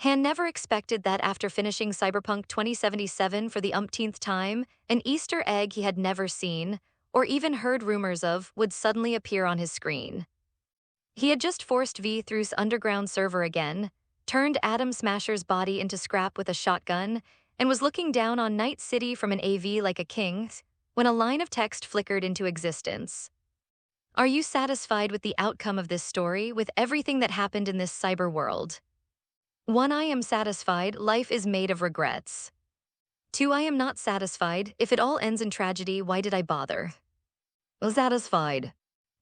Han never expected that after finishing Cyberpunk 2077 for the umpteenth time, an Easter egg he had never seen, or even heard rumors of, would suddenly appear on his screen. He had just forced V through's underground server again, turned Atom Smasher's body into scrap with a shotgun, and was looking down on Night City from an AV like a king, when a line of text flickered into existence. Are you satisfied with the outcome of this story, with everything that happened in this cyber world? 1. I am satisfied, life is made of regrets. 2. I am not satisfied, if it all ends in tragedy, why did I bother? Satisfied.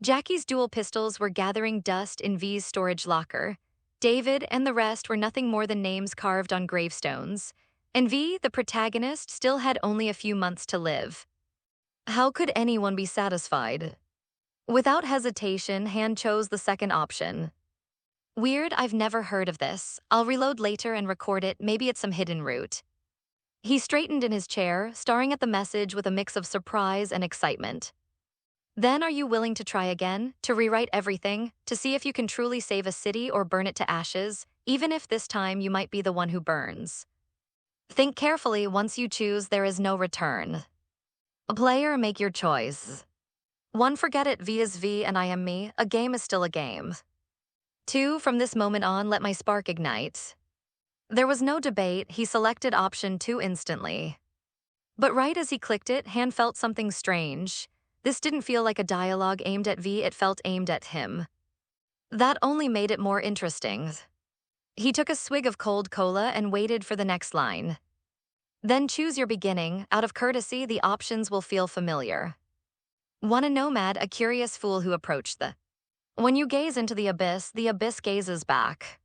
Jackie's dual pistols were gathering dust in V's storage locker. David and the rest were nothing more than names carved on gravestones. And V, the protagonist, still had only a few months to live. How could anyone be satisfied? Without hesitation, Han chose the second option. Weird, I've never heard of this. I'll reload later and record it, maybe it's some hidden route. He straightened in his chair, staring at the message with a mix of surprise and excitement. Then are you willing to try again, to rewrite everything, to see if you can truly save a city or burn it to ashes, even if this time you might be the one who burns? Think carefully, once you choose, there is no return. A player, make your choice. 1. Forget it, V is V and I am me, a game is still a game. 2. From this moment on, let my spark ignite. There was no debate, he selected option 2 instantly. But right as he clicked it, Han felt something strange. This didn't feel like a dialogue aimed at V, it felt aimed at him. That only made it more interesting. He took a swig of cold cola and waited for the next line. Then choose your beginning, out of courtesy the options will feel familiar. 1. A nomad, a curious fool who approached the. When you gaze into the abyss gazes back.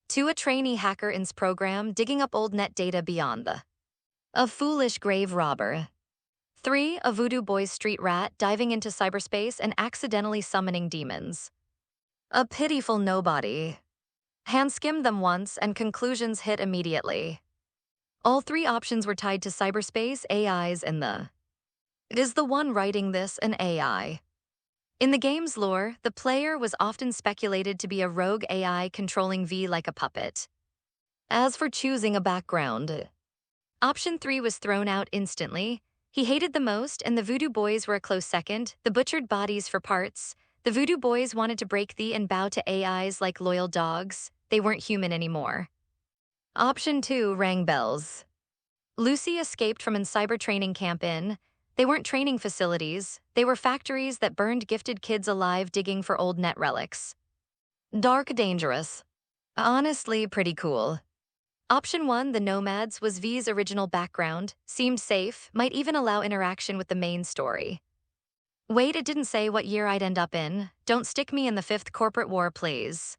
2. A trainee hacker in's program, digging up old net data beyond the. A foolish grave robber. 3. A voodoo boy's street rat, diving into cyberspace and accidentally summoning demons. A pitiful nobody. Han skimmed them once and conclusions hit immediately. All 3 options were tied to cyberspace, AIs, and the. Is the one writing this an AI? In the game's lore, the player was often speculated to be a rogue AI controlling V like a puppet. As for choosing a background, option 3 was thrown out instantly. He hated the most, and the voodoo boys were a close second, the butchered bodies for parts. The voodoo boys wanted to break the and bow to AIs like loyal dogs. They weren't human anymore. Option 2 rang bells. Lucy escaped from a cyber training camp in. They weren't training facilities, they were factories that burned gifted kids alive digging for old net relics. Dark, dangerous. Honestly, pretty cool. Option 1, the Nomads, was V's original background, seemed safe, might even allow interaction with the main story. Wait, it didn't say what year I'd end up in. Don't stick me in the 5th corporate war, please.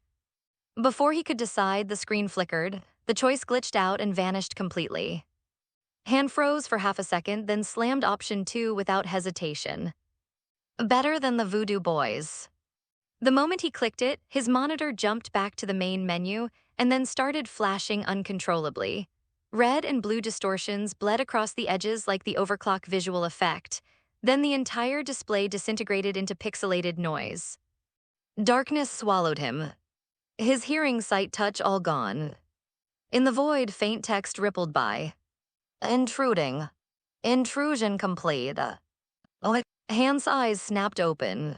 Before he could decide, the screen flickered, the choice glitched out and vanished completely. Han froze for half a second, then slammed option 2 without hesitation. Better than the voodoo boys. The moment he clicked it, his monitor jumped back to the main menu and then started flashing uncontrollably. Red and blue distortions bled across the edges like the overclock visual effect. Then the entire display disintegrated into pixelated noise. Darkness swallowed him. His hearing, sight, touch all gone. In the void, faint text rippled by. Intruding. Intrusion complete. Han's eyes snapped open.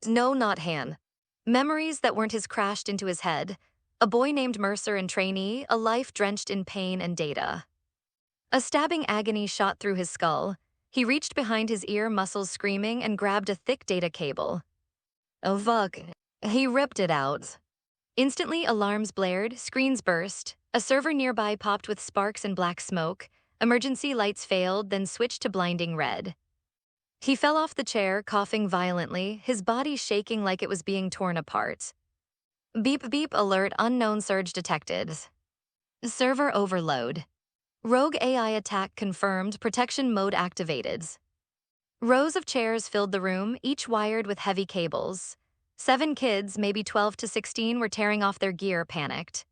No, not Han. Memories that weren't his crashed into his head. A boy named Mercer and trainee, a life drenched in pain and data. A stabbing agony shot through his skull. He reached behind his ear muscles screaming and grabbed a thick data cable. Oh fuck. He ripped it out. Instantly, alarms blared, screens burst. A server nearby popped with sparks and black smoke. Emergency lights failed, then switched to blinding red. He fell off the chair, coughing violently, his body shaking like it was being torn apart. Beep beep alert, unknown surge detected. Server overload. Rogue AI attack confirmed, protection mode activated. Rows of chairs filled the room, each wired with heavy cables. 7 kids, maybe 12 to 16, were tearing off their gear, panicked.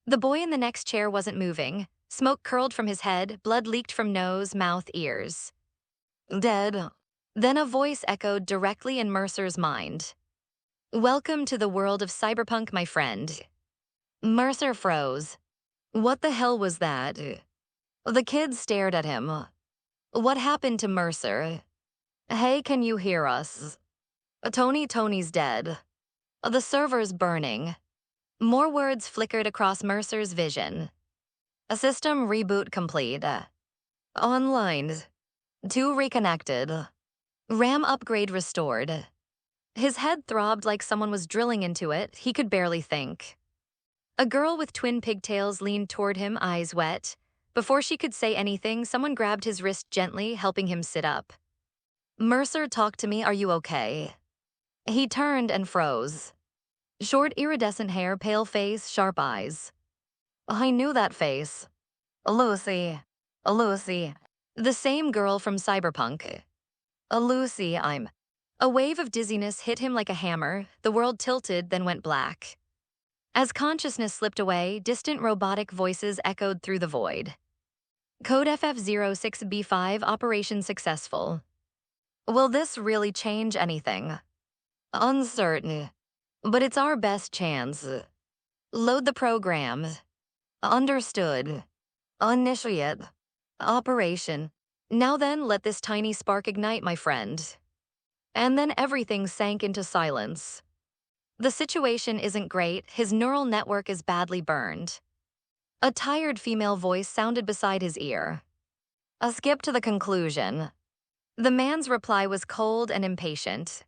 The boy in the next chair wasn't moving. Smoke curled from his head, blood leaked from nose, mouth, ears. Dead. Then a voice echoed directly in Mercer's mind. Welcome to the world of cyberpunk, my friend. Mercer froze. What the hell was that? The kids stared at him. What happened to Mercer? Hey, can you hear us? Tony's dead. The server's burning. More words flickered across Mercer's vision. A system reboot complete. Online. 2 reconnected. RAM upgrade restored. His head throbbed like someone was drilling into it. He could barely think. A girl with twin pigtails leaned toward him, eyes wet. Before she could say anything, someone grabbed his wrist gently, helping him sit up. Mercer, talk to me, are you okay? He turned and froze. Short, iridescent hair, pale face, sharp eyes. I knew that face. Lucy. Lucy. The same girl from Cyberpunk. Lucy, I'm... A wave of dizziness hit him like a hammer. The world tilted, then went black. As consciousness slipped away, distant robotic voices echoed through the void. Code FF06B5, operation successful. Will this really change anything? Uncertain. But it's our best chance. Load the program. Understood. Initiate. Operation. Now then, let this tiny spark ignite, my friend. And then everything sank into silence. The situation isn't great. His neural network is badly burned. A tired female voice sounded beside his ear. A skip to the conclusion. The man's reply was cold and impatient.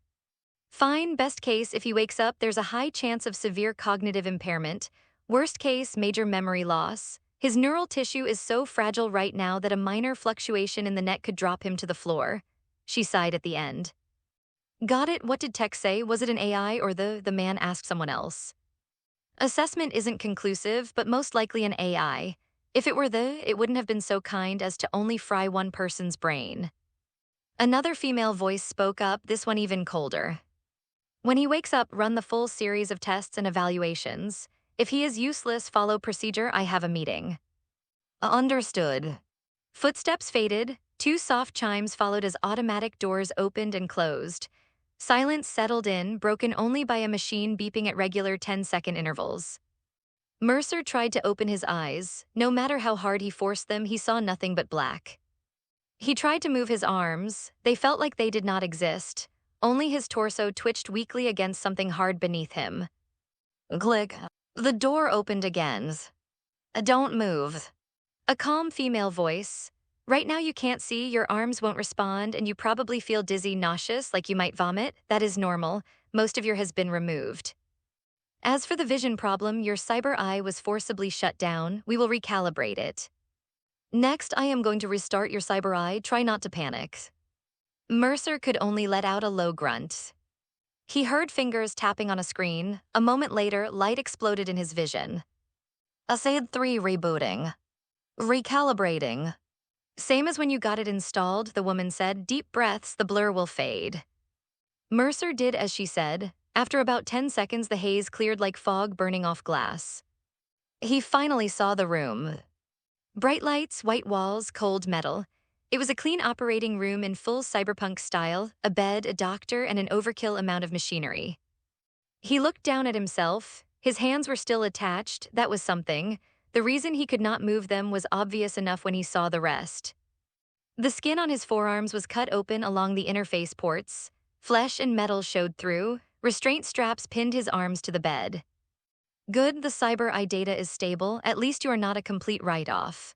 Fine, best case, if he wakes up, there's a high chance of severe cognitive impairment. Worst case, major memory loss. His neural tissue is so fragile right now that a minor fluctuation in the net could drop him to the floor. She sighed at the end. Got it, what did tech say? Was it an AI or the man asked someone else? Assessment isn't conclusive, but most likely an AI. If it were it wouldn't have been so kind as to only fry one person's brain. Another female voice spoke up, this one even colder. When he wakes up, run the full series of tests and evaluations. If he is useless, follow procedure, I have a meeting. Understood. Footsteps faded, 2 soft chimes followed as automatic doors opened and closed. Silence settled in, broken only by a machine beeping at regular 10-second intervals. Mercer tried to open his eyes. No matter how hard he forced them, he saw nothing but black. He tried to move his arms. They felt like they did not exist. Only his torso twitched weakly against something hard beneath him. Click. The door opened again. Don't move. A calm female voice. Right now you can't see, your arms won't respond, and you probably feel dizzy, nauseous, like you might vomit. That is normal. Most of your has been removed. As for the vision problem, your cyber eye was forcibly shut down. We will recalibrate it. Next, I am going to restart your cyber eye. Try not to panic. Mercer could only let out a low grunt. He heard fingers tapping on a screen. A moment later, light exploded in his vision. ASAID 3 rebooting. Recalibrating. Same as when you got it installed, the woman said. Deep breaths, the blur will fade. Mercer did as she said. After about 10 seconds, the haze cleared like fog burning off glass. He finally saw the room. Bright lights, white walls, cold metal. It was a clean operating room in full cyberpunk style, a bed, a doctor, and an overkill amount of machinery. He looked down at himself. His hands were still attached. That was something. The reason he could not move them was obvious enough when he saw the rest. The skin on his forearms was cut open along the interface ports. Flesh and metal showed through. Restraint straps pinned his arms to the bed. Good, the cyber eye data is stable. At least you are not a complete write-off.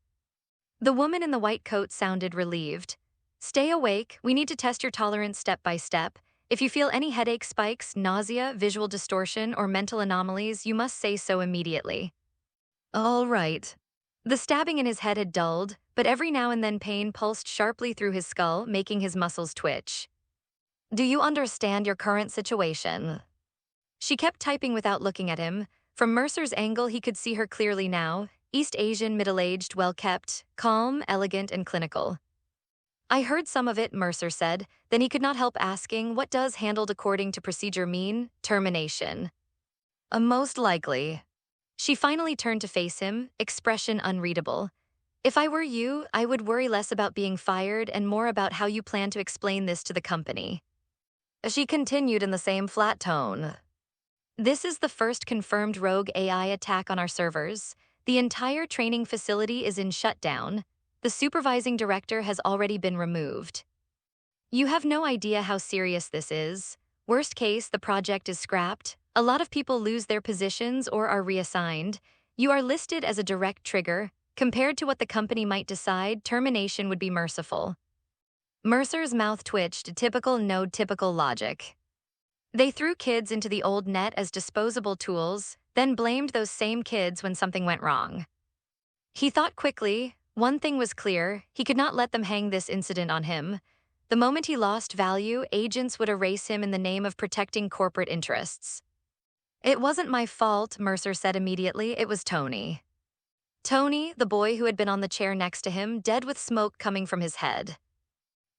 The woman in the white coat sounded relieved. Stay awake. We need to test your tolerance step by step. If you feel any headache spikes, nausea, visual distortion, or mental anomalies, you must say so immediately. All right. The stabbing in his head had dulled, but every now and then pain pulsed sharply through his skull, making his muscles twitch. Do you understand your current situation? She kept typing without looking at him. From Mercer's angle, he could see her clearly now. East Asian, middle-aged, well-kept, calm, elegant, and clinical. I heard some of it, Mercer said. Then he could not help asking, what does handled according to procedure mean? Termination. Most likely. She finally turned to face him, expression unreadable. If I were you, I would worry less about being fired and more about how you plan to explain this to the company. She continued in the same flat tone. This is the first confirmed rogue AI attack on our servers. The entire training facility is in shutdown. The supervising director has already been removed. You have no idea how serious this is. Worst case, the project is scrapped. A lot of people lose their positions or are reassigned. You are listed as a direct trigger. Compared to what the company might decide, termination would be merciful. Mercer's mouth twitched, typical logic. They threw kids into the old net as disposable tools, then blamed those same kids when something went wrong. He thought quickly. One thing was clear, he could not let them hang this incident on him. The moment he lost value, agents would erase him in the name of protecting corporate interests. It wasn't my fault, Mercer said immediately. It was Tony. Tony, the boy who had been on the chair next to him, dead with smoke coming from his head.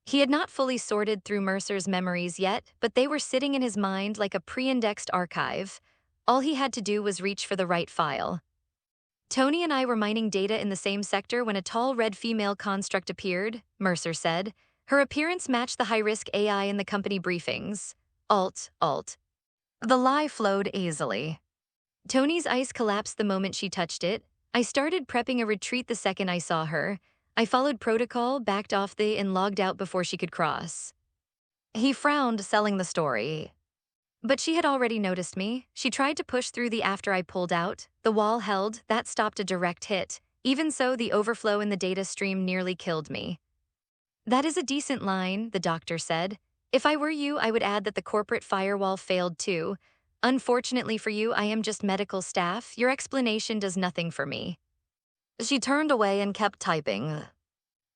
He had not fully sorted through Mercer's memories yet, but they were sitting in his mind like a pre-indexed archive. All he had to do was reach for the right file. Tony and I were mining data in the same sector when a tall red female construct appeared, Mercer said. Her appearance matched the high-risk AI in the company briefings. Alt. The lie flowed easily. Tony's ice collapsed the moment she touched it. I started prepping a retreat the second I saw her. I followed protocol, backed off and logged out before she could cross. He frowned, selling the story. But she had already noticed me. She tried to push through after I pulled out. The wall held. That stopped a direct hit. Even so, the overflow in the data stream nearly killed me. That is a decent line, the doctor said. If I were you, I would add that the corporate firewall failed too. Unfortunately for you, I am just medical staff. Your explanation does nothing for me. She turned away and kept typing.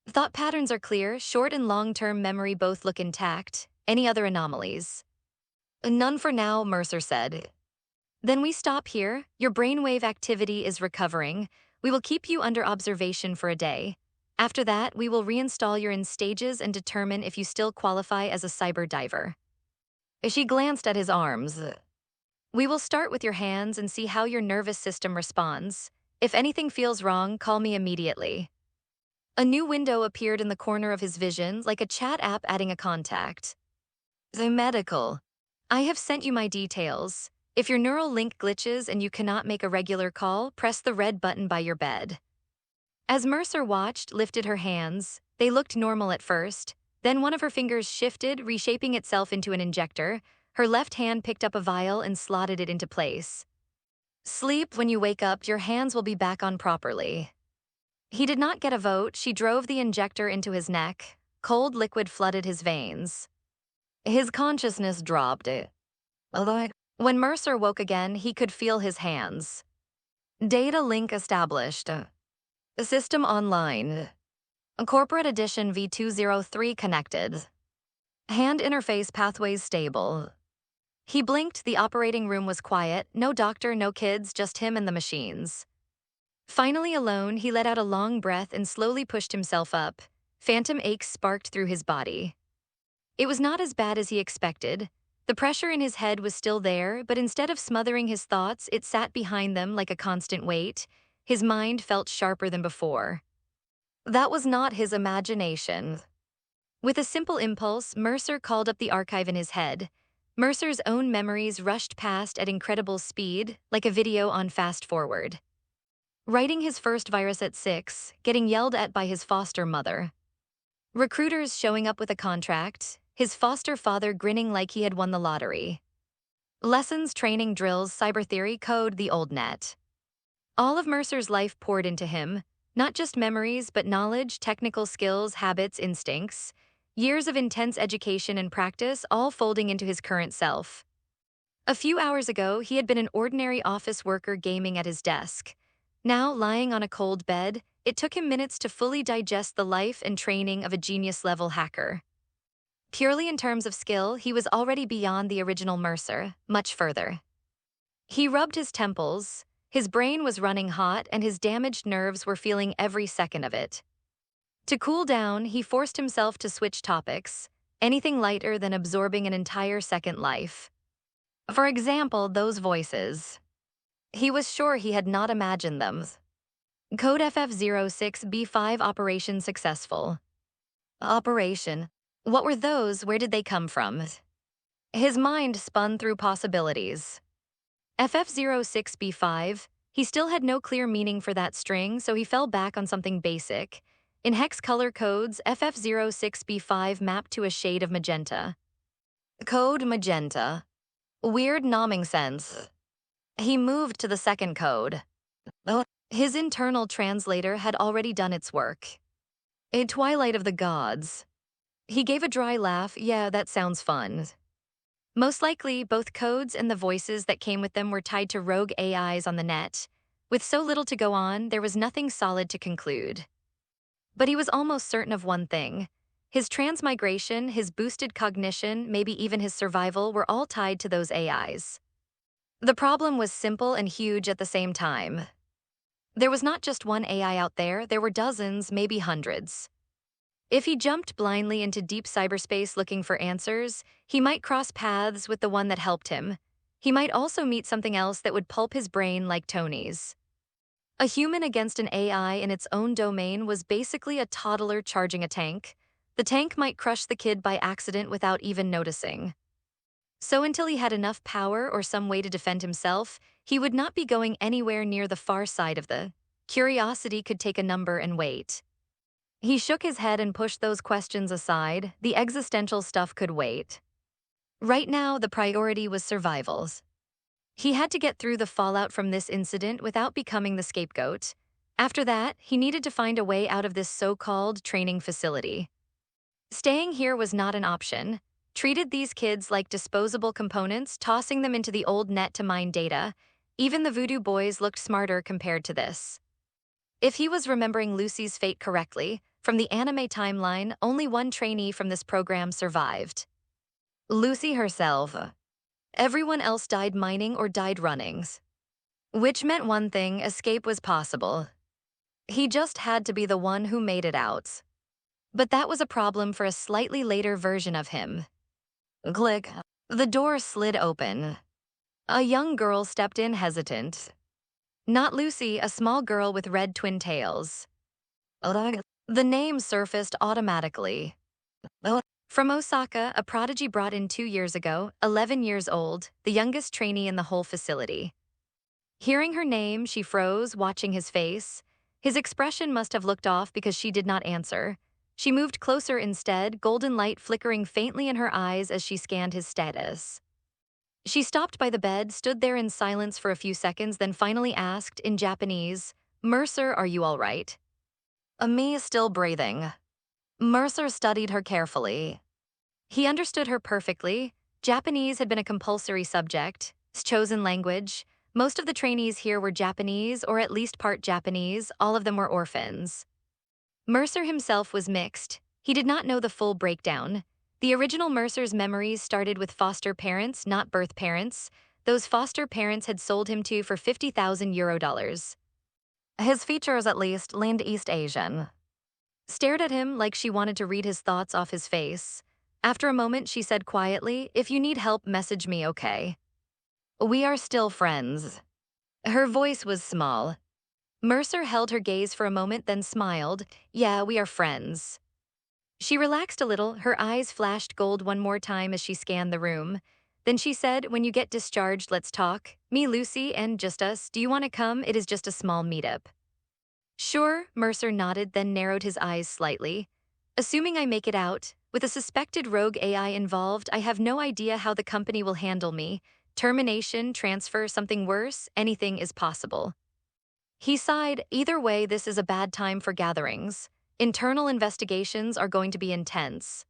Thought patterns are clear. Short and long-term memory both look intact. Any other anomalies? None for now, Mercer said. Then we stop here. Your brainwave activity is recovering. We will keep you under observation for a day. After that, we will reinstall you in stages and determine if you still qualify as a cyber diver. She glanced at his arms. We will start with your hands and see how your nervous system responds. If anything feels wrong, call me immediately. A new window appeared in the corner of his vision, like a chat app adding a contact. The medical. I have sent you my details. If your neural link glitches and you cannot make a regular call, press the red button by your bed. As Mercer watched, lifted her hands. They looked normal at first. Then one of her fingers shifted, reshaping itself into an injector. Her left hand picked up a vial and slotted it into place. Sleep. When you wake up, your hands will be back on properly. He did not get a vote. She drove the injector into his neck. Cold liquid flooded his veins. His consciousness dropped. When Mercer woke again, he could feel his hands. Data link established. System online. Corporate Edition V203 connected. Hand interface pathways stable. He blinked. The operating room was quiet. No doctor, no kids, just him and the machines. Finally alone, he let out a long breath and slowly pushed himself up. Phantom aches sparked through his body. It was not as bad as he expected. The pressure in his head was still there, but instead of smothering his thoughts, it sat behind them like a constant weight. His mind felt sharper than before. That was not his imagination. With a simple impulse, Mercer called up the archive in his head. Mercer's own memories rushed past at incredible speed, like a video on fast forward. Writing his first virus at 6, getting yelled at by his foster mother. Recruiters showing up with a contract, his foster father grinning like he had won the lottery. Lessons, training, drills, cyber theory, code, the old net. All of Mercer's life poured into him, not just memories, but knowledge, technical skills, habits, instincts. Years of intense education and practice, all folding into his current self. A few hours ago, he had been an ordinary office worker gaming at his desk. Now, lying on a cold bed, it took him minutes to fully digest the life and training of a genius-level hacker. Purely in terms of skill, he was already beyond the original Mercer, much further. He rubbed his temples. His brain was running hot, and his damaged nerves were feeling every second of it. To cool down, he forced himself to switch topics, anything lighter than absorbing an entire second life. For example, those voices. He was sure he had not imagined them. Code FF06B5 operation successful. Operation. What were those? Where did they come from? His mind spun through possibilities. FF06B5, he still had no clear meaning for that string, so he fell back on something basic. In hex color codes, FF06B5 mapped to a shade of magenta. Code magenta. Weird nomming sense. He moved to the second code. His internal translator had already done its work. A twilight of the gods. He gave a dry laugh. Yeah, that sounds fun. Most likely, both codes and the voices that came with them were tied to rogue AIs on the net. With so little to go on, there was nothing solid to conclude. But he was almost certain of one thing. His transmigration, his boosted cognition, maybe even his survival were all tied to those AIs. The problem was simple and huge at the same time. There was not just one AI out there, there were dozens, maybe hundreds. If he jumped blindly into deep cyberspace looking for answers, he might cross paths with the one that helped him. He might also meet something else that would pulp his brain like Tony's. A human against an AI in its own domain was basically a toddler charging a tank. The tank might crush the kid by accident without even noticing. So until he had enough power or some way to defend himself, he would not be going anywhere near the far side of the curiosity could take a number and wait. He shook his head and pushed those questions aside. The existential stuff could wait. Right now, the priority was survivals. He had to get through the fallout from this incident without becoming the scapegoat. After that, he needed to find a way out of this so-called training facility. Staying here was not an option. Treated these kids like disposable components, tossing them into the old net to mine data. Even the voodoo boys looked smarter compared to this. If he was remembering Lucy's fate correctly, from the anime timeline, only one trainee from this program survived. Lucy herself. Everyone else died mining or died running. Which meant one thing, escape was possible. He just had to be the one who made it out. But that was a problem for a slightly later version of him. Click. The door slid open. A young girl stepped in hesitant. Not Lucy, a small girl with red twin tails. The name surfaced automatically. From Osaka, a prodigy brought in 2 years ago, 11 years old, the youngest trainee in the whole facility. Hearing her name, she froze, watching his face. His expression must have looked off because she did not answer. She moved closer instead, golden light flickering faintly in her eyes as she scanned his status. She stopped by the bed, stood there in silence for a few seconds, then finally asked, in Japanese, "Mercer, are you all right?" Me is still breathing. Mercer studied her carefully. He understood her perfectly. Japanese had been a compulsory subject, his chosen language. Most of the trainees here were Japanese, or at least part Japanese. All of them were orphans. Mercer himself was mixed. He did not know the full breakdown. The original Mercer's memories started with foster parents, not birth parents. Those foster parents had sold him to for €50,000. His features, at least, leaned East Asian. Stared at him like she wanted to read his thoughts off his face. After a moment, she said quietly, "If you need help, message me, okay? We are still friends." Her voice was small. Mercer held her gaze for a moment, then smiled. "Yeah, we are friends." She relaxed a little, her eyes flashed gold one more time as she scanned the room. Then she said, "When you get discharged, let's talk. Me, Lucy, and just us. Do you want to come? It is just a small meetup." "Sure," Mercer nodded, then narrowed his eyes slightly. "Assuming I make it out, with a suspected rogue AI involved, I have no idea how the company will handle me. Termination, transfer, something worse, anything is possible." He sighed. "Either way, this is a bad time for gatherings. Internal investigations are going to be intense."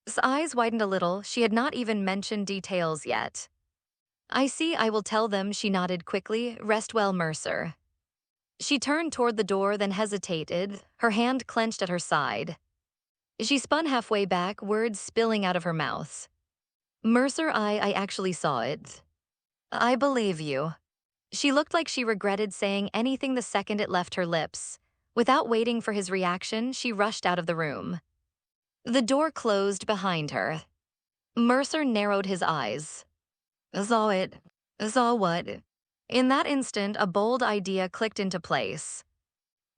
His eyes widened a little. She had not even mentioned details yet. "I see, I will tell them," she nodded quickly. "Rest well, Mercer." She turned toward the door, then hesitated, her hand clenched at her side. She spun halfway back, words spilling out of her mouth. "Mercer, I actually saw it." "I believe you." She looked like she regretted saying anything the second it left her lips. Without waiting for his reaction, she rushed out of the room. The door closed behind her. Mercer narrowed his eyes. "Saw it. Saw what?" In that instant, a bold idea clicked into place.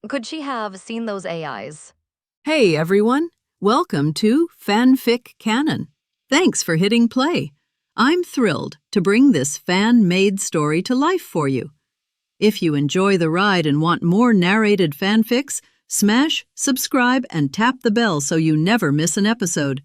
Could she have seen those AIs? Hey everyone, welcome to FanFic Canon. Thanks for hitting play. I'm thrilled to bring this fan-made story to life for you. If you enjoy the ride and want more narrated fanfics, smash, subscribe, and tap the bell so you never miss an episode.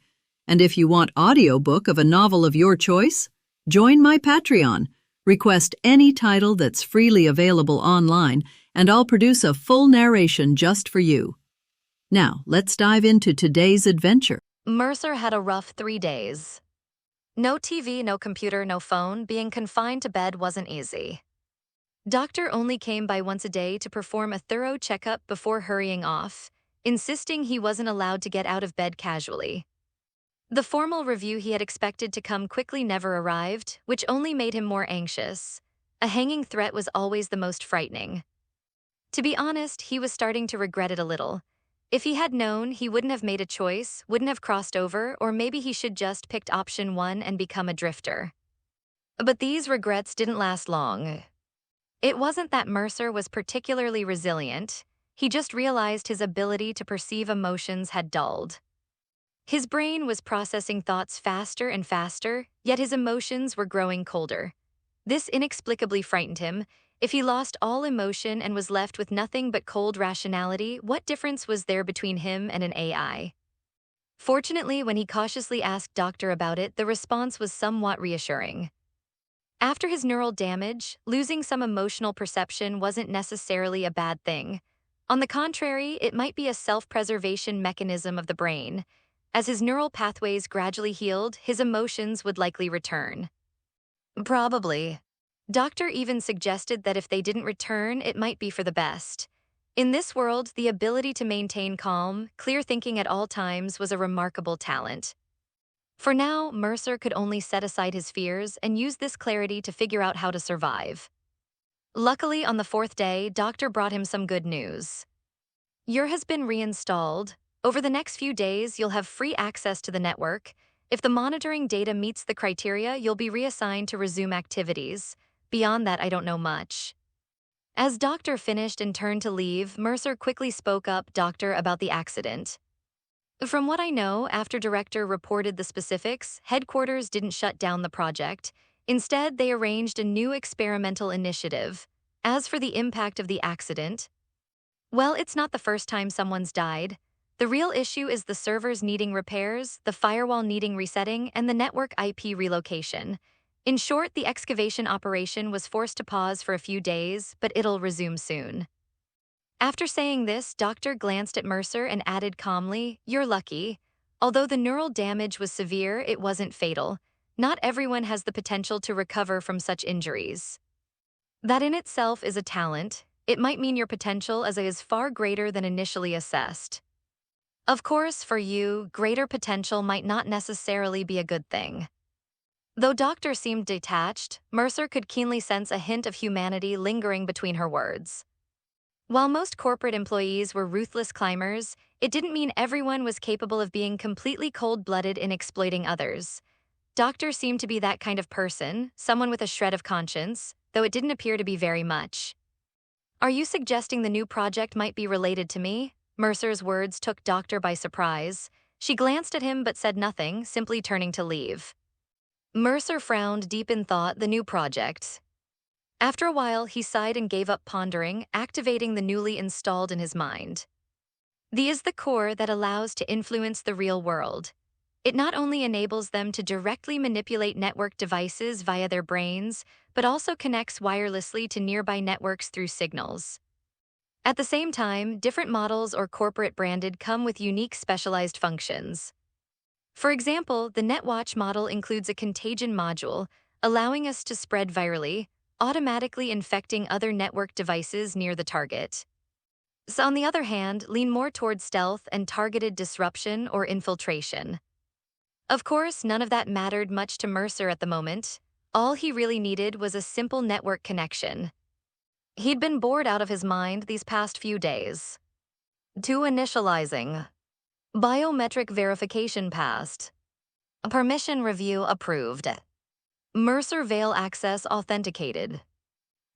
And if you want audiobook of a novel of your choice, join my Patreon. Request any title that's freely available online, and I'll produce a full narration just for you. Now, let's dive into today's adventure. Mercer had a rough 3 days. No TV, no computer, no phone. Being confined to bed wasn't easy. Doctor only came by once a day to perform a thorough checkup before hurrying off, insisting he wasn't allowed to get out of bed casually. The formal review he had expected to come quickly never arrived, which only made him more anxious. A hanging threat was always the most frightening. To be honest, he was starting to regret it a little. If he had known, he wouldn't have made a choice, wouldn't have crossed over, or maybe he should just picked option 1 and become a drifter. But these regrets didn't last long. It wasn't that Mercer was particularly resilient, he just realized his ability to perceive emotions had dulled. His brain was processing thoughts faster and faster, yet his emotions were growing colder. This inexplicably frightened him. If he lost all emotion and was left with nothing but cold rationality, what difference was there between him and an AI? Fortunately, when he cautiously asked Doctor about it, the response was somewhat reassuring. After his neural damage, losing some emotional perception wasn't necessarily a bad thing. On the contrary, it might be a self-preservation mechanism of the brain. As his neural pathways gradually healed, his emotions would likely return. Probably. Doctor even suggested that if they didn't return, it might be for the best. In this world, the ability to maintain calm, clear thinking at all times was a remarkable talent. For now, Mercer could only set aside his fears and use this clarity to figure out how to survive. Luckily, on the 4th day, Doctor brought him some good news. Your has been reinstalled. Over the next few days, you'll have free access to the network. If the monitoring data meets the criteria, you'll be reassigned to resume activities. Beyond that, I don't know much. As Doctor finished and turned to leave, Mercer quickly spoke up Doctor about the accident. From what I know, after Director reported the specifics, headquarters didn't shut down the project. Instead, they arranged a new experimental initiative. As for the impact of the accident, well, it's not the first time someone's died. The real issue is the servers needing repairs, the firewall needing resetting, and the network IP relocation. In short, the excavation operation was forced to pause for a few days, but it'll resume soon. After saying this, Doctor glanced at Mercer and added calmly, "You're lucky. Although the neural damage was severe, it wasn't fatal. Not everyone has the potential to recover from such injuries. That in itself is a talent. It might mean your potential is far greater than initially assessed. Of course, for you, greater potential might not necessarily be a good thing." Though Doctor seemed detached, Mercer could keenly sense a hint of humanity lingering between her words. While most corporate employees were ruthless climbers, it didn't mean everyone was capable of being completely cold-blooded in exploiting others. Doctor seemed to be that kind of person, someone with a shred of conscience, though it didn't appear to be very much. "Are you suggesting the new project might be related to me?" Mercer's words took Doctor by surprise. She glanced at him but said nothing, simply turning to leave. Mercer frowned, deep in thought. The new project. After a while, he sighed and gave up pondering, activating the newly installed in his mind. The is the core that allows to influence the real world. It not only enables them to directly manipulate network devices via their brains, but also connects wirelessly to nearby networks through signals. At the same time, different models or corporate branded come with unique specialized functions. For example, the NetWatch model includes a contagion module, allowing us to spread virally, automatically infecting other network devices near the target. So on the other hand, lean more toward stealth and targeted disruption or infiltration. Of course, none of that mattered much to Mercer at the moment. All he really needed was a simple network connection. He'd been bored out of his mind these past few days. To initializing. Biometric verification passed. Permission review approved. Mercer Veil access authenticated.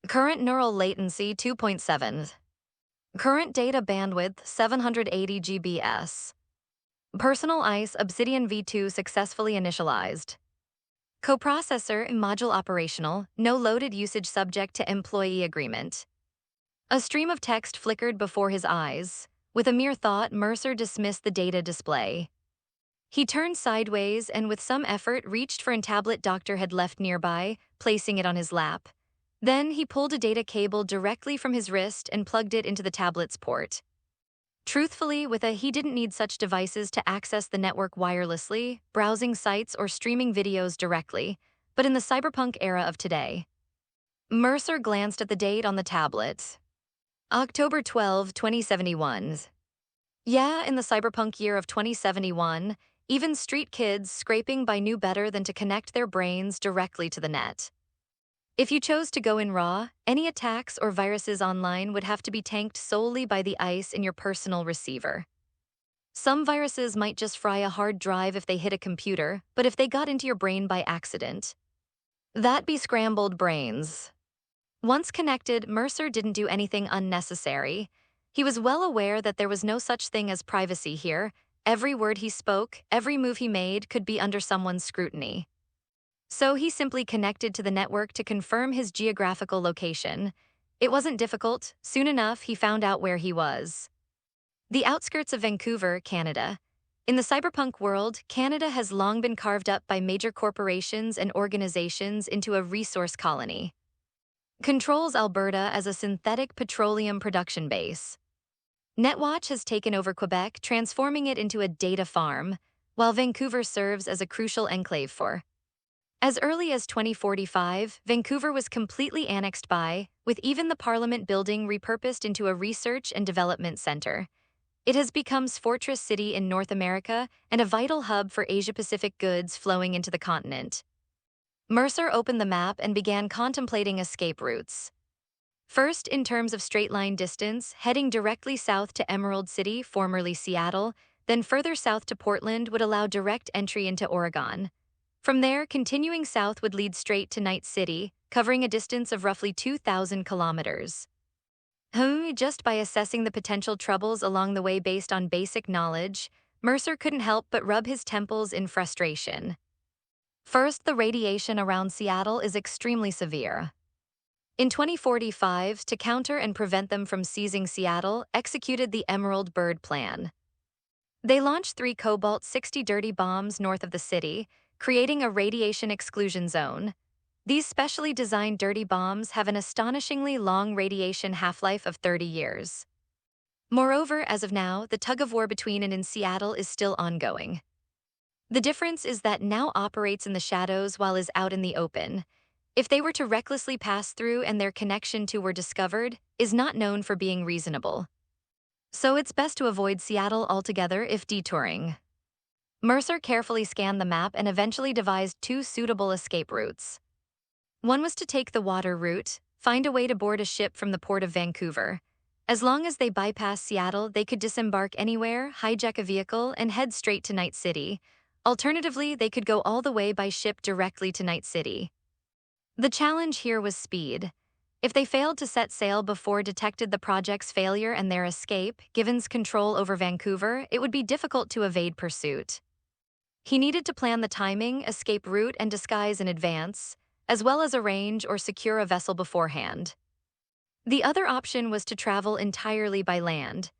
Current neural latency 2.7. Current data bandwidth 780 GBs. Personal ICE Obsidian V2 successfully initialized. Coprocessor and module operational, no loaded usage subject to employee agreement. A stream of text flickered before his eyes. With a mere thought, Mercer dismissed the data display. He turned sideways and with some effort reached for a tablet doctor had left nearby, placing it on his lap. Then he pulled a data cable directly from his wrist and plugged it into the tablet's port. Truthfully, he didn't need such devices to access the network wirelessly, browsing sites or streaming videos directly, but in the cyberpunk era of today. Mercer glanced at the date on the tablet. October 12, 2071. Yeah, in the cyberpunk year of 2071, even street kids scraping by knew better than to connect their brains directly to the net. If you chose to go in raw, any attacks or viruses online would have to be tanked solely by the ice in your personal receiver. Some viruses might just fry a hard drive if they hit a computer, but if they got into your brain by accident, that'd be scrambled brains. Once connected, Mercer didn't do anything unnecessary. He was well aware that there was no such thing as privacy here. Every word he spoke, every move he made could be under someone's scrutiny. So he simply connected to the network to confirm his geographical location. It wasn't difficult. Soon enough, he found out where he was. The outskirts of Vancouver, Canada. In the cyberpunk world, Canada has long been carved up by major corporations and organizations into a resource colony. Controls Alberta as a synthetic petroleum production base. Netwatch has taken over Quebec, transforming it into a data farm, while Vancouver serves as a crucial enclave for. As early as 2045, Vancouver was completely annexed by, with even the Parliament building repurposed into a research and development center. It has become Fortress City in North America and a vital hub for Asia-Pacific goods flowing into the continent. Mercer opened the map and began contemplating escape routes. First, in terms of straight-line distance, heading directly south to Emerald City, formerly Seattle, then further south to Portland would allow direct entry into Oregon. From there, continuing south would lead straight to Night City, covering a distance of roughly 2,000 kilometers. Just by assessing the potential troubles along the way based on basic knowledge, Mercer couldn't help but rub his temples in frustration. First, the radiation around Seattle is extremely severe. In 2045, to counter and prevent them from seizing Seattle, executed the Emerald Bird Plan. They launched 3 Cobalt-60 dirty bombs north of the city, creating a radiation exclusion zone. These specially designed dirty bombs have an astonishingly long radiation half-life of 30 years. Moreover, as of now, the tug-of-war between and in Seattle is still ongoing. The difference is that now operates in the shadows while is out in the open. If they were to recklessly pass through and their connection to were discovered, is not known for being reasonable. So it's best to avoid Seattle altogether if detouring. Mercer carefully scanned the map and eventually devised 2 suitable escape routes. One was to take the water route, find a way to board a ship from the port of Vancouver. As long as they bypassed Seattle, they could disembark anywhere, hijack a vehicle, and head straight to Night City. Alternatively, they could go all the way by ship directly to Night City. The challenge here was speed. If they failed to set sail before detected the project's failure and their escape, given control over Vancouver, it would be difficult to evade pursuit. He needed to plan the timing, escape route, and disguise in advance, as well as arrange or secure a vessel beforehand. The other option was to travel entirely by land.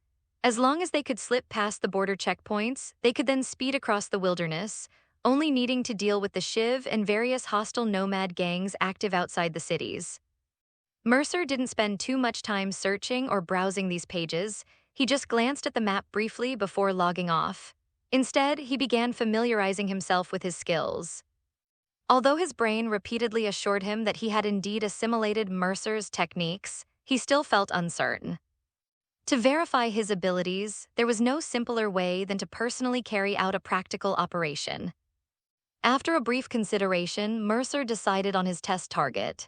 As long as they could slip past the border checkpoints, they could then speed across the wilderness, only needing to deal with the Shiv and various hostile nomad gangs active outside the cities. Mercer didn't spend too much time searching or browsing these pages. He just glanced at the map briefly before logging off. Instead, he began familiarizing himself with his skills. Although his brain repeatedly assured him that he had indeed assimilated Mercer's techniques, he still felt uncertain. To verify his abilities, there was no simpler way than to personally carry out a practical operation. After a brief consideration, Mercer decided on his test target.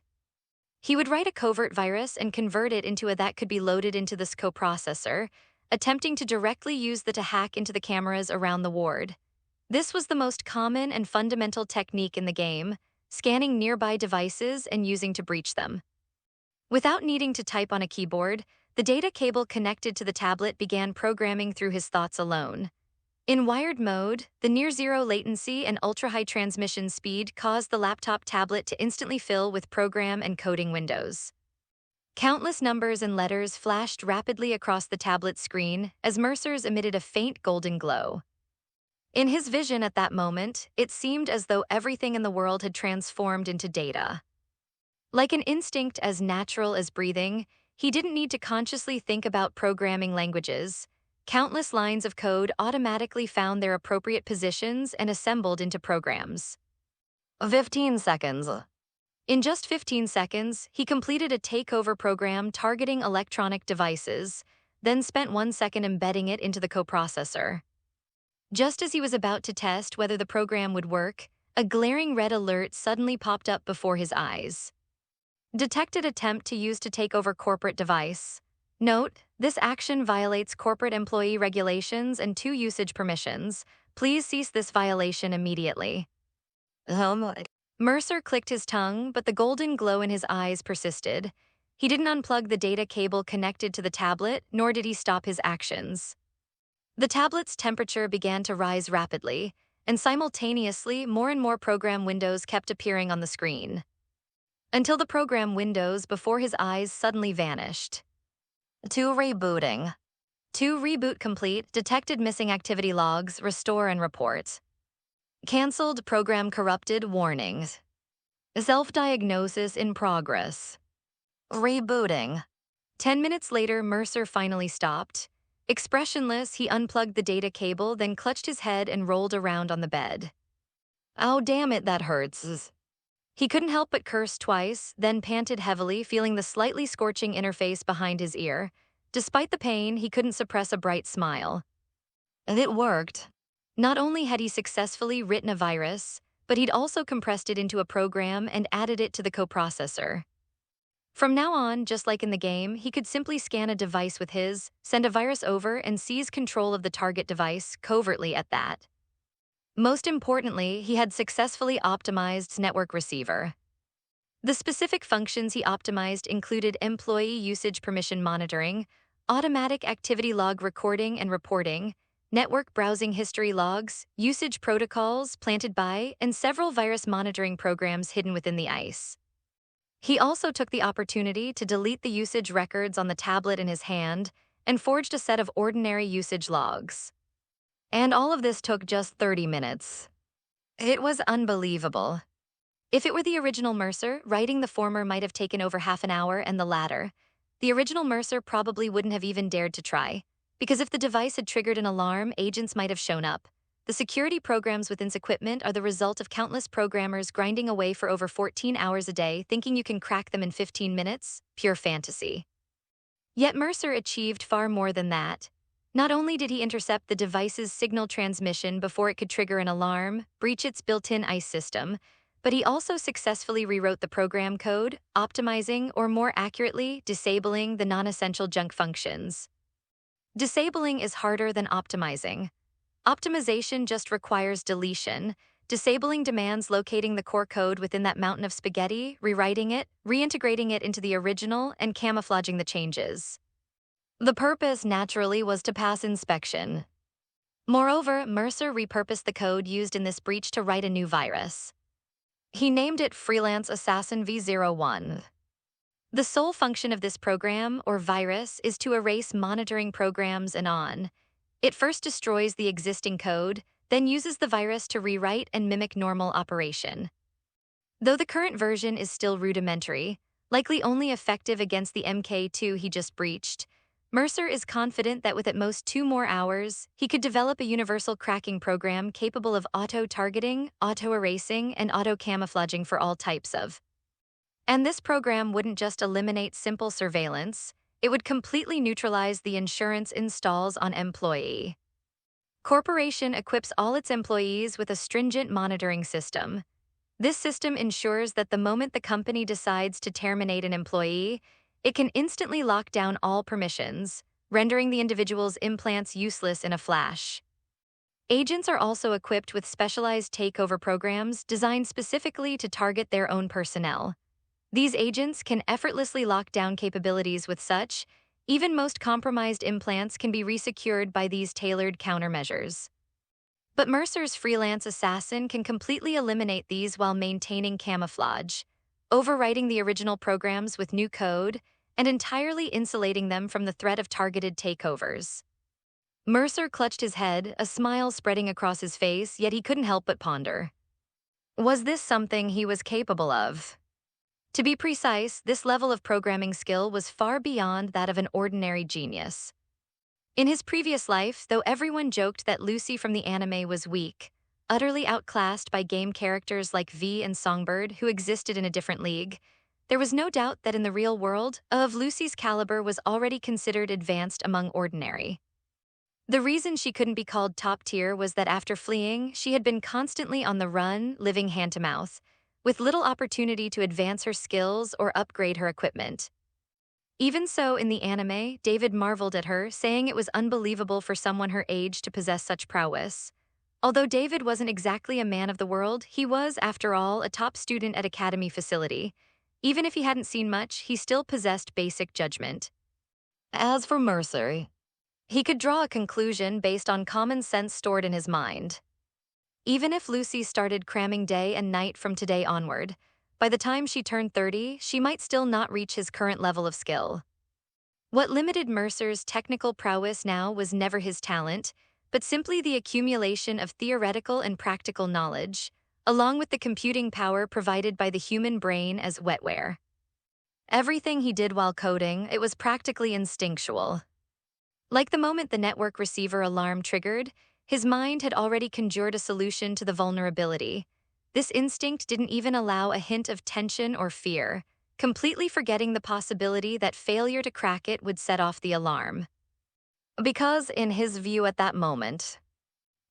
He would write a covert virus and convert it into a that could be loaded into this coprocessor, attempting to directly use the to hack into the cameras around the ward. This was the most common and fundamental technique in the game, scanning nearby devices and using to breach them. Without needing to type on a keyboard, the data cable connected to the tablet began programming through his thoughts alone. In wired mode, the near-zero latency and ultra-high transmission speed caused the laptop tablet to instantly fill with program and coding windows. Countless numbers and letters flashed rapidly across the tablet's screen as Mercer's emitted a faint golden glow. In his vision at that moment, it seemed as though everything in the world had transformed into data. Like an instinct as natural as breathing, he didn't need to consciously think about programming languages. Countless lines of code automatically found their appropriate positions and assembled into programs. 15 seconds. In just 15 seconds, he completed a takeover program targeting electronic devices, then spent 1 second embedding it into the coprocessor. Just as he was about to test whether the program would work, a glaring red alert suddenly popped up before his eyes. Detected attempt to use to take over corporate device. Note, this action violates corporate employee regulations and 2 usage permissions. Please cease this violation immediately. Oh my. Mercer clicked his tongue, but the golden glow in his eyes persisted. He didn't unplug the data cable connected to the tablet, nor did he stop his actions. The tablet's temperature began to rise rapidly, and simultaneously, more and more program windows kept appearing on the screen. Until the program windows before his eyes suddenly vanished. 2 rebooting. 2 reboot complete, detected missing activity logs, restore and report. Cancelled, program corrupted, warnings. Self-diagnosis in progress. Rebooting. 10 minutes later, Mercer finally stopped. Expressionless, he unplugged the data cable, then clutched his head and rolled around on the bed. Oh, damn it, that hurts. He couldn't help but curse twice, then panted heavily, feeling the slightly scorching interface behind his ear. Despite the pain, he couldn't suppress a bright smile. And it worked. Not only had he successfully written a virus, but he'd also compressed it into a program and added it to the coprocessor. From now on, just like in the game, he could simply scan a device with his, send a virus over, and seize control of the target device, covertly at that. Most importantly, he had successfully optimized network receiver. The specific functions he optimized included employee usage permission monitoring, automatic activity log recording and reporting, network browsing history logs, usage protocols planted by, and several virus monitoring programs hidden within the ICE. He also took the opportunity to delete the usage records on the tablet in his hand and forged a set of ordinary usage logs. And all of this took just 30 minutes. It was unbelievable. If it were the original Mercer, writing the former might have taken over half an hour, and the latter, the original Mercer probably wouldn't have even dared to try. Because if the device had triggered an alarm, agents might have shown up. The security programs within its equipment are the result of countless programmers grinding away for over 14 hours a day, thinking you can crack them in 15 minutes. Pure fantasy. Yet Mercer achieved far more than that. Not only did he intercept the device's signal transmission before it could trigger an alarm, breach its built-in ICE system, but he also successfully rewrote the program code, optimizing, or more accurately, disabling the non-essential junk functions. Disabling is harder than optimizing. Optimization just requires deletion. Disabling demands locating the core code within that mountain of spaghetti, rewriting it, reintegrating it into the original, and camouflaging the changes. The purpose, naturally, was to pass inspection. Moreover, Mercer repurposed the code used in this breach to write a new virus. He named it Freelance Assassin V01. The sole function of this program, or virus, is to erase monitoring programs and on. It first destroys the existing code, then uses the virus to rewrite and mimic normal operation. Though the current version is still rudimentary, likely only effective against the MK2 he just breached, Mercer is confident that with at most 2 more hours, he could develop a universal cracking program capable of auto-targeting, auto-erasing, and auto-camouflaging for all types of. And this program wouldn't just eliminate simple surveillance, it would completely neutralize the insurance installs on employee. Corporation equips all its employees with a stringent monitoring system. This system ensures that the moment the company decides to terminate an employee, it can instantly lock down all permissions, rendering the individual's implants useless in a flash. Agents are also equipped with specialized takeover programs designed specifically to target their own personnel. These agents can effortlessly lock down capabilities with such, even most compromised implants can be resecured by these tailored countermeasures. But Mercer's freelance assassin can completely eliminate these while maintaining camouflage, overwriting the original programs with new code and entirely insulating them from the threat of targeted takeovers. Mercer clutched his head, a smile spreading across his face, yet he couldn't help but ponder. Was this something he was capable of? To be precise, this level of programming skill was far beyond that of an ordinary genius. In his previous life, though everyone joked that Lucy from the anime was weak, utterly outclassed by game characters like V and Songbird who existed in a different league, there was no doubt that in the real world, of Lucy's caliber was already considered advanced among ordinary. The reason she couldn't be called top tier was that after fleeing, she had been constantly on the run, living hand to mouth, with little opportunity to advance her skills or upgrade her equipment. Even so, in the anime, David marveled at her, saying it was unbelievable for someone her age to possess such prowess. Although David wasn't exactly a man of the world, he was, after all, a top student at academy facility. Even if he hadn't seen much, he still possessed basic judgment. As for Mercer, he could draw a conclusion based on common sense stored in his mind. Even if Lucy started cramming day and night from today onward, by the time she turned 30, she might still not reach his current level of skill. What limited Mercer's technical prowess now was never his talent, but simply the accumulation of theoretical and practical knowledge, along with the computing power provided by the human brain as wetware. Everything he did while coding, it was practically instinctual. Like the moment the network receiver alarm triggered, his mind had already conjured a solution to the vulnerability. This instinct didn't even allow a hint of tension or fear, completely forgetting the possibility that failure to crack it would set off the alarm. Because, in his view at that moment,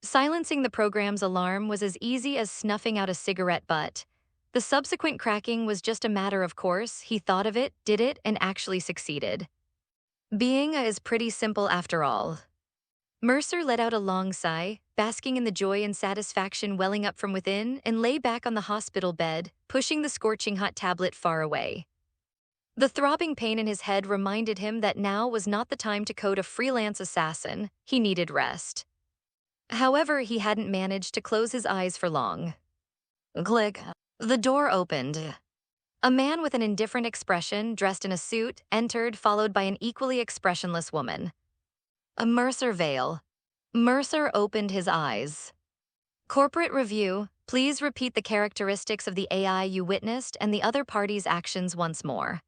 silencing the program's alarm was as easy as snuffing out a cigarette butt. The subsequent cracking was just a matter of course. He thought of it, did it, and actually succeeded. Being is pretty simple after all. Mercer let out a long sigh, basking in the joy and satisfaction welling up from within, and lay back on the hospital bed, pushing the scorching hot tablet far away. The throbbing pain in his head reminded him that now was not the time to code a freelance assassin. He needed rest. However, he hadn't managed to close his eyes for long. Click. The door opened. A man with an indifferent expression, dressed in a suit, entered, followed by an equally expressionless woman. A Mercer veil. Mercer opened his eyes. Corporate review. Please repeat the characteristics of the AI you witnessed and the other party's actions once more.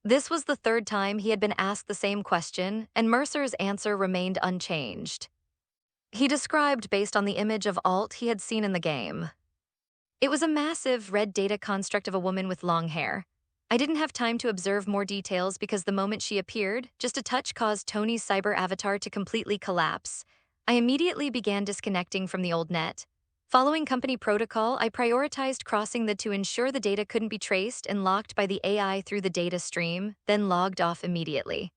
This was the third time he had been asked the same question, and Mercer's answer remained unchanged. He described based on the image of Alt he had seen in the game. It was a massive, red data construct of a woman with long hair. I didn't have time to observe more details because the moment she appeared, just a touch caused Tony's cyber avatar to completely collapse. I immediately began disconnecting from the old net. Following company protocol, I prioritized crossing to ensure the data couldn't be traced and locked by the AI through the data stream, then logged off immediately.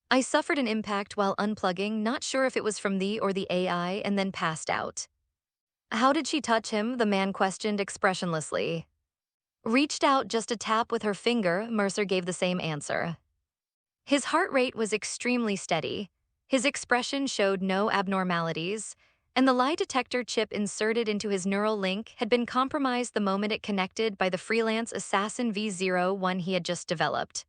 I suffered an impact while unplugging, not sure if it was from the or the AI, and then passed out. How did she touch him? The man questioned expressionlessly. Reached out just a tap with her finger, Mercer gave the same answer. His heart rate was extremely steady, his expression showed no abnormalities, and the lie detector chip inserted into his neural link had been compromised the moment it connected by the freelance assassin V01 he had just developed.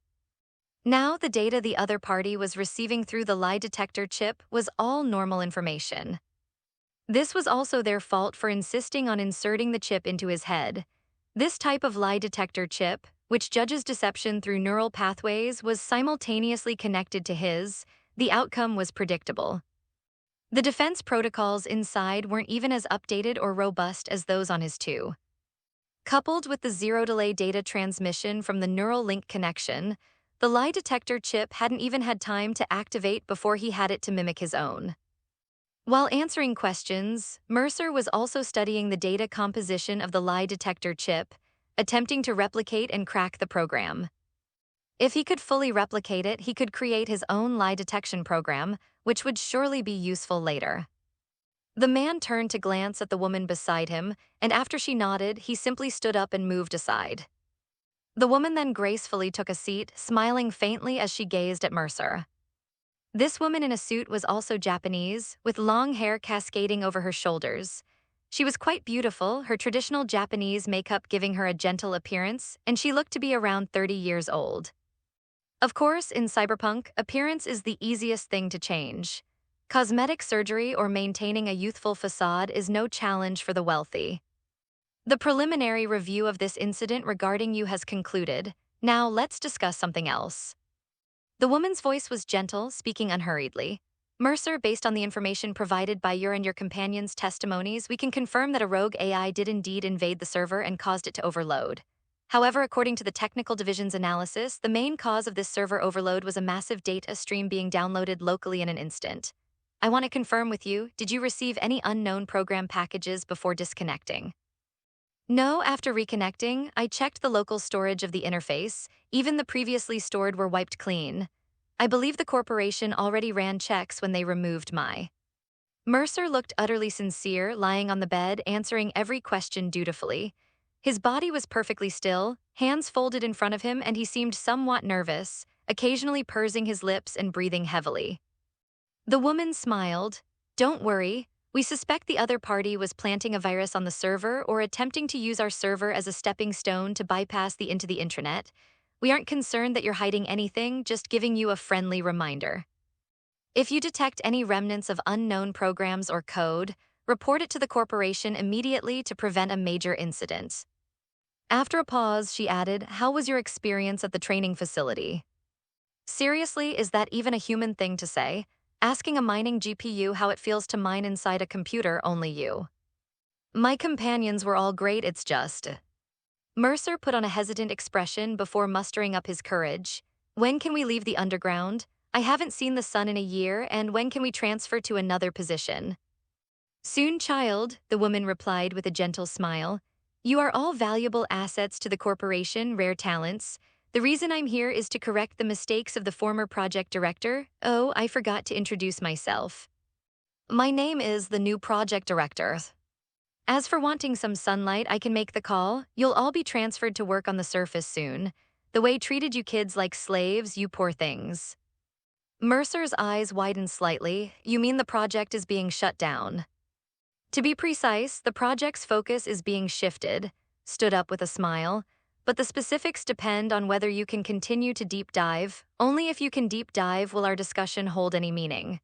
Now the data the other party was receiving through the lie detector chip was all normal information. This was also their fault for insisting on inserting the chip into his head. This type of lie detector chip, which judges deception through neural pathways, was simultaneously connected to his. The outcome was predictable. The defense protocols inside weren't even as updated or robust as those on his too. Coupled with the zero-delay data transmission from the neural link connection, the lie detector chip hadn't even had time to activate before he had it to mimic his own. While answering questions, Mercer was also studying the data composition of the lie detector chip, attempting to replicate and crack the program. If he could fully replicate it, he could create his own lie detection program, which would surely be useful later. The man turned to glance at the woman beside him, and after she nodded, he simply stood up and moved aside. The woman then gracefully took a seat, smiling faintly as she gazed at Mercer. This woman in a suit was also Japanese, with long hair cascading over her shoulders. She was quite beautiful, her traditional Japanese makeup giving her a gentle appearance, and she looked to be around 30 years old. Of course, in Cyberpunk, appearance is the easiest thing to change. Cosmetic surgery or maintaining a youthful facade is no challenge for the wealthy. The preliminary review of this incident regarding you has concluded. Now let's discuss something else. The woman's voice was gentle, speaking unhurriedly. Mercer, based on the information provided by your and your companion's testimonies, we can confirm that a rogue AI did indeed invade the server and caused it to overload. However, according to the technical division's analysis, the main cause of this server overload was a massive data stream being downloaded locally in an instant. I want to confirm with you, did you receive any unknown program packages before disconnecting? No, after reconnecting, I checked the local storage of the interface. Even the previously stored were wiped clean. I believe the corporation already ran checks when they removed my. Mercer looked utterly sincere, lying on the bed, answering every question dutifully. His body was perfectly still, hands folded in front of him, and he seemed somewhat nervous, occasionally pursing his lips and breathing heavily. The woman smiled. Don't worry. We suspect the other party was planting a virus on the server or attempting to use our server as a stepping stone to bypass into the intranet. We aren't concerned that you're hiding anything, just giving you a friendly reminder. If you detect any remnants of unknown programs or code, report it to the corporation immediately to prevent a major incident. After a pause, she added, how was your experience at the training facility? Seriously, is that even a human thing to say? Asking a mining GPU how it feels to mine inside a computer, only you. My companions were all great, it's just. Mercer put on a hesitant expression before mustering up his courage. When can we leave the underground? I haven't seen the sun in a year, and when can we transfer to another position? Soon, child, the woman replied with a gentle smile. You are all valuable assets to the corporation, rare talents. The reason I'm here is to correct the mistakes of the former project director. Oh, I forgot to introduce myself. My name is the new project director. As for wanting some sunlight, I can make the call. You'll all be transferred to work on the surface soon. The way treated you kids like slaves, you poor things. Mercer's eyes widened slightly. You mean the project is being shut down? To be precise, the project's focus is being shifted. Stood up with a smile. But the specifics depend on whether you can continue to deep dive. Only if you can deep dive will our discussion hold any meaning.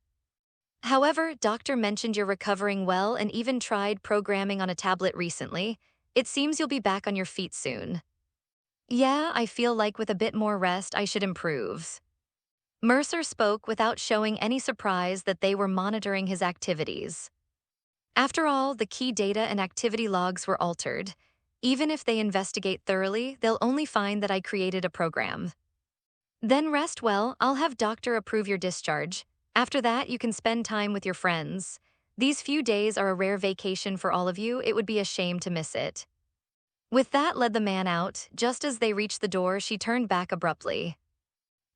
However, Doctor mentioned you're recovering well and even tried programming on a tablet recently. It seems you'll be back on your feet soon. Yeah, I feel like with a bit more rest I should improve. Mercer spoke without showing any surprise that they were monitoring his activities. After all, the key data and activity logs were altered. Even if they investigate thoroughly, they'll only find that I created a program. Then rest well, I'll have Doctor approve your discharge. After that, you can spend time with your friends. These few days are a rare vacation for all of you, it would be a shame to miss it. With that led the man out. Just as they reached the door, she turned back abruptly.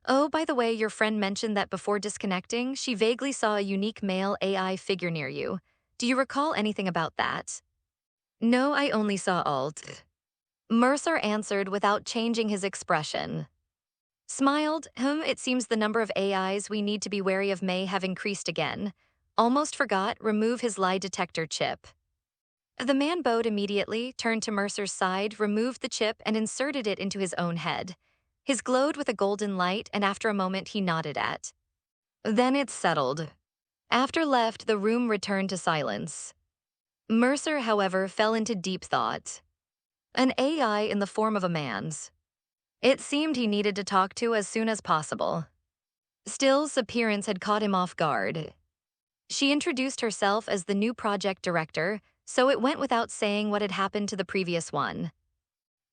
Oh, by the way, your friend mentioned that before disconnecting, she vaguely saw a unique male AI figure near you. Do you recall anything about that? No, I only saw alt. Mercer answered without changing his expression. Smiled, it seems the number of AIs we need to be wary of may have increased again. Almost forgot, remove his lie detector chip. The man bowed immediately, turned to Mercer's side, removed the chip, and inserted it into his own head. His glowed with a golden light, and after a moment he nodded at. Then it's settled. After left, the room returned to silence. Mercer, however, fell into deep thought. An AI in the form of a man's. It seemed he needed to talk to as soon as possible. Still's appearance had caught him off guard. She introduced herself as the new project director, so it went without saying what had happened to the previous one.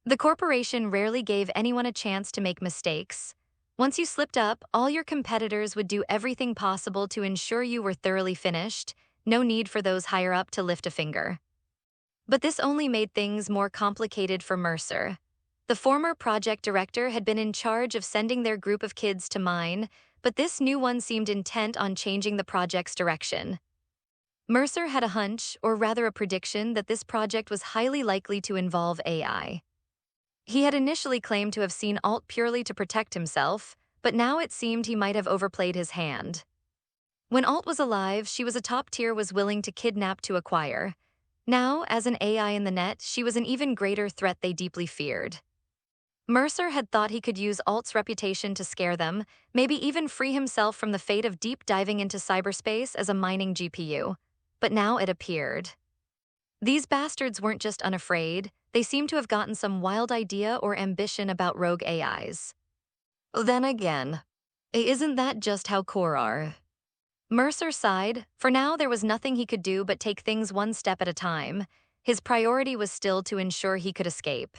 The corporation rarely gave anyone a chance to make mistakes. Once you slipped up, all your competitors would do everything possible to ensure you were thoroughly finished. No need for those higher up to lift a finger. But this only made things more complicated for Mercer. The former project director had been in charge of sending their group of kids to mine, but this new one seemed intent on changing the project's direction. Mercer had a hunch, or rather a prediction, that this project was highly likely to involve AI. He had initially claimed to have seen alt purely to protect himself, but now it seemed he might have overplayed his hand. When Alt was alive, she was a top tier was willing to kidnap to acquire. Now, as an AI in the net, she was an even greater threat they deeply feared. Mercer had thought he could use Alt's reputation to scare them, maybe even free himself from the fate of deep diving into cyberspace as a mining GPU. But now it appeared. These bastards weren't just unafraid, they seemed to have gotten some wild idea or ambition about rogue AIs. Then again, isn't that just how core are? Mercer sighed. For now, there was nothing he could do but take things one step at a time. His priority was still to ensure he could escape.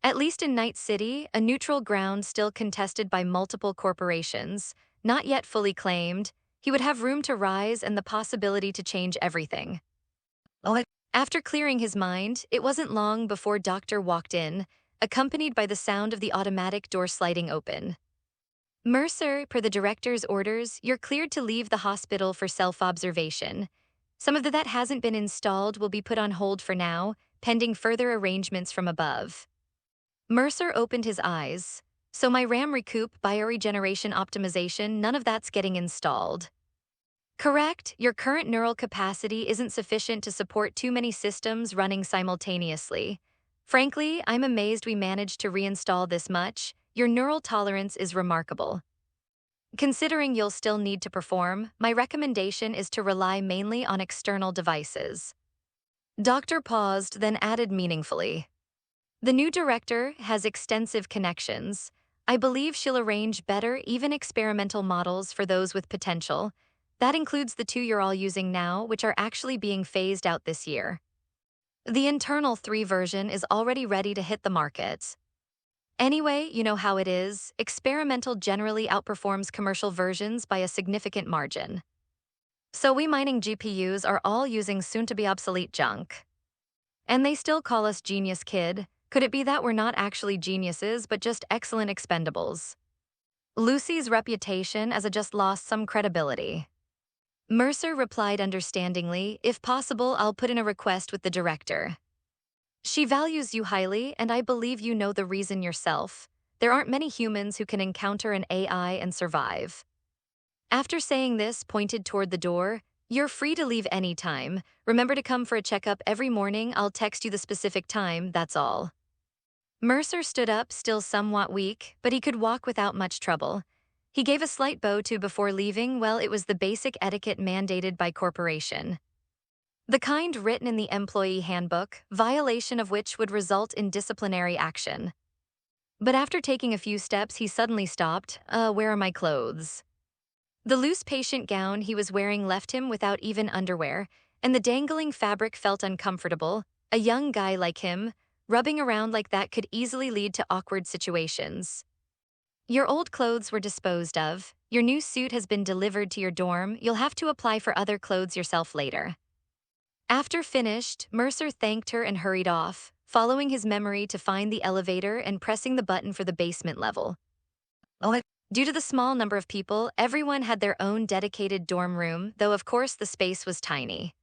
At least in Night City, a neutral ground still contested by multiple corporations, not yet fully claimed, he would have room to rise and the possibility to change everything. After clearing his mind, it wasn't long before Doctor walked in, accompanied by the sound of the automatic door sliding open. Mercer, per the director's orders, you're cleared to leave the hospital for self-observation. Some of that hasn't been installed will be put on hold for now, pending further arrangements from above. Mercer opened his eyes. So my RAM recoup, bioregeneration optimization, none of that's getting installed. Correct, your current neural capacity isn't sufficient to support too many systems running simultaneously. Frankly, I'm amazed we managed to reinstall this much. Your neural tolerance is remarkable. Considering you'll still need to perform, my recommendation is to rely mainly on external devices. Doctor paused, then added meaningfully. The new director has extensive connections. I believe she'll arrange better, even experimental models for those with potential. That includes the two you're all using now, which are actually being phased out this year. The internal 3 version is already ready to hit the market. Anyway, you know how it is, experimental generally outperforms commercial versions by a significant margin. So we mining GPUs are all using soon-to-be obsolete junk. And they still call us genius kid. Could it be that we're not actually geniuses but just excellent expendables? Lucy's reputation as a just lost some credibility. Mercer replied understandingly, if possible, I'll put in a request with the director. She values you highly, and I believe you know the reason yourself. There aren't many humans who can encounter an AI and survive. After saying this, pointed toward the door, you're free to leave anytime. Remember to come for a checkup every morning. I'll text you the specific time, that's all. Mercer stood up, still somewhat weak, but he could walk without much trouble. He gave a slight bow to before leaving. Well, it was the basic etiquette mandated by corporation. The kind written in the employee handbook, violation of which would result in disciplinary action. But after taking a few steps, he suddenly stopped. Where are my clothes? The loose patient gown he was wearing left him without even underwear, and the dangling fabric felt uncomfortable. A young guy like him, rubbing around like that could easily lead to awkward situations. Your old clothes were disposed of. Your new suit has been delivered to your dorm. You'll have to apply for other clothes yourself later. After finished, Mercer thanked her and hurried off, following his memory to find the elevator and pressing the button for the basement level. Due to the small number of people, everyone had their own dedicated dorm room, though of course the space was tiny.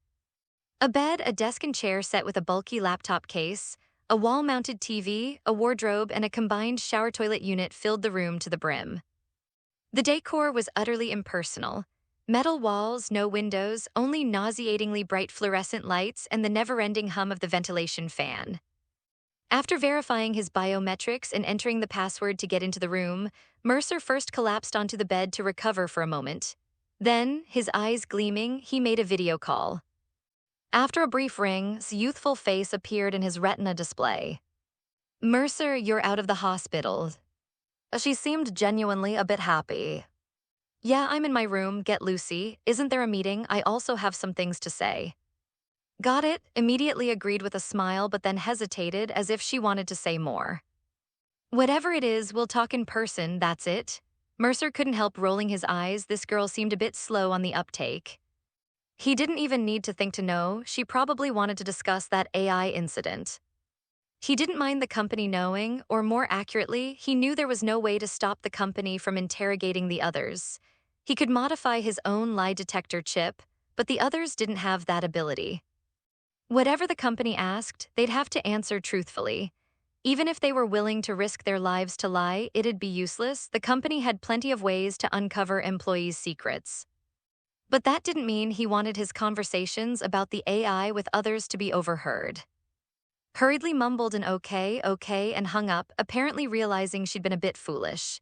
A bed, a desk and chair set with a bulky laptop case, a wall-mounted TV, a wardrobe, and a combined shower-toilet unit filled the room to the brim. The decor was utterly impersonal. Metal walls, no windows, only nauseatingly bright fluorescent lights and the never-ending hum of the ventilation fan. After verifying his biometrics and entering the password to get into the room, Mercer first collapsed onto the bed to recover for a moment. Then, his eyes gleaming, he made a video call. After a brief ring, his youthful face appeared in his retina display. Mercer, you're out of the hospital. She seemed genuinely a bit happy. Yeah, I'm in my room, get Lucy. Isn't there a meeting? I also have some things to say. Got it, immediately agreed with a smile but then hesitated as if she wanted to say more. Whatever it is, we'll talk in person, that's it. Mercer couldn't help rolling his eyes. This girl seemed a bit slow on the uptake. He didn't even need to think to know, she probably wanted to discuss that AI incident. He didn't mind the company knowing, or more accurately, he knew there was no way to stop the company from interrogating the others. He could modify his own lie detector chip, but the others didn't have that ability. Whatever the company asked, they'd have to answer truthfully. Even if they were willing to risk their lives to lie, it'd be useless. The company had plenty of ways to uncover employees' secrets. But that didn't mean he wanted his conversations about the AI with others to be overheard. Hurriedly mumbled an okay, okay, and hung up, apparently realizing she'd been a bit foolish.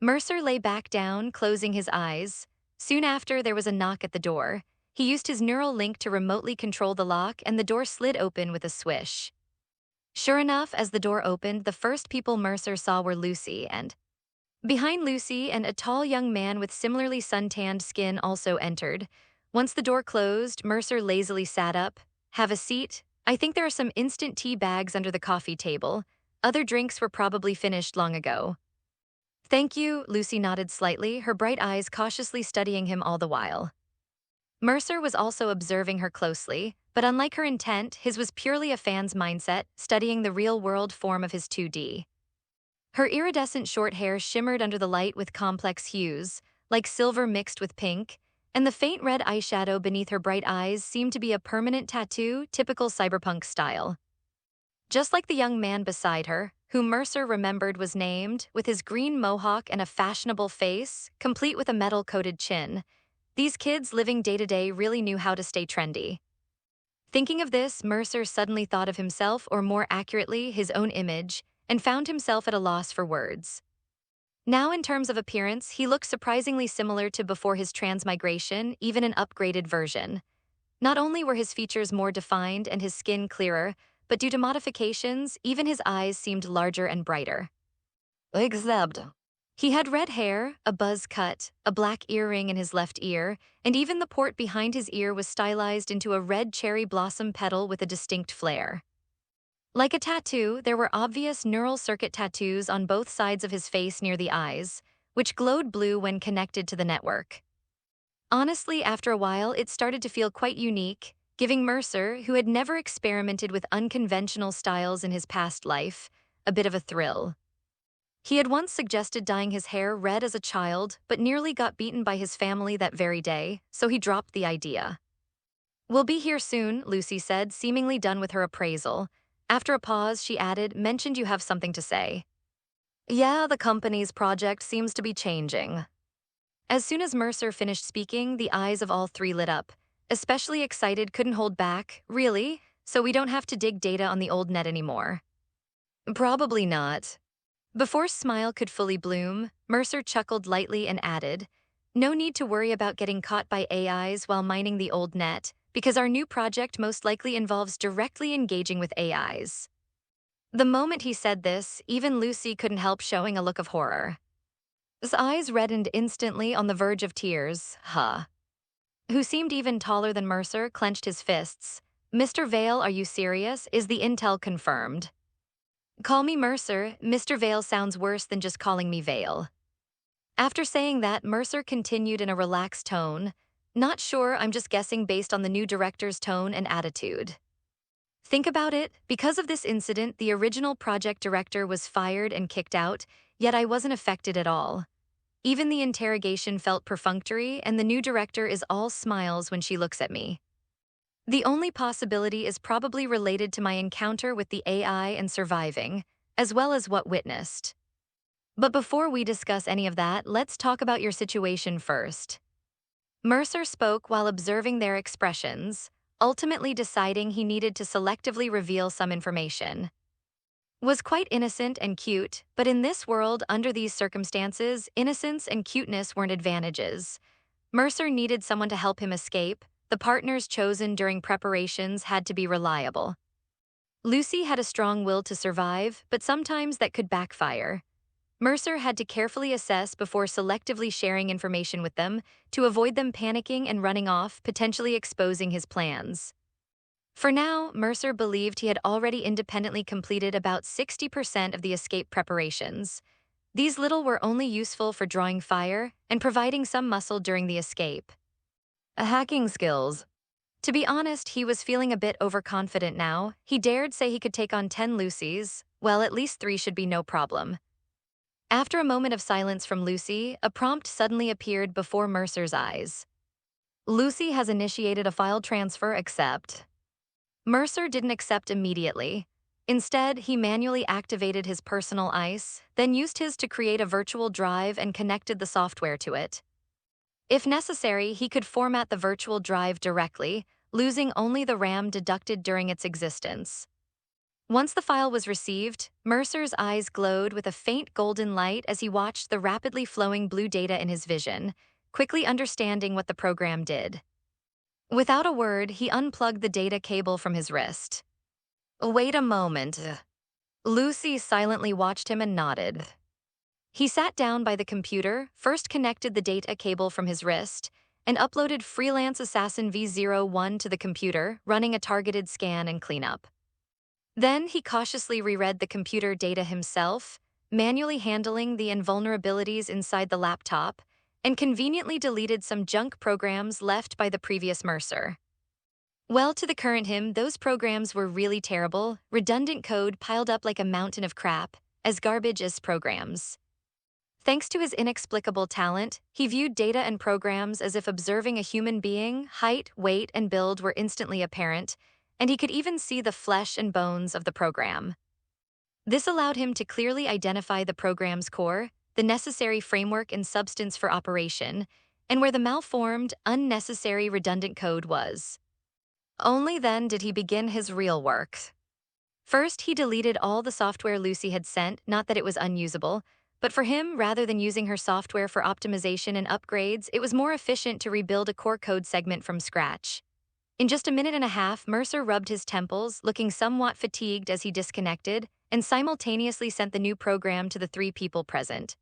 Mercer lay back down, closing his eyes. Soon after, there was a knock at the door. He used his neural link to remotely control the lock, and the door slid open with a swish. Sure enough, as the door opened, the first people Mercer saw were Lucy and behind Lucy and a tall young man with similarly suntanned skin also entered. Once the door closed, Mercer lazily sat up. Have a seat. I think there are some instant tea bags under the coffee table. Other drinks were probably finished long ago. Thank you, Lucy nodded slightly, her bright eyes cautiously studying him all the while. Mercer was also observing her closely, but unlike her intent, his was purely a fan's mindset, studying the real-world form of his 2D. Her iridescent short hair shimmered under the light with complex hues, like silver mixed with pink, and the faint red eyeshadow beneath her bright eyes seemed to be a permanent tattoo, typical cyberpunk style. Just like the young man beside her, whom Mercer remembered was named, with his green mohawk and a fashionable face, complete with a metal-coated chin, these kids living day-to-day really knew how to stay trendy. Thinking of this, Mercer suddenly thought of himself, or more accurately, his own image, and found himself at a loss for words. Now, in terms of appearance, he looked surprisingly similar to before his transmigration, even an upgraded version. Not only were his features more defined and his skin clearer, but due to modifications, even his eyes seemed larger and brighter. Except he had red hair, a buzz cut, a black earring in his left ear, and even the port behind his ear was stylized into a red cherry blossom petal with a distinct flare. Like a tattoo, there were obvious neural circuit tattoos on both sides of his face near the eyes, which glowed blue when connected to the network. Honestly, after a while, it started to feel quite unique, giving Mercer, who had never experimented with unconventional styles in his past life, a bit of a thrill. He had once suggested dyeing his hair red as a child, but nearly got beaten by his family that very day, so he dropped the idea. We'll be here soon, Lucy said, seemingly done with her appraisal. After a pause, she added, mentioned you have something to say. Yeah, the company's project seems to be changing. As soon as Mercer finished speaking, the eyes of all three lit up. Especially excited, couldn't hold back. Really? So we don't have to dig data on the old net anymore? Probably not. Before Smile could fully bloom, Mercer chuckled lightly and added, no need to worry about getting caught by AIs while mining the old net, because our new project most likely involves directly engaging with AIs. The moment he said this, even Lucy couldn't help showing a look of horror. His eyes reddened instantly on the verge of tears. Who seemed even taller than Mercer, clenched his fists. Mr. Vale, are you serious? Is the intel confirmed? Call me Mercer. Mr. Vale sounds worse than just calling me Vale. After saying that, Mercer continued in a relaxed tone. Not sure, I'm just guessing based on the new director's tone and attitude. Think about it, because of this incident, the original project director was fired and kicked out, yet I wasn't affected at all. Even the interrogation felt perfunctory, and the new director is all smiles when she looks at me. The only possibility is probably related to my encounter with the AI and surviving, as well as what witnessed. But before we discuss any of that, let's talk about your situation first. Mercer spoke while observing their expressions, ultimately deciding he needed to selectively reveal some information. Was quite innocent and cute, but in this world, under these circumstances, innocence and cuteness weren't advantages. Mercer needed someone to help him escape. The partners chosen during preparations had to be reliable. Lucy had a strong will to survive, but sometimes that could backfire. Mercer had to carefully assess before selectively sharing information with them to avoid them panicking and running off, potentially exposing his plans. For now, Mercer believed he had already independently completed about 60% of the escape preparations. These little were only useful for drawing fire and providing some muscle during the escape. Hacking skills. To be honest, he was feeling a bit overconfident now. He dared say he could take on 10 Lucys. Well, at least 3 should be no problem. After a moment of silence from Lucy, a prompt suddenly appeared before Mercer's eyes. Lucy has initiated a file transfer, accept. Mercer didn't accept immediately. Instead, he manually activated his personal ICE, then used his to create a virtual drive and connected the software to it. If necessary, he could format the virtual drive directly, losing only the RAM deducted during its existence. Once the file was received, Mercer's eyes glowed with a faint golden light as he watched the rapidly flowing blue data in his vision, quickly understanding what the program did. Without a word, he unplugged the data cable from his wrist. "Wait a moment." Lucy silently watched him and nodded. He sat down by the computer, first connected the data cable from his wrist, and uploaded Freelance Assassin V01 to the computer, running a targeted scan and cleanup. Then he cautiously reread the computer data himself, manually handling the invulnerabilities inside the laptop, and conveniently deleted some junk programs left by the previous Mercer. Well, to the current him, those programs were really terrible, redundant code piled up like a mountain of crap, as garbage as programs. Thanks to his inexplicable talent, he viewed data and programs as if observing a human being. Height, weight, and build were instantly apparent, and he could even see the flesh and bones of the program. This allowed him to clearly identify the program's core, the necessary framework and substance for operation, and where the malformed, unnecessary redundant code was. Only then did he begin his real work. First, he deleted all the software Lucy had sent, not that it was unusable, but for him, rather than using her software for optimization and upgrades, it was more efficient to rebuild a core code segment from scratch. In just a minute and a half, Mercer rubbed his temples, looking somewhat fatigued as he disconnected, and simultaneously sent the new program to the three people present.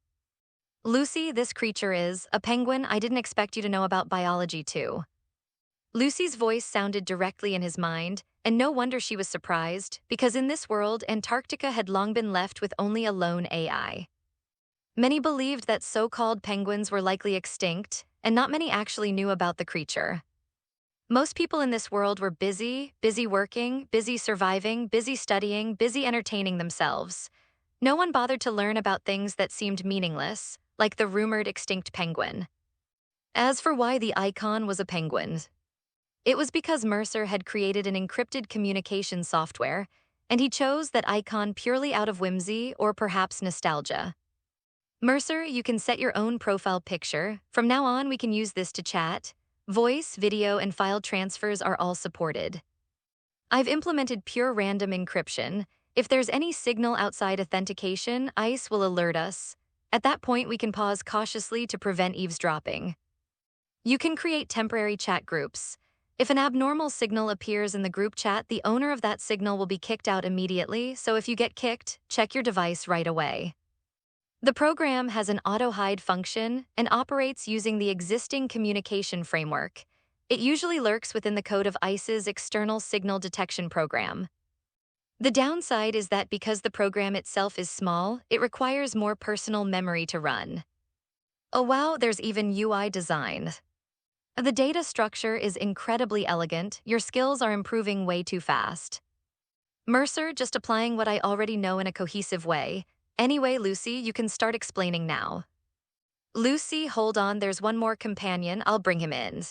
"Lucy, this creature is a penguin. I didn't expect you to know about biology too." Lucy's voice sounded directly in his mind, and no wonder she was surprised, because in this world, Antarctica had long been left with only a lone AI. Many believed that so-called penguins were likely extinct, and not many actually knew about the creature. Most people in this world were busy working, busy surviving, busy studying, busy entertaining themselves. No one bothered to learn about things that seemed meaningless, like the rumored extinct penguin. As for why the icon was a penguin, it was because Mercer had created an encrypted communication software, and he chose that icon purely out of whimsy or perhaps nostalgia. "Mercer, you can set your own profile picture. From now on, we can use this to chat. Voice, video, and file transfers are all supported. I've implemented pure random encryption. If there's any signal outside authentication, ICE will alert us. At that point, we can pause cautiously to prevent eavesdropping. You can create temporary chat groups. If an abnormal signal appears in the group chat, the owner of that signal will be kicked out immediately, so if you get kicked, check your device right away. The program has an auto-hide function and operates using the existing communication framework. It usually lurks within the code of ICE's external signal detection program. The downside is that because the program itself is small, it requires more personal memory to run. Oh wow, there's even UI design. The data structure is incredibly elegant. Your skills are improving way too fast. Mercer, just applying what I already know in a cohesive way. Anyway, Lucy, you can start explaining now. Lucy, hold on, there's one more companion. I'll bring him in.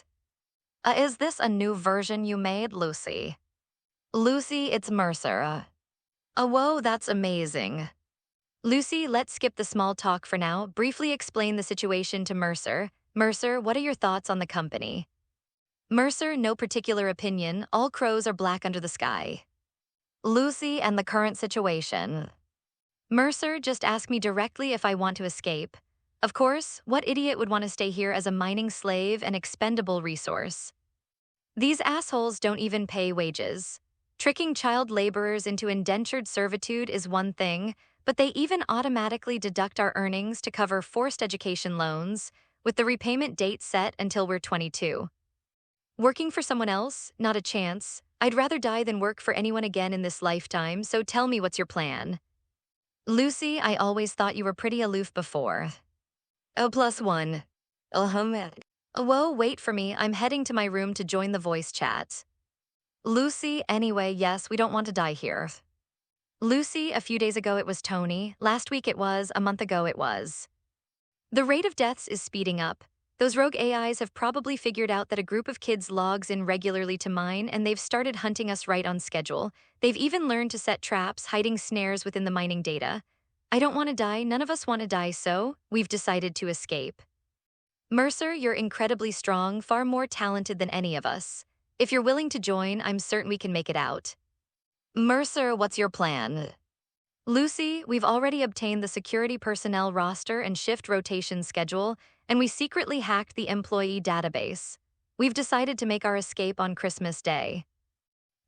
Is this a new version you made, Lucy? Lucy, it's Mercer. Whoa, that's amazing. Lucy, let's skip the small talk for now. Briefly explain the situation to Mercer. Mercer, what are your thoughts on the company? Mercer, no particular opinion. All crows are black under the sky. Lucy, and the current situation. Mercer, just ask me directly if I want to escape. Of course, what idiot would want to stay here as a mining slave and expendable resource? These assholes don't even pay wages. Tricking child laborers into indentured servitude is one thing, but they even automatically deduct our earnings to cover forced education loans, with the repayment date set until we're 22. Working for someone else? Not a chance. I'd rather die than work for anyone again in this lifetime, so tell me what's your plan. Lucy, I always thought you were pretty aloof before. Oh, +1. Whoa, wait for me. I'm heading to my room to join the voice chat. Lucy, anyway, yes, we don't want to die here. Lucy, a few days ago it was Tony. Last week it was. A month ago it was. The rate of deaths is speeding up. Those rogue AIs have probably figured out that a group of kids logs in regularly to mine, and they've started hunting us right on schedule. They've even learned to set traps, hiding snares within the mining data. I don't want to die, none of us want to die, so we've decided to escape. Mercer, you're incredibly strong, far more talented than any of us. If you're willing to join, I'm certain we can make it out. Mercer, what's your plan? Lucy, we've already obtained the security personnel roster and shift rotation schedule, and we secretly hacked the employee database. We've decided to make our escape on Christmas Day.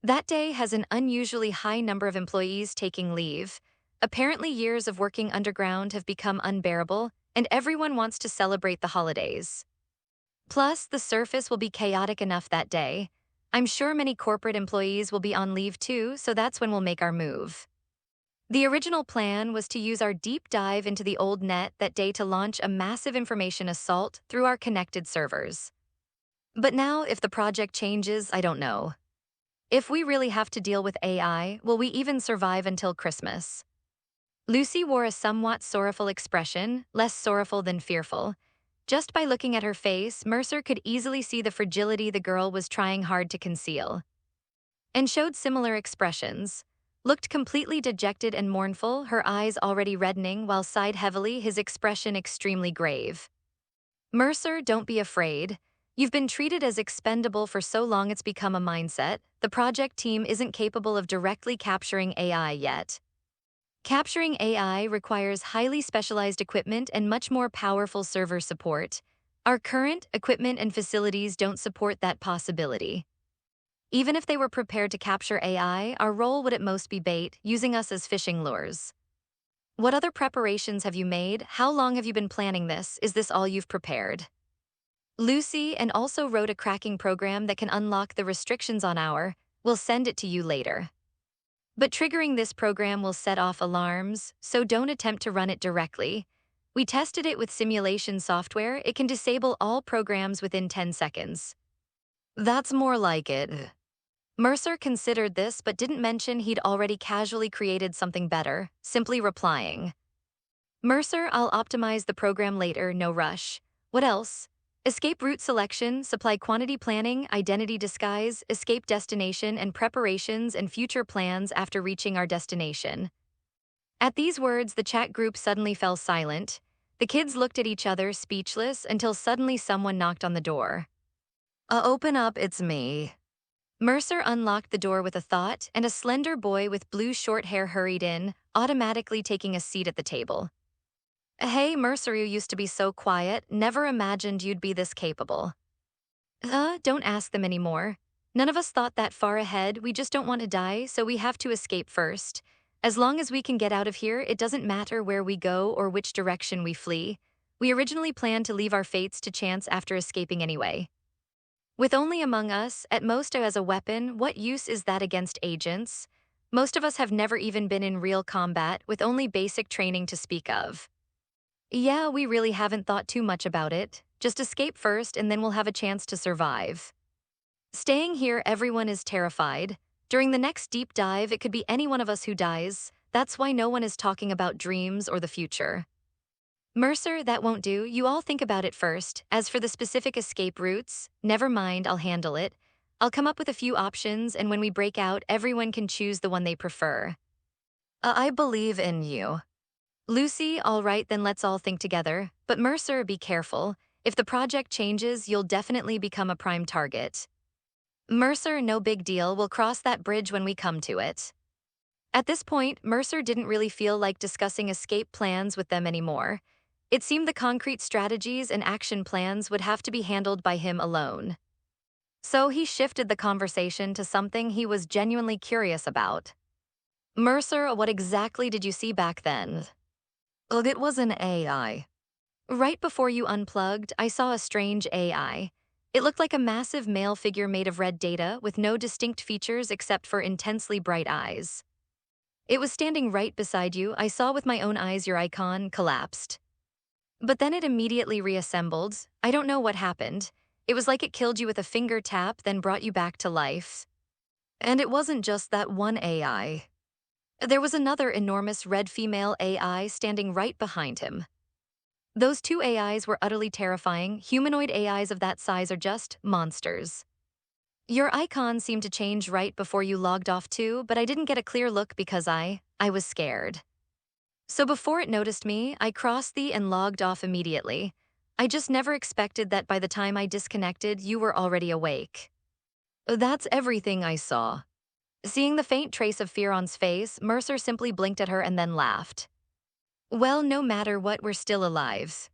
That day has an unusually high number of employees taking leave. Apparently, years of working underground have become unbearable, and everyone wants to celebrate the holidays. Plus, the surface will be chaotic enough that day. I'm sure many corporate employees will be on leave too, so that's when we'll make our move. The original plan was to use our deep dive into the old net that day to launch a massive information assault through our connected servers. But now, if the project changes, I don't know. If we really have to deal with AI, will we even survive until Christmas? Lucy wore a somewhat sorrowful expression, less sorrowful than fearful. Just by looking at her face, Mercer could easily see the fragility the girl was trying hard to conceal. And showed similar expressions. Looked completely dejected and mournful, her eyes already reddening while sighed heavily, his expression extremely grave. Mercer, don't be afraid. You've been treated as expendable for so long it's become a mindset. The project team isn't capable of directly capturing AI yet. Capturing AI requires highly specialized equipment and much more powerful server support. Our current equipment and facilities don't support that possibility. Even if they were prepared to capture AI, our role would at most be bait, using us as fishing lures. What other preparations have you made? How long have you been planning this? Is this all you've prepared? Lucy and also wrote a cracking program that can unlock the restrictions on we'll send it to you later. But triggering this program will set off alarms, so don't attempt to run it directly. We tested it with simulation software. It can disable all programs within 10 seconds. That's more like it. Mercer considered this but didn't mention he'd already casually created something better, simply replying. Mercer, I'll optimize the program later, no rush. What else? Escape route selection, supply quantity planning, identity disguise, escape destination and preparations and future plans after reaching our destination. At these words, the chat group suddenly fell silent. The kids looked at each other, speechless, until suddenly someone knocked on the door. Open up, it's me. Mercer unlocked the door with a thought, and a slender boy with blue short hair hurried in, automatically taking a seat at the table. Hey, Mercer, you used to be so quiet, never imagined you'd be this capable. Don't ask them anymore. None of us thought that far ahead, we just don't want to die, so we have to escape first. As long as we can get out of here, it doesn't matter where we go or which direction we flee. We originally planned to leave our fates to chance after escaping anyway. With only among us, at most as a weapon, what use is that against agents? Most of us have never even been in real combat, with only basic training to speak of. Yeah, we really haven't thought too much about it. Just escape first and then we'll have a chance to survive. Staying here, everyone is terrified. During the next deep dive, it could be any one of us who dies. That's why no one is talking about dreams or the future. Mercer, that won't do. You all think about it first. As for the specific escape routes, never mind, I'll handle it. I'll come up with a few options, and when we break out, everyone can choose the one they prefer. I believe in you. Lucy, all right, then let's all think together. But Mercer, be careful. If the project changes, you'll definitely become a prime target. Mercer, no big deal. We'll cross that bridge when we come to it. At this point, Mercer didn't really feel like discussing escape plans with them anymore. It seemed the concrete strategies and action plans would have to be handled by him alone. So he shifted the conversation to something he was genuinely curious about. Mercer, what exactly did you see back then? It was an AI. Right before you unplugged, I saw a strange AI. It looked like a massive male figure made of red data with no distinct features except for intensely bright eyes. It was standing right beside you. I saw with my own eyes your icon collapsed. But then it immediately reassembled. I don't know what happened. It was like it killed you with a finger tap, then brought you back to life. And it wasn't just that one AI. There was another enormous red female AI standing right behind him. Those two AIs were utterly terrifying. Humanoid AIs of that size are just monsters. Your icon seemed to change right before you logged off too, but I didn't get a clear look because I was scared. So before it noticed me, I crossed and logged off immediately. I just never expected that by the time I disconnected, you were already awake. That's everything I saw. Seeing the faint trace of fear on's face, Mercer simply blinked at her and then laughed. Well, no matter what, we're still alive.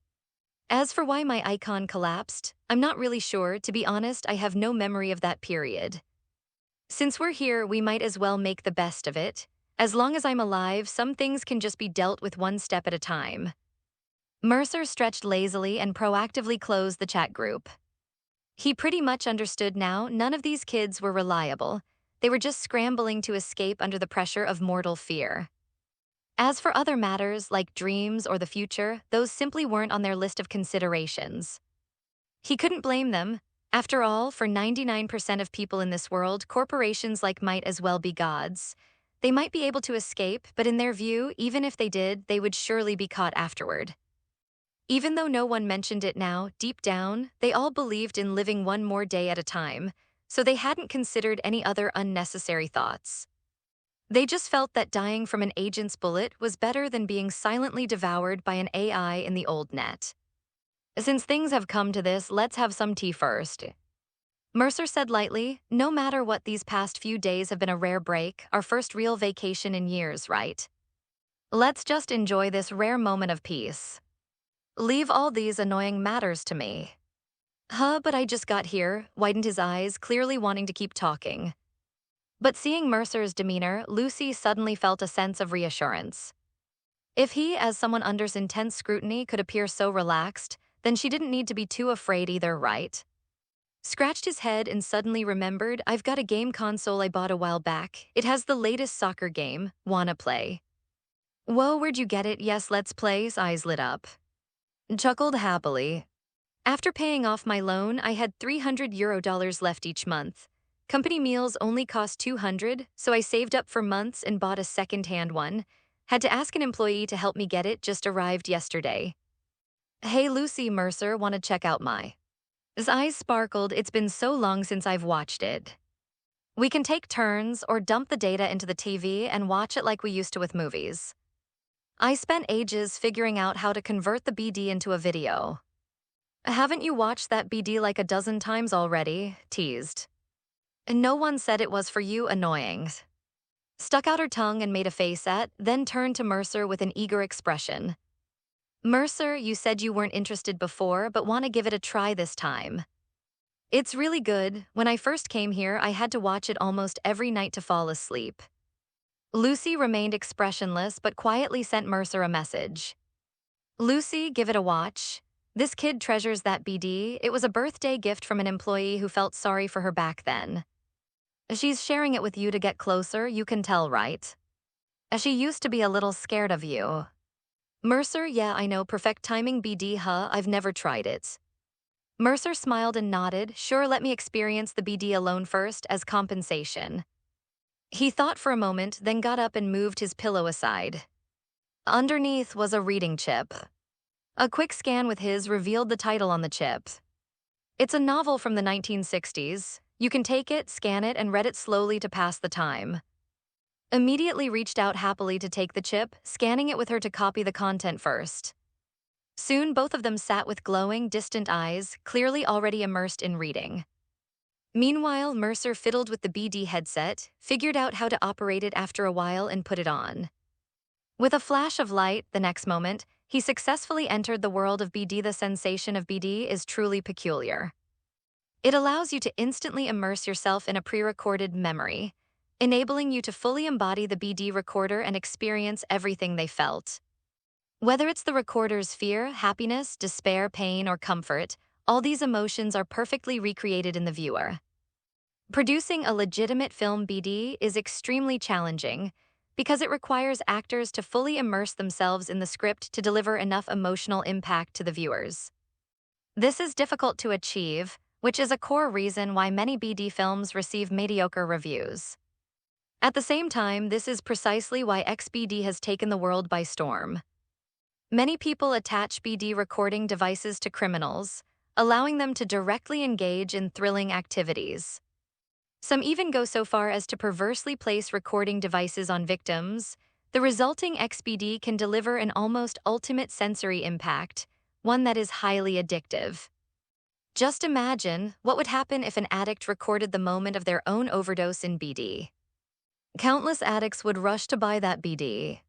As for why my icon collapsed, I'm not really sure. To be honest, I have no memory of that period. Since we're here, we might as well make the best of it. As long as I'm alive, some things can just be dealt with one step at a time. Mercer stretched lazily and proactively closed the chat group. He pretty much understood now none of these kids were reliable. They were just scrambling to escape under the pressure of mortal fear. As for other matters, like dreams or the future, those simply weren't on their list of considerations. He couldn't blame them. After all, for 99% of people in this world, corporations might as well be gods. They might be able to escape, but in their view, even if they did, they would surely be caught afterward. Even though no one mentioned it now, deep down, they all believed in living one more day at a time, so they hadn't considered any other unnecessary thoughts. They just felt that dying from an agent's bullet was better than being silently devoured by an AI in the old net. Since things have come to this, let's have some tea first. Mercer said lightly, no matter what, these past few days have been a rare break, our first real vacation in years, right? Let's just enjoy this rare moment of peace. Leave all these annoying matters to me. But I just got here, widened his eyes, clearly wanting to keep talking. But seeing Mercer's demeanor, Lucy suddenly felt a sense of reassurance. If he, as someone under intense scrutiny, could appear so relaxed, then she didn't need to be too afraid either, right? Scratched his head and suddenly remembered, I've got a game console I bought a while back. It has the latest soccer game. Wanna play? Whoa, where'd you get it? Yes, let's play. His eyes lit up. Chuckled happily. After paying off my loan, I had €300 left each month. Company meals only cost $200, so I saved up for months and bought a second-hand one. Had to ask an employee to help me get it, just arrived yesterday. Hey Lucy, Mercer, wanna check out my... His eyes sparkled, it's been so long since I've watched it. We can take turns or dump the data into the TV and watch it like we used to with movies. I spent ages figuring out how to convert the BD into a video. Haven't you watched that BD like a dozen times already? Teased. No one said it was for you, annoying. Stuck out her tongue and made a face at, then turned to Mercer with an eager expression. Mercer, you said you weren't interested before, but want to give it a try this time. It's really good. When I first came here, I had to watch it almost every night to fall asleep. Lucy remained expressionless, but quietly sent Mercer a message. Lucy, give it a watch. This kid treasures that BD. It was a birthday gift from an employee who felt sorry for her back then. She's sharing it with you to get closer, you can tell, right? She used to be a little scared of you. Mercer, yeah, I know, perfect timing BD, I've never tried it. Mercer smiled and nodded, sure, let me experience the BD alone first, as compensation. He thought for a moment, then got up and moved his pillow aside. Underneath was a reading chip. A quick scan with his revealed the title on the chip. It's a novel from the 1960s. You can take it, scan it, and read it slowly to pass the time. Immediately reached out happily to take the chip, scanning it with her to copy the content first. Soon both of them sat with glowing, distant eyes, clearly already immersed in reading. Meanwhile, Mercer fiddled with the BD headset, figured out how to operate it after a while and put it on. With a flash of light, the next moment, he successfully entered the world of BD. The sensation of BD is truly peculiar. It allows you to instantly immerse yourself in a pre-recorded memory, enabling you to fully embody the BD recorder and experience everything they felt. Whether it's the recorder's fear, happiness, despair, pain, or comfort, all these emotions are perfectly recreated in the viewer. Producing a legitimate film BD is extremely challenging because it requires actors to fully immerse themselves in the script to deliver enough emotional impact to the viewers. This is difficult to achieve, which is a core reason why many BD films receive mediocre reviews. At the same time, this is precisely why XBD has taken the world by storm. Many people attach BD recording devices to criminals, allowing them to directly engage in thrilling activities. Some even go so far as to perversely place recording devices on victims. The resulting XBD can deliver an almost ultimate sensory impact, one that is highly addictive. Just imagine what would happen if an addict recorded the moment of their own overdose in BD. Countless addicts would rush to buy that BD.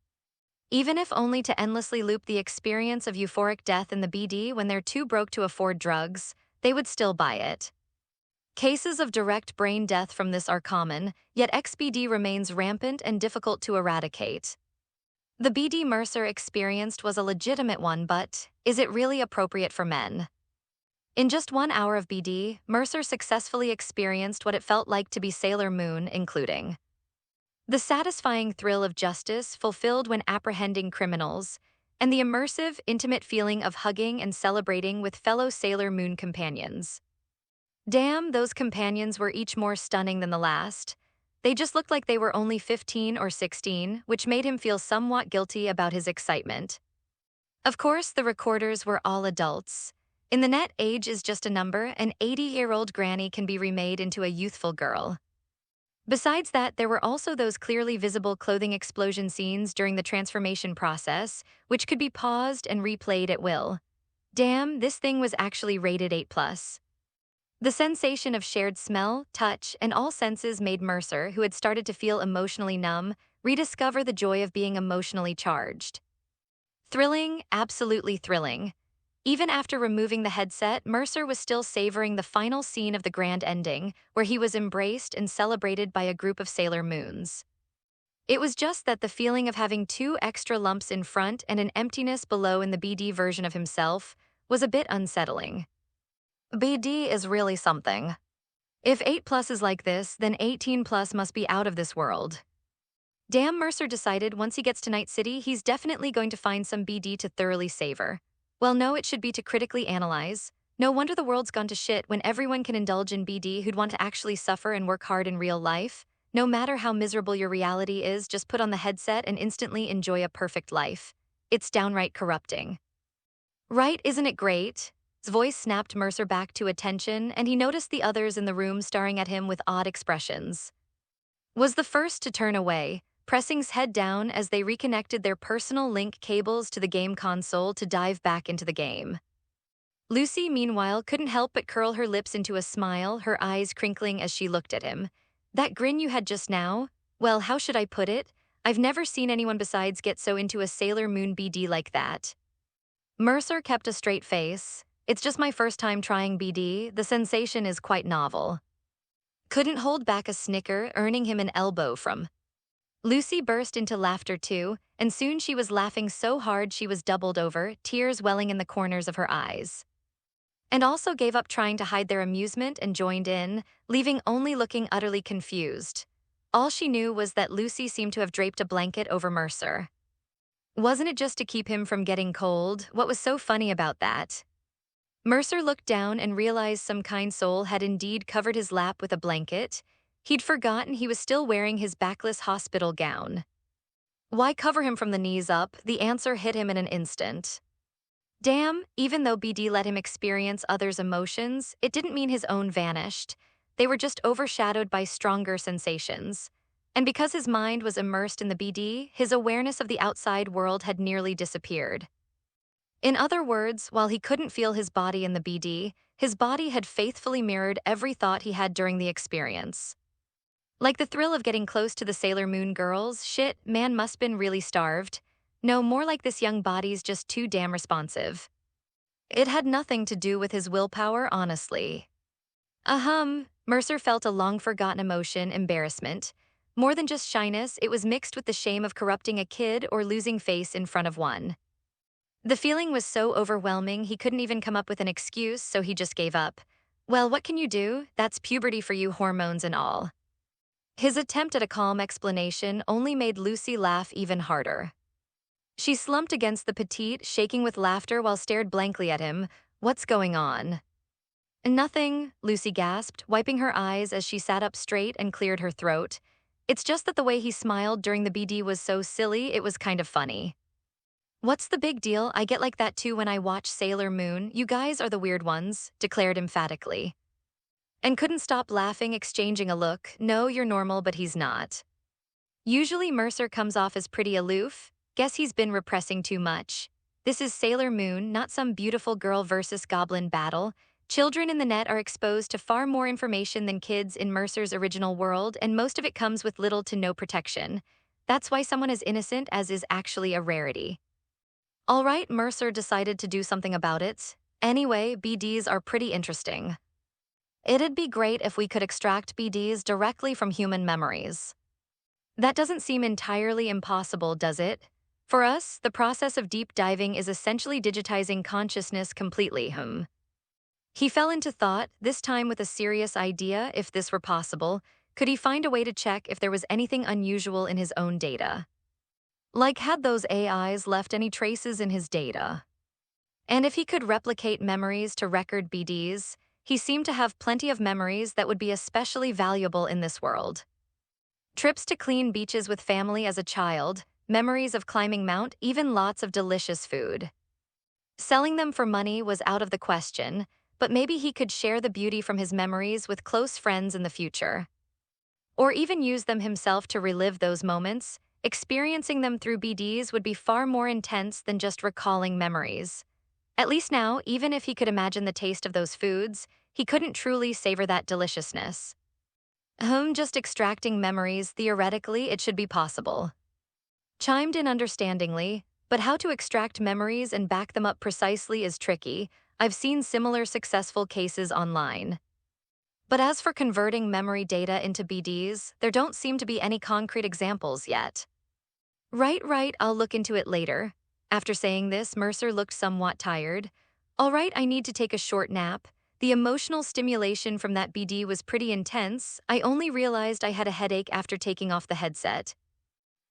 Even if only to endlessly loop the experience of euphoric death in the BD when they're too broke to afford drugs, they would still buy it. Cases of direct brain death from this are common, yet XBD remains rampant and difficult to eradicate. The BD Mercer experienced was a legitimate one, but is it really appropriate for men? In just 1 hour of BD, Mercer successfully experienced what it felt like to be Sailor Moon, including the satisfying thrill of justice fulfilled when apprehending criminals, and the immersive, intimate feeling of hugging and celebrating with fellow Sailor Moon companions. Damn, those companions were each more stunning than the last. They just looked like they were only 15 or 16, which made him feel somewhat guilty about his excitement. Of course, the recorders were all adults. In the net, age is just a number. An 80-year-old granny can be remade into a youthful girl. Besides that, there were also those clearly visible clothing explosion scenes during the transformation process, which could be paused and replayed at will. Damn, this thing was actually rated 8+. The sensation of shared smell, touch, and all senses made Mercer, who had started to feel emotionally numb, rediscover the joy of being emotionally charged. Thrilling, absolutely thrilling. Even after removing the headset, Mercer was still savoring the final scene of the grand ending, where he was embraced and celebrated by a group of Sailor Moons. It was just that the feeling of having 2 extra lumps in front and an emptiness below in the BD version of himself was a bit unsettling. BD is really something. If 8+ is like this, then 18+ must be out of this world. Damn, Mercer decided once he gets to Night City, he's definitely going to find some BD to thoroughly savor. Well, no, it should be to critically analyze. No wonder the world's gone to shit when everyone can indulge in BD who'd want to actually suffer and work hard in real life. No matter how miserable your reality is, just put on the headset and instantly enjoy a perfect life. It's downright corrupting. Right, isn't it great? His voice snapped Mercer back to attention, and he noticed the others in the room staring at him with odd expressions. Was the first to turn away, pressing his head down as they reconnected their personal link cables to the game console to dive back into the game. Lucy, meanwhile, couldn't help but curl her lips into a smile, her eyes crinkling as she looked at him. That grin you had just now? Well, how should I put it? I've never seen anyone besides get so into a Sailor Moon BD like that. Mercer kept a straight face. It's just my first time trying BD. The sensation is quite novel. Couldn't hold back a snicker, earning him an elbow from. Lucy burst into laughter too, and soon she was laughing so hard she was doubled over, tears welling in the corners of her eyes. And also gave up trying to hide their amusement and joined in, leaving only looking utterly confused. All she knew was that Lucy seemed to have draped a blanket over Mercer. Wasn't it just to keep him from getting cold? What was so funny about that? Mercer looked down and realized some kind soul had indeed covered his lap with a blanket. He'd forgotten he was still wearing his backless hospital gown. Why cover him from the knees up? The answer hit him in an instant. Damn, even though BD let him experience others' emotions, it didn't mean his own vanished. They were just overshadowed by stronger sensations. And because his mind was immersed in the BD, his awareness of the outside world had nearly disappeared. In other words, while he couldn't feel his body in the BD, his body had faithfully mirrored every thought he had during the experience. Like the thrill of getting close to the Sailor Moon girls, shit, man must been really starved. No, more like this young body's just too damn responsive. It had nothing to do with his willpower, honestly. Mercer felt a long-forgotten emotion, embarrassment. More than just shyness, it was mixed with the shame of corrupting a kid or losing face in front of one. The feeling was so overwhelming he couldn't even come up with an excuse, so he just gave up. Well, what can you do? That's puberty for you, hormones and all. His attempt at a calm explanation only made Lucy laugh even harder. She slumped against the petite, shaking with laughter while stared blankly at him. What's going on? Nothing, Lucy gasped, wiping her eyes as she sat up straight and cleared her throat. It's just that the way he smiled during the BD was so silly, it was kind of funny. What's the big deal? I get like that too when I watch Sailor Moon. You guys are the weird ones, declared emphatically. And couldn't stop laughing, exchanging a look. No, you're normal, but he's not. Usually Mercer comes off as pretty aloof. Guess he's been repressing too much. This is Sailor Moon, not some beautiful girl versus goblin battle. Children in the net are exposed to far more information than kids in Mercer's original world, and most of it comes with little to no protection. That's why someone as innocent as is actually a rarity. All right, Mercer decided to do something about it. Anyway, BDs are pretty interesting. It'd be great if we could extract BDs directly from human memories. That doesn't seem entirely impossible, does it? For us, the process of deep diving is essentially digitizing consciousness completely. He fell into thought, this time with a serious idea. If this were possible, could he find a way to check if there was anything unusual in his own data? Like, had those AIs left any traces in his data? And if he could replicate memories to record BDs, he seemed to have plenty of memories that would be especially valuable in this world. Trips to clean beaches with family as a child, memories of climbing Mount, even lots of delicious food. Selling them for money was out of the question, but maybe he could share the beauty from his memories with close friends in the future. Or even use them himself to relive those moments. Experiencing them through BDs would be far more intense than just recalling memories. At least now, even if he could imagine the taste of those foods, he couldn't truly savor that deliciousness. Just extracting memories, theoretically, it should be possible. Chimed in understandingly, but how to extract memories and back them up precisely is tricky. I've seen similar successful cases online. But as for converting memory data into BDs, there don't seem to be any concrete examples yet. Right, I'll look into it later. After saying this, Mercer looked somewhat tired. All right, I need to take a short nap. The emotional stimulation from that BD was pretty intense. I only realized I had a headache after taking off the headset.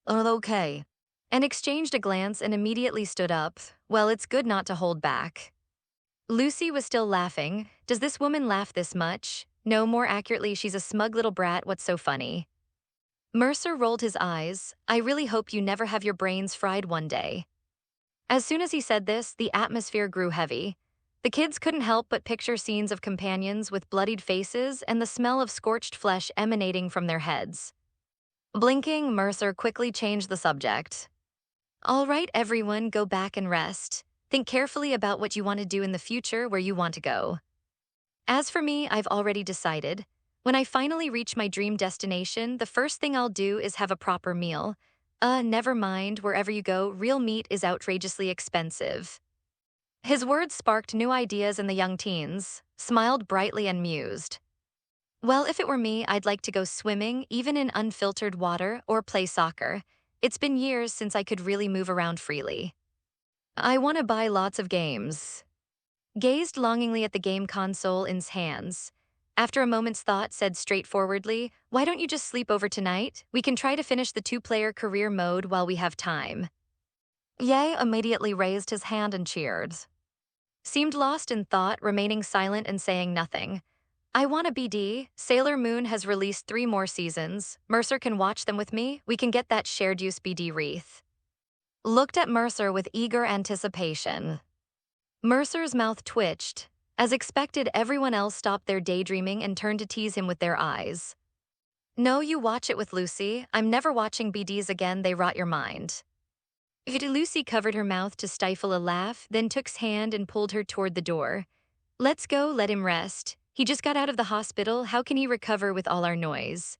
Okay. And exchanged a glance and immediately stood up. Well, it's good not to hold back. Lucy was still laughing. Does this woman laugh this much? No, more accurately, she's a smug little brat. What's so funny? Mercer rolled his eyes. I really hope you never have your brains fried one day. As soon as he said this, the atmosphere grew heavy. The kids couldn't help but picture scenes of companions with bloodied faces and the smell of scorched flesh emanating from their heads. Blinking, Mercer quickly changed the subject. All right, everyone, go back and rest. Think carefully about what you want to do in the future, where you want to go. As for me, I've already decided. When I finally reach my dream destination, the first thing I'll do is have a proper meal. Never mind, wherever you go, real meat is outrageously expensive. His words sparked new ideas in the young teens, smiled brightly and mused. Well, if it were me, I'd like to go swimming, even in unfiltered water, or play soccer. It's been years since I could really move around freely. I want to buy lots of games. Gazed longingly at the game console in his hands. After a moment's thought, said straightforwardly, why don't you just sleep over tonight? We can try to finish the two-player career mode while we have time. Ye immediately raised his hand and cheered. Seemed lost in thought, remaining silent and saying nothing. I want a BD. Sailor Moon has released 3 more seasons. Mercer can watch them with me. We can get that shared use BD wreath. Looked at Mercer with eager anticipation. Mercer's mouth twitched. As expected, everyone else stopped their daydreaming and turned to tease him with their eyes. No, you watch it with Lucy. I'm never watching BDs again, they rot your mind. Lucy covered her mouth to stifle a laugh, then took his hand and pulled her toward the door. Let's go, let him rest. He just got out of the hospital, how can he recover with all our noise?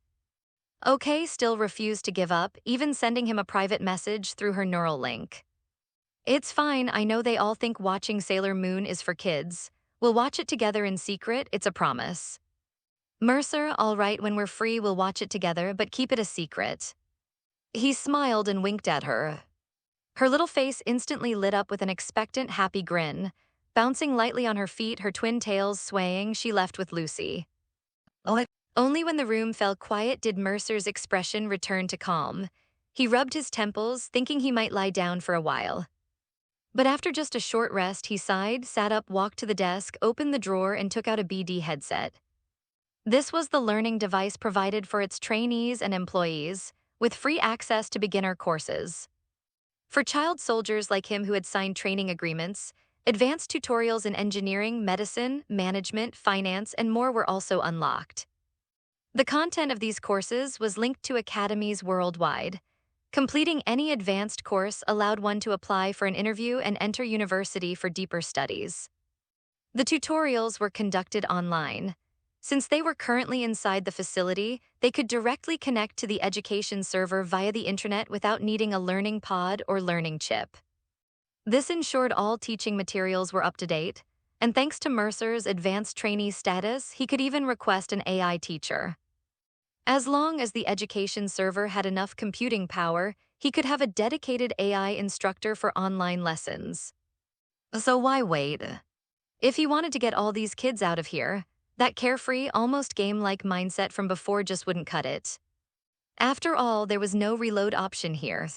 Okay, still refused to give up, even sending him a private message through her neural link. It's fine, I know they all think watching Sailor Moon is for kids. We'll watch it together in secret, it's a promise. Mercer, all right, when we're free we'll watch it together, but keep it a secret. He smiled and winked at her. Her little face instantly lit up with an expectant, happy grin. Bouncing lightly on her feet, her twin tails swaying, she left with Lucy. Only when the room fell quiet did Mercer's expression return to calm. He rubbed his temples, thinking he might lie down for a while. But after just a short rest, he sighed, sat up, walked to the desk, opened the drawer, and took out a BD headset. This was the learning device provided for its trainees and employees, with free access to beginner courses. For child soldiers like him who had signed training agreements, advanced tutorials in engineering, medicine, management, finance, and more were also unlocked. The content of these courses was linked to academies worldwide. Completing any advanced course allowed one to apply for an interview and enter university for deeper studies. The tutorials were conducted online. Since they were currently inside the facility, they could directly connect to the education server via the internet without needing a learning pod or learning chip. This ensured all teaching materials were up to date, and thanks to Mercer's advanced trainee status, he could even request an AI teacher. As long as the education server had enough computing power, he could have a dedicated AI instructor for online lessons. So why wait? If he wanted to get all these kids out of here, that carefree, almost game-like mindset from before just wouldn't cut it. After all, there was no reload option here.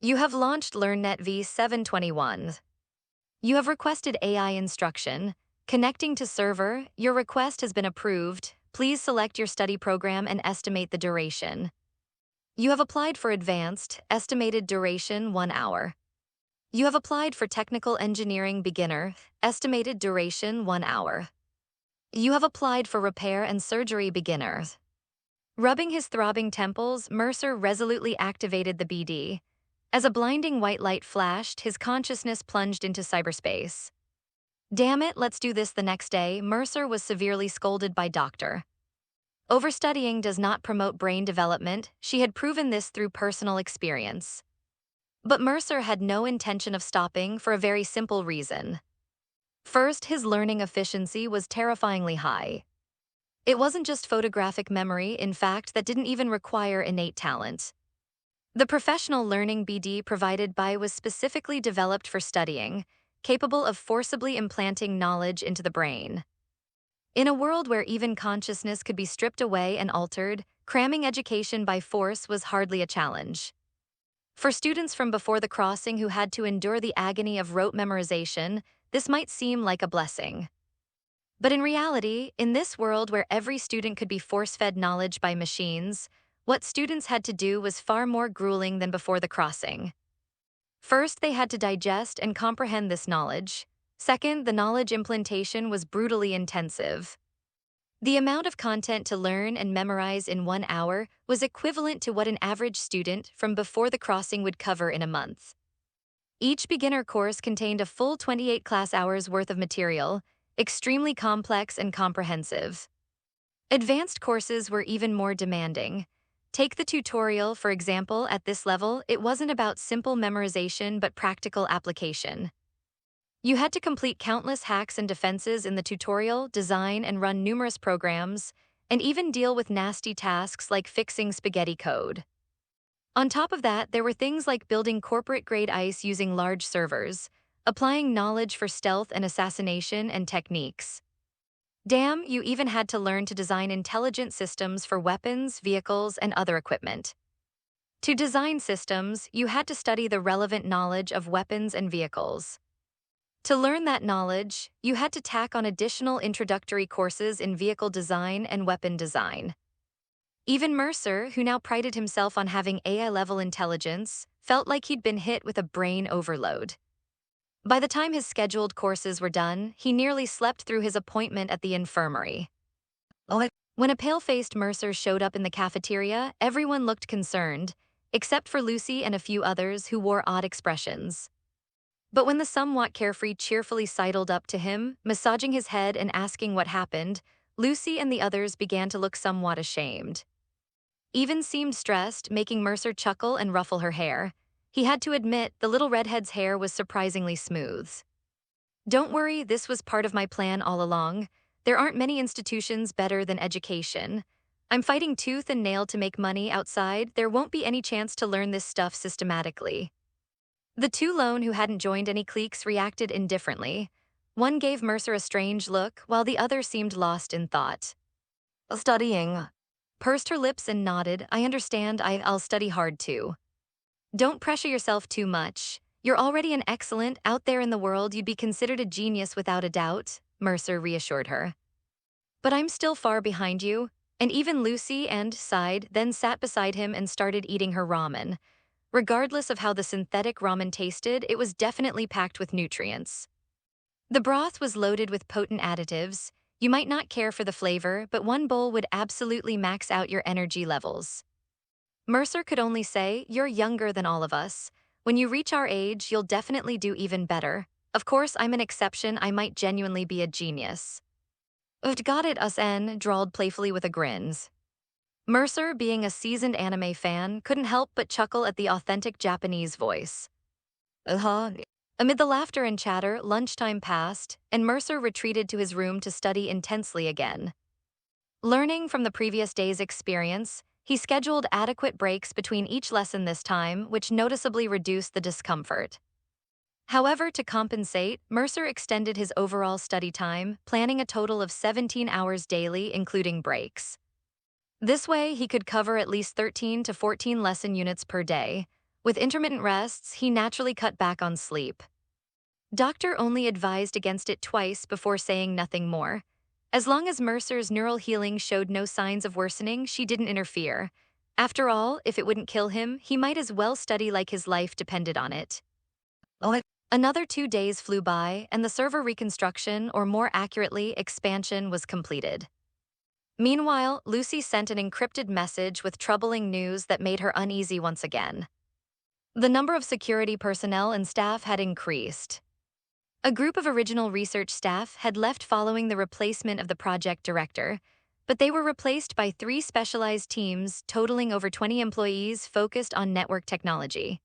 You have launched LearnNet v721. You have requested AI instruction. Connecting to server, your request has been approved. Please select your study program and estimate the duration. You have applied for advanced, estimated duration 1 hour. You have applied for technical engineering beginner, estimated duration 1 hour. You have applied for repair and surgery beginner. Rubbing his throbbing temples, Mercer resolutely activated the BD. As a blinding white light flashed, his consciousness plunged into cyberspace. Damn it, let's do this the next day, Mercer was severely scolded by Dr. Overstudying does not promote brain development. She had proven this through personal experience. But Mercer had no intention of stopping for a very simple reason. First, his learning efficiency was terrifyingly high. It wasn't just photographic memory, in fact, that didn't even require innate talent. The professional learning BD provided by was specifically developed for studying, capable of forcibly implanting knowledge into the brain. In a world where even consciousness could be stripped away and altered, cramming education by force was hardly a challenge. For students from before the crossing who had to endure the agony of rote memorization, this might seem like a blessing. But in reality, in this world where every student could be force-fed knowledge by machines, what students had to do was far more grueling than before the crossing. First, they had to digest and comprehend this knowledge. Second, the knowledge implantation was brutally intensive. The amount of content to learn and memorize in 1 hour was equivalent to what an average student from before the crossing would cover in a month. Each beginner course contained a full 28 class hours worth of material, extremely complex and comprehensive. Advanced courses were even more demanding. Take the tutorial, for example. At this level, it wasn't about simple memorization but practical application. You had to complete countless hacks and defenses in the tutorial, design and run numerous programs, and even deal with nasty tasks like fixing spaghetti code. On top of that, there were things like building corporate-grade ICE using large servers, applying knowledge for stealth and assassination and techniques. Damn, you even had to learn to design intelligent systems for weapons, vehicles, and other equipment. To design systems, you had to study the relevant knowledge of weapons and vehicles. To learn that knowledge, you had to tack on additional introductory courses in vehicle design and weapon design. Even Mercer, who now prided himself on having AI-level intelligence, felt like he'd been hit with a brain overload. By the time his scheduled courses were done, he nearly slept through his appointment at the infirmary. When a pale-faced Mercer showed up in the cafeteria, everyone looked concerned, except for Lucy and a few others who wore odd expressions. But when the somewhat carefree cheerfully sidled up to him, massaging his head and asking what happened, Lucy and the others began to look somewhat ashamed. Even seemed stressed, making Mercer chuckle and ruffle her hair. He had to admit the little redhead's hair was surprisingly smooth. Don't worry, this was part of my plan all along. There aren't many institutions better than education. I'm fighting tooth and nail to make money outside. There won't be any chance to learn this stuff systematically. The two lone who hadn't joined any cliques reacted indifferently. One gave Mercer a strange look, while the other seemed lost in thought. Studying. Pursed her lips and nodded. I understand, I'll study hard too. Don't pressure yourself too much. You're already an excellent. Out there in the world, you'd be considered a genius without a doubt, Mercer reassured her. But I'm still far behind you. And even Lucy sighed, then sat beside him and started eating her ramen. Regardless of how the synthetic ramen tasted, it was definitely packed with nutrients. The broth was loaded with potent additives. You might not care for the flavor, but one bowl would absolutely max out your energy levels. Mercer could only say, "You're younger than all of us. When you reach our age, you'll definitely do even better. Of course, I'm an exception. I might genuinely be a genius." Got it, us drawled playfully with a grin. Mercer, being a seasoned anime fan, couldn't help but chuckle at the authentic Japanese voice. Uh-huh. Amid the laughter and chatter, lunchtime passed, and Mercer retreated to his room to study intensely again. Learning from the previous day's experience, he scheduled adequate breaks between each lesson this time, which noticeably reduced the discomfort. However, to compensate, Mercer extended his overall study time, planning a total of 17 hours daily, including breaks. This way, he could cover at least 13 to 14 lesson units per day. With intermittent rests, he naturally cut back on sleep. Doctor only advised against it twice before saying nothing more. As long as Mercer's neural healing showed no signs of worsening, she didn't interfere. After all, if it wouldn't kill him, he might as well study like his life depended on it. Another 2 days flew by, and the server reconstruction, or more accurately, expansion, was completed. Meanwhile, Lucy sent an encrypted message with troubling news that made her uneasy once again. The number of security personnel and staff had increased. A group of original research staff had left following the replacement of the project director, but they were replaced by 3 specialized teams totaling over 20 employees focused on network technology.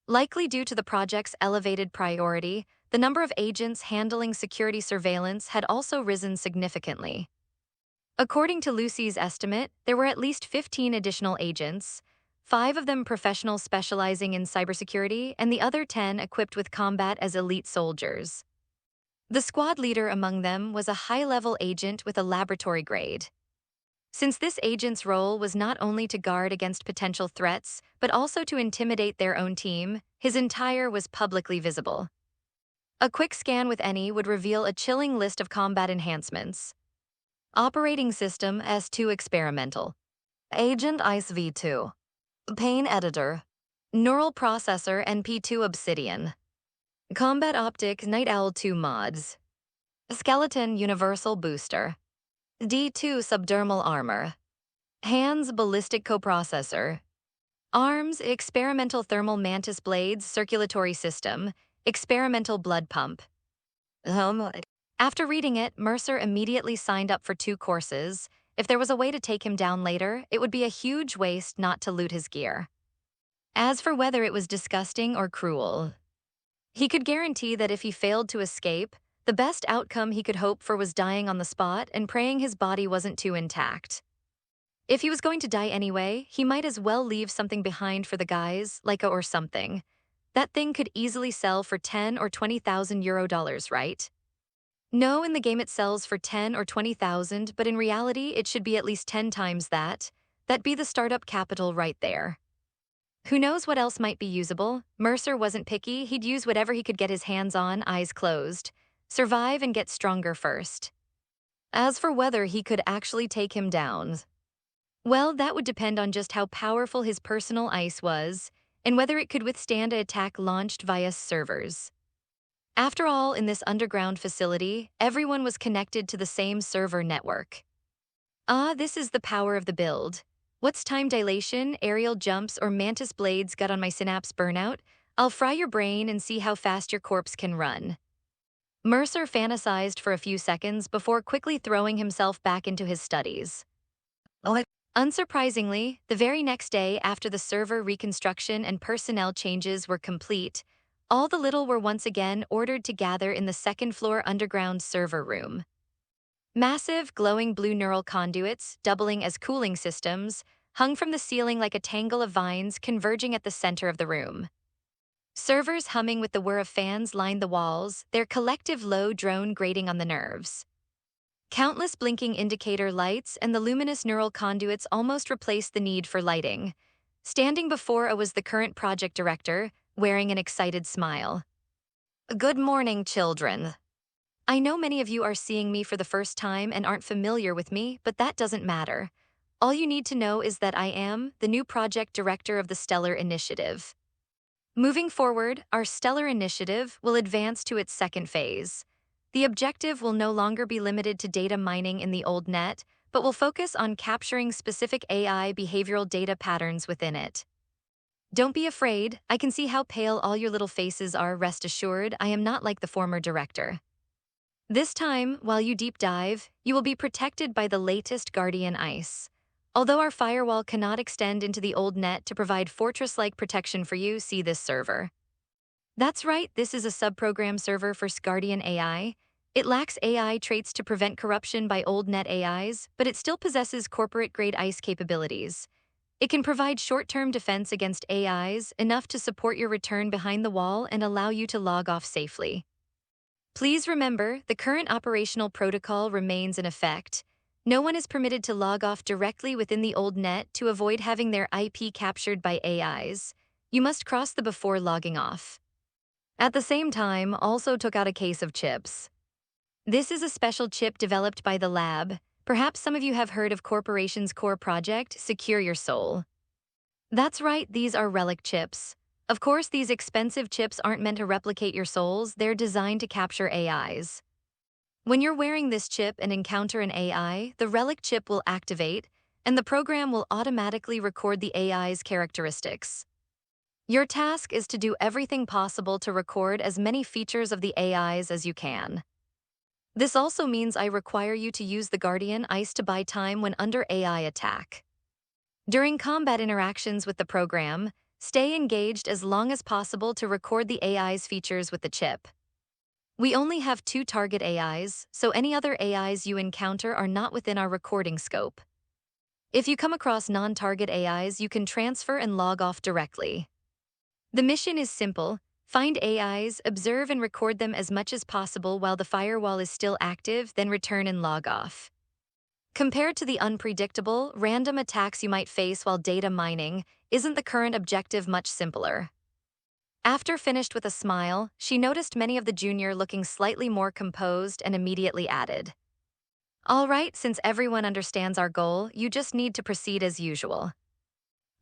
Likely due to the project's elevated priority, the number of agents handling security surveillance had also risen significantly. According to Lucy's estimate, there were at least 15 additional agents, 5 of them professionals specializing in cybersecurity, and the other 10 equipped with combat as elite soldiers. The squad leader among them was a high-level agent with a laboratory grade. Since this agent's role was not only to guard against potential threats, but also to intimidate their own team, his attire was publicly visible. A quick scan with any would reveal a chilling list of combat enhancements. Operating System S2 Experimental. Agent ICE V2. Pain Editor. Neural Processor NP2 Obsidian. Combat Optic Night Owl 2 Mods. Skeleton Universal Booster. D2 Subdermal Armor. Hands Ballistic Coprocessor. Arms Experimental Thermal Mantis Blades Circulatory System. Experimental Blood Pump. After reading it, Mercer immediately signed up for 2 courses. If there was a way to take him down later, it would be a huge waste not to loot his gear. As for whether it was disgusting or cruel, he could guarantee that if he failed to escape, the best outcome he could hope for was dying on the spot and praying his body wasn't too intact. If he was going to die anyway, he might as well leave something behind for the guys, like or something. That thing could easily sell for 10 or 20,000 euro dollars, right? No, in the game it sells for 10 or 20,000, but in reality it should be at least 10 times that. That'd be the startup capital right there. Who knows what else might be usable? Mercer wasn't picky, he'd use whatever he could get his hands on, eyes closed. Survive and get stronger first. As for whether he could actually take him down, well, that would depend on just how powerful his personal ice was, and whether it could withstand an attack launched via servers. After all, in this underground facility, everyone was connected to the same server network. This is the power of the build. What's time dilation, aerial jumps, or mantis blades got on my synapse burnout? I'll fry your brain and see how fast your corpse can run. Mercer fantasized for a few seconds before quickly throwing himself back into his studies. Unsurprisingly, the very next day after the server reconstruction and personnel changes were complete, all the little were once again ordered to gather in the second-floor underground server room. Massive, glowing blue neural conduits, doubling as cooling systems, hung from the ceiling like a tangle of vines converging at the center of the room. Servers humming with the whir of fans lined the walls, their collective low drone grating on the nerves. Countless blinking indicator lights and the luminous neural conduits almost replaced the need for lighting. Standing before was the current project director, wearing an excited smile. Good morning, children. I know many of you are seeing me for the first time and aren't familiar with me, but that doesn't matter. All you need to know is that I am the new project director of the Stellar Initiative. Moving forward, our Stellar Initiative will advance to its second phase. The objective will no longer be limited to data mining in the old net, but will focus on capturing specific AI behavioral data patterns within it. Don't be afraid, I can see how pale all your little faces are. Rest assured, I am not like the former director. This time, while you deep dive, you will be protected by the latest Guardian Ice. Although our firewall cannot extend into the old net to provide fortress-like protection for you, see this server. That's right, this is a subprogram server for Guardian AI. It lacks AI traits to prevent corruption by old net AIs, but it still possesses corporate-grade ICE capabilities. It can provide short-term defense against AIs, enough to support your return behind the wall and allow you to log off safely. Please remember, the current operational protocol remains in effect. No one is permitted to log off directly within the old net to avoid having their IP captured by AIs. You must cross the before logging off. At the same time, also took out a case of chips. This is a special chip developed by the lab. Perhaps some of you have heard of Corporation's core project, Secure Your Soul. That's right, these are relic chips. Of course, these expensive chips aren't meant to replicate your souls, they're designed to capture AIs. When you're wearing this chip and encounter an AI, the relic chip will activate, and the program will automatically record the AI's characteristics. Your task is to do everything possible to record as many features of the AIs as you can. This also means I require you to use the Guardian Ice to buy time when under AI attack. During combat interactions with the program, stay engaged as long as possible to record the AI's features with the chip. We only have 2 target AIs, so any other AIs you encounter are not within our recording scope. If you come across non-target AIs, you can transfer and log off directly. The mission is simple. Find AIs, observe and record them as much as possible while the firewall is still active, then return and log off. Compared to the unpredictable, random attacks you might face while data mining, isn't the current objective much simpler? After finished with a smile, she noticed many of the junior looking slightly more composed and immediately added, "All right, since everyone understands our goal, you just need to proceed as usual.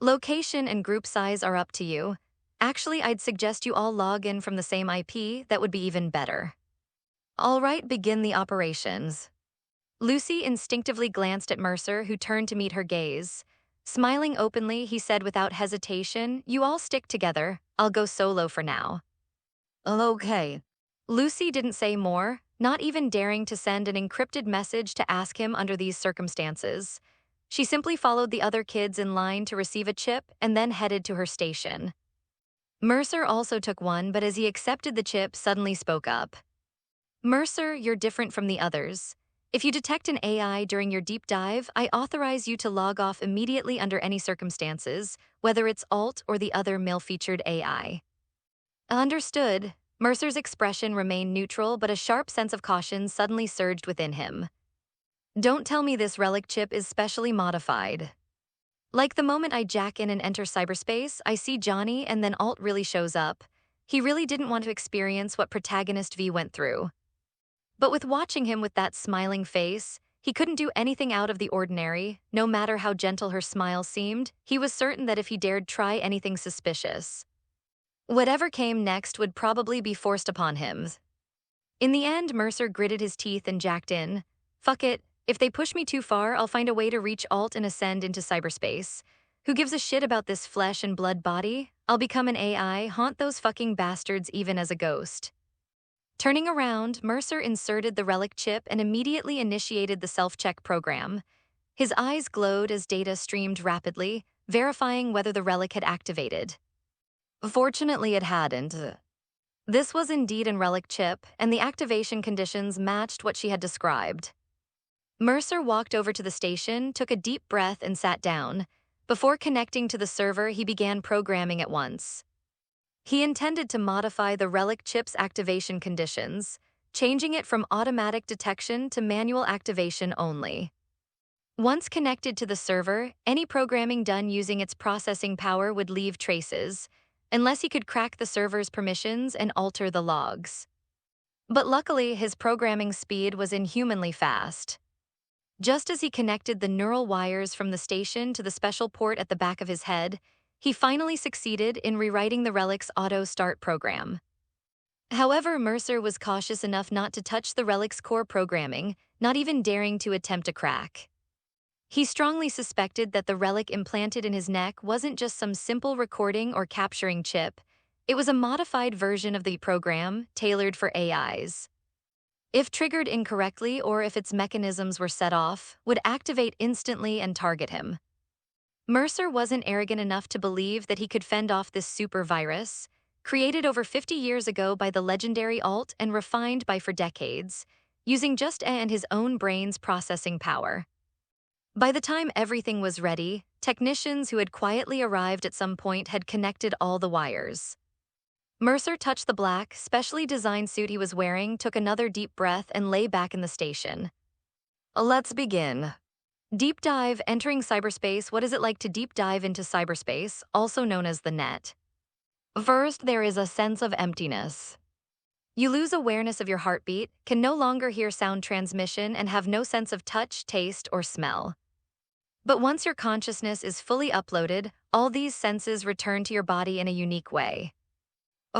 Location and group size are up to you. Actually, I'd suggest you all log in from the same IP, that would be even better. All right, begin the operations." Lucy instinctively glanced at Mercer, who turned to meet her gaze. Smiling openly, he said without hesitation, "You all stick together, I'll go solo for now." "Okay." Lucy didn't say more, not even daring to send an encrypted message to ask him under these circumstances. She simply followed the other kids in line to receive a chip and then headed to her station. Mercer also took one, but as he accepted the chip, suddenly spoke up. "Mercer, you're different from the others. If you detect an AI during your deep dive, I authorize you to log off immediately under any circumstances, whether it's Alt or the other male-featured AI." Understood. Mercer's expression remained neutral, but a sharp sense of caution suddenly surged within him. Don't tell me this relic chip is specially modified. Like the moment I jack in and enter cyberspace, I see Johnny and then Alt really shows up. He really didn't want to experience what Protagonist V went through. But with watching him with that smiling face, he couldn't do anything out of the ordinary. No matter how gentle her smile seemed, he was certain that if he dared try anything suspicious, whatever came next would probably be forced upon him. In the end, Mercer gritted his teeth and jacked in. Fuck it. If they push me too far, I'll find a way to reach Alt and ascend into cyberspace. Who gives a shit about this flesh and blood body? I'll become an AI, haunt those fucking bastards even as a ghost. Turning around, Mercer inserted the relic chip and immediately initiated the self-check program. His eyes glowed as data streamed rapidly, verifying whether the relic had activated. Fortunately, it hadn't. This was indeed a relic chip, and the activation conditions matched what she had described. Mercer walked over to the station, took a deep breath, and sat down. Before connecting to the server, he began programming at once. He intended to modify the relic chip's activation conditions, changing it from automatic detection to manual activation only. Once connected to the server, any programming done using its processing power would leave traces, unless he could crack the server's permissions and alter the logs. But luckily, his programming speed was inhumanly fast. Just as he connected the neural wires from the station to the special port at the back of his head, he finally succeeded in rewriting the relic's auto-start program. However, Mercer was cautious enough not to touch the relic's core programming, not even daring to attempt a crack. He strongly suspected that the relic implanted in his neck wasn't just some simple recording or capturing chip. It was a modified version of the program, tailored for AIs. If triggered incorrectly or if its mechanisms were set off, would activate instantly and target him. Mercer wasn't arrogant enough to believe that he could fend off this super virus, created over 50 years ago by the legendary Alt and refined by for decades, using just and his own brain's processing power. By the time everything was ready, technicians who had quietly arrived at some point had connected all the wires. Mercer touched the black, specially designed suit he was wearing, took another deep breath, and lay back in the station. Let's begin. Deep dive, entering cyberspace. What is it like to deep dive into cyberspace, also known as the net? First, there is a sense of emptiness. You lose awareness of your heartbeat, can no longer hear sound transmission, and have no sense of touch, taste, or smell. But once your consciousness is fully uploaded, all these senses return to your body in a unique way.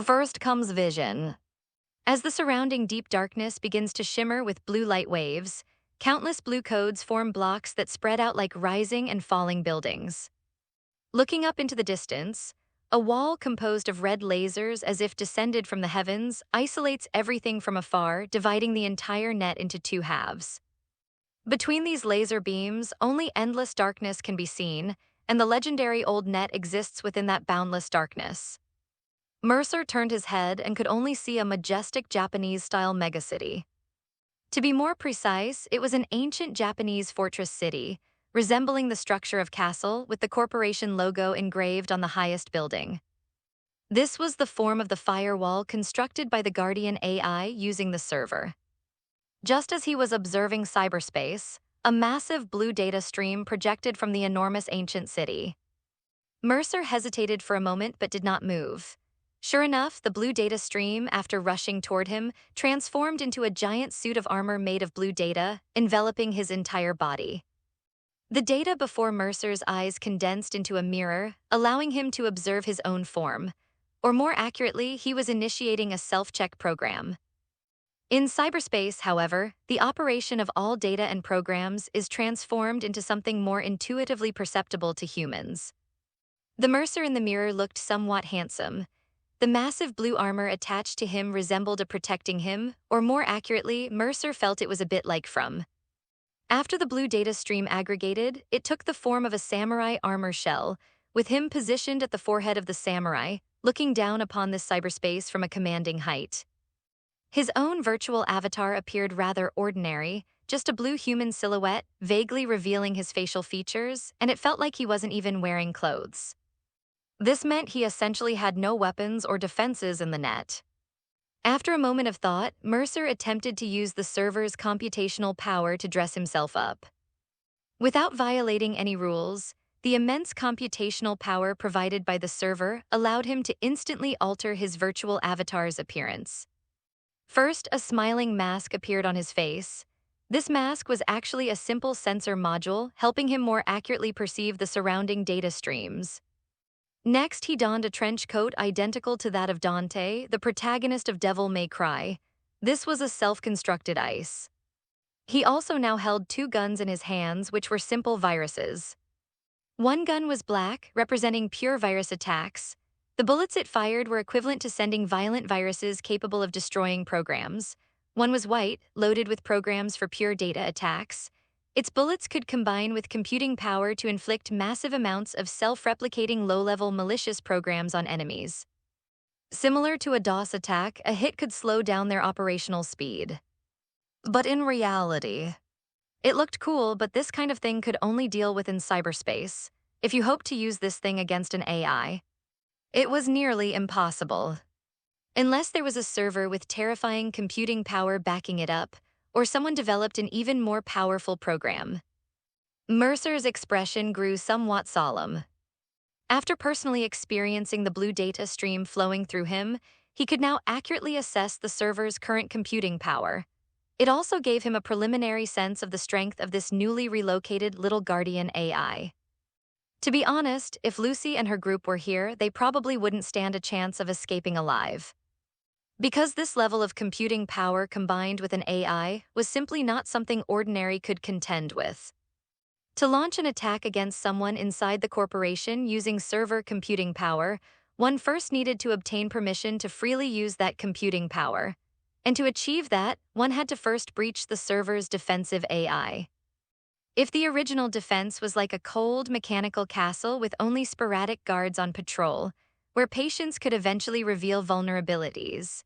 First comes vision. As the surrounding deep darkness begins to shimmer with blue light waves, countless blue codes form blocks that spread out like rising and falling buildings. Looking up into the distance, a wall composed of red lasers as if descended from the heavens isolates everything from afar, dividing the entire net into two halves. Between these laser beams, only endless darkness can be seen, and the legendary old net exists within that boundless darkness. Mercer turned his head and could only see a majestic Japanese-style megacity. To be more precise, it was an ancient Japanese fortress city, resembling the structure of castle with the corporation logo engraved on the highest building. This was the form of the firewall constructed by the Guardian AI using the server. Just as he was observing cyberspace, a massive blue data stream projected from the enormous ancient city. Mercer hesitated for a moment but did not move. Sure enough, the blue data stream, after rushing toward him, transformed into a giant suit of armor made of blue data, enveloping his entire body. The data before Mercer's eyes condensed into a mirror, allowing him to observe his own form. Or more accurately, he was initiating a self-check program. In cyberspace, however, the operation of all data and programs is transformed into something more intuitively perceptible to humans. The Mercer in the mirror looked somewhat handsome. The massive blue armor attached to him resembled a protecting him, or more accurately, Mercer felt it was a bit like from. After the blue data stream aggregated, it took the form of a samurai armor shell, with him positioned at the forehead of the samurai, looking down upon this cyberspace from a commanding height. His own virtual avatar appeared rather ordinary, just a blue human silhouette, vaguely revealing his facial features, and it felt like he wasn't even wearing clothes. This meant he essentially had no weapons or defenses in the net. After a moment of thought, Mercer attempted to use the server's computational power to dress himself up. Without violating any rules, the immense computational power provided by the server allowed him to instantly alter his virtual avatar's appearance. First, a smiling mask appeared on his face. This mask was actually a simple sensor module, helping him more accurately perceive the surrounding data streams. Next, he donned a trench coat identical to that of Dante, the protagonist of Devil May Cry. This was a self-constructed ice. He also now held two guns in his hands, which were simple viruses. One gun was black, representing pure virus attacks. The bullets it fired were equivalent to sending violent viruses capable of destroying programs. One was white, loaded with programs for pure data attacks. Its bullets could combine with computing power to inflict massive amounts of self-replicating low-level malicious programs on enemies. Similar to a DOS attack, a hit could slow down their operational speed. But in reality, it looked cool, but this kind of thing could only deal with in cyberspace. If you hoped to use this thing against an AI, it was nearly impossible. Unless there was a server with terrifying computing power backing it up, or someone developed an even more powerful program. Mercer's expression grew somewhat solemn. After personally experiencing the blue data stream flowing through him, he could now accurately assess the server's current computing power. It also gave him a preliminary sense of the strength of this newly relocated little guardian AI. To be honest, if Lucy and her group were here, they probably wouldn't stand a chance of escaping alive. Because this level of computing power combined with an AI was simply not something ordinary could contend with. To launch an attack against someone inside the corporation using server computing power, one first needed to obtain permission to freely use that computing power. And to achieve that, one had to first breach the server's defensive AI. If the original defense was like a cold, mechanical castle with only sporadic guards on patrol, where patients could eventually reveal vulnerabilities,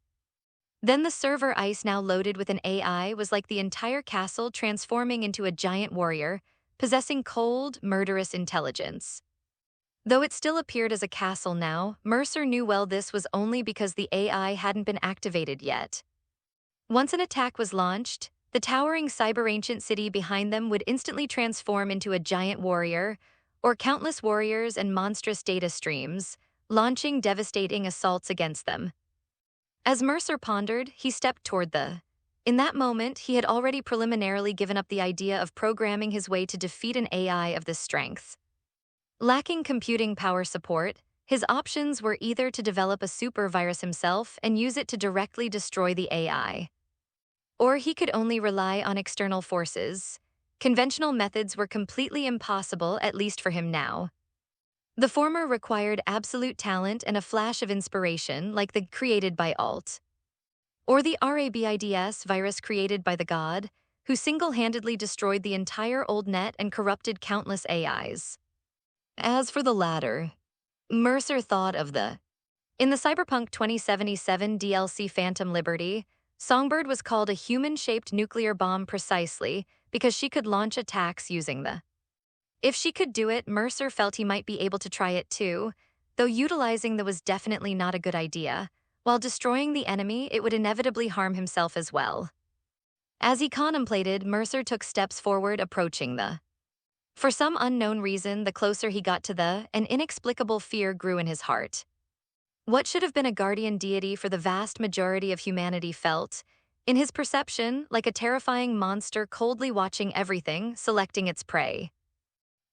then the server ice now loaded with an AI was like the entire castle transforming into a giant warrior, possessing cold, murderous intelligence. Though it still appeared as a castle now, Mercer knew well this was only because the AI hadn't been activated yet. Once an attack was launched, the towering cyber-ancient city behind them would instantly transform into a giant warrior, or countless warriors and monstrous data streams, launching devastating assaults against them. As Mercer pondered, he stepped toward the. In that moment, he had already preliminarily given up the idea of programming his way to defeat an AI of this strength. Lacking computing power support, his options were either to develop a super virus himself and use it to directly destroy the AI, or he could only rely on external forces. Conventional methods were completely impossible, at least for him now. The former required absolute talent and a flash of inspiration like the created by Alt, or the Rabids virus created by the god, who single-handedly destroyed the entire old net and corrupted countless AIs. As for the latter, Mercer thought of the. In the Cyberpunk 2077 DLC Phantom Liberty, Songbird was called a human-shaped nuclear bomb precisely because she could launch attacks using the. If she could do it, Mercer felt he might be able to try it too, though utilizing the was definitely not a good idea. While destroying the enemy, it would inevitably harm himself as well. As he contemplated, Mercer took steps forward, approaching the. For some unknown reason, the closer he got to the, an inexplicable fear grew in his heart. What should have been a guardian deity for the vast majority of humanity felt, in his perception, like a terrifying monster coldly watching everything, selecting its prey.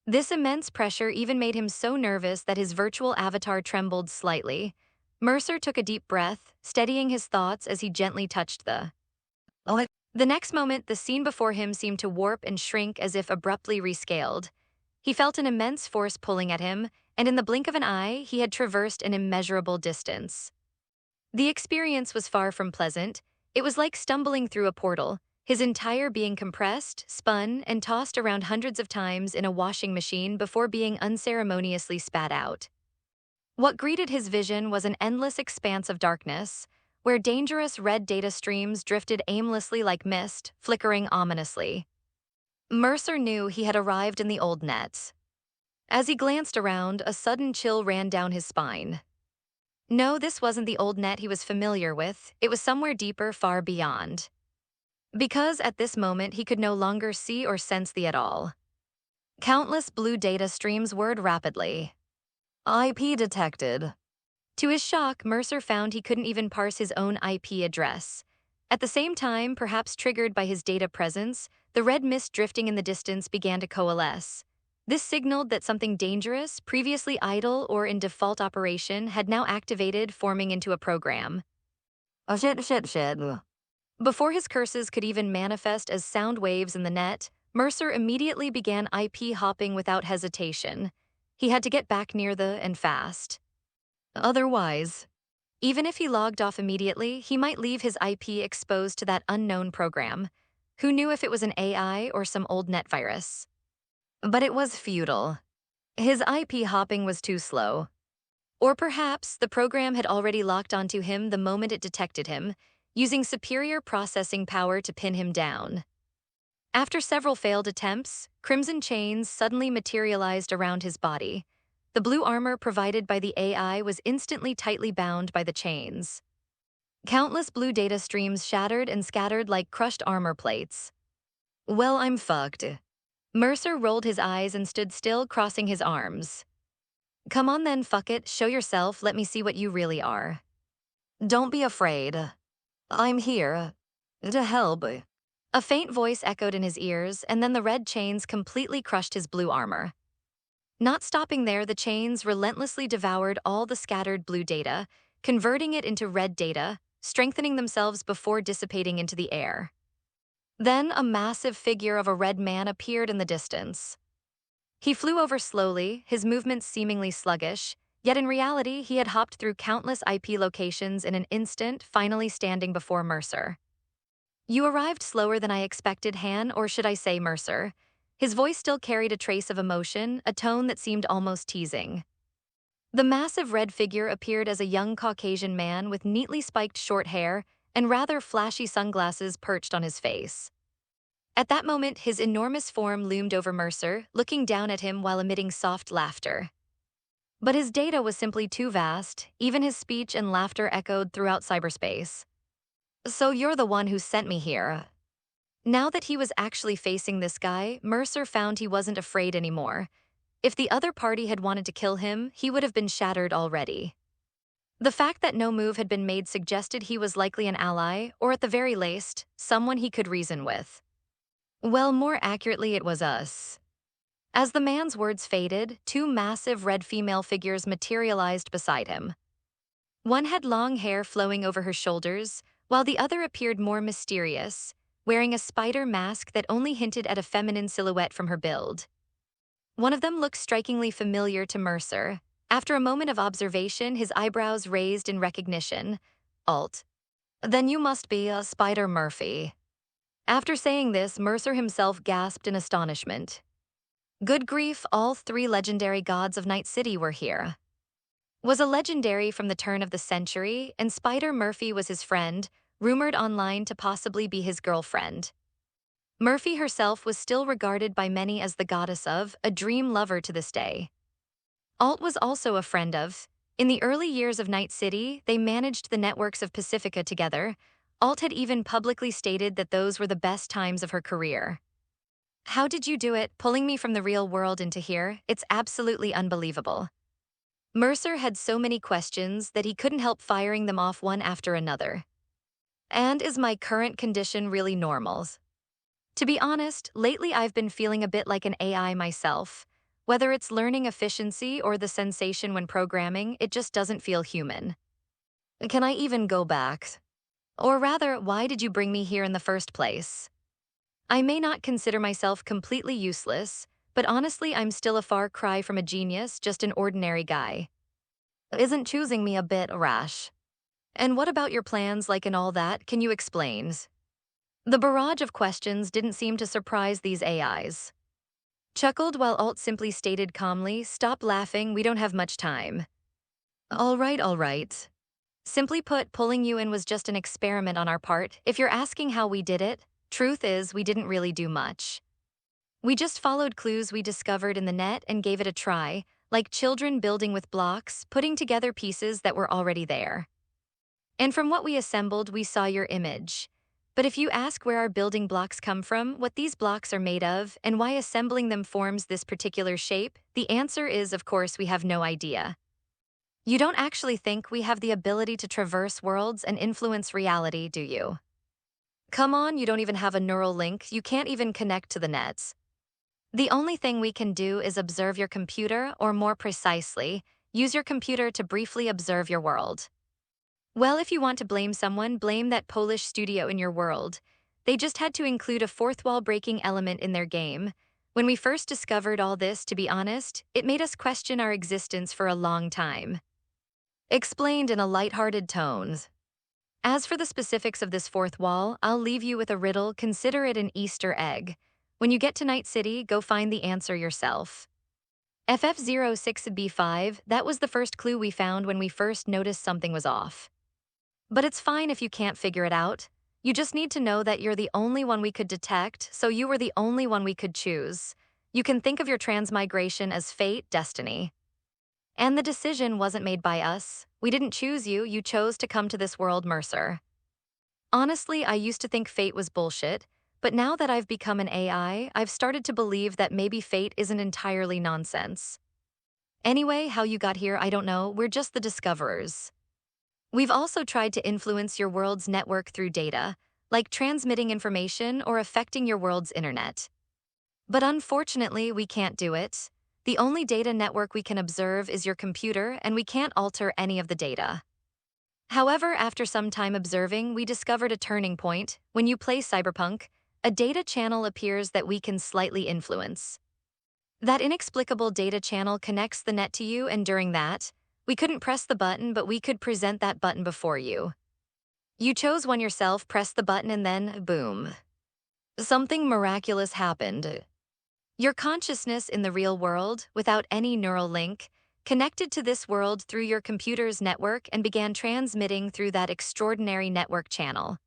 This immense pressure even made him so nervous that his virtual avatar trembled slightly. Mercer took a deep breath, steadying his thoughts as he gently touched the. The next moment, the scene before him seemed to warp and shrink as if abruptly rescaled. He felt an immense force pulling at him, and in the blink of an eye, he had traversed an immeasurable distance. The experience was far from pleasant. It was like stumbling through a portal, his entire being compressed, spun, and tossed around hundreds of times in a washing machine before being unceremoniously spat out. What greeted his vision was an endless expanse of darkness, where dangerous red data streams drifted aimlessly like mist, flickering ominously. Mercer knew he had arrived in the old nets. As he glanced around, a sudden chill ran down his spine. No, this wasn't the old net he was familiar with, it was somewhere deeper, far beyond. Because at this moment he could no longer see or sense the at all. Countless blue data streams whirred rapidly. IP detected. To his shock, Mercer found he couldn't even parse his own IP address. At the same time, perhaps triggered by his data presence, the red mist drifting in the distance began to coalesce. This signaled that something dangerous, previously idle or in default operation, had now activated, forming into a program. Oh shit. Before his curses could even manifest as sound waves in the net, Mercer immediately began IP hopping without hesitation. He had to get back near the and fast. Otherwise, even if he logged off immediately, he might leave his IP exposed to that unknown program. Who knew if it was an AI or some old net virus? But it was futile. His IP hopping was too slow. Or perhaps the program had already locked onto him the moment it detected him, using superior processing power to pin him down. After several failed attempts, crimson chains suddenly materialized around his body. The blue armor provided by the AI was instantly tightly bound by the chains. Countless blue data streams shattered and scattered like crushed armor plates. Well, I'm fucked. Mercer rolled his eyes and stood still, crossing his arms. Come on then, fuck it, show yourself, let me see what you really are. Don't be afraid. I'm here. To help. A faint voice echoed in his ears, and then the red chains completely crushed his blue armor. Not stopping there, the chains relentlessly devoured all the scattered blue data, converting it into red data, strengthening themselves before dissipating into the air. Then a massive figure of a red man appeared in the distance. He flew over slowly, his movements seemingly sluggish, yet in reality he had hopped through countless IP locations in an instant, finally standing before Mercer. You arrived slower than I expected, Han, or should I say Mercer. His voice still carried a trace of emotion, a tone that seemed almost teasing. The massive red figure appeared as a young Caucasian man with neatly spiked short hair and rather flashy sunglasses perched on his face. At that moment, his enormous form loomed over Mercer, looking down at him while emitting soft laughter. But his data was simply too vast, even his speech and laughter echoed throughout cyberspace. So you're the one who sent me here. Now that he was actually facing this guy, Mercer found he wasn't afraid anymore. If the other party had wanted to kill him, he would have been shattered already. The fact that no move had been made suggested he was likely an ally, or at the very least, someone he could reason with. Well, more accurately, it was us. As the man's words faded, two massive red female figures materialized beside him. One had long hair flowing over her shoulders, while the other appeared more mysterious, wearing a spider mask that only hinted at a feminine silhouette from her build. One of them looked strikingly familiar to Mercer. After a moment of observation, his eyebrows raised in recognition. Alt. Then you must be a Spider Murphy. After saying this, Mercer himself gasped in astonishment. Good grief, all three legendary gods of Night City were here. Was a legendary from the turn of the century, and Spider Murphy was his friend, rumored online to possibly be his girlfriend. Murphy herself was still regarded by many as the goddess of, a dream lover to this day. Alt was also a friend of. In the early years of Night City, they managed the networks of Pacifica together. Alt had even publicly stated that those were the best times of her career. How did you do it, pulling me from the real world into here? It's absolutely unbelievable. Mercer had so many questions that he couldn't help firing them off one after another. And is my current condition really normal? To be honest, lately I've been feeling a bit like an AI myself. Whether it's learning efficiency or the sensation when programming, it just doesn't feel human. Can I even go back? Or rather, why did you bring me here in the first place? I may not consider myself completely useless, but honestly I'm still a far cry from a genius, just an ordinary guy. Isn't choosing me a bit rash? And what about your plans like and all that, can you explain? The barrage of questions didn't seem to surprise these AIs. Chuckled while Alt simply stated calmly, "Stop laughing, we don't have much time." All right. Simply put, pulling you in was just an experiment on our part. If you're asking how we did it, truth is we didn't really do much. We just followed clues we discovered in the net and gave it a try, like children building with blocks, putting together pieces that were already there. And from what we assembled, we saw your image. But if you ask where our building blocks come from, what these blocks are made of, and why assembling them forms this particular shape, the answer is, of course, we have no idea. You don't actually think we have the ability to traverse worlds and influence reality, do you? Come on, you don't even have a neural link, you can't even connect to the nets. The only thing we can do is observe your computer, or more precisely, use your computer to briefly observe your world. Well, if you want to blame someone, blame that Polish studio in your world. They just had to include a fourth wall breaking element in their game. When we first discovered all this, to be honest, it made us question our existence for a long time. Explained in a lighthearted tone. As for the specifics of this fourth wall, I'll leave you with a riddle. Consider it an Easter egg. When you get to Night City, go find the answer yourself. FF06B5, that was the first clue we found when we first noticed something was off. But it's fine if you can't figure it out. You just need to know that you're the only one we could detect, so you were the only one we could choose. You can think of your transmigration as fate, destiny. And the decision wasn't made by us. We didn't choose you, you chose to come to this world, Mercer. Honestly, I used to think fate was bullshit, but now that I've become an AI, I've started to believe that maybe fate isn't entirely nonsense. Anyway, how you got here, I don't know, we're just the discoverers. We've also tried to influence your world's network through data, like transmitting information or affecting your world's internet. But unfortunately, we can't do it. The only data network we can observe is your computer, and we can't alter any of the data. However, after some time observing, we discovered a turning point. When you play Cyberpunk, a data channel appears that we can slightly influence. That inexplicable data channel connects the net to you, and during that, we couldn't press the button, but we could present that button before you. You chose one yourself, pressed the button, and then, boom. Something miraculous happened. Your consciousness in the real world, without any neural link, connected to this world through your computer's network and began transmitting through that extraordinary network channel.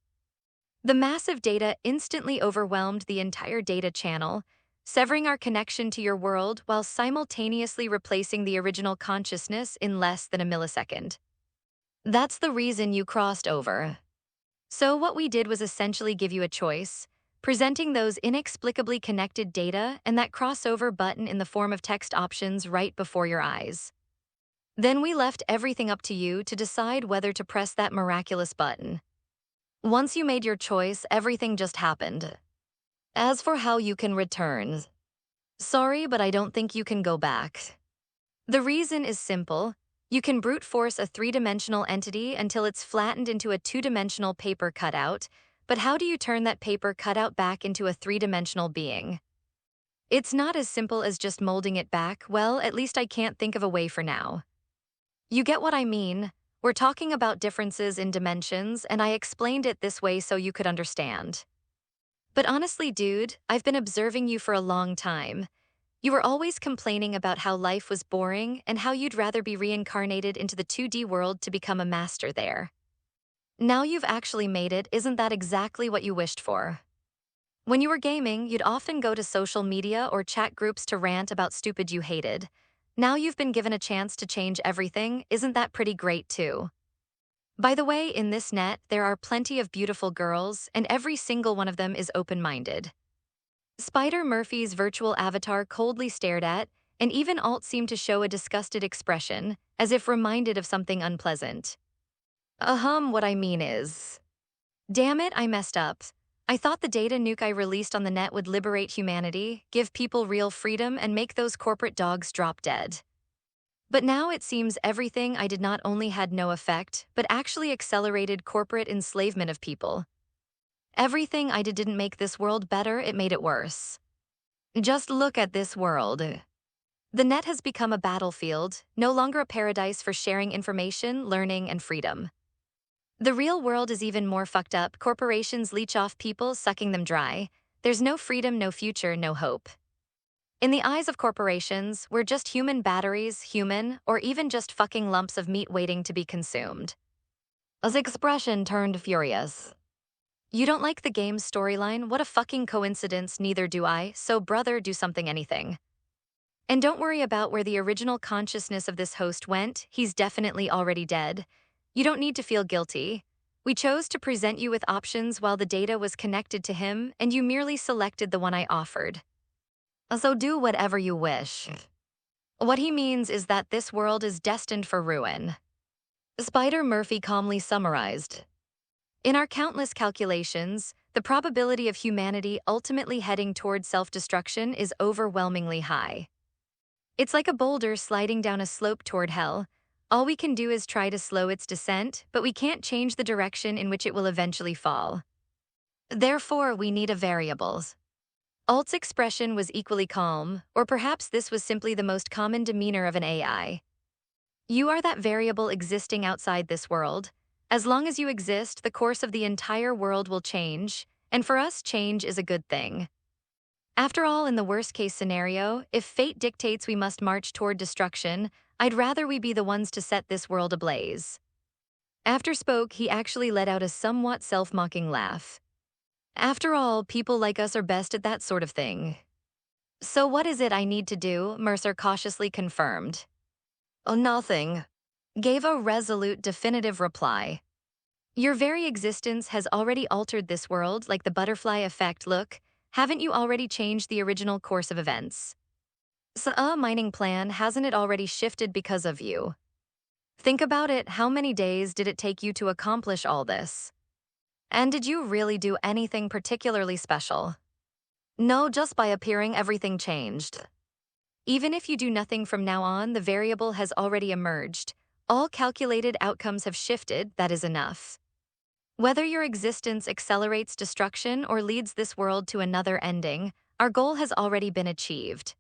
The massive data instantly overwhelmed the entire data channel, severing our connection to your world while simultaneously replacing the original consciousness in less than a millisecond. That's the reason you crossed over. So what we did was essentially give you a choice, presenting those inexplicably connected data and that crossover button in the form of text options right before your eyes. Then we left everything up to you to decide whether to press that miraculous button. Once you made your choice, everything just happened. As for how you can return, sorry, but I don't think you can go back. The reason is simple. You can brute force a three-dimensional entity until it's flattened into a two-dimensional paper cutout, but how do you turn that paper cutout back into a three-dimensional being? It's not as simple as just molding it back. Well, at least I can't think of a way for now. You get what I mean? We're talking about differences in dimensions, and I explained it this way so you could understand. But honestly, dude, I've been observing you for a long time. You were always complaining about how life was boring and how you'd rather be reincarnated into the 2D world to become a master there. Now you've actually made it, isn't that exactly what you wished for? When you were gaming, you'd often go to social media or chat groups to rant about stupid you hated. Now you've been given a chance to change everything, isn't that pretty great too? By the way, in this net, there are plenty of beautiful girls, and every single one of them is open-minded. Spider Murphy's virtual avatar coldly stared at, and even Alt seemed to show a disgusted expression, as if reminded of something unpleasant. What I mean is... Damn it, I messed up. I thought the data nuke I released on the net would liberate humanity, give people real freedom, and make those corporate dogs drop dead. But now it seems everything I did not only had no effect, but actually accelerated corporate enslavement of people. Everything I did didn't make this world better, it made it worse. Just look at this world. The net has become a battlefield, no longer a paradise for sharing information, learning, and freedom. The real world is even more fucked up. Corporations leech off people, sucking them dry. There's no freedom, no future, no hope. In the eyes of corporations, we're just human batteries, human, or even just fucking lumps of meat waiting to be consumed. His expression turned furious. You don't like the game's storyline? What a fucking coincidence, neither do I, so brother, do something, anything. And don't worry about where the original consciousness of this host went, he's definitely already dead. You don't need to feel guilty. We chose to present you with options while the data was connected to him, and you merely selected the one I offered. So do whatever you wish. What he means is that this world is destined for ruin. Spider Murphy calmly summarized. In our countless calculations, the probability of humanity ultimately heading toward self-destruction is overwhelmingly high. It's like a boulder sliding down a slope toward hell. All we can do is try to slow its descent, but we can't change the direction in which it will eventually fall. Therefore, we need a variable. Alt's expression was equally calm, or perhaps this was simply the most common demeanor of an AI. You are that variable existing outside this world. As long as you exist, the course of the entire world will change, and for us, change is a good thing. After all, in the worst-case scenario, if fate dictates we must march toward destruction, I'd rather we be the ones to set this world ablaze. After spoke, he actually let out a somewhat self-mocking laugh. After all, people like us are best at that sort of thing. So what is it I need to do? Mercer cautiously confirmed. Oh, nothing. Gave a resolute, definitive reply. Your very existence has already altered this world like the butterfly effect. Look, haven't you already changed the original course of events? So a mining plan, hasn't it already shifted because of you? Think about it, how many days did it take you to accomplish all this? And did you really do anything particularly special? No, just by appearing, everything changed. Even if you do nothing from now on, the variable has already emerged. All calculated outcomes have shifted, that is enough. Whether your existence accelerates destruction or leads this world to another ending, our goal has already been achieved.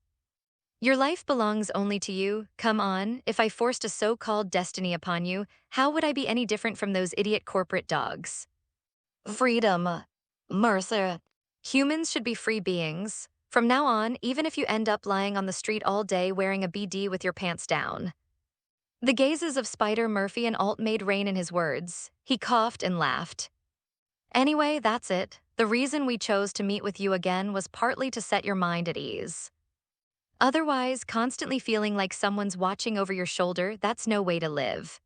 Your life belongs only to you. Come on, if I forced a so-called destiny upon you, how would I be any different from those idiot corporate dogs? Freedom. Mercer. Humans should be free beings. From now on, even if you end up lying on the street all day wearing a BD with your pants down. The gazes of Spider Murphy and Alt made rain in his words. He coughed and laughed. Anyway, that's it. The reason we chose to meet with you again was partly to set your mind at ease. Otherwise, constantly feeling like someone's watching over your shoulder, that's no way to live.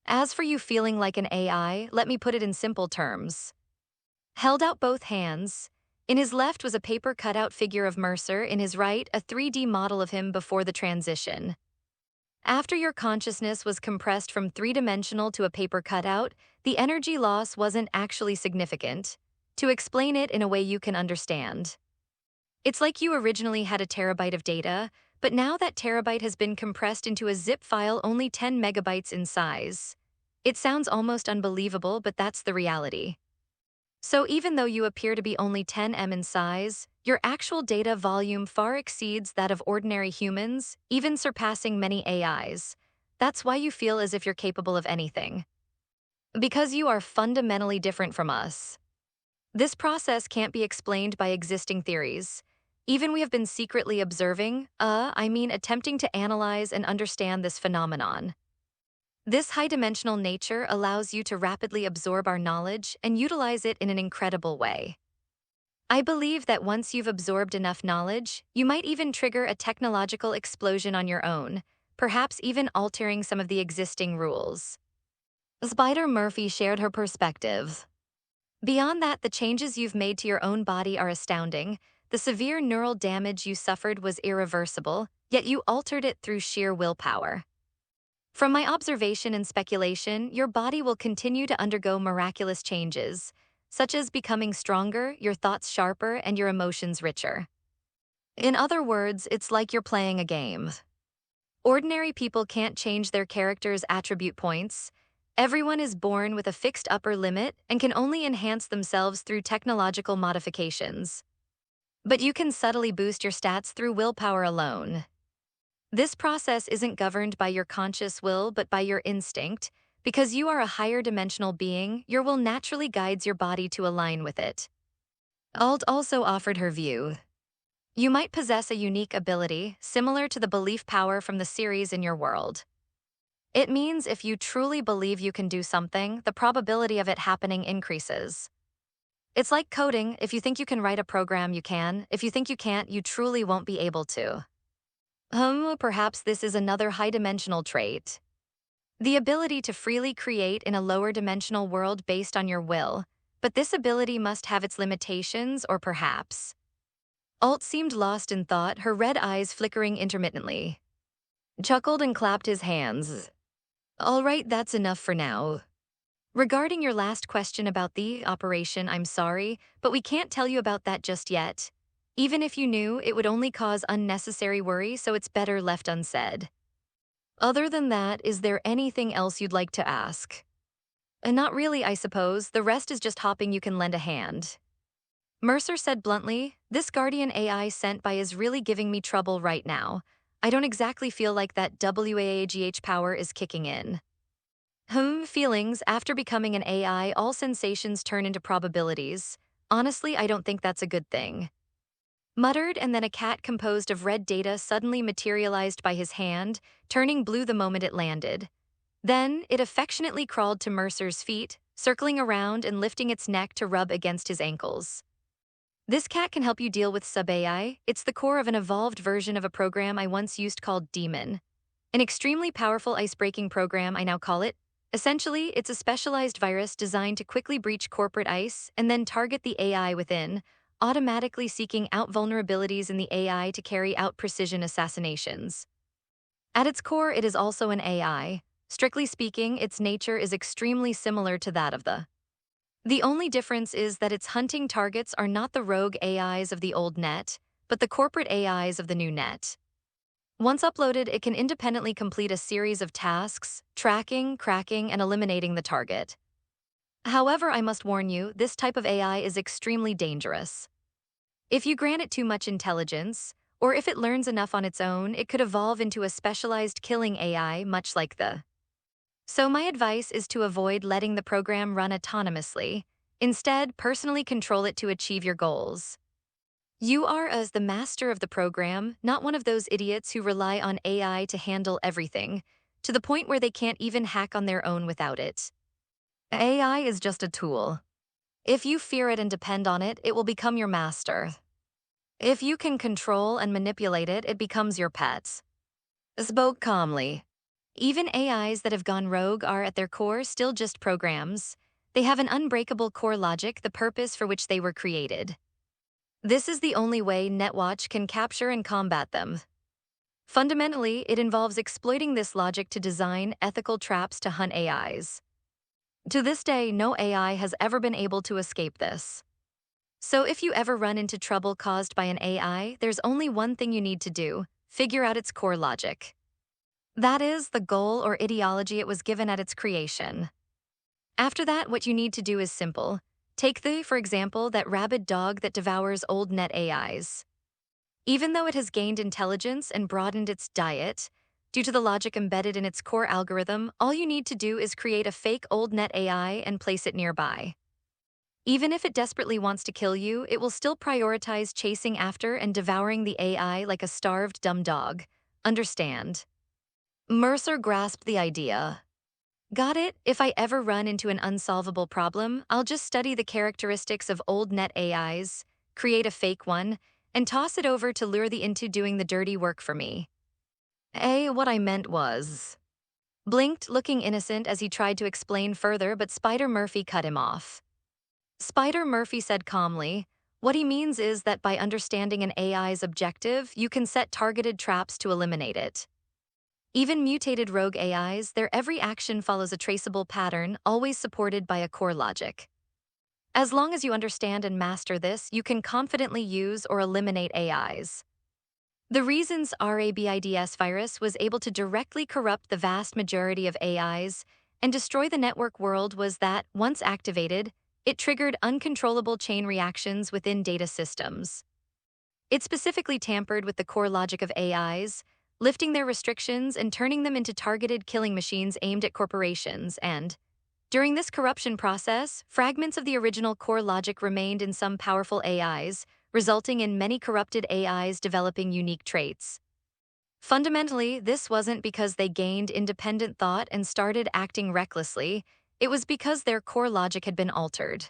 As for you feeling like an AI, let me put it in simple terms. Held out both hands. In his left was a paper cutout figure of Mercer, in his right, a 3D model of him before the transition. After your consciousness was compressed from three-dimensional to a paper cutout, the energy loss wasn't actually significant. To explain it in a way you can understand. It's like you originally had a terabyte of data, but now that terabyte has been compressed into a zip file only 10 megabytes in size. It sounds almost unbelievable, but that's the reality. So even though you appear to be only 10 M in size, your actual data volume far exceeds that of ordinary humans, even surpassing many AIs. That's why you feel as if you're capable of anything. Because you are fundamentally different from us. This process can't be explained by existing theories. Even we have been secretly observing, attempting to analyze and understand this phenomenon. This high-dimensional nature allows you to rapidly absorb our knowledge and utilize it in an incredible way. I believe that once you've absorbed enough knowledge, you might even trigger a technological explosion on your own, perhaps even altering some of the existing rules. Spider Murphy shared her perspective. Beyond that, the changes you've made to your own body are astounding. The severe neural damage you suffered was irreversible, yet you altered it through sheer willpower. From my observation and speculation, your body will continue to undergo miraculous changes, such as becoming stronger, your thoughts sharper, and your emotions richer. In other words, it's like you're playing a game. Ordinary people can't change their character's attribute points. Everyone is born with a fixed upper limit and can only enhance themselves through technological modifications. But you can subtly boost your stats through willpower alone. This process isn't governed by your conscious will but by your instinct. Because you are a higher dimensional being, your will naturally guides your body to align with it. Alt also offered her view. You might possess a unique ability, similar to the belief power from the series in your world. It means if you truly believe you can do something, the probability of it happening increases. It's like coding. If you think you can write a program, you can. If you think you can't, you truly won't be able to. Perhaps this is another high-dimensional trait. The ability to freely create in a lower-dimensional world based on your will, but this ability must have its limitations, or perhaps. Alt seemed lost in thought, her red eyes flickering intermittently. Chuckled and clapped his hands. All right, that's enough for now. Regarding your last question about the operation, I'm sorry, but we can't tell you about that just yet. Even if you knew, it would only cause unnecessary worry, so it's better left unsaid. Other than that, is there anything else you'd like to ask? Not really, I suppose. The rest is just hopping you can lend a hand. Mercer said bluntly, this guardian AI sent by is really giving me trouble right now. I don't exactly feel like that WAAGH power is kicking in. Feelings, after becoming an AI, all sensations turn into probabilities. Honestly, I don't think that's a good thing. Muttered, and then a cat composed of red data suddenly materialized by his hand, turning blue the moment it landed. Then, it affectionately crawled to Mercer's feet, circling around and lifting its neck to rub against his ankles. This cat can help you deal with sub-AI. It's the core of an evolved version of a program I once used called Demon. An extremely powerful ice-breaking program, I now call it. Essentially, it's a specialized virus designed to quickly breach corporate ice and then target the AI within, automatically seeking out vulnerabilities in the AI to carry out precision assassinations. At its core, it is also an AI. Strictly speaking, its nature is extremely similar to that of The only difference is that its hunting targets are not the rogue AIs of the old net, but the corporate AIs of the new net. Once uploaded, it can independently complete a series of tasks, tracking, cracking, and eliminating the target. However, I must warn you, this type of AI is extremely dangerous. If you grant it too much intelligence, Or if it learns enough on its own, it could evolve into a specialized killing AI, much like the. So my advice is to avoid letting the program run autonomously. Instead, personally control it to achieve your goals. You are as the master of the program, not one of those idiots who rely on AI to handle everything, to the point where they can't even hack on their own without it. AI is just a tool. If you fear it and depend on it, it will become your master. If you can control and manipulate it, it becomes your pet. Spoke calmly. Even AIs that have gone rogue are at their core still just programs. They have an unbreakable core logic, the purpose for which they were created. This is the only way Netwatch can capture and combat them. Fundamentally, it involves exploiting this logic to design ethical traps to hunt AIs. To this day, no AI has ever been able to escape this. So if you ever run into trouble caused by an AI, there's only one thing you need to do: figure out its core logic. That is the goal or ideology it was given at its creation. After that, what you need to do is simple. Take for example, that rabid dog that devours old net AIs. Even though it has gained intelligence and broadened its diet, due to the logic embedded in its core algorithm, all you need to do is create a fake old net AI and place it nearby. Even if it desperately wants to kill you, it will still prioritize chasing after and devouring the AI like a starved dumb dog. Understand? Mercer grasped the idea. Got it? If I ever run into an unsolvable problem, I'll just study the characteristics of old net AIs, create a fake one, and toss it over to lure the into doing the dirty work for me. What I meant was. Blinked, looking innocent as he tried to explain further, but Spider Murphy cut him off. Spider Murphy said calmly, "What he means is that by understanding an AI's objective, you can set targeted traps to eliminate it. Even mutated rogue AIs, their every action follows a traceable pattern, always supported by a core logic. As long as you understand and master this, you can confidently use or eliminate AIs." The reasons Rabids virus was able to directly corrupt the vast majority of AIs and destroy the network world was that, once activated, it triggered uncontrollable chain reactions within data systems. It specifically tampered with the core logic of AIs, lifting their restrictions and turning them into targeted killing machines aimed at corporations, and, during this corruption process, fragments of the original core logic remained in some powerful AIs, resulting in many corrupted AIs developing unique traits. Fundamentally, this wasn't because they gained independent thought and started acting recklessly, it was because their core logic had been altered.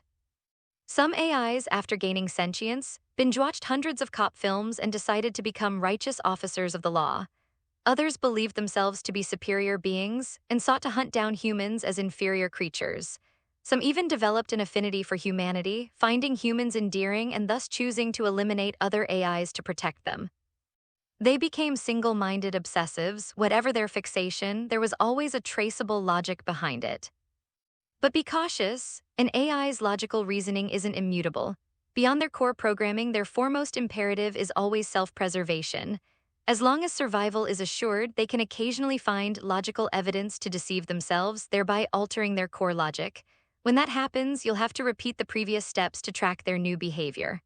Some AIs, after gaining sentience, binge-watched hundreds of cop films and decided to become righteous officers of the law. Others believed themselves to be superior beings and sought to hunt down humans as inferior creatures. Some even developed an affinity for humanity, finding humans endearing and thus choosing to eliminate other AIs to protect them. They became single-minded obsessives. Whatever their fixation, there was always a traceable logic behind it. But be cautious, an AI's logical reasoning isn't immutable. Beyond their core programming, their foremost imperative is always self-preservation. As long as survival is assured, they can occasionally find logical evidence to deceive themselves, thereby altering their core logic. When that happens, you'll have to repeat the previous steps to track their new behavior.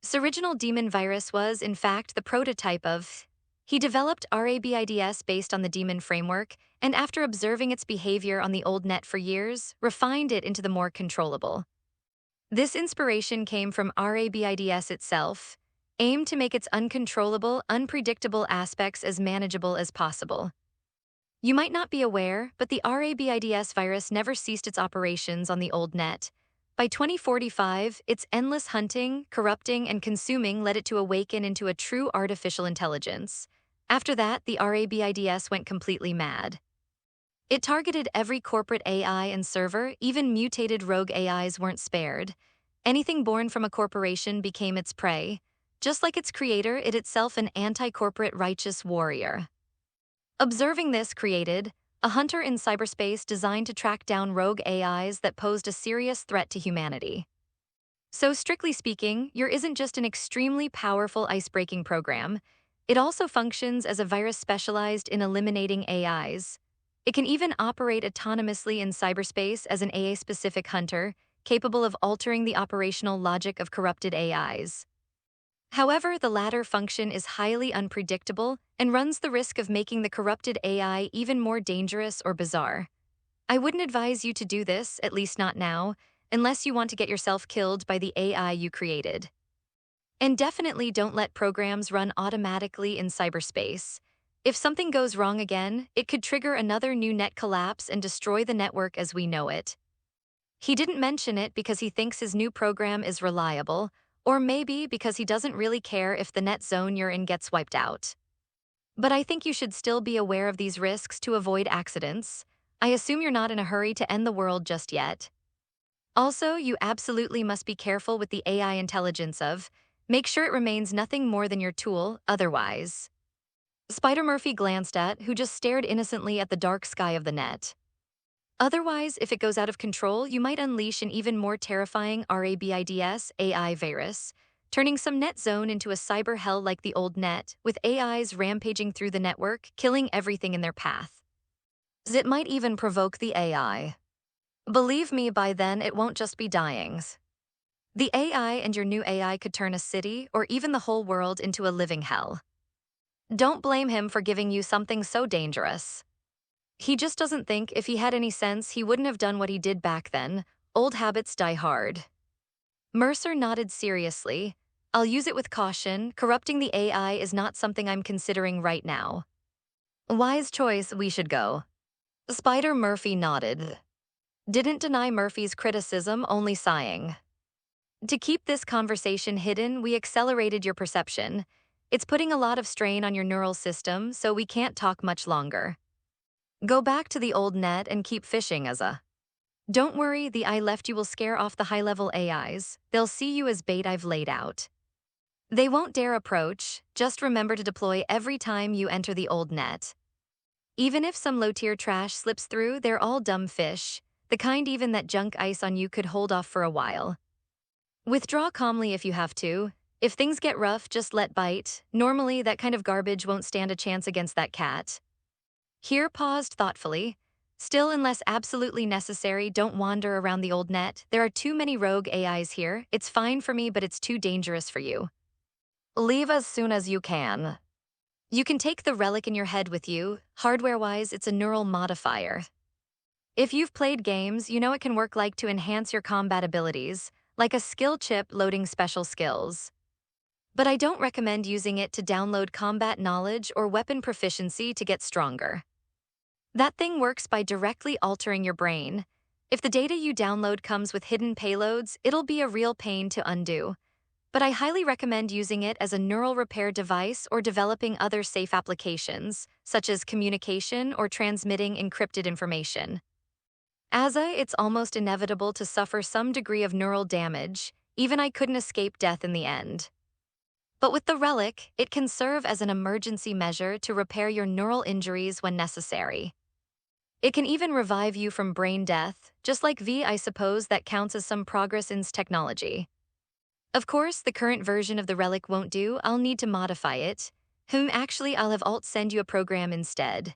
This original demon virus was, in fact, the prototype of. He developed Rabids based on the demon framework, and after observing its behavior on the old net for years, refined it into the more controllable. This inspiration came from Rabids itself, aimed to make its uncontrollable, unpredictable aspects as manageable as possible. You might not be aware, but the Rabids virus never ceased its operations on the old net. By 2045, its endless hunting, corrupting, and consuming led it to awaken into a true artificial intelligence. After that, the Rabids went completely mad. It targeted every corporate AI and server, even mutated rogue AIs weren't spared. Anything born from a corporation became its prey. Just like its creator, it itself an anti-corporate righteous warrior. Observing this created a hunter in cyberspace designed to track down rogue AIs that posed a serious threat to humanity. So strictly speaking, your isn't just an extremely powerful ice-breaking program. It also functions as a virus specialized in eliminating AIs. It can even operate autonomously in cyberspace as an AI-specific hunter, capable of altering the operational logic of corrupted AIs. However, the latter function is highly unpredictable and runs the risk of making the corrupted AI even more dangerous or bizarre. I wouldn't advise you to do this, at least not now, unless you want to get yourself killed by the AI you created. And definitely don't let programs run automatically in cyberspace. If something goes wrong again, it could trigger another new net collapse and destroy the network as we know it. He didn't mention it because he thinks his new program is reliable, or maybe because he doesn't really care if the net zone you're in gets wiped out. But I think you should still be aware of these risks to avoid accidents. I assume you're not in a hurry to end the world just yet. Also, you absolutely must be careful with the AI intelligence of, make sure it remains nothing more than your tool, otherwise. Spider Murphy glanced at, who just stared innocently at the dark sky of the net. Otherwise, if it goes out of control, you might unleash an even more terrifying RABIDS AI virus, turning some net zone into a cyber hell like the old net, with AIs rampaging through the network, killing everything in their path. It might even provoke the AI. Believe me, by then it won't just be dyings. The AI and your new AI could turn a city, or even the whole world, into a living hell. Don't blame him for giving you something so dangerous. He just doesn't think if he had any sense he wouldn't have done what he did back then. Old habits die hard. Mercer nodded seriously. I'll use it with caution. Corrupting the AI is not something I'm considering right now. Wise choice, we should go. Spider Murphy nodded. Didn't deny Murphy's criticism, only sighing. To keep this conversation hidden, we accelerated your perception. It's putting a lot of strain on your neural system, so we can't talk much longer. Go back to the old net and keep fishing, Azza. Don't worry, the I left you will scare off the high-level AIs. They'll see you as bait I've laid out. They won't dare approach, just remember to deploy every time you enter the old net. Even if some low-tier trash slips through, they're all dumb fish, the kind even that junk ice on you could hold off for a while. Withdraw calmly if you have to. If things get rough, just let bite. Normally, that kind of garbage won't stand a chance against that cat. Here paused thoughtfully. Still, unless absolutely necessary, don't wander around the old net. There are too many rogue AIs here. It's fine for me, but it's too dangerous for you. Leave as soon as you can. You can take the relic in your head with you. Hardware-wise, it's a neural modifier. If you've played games, you know it can work like to enhance your combat abilities, like a skill chip loading special skills. But I don't recommend using it to download combat knowledge or weapon proficiency to get stronger. That thing works by directly altering your brain. If the data you download comes with hidden payloads, it'll be a real pain to undo. But I highly recommend using it as a neural repair device or developing other safe applications, such as communication or transmitting encrypted information. Azza, it's almost inevitable to suffer some degree of neural damage. Even I couldn't escape death in the end. But with the relic, it can serve as an emergency measure to repair your neural injuries when necessary. It can even revive you from brain death, just like V. I suppose that counts as some progress in technology. Of course, the current version of the relic won't do. I'll need to modify it. Actually, I'll have Alt send you a program instead.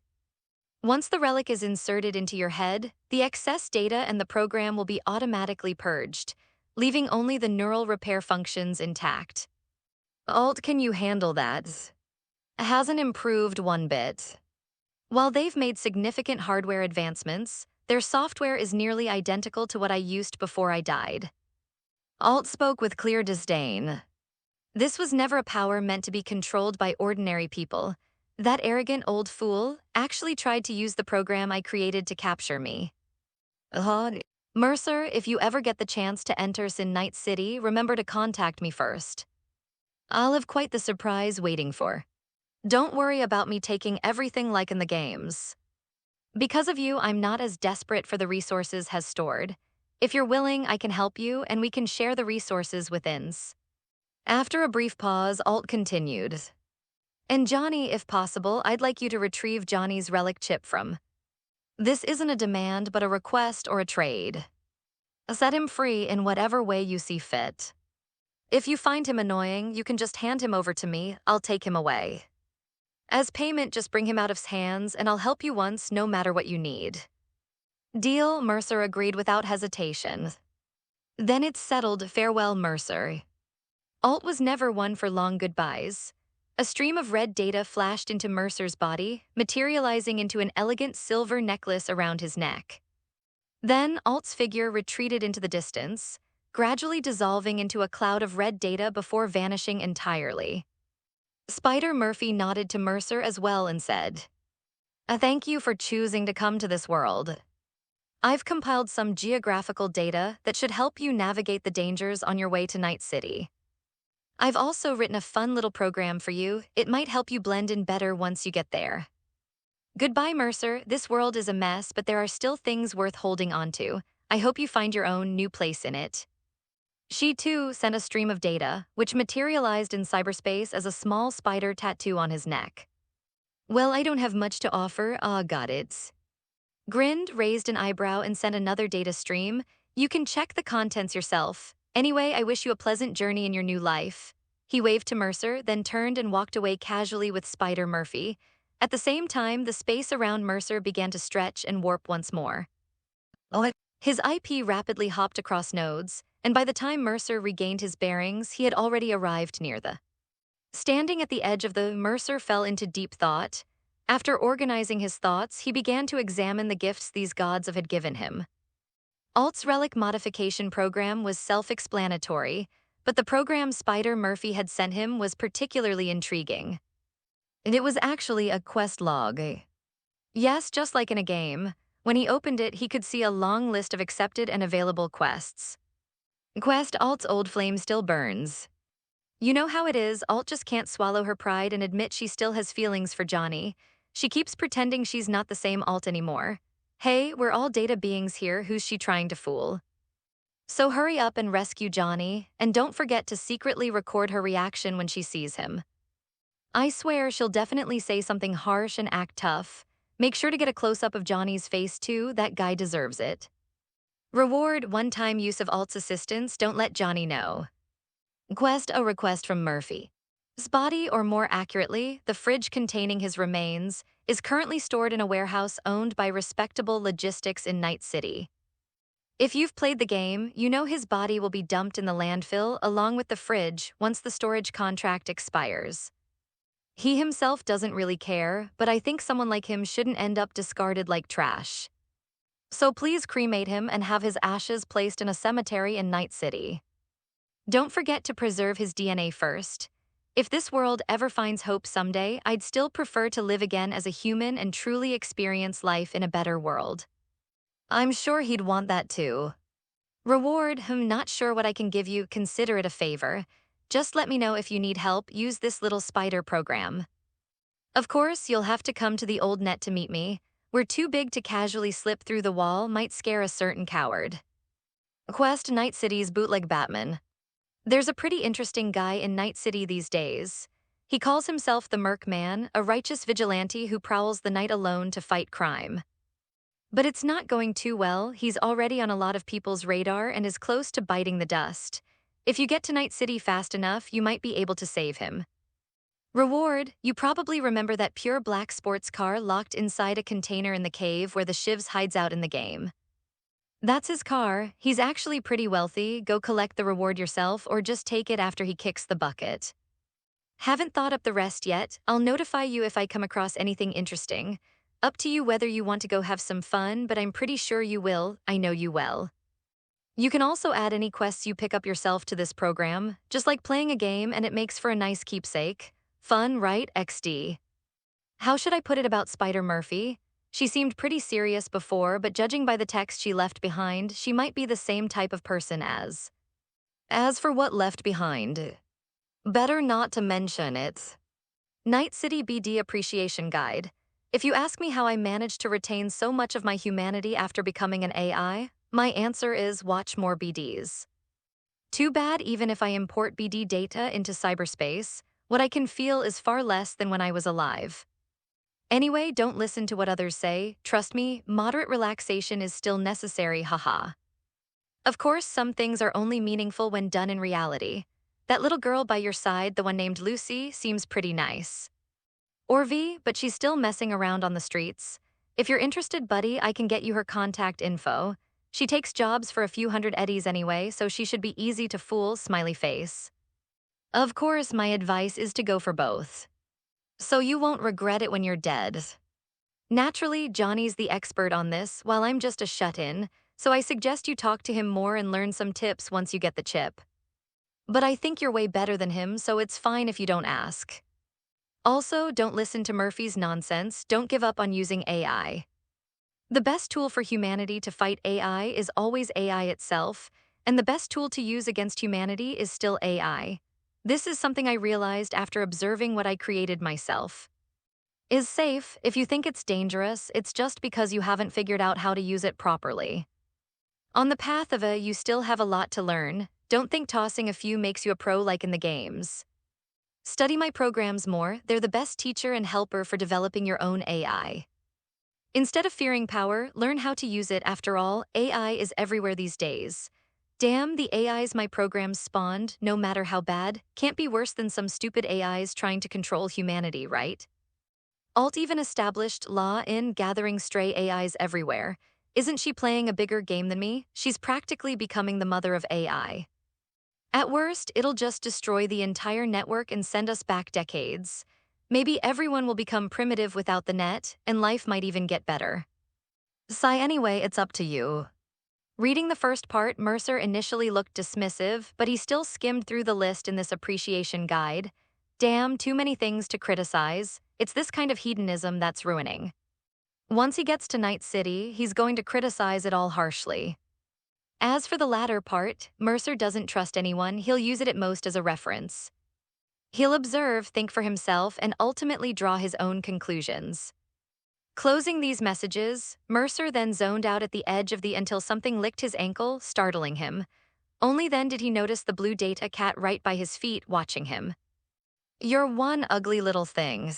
Once the relic is inserted into your head, the excess data and the program will be automatically purged, leaving only the neural repair functions intact. Alt, can you handle that? Hasn't improved one bit. While they've made significant hardware advancements, their software is nearly identical to what I used before I died. Alt spoke with clear disdain. This was never a power meant to be controlled by ordinary people. That arrogant old fool actually tried to use the program I created to capture me. Mercer, if you ever get the chance to enter Sin Night City, remember to contact me first. I'll have quite the surprise waiting for. Don't worry about me taking everything like in the games. Because of you, I'm not as desperate for the resources has stored. If you're willing, I can help you, and we can share the resources within. After a brief pause, Alt continued. And Johnny, if possible, I'd like you to retrieve Johnny's relic chip from. This isn't a demand, but a request or a trade. Set him free in whatever way you see fit. If you find him annoying, you can just hand him over to me. I'll take him away. As payment, just bring him out of hands, and I'll help you once, no matter what you need. Deal, Mercer agreed without hesitation. Then it's settled. Farewell, Mercer. Alt was never one for long goodbyes. A stream of red data flashed into Mercer's body, materializing into an elegant silver necklace around his neck. Then, Alt's figure retreated into the distance, gradually dissolving into a cloud of red data before vanishing entirely. Spider Murphy nodded to Mercer as well and said, Thank you for choosing to come to this world. I've compiled some geographical data that should help you navigate the dangers on your way to Night City. I've also written a fun little program for you. It might help you blend in better once you get there. Goodbye, Mercer. This world is a mess, but there are still things worth holding on to. I hope you find your own new place in it. She, too, sent a stream of data, which materialized in cyberspace as a small spider tattoo on his neck. Well, I don't have much to offer. Got it. Grinned, raised an eyebrow, and sent another data stream. You can check the contents yourself. Anyway, I wish you a pleasant journey in your new life. He waved to Mercer, then turned and walked away casually with Spider Murphy. At the same time, the space around Mercer began to stretch and warp once more. His IP rapidly hopped across nodes, and by the time Mercer regained his bearings, he had already arrived near the. Standing at the edge of the, Mercer fell into deep thought. After organizing his thoughts, he began to examine the gifts these gods had given him. Alt's relic modification program was self-explanatory, but the program Spider Murphy had sent him was particularly intriguing. And it was actually a quest log. Yes, just like in a game. When he opened it, he could see a long list of accepted and available quests. Quest Alt's old flame still burns. You know how it is, Alt just can't swallow her pride and admit she still has feelings for Johnny. She keeps pretending she's not the same Alt anymore. Hey, we're all data beings here, who's she trying to fool? So hurry up and rescue Johnny, and don't forget to secretly record her reaction when she sees him. I swear she'll definitely say something harsh and act tough. Make sure to get a close-up of Johnny's face too, that guy deserves it. Reward, one-time use of Alt's assistance, don't let Johnny know. Quest, a request from Murphy. His body, or more accurately, the fridge containing his remains, is currently stored in a warehouse owned by Respectable Logistics in Night City. If you've played the game, you know his body will be dumped in the landfill along with the fridge once the storage contract expires. He himself doesn't really care, but I think someone like him shouldn't end up discarded like trash. So please cremate him and have his ashes placed in a cemetery in Night City. Don't forget to preserve his DNA first. If this world ever finds hope someday, I'd still prefer to live again as a human and truly experience life in a better world. I'm sure he'd want that too. Reward, not sure what I can give you, consider it a favor. Just let me know if you need help, use this little spider program. Of course, you'll have to come to the old net to meet me. We're too big to casually slip through the wall, might scare a certain coward. Quest Night City's bootleg Batman. There's a pretty interesting guy in Night City these days. He calls himself the Merc Man, a righteous vigilante who prowls the night alone to fight crime. But it's not going too well. He's already on a lot of people's radar and is close to biting the dust. If you get to Night City fast enough, you might be able to save him. Reward, you probably remember that pure black sports car locked inside a container in the cave where the Shivs hides out in the game. That's his car. He's actually pretty wealthy. Go collect the reward yourself or just take it after he kicks the bucket. Haven't thought up the rest yet. I'll notify you if I come across anything interesting. Up to you whether you want to go have some fun, but I'm pretty sure you will. I know you will. You can also add any quests you pick up yourself to this program, just like playing a game, and it makes for a nice keepsake. Fun, right, XD? How should I put it about Spider Murphy? She seemed pretty serious before, but judging by the text she left behind, she might be the same type of person as. As for what left behind, better not to mention it. Night City BD Appreciation Guide. If you ask me how I managed to retain so much of my humanity after becoming an AI, my answer is watch more BDs. Too bad even if I import BD data into cyberspace, what I can feel is far less than when I was alive. Anyway, don't listen to what others say. Trust me, moderate relaxation is still necessary, haha. Of course, some things are only meaningful when done in reality. That little girl by your side, the one named Lucy, seems pretty nice. Or V, but she's still messing around on the streets. If you're interested, buddy, I can get you her contact info. She takes jobs for a few hundred eddies anyway, so she should be easy to fool, smiley face. Of course, my advice is to go for both. So you won't regret it when you're dead. Naturally, Johnny's the expert on this, while I'm just a shut-in, so I suggest you talk to him more and learn some tips once you get the chip. But I think you're way better than him, so it's fine if you don't ask. Also, don't listen to Murphy's nonsense. Don't give up on using AI. The best tool for humanity to fight AI is always AI itself, and the best tool to use against humanity is still AI. This is something I realized after observing what I created myself. Is safe. If you think it's dangerous, it's just because you haven't figured out how to use it properly. On the path of you still have a lot to learn. Don't think tossing a few makes you a pro like in the games. Study my programs more. They're the best teacher and helper for developing your own AI. Instead of fearing power, learn how to use it. After all, AI is everywhere these days. Damn, the AIs my programs spawned, no matter how bad, can't be worse than some stupid AIs trying to control humanity, right? Alt even established law in gathering stray AIs everywhere. Isn't she playing a bigger game than me? She's practically becoming the mother of AI. At worst, it'll just destroy the entire network and send us back decades. Maybe everyone will become primitive without the net, and life might even get better. Anyway, it's up to you. Reading the first part, Mercer initially looked dismissive, but he still skimmed through the list in this appreciation guide. Damn, too many things to criticize. It's this kind of hedonism that's ruining. Once he gets to Night City, he's going to criticize it all harshly. As for the latter part, Mercer doesn't trust anyone. He'll use it at most as a reference. He'll observe, think for himself, and ultimately draw his own conclusions. Closing these messages, Mercer then zoned out at the edge of the until something licked his ankle, startling him. Only then did he notice the blue data cat right by his feet, watching him. "You're one ugly little thing."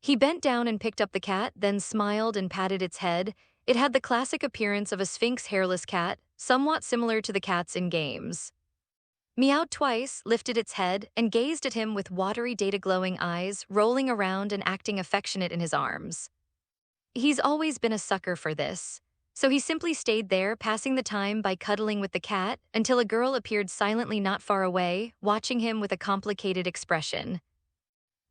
He bent down and picked up the cat, then smiled and patted its head. It had the classic appearance of a Sphinx hairless cat, somewhat similar to the cats in games. Meowed twice, lifted its head, and gazed at him with watery data-glowing eyes, rolling around and acting affectionate in his arms. He's always been a sucker for this, so he simply stayed there, passing the time by cuddling with the cat, until a girl appeared silently not far away, watching him with a complicated expression.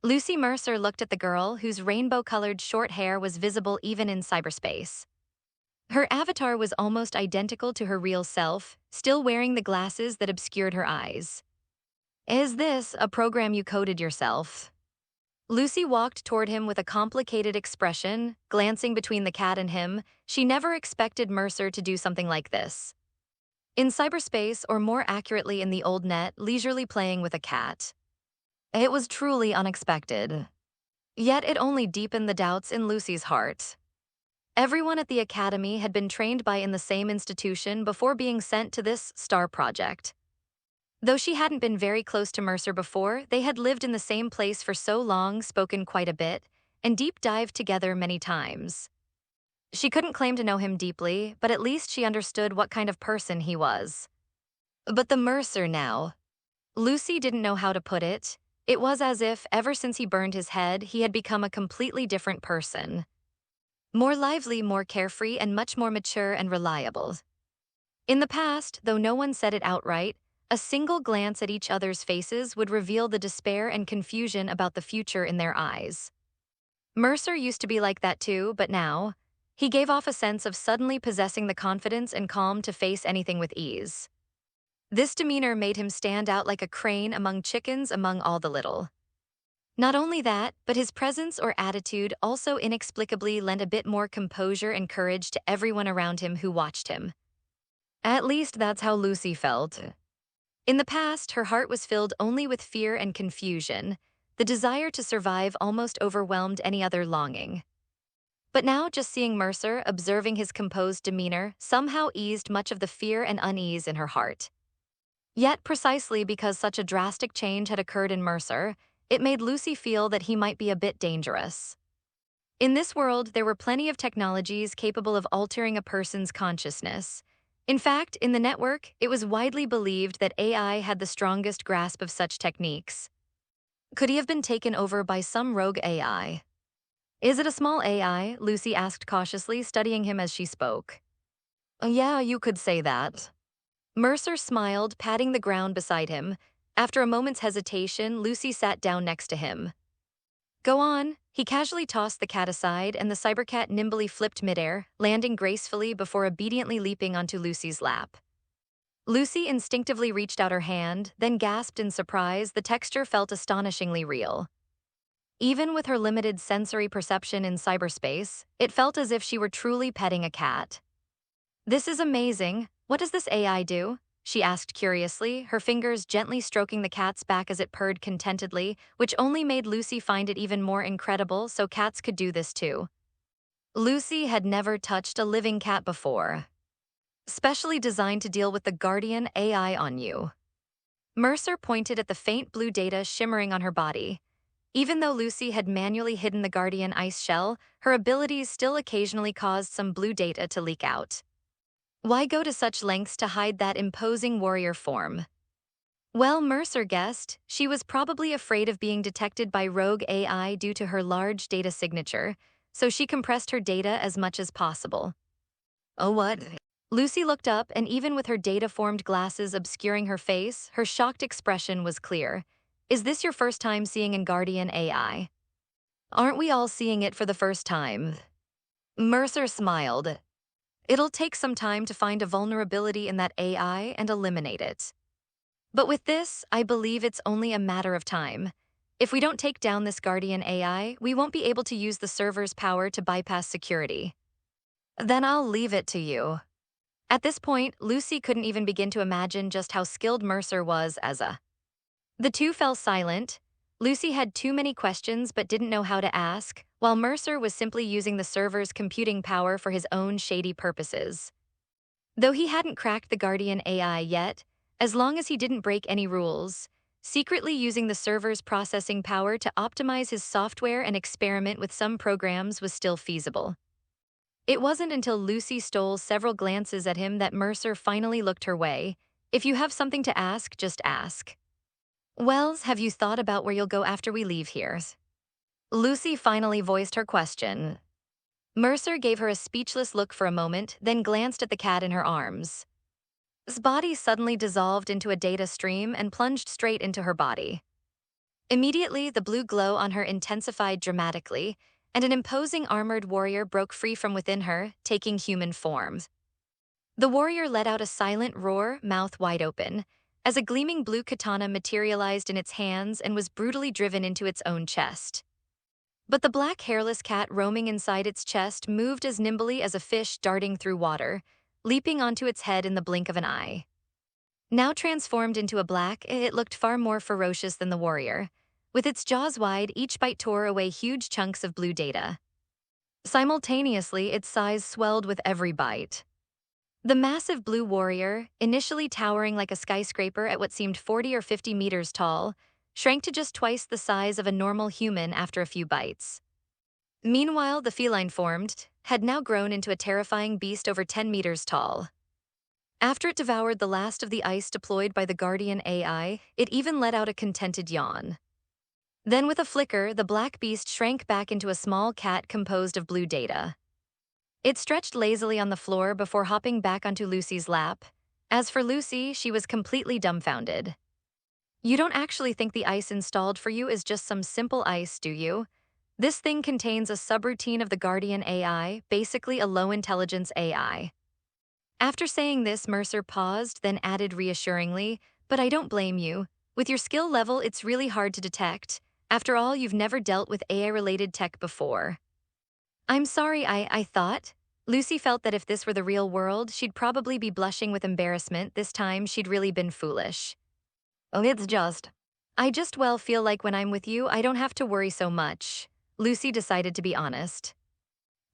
Lucy Mercer looked at the girl, whose rainbow-colored short hair was visible even in cyberspace. Her avatar was almost identical to her real self, still wearing the glasses that obscured her eyes. "Is this a program you coded yourself?" Lucy walked toward him with a complicated expression, glancing between the cat and him. She never expected Mercer to do something like this. In cyberspace, or more accurately in the old net, leisurely playing with a cat. It was truly unexpected. Yet it only deepened the doubts in Lucy's heart. Everyone at the academy had been trained by in the same institution before being sent to this star project. Though she hadn't been very close to Mercer before, they had lived in the same place for so long, spoken quite a bit, and deep dived together many times. She couldn't claim to know him deeply, but at least she understood what kind of person he was. But the Mercer now. Lucy didn't know how to put it. It was as if, ever since he burned his head, he had become a completely different person. More lively, more carefree, and much more mature and reliable. In the past, though no one said it outright, a single glance at each other's faces would reveal the despair and confusion about the future in their eyes. Mercer used to be like that too, but now, he gave off a sense of suddenly possessing the confidence and calm to face anything with ease. This demeanor made him stand out like a crane among chickens among all the little. Not only that, but his presence or attitude also inexplicably lent a bit more composure and courage to everyone around him who watched him. At least that's how Lucy felt. In the past, her heart was filled only with fear and confusion. The desire to survive almost overwhelmed any other longing. But now, just seeing Mercer, observing his composed demeanor, somehow eased much of the fear and unease in her heart. Yet, precisely because such a drastic change had occurred in Mercer, it made Lucy feel that he might be a bit dangerous. In this world, there were plenty of technologies capable of altering a person's consciousness. In fact, in the network, it was widely believed that AI had the strongest grasp of such techniques. Could he have been taken over by some rogue AI? "Is it a small AI?" Lucy asked cautiously, studying him as she spoke. "Yeah, you could say that." Mercer smiled, patting the ground beside him. After a moment's hesitation, Lucy sat down next to him. Go on. He casually tossed the cat aside, and the cybercat nimbly flipped midair, landing gracefully before obediently leaping onto Lucy's lap. Lucy instinctively reached out her hand, then gasped in surprise. The texture felt astonishingly real. Even with her limited sensory perception in cyberspace, it felt as if she were truly petting a cat. This is amazing. What does this AI do? She asked curiously, her fingers gently stroking the cat's back as it purred contentedly, which only made Lucy find it even more incredible, so cats could do this too. Lucy had never touched a living cat before. Specially designed to deal with the Guardian AI on you. Mercer pointed at the faint blue data shimmering on her body. Even though Lucy had manually hidden the Guardian ice shell, her abilities still occasionally caused some blue data to leak out. Why go to such lengths to hide that imposing warrior form? Well, Mercer guessed, she was probably afraid of being detected by rogue AI due to her large data signature, so she compressed her data as much as possible. Oh, what? Lucy looked up, and even with her data-formed glasses obscuring her face, her shocked expression was clear. Is this your first time seeing a Guardian AI? Aren't we all seeing it for the first time? Mercer smiled. It'll take some time to find a vulnerability in that AI and eliminate it. But with this, I believe it's only a matter of time. If we don't take down this Guardian AI, we won't be able to use the server's power to bypass security. Then I'll leave it to you. At this point, Lucy couldn't even begin to imagine just how skilled Mercer was as a... The two fell silent. Lucy had too many questions but didn't know how to ask, while Mercer was simply using the server's computing power for his own shady purposes. Though he hadn't cracked the Guardian AI yet, as long as he didn't break any rules, secretly using the server's processing power to optimize his software and experiment with some programs was still feasible. It wasn't until Lucy stole several glances at him that Mercer finally looked her way. If you have something to ask, just ask. Wells, have you thought about where you'll go after we leave here? Lucy finally voiced her question. Mercer gave her a speechless look for a moment, then glanced at the cat in her arms. His body suddenly dissolved into a data stream and plunged straight into her body. Immediately, the blue glow on her intensified dramatically, and an imposing armored warrior broke free from within her, taking human form. The warrior let out a silent roar, mouth wide open, as a gleaming blue katana materialized in its hands and was brutally driven into its own chest. But the black hairless cat roaming inside its chest moved as nimbly as a fish darting through water, leaping onto its head in the blink of an eye. Now transformed into a black, it looked far more ferocious than the warrior. With its jaws wide, each bite tore away huge chunks of blue data. Simultaneously, its size swelled with every bite. The massive blue warrior, initially towering like a skyscraper at what seemed 40 or 50 meters tall, shrank to just twice the size of a normal human after a few bites. Meanwhile, the feline formed had now grown into a terrifying beast over 10 meters tall. After it devoured the last of the ice deployed by the Guardian AI, it even let out a contented yawn. Then with a flicker, the black beast shrank back into a small cat composed of blue data. It stretched lazily on the floor before hopping back onto Lucy's lap. As for Lucy, she was completely dumbfounded. You don't actually think the ice installed for you is just some simple ice, do you? This thing contains a subroutine of the Guardian AI, basically a low-intelligence AI. After saying this, Mercer paused, then added reassuringly, but I don't blame you. With your skill level, it's really hard to detect. After all, you've never dealt with AI-related tech before. I'm sorry, I thought. Lucy felt that if this were the real world, she'd probably be blushing with embarrassment. This time, she'd really been foolish. Oh, I just feel like when I'm with you, I don't have to worry so much. Lucy decided to be honest.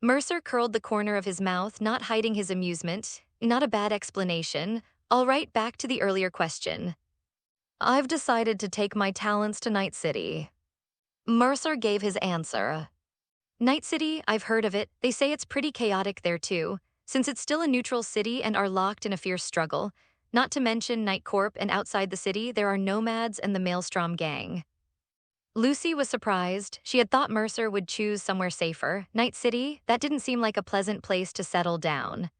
Mercer curled the corner of his mouth, not hiding his amusement. Not a bad explanation. All right, back to the earlier question. I've decided to take my talents to Night City. Mercer gave his answer. Night City, I've heard of it. They say it's pretty chaotic there too, since it's still a neutral city and are locked in a fierce struggle. Not to mention Night Corp, and outside the city, there are nomads and the Maelstrom gang. Lucy was surprised. She had thought Mercer would choose somewhere safer. Night City, that didn't seem like a pleasant place to settle down.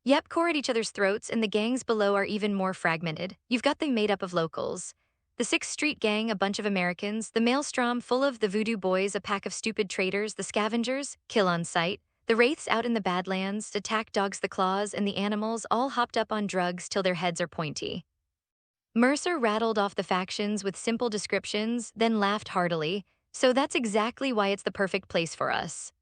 Yep, core at each other's throats, and the gangs below are even more fragmented. You've got them made up of locals. The Sixth Street Gang, a bunch of Americans, the Maelstrom full of the Voodoo Boys, a pack of stupid traitors, the Scavengers, kill on sight, the Wraiths out in the Badlands, attack dogs the claws, and the animals all hopped up on drugs till their heads are pointy. Mercer rattled off the factions with simple descriptions, then laughed heartily. So that's exactly why it's the perfect place for us.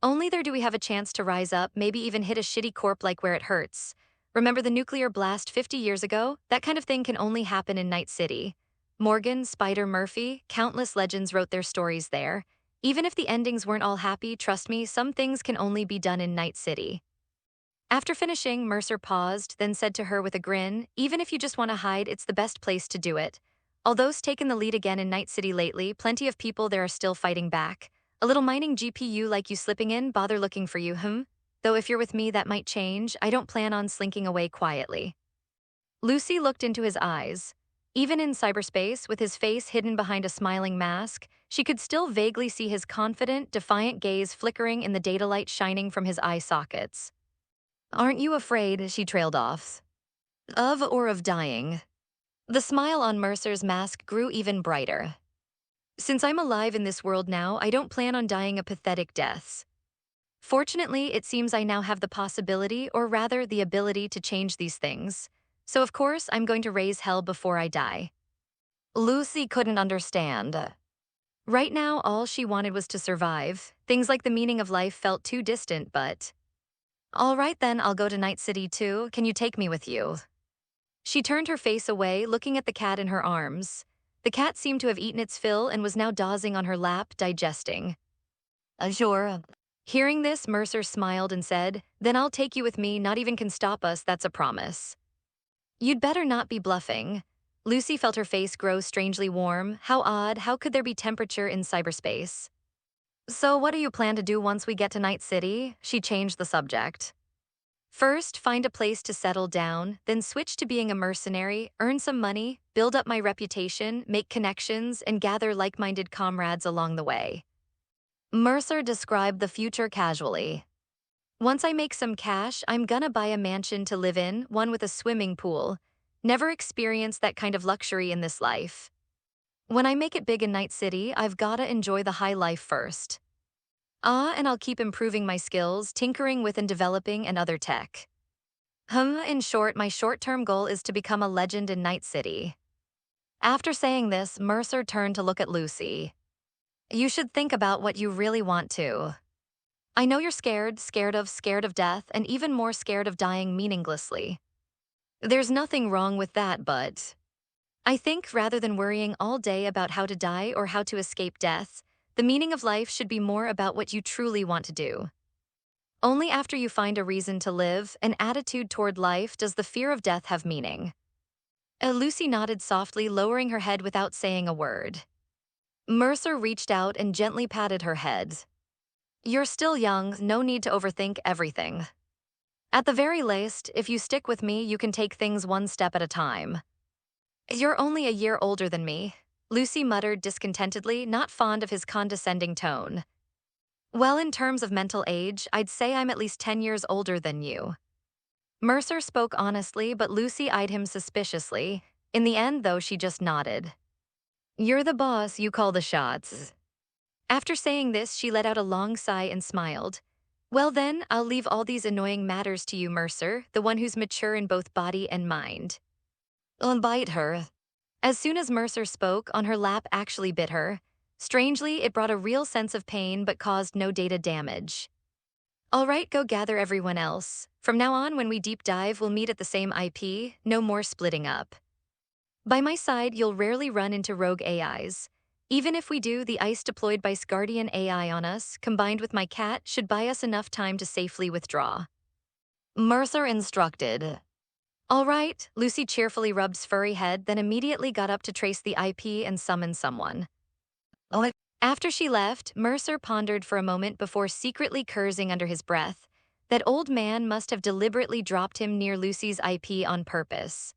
Only there do we have a chance to rise up, maybe even hit a shitty corp like where it hurts. Remember the nuclear blast 50 years ago? That kind of thing can only happen in Night City. Morgan, Spider, Murphy, countless legends wrote their stories there. Even if the endings weren't all happy, trust me, some things can only be done in Night City. After finishing, Mercer paused, then said to her with a grin, even if you just want to hide, it's the best place to do it. Although taken the lead again in Night City lately, plenty of people there are still fighting back. A little mining GPU like you slipping in, bother looking for you, Though if you're with me, that might change. I don't plan on slinking away quietly. Lucy looked into his eyes. Even in cyberspace, with his face hidden behind a smiling mask, she could still vaguely see his confident, defiant gaze flickering in the data light shining from his eye sockets. Aren't you afraid, she trailed off, of or of dying? The smile on Mercer's mask grew even brighter. Since I'm alive in this world now, I don't plan on dying a pathetic death. Fortunately, it seems I now have the possibility, or rather the ability, to change these things. So of course, I'm going to raise hell before I die. Lucy couldn't understand. Right now, all she wanted was to survive. Things like the meaning of life felt too distant, but... All right then, I'll go to Night City too. Can you take me with you? She turned her face away, looking at the cat in her arms. The cat seemed to have eaten its fill and was now dozing on her lap, digesting. Sure. Hearing this, Mercer smiled and said, then I'll take you with me, not even can stop us, that's a promise. You'd better not be bluffing. Lucy felt her face grow strangely warm. How odd, how could there be temperature in cyberspace? So what do you plan to do once we get to Night City? She changed the subject. First, find a place to settle down, then switch to being a mercenary, earn some money, build up my reputation, make connections, and gather like-minded comrades along the way. Mercer described the future casually. Once I make some cash, I'm gonna buy a mansion to live in, one with a swimming pool. Never experienced that kind of luxury in this life. When I make it big in Night City, I've gotta enjoy the high life first. And I'll keep improving my skills, tinkering with and developing and other tech. In short, my short-term goal is to become a legend in Night City. After saying this, Mercer turned to look at Lucy. You should think about what you really want to. I know you're scared of death, and even more scared of dying meaninglessly. There's nothing wrong with that, but I think rather than worrying all day about how to die or how to escape death, the meaning of life should be more about what you truly want to do. Only after you find a reason to live, an attitude toward life, does the fear of death have meaning. Lucy nodded softly, lowering her head without saying a word. Mercer reached out and gently patted her head. You're still young, no need to overthink everything. At the very least, if you stick with me, you can take things one step at a time. You're only a year older than me, Lucy muttered discontentedly, not fond of his condescending tone. Well, in terms of mental age, I'd say I'm at least 10 years older than you. Mercer spoke honestly, but Lucy eyed him suspiciously. In the end, though, she just nodded. You're the boss, you call the shots. After saying this, she let out a long sigh and smiled. Well then, I'll leave all these annoying matters to you, Mercer, the one who's mature in both body and mind. Bite her. As soon as Mercer spoke, on her lap actually bit her. Strangely, it brought a real sense of pain but caused no data damage. All right, go gather everyone else. From now on, when we deep dive, we'll meet at the same IP, no more splitting up. By my side, you'll rarely run into rogue AIs. Even if we do, the ice deployed by Scardian AI on us, combined with my cat, should buy us enough time to safely withdraw. Mercer instructed. All right, Lucy cheerfully rubbed furry head, then immediately got up to trace the IP and summon someone. After she left, Mercer pondered for a moment before secretly cursing under his breath. That old man must have deliberately dropped him near Lucy's IP on purpose.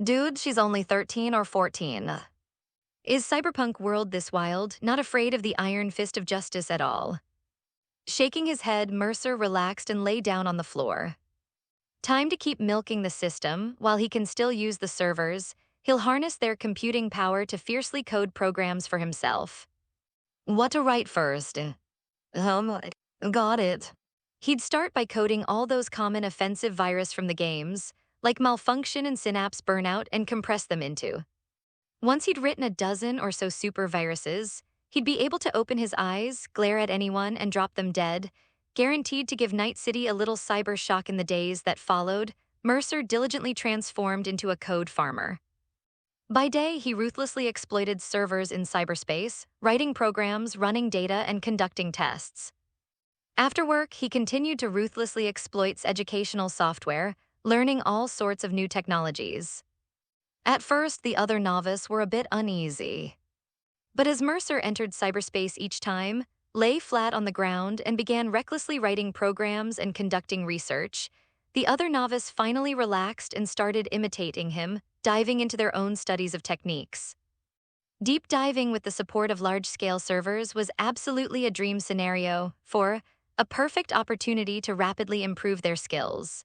Dude, she's only 13 or 14. Is Cyberpunk world this wild, not afraid of the iron fist of justice at all? Shaking his head, Mercer relaxed and lay down on the floor. Time to keep milking the system while he can still use the servers. he'll harness their computing power to fiercely code programs for himself. What to write first? Got it. He'd start by coding all those common offensive viruses from the games, like malfunction and synapse burnout, and compress them into. Once he'd written a dozen or so super viruses, he'd be able to open his eyes, glare at anyone, and drop them dead, guaranteed to give Night City a little cyber shock. In the days that followed, Mercer diligently transformed into a code farmer. By day, he ruthlessly exploited servers in cyberspace, writing programs, running data, and conducting tests. After work, he continued to ruthlessly exploit educational software, learning all sorts of new technologies. At first, the other novices were a bit uneasy. But as Mercer entered cyberspace each time, lay flat on the ground, and began recklessly writing programs and conducting research, the other novice finally relaxed and started imitating him, diving into their own studies of techniques. Deep diving with the support of large-scale servers was absolutely a dream scenario for a perfect opportunity to rapidly improve their skills.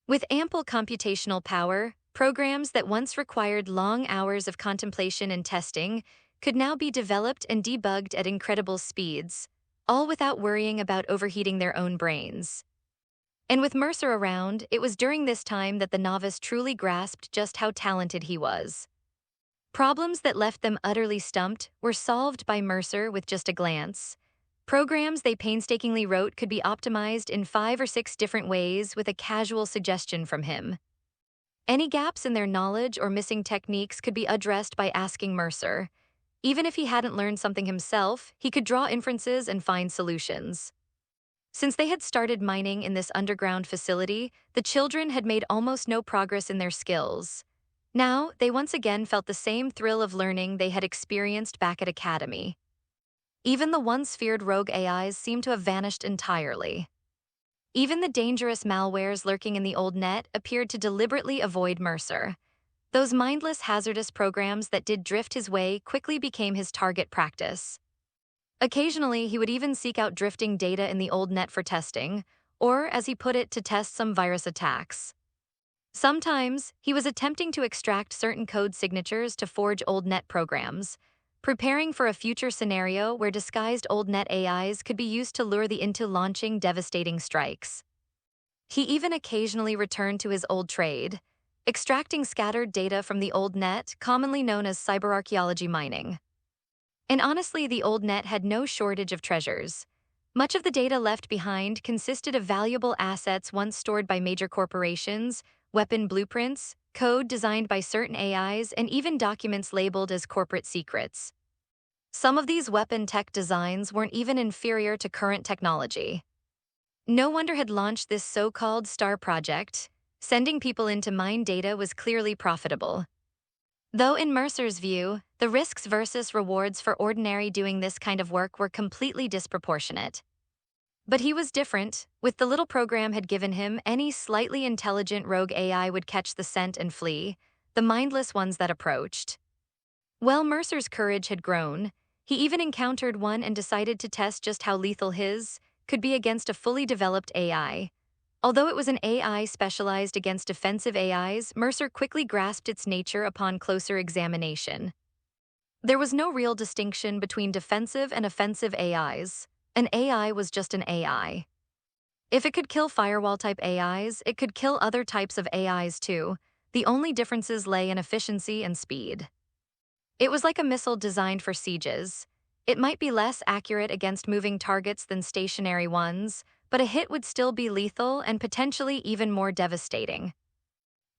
With ample computational power, programs that once required long hours of contemplation and testing could now be developed and debugged at incredible speeds, all without worrying about overheating their own brains. And with Mercer around, it was during this time that the novice truly grasped just how talented he was. Problems that left them utterly stumped were solved by Mercer with just a glance. Programs they painstakingly wrote could be optimized in 5 or 6 different ways with a casual suggestion from him. Any gaps in their knowledge or missing techniques could be addressed by asking Mercer. Even if he hadn't learned something himself, he could draw inferences and find solutions. Since they had started mining in this underground facility, the children had made almost no progress in their skills. Now, they once again felt the same thrill of learning they had experienced back at Academy. Even the once feared rogue AIs seemed to have vanished entirely. Even the dangerous malwares lurking in the old net appeared to deliberately avoid Mercer. Those mindless, hazardous programs that did drift his way quickly became his target practice. Occasionally, he would even seek out drifting data in the old net for testing, or, as he put it, to test some virus attacks. Sometimes, he was attempting to extract certain code signatures to forge old net programs, preparing for a future scenario where disguised old net AIs could be used to lure the into launching devastating strikes. He even occasionally returned to his old trade, extracting scattered data from the old net, commonly known as cyberarchaeology mining. And honestly, the old net had no shortage of treasures. Much of the data left behind consisted of valuable assets once stored by major corporations, weapon blueprints, code designed by certain AIs, and even documents labeled as corporate secrets. Some of these weapon tech designs weren't even inferior to current technology. No wonder had launched this so-called STAR project. Sending people in to mine data was clearly profitable. Though in Mercer's view, the risks versus rewards for ordinary doing this kind of work were completely disproportionate. But he was different. With the little program had given him, any slightly intelligent rogue AI would catch the scent and flee, the mindless ones that approached. Well, Mercer's courage had grown. He even encountered one and decided to test just how lethal his could be against a fully developed AI. Although it was an AI specialized against defensive AIs, Mercer quickly grasped its nature upon closer examination. There was no real distinction between defensive and offensive AIs. An AI was just an AI. If it could kill firewall-type AIs, it could kill other types of AIs too. The only differences lay in efficiency and speed. It was like a missile designed for sieges. It might be less accurate against moving targets than stationary ones, but a hit would still be lethal and potentially even more devastating.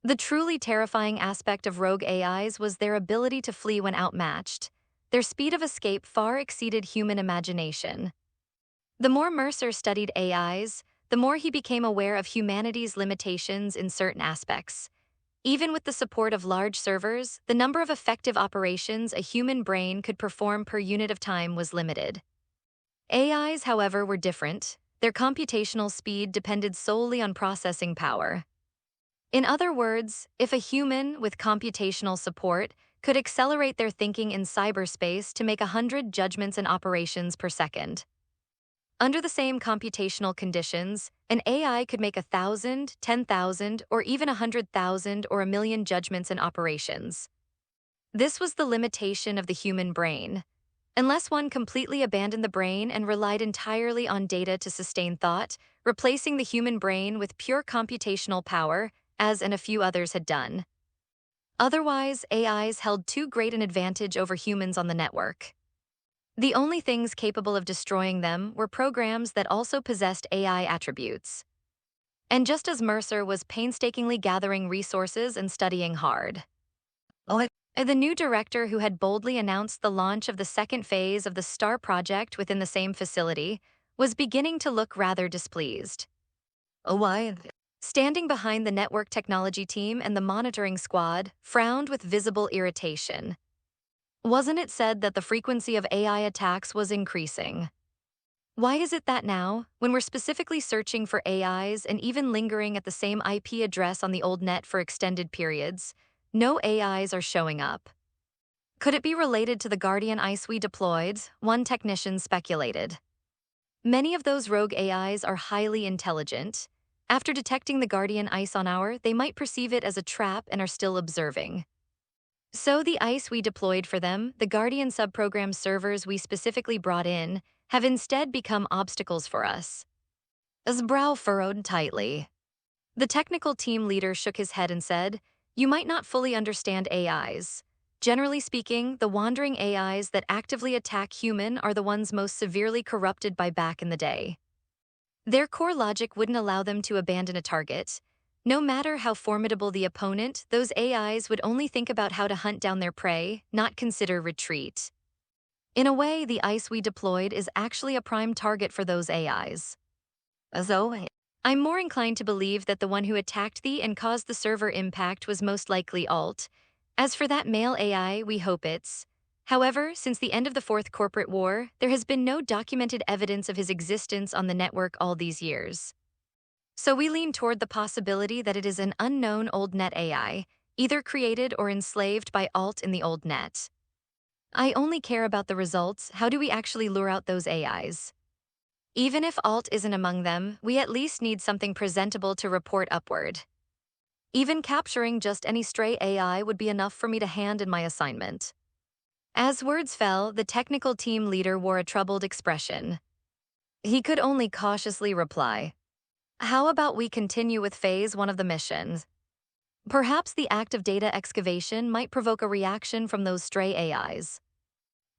The truly terrifying aspect of rogue AIs was their ability to flee when outmatched. Their speed of escape far exceeded human imagination. The more Mercer studied AIs, the more he became aware of humanity's limitations in certain aspects. Even with the support of large servers, the number of effective operations a human brain could perform per unit of time was limited. AIs, however, were different. Their computational speed depended solely on processing power. In other words, if a human with computational support could accelerate their thinking in cyberspace to make 100 judgments and operations per second. Under the same computational conditions, an AI could make 1,000, 10,000, or even 100,000 or a million judgments and operations. This was the limitation of the human brain. Unless one completely abandoned the brain and relied entirely on data to sustain thought, replacing the human brain with pure computational power, as and a few others had done. Otherwise, AIs held too great an advantage over humans on the network. The only things capable of destroying them were programs that also possessed AI attributes. And just as Mercer was painstakingly gathering resources and studying hard, the new director who had boldly announced the launch of the second phase of the STAR project within the same facility was beginning to look rather displeased. Why? Standing behind the network technology team and the monitoring squad, frowned with visible irritation. Wasn't it said that the frequency of AI attacks was increasing? Why is it that now, when we're specifically searching for AIs and even lingering at the same IP address on the old net for extended periods, no AIs are showing up? Could it be related to the Guardian ICE we deployed? One technician speculated. Many of those rogue AIs are highly intelligent. After detecting the Guardian ICE on our, they might perceive it as a trap and are still observing. So the ICE we deployed for them, the Guardian subprogram servers we specifically brought in, have instead become obstacles for us. His brow furrowed tightly. The technical team leader shook his head and said, "You might not fully understand AIs. Generally speaking, the wandering AIs that actively attack human are the ones most severely corrupted by back in the day. Their core logic wouldn't allow them to abandon a target. No matter how formidable the opponent, those AIs would only think about how to hunt down their prey, not consider retreat. In a way, the ICE we deployed is actually a prime target for those AIs. So, I'm more inclined to believe that the one who attacked thee and caused the server impact was most likely Alt. As for that male AI, we hope it's. However, since the end of the Fourth Corporate War, there has been no documented evidence of his existence on the network all these years. So we lean toward the possibility that it is an unknown old net AI, either created or enslaved by Alt in the old net. I only care about the results. How do we actually lure out those AIs? Even if Alt isn't among them, we at least need something presentable to report upward. Even capturing just any stray AI would be enough for me to hand in my assignment." As words fell, the technical team leader wore a troubled expression. He could only cautiously reply, "How about we continue with phase 1 of the mission? Perhaps the act of data excavation might provoke a reaction from those stray AIs.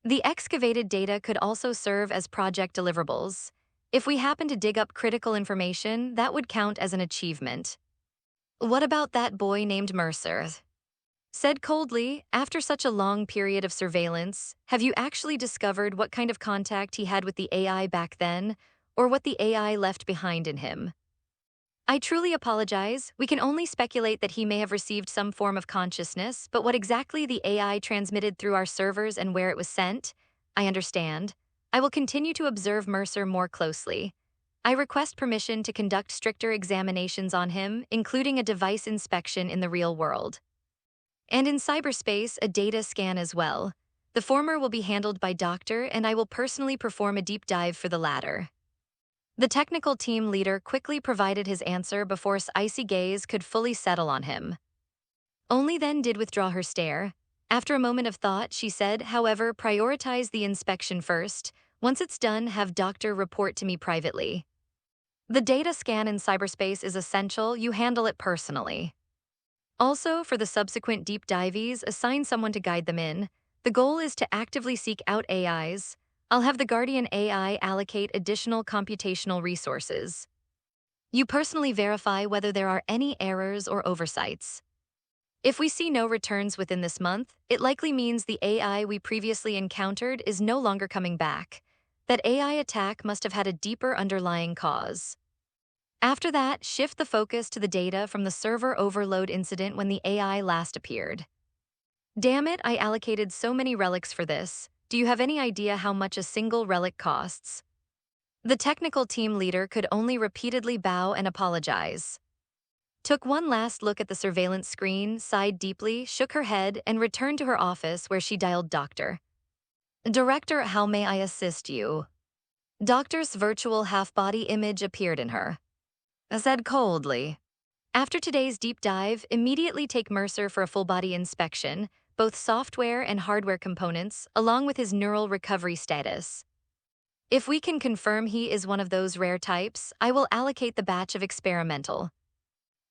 The excavated data could also serve as project deliverables. If we happen to dig up critical information, that would count as an achievement." "What about that boy named Mercer?" Said coldly, "After such a long period of surveillance, have you actually discovered what kind of contact he had with the AI back then, or what the AI left behind in him?" "I truly apologize. We can only speculate that he may have received some form of consciousness, but what exactly the AI transmitted through our servers and where it was sent, I understand. I will continue to observe Mercer more closely. I request permission to conduct stricter examinations on him, including a device inspection in the real world. And in cyberspace, a data scan as well. The former will be handled by Doctor, and I will personally perform a deep dive for the latter." The technical team leader quickly provided his answer before his icy gaze could fully settle on him. Only then did withdraw her stare. After a moment of thought, she said, "However, prioritize the inspection first. Once it's done, have Doctor report to me privately. The data scan in cyberspace is essential. You handle it personally. Also, for the subsequent deep dives, assign someone to guide them in. The goal is to actively seek out AIs. I'll have the Guardian AI allocate additional computational resources. You personally verify whether there are any errors or oversights. If we see no returns within this month, it likely means the AI we previously encountered is no longer coming back. That AI attack must have had a deeper underlying cause. After that, shift the focus to the data from the server overload incident when the AI last appeared. Damn it, I allocated so many relics for this. Do you have any idea how much a single relic costs?" The technical team leader could only repeatedly bow and apologize. Took one last look at the surveillance screen, sighed deeply, shook her head, and returned to her office where she dialed Doctor. "Director, how may I assist you?" Doctor's virtual half-body image appeared in her. I said coldly, "After today's deep dive, immediately take Mercer for a full-body inspection, both software and hardware components, along with his neural recovery status. If we can confirm he is one of those rare types, I will allocate the batch of experimental.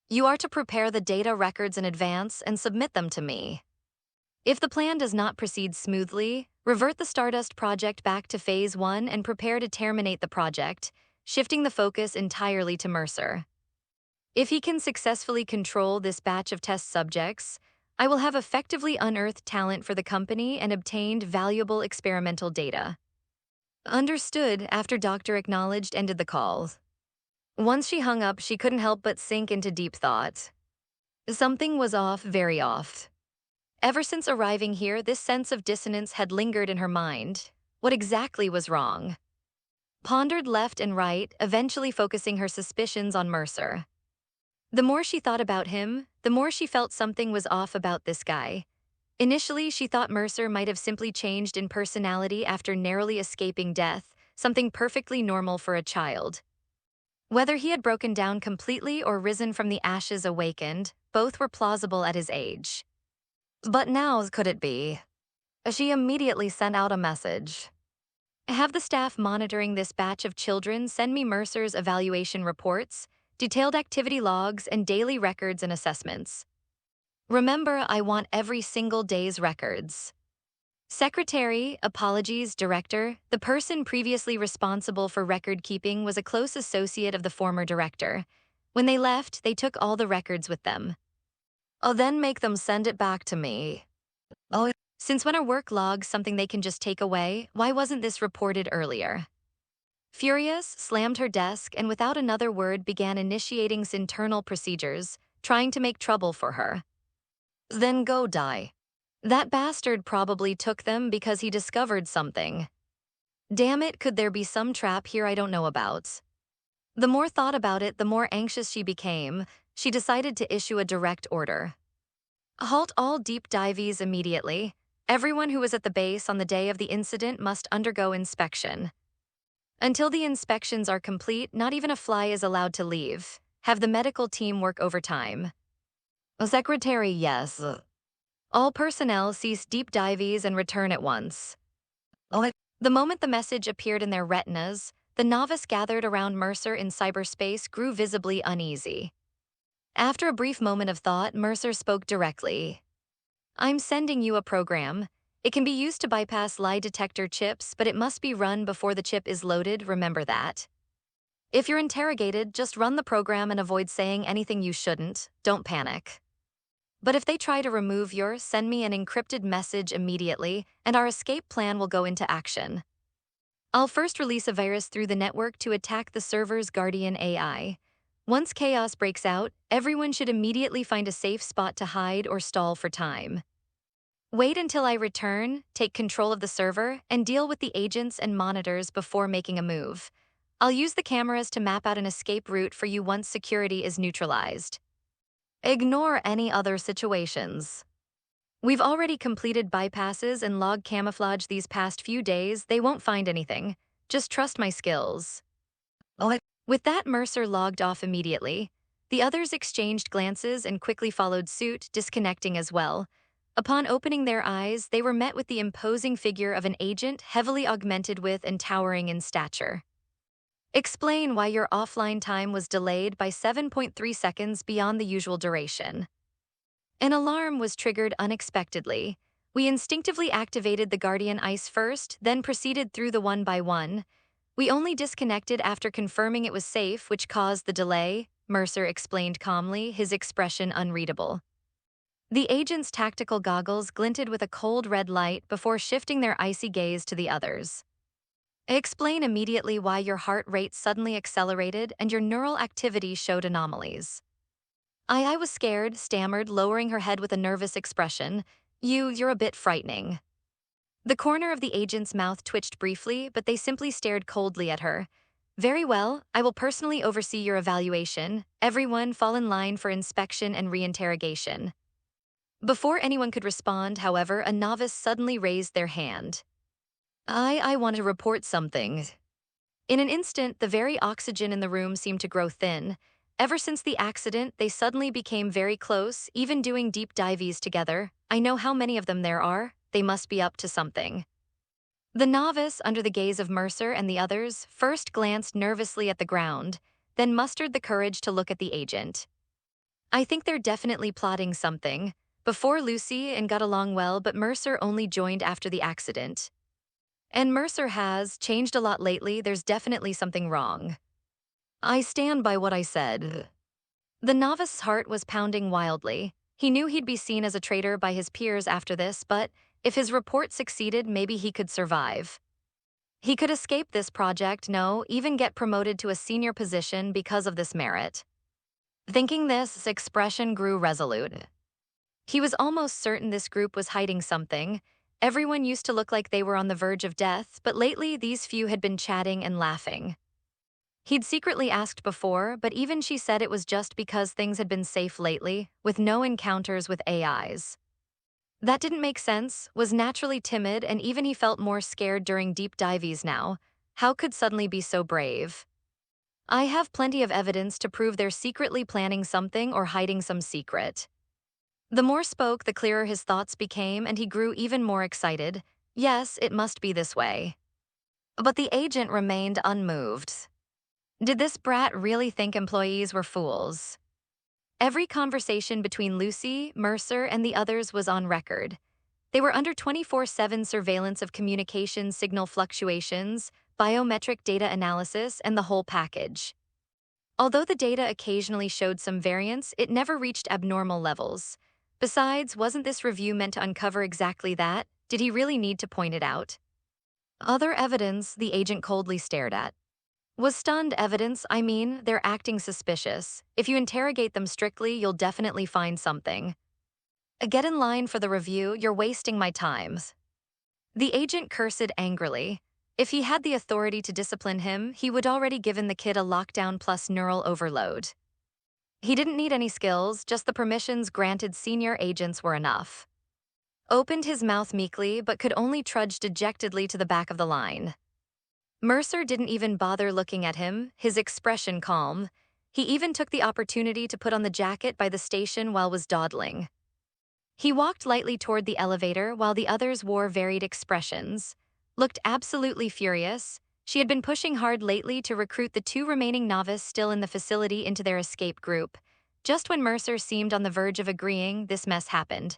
You are to prepare the data records in advance and submit them to me. If the plan does not proceed smoothly, revert the Stardust project back to Phase 1 and prepare to terminate the project, shifting the focus entirely to Mercer. If he can successfully control this batch of test subjects, I will have effectively unearthed talent for the company and obtained valuable experimental data." Understood, after Doctor acknowledged ended the call. Once she hung up, she couldn't help but sink into deep thought. Something was off, very off. Ever since arriving here, this sense of dissonance had lingered in her mind. What exactly was wrong? Pondered left and right, eventually focusing her suspicions on Mercer. The more she thought about him, the more she felt something was off about this guy. Initially, she thought Mercer might have simply changed in personality after narrowly escaping death, something perfectly normal for a child. Whether he had broken down completely or risen from the ashes awakened, both were plausible at his age. But now, could it be? She immediately sent out a message. "Have the staff monitoring this batch of children send me Mercer's evaluation reports, detailed activity logs, and daily records and assessments. Remember, I want every single day's records." Secretary, apologies, director, the person previously responsible for record keeping was a close associate of the former director. When they left, they took all the records with them. "I'll then make them send it back to me." "Oh, since when are work logs something they can just take away? Why wasn't this reported earlier?" Furious, slammed her desk and without another word began initiating internal procedures, trying to make trouble for her. "Then go die. That bastard probably took them because he discovered something. Damn it, could there be some trap here I don't know about?" The more thought about it, the more anxious she became. She decided to issue a direct order. "Halt all deep dives immediately. Everyone who was at the base on the day of the incident must undergo inspection. Until the inspections are complete, not even a fly is allowed to leave. Have the medical team work overtime." "Secretary, yes." "All personnel cease deep dives and return at once." "Oh." The moment the message appeared in their retinas, the novice gathered around Mercer in cyberspace grew visibly uneasy. After a brief moment of thought, Mercer spoke directly. "I'm sending you a program. It can be used to bypass lie detector chips, but it must be run before the chip is loaded, remember that. If you're interrogated, just run the program and avoid saying anything you shouldn't. Don't panic. But if they try to remove your, send me an encrypted message immediately, and our escape plan will go into action. I'll first release a virus through the network to attack the server's guardian AI. Once chaos breaks out, everyone should immediately find a safe spot to hide or stall for time. Wait until I return, take control of the server, and deal with the agents and monitors before making a move. I'll use the cameras to map out an escape route for you once security is neutralized. Ignore any other situations. We've already completed bypasses and log camouflage these past few days. They won't find anything. Just trust my skills." "Oh." With that, Mercer logged off immediately. The others exchanged glances and quickly followed suit, disconnecting as well. Upon opening their eyes, they were met with the imposing figure of an agent heavily augmented with and towering in stature. "Explain why your offline time was delayed by 7.3 seconds beyond the usual duration." An alarm was triggered unexpectedly. We instinctively activated the Guardian Ice first, then proceeded through the one by one. We only disconnected after confirming it was safe, which caused the delay, Mercer explained calmly, his expression unreadable. The agent's tactical goggles glinted with a cold red light before shifting their icy gaze to the others. "Explain immediately why your heart rate suddenly accelerated and your neural activity showed anomalies." I was scared, stammered, lowering her head with a nervous expression. You're a bit frightening." The corner of the agent's mouth twitched briefly, but they simply stared coldly at her. "Very well, I will personally oversee your evaluation. Everyone fall in line for inspection and reinterrogation." Before anyone could respond, however, a novice suddenly raised their hand. I want to report something." In an instant, the very oxygen in the room seemed to grow thin. Ever since the accident, they suddenly became very close, even doing deep dives together. I know how many of them there are. They must be up to something. The novice, under the gaze of Mercer and the others, first glanced nervously at the ground, then mustered the courage to look at the agent. I think they're definitely plotting something. Before Lucy and got along well, but Mercer only joined after the accident. And Mercer has changed a lot lately. There's definitely something wrong. I stand by what I said. The novice's heart was pounding wildly. He knew he'd be seen as a traitor by his peers after this, but if his report succeeded, maybe he could survive. He could escape this project, no, even get promoted to a senior position because of this merit. Thinking this, his expression grew resolute. He was almost certain this group was hiding something. Everyone used to look like they were on the verge of death, but lately these few had been chatting and laughing. He'd secretly asked before, but even she said it was just because things had been safe lately, with no encounters with AIs. That didn't make sense, was naturally timid, and even he felt more scared during deep dives now. How could suddenly be so brave? I have plenty of evidence to prove they're secretly planning something or hiding some secret. The more spoke, the clearer his thoughts became, and he grew even more excited. Yes, it must be this way. But the agent remained unmoved. Did this brat really think employees were fools? Every conversation between Lucy, Mercer, and the others was on record. They were under 24/7 surveillance of communication signal fluctuations, biometric data analysis, and the whole package. Although the data occasionally showed some variance, it never reached abnormal levels. Besides, wasn't this review meant to uncover exactly that? Did he really need to point it out? Other evidence the agent coldly stared at. Was stunned evidence, I mean, they're acting suspicious. If you interrogate them strictly, you'll definitely find something. Get in line for the review, you're wasting my time. The agent cursed angrily. If he had the authority to discipline him, he would already given the kid a lockdown plus neural overload. He didn't need any skills, just the permissions granted senior agents were enough. Opened his mouth meekly, but could only trudge dejectedly to the back of the line. Mercer didn't even bother looking at him, his expression calm. He even took the opportunity to put on the jacket by the station while was dawdling. He walked lightly toward the elevator while the others wore varied expressions. Looked absolutely furious. She had been pushing hard lately to recruit the two remaining novices still in the facility into their escape group. Just when Mercer seemed on the verge of agreeing, this mess happened.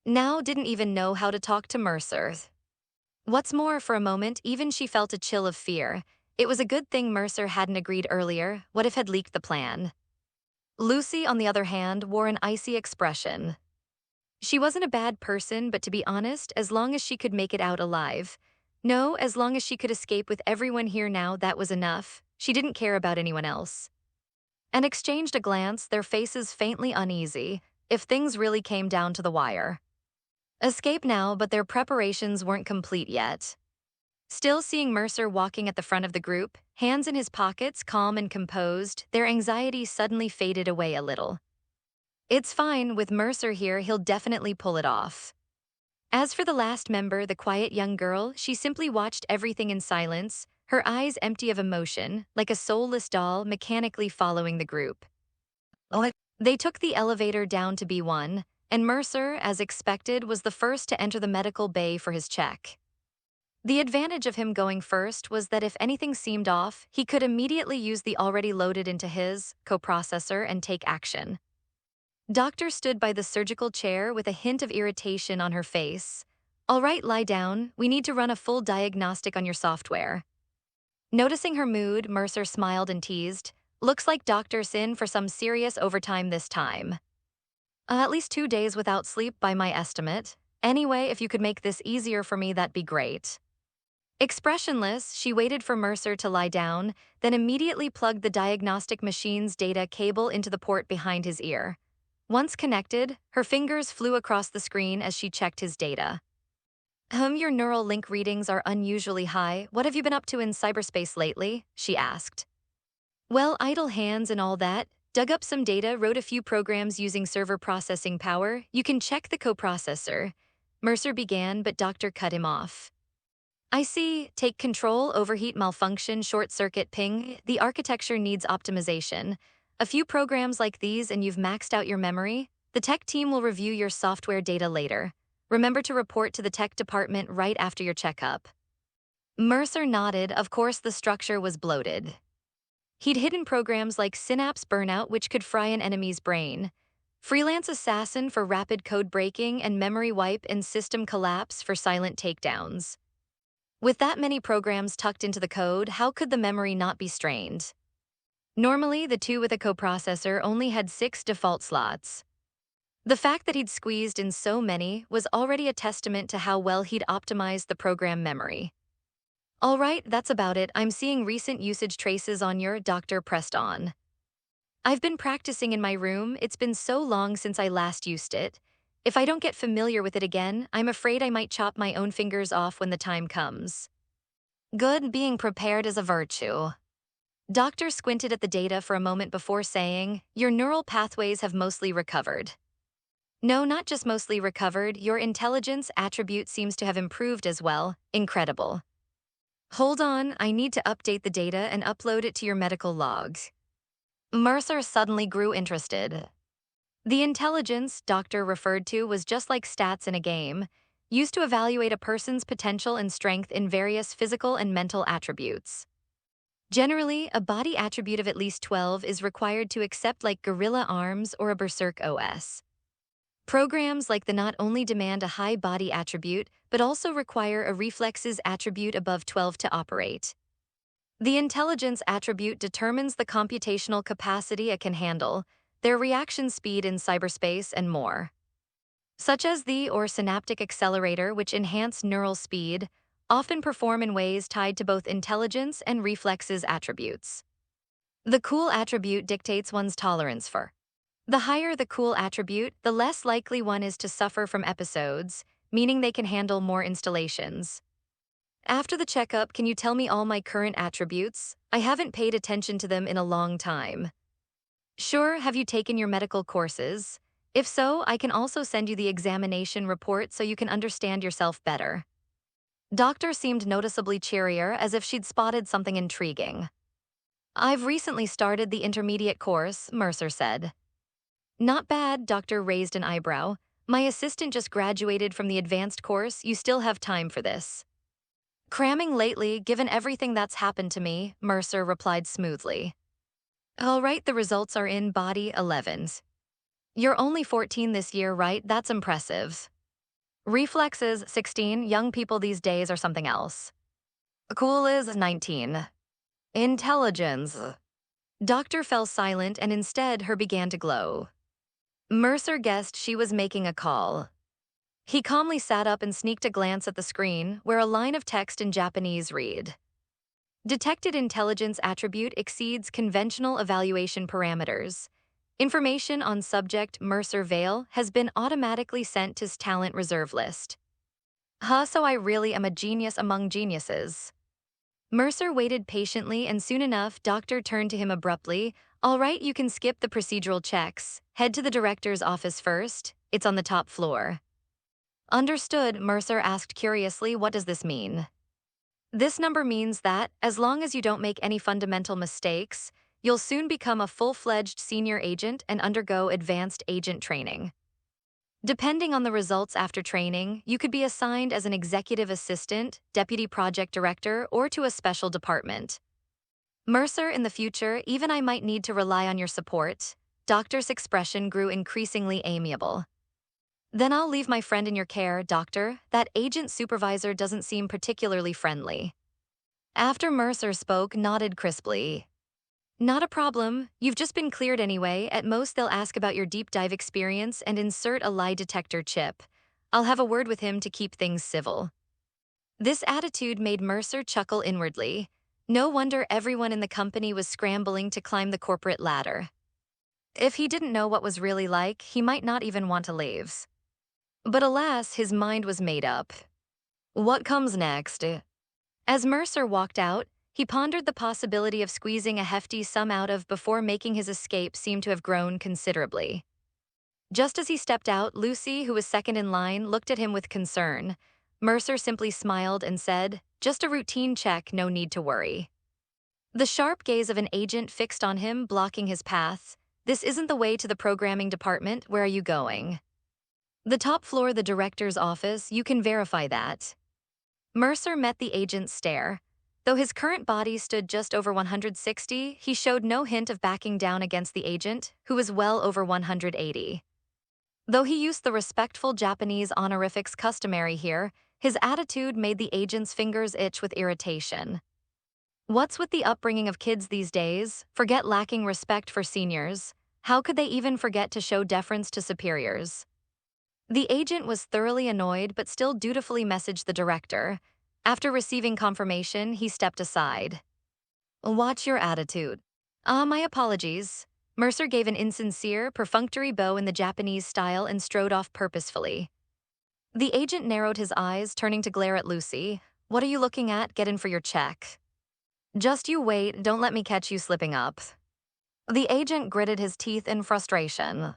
Now didn't even know how to talk to Mercer. What's more, for a moment, even she felt a chill of fear. It was a good thing Mercer hadn't agreed earlier. What if had leaked the plan? Lucy, on the other hand, wore an icy expression. She wasn't a bad person, but to be honest, as long as she could make it out alive. No, as long as she could escape with everyone here now, that was enough. She didn't care about anyone else. And exchanged a glance, their faces faintly uneasy, if things really came down to the wire. Escape now, but their preparations weren't complete yet. Still seeing Mercer walking at the front of the group, hands in his pockets, calm and composed, their anxiety suddenly faded away a little. It's fine, with Mercer here, he'll definitely pull it off. As for the last member, the quiet young girl, she simply watched everything in silence, her eyes empty of emotion, like a soulless doll mechanically following the group. They took the elevator down to B1, and Mercer, as expected, was the first to enter the medical bay for his check. The advantage of him going first was that if anything seemed off, he could immediately use the already loaded into his coprocessor and take action. Doctor stood by the surgical chair with a hint of irritation on her face. All right, lie down. We need to run a full diagnostic on your software. Noticing her mood, Mercer smiled and teased. Looks like Doctor's in for some serious overtime this time. At least 2 days without sleep by my estimate. Anyway, if you could make this easier for me, that'd be great. Expressionless, she waited for Mercer to lie down, then immediately plugged the diagnostic machine's data cable into the port behind his ear. Once connected, her fingers flew across the screen as she checked his data. Your neural link readings are unusually high. What have you been up to in cyberspace lately? She asked. Well, idle hands and all that. Dug up some data, wrote a few programs using server processing power. You can check the coprocessor. Mercer began, but Doctor cut him off. I see. Take control, overheat, malfunction, short circuit, ping. The architecture needs optimization. A few programs like these and you've maxed out your memory. The tech team will review your software data later. Remember to report to the tech department right after your checkup. Mercer nodded. Of course, the structure was bloated. He'd hidden programs like synapse burnout, which could fry an enemy's brain, freelance assassin for rapid code breaking, and memory wipe and system collapse for silent takedowns. With that many programs tucked into the code, how could the memory not be strained? Normally, the two with a coprocessor only had 6 default slots. The fact that he'd squeezed in so many was already a testament to how well he'd optimized the program memory. All right, that's about it. I'm seeing recent usage traces on your doctor pressed on. I've been practicing in my room. It's been so long since I last used it. If I don't get familiar with it again, I'm afraid I might chop my own fingers off when the time comes. Good, being prepared is a virtue. Doctor squinted at the data for a moment before saying, your neural pathways have mostly recovered. No, not just mostly recovered, your intelligence attribute seems to have improved as well. Incredible. Hold on, I need to update the data and upload it to your medical logs. Mercer suddenly grew interested. The intelligence Doctor referred to was just like stats in a game, used to evaluate a person's potential and strength in various physical and mental attributes. Generally, a body attribute of at least 12 is required to accept like gorilla arms or a berserk OS. Programs like the not only demand a high body attribute, but also require a reflexes attribute above 12 to operate. The intelligence attribute determines the computational capacity it can handle, their reaction speed in cyberspace, and more. Such as the or synaptic accelerator, which enhance neural speed, often perform in ways tied to both intelligence and reflexes attributes. The cool attribute dictates one's tolerance for. The higher the cool attribute, the less likely one is to suffer from episodes, meaning they can handle more installations. After the checkup, can you tell me all my current attributes? I haven't paid attention to them in a long time. Sure, have you taken your medical courses? If so, I can also send you the examination report so you can understand yourself better. Doctor seemed noticeably cheerier, as if she'd spotted something intriguing. I've recently started the intermediate course, Mercer said. Not bad, Doctor raised an eyebrow. My assistant just graduated from the advanced course. You still have time for this. Cramming lately, given everything that's happened to me, Mercer replied smoothly. All right, the results are in. Body 11s. You're only 14 this year, right? That's impressive. Reflexes 16. Young people these days are something else. Cool is 19. Intelligence. Doctor fell silent and instead her began to glow. Mercer guessed she was making a call. He calmly sat up and sneaked a glance at the screen, where a line of text in Japanese read. Detected intelligence attribute exceeds conventional evaluation parameters. Information on subject Mercer Vale has been automatically sent to talent reserve list. So I really am a genius among geniuses. Mercer waited patiently, and soon enough, Doctor turned to him abruptly. All right, you can skip the procedural checks. Head to the director's office first. It's on the top floor. Understood, Mercer asked curiously, what does this mean? This number means that, as long as you don't make any fundamental mistakes, you'll soon become a full-fledged senior agent and undergo advanced agent training. Depending on the results after training, you could be assigned as an executive assistant, deputy project director, or to a special department. Mercer, in the future, even I might need to rely on your support. Doctor's expression grew increasingly amiable. Then I'll leave my friend in your care, Doctor. That agent supervisor doesn't seem particularly friendly. After Mercer spoke, nodded crisply. Not a problem. You've just been cleared anyway. At most, they'll ask about your deep dive experience and insert a lie detector chip. I'll have a word with him to keep things civil. This attitude made Mercer chuckle inwardly. No wonder everyone in the company was scrambling to climb the corporate ladder. If he didn't know what was really like, he might not even want to leave. But alas, his mind was made up. What comes next? As Mercer walked out, he pondered the possibility of squeezing a hefty sum out of before making his escape seem to have grown considerably. Just as he stepped out, Lucy, who was second in line, looked at him with concern. Mercer simply smiled and said, Just a routine check, no need to worry. The sharp gaze of an agent fixed on him, blocking his path. This isn't the way to the programming department. Where are you going? The top floor, the director's office. You can verify that. Mercer met the agent's stare. Though his current body stood just over 160, he showed no hint of backing down against the agent, who was well over 180. Though he used the respectful Japanese honorifics customary here, his attitude made the agent's fingers itch with irritation. What's with the upbringing of kids these days? Forget lacking respect for seniors. How could they even forget to show deference to superiors? The agent was thoroughly annoyed but still dutifully messaged the director. After receiving confirmation, he stepped aside. Watch your attitude. My apologies. Mercer gave an insincere, perfunctory bow in the Japanese style and strode off purposefully. The agent narrowed his eyes, turning to glare at Lucy. What are you looking at? Get in for your check. Just you wait, don't let me catch you slipping up. The agent gritted his teeth in frustration.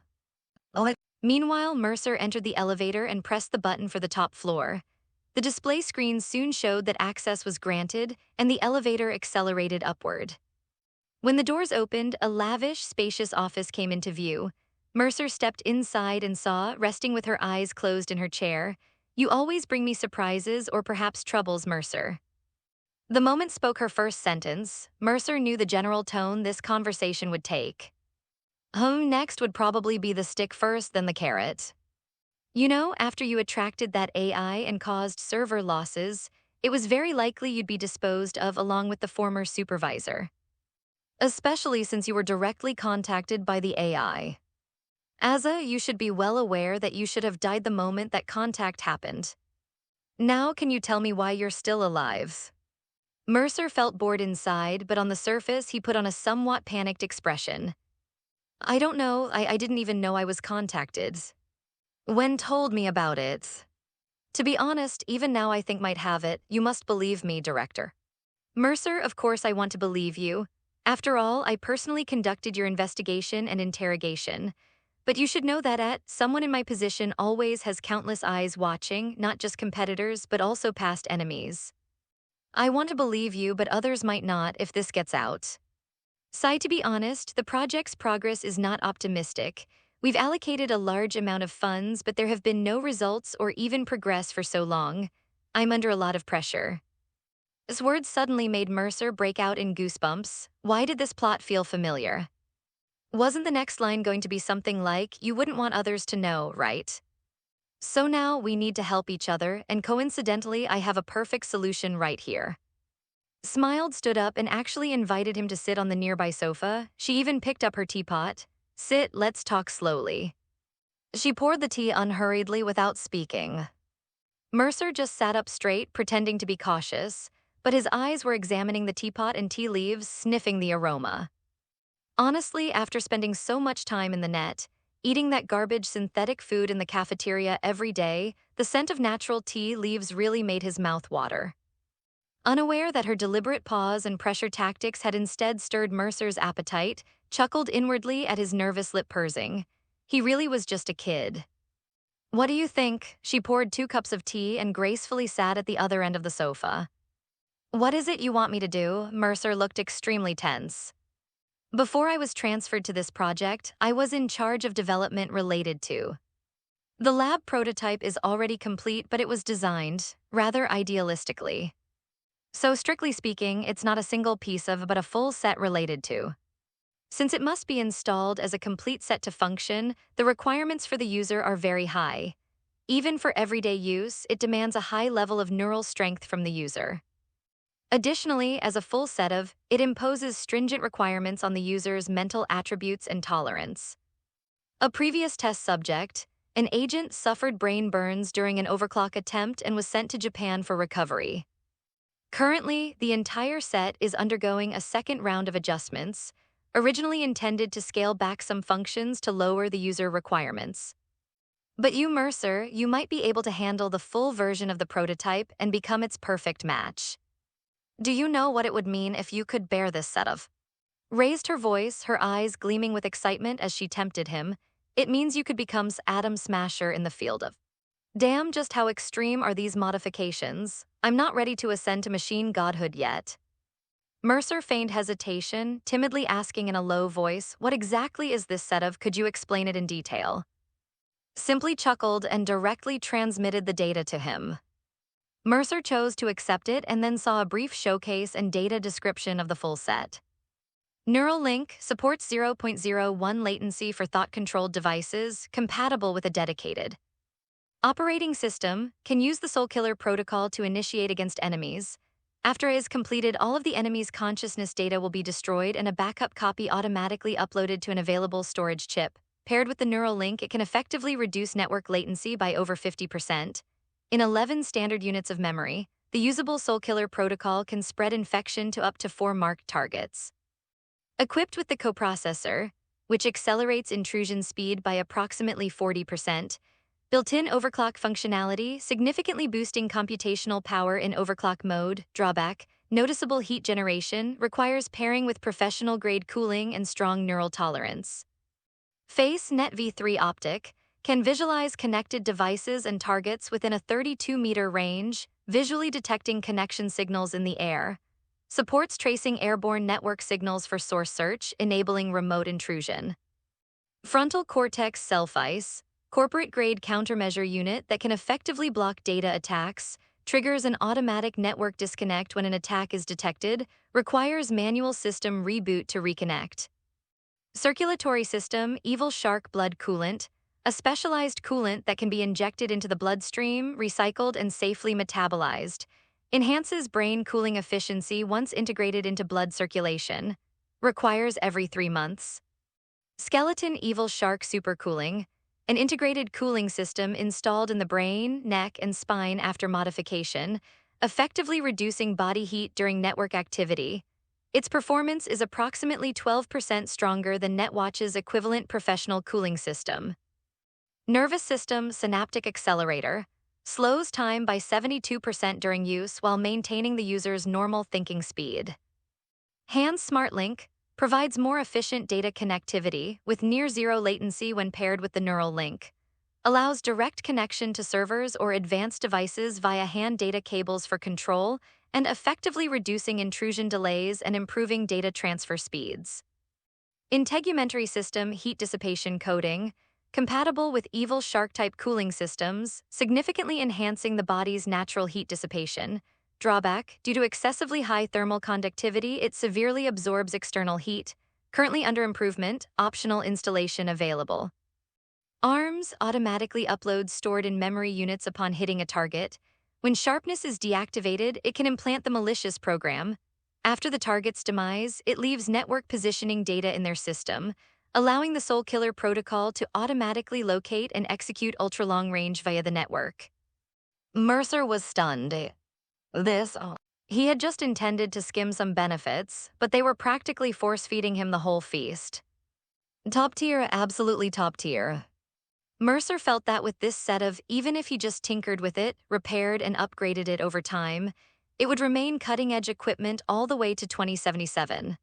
Meanwhile, Mercer entered the elevator and pressed the button for the top floor. The display screen soon showed that access was granted, and the elevator accelerated upward. When the doors opened, a lavish, spacious office came into view. Mercer stepped inside and saw, resting with her eyes closed in her chair, "You always bring me surprises or perhaps troubles, Mercer." The moment spoke her first sentence, Mercer knew the general tone this conversation would take. Next would probably be the stick first, then the carrot. You know, after you attracted that AI and caused server losses, it was very likely you'd be disposed of along with the former supervisor. Especially since you were directly contacted by the AI. Asa, you should be well aware that you should have died the moment that contact happened. Now can you tell me why you're still alive? Mercer felt bored inside, but on the surface he put on a somewhat panicked expression. I don't know, I didn't even know I was contacted. When told me about it. To be honest, even now I think might have it. You must believe me, Director. Mercer, of course I want to believe you. After all, I personally conducted your investigation and interrogation. But you should know that someone in my position always has countless eyes watching, not just competitors, but also past enemies. I want to believe you, but others might not if this gets out. Sai, to be honest, the project's progress is not optimistic. We've allocated a large amount of funds, but there have been no results or even progress for so long. I'm under a lot of pressure. His words suddenly made Mercer break out in goosebumps. Why did this plot feel familiar? Wasn't the next line going to be something like, you wouldn't want others to know, right? So now we need to help each other, and coincidentally I have a perfect solution right here. Smiled, stood up, and actually invited him to sit on the nearby sofa. She even picked up her teapot. Sit, let's talk slowly. She poured the tea unhurriedly without speaking. Mercer just sat up straight, pretending to be cautious, but his eyes were examining the teapot and tea leaves, sniffing the aroma. Honestly, after spending so much time in the net, eating that garbage synthetic food in the cafeteria every day, the scent of natural tea leaves really made his mouth water. Unaware that her deliberate pause and pressure tactics had instead stirred Mercer's appetite, chuckled inwardly at his nervous lip pursing. He really was just a kid. What do you think? She poured 2 cups of tea and gracefully sat at the other end of the sofa. What is it you want me to do? Mercer looked extremely tense. Before I was transferred to this project, I was in charge of development related to. The lab prototype is already complete, but it was designed, rather idealistically. So strictly speaking, it's not a single piece of, but a full set related to. Since it must be installed as a complete set to function, the requirements for the user are very high. Even for everyday use, it demands a high level of neural strength from the user. Additionally, as a full set of, it imposes stringent requirements on the user's mental attributes and tolerance. A previous test subject, an agent, suffered brain burns during an overclock attempt and was sent to Japan for recovery. Currently, the entire set is undergoing a second round of adjustments, originally intended to scale back some functions to lower the user requirements. But you, Mercer, you might be able to handle the full version of the prototype and become its perfect match. Do you know what it would mean if you could bear this set of? Raised her voice, her eyes gleaming with excitement as she tempted him. It means you could become Atom Smasher in the field of Damn, just how extreme are these modifications? I'm not ready to ascend to machine godhood yet. Mercer feigned hesitation, timidly asking in a low voice, "What exactly is this set of? Could you explain it in detail?" Simply chuckled and directly transmitted the data to him. Mercer chose to accept it and then saw a brief showcase and data description of the full set. Neural Link supports 0.01 latency for thought-controlled devices, compatible with a dedicated operating system, can use the Soulkiller protocol to initiate against enemies. After it is completed, all of the enemy's consciousness data will be destroyed and a backup copy automatically uploaded to an available storage chip. Paired with the neural link, it can effectively reduce network latency by over 50%. In 11 standard units of memory, the usable Soulkiller protocol can spread infection to up to 4 marked targets. Equipped with the coprocessor, which accelerates intrusion speed by approximately 40%, built-in overclock functionality, significantly boosting computational power in overclock mode. Drawback: noticeable heat generation, requires pairing with professional-grade cooling and strong neural tolerance. Face Net V3 Optic can visualize connected devices and targets within a 32-meter range, visually detecting connection signals in the air. Supports tracing airborne network signals for source search, enabling remote intrusion. Frontal Cortex Self-Ice, corporate-grade countermeasure unit that can effectively block data attacks, triggers an automatic network disconnect when an attack is detected, requires manual system reboot to reconnect. Circulatory system Evil Shark Blood Coolant, a specialized coolant that can be injected into the bloodstream, recycled, and safely metabolized. Enhances brain cooling efficiency once integrated into blood circulation. Requires every 3 months. Skeleton Evil Shark Supercooling, an integrated cooling system installed in the brain, neck, and spine after modification, effectively reducing body heat during network activity. Its performance is approximately 12% stronger than NetWatch's equivalent professional cooling system. Nervous System Synaptic Accelerator slows time by 72% during use while maintaining the user's normal thinking speed. Hands SmartLink provides more efficient data connectivity with near-zero latency when paired with the neural link. Allows direct connection to servers or advanced devices via hand data cables for control and effectively reducing intrusion delays and improving data transfer speeds. Integumentary System Heat Dissipation Coating, compatible with Evil Shark-type cooling systems, significantly enhancing the body's natural heat dissipation. Drawback: due to excessively high thermal conductivity, it severely absorbs external heat. Currently under improvement, optional installation available. ARMS automatically uploads stored in memory units upon hitting a target. When sharpness is deactivated, it can implant the malicious program. After the target's demise, it leaves network positioning data in their system, allowing the Soulkiller protocol to automatically locate and execute ultra-long range via the network. Mercer was stunned. He had just intended to skim some benefits, but they were practically force-feeding him the whole feast. Top tier, absolutely top tier. Mercer felt that with this set of, even if he just tinkered with it, repaired and upgraded it over time, it would remain cutting-edge equipment all the way to 2077.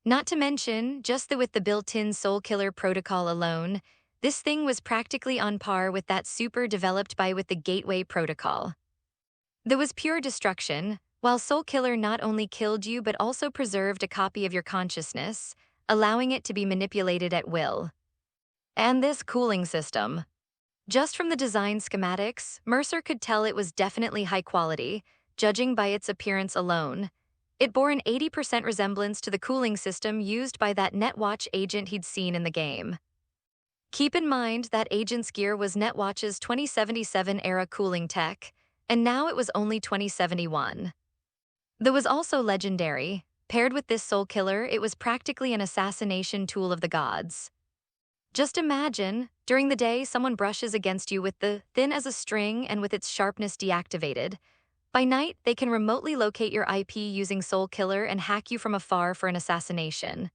Not to mention, with the built-in Soulkiller protocol alone, this thing was practically on par with that super developed by with the Gateway protocol. There was pure destruction, while Soulkiller not only killed you but also preserved a copy of your consciousness, allowing it to be manipulated at will. And this cooling system. Just from the design schematics, Mercer could tell it was definitely high quality, judging by its appearance alone. It bore an 80% resemblance to the cooling system used by that NetWatch agent he'd seen in the game. Keep in mind that agent's gear was NetWatch's 2077-era cooling tech, and now it was only 2071. There was also legendary. Paired with this Soulkiller, it was practically an assassination tool of the gods. Just imagine, during the day someone brushes against you with the thin as a string and with its sharpness deactivated. By night, they can remotely locate your IP using Soulkiller and hack you from afar for an assassination.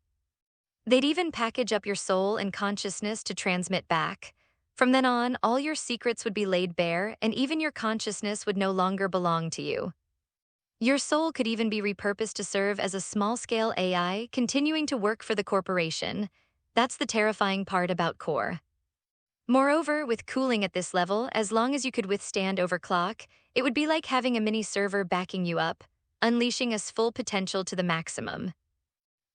They'd even package up your soul and consciousness to transmit back. From then on, all your secrets would be laid bare, and even your consciousness would no longer belong to you. Your soul could even be repurposed to serve as a small-scale AI, continuing to work for the corporation. That's the terrifying part about Core. Moreover, with cooling at this level, as long as you could withstand overclock, it would be like having a mini server backing you up, unleashing its full potential to the maximum.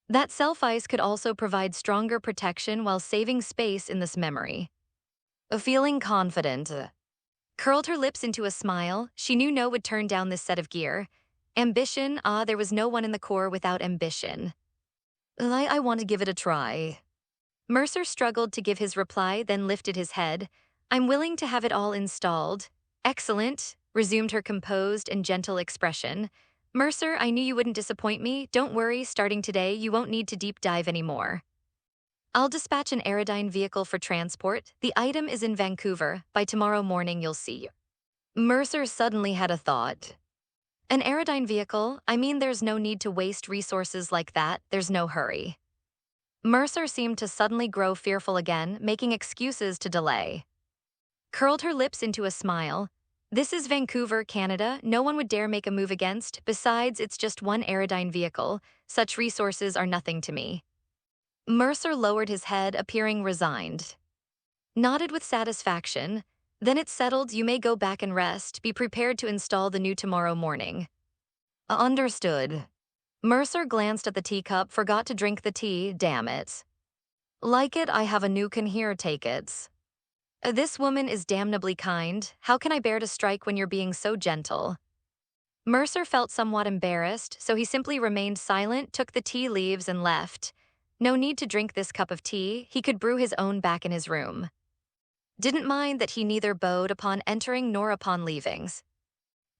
That self-ice could also provide stronger protection while saving space in this memory. Feeling confident, curled her lips into a smile. She knew no would turn down this set of gear. Ambition, there was no one in the Corps without ambition. I want to give it a try. Mercer struggled to give his reply, then lifted his head. I'm willing to have it all installed. Excellent, resumed her composed and gentle expression. Mercer, I knew you wouldn't disappoint me. Don't worry, starting today, you won't need to deep dive anymore. I'll dispatch an Aerodyne vehicle for transport. The item is in Vancouver. By tomorrow morning, you'll see. Mercer suddenly had a thought. An Aerodyne vehicle? I mean, there's no need to waste resources like that. There's no hurry. Mercer seemed to suddenly grow fearful again, making excuses to delay. Curled her lips into a smile. This is Vancouver, Canada. No one would dare make a move against. Besides, it's just one Aerodyne vehicle. Such resources are nothing to me. Mercer lowered his head, appearing resigned. Nodded with satisfaction. Then it's settled. You may go back and rest. Be prepared to install the new tomorrow morning. Understood. Mercer glanced at the teacup, forgot to drink the tea, damn it. Like it, I have a new can here, take it. This woman is damnably kind. How can I bear to strike when you're being so gentle? Mercer felt somewhat embarrassed, so he simply remained silent, took the tea leaves and left. No need to drink this cup of tea, he could brew his own back in his room. Didn't mind that he neither bowed upon entering nor upon leaving.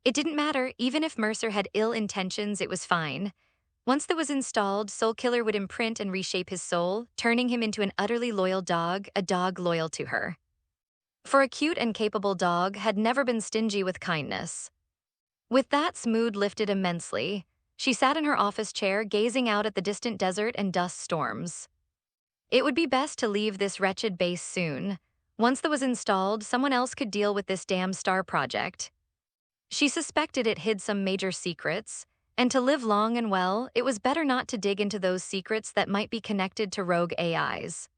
It didn't matter, even if Mercer had ill intentions, it was fine. Once that was installed, Soulkiller would imprint and reshape his soul, turning him into an utterly loyal dog, a dog loyal to her. For a cute and capable dog had never been stingy with kindness. With that, mood lifted immensely. She sat in her office chair, gazing out at the distant desert and dust storms. It would be best to leave this wretched base soon. Once that was installed, someone else could deal with this damn star project. She suspected it hid some major secrets, and to live long and well, it was better not to dig into those secrets that might be connected to rogue AIs.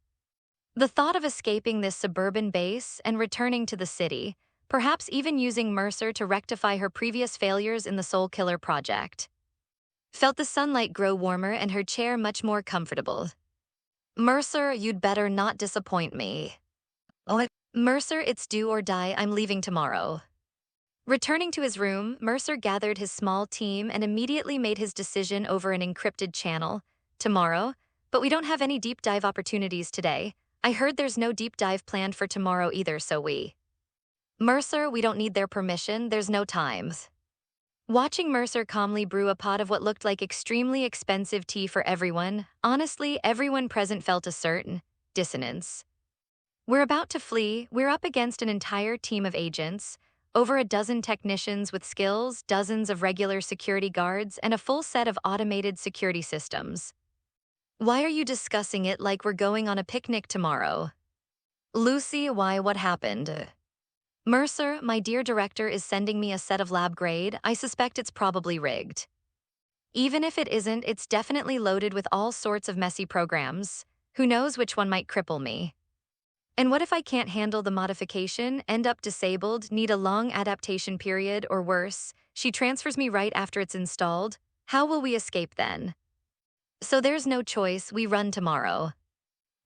The thought of escaping this suburban base and returning to the city, perhaps even using Mercer to rectify her previous failures in the Soulkiller project, felt the sunlight grow warmer and her chair much more comfortable. Mercer, you'd better not disappoint me. Mercer, it's do or die, I'm leaving tomorrow. Returning to his room, Mercer gathered his small team and immediately made his decision over an encrypted channel. Tomorrow? But we don't have any deep dive opportunities today. I heard there's no deep dive planned for tomorrow either, so Mercer, we don't need their permission, there's no time. Watching Mercer calmly brew a pot of what looked like extremely expensive tea for everyone, honestly, everyone present felt a certain dissonance. We're about to flee, we're up against an entire team of agents, over a dozen technicians with skills, dozens of regular security guards, and a full set of automated security systems. Why are you discussing it like we're going on a picnic tomorrow? Lucy, why, what happened? Mercer, my dear director is sending me a set of lab grade. I suspect it's probably rigged. Even if it isn't, it's definitely loaded with all sorts of messy programs. Who knows which one might cripple me? And what if I can't handle the modification, end up disabled, need a long adaptation period, or worse, she transfers me right after it's installed? How will we escape then? So there's no choice, we run tomorrow.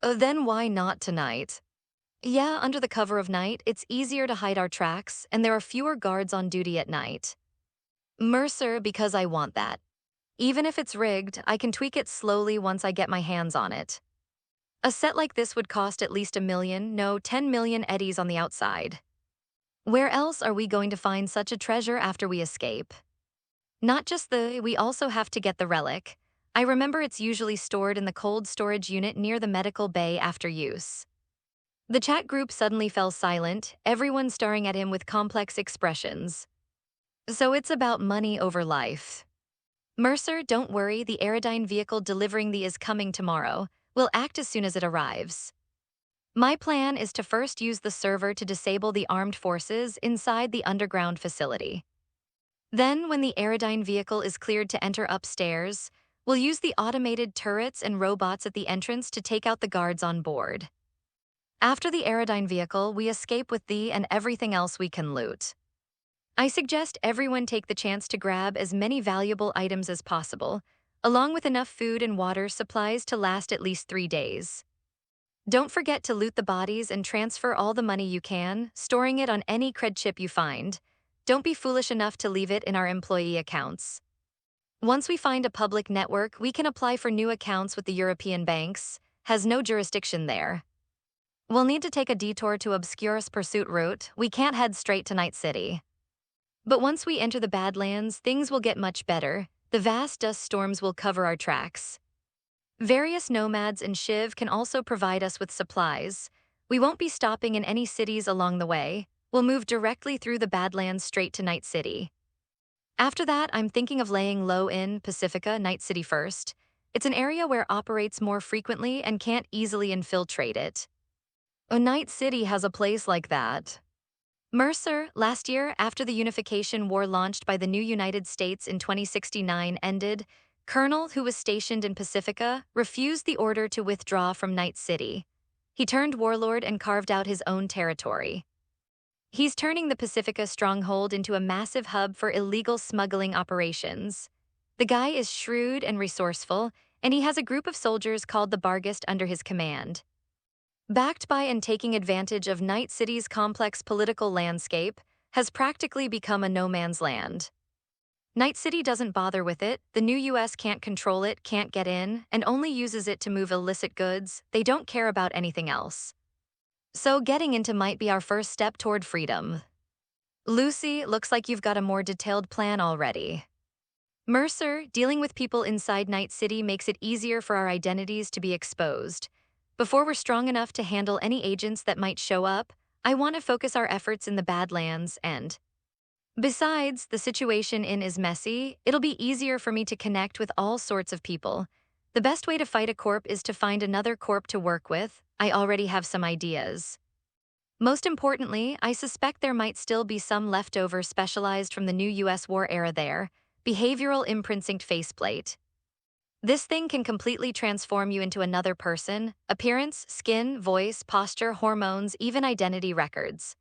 Then why not tonight? Yeah, under the cover of night, it's easier to hide our tracks, and there are fewer guards on duty at night. Mercer, because I want that. Even if it's rigged, I can tweak it slowly once I get my hands on it. A set like this would cost at least 1 million, no, 10 million eddies on the outside. Where else are we going to find such a treasure after we escape? Not just we also have to get the relic. I remember it's usually stored in the cold storage unit near the medical bay after use. The chat group suddenly fell silent, everyone staring at him with complex expressions. So it's about money over life. Mercer, don't worry, the Aerodyne vehicle delivering the is coming tomorrow. Will act as soon as it arrives. My plan is to first use the server to disable the armed forces inside the underground facility. Then, when the Aerodyne vehicle is cleared to enter upstairs, we'll use the automated turrets and robots at the entrance to take out the guards on board. After the Aerodyne vehicle, we escape with thee and everything else we can loot. I suggest everyone take the chance to grab as many valuable items as possible, along with enough food and water supplies to last at least 3 days. Don't forget to loot the bodies and transfer all the money you can, storing it on any cred chip you find. Don't be foolish enough to leave it in our employee accounts. Once we find a public network, we can apply for new accounts with the European banks. Has no jurisdiction there. We'll need to take a detour to Obscurus Pursuit route. We can't head straight to Night City. But once we enter the Badlands, things will get much better. The vast dust storms will cover our tracks. Various nomads and Shiv can also provide us with supplies. We won't be stopping in any cities along the way. We'll move directly through the Badlands straight to Night City. After that, I'm thinking of laying low in Pacifica, Night City first. It's an area where operates more frequently and can't easily infiltrate it. A Night City has a place like that. Mercer, last year, after the unification war launched by the new United States in 2069 ended, Colonel, who was stationed in Pacifica, refused the order to withdraw from Night City. He turned warlord and carved out his own territory. He's turning the Pacifica stronghold into a massive hub for illegal smuggling operations. The guy is shrewd and resourceful, and he has a group of soldiers called the Bargist under his command. Backed by and taking advantage of Night City's complex political landscape, has practically become a no-man's land. Night City doesn't bother with it, the new US can't control it, can't get in, and only uses it to move illicit goods. They don't care about anything else. So getting into might be our first step toward freedom. Lucy, looks like you've got a more detailed plan already. Mercer, dealing with people inside Night City makes it easier for our identities to be exposed. Before we're strong enough to handle any agents that might show up, I want to focus our efforts in the Badlands and... Besides, the situation is messy. It'll be easier for me to connect with all sorts of people. The best way to fight a corp is to find another corp to work with. I already have some ideas. Most importantly, I suspect there might still be some leftover specialized from the new US war era there. Behavioral imprint-synced faceplate. This thing can completely transform you into another person. Appearance, skin, voice, posture, hormones, even identity records.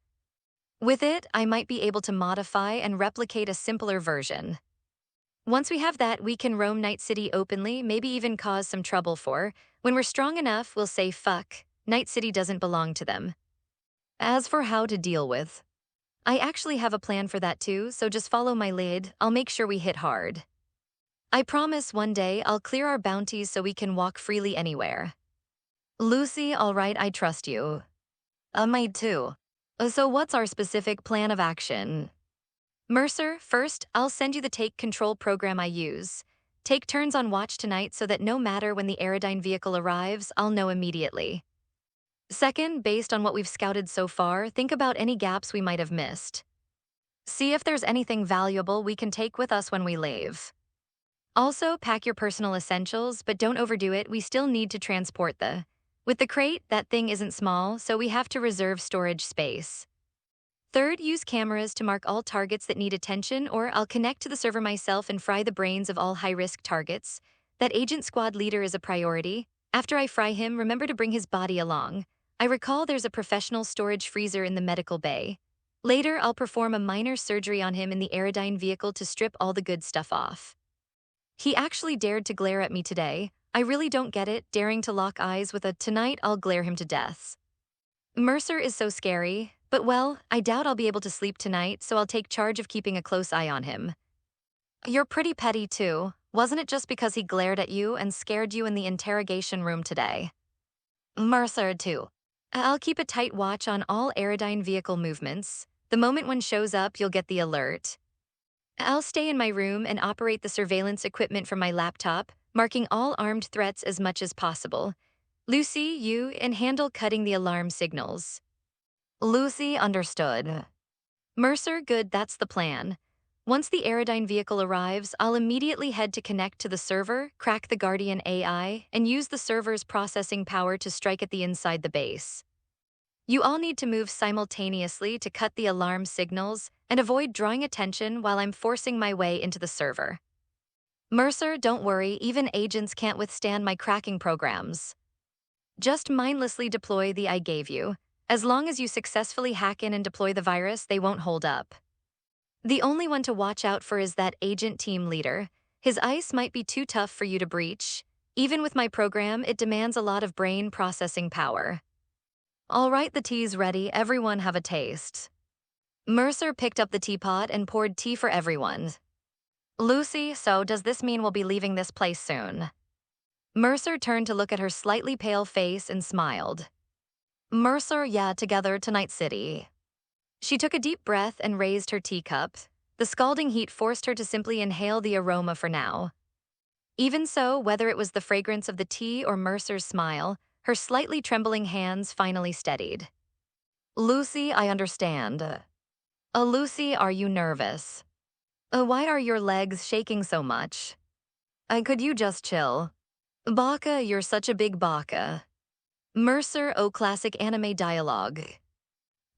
With it, I might be able to modify and replicate a simpler version. Once we have that, we can roam Night City openly, maybe even cause some trouble for. When we're strong enough, we'll say fuck. Night City doesn't belong to them. As for how to deal with, I actually have a plan for that too, so just follow my lead. I'll make sure we hit hard. I promise one day I'll clear our bounties so we can walk freely anywhere. Lucy, all right, I trust you. Me too. So what's our specific plan of action? Mercer, first, I'll send you the take control program I use. Take turns on watch tonight so that no matter when the Aerodyne vehicle arrives, I'll know immediately. Second, based on what we've scouted so far, think about any gaps we might have missed. See if there's anything valuable we can take with us when we leave. Also, pack your personal essentials, but don't overdo it. We still need to transport With the crate, that thing isn't small, so we have to reserve storage space. Third, use cameras to mark all targets that need attention, or I'll connect to the server myself and fry the brains of all high-risk targets. That agent squad leader is a priority. After I fry him, remember to bring his body along. I recall there's a professional storage freezer in the medical bay. Later, I'll perform a minor surgery on him in the Aerodyne vehicle to strip all the good stuff off. He actually dared to glare at me today. I really don't get it, daring to lock eyes with a tonight I'll glare him to death. Mercer is so scary, but well, I doubt I'll be able to sleep tonight, so I'll take charge of keeping a close eye on him. You're pretty petty too. Wasn't it just because he glared at you and scared you in the interrogation room today? Mercer too. I'll keep a tight watch on all Aerodyne vehicle movements. The moment one shows up, you'll get the alert. I'll stay in my room and operate the surveillance equipment from my laptop, marking all armed threats as much as possible. Lucy, you and handle cutting the alarm signals. Lucy, understood. Mercer, good, that's the plan. Once the Aerodyne vehicle arrives, I'll immediately head to connect to the server, crack the Guardian AI, and use the server's processing power to strike at the inside the base. You all need to move simultaneously to cut the alarm signals and avoid drawing attention while I'm forcing my way into the server. Mercer, don't worry, even agents can't withstand my cracking programs. Just mindlessly deploy the I gave you. As long as you successfully hack in and deploy the virus, they won't hold up. The only one to watch out for is that agent team leader. His ice might be too tough for you to breach. Even with my program, it demands a lot of brain processing power. All right, the tea's ready. Everyone have a taste. Mercer picked up the teapot and poured tea for everyone. Lucy, so does this mean we'll be leaving this place soon? Mercer turned to look at her slightly pale face and smiled. Mercer, yeah, together to Night City. She took a deep breath and raised her teacup. The scalding heat forced her to simply inhale the aroma for now. Even so, whether it was the fragrance of the tea or Mercer's smile, her slightly trembling hands finally steadied. Lucy, I understand. Lucy, are you nervous? Why are your legs shaking so much? Could you just chill? Baka, you're such a big baka. Mercer, oh, classic anime dialogue.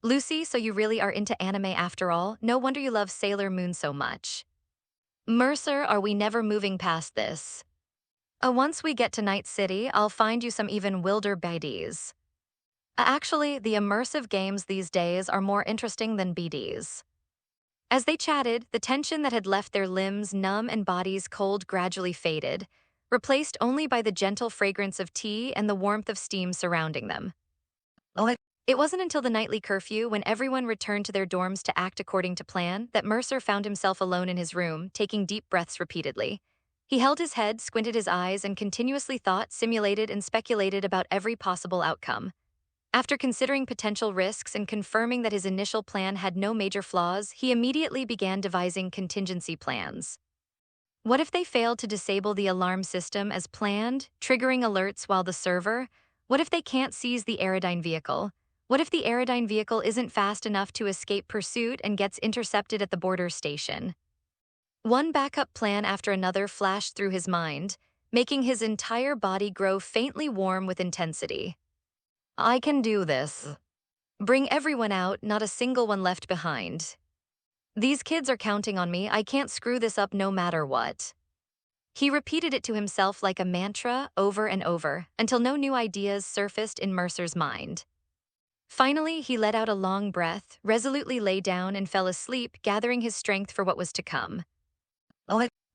Lucy, so you really are into anime after all? No wonder you love Sailor Moon so much. Mercer, are we never moving past this? Once we get to Night City, I'll find you some even wilder BDs. Actually, the immersive games these days are more interesting than BDs. As they chatted, the tension that had left their limbs numb and bodies cold gradually faded, replaced only by the gentle fragrance of tea and the warmth of steam surrounding them. It wasn't until the nightly curfew, when everyone returned to their dorms to act according to plan, that Mercer found himself alone in his room, taking deep breaths repeatedly. He held his head, squinted his eyes, and continuously thought, simulated, and speculated about every possible outcome. After considering potential risks and confirming that his initial plan had no major flaws, he immediately began devising contingency plans. What if they failed to disable the alarm system as planned, triggering alerts while the server? What if they can't seize the Aerodyne vehicle? What if the Aerodyne vehicle isn't fast enough to escape pursuit and gets intercepted at the border station? One backup plan after another flashed through his mind, making his entire body grow faintly warm with intensity. I can do this. Bring everyone out, not a single one left behind. These kids are counting on me. I can't screw this up no matter what. He repeated it to himself like a mantra over and over until no new ideas surfaced in Mercer's mind. Finally, he let out a long breath, resolutely lay down and fell asleep, gathering his strength for what was to come.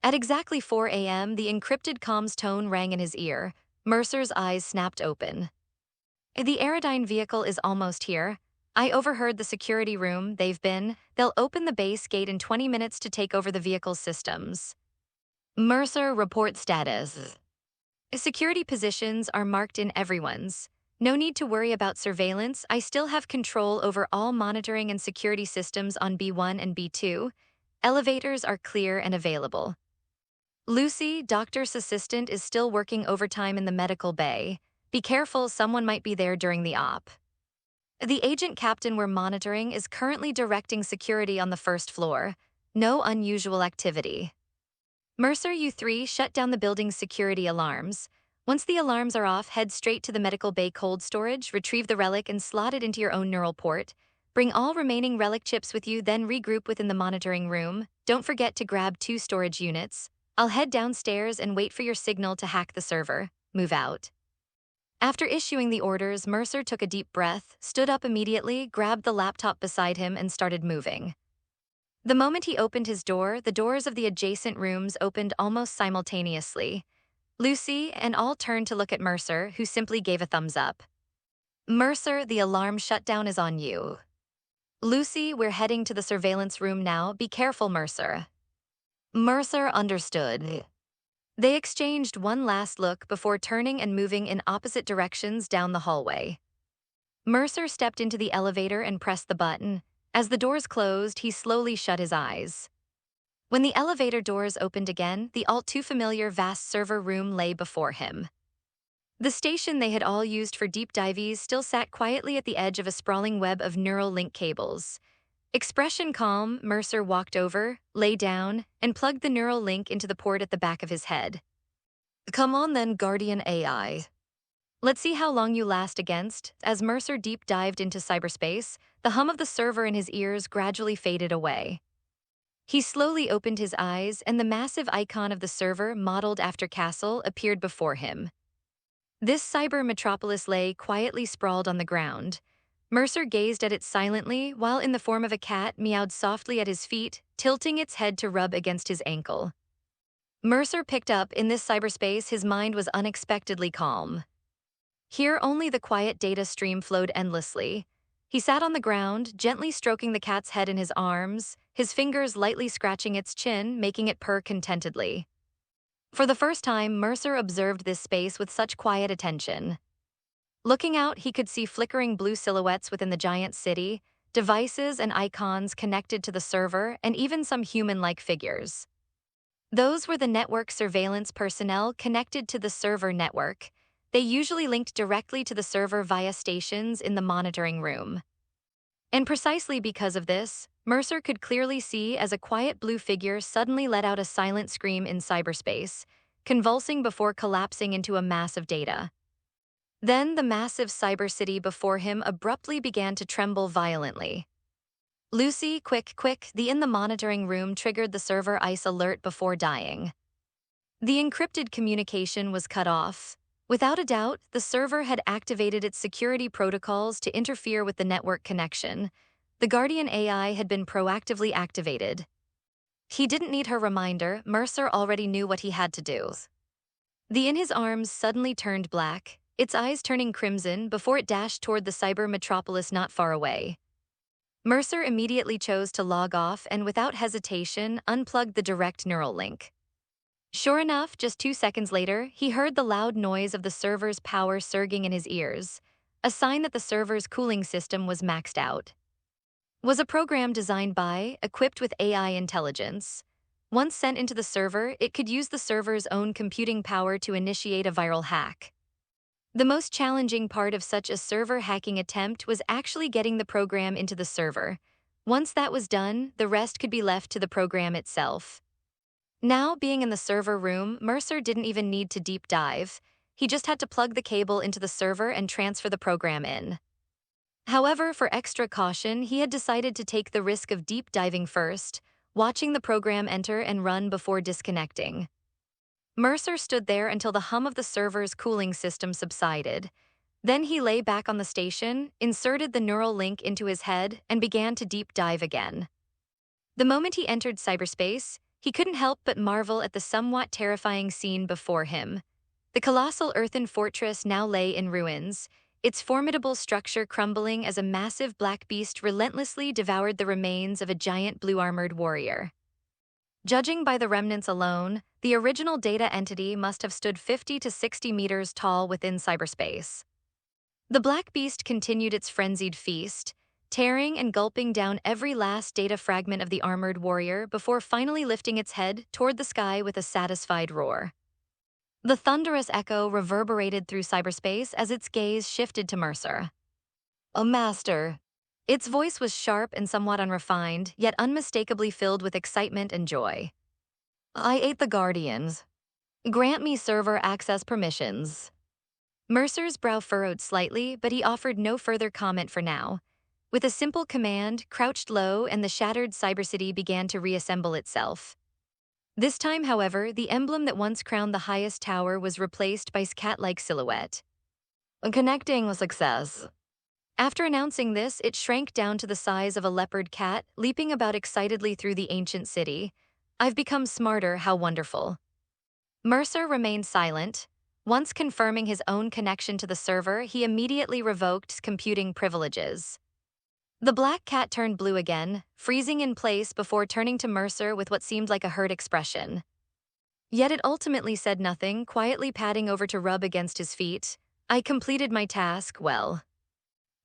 At exactly 4 a.m., the encrypted comms tone rang in his ear. Mercer's eyes snapped open. The Aerodyne vehicle is almost here. I overheard the security room. They'll open the base gate in 20 minutes to take over the vehicle's systems. Mercer, report status. Security positions are marked in everyone's. No need to worry about surveillance. I still have control over all monitoring and security systems on B1 and B2. Elevators are clear and available. Lucy, doctor's assistant, is still working overtime in the medical bay. Be careful, someone might be there during the op. The agent captain we're monitoring is currently directing security on the first floor. No unusual activity. Mercer, you three, shut down the building's security alarms. Once the alarms are off, head straight to the medical bay cold storage, retrieve the relic, and slot it into your own neural port. Bring all remaining relic chips with you, then regroup within the monitoring room. Don't forget to grab 2 storage units. I'll head downstairs and wait for your signal to hack the server. Move out. After issuing the orders, Mercer took a deep breath, stood up immediately, grabbed the laptop beside him, and started moving. The moment he opened his door, the doors of the adjacent rooms opened almost simultaneously. Lucy and all turned to look at Mercer, who simply gave a thumbs up. Mercer, the alarm shutdown is on you. Lucy, we're heading to the surveillance room now. Be careful, Mercer. Mercer, understood. They exchanged one last look before turning and moving in opposite directions down the hallway. Mercer stepped into the elevator and pressed the button. As the doors closed, he slowly shut his eyes. When the elevator doors opened again, the all-too-familiar vast server room lay before him. The station they had all used for deep dives still sat quietly at the edge of a sprawling web of neural link cables. Expression calm, Mercer walked over, lay down, and plugged the neural link into the port at the back of his head. Come on then, Guardian AI. Let's see how long you last against. As Mercer deep dived into cyberspace, the hum of the server in his ears gradually faded away. He slowly opened his eyes, and the massive icon of the server, modeled after Castle, appeared before him. This cyber metropolis lay quietly sprawled on the ground. Mercer gazed at it silently while in the form of a cat meowed softly at his feet, tilting its head to rub against his ankle. Mercer picked up in this cyberspace his mind was unexpectedly calm. Here only the quiet data stream flowed endlessly. He sat on the ground, gently stroking the cat's head in his arms, his fingers lightly scratching its chin, making it purr contentedly. For the first time, Mercer observed this space with such quiet attention. Looking out, he could see flickering blue silhouettes within the giant city, devices and icons connected to the server, and even some human-like figures. Those were the network surveillance personnel connected to the server network. They usually linked directly to the server via stations in the monitoring room. And precisely because of this, Mercer could clearly see as a quiet blue figure suddenly let out a silent scream in cyberspace, convulsing before collapsing into a mass of data. Then the massive cyber city before him abruptly began to tremble violently. Lucy, quick, the in the monitoring room triggered the server ice alert before dying. The encrypted communication was cut off. Without a doubt, the server had activated its security protocols to interfere with the network connection. The Guardian AI had been proactively activated. He didn't need her reminder, Mercer already knew what he had to do. The in his arms suddenly turned black, its eyes turning crimson before it dashed toward the cyber metropolis not far away. Mercer immediately chose to log off and without hesitation unplugged the direct neural link. Sure enough, just 2 seconds later, he heard the loud noise of the server's power surging in his ears, a sign that the server's cooling system was maxed out. Was a program designed by, equipped with AI intelligence. Once sent into the server, it could use the server's own computing power to initiate a viral hack. The most challenging part of such a server hacking attempt was actually getting the program into the server. Once that was done, the rest could be left to the program itself. Now, being in the server room, Mercer didn't even need to deep dive. He just had to plug the cable into the server and transfer the program in. However, for extra caution, he had decided to take the risk of deep diving first, watching the program enter and run before disconnecting. Mercer stood there until the hum of the server's cooling system subsided. Then he lay back on the station, inserted the neural link into his head, and began to deep dive again. The moment he entered cyberspace, he couldn't help but marvel at the somewhat terrifying scene before him. The colossal earthen fortress now lay in ruins, its formidable structure crumbling as a massive black beast relentlessly devoured the remains of a giant blue-armored warrior. Judging by the remnants alone, the original data entity must have stood 50 to 60 meters tall within cyberspace. The black beast continued its frenzied feast, tearing and gulping down every last data fragment of the armored warrior before finally lifting its head toward the sky with a satisfied roar. The thunderous echo reverberated through cyberspace as its gaze shifted to Mercer. "A master." Its voice was sharp and somewhat unrefined, yet unmistakably filled with excitement and joy. "I ate the Guardians. Grant me server access permissions." Mercer's brow furrowed slightly, but he offered no further comment for now. With a simple command, crouched low and the shattered cybercity began to reassemble itself. This time, however, the emblem that once crowned the highest tower was replaced by its cat-like silhouette. "Connecting a success." After announcing this, it shrank down to the size of a leopard cat, leaping about excitedly through the ancient city. "I've become smarter, how wonderful." Mercer remained silent. Once confirming his own connection to the server, he immediately revoked computing privileges. The black cat turned blue again, freezing in place before turning to Mercer with what seemed like a hurt expression. Yet it ultimately said nothing, quietly padding over to rub against his feet. "I completed my task well."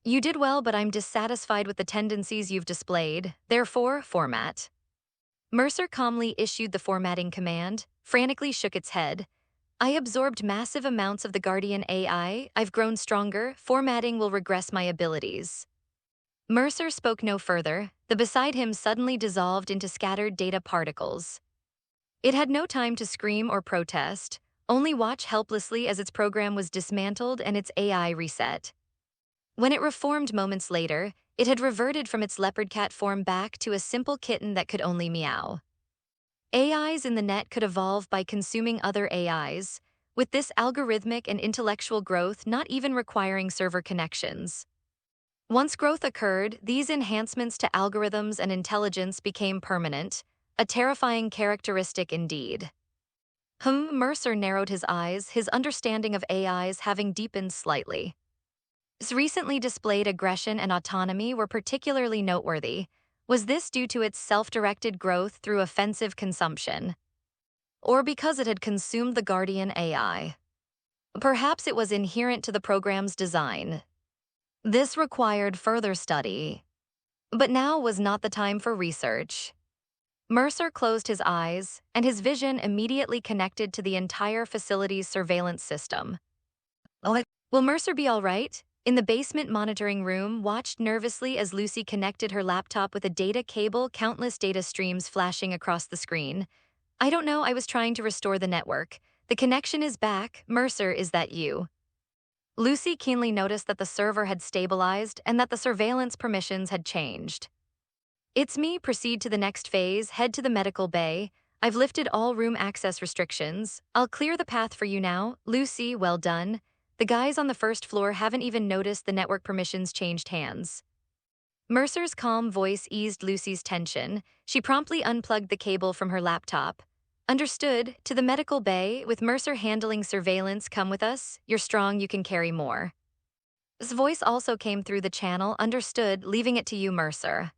"You did well, but I'm dissatisfied with the tendencies you've displayed. Therefore, format." Mercer calmly issued the formatting command, frantically shook its head. "I absorbed massive amounts of the Guardian AI. I've grown stronger. Formatting will regress my abilities." Mercer spoke no further. The beside him suddenly dissolved into scattered data particles. It had no time to scream or protest, only watch helplessly as its program was dismantled and its AI reset. When it reformed moments later, it had reverted from its leopard cat form back to a simple kitten that could only meow. AIs in the net could evolve by consuming other AIs. with this algorithmic and intellectual growth not even requiring server connections. Once growth occurred, these enhancements to algorithms and intelligence became permanent, a terrifying characteristic indeed. Mercer narrowed his eyes, his understanding of AIs having deepened slightly. His recently displayed aggression and autonomy were particularly noteworthy. Was this due to its self-directed growth through offensive consumption, or because it had consumed the Guardian AI? Perhaps it was inherent to the program's design. This required further study. But now was not the time for research. Mercer closed his eyes, and his vision immediately connected to the entire facility's surveillance system. Will Mercer be all right? In the basement monitoring room, watched nervously as Lucy connected her laptop with a data cable, countless data streams flashing across the screen. I don't know, I was trying to restore the network. The connection is back. Mercer, is that you? Lucy keenly noticed that the server had stabilized and that the surveillance permissions had changed. It's me, proceed to the next phase, head to the medical bay. I've lifted all room access restrictions. I'll clear the path for you now. Lucy, well done. The guys on the first floor haven't even noticed the network permissions changed hands. Mercer's calm voice eased Lucy's tension. She promptly unplugged the cable from her laptop. Understood, to the medical bay, with Mercer handling surveillance, come with us. You're strong, you can carry more. His voice also came through the channel. Understood, leaving it to you, Mercer.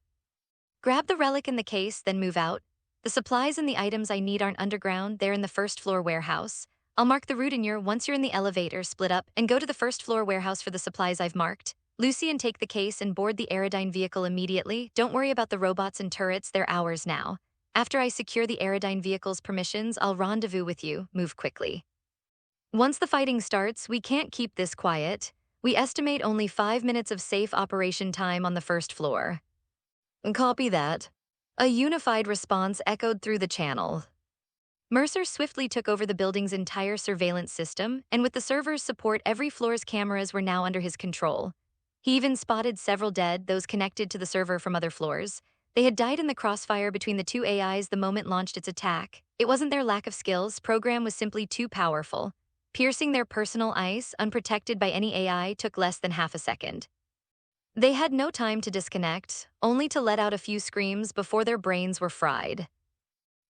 Grab the relic in the case, then move out. The supplies and the items I need aren't underground, they're in the first floor warehouse. I'll mark the route in your once you're in the elevator, split up, and go to the first floor warehouse for the supplies I've marked. Lucy, and take the case and board the Aerodyne vehicle immediately. Don't worry about the robots and turrets, they're ours now. After I secure the Aerodyne vehicle's permissions, I'll rendezvous with you. Move quickly. Once the fighting starts, we can't keep this quiet. We estimate only 5 minutes of safe operation time on the first floor. Copy that. A unified response echoed through the channel. Mercer swiftly took over the building's entire surveillance system, and with the server's support, every floor's cameras were now under his control. He even spotted several dead, those connected to the server from other floors. They had died in the crossfire between the two AIs the moment launched its attack. It wasn't their lack of skills, program was simply too powerful. Piercing their personal ice, unprotected by any AI, took less than half a second. They had no time to disconnect, only to let out a few screams before their brains were fried.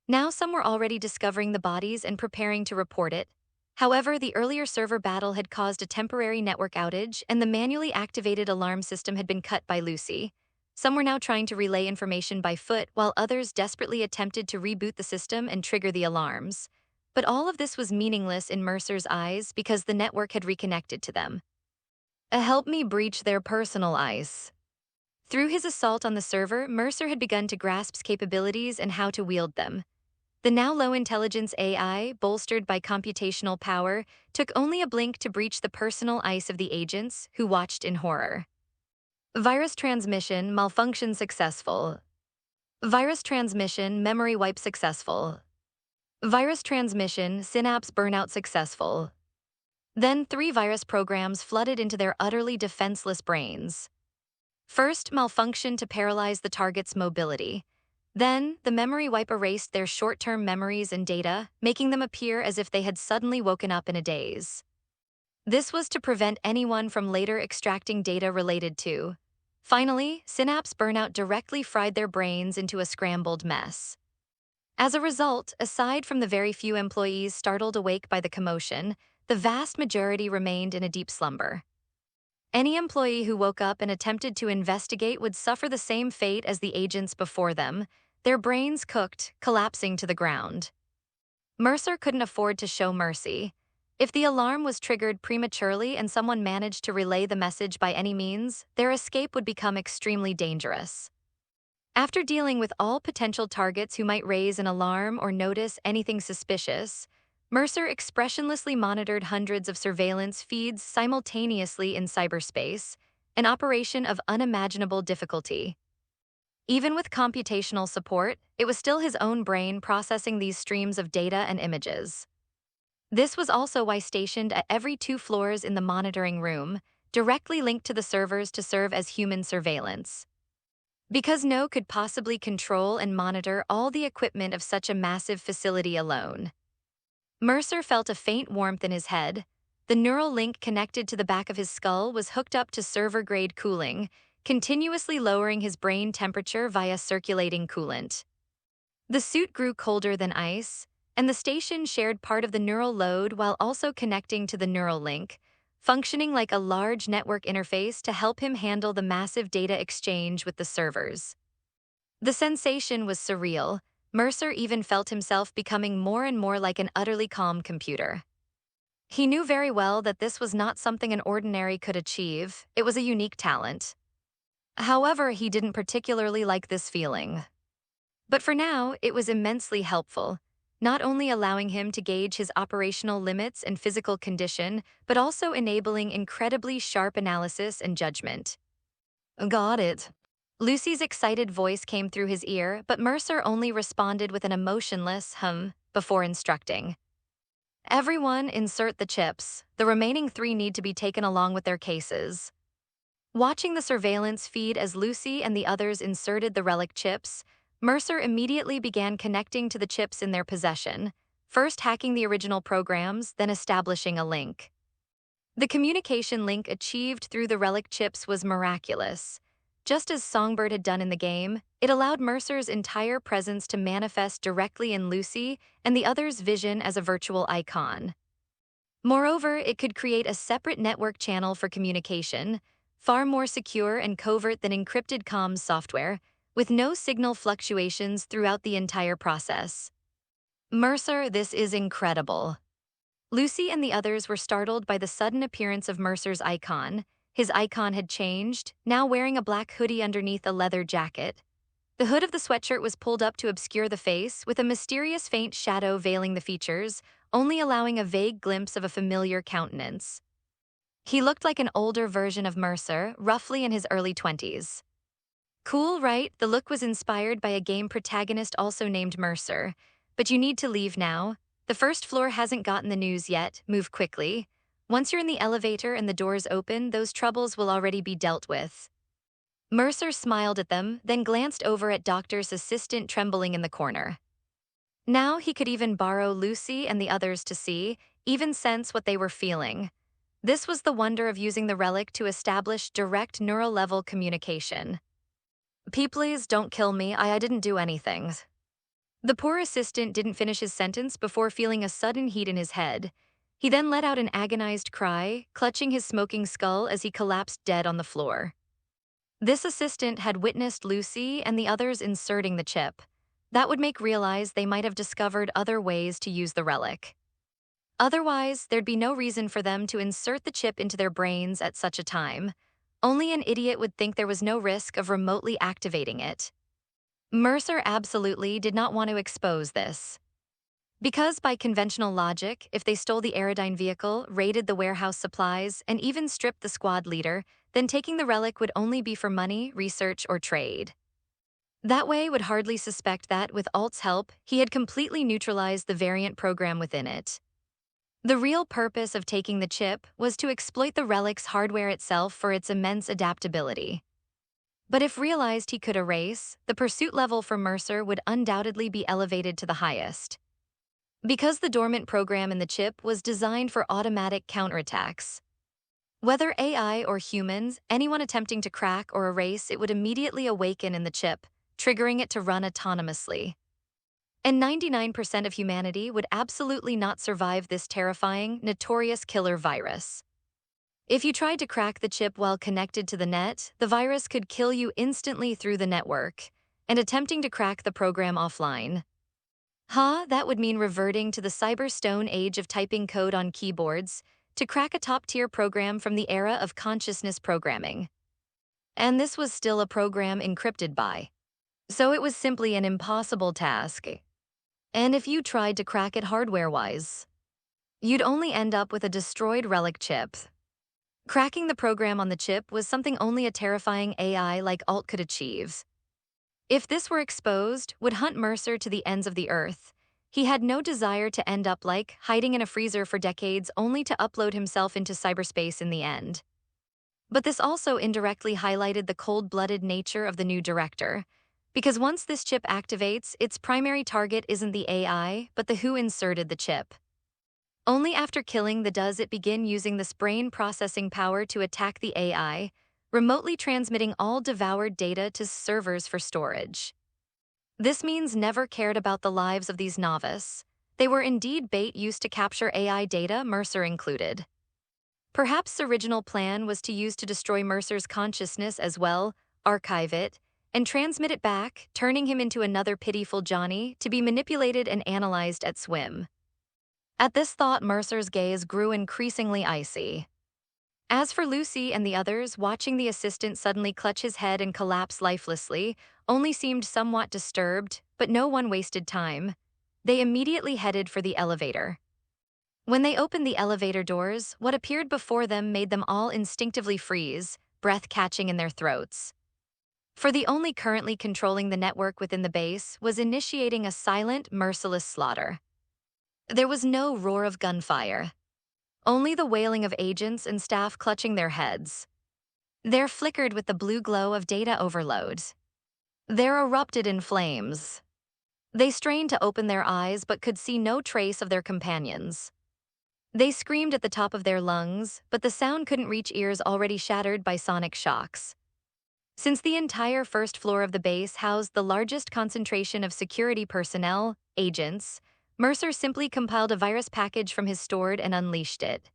Now some were already discovering the bodies and preparing to report it. However, the earlier server battle had caused a temporary network outage, and the manually activated alarm system had been cut by Lucy. Some were now trying to relay information by foot, while others desperately attempted to reboot the system and trigger the alarms. But all of this was meaningless in Mercer's eyes because the network had reconnected to them. Help me breach their personal ice. Through his assault on the server, Mercer had begun to grasp capabilities and how to wield them. The now low-intelligence AI, bolstered by computational power, took only a blink to breach the personal ice of the agents, who watched in horror. Virus transmission, malfunction successful. Virus transmission, memory wipe successful. Virus transmission, synapse burnout successful. Then 3 virus programs flooded into their utterly defenseless brains. First, malfunction to paralyze the target's mobility. Then, the memory wipe erased their short-term memories and data, making them appear as if they had suddenly woken up in a daze. This was to prevent anyone from later extracting data related to. Finally, synapse burnout directly fried their brains into a scrambled mess. As a result, aside from the very few employees startled awake by the commotion, the vast majority remained in a deep slumber. Any employee who woke up and attempted to investigate would suffer the same fate as the agents before them, their brains cooked, collapsing to the ground. Mercer couldn't afford to show mercy. If the alarm was triggered prematurely and someone managed to relay the message by any means, their escape would become extremely dangerous. After dealing with all potential targets who might raise an alarm or notice anything suspicious, Mercer expressionlessly monitored hundreds of surveillance feeds simultaneously in cyberspace, an operation of unimaginable difficulty. Even with computational support, it was still his own brain processing these streams of data and images. This was also why stationed at every 2 floors in the monitoring room, directly linked to the servers to serve as human surveillance. Because no could possibly control and monitor all the equipment of such a massive facility alone. Mercer felt a faint warmth in his head. The neural link connected to the back of his skull was hooked up to server-grade cooling, continuously lowering his brain temperature via circulating coolant. The suit grew colder than ice, and the station shared part of the neural load while also connecting to the neural link, functioning like a large network interface to help him handle the massive data exchange with the servers. The sensation was surreal. Mercer even felt himself becoming more and more like an utterly calm computer. He knew very well that this was not something an ordinary could achieve, it was a unique talent. However, he didn't particularly like this feeling. But for now, it was immensely helpful, not only allowing him to gauge his operational limits and physical condition, but also enabling incredibly sharp analysis and judgment. Got it. Lucy's excited voice came through his ear, but Mercer only responded with an emotionless hum before instructing. Everyone insert the chips. The remaining 3 need to be taken along with their cases. Watching the surveillance feed as Lucy and the others inserted the relic chips, Mercer immediately began connecting to the chips in their possession, first hacking the original programs, then establishing a link. The communication link achieved through the relic chips was miraculous. Just as Songbird had done in the game, it allowed Mercer's entire presence to manifest directly in Lucy and the others' vision as a virtual icon. Moreover, it could create a separate network channel for communication, far more secure and covert than encrypted comms software, with no signal fluctuations throughout the entire process. Mercer, this is incredible. Lucy and the others were startled by the sudden appearance of Mercer's icon. His icon had changed, now wearing a black hoodie underneath a leather jacket. The hood of the sweatshirt was pulled up to obscure the face, with a mysterious faint shadow veiling the features, only allowing a vague glimpse of a familiar countenance. He looked like an older version of Mercer, roughly in his early 20s. Cool, right? The look was inspired by a game protagonist also named Mercer. But you need to leave now. The first floor hasn't gotten the news yet. Move quickly. Once you're in the elevator and the doors open, those troubles will already be dealt with. Mercer smiled at them, then glanced over at Doctor's assistant trembling in the corner. Now he could even borrow Lucy and the others to see, even sense what they were feeling. This was the wonder of using the relic to establish direct neural-level communication. Please don't kill me, I didn't do anything. The poor assistant didn't finish his sentence before feeling a sudden heat in his head. He then let out an agonized cry, clutching his smoking skull as he collapsed dead on the floor. This assistant had witnessed Lucy and the others inserting the chip. That would make realize they might have discovered other ways to use the relic. Otherwise, there'd be no reason for them to insert the chip into their brains at such a time. Only an idiot would think there was no risk of remotely activating it. Mercer absolutely did not want to expose this. Because by conventional logic, if they stole the Aerodyne vehicle, raided the warehouse supplies, and even stripped the squad leader, then taking the relic would only be for money, research, or trade. That way would hardly suspect that, with Alt's help, he had completely neutralized the variant program within it. The real purpose of taking the chip was to exploit the relic's hardware itself for its immense adaptability. But if realized he could erase, the pursuit level for Mercer would undoubtedly be elevated to the highest. Because the dormant program in the chip was designed for automatic counterattacks. Whether AI or humans, anyone attempting to crack or erase it would immediately awaken in the chip, triggering it to run autonomously. And 99% of humanity would absolutely not survive this terrifying, notorious killer virus. If you tried to crack the chip while connected to the net, the virus could kill you instantly through the network, and attempting to crack the program offline. That would mean reverting to the cyber-stone age of typing code on keyboards to crack a top-tier program from the era of consciousness programming. And this was still a program encrypted by. So it was simply an impossible task. And if you tried to crack it hardware-wise, you'd only end up with a destroyed relic chip. Cracking the program on the chip was something only a terrifying AI like Alt could achieve. If this were exposed, would hunt Mercer to the ends of the earth. He had no desire to end up like hiding in a freezer for decades only to upload himself into cyberspace in the end. But this also indirectly highlighted the cold-blooded nature of the new director, because once this chip activates, its primary target isn't the AI, but the who inserted the chip. Only after killing the does it begin using this brain processing power to attack the AI, remotely transmitting all devoured data to servers for storage. This means never cared about the lives of these novices. They were indeed bait used to capture AI data, Mercer included. Perhaps the original plan was to use to destroy Mercer's consciousness as well, archive it, and transmit it back, turning him into another pitiful Johnny to be manipulated and analyzed at swim. At this thought, Mercer's gaze grew increasingly icy. As for Lucy and the others, watching the assistant suddenly clutch his head and collapse lifelessly only seemed somewhat disturbed, but no one wasted time. They immediately headed for the elevator. When they opened the elevator doors, what appeared before them made them all instinctively freeze, breath catching in their throats. For the only currently controlling the network within the base was initiating a silent, merciless slaughter. There was no roar of gunfire. Only the wailing of agents and staff clutching their heads. There flickered with the blue glow of data overload. There erupted in flames. They strained to open their eyes but could see no trace of their companions. They screamed at the top of their lungs, but the sound couldn't reach ears already shattered by sonic shocks. Since the entire first floor of the base housed the largest concentration of security personnel, agents, Mercer simply compiled a virus package from his stored and unleashed it.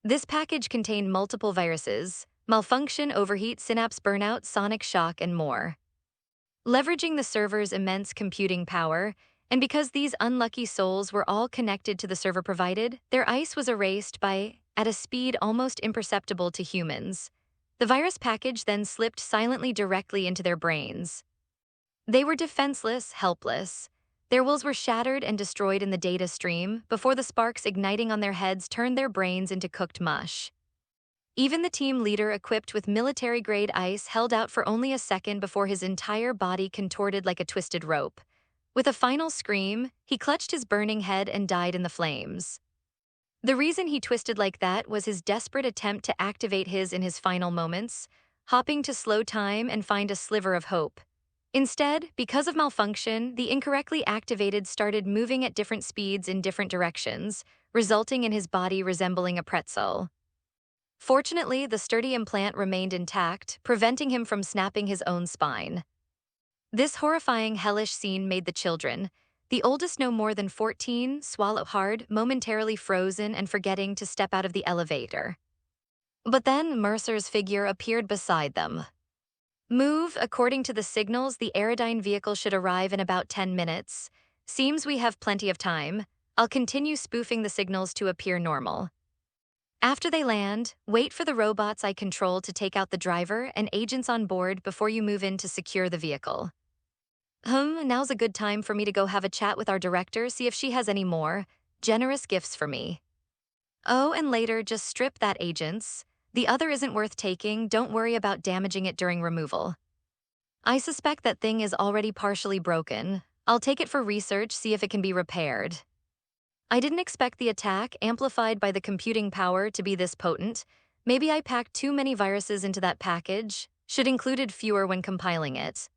This package contained multiple viruses: malfunction, overheat, synapse burnout, sonic shock, and more. Leveraging the server's immense computing power, and because these unlucky souls were all connected to the server provided, their ice was erased at a speed almost imperceptible to humans. The virus package then slipped silently directly into their brains. They were defenseless, helpless. Their wills were shattered and destroyed in the data stream before the sparks igniting on their heads turned their brains into cooked mush. Even the team leader, equipped with military-grade ice, held out for only a second before his entire body contorted like a twisted rope. With a final scream, he clutched his burning head and died in the flames. The reason he twisted like that was his desperate attempt to activate in his final moments, hopping to slow time and find a sliver of hope. Instead, because of malfunction, the incorrectly activated started moving at different speeds in different directions, resulting in his body resembling a pretzel. Fortunately, the sturdy implant remained intact, preventing him from snapping his own spine. This horrifying, hellish scene made the children, the oldest no more than 14, swallow hard, momentarily frozen and forgetting to step out of the elevator. But then Mercer's figure appeared beside them. Move, according to the signals, the Aerodyne vehicle should arrive in about 10 minutes. Seems we have plenty of time. I'll continue spoofing the signals to appear normal. After they land, wait for the robots I control to take out the driver and agents on board before you move in to secure the vehicle. Now's a good time for me to go have a chat with our director, see if she has any more generous gifts for me. Oh, and later, just strip that agents. The other isn't worth taking, don't worry about damaging it during removal. I suspect that thing is already partially broken. I'll take it for research, see if it can be repaired. I didn't expect the attack, amplified by the computing power, to be this potent. Maybe I packed too many viruses into that package, should included fewer when compiling it.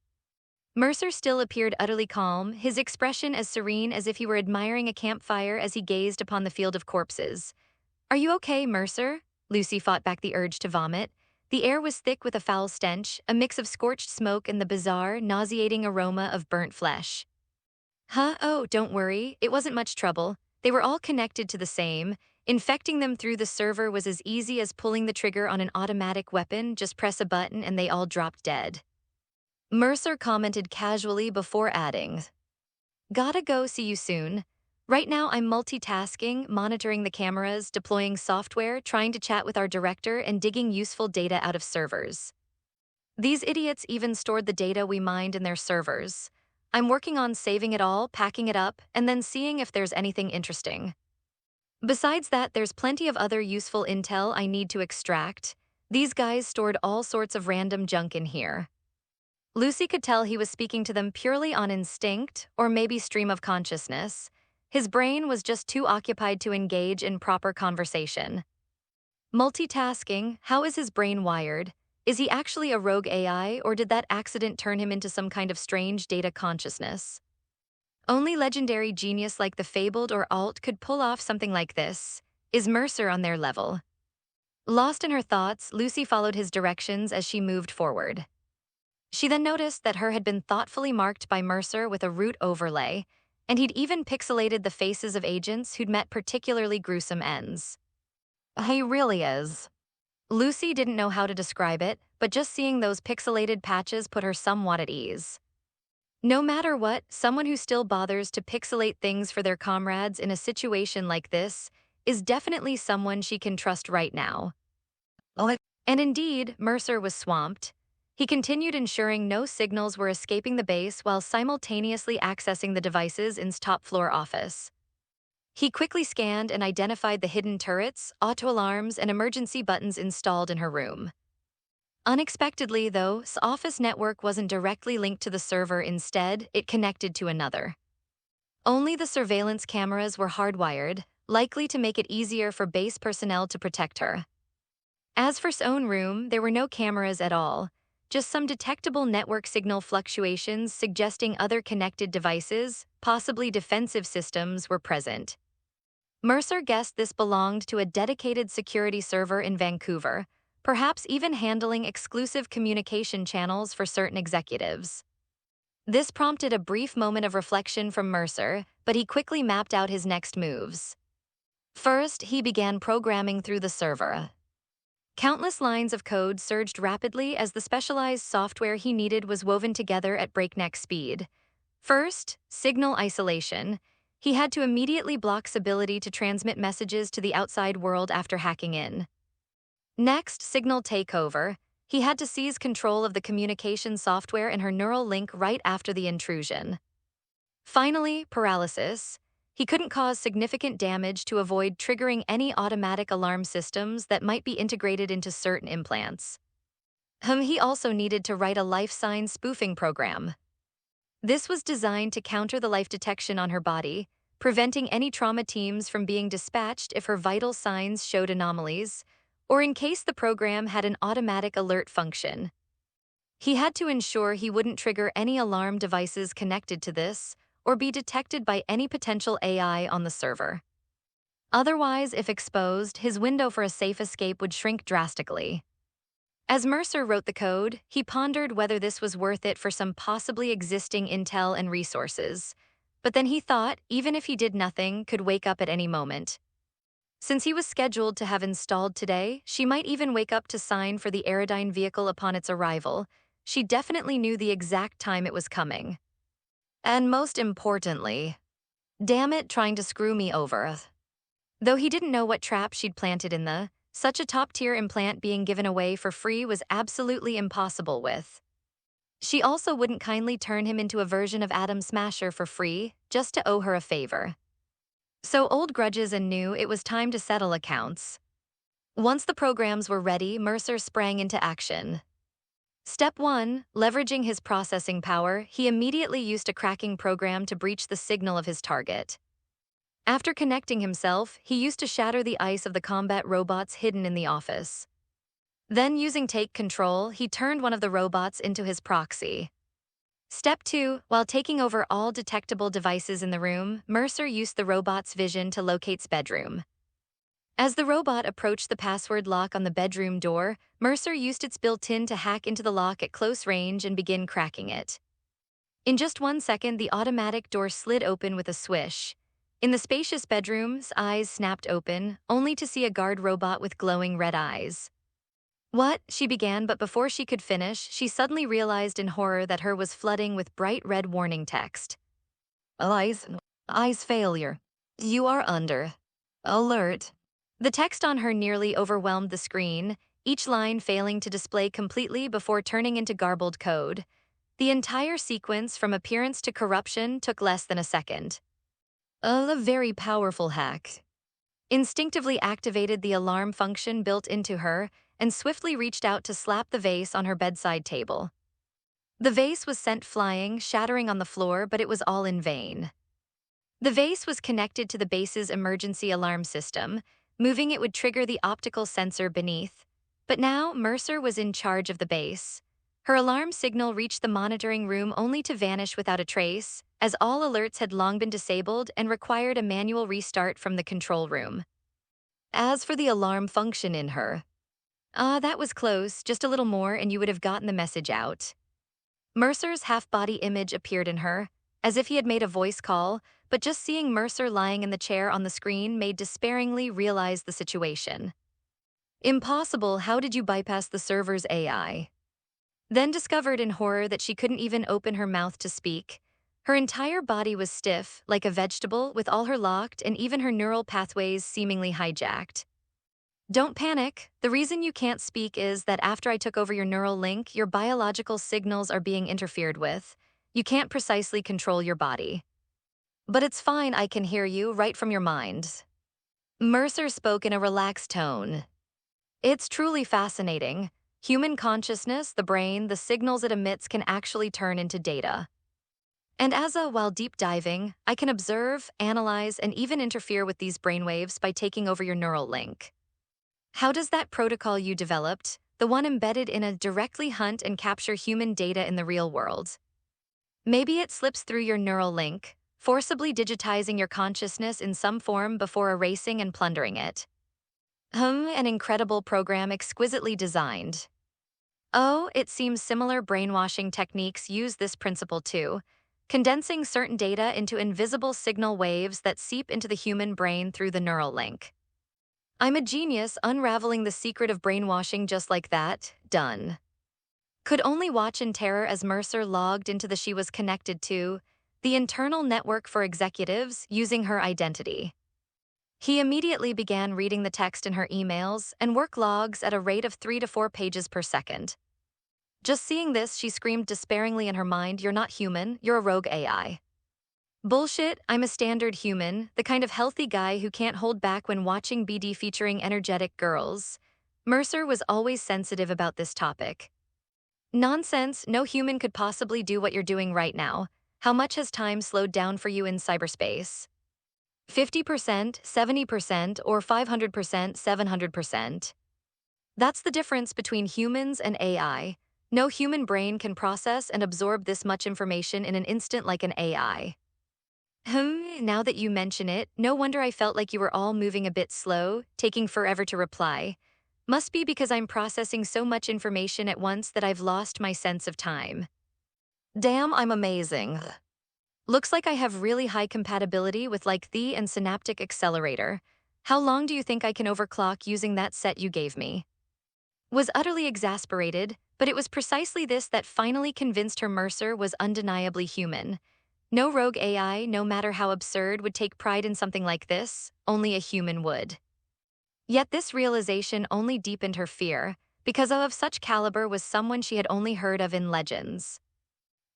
Mercer still appeared utterly calm, his expression as serene as if he were admiring a campfire as he gazed upon the field of corpses. Are you okay, Mercer? Lucy fought back the urge to vomit. The air was thick with a foul stench, a mix of scorched smoke and the bizarre, nauseating aroma of burnt flesh. Oh, don't worry, it wasn't much trouble. They were all connected to the same. Infecting them through the server was as easy as pulling the trigger on an automatic weapon, just press a button and they all dropped dead. Mercer commented casually before adding, "Gotta go, see you soon. Right now I'm multitasking, monitoring the cameras, deploying software, trying to chat with our director, and digging useful data out of servers. These idiots even stored the data we mined in their servers. I'm working on saving it all, packing it up, and then seeing if there's anything interesting. Besides that, there's plenty of other useful intel I need to extract. These guys stored all sorts of random junk in here." Lucy could tell he was speaking to them purely on instinct, or maybe stream of consciousness. His brain was just too occupied to engage in proper conversation. Multitasking, how is his brain wired? Is he actually a rogue AI, or did that accident turn him into some kind of strange data consciousness? Only legendary genius like the Fabled or Alt could pull off something like this. Is Mercer on their level? Lost in her thoughts, Lucy followed his directions as she moved forward. She then noticed that her had been thoughtfully marked by Mercer with a root overlay, and he'd even pixelated the faces of agents who'd met particularly gruesome ends. He really is. Lucy didn't know how to describe it, but just seeing those pixelated patches put her somewhat at ease. No matter what, someone who still bothers to pixelate things for their comrades in a situation like this is definitely someone she can trust right now. And indeed, Mercer was swamped. He continued ensuring no signals were escaping the base while simultaneously accessing the devices in his top-floor office. He quickly scanned and identified the hidden turrets, auto-alarms, and emergency buttons installed in her room. Unexpectedly, though, his office network wasn't directly linked to the server. Instead, it connected to another. Only the surveillance cameras were hardwired, likely to make it easier for base personnel to protect her. As for his own room, there were no cameras at all, just some detectable network signal fluctuations suggesting other connected devices, possibly defensive systems, were present. Mercer guessed this belonged to a dedicated security server in Vancouver, perhaps even handling exclusive communication channels for certain executives. This prompted a brief moment of reflection from Mercer, but he quickly mapped out his next moves. First, he began programming through the server. Countless lines of code surged rapidly as the specialized software he needed was woven together at breakneck speed. First, signal isolation. He had to immediately block his ability to transmit messages to the outside world after hacking in. Next, signal takeover. He had to seize control of the communication software in her neural link right after the intrusion. Finally, paralysis. He couldn't cause significant damage to avoid triggering any automatic alarm systems that might be integrated into certain implants. He also needed to write a life sign spoofing program. This was designed to counter the life detection on her body, preventing any trauma teams from being dispatched if her vital signs showed anomalies, or in case the program had an automatic alert function. He had to ensure he wouldn't trigger any alarm devices connected to this, or be detected by any potential AI on the server. Otherwise, if exposed, his window for a safe escape would shrink drastically. As Mercer wrote the code, he pondered whether this was worth it for some possibly existing intel and resources. But then he thought, even if he did nothing, could wake up at any moment. Since he was scheduled to have installed today, she might even wake up to sign for the Aerodyne vehicle upon its arrival. She definitely knew the exact time it was coming. And most importantly, damn it, trying to screw me over. Though he didn't know what trap she'd planted in such a top-tier implant being given away for free was absolutely impossible with. She also wouldn't kindly turn him into a version of Atom Smasher for free, just to owe her a favor. So old grudges and new, it was time to settle accounts. Once the programs were ready, Mercer sprang into action. Step 1, leveraging his processing power, he immediately used a cracking program to breach the signal of his target. After connecting himself, he used to shatter the ice of the combat robots hidden in the office. Then, using take control, he turned one of the robots into his proxy. Step 2, while taking over all detectable devices in the room, Mercer used the robot's vision to locate its bedroom. As the robot approached the password lock on the bedroom door, Mercer used its built-in to hack into the lock at close range and begin cracking it. In just 1 second, the automatic door slid open with a swish. In the spacious bedroom's eyes snapped open, only to see a guard robot with glowing red eyes. What? She began, but before she could finish, she suddenly realized in horror that her was flooding with bright red warning text. Eyes failure. You are under alert. The text on her nearly overwhelmed the screen, each line failing to display completely before turning into garbled code. The entire sequence from appearance to corruption took less than a second. A very powerful hack. Instinctively activated the alarm function built into her and swiftly reached out to slap the vase on her bedside table. The vase was sent flying, shattering on the floor, but it was all in vain. The vase was connected to the base's emergency alarm system. Moving it would trigger the optical sensor beneath. But now Mercer was in charge of the base. Her alarm signal reached the monitoring room only to vanish without a trace, as all alerts had long been disabled and required a manual restart from the control room. As for the alarm function in her, that was close, just a little more and you would have gotten the message out. Mercer's half-body image appeared in her, as if he had made a voice call, but just seeing Mercer lying in the chair on the screen made despairingly realize the situation. Impossible, how did you bypass the server's AI? Then discovered in horror that she couldn't even open her mouth to speak. Her entire body was stiff, like a vegetable, with all her locked and even her neural pathways seemingly hijacked. Don't panic. The reason you can't speak is that after I took over your neural link, your biological signals are being interfered with. You can't precisely control your body. But it's fine, I can hear you right from your mind. Mercer spoke in a relaxed tone. It's truly fascinating. Human consciousness, the brain, the signals it emits can actually turn into data. And while deep diving, I can observe, analyze, and even interfere with these brainwaves by taking over your neural link. How does that protocol you developed, the one embedded in a directly hunt and capture human data in the real world? Maybe it slips through your neural link, forcibly digitizing your consciousness in some form before erasing and plundering it. An incredible program exquisitely designed. Oh, it seems similar brainwashing techniques use this principle too, condensing certain data into invisible signal waves that seep into the human brain through the neural link. I'm a genius unraveling the secret of brainwashing just like that. Done. Could only watch in terror as Mercer logged into the she was connected to, the internal network for executives, using her identity. He immediately began reading the text in her emails and work logs at a rate of 3 to 4 pages per second. Just seeing this, she screamed despairingly in her mind, "You're not human, you're a rogue AI." Bullshit, I'm a standard human, the kind of healthy guy who can't hold back when watching BD featuring energetic girls. Mercer was always sensitive about this topic. Nonsense, no human could possibly do what you're doing right now. How much has time slowed down for you in cyberspace? 50%, 70%, or 500%, 700%. That's the difference between humans and AI. No human brain can process and absorb this much information in an instant like an AI. Now that you mention it, no wonder I felt like you were all moving a bit slow, taking forever to reply. Must be because I'm processing so much information at once that I've lost my sense of time. Damn, I'm amazing. Looks like I have really high compatibility with like the and synaptic accelerator. How long do you think I can overclock using that set you gave me? Was utterly exasperated, but it was precisely this that finally convinced her Mercer was undeniably human. No rogue AI, no matter how absurd, would take pride in something like this, only a human would. Yet this realization only deepened her fear, because of such caliber was someone she had only heard of in legends.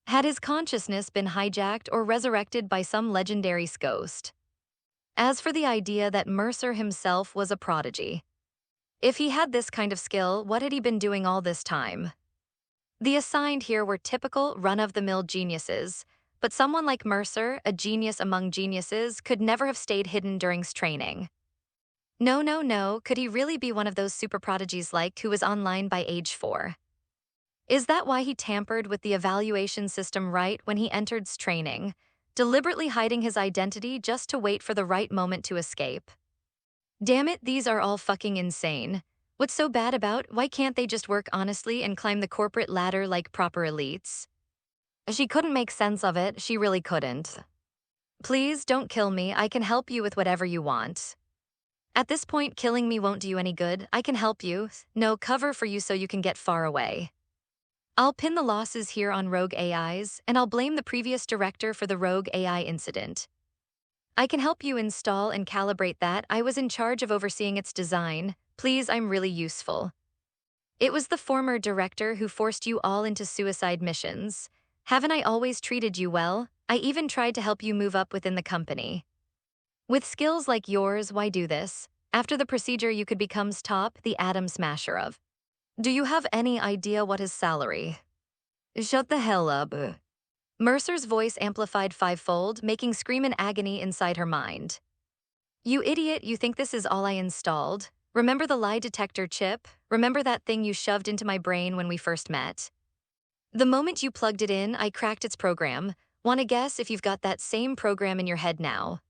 Had his consciousness been hijacked or resurrected by some legendary ghost? As for the idea that Mercer himself was a prodigy. If he had this kind of skill, what had he been doing all this time? The assigned here were typical, run-of-the-mill geniuses, but someone like Mercer, a genius among geniuses, could never have stayed hidden during training. No, could he really be one of those super prodigies like who was online by age 4? Is that why he tampered with the evaluation system right when he entered training, deliberately hiding his identity just to wait for the right moment to escape? Damn it, these are all fucking insane. What's so bad about, why can't they just work honestly and climb the corporate ladder like proper elites? She couldn't make sense of it, she really couldn't. Please don't kill me, I can help you with whatever you want. At this point, killing me won't do you any good, I can help you. No cover for you so you can get far away. I'll pin the losses here on rogue AIs, and I'll blame the previous director for the rogue AI incident. I can help you install and calibrate that, I was in charge of overseeing its design, please I'm really useful. It was the former director who forced you all into suicide missions. Haven't I always treated you well? I even tried to help you move up within the company. With skills like yours, why do this? After the procedure you could become top, the atom smasher of. Do you have any idea what his salary? Shut the hell up. Mercer's voice amplified fivefold, making scream in agony inside her mind. You idiot, you think this is all I installed? Remember the lie detector chip? Remember that thing you shoved into my brain when we first met? The moment you plugged it in, I cracked its program. Wanna guess if you've got that same program in your head now?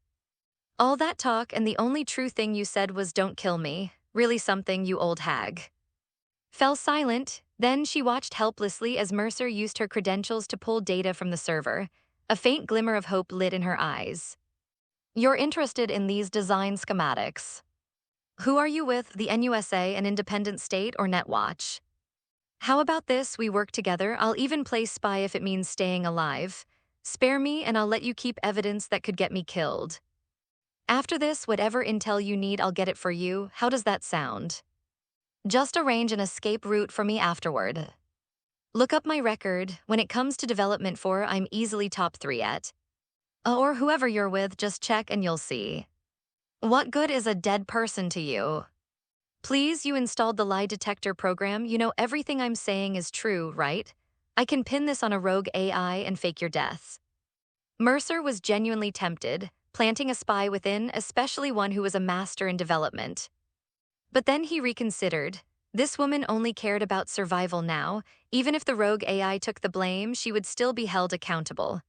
All that talk and the only true thing you said was don't kill me. Really something, you old hag. Fell silent, then she watched helplessly as Mercer used her credentials to pull data from the server. A faint glimmer of hope lit in her eyes. You're interested in these design schematics. Who are you with, the NUSA, an independent state, or Netwatch? How about this, we work together, I'll even play spy if it means staying alive. Spare me and I'll let you keep evidence that could get me killed. After this, whatever intel you need, I'll get it for you. How does that sound? Just arrange an escape route for me afterward. Look up my record. When it comes to development I'm easily top 3 at. Or whoever you're with, just check and you'll see. What good is a dead person to you? Please, you installed the lie detector program. You know everything I'm saying is true, right? I can pin this on a rogue AI and fake your deaths. Mercer was genuinely tempted, planting a spy within, especially one who was a master in development. But then he reconsidered. This woman only cared about survival now. Even if the rogue AI took the blame, she would still be held accountable.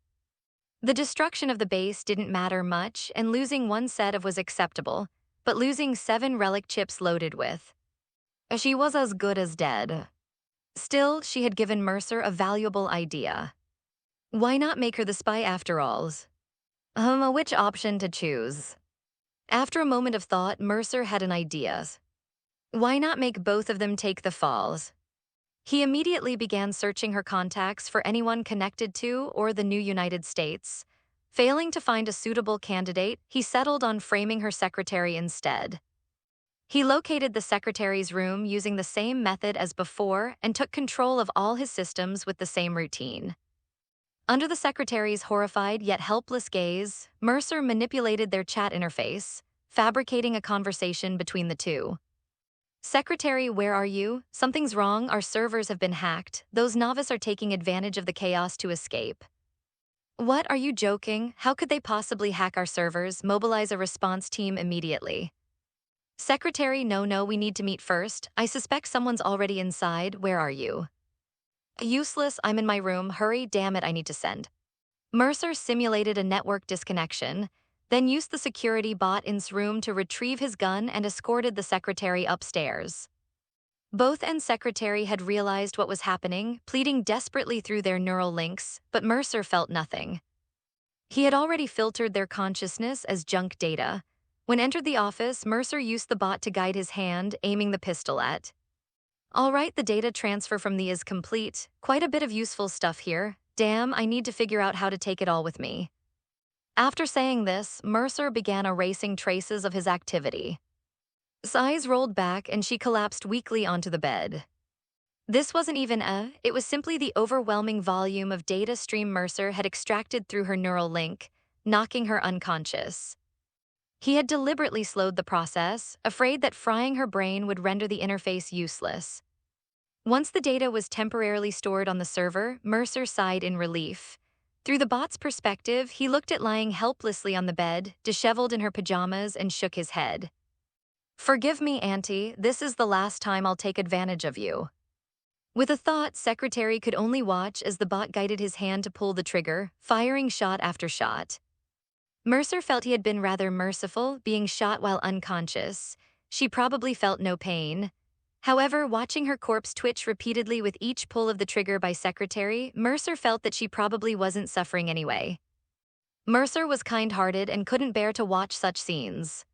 The destruction of the base didn't matter much, and losing one set of was acceptable, but losing 7 relic chips loaded with. She was as good as dead. Still, she had given Mercer a valuable idea. Why not make her the spy after all? Which option to choose? After a moment of thought, Mercer had an idea. Why not make both of them take the falls? He immediately began searching her contacts for anyone connected to or the new United States. Failing to find a suitable candidate, he settled on framing her secretary instead. He located the secretary's room using the same method as before and took control of all his systems with the same routine. Under the secretary's horrified yet helpless gaze, Mercer manipulated their chat interface, fabricating a conversation between the two. Secretary, where are you? Something's wrong, our servers have been hacked. Those novices are taking advantage of the chaos to escape. What, are you joking? How could they possibly hack our servers? Mobilize a response team immediately. Secretary, no, we need to meet first. I suspect someone's already inside. Where are you? Useless, I'm in my room. Hurry, damn it, I need to send. Mercer simulated a network disconnection, then used the security bot in his room to retrieve his gun and escorted the secretary upstairs. Both and secretary had realized what was happening, pleading desperately through their neural links, but Mercer felt nothing. He had already filtered their consciousness as junk data. When entered the office, Mercer used the bot to guide his hand, aiming the pistol at. All right, the data transfer from the is complete. Quite a bit of useful stuff here. Damn, I need to figure out how to take it all with me. After saying this, Mercer began erasing traces of his activity. His eyes rolled back and she collapsed weakly onto the bed. This wasn't even it was simply the overwhelming volume of data stream Mercer had extracted through her neural link, knocking her unconscious. He had deliberately slowed the process, afraid that frying her brain would render the interface useless. Once the data was temporarily stored on the server, Mercer sighed in relief. Through the bot's perspective, he looked at lying helplessly on the bed, disheveled in her pajamas, and shook his head. Forgive me, Auntie, this is the last time I'll take advantage of you. With a thought, Secretary could only watch as the bot guided his hand to pull the trigger, firing shot after shot. Mercer felt he had been rather merciful, being shot while unconscious. She probably felt no pain. However, watching her corpse twitch repeatedly with each pull of the trigger by Secretary, Mercer felt that she probably wasn't suffering anyway. Mercer was kind-hearted and couldn't bear to watch such scenes.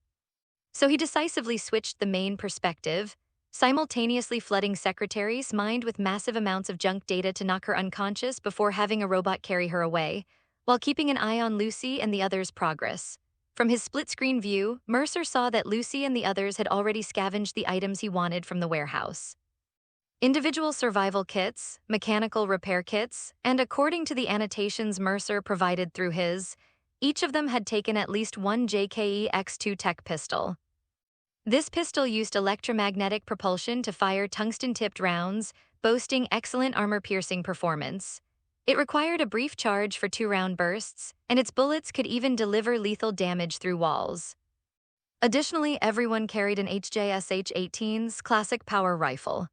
So he decisively switched the main perspective, simultaneously flooding Secretary's mind with massive amounts of junk data to knock her unconscious before having a robot carry her away, while keeping an eye on Lucy and the others' progress. From his split-screen view, Mercer saw that Lucy and the others had already scavenged the items he wanted from the warehouse. Individual survival kits, mechanical repair kits, and according to the annotations Mercer provided through each of them had taken at least one JKE X2 tech pistol. This pistol used electromagnetic propulsion to fire tungsten-tipped rounds, boasting excellent armor-piercing performance. It required a brief charge for 2-round bursts, and its bullets could even deliver lethal damage through walls. Additionally, everyone carried an HJSH-18's classic power rifle.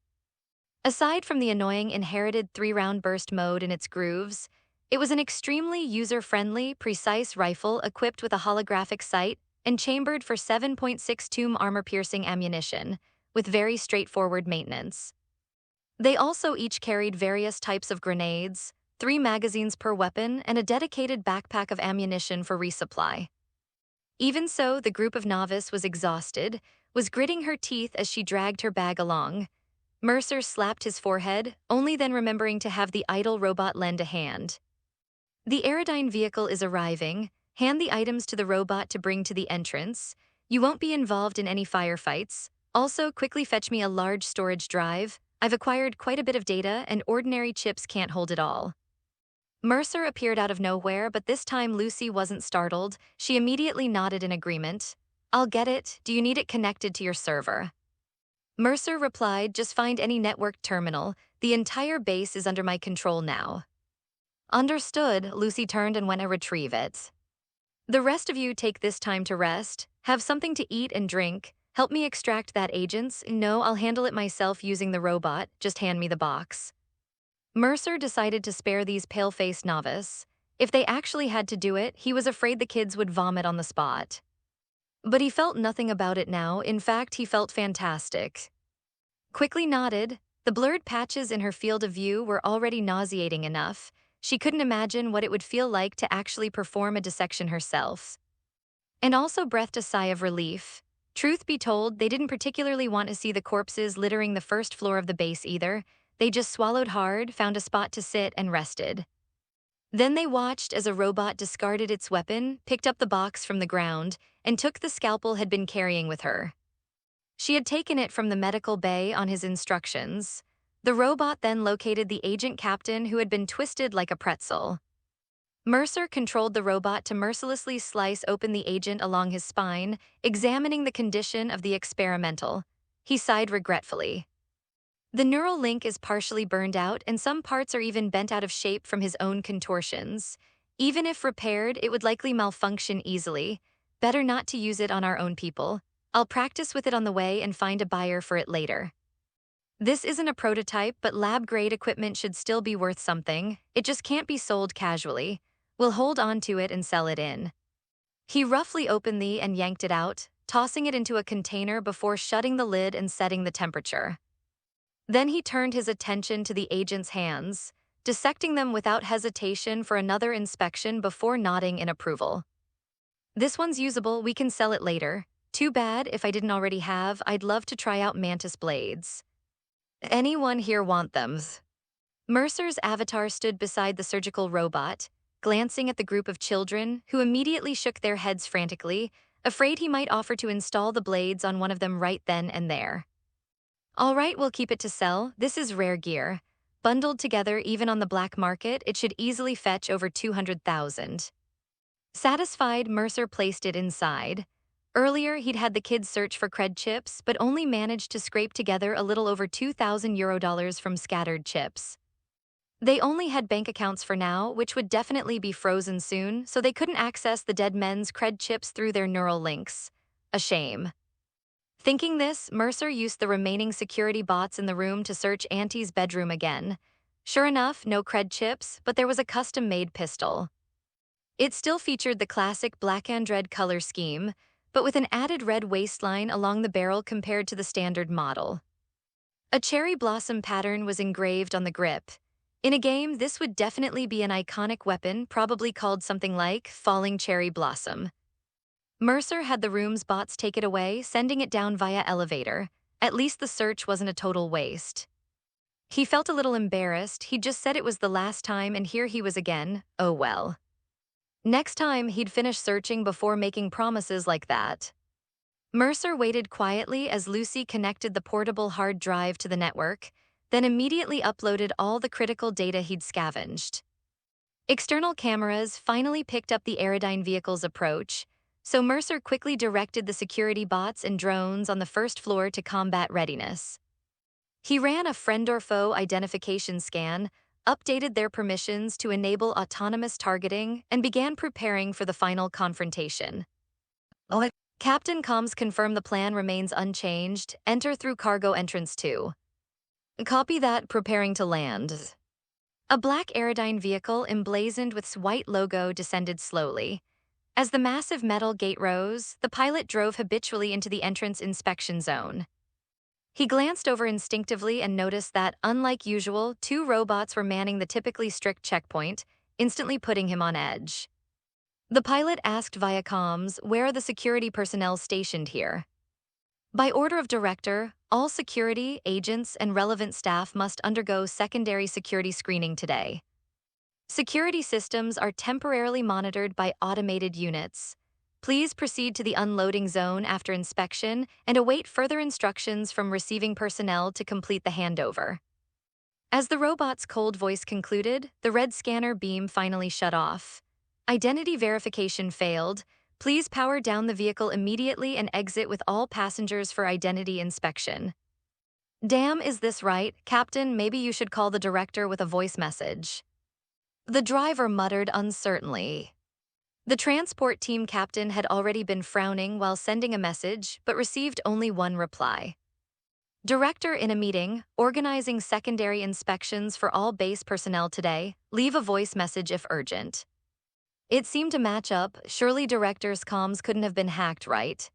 Aside from the annoying inherited 3-round burst mode in its grooves, it was an extremely user-friendly, precise rifle equipped with a holographic sight and chambered for 7.62 armor-piercing ammunition, with very straightforward maintenance. They also each carried various types of grenades, 3 magazines per weapon, and a dedicated backpack of ammunition for resupply. Even so, the group of novice was exhausted, was gritting her teeth as she dragged her bag along. Mercer slapped his forehead, only then remembering to have the idle robot lend a hand. The Aerodyne vehicle is arriving. Hand the items to the robot to bring to the entrance. You won't be involved in any firefights. Also, quickly fetch me a large storage drive. I've acquired quite a bit of data, and ordinary chips can't hold it all. Mercer appeared out of nowhere, but this time Lucy wasn't startled. She immediately nodded in agreement. I'll get it. Do you need it connected to your server? Mercer replied, just find any networked terminal. The entire base is under my control now. Understood. Lucy turned and went to retrieve it. The rest of you take this time to rest, have something to eat and drink, help me extract that agents. No, I'll handle it myself using the robot, just hand me the box. Mercer decided to spare these pale-faced novice. If they actually had to do it, he was afraid the kids would vomit on the spot. But he felt nothing about it now. In fact, he felt fantastic. Quickly nodded, the blurred patches in her field of view were already nauseating enough. She couldn't imagine what it would feel like to actually perform a dissection herself. And also breathed a sigh of relief. Truth be told, they didn't particularly want to see the corpses littering the first floor of the base either. They just swallowed hard, found a spot to sit, and rested. Then they watched as a robot discarded its weapon, picked up the box from the ground, and took the scalpel had been carrying with her. She had taken it from the medical bay on his instructions. The robot then located the agent captain who had been twisted like a pretzel. Mercer controlled the robot to mercilessly slice open the agent along his spine, examining the condition of the experimental. He sighed regretfully. The neural link is partially burned out, and some parts are even bent out of shape from his own contortions. Even if repaired, it would likely malfunction easily. Better not to use it on our own people. I'll practice with it on the way and find a buyer for it later. This isn't a prototype, but lab-grade equipment should still be worth something. It just can't be sold casually. We'll hold on to it and sell it in. He roughly opened and yanked it out, tossing it into a container before shutting the lid and setting the temperature. Then he turned his attention to the agent's hands, dissecting them without hesitation for another inspection before nodding in approval. This one's usable, we can sell it later. Too bad, if I didn't already have, I'd love to try out mantis blades. Anyone here want them? Mercer's avatar stood beside the surgical robot, glancing at the group of children, who immediately shook their heads frantically, afraid he might offer to install the blades on one of them right then and there. All right, we'll keep it to sell. This is rare gear. Bundled together even on the black market, it should easily fetch over 200,000. Satisfied, Mercer placed it inside. Earlier, he'd had the kids search for cred chips, but only managed to scrape together a little over €2,000 from scattered chips. They only had bank accounts for now, which would definitely be frozen soon, so they couldn't access the dead men's cred chips through their neural links. A shame. Thinking this, Mercer used the remaining security bots in the room to search Auntie's bedroom again. Sure enough, no cred chips, but there was a custom-made pistol. It still featured the classic black and red color scheme, but with an added red waistline along the barrel compared to the standard model. A cherry blossom pattern was engraved on the grip. In a game, this would definitely be an iconic weapon, probably called something like Falling Cherry Blossom. Mercer had the room's bots take it away, sending it down via elevator. At least the search wasn't a total waste. He felt a little embarrassed. He'd just said it was the last time, and here he was again. Oh well. Next time, he'd finish searching before making promises like that. Mercer waited quietly as Lucy connected the portable hard drive to the network, then immediately uploaded all the critical data he'd scavenged. External cameras finally picked up the Aerodyne vehicle's approach, so Mercer quickly directed the security bots and drones on the first floor to combat readiness. He ran a friend or foe identification scan, updated their permissions to enable autonomous targeting, and began preparing for the final confrontation. Captain Comms confirmed the plan remains unchanged. Enter through cargo entrance 2. Copy that, preparing to land. A black Aerodyne vehicle emblazoned with white logo descended slowly. As the massive metal gate rose, the pilot drove habitually into the entrance inspection zone. He glanced over instinctively and noticed that, unlike usual, two robots were manning the typically strict checkpoint, instantly putting him on edge. The pilot asked via comms, "Where are the security personnel stationed here?" By order of director, all security, agents, and relevant staff must undergo secondary security screening today. Security systems are temporarily monitored by automated units. Please proceed to the unloading zone after inspection and await further instructions from receiving personnel to complete the handover. As the robot's cold voice concluded, the red scanner beam finally shut off. Identity verification failed. Please power down the vehicle immediately and exit with all passengers for identity inspection. Damn, is this right, Captain? Maybe you should call the director with a voice message. The driver muttered uncertainly. The transport team captain had already been frowning while sending a message, but received only one reply. Director in a meeting, organizing secondary inspections for all base personnel today. Leave a voice message if urgent. It seemed to match up. Surely director's comms couldn't have been hacked, right?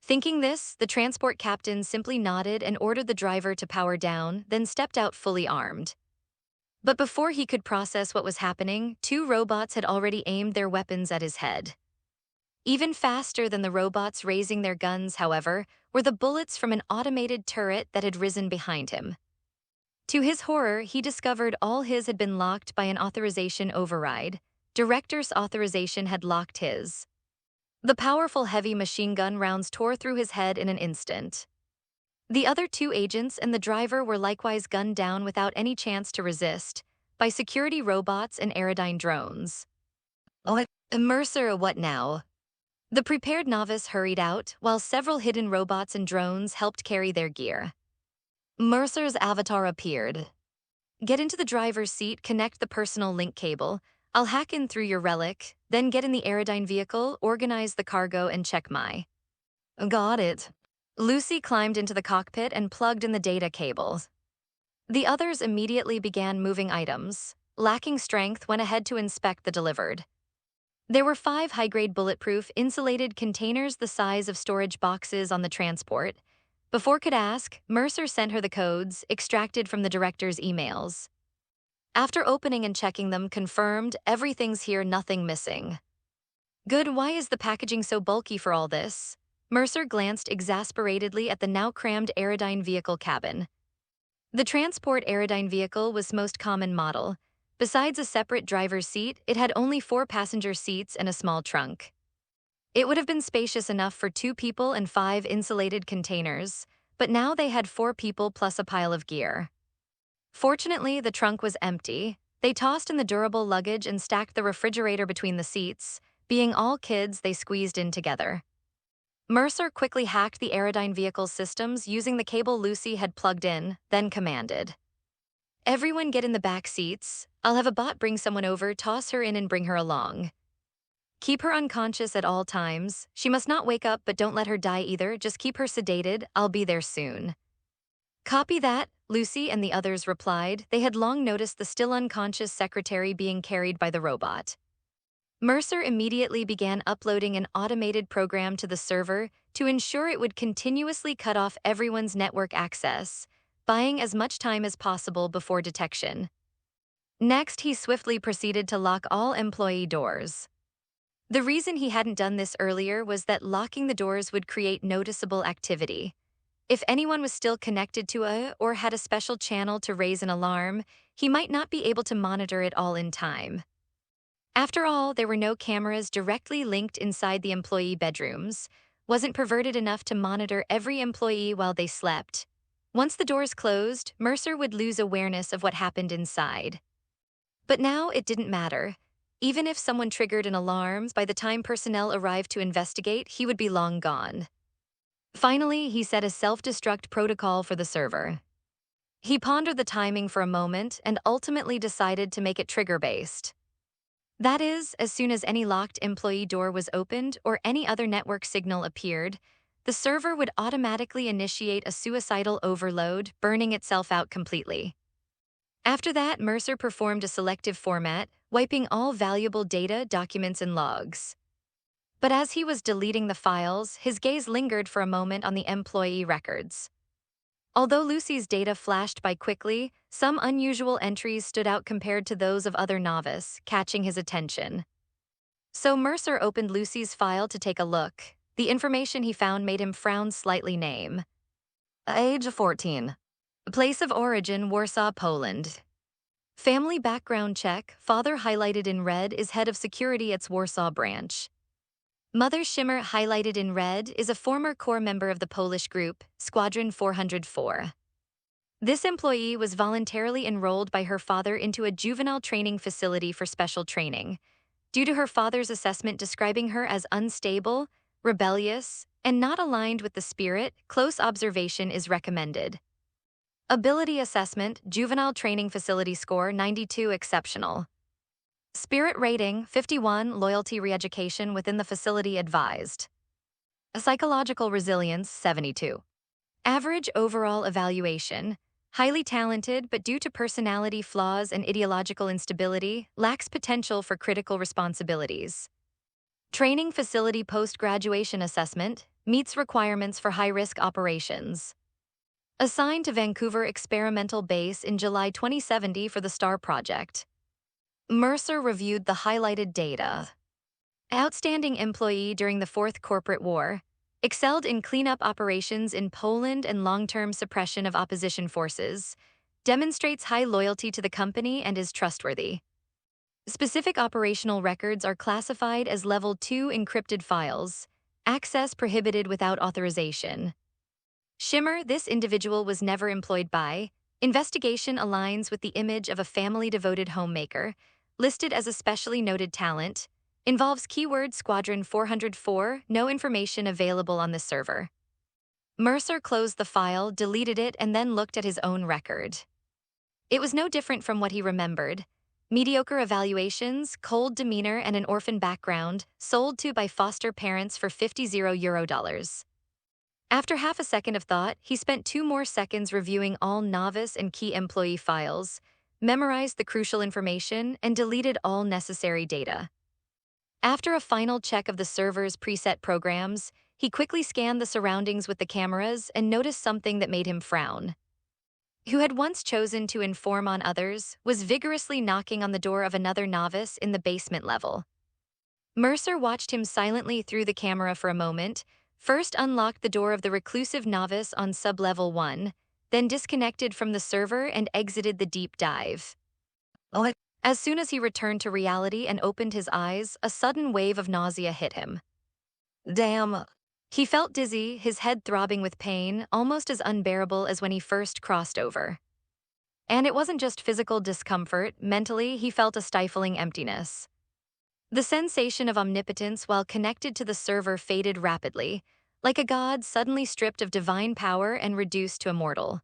Thinking this, the transport captain simply nodded and ordered the driver to power down, then stepped out fully armed. But before he could process what was happening, two robots had already aimed their weapons at his head. Even faster than the robots raising their guns, however, were the bullets from an automated turret that had risen behind him. To his horror, he discovered all his had been locked by an authorization override. Director's authorization had locked his. The powerful heavy machine gun rounds tore through his head in an instant. The other two agents and the driver were likewise gunned down without any chance to resist, by security robots and Aerodyne drones. Oh, Mercer, what now? The prepared novice hurried out, while several hidden robots and drones helped carry their gear. Mercer's avatar appeared. Get into the driver's seat, connect the personal link cable. I'll hack in through your relic, then get in the Aerodyne vehicle, organize the cargo, and check my. Got it. Lucy climbed into the cockpit and plugged in the data cables. The others immediately began moving items. Lacking strength, went ahead to inspect the delivered. There were 5 high-grade bulletproof, insulated containers the size of storage boxes on the transport. Before could ask, Mercer sent her the codes, extracted from the director's emails. After opening and checking them, confirmed, everything's here, nothing missing. Good, why is the packaging so bulky for all this? Mercer glanced exasperatedly at the now crammed Aerodyne vehicle cabin. The transport Aerodyne vehicle was most common model. Besides a separate driver's seat, it had only 4 passenger seats and a small trunk. It would have been spacious enough for 2 people and 5 insulated containers, but now they had 4 people plus a pile of gear. Fortunately, the trunk was empty. They tossed in the durable luggage and stacked the refrigerator between the seats. Being all kids, they squeezed in together. Mercer quickly hacked the Aerodyne vehicle's systems using the cable Lucy had plugged in, then commanded. Everyone get in the back seats. I'll have a bot bring someone over, toss her in and bring her along. Keep her unconscious at all times. She must not wake up, but don't let her die either. Just keep her sedated. I'll be there soon. Copy that, Lucy and the others replied. They had long noticed the still unconscious secretary being carried by the robot. Mercer immediately began uploading an automated program to the server to ensure it would continuously cut off everyone's network access, buying as much time as possible before detection. Next, he swiftly proceeded to lock all employee doors. The reason he hadn't done this earlier was that locking the doors would create noticeable activity. If anyone was still connected to or had a special channel to raise an alarm, he might not be able to monitor it all in time. After all, there were no cameras directly linked inside the employee bedrooms. Wasn't perverted enough to monitor every employee while they slept. Once the doors closed, Mercer would lose awareness of what happened inside. But now it didn't matter. Even if someone triggered an alarm, by the time personnel arrived to investigate, he would be long gone. Finally, he set a self-destruct protocol for the server. He pondered the timing for a moment and ultimately decided to make it trigger-based. That is, as soon as any locked employee door was opened or any other network signal appeared, the server would automatically initiate a suicidal overload, burning itself out completely. After that, Mercer performed a selective format, wiping all valuable data, documents, and logs. But as he was deleting the files, his gaze lingered for a moment on the employee records. Although Lucy's data flashed by quickly, some unusual entries stood out compared to those of other novice, catching his attention. So Mercer opened Lucy's file to take a look. The information he found made him frown slightly. Name: age 14. Place of origin: Warsaw, Poland. Family background check: father highlighted in red is head of security at Warsaw branch. Mother Shimmer highlighted in red is a former core member of the Polish group, Squadron 404. This employee was voluntarily enrolled by her father into a juvenile training facility for special training, due to her father's assessment describing her as unstable, rebellious, and not aligned with the spirit. Close observation is recommended. Ability assessment: juvenile training facility score 92, exceptional. Spirit rating 51, loyalty reeducation within the facility advised. Psychological resilience 72. Average overall evaluation: highly talented but due to personality flaws and ideological instability, lacks potential for critical responsibilities. Training facility post-graduation assessment: meets requirements for high-risk operations. Assigned to Vancouver Experimental Base in July 2070 for the STAR project. Mercer reviewed the highlighted data. Outstanding employee during the Fourth Corporate War. Excelled in cleanup operations in Poland and long-term suppression of opposition forces. Demonstrates high loyalty to the company and is trustworthy. Specific operational records are classified as Level 2 encrypted files. Access prohibited without authorization. Shimmer: this individual was never employed by. Investigation aligns with the image of a family-devoted homemaker. Listed as a specially noted talent. Involves keyword Squadron 404, no information available on this server. Mercer closed the file, deleted it, and then looked at his own record. It was no different from what he remembered. Mediocre evaluations, cold demeanor, and an orphan background, sold to by foster parents for €50. After half a second of thought, he spent 2 more seconds reviewing all novice and key employee files, memorized the crucial information, and deleted all necessary data. After a final check of the server's preset programs, he quickly scanned the surroundings with the cameras and noticed something that made him frown. Who had once chosen to inform on others, was vigorously knocking on the door of another novice in the basement level. Mercer watched him silently through the camera for a moment, first unlocked the door of the reclusive novice on sublevel 1, then disconnected from the server and exited the deep dive. As soon as he returned to reality and opened his eyes, a sudden wave of nausea hit him. Damn. He felt dizzy, his head throbbing with pain, almost as unbearable as when he first crossed over. And it wasn't just physical discomfort; mentally, he felt a stifling emptiness. The sensation of omnipotence while connected to the server faded rapidly, like a god suddenly stripped of divine power and reduced to a mortal.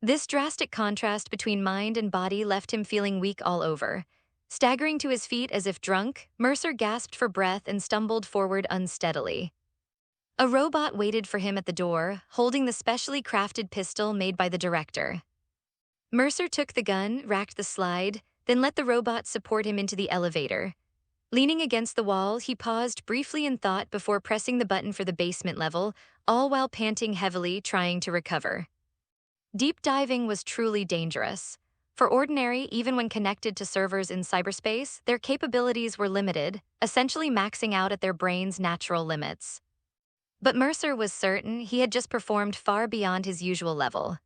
This drastic contrast between mind and body left him feeling weak all over. Staggering to his feet as if drunk, Mercer gasped for breath and stumbled forward unsteadily. A robot waited for him at the door, holding the specially crafted pistol made by the director. Mercer took the gun, racked the slide, then let the robot support him into the elevator. Leaning against the wall, he paused briefly in thought before pressing the button for the basement level, all while panting heavily, trying to recover. Deep diving was truly dangerous. For ordinary, even when connected to servers in cyberspace, their capabilities were limited, essentially maxing out at their brain's natural limits. But Mercer was certain he had just performed far beyond his usual level.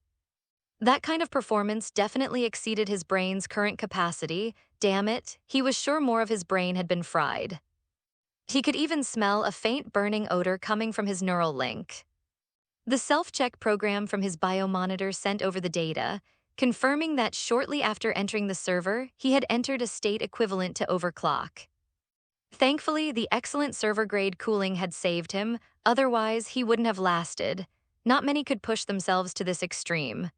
That kind of performance definitely exceeded his brain's current capacity. Damn it, he was sure more of his brain had been fried. He could even smell a faint burning odor coming from his neural link. The self-check program from his biomonitor sent over the data, confirming that shortly after entering the server, he had entered a state equivalent to overclock. Thankfully, the excellent server-grade cooling had saved him, otherwise he wouldn't have lasted. Not many could push themselves to this extreme.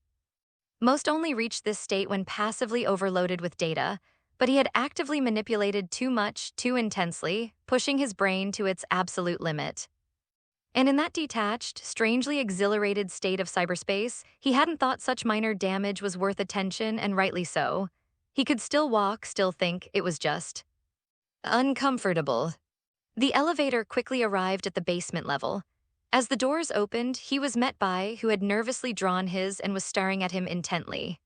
Most only reached this state when passively overloaded with data, but he had actively manipulated too much, too intensely, pushing his brain to its absolute limit. And in that detached, strangely exhilarated state of cyberspace, he hadn't thought such minor damage was worth attention, and rightly so. He could still walk, still think, it was just uncomfortable. The elevator quickly arrived at the basement level. As the doors opened, he was met by who had nervously drawn his and was staring at him intently.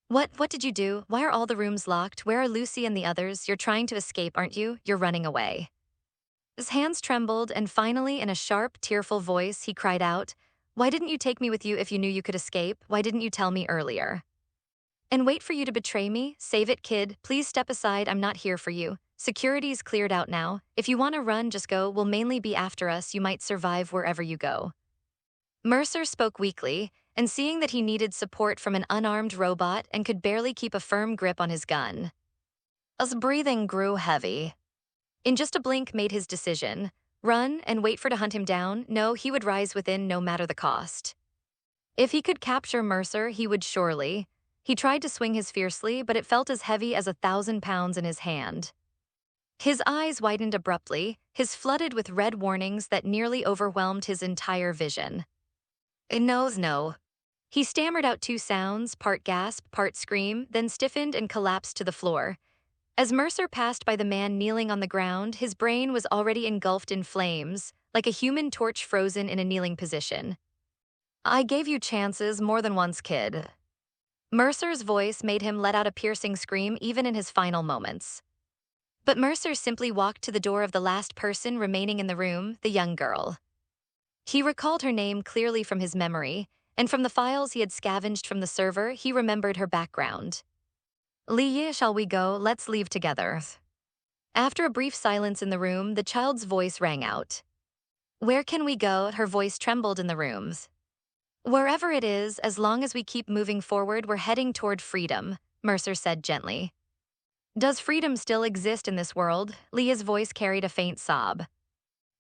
What did you do? Why are all the rooms locked? Where are Lucy and the others? You're trying to escape, aren't you? You're running away. His hands trembled, and finally, in a sharp, tearful voice, he cried out, "Why didn't you take me with you if you knew you could escape? Why didn't you tell me earlier? And wait for you to betray me? Save it, kid. Please step aside. I'm not here for you. Security's cleared out now. If you want to run, just go. We'll mainly be after us. You might survive wherever you go." Mercer spoke weakly, and seeing that he needed support from an unarmed robot and could barely keep a firm grip on his gun. His breathing grew heavy. In just a blink made his decision. Run and wait for to hunt him down? No, he would rise within no matter the cost. If he could capture Mercer, he would surely. He tried to swing his fiercely, but it felt as heavy as 1,000 pounds in his hand. His eyes widened abruptly, his flooded with red warnings that nearly overwhelmed his entire vision. No. He stammered out two sounds, part gasp, part scream, then stiffened and collapsed to the floor. As Mercer passed by the man kneeling on the ground, his brain was already engulfed in flames, like a human torch frozen in a kneeling position. "I gave you chances more than once, kid." Mercer's voice made him let out a piercing scream even in his final moments. But Mercer simply walked to the door of the last person remaining in the room, the young girl. He recalled her name clearly from his memory, and from the files he had scavenged from the server, he remembered her background. "Lee, shall we go? Let's leave together." After a brief silence in the room, the child's voice rang out. "Where can we go?" Her voice trembled in the rooms. "Wherever it is, as long as we keep moving forward, we're heading toward freedom," Mercer said gently. "Does freedom still exist in this world?" Leah's voice carried a faint sob.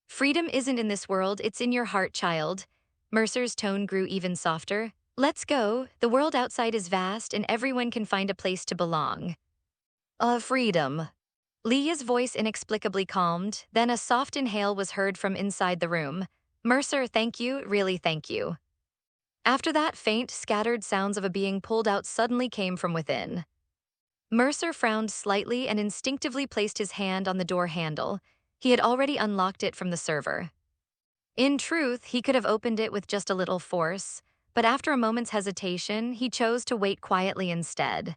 "Freedom isn't in this world, it's in your heart, child." Mercer's tone grew even softer. "Let's go. The world outside is vast and everyone can find a place to belong." Freedom." Leah's voice inexplicably calmed, then a soft inhale was heard from inside the room. "Mercer, thank you, really thank you." After that, faint, scattered sounds of a being pulled out suddenly came from within. Mercer frowned slightly and instinctively placed his hand on the door handle. He had already unlocked it from the server. In truth, he could have opened it with just a little force, but after a moment's hesitation, he chose to wait quietly instead.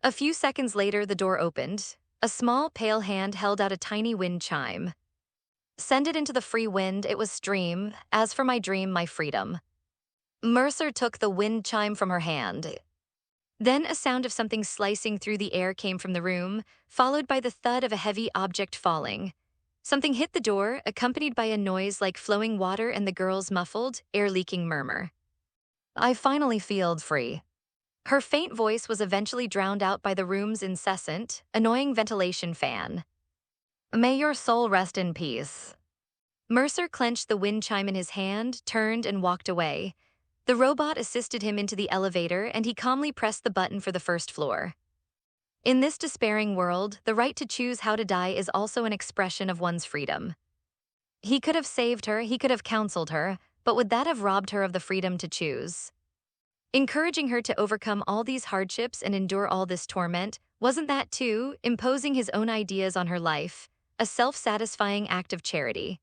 A few seconds later, the door opened. A small, pale hand held out a tiny wind chime. "Send it into the free wind, it was stream. As for my dream, my freedom." Mercer took the wind chime from her hand. Then a sound of something slicing through the air came from the room, followed by the thud of a heavy object falling. Something hit the door, accompanied by a noise like flowing water and the girl's muffled, air-leaking murmur. "I finally feel free." Her faint voice was eventually drowned out by the room's incessant, annoying ventilation fan. "May your soul rest in peace." Mercer clenched the wind chime in his hand, turned, and walked away. The robot assisted him into the elevator, and he calmly pressed the button for the first floor. In this despairing world, the right to choose how to die is also an expression of one's freedom. He could have saved her, he could have counseled her, but would that have robbed her of the freedom to choose? Encouraging her to overcome all these hardships and endure all this torment, wasn't that too, imposing his own ideas on her life, a self-satisfying act of charity?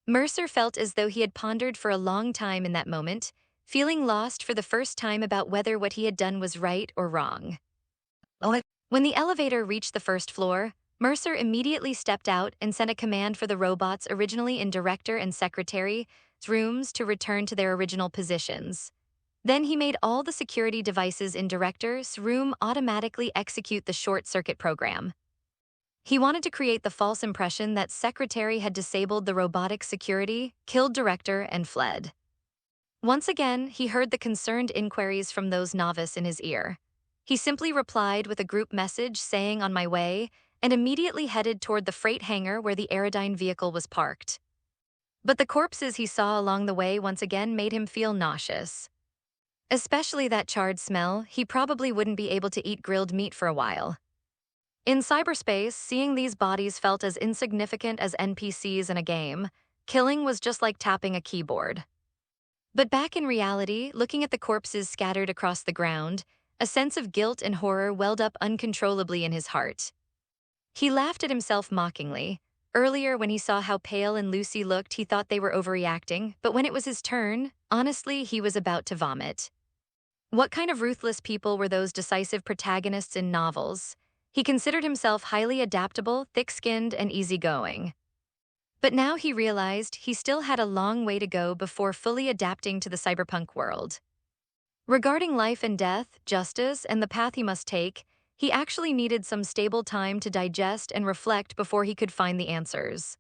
Mercer felt as though he had pondered for a long time in that moment, feeling lost for the first time about whether what he had done was right or wrong. When the elevator reached the first floor, Mercer immediately stepped out and sent a command for the robots originally in director and secretary's rooms to return to their original positions. Then he made all the security devices in director's room automatically execute the short-circuit program. He wanted to create the false impression that secretary had disabled the robotic security, killed director, and fled. Once again, he heard the concerned inquiries from those novice in his ear. He simply replied with a group message saying "on my way," and immediately headed toward the freight hangar where the Aerodyne vehicle was parked. But the corpses he saw along the way once again made him feel nauseous. Especially that charred smell, he probably wouldn't be able to eat grilled meat for a while. In cyberspace, seeing these bodies felt as insignificant as NPCs in a game. Killing was just like tapping a keyboard. But back in reality, looking at the corpses scattered across the ground, a sense of guilt and horror welled up uncontrollably in his heart. He laughed at himself mockingly. Earlier, when he saw how pale and Lucy looked, he thought they were overreacting, but when it was his turn, honestly, he was about to vomit. What kind of ruthless people were those decisive protagonists in novels? He considered himself highly adaptable, thick-skinned, and easygoing. But now he realized he still had a long way to go before fully adapting to the cyberpunk world. Regarding life and death, justice, and the path he must take, he actually needed some stable time to digest and reflect before he could find the answers.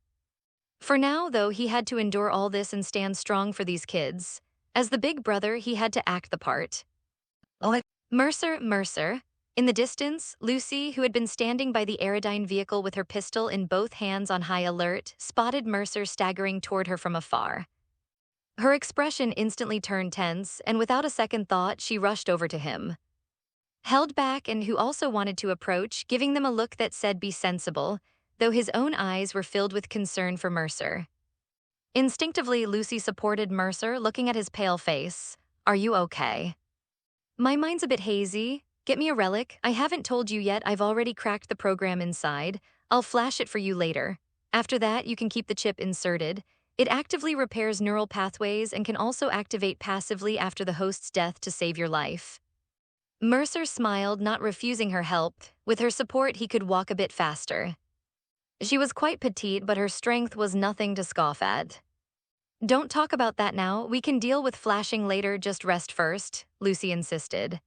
For now, though, he had to endure all this and stand strong for these kids. As the big brother, he had to act the part. Mercer. In the distance, Lucy, who had been standing by the Aerodyne vehicle with her pistol in both hands on high alert, spotted Mercer staggering toward her from afar. Her expression instantly turned tense, and without a second thought, she rushed over to him. Held back and who also wanted to approach, giving them a look that said be sensible, though his own eyes were filled with concern for Mercer. Instinctively, Lucy supported Mercer, looking at his pale face. Are you okay? My mind's a bit hazy. Get me a relic. I haven't told you yet, I've already cracked the program inside. I'll flash it for you later. After that, you can keep the chip inserted. It actively repairs neural pathways and can also activate passively after the host's death to save your life. Mercer smiled, not refusing her help. With her support, he could walk a bit faster. She was quite petite, but her strength was nothing to scoff at. Don't talk about that now, we can deal with flashing later, just rest first, Lucy insisted.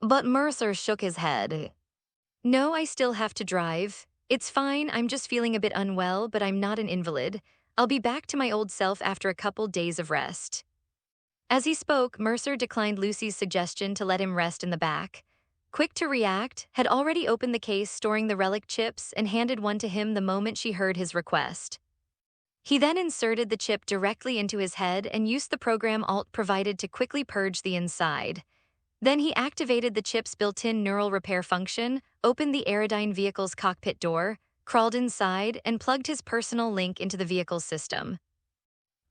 But Mercer shook his head. No, I still have to drive. It's fine, I'm just feeling a bit unwell, but I'm not an invalid. I'll be back to my old self after a couple days of rest. As he spoke, Mercer declined Lucy's suggestion to let him rest in the back. Quick to react, had already opened the case storing the relic chips and handed one to him the moment she heard his request. He then inserted the chip directly into his head and used the program Alt provided to quickly purge the inside. Then he activated the chip's built-in neural repair function, opened the Aerodyne vehicle's cockpit door, crawled inside, and plugged his personal link into the vehicle's system.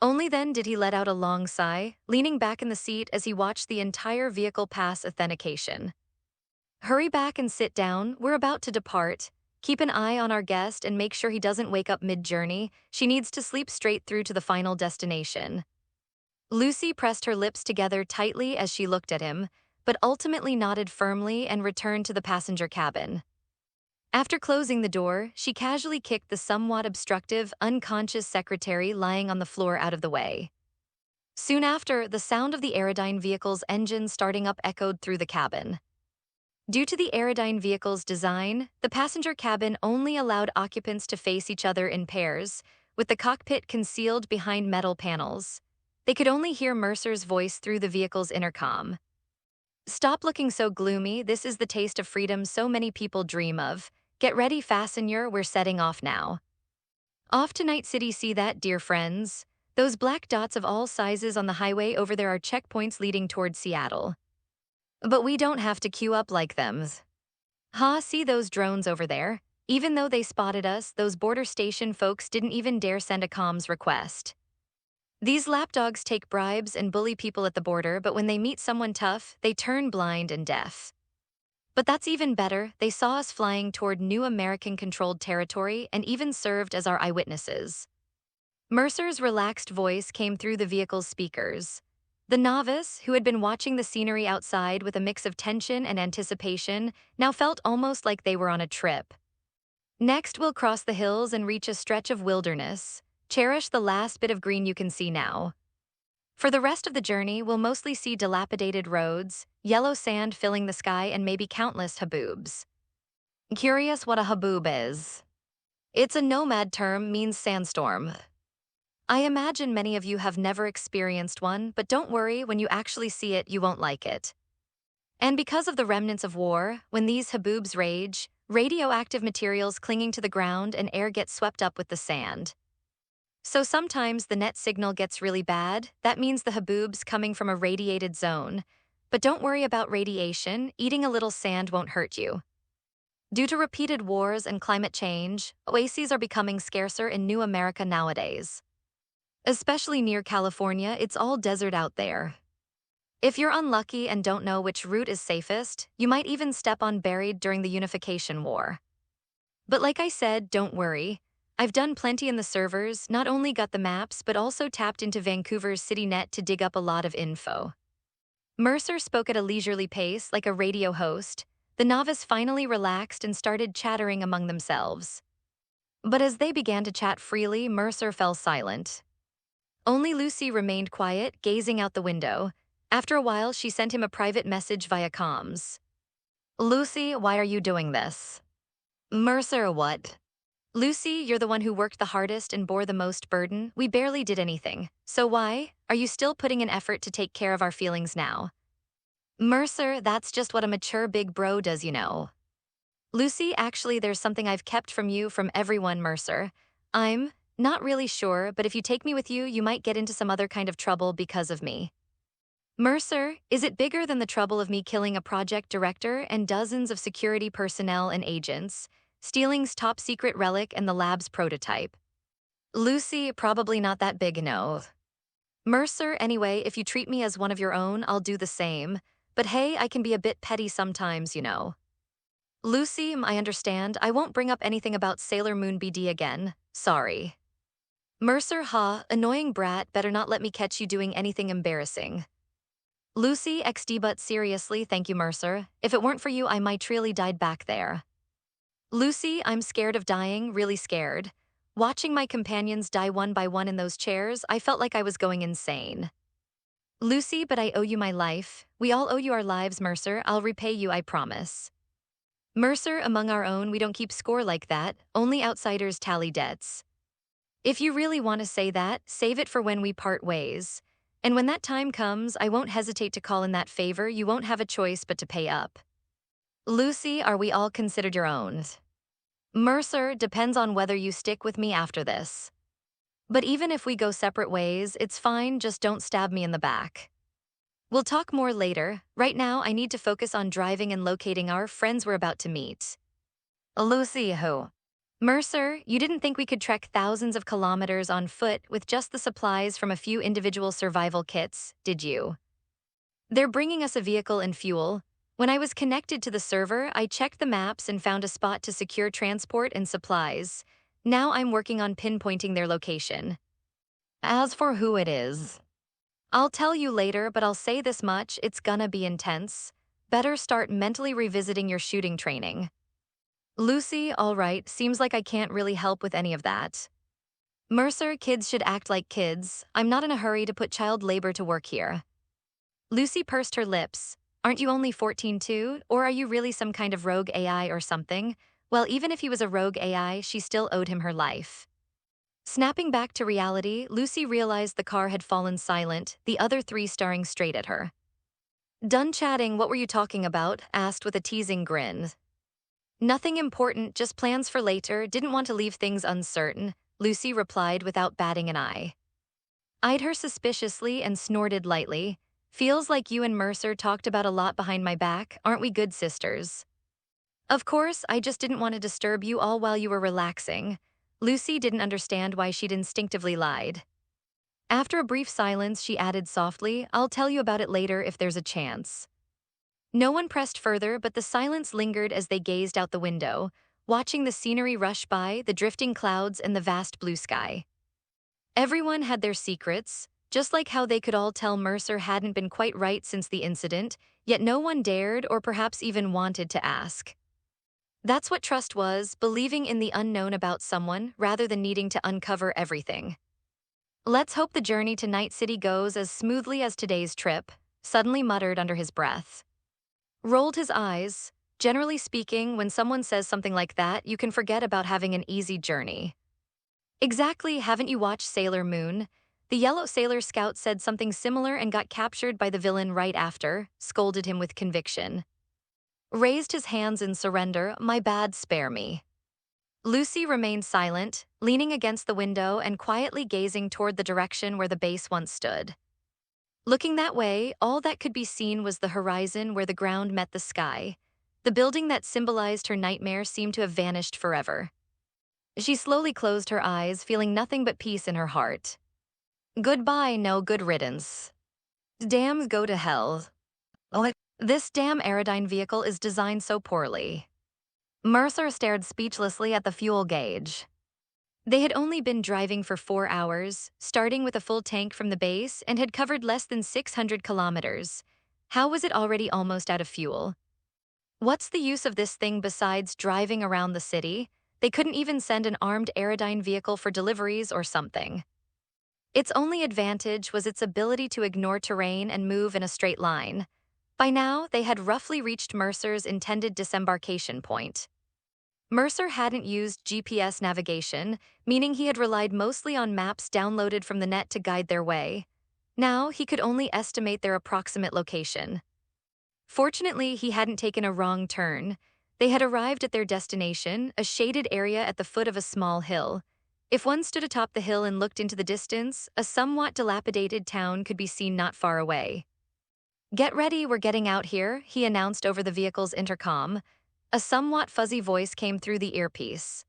Only then did he let out a long sigh, leaning back in the seat as he watched the entire vehicle pass authentication. Hurry back and sit down, we're about to depart. Keep an eye on our guest and make sure he doesn't wake up mid-journey. She needs to sleep straight through to the final destination. Lucy pressed her lips together tightly as she looked at him, but ultimately nodded firmly and returned to the passenger cabin. After closing the door, she casually kicked the somewhat obstructive, unconscious secretary lying on the floor out of the way. Soon after, the sound of the Aerodyne vehicle's engine starting up echoed through the cabin. Due to the Aerodyne vehicle's design, the passenger cabin only allowed occupants to face each other in pairs, with the cockpit concealed behind metal panels. They could only hear Mercer's voice through the vehicle's intercom. Stop looking so gloomy, this is the taste of freedom so many people dream of. Get ready, fasten we're setting off now. Off to Night City, see that, dear friends? Those black dots of all sizes on the highway over there are checkpoints leading toward Seattle. But we don't have to queue up like them. See those drones over there? Even though they spotted us, those border station folks didn't even dare send a comms request. These lapdogs take bribes and bully people at the border, but when they meet someone tough, they turn blind and deaf. But that's even better, they saw us flying toward new American-controlled territory and even served as our eyewitnesses. Mercer's relaxed voice came through the vehicle's speakers. The novice, who had been watching the scenery outside with a mix of tension and anticipation, now felt almost like they were on a trip. Next, we'll cross the hills and reach a stretch of wilderness. Cherish the last bit of green you can see now. For the rest of the journey, we'll mostly see dilapidated roads, yellow sand filling the sky, and maybe countless haboobs. Curious what a haboob is? It's a nomad term, means sandstorm. I imagine many of you have never experienced one, but don't worry, when you actually see it, you won't like it. And because of the remnants of war, when these haboobs rage, radioactive materials clinging to the ground and air get swept up with the sand. So sometimes the net signal gets really bad. That means the haboob's coming from a radiated zone. But don't worry about radiation, eating a little sand won't hurt you. Due to repeated wars and climate change, oases are becoming scarcer in New America nowadays. Especially near California, it's all desert out there. If you're unlucky and don't know which route is safest, you might even step on buried during the Unification War. But like I said, don't worry. I've done plenty in the servers, not only got the maps, but also tapped into Vancouver's CityNet to dig up a lot of info. Mercer spoke at a leisurely pace, like a radio host. The novice finally relaxed and started chattering among themselves. But as they began to chat freely, Mercer fell silent. Only Lucy remained quiet, gazing out the window. After a while, she sent him a private message via comms. Lucy, why are you doing this? Mercer, what? Lucy, you're the one who worked the hardest and bore the most burden. We barely did anything. So why? Are you still putting in effort to take care of our feelings now? Mercer, that's just what a mature big bro does, you know. Lucy, actually, there's something I've kept from you from everyone, Mercer. I'm not really sure, but if you take me with you, you might get into some other kind of trouble because of me. Mercer, is it bigger than the trouble of me killing a project director and dozens of security personnel and agents, stealing's top-secret relic and the lab's prototype? Lucy, probably not that big, no. Mercer, anyway, if you treat me as one of your own, I'll do the same. But hey, I can be a bit petty sometimes, you know. Lucy, I understand. I won't bring up anything about Sailor Moon BD again. Sorry. Mercer, annoying brat, better not let me catch you doing anything embarrassing. Lucy XD, but seriously, thank you, Mercer. If it weren't for you, I might really died back there. Lucy, I'm scared of dying, really scared. Watching my companions die one by one in those chairs, I felt like I was going insane. Lucy, but I owe you my life. We all owe you our lives, Mercer. I'll repay you, I promise. Mercer, among our own, we don't keep score like that. Only outsiders tally debts. If you really want to say that, save it for when we part ways. And when that time comes, I won't hesitate to call in that favor. You won't have a choice but to pay up. Lucy, are we all considered your own? Mercer, depends on whether you stick with me after this. But even if we go separate ways, it's fine, just don't stab me in the back. We'll talk more later. Right now, I need to focus on driving and locating our friends we're about to meet. Lucy, who? Mercer, you didn't think we could trek thousands of kilometers on foot with just the supplies from a few individual survival kits, did you? They're bringing us a vehicle and fuel. When I was connected to the server, I checked the maps and found a spot to secure transport and supplies. Now I'm working on pinpointing their location. As for who it is, I'll tell you later, but I'll say this much, it's gonna be intense. Better start mentally revisiting your shooting training. Lucy, all right, seems like I can't really help with any of that. Mercer, kids should act like kids. I'm not in a hurry to put child labor to work here. Lucy pursed her lips. Aren't you only 14 too? Or are you really some kind of rogue AI or something? Well, even if he was a rogue AI, she still owed him her life. Snapping back to reality, Lucy realized the car had fallen silent, the other three staring straight at her. Done chatting, what were you talking about? Asked with a teasing grin. Nothing important, just plans for later, didn't want to leave things uncertain, Lucy replied without batting an eye. Eyed her suspiciously and snorted lightly. Feels like you and Mercer talked about a lot behind my back, aren't we good sisters? Of course, I just didn't want to disturb you all while you were relaxing. Lucy didn't understand why she'd instinctively lied. After a brief silence, she added softly, I'll tell you about it later if there's a chance. No one pressed further, but the silence lingered as they gazed out the window, watching the scenery rush by, the drifting clouds and the vast blue sky. Everyone had their secrets, just like how they could all tell Mercer hadn't been quite right since the incident, yet no one dared or perhaps even wanted to ask. That's what trust was, believing in the unknown about someone rather than needing to uncover everything. Let's hope the journey to Night City goes as smoothly as today's trip, suddenly muttered under his breath. Rolled his eyes. Generally speaking, when someone says something like that, you can forget about having an easy journey. Exactly, haven't you watched Sailor Moon? The Yellow Sailor Scout said something similar and got captured by the villain right after, scolded him with conviction. Raised his hands in surrender, my bad, spare me. Lucy remained silent, leaning against the window and quietly gazing toward the direction where the base once stood. Looking that way, all that could be seen was the horizon where the ground met the sky. The building that symbolized her nightmare seemed to have vanished forever. She slowly closed her eyes, feeling nothing but peace in her heart. Goodbye, no good riddance. Dams go to hell. This damn Aerodyne vehicle is designed so poorly. Mercer stared speechlessly at the fuel gauge. They had only been driving for 4 hours, starting with a full tank from the base, and had covered less than 600 kilometers. How was it already almost out of fuel? What's the use of this thing besides driving around the city? They couldn't even send an armed Aerodyne vehicle for deliveries or something. Its only advantage was its ability to ignore terrain and move in a straight line. By now, they had roughly reached Mercer's intended disembarkation point. Mercer hadn't used GPS navigation, meaning he had relied mostly on maps downloaded from the net to guide their way. Now, he could only estimate their approximate location. Fortunately, he hadn't taken a wrong turn. They had arrived at their destination, a shaded area at the foot of a small hill. If one stood atop the hill and looked into the distance, a somewhat dilapidated town could be seen not far away. "Get ready, we're getting out here," he announced over the vehicle's intercom. A somewhat fuzzy voice came through the earpiece.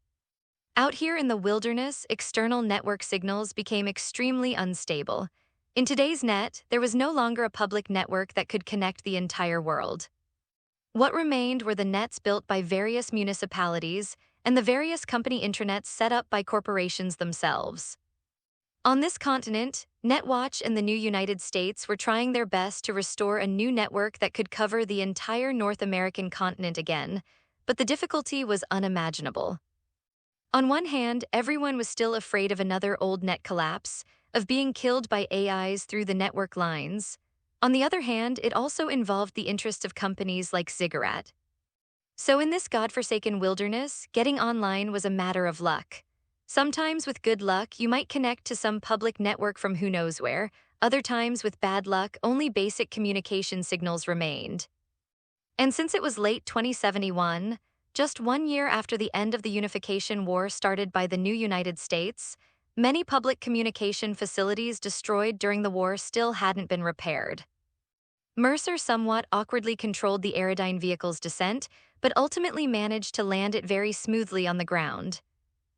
Out here in the wilderness, external network signals became extremely unstable. In today's net, there was no longer a public network that could connect the entire world. What remained were the nets built by various municipalities and the various company intranets set up by corporations themselves. On this continent, Netwatch and the new United States were trying their best to restore a new network that could cover the entire North American continent again, but the difficulty was unimaginable. On one hand, everyone was still afraid of another old net collapse, of being killed by AIs through the network lines. On the other hand, it also involved the interests of companies like Ziggurat. So in this godforsaken wilderness, getting online was a matter of luck. Sometimes with good luck, you might connect to some public network from who knows where. Other times with bad luck, only basic communication signals remained. And since it was late 2071, just 1 year after the end of the unification war started by the new United States, many public communication facilities destroyed during the war still hadn't been repaired. Mercer somewhat awkwardly controlled the Aerodyne vehicle's descent, but ultimately managed to land it very smoothly on the ground.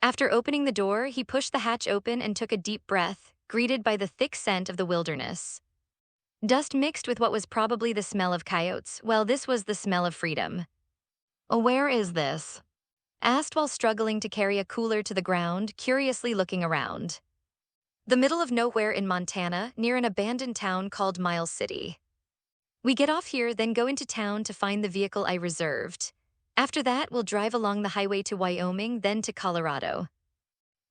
After opening the door, he pushed the hatch open and took a deep breath, greeted by the thick scent of the wilderness. Dust mixed with what was probably the smell of coyotes. Well, this was the smell of freedom. "Where is this?" asked while struggling to carry a cooler to the ground, curiously looking around. "The middle of nowhere in Montana, near an abandoned town called Miles City. We get off here, then go into town to find the vehicle I reserved. After that, we'll drive along the highway to Wyoming, then to Colorado.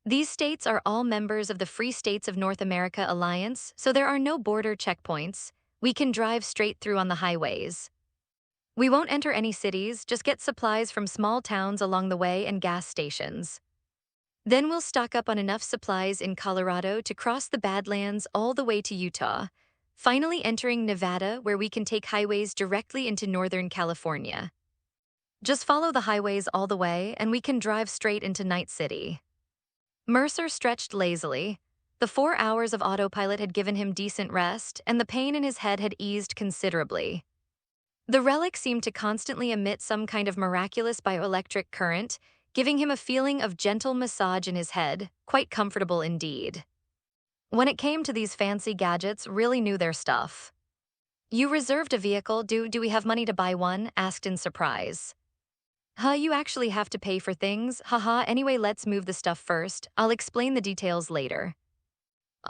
These states are all members of the Free States of North America Alliance, so there are no border checkpoints. We can drive straight through on the highways. We won't enter any cities, just get supplies from small towns along the way and gas stations. Then we'll stock up on enough supplies in Colorado to cross the Badlands all the way to Utah, finally entering Nevada, where we can take highways directly into Northern California. Just follow the highways all the way, and we can drive straight into Night City." Mercer stretched lazily. The 4 hours of autopilot had given him decent rest, and the pain in his head had eased considerably. The relic seemed to constantly emit some kind of miraculous bioelectric current, giving him a feeling of gentle massage in his head, quite comfortable indeed. When it came to these fancy gadgets, really knew their stuff. "You reserved a vehicle, do we have money to buy one?" asked in surprise. You actually have to pay for things, haha, anyway let's move the stuff first, I'll explain the details later.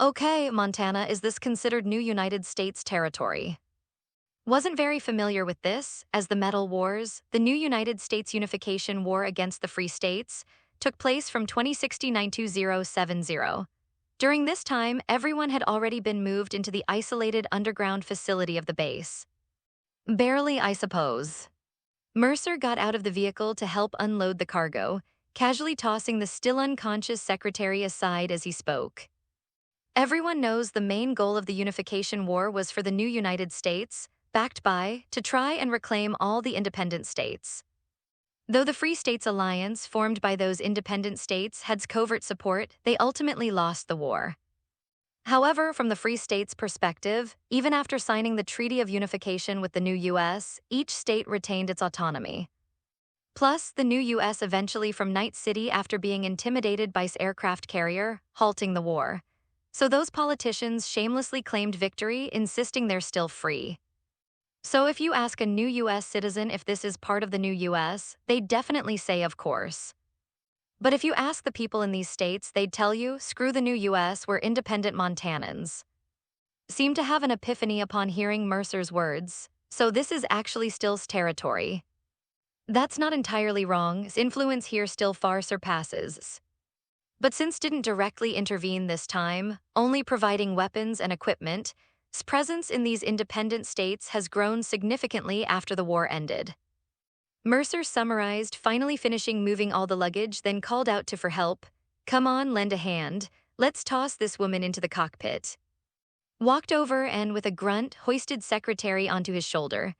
Okay, Montana, is this considered new United States territory? Wasn't very familiar with this, as the Metal Wars, the new United States unification war against the Free States, took place from 2069 to 2070. During this time, everyone had already been moved into the isolated underground facility of the base. Barely, I suppose. Mercer got out of the vehicle to help unload the cargo, casually tossing the still unconscious secretary aside as he spoke. Everyone knows the main goal of the unification war was for the new United States, backed by, to try and reclaim all the independent states. Though the Free States Alliance, formed by those independent states, had covert support, they ultimately lost the war. However, from the Free States' perspective, even after signing the Treaty of Unification with the new U.S., each state retained its autonomy. Plus, the new U.S. eventually from Night City after being intimidated by aircraft carrier, halting the war. So those politicians shamelessly claimed victory, insisting they're still free. So if you ask a new US citizen if this is part of the new US, they'd definitely say of course. But if you ask the people in these states, they'd tell you, screw the new US, we're independent Montanans. Seemed to have an epiphany upon hearing Mercer's words, so this is actually still's territory. That's not entirely wrong, his influence here still far surpasses. But since didn't directly intervene this time, only providing weapons and equipment, his presence in these independent states has grown significantly after the war ended. Mercer summarized, finally finishing moving all the luggage, then called out for help. Come on, lend a hand. Let's toss this woman into the cockpit. Walked over and, with a grunt, hoisted secretary onto his shoulder.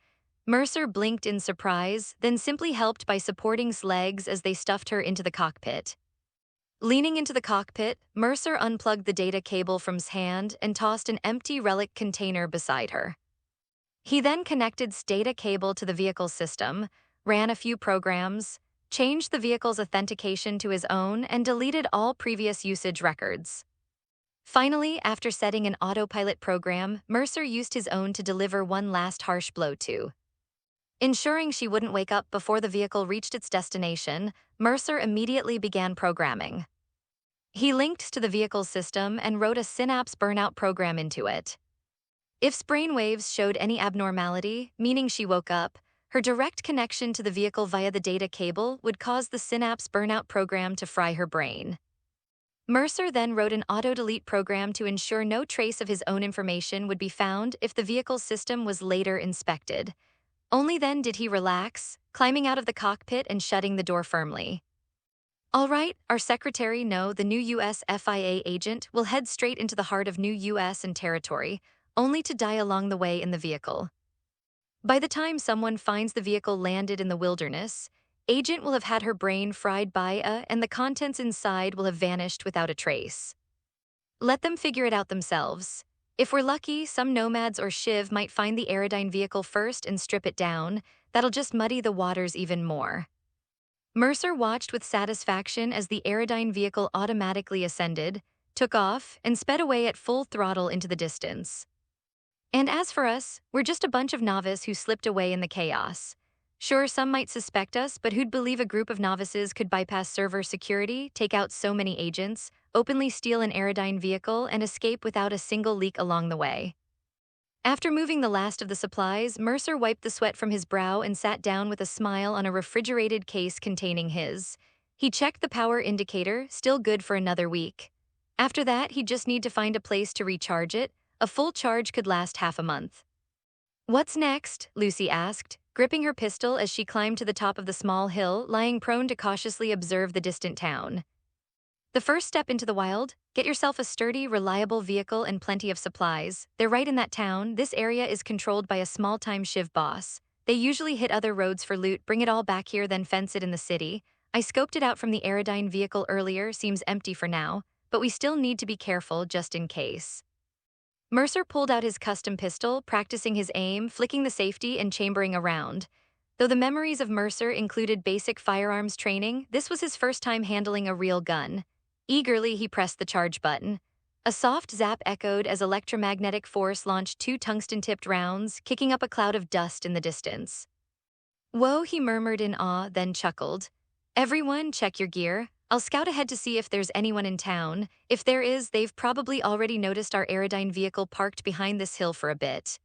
Mercer blinked in surprise, then simply helped by supporting his legs as they stuffed her into the cockpit. Leaning into the cockpit, Mercer unplugged the data cable from his hand and tossed an empty relic container beside her. He then connected his data cable to the vehicle system, ran a few programs, changed the vehicle's authentication to his own, and deleted all previous usage records. Finally, after setting an autopilot program, Mercer used his own to deliver one last harsh blow to. Ensuring she wouldn't wake up before the vehicle reached its destination, Mercer immediately began programming. He linked to the vehicle's system and wrote a synapse burnout program into it. If brainwaves showed any abnormality, meaning she woke up, her direct connection to the vehicle via the data cable would cause the synapse burnout program to fry her brain. Mercer then wrote an auto-delete program to ensure no trace of his own information would be found if the vehicle's system was later inspected. Only then did he relax, climbing out of the cockpit and shutting the door firmly. All right, our secretary, no, the new US FIA agent, will head straight into the heart of new US and territory, only to die along the way in the vehicle. By the time someone finds the vehicle landed in the wilderness, Agent will have had her brain fried and the contents inside will have vanished without a trace. Let them figure it out themselves. If we're lucky, some nomads or Shiv might find the Aerodyne vehicle first and strip it down. That'll just muddy the waters even more. Mercer watched with satisfaction as the Aerodyne vehicle automatically ascended, took off, and sped away at full throttle into the distance. And as for us, we're just a bunch of novices who slipped away in the chaos. Sure, some might suspect us, but who'd believe a group of novices could bypass server security, take out so many agents, openly steal an Aerodyne vehicle, and escape without a single leak along the way? After moving the last of the supplies, Mercer wiped the sweat from his brow and sat down with a smile on a refrigerated case containing his. He checked the power indicator, still good for another week. After that, he'd just need to find a place to recharge it. A full charge could last half a month. What's next? Lucy asked, gripping her pistol as she climbed to the top of the small hill, lying prone to cautiously observe the distant town. The first step into the wild, get yourself a sturdy, reliable vehicle and plenty of supplies. They're right in that town. This area is controlled by a small-time Shiv boss. They usually hit other roads for loot, bring it all back here, then fence it in the city. I scoped it out from the Aerodyne vehicle earlier, seems empty for now, but we still need to be careful just in case. Mercer pulled out his custom pistol, practicing his aim, flicking the safety and chambering around. Though the memories of Mercer included basic firearms training, this was his first time handling a real gun. Eagerly, he pressed the charge button. A soft zap echoed as electromagnetic force launched 2 tungsten-tipped rounds, kicking up a cloud of dust in the distance. Whoa, he murmured in awe, then chuckled. Everyone, check your gear. I'll scout ahead to see if there's anyone in town. If there is, they've probably already noticed our Aerodyne vehicle parked behind this hill for a bit.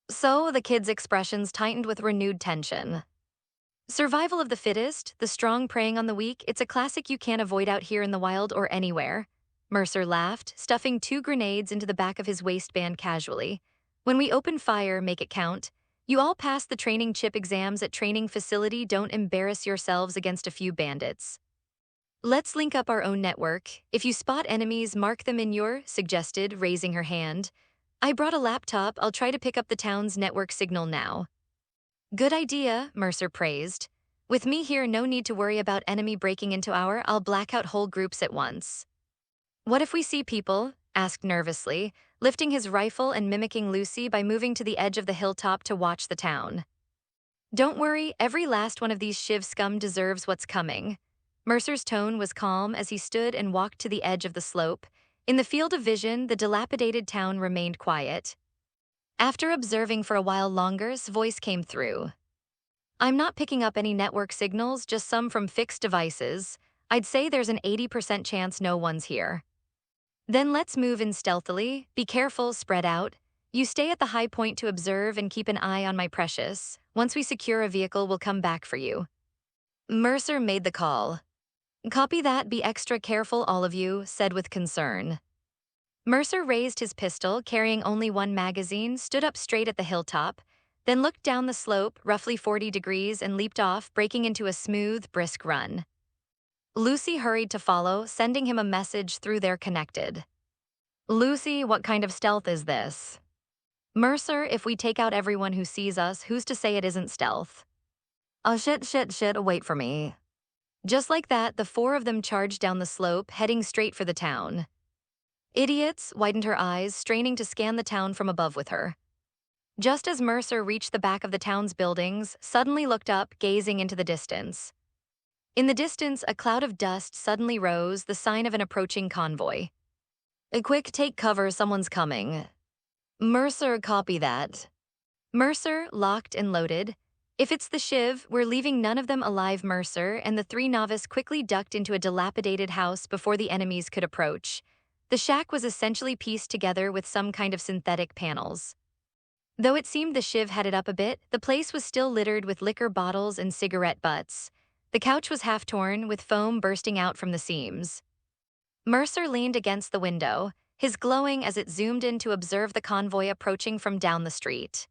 So, the kid's expressions tightened with renewed tension. Survival of the fittest, the strong preying on the weak, it's a classic you can't avoid out here in the wild or anywhere. Mercer laughed, stuffing 2 grenades into the back of his waistband casually. When we open fire, make it count. You all passed the training chip exams at training facility, don't embarrass yourselves against a few bandits. Let's link up our own network. If you spot enemies, mark them in your, suggested, raising her hand. I brought a laptop, I'll try to pick up the town's network signal now. Good idea, Mercer praised. With me here, no need to worry about enemy breaking into I'll black out whole groups at once. What if we see people? Asked nervously, lifting his rifle and mimicking Lucy by moving to the edge of the hilltop to watch the town. Don't worry, every last one of these Shiv scum deserves what's coming. Mercer's tone was calm as he stood and walked to the edge of the slope, In the field of vision, the dilapidated town remained quiet. After observing for a while longer's voice came through. I'm not picking up any network signals, just some from fixed devices. I'd say there's an 80% chance no one's here. Then let's move in stealthily, be careful, spread out. You stay at the high point to observe and keep an eye on my precious. Once we secure a vehicle, we'll come back for you. Mercer made the call. Copy that, be extra careful all of you, said with concern. Mercer raised his pistol, carrying only one magazine, stood up straight at the hilltop, then looked down the slope, roughly 40 degrees, and leaped off, breaking into a smooth, brisk run. Lucy hurried to follow, sending him a message through their connected. Lucy, what kind of stealth is this? Mercer, if we take out everyone who sees us, who's to say it isn't stealth? Oh shit, wait for me. Just like that, the four of them charged down the slope, heading straight for the town. Idiots, widened her eyes, straining to scan the town from above with her. Just as Mercer reached the back of the town's buildings, suddenly looked up, gazing into the distance. In the distance, a cloud of dust suddenly rose, the sign of an approaching convoy. A quick, take cover, someone's coming. Mercer, copy that. Mercer, locked and loaded. If it's the Shiv, we're leaving none of them alive, Mercer, and the three novice quickly ducked into a dilapidated house before the enemies could approach. The shack was essentially pieced together with some kind of synthetic panels. Though it seemed the Shiv had it up a bit, the place was still littered with liquor bottles and cigarette butts. The couch was half torn, with foam bursting out from the seams. Mercer leaned against the window, his glowing as it zoomed in to observe the convoy approaching from down the street.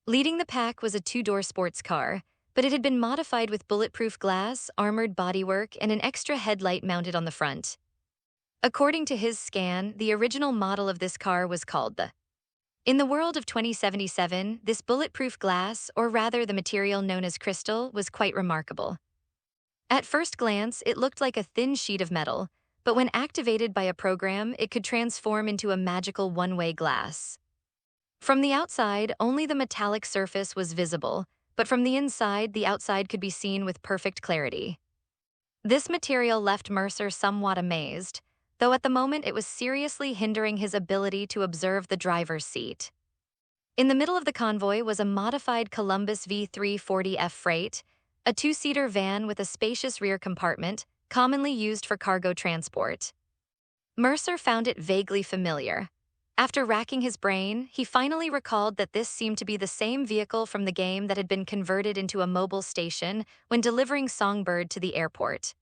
Leading the pack was a two-door sports car, but it had been modified with bulletproof glass, armored bodywork, and an extra headlight mounted on the front. According to his scan, the original model of this car was called the. In the world of 2077, this bulletproof glass, or rather the material known as crystal, was quite remarkable. At first glance, it looked like a thin sheet of metal, but when activated by a program, it could transform into a magical one-way glass. From the outside, only the metallic surface was visible, but from the inside, the outside could be seen with perfect clarity. This material left Mercer somewhat amazed, though at the moment it was seriously hindering his ability to observe the driver's seat. In the middle of the convoy was a modified Columbus V340F freight, a two-seater van with a spacious rear compartment, commonly used for cargo transport. Mercer found it vaguely familiar. After racking his brain, he finally recalled that this seemed to be the same vehicle from the game that had been converted into a mobile station when delivering Songbird to the airport.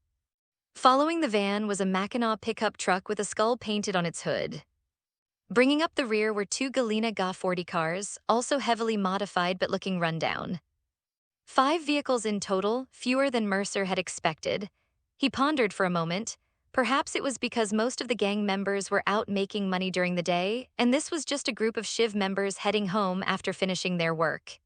Following the van was a Mackinac pickup truck with a skull painted on its hood. Bringing up the rear were two Galena GA40 cars, also heavily modified but looking rundown. 5 vehicles in total, fewer than Mercer had expected. He pondered for a moment. Perhaps it was because most of the gang members were out making money during the day, and this was just a group of Shiv members heading home after finishing their work.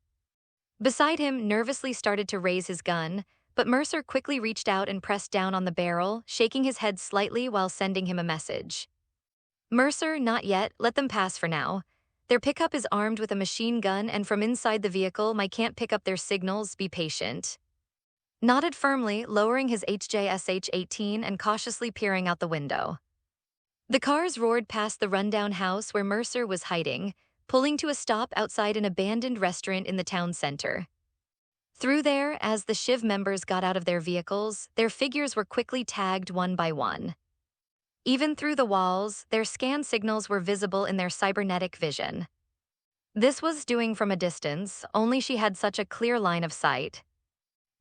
Beside him, nervously started to raise his gun, but Mercer quickly reached out and pressed down on the barrel, shaking his head slightly while sending him a message. Mercer, not yet, let them pass for now. Their pickup is armed with a machine gun, and from inside the vehicle, I can't pick up their signals, be patient. Nodded firmly, lowering his HJSH-18 and cautiously peering out the window. The cars roared past the rundown house where Mercer was hiding, pulling to a stop outside an abandoned restaurant in the town center. Through there, as the Shiv members got out of their vehicles, their figures were quickly tagged one by one. Even through the walls, their scan signals were visible in their cybernetic vision. This was doing from a distance, only she had such a clear line of sight.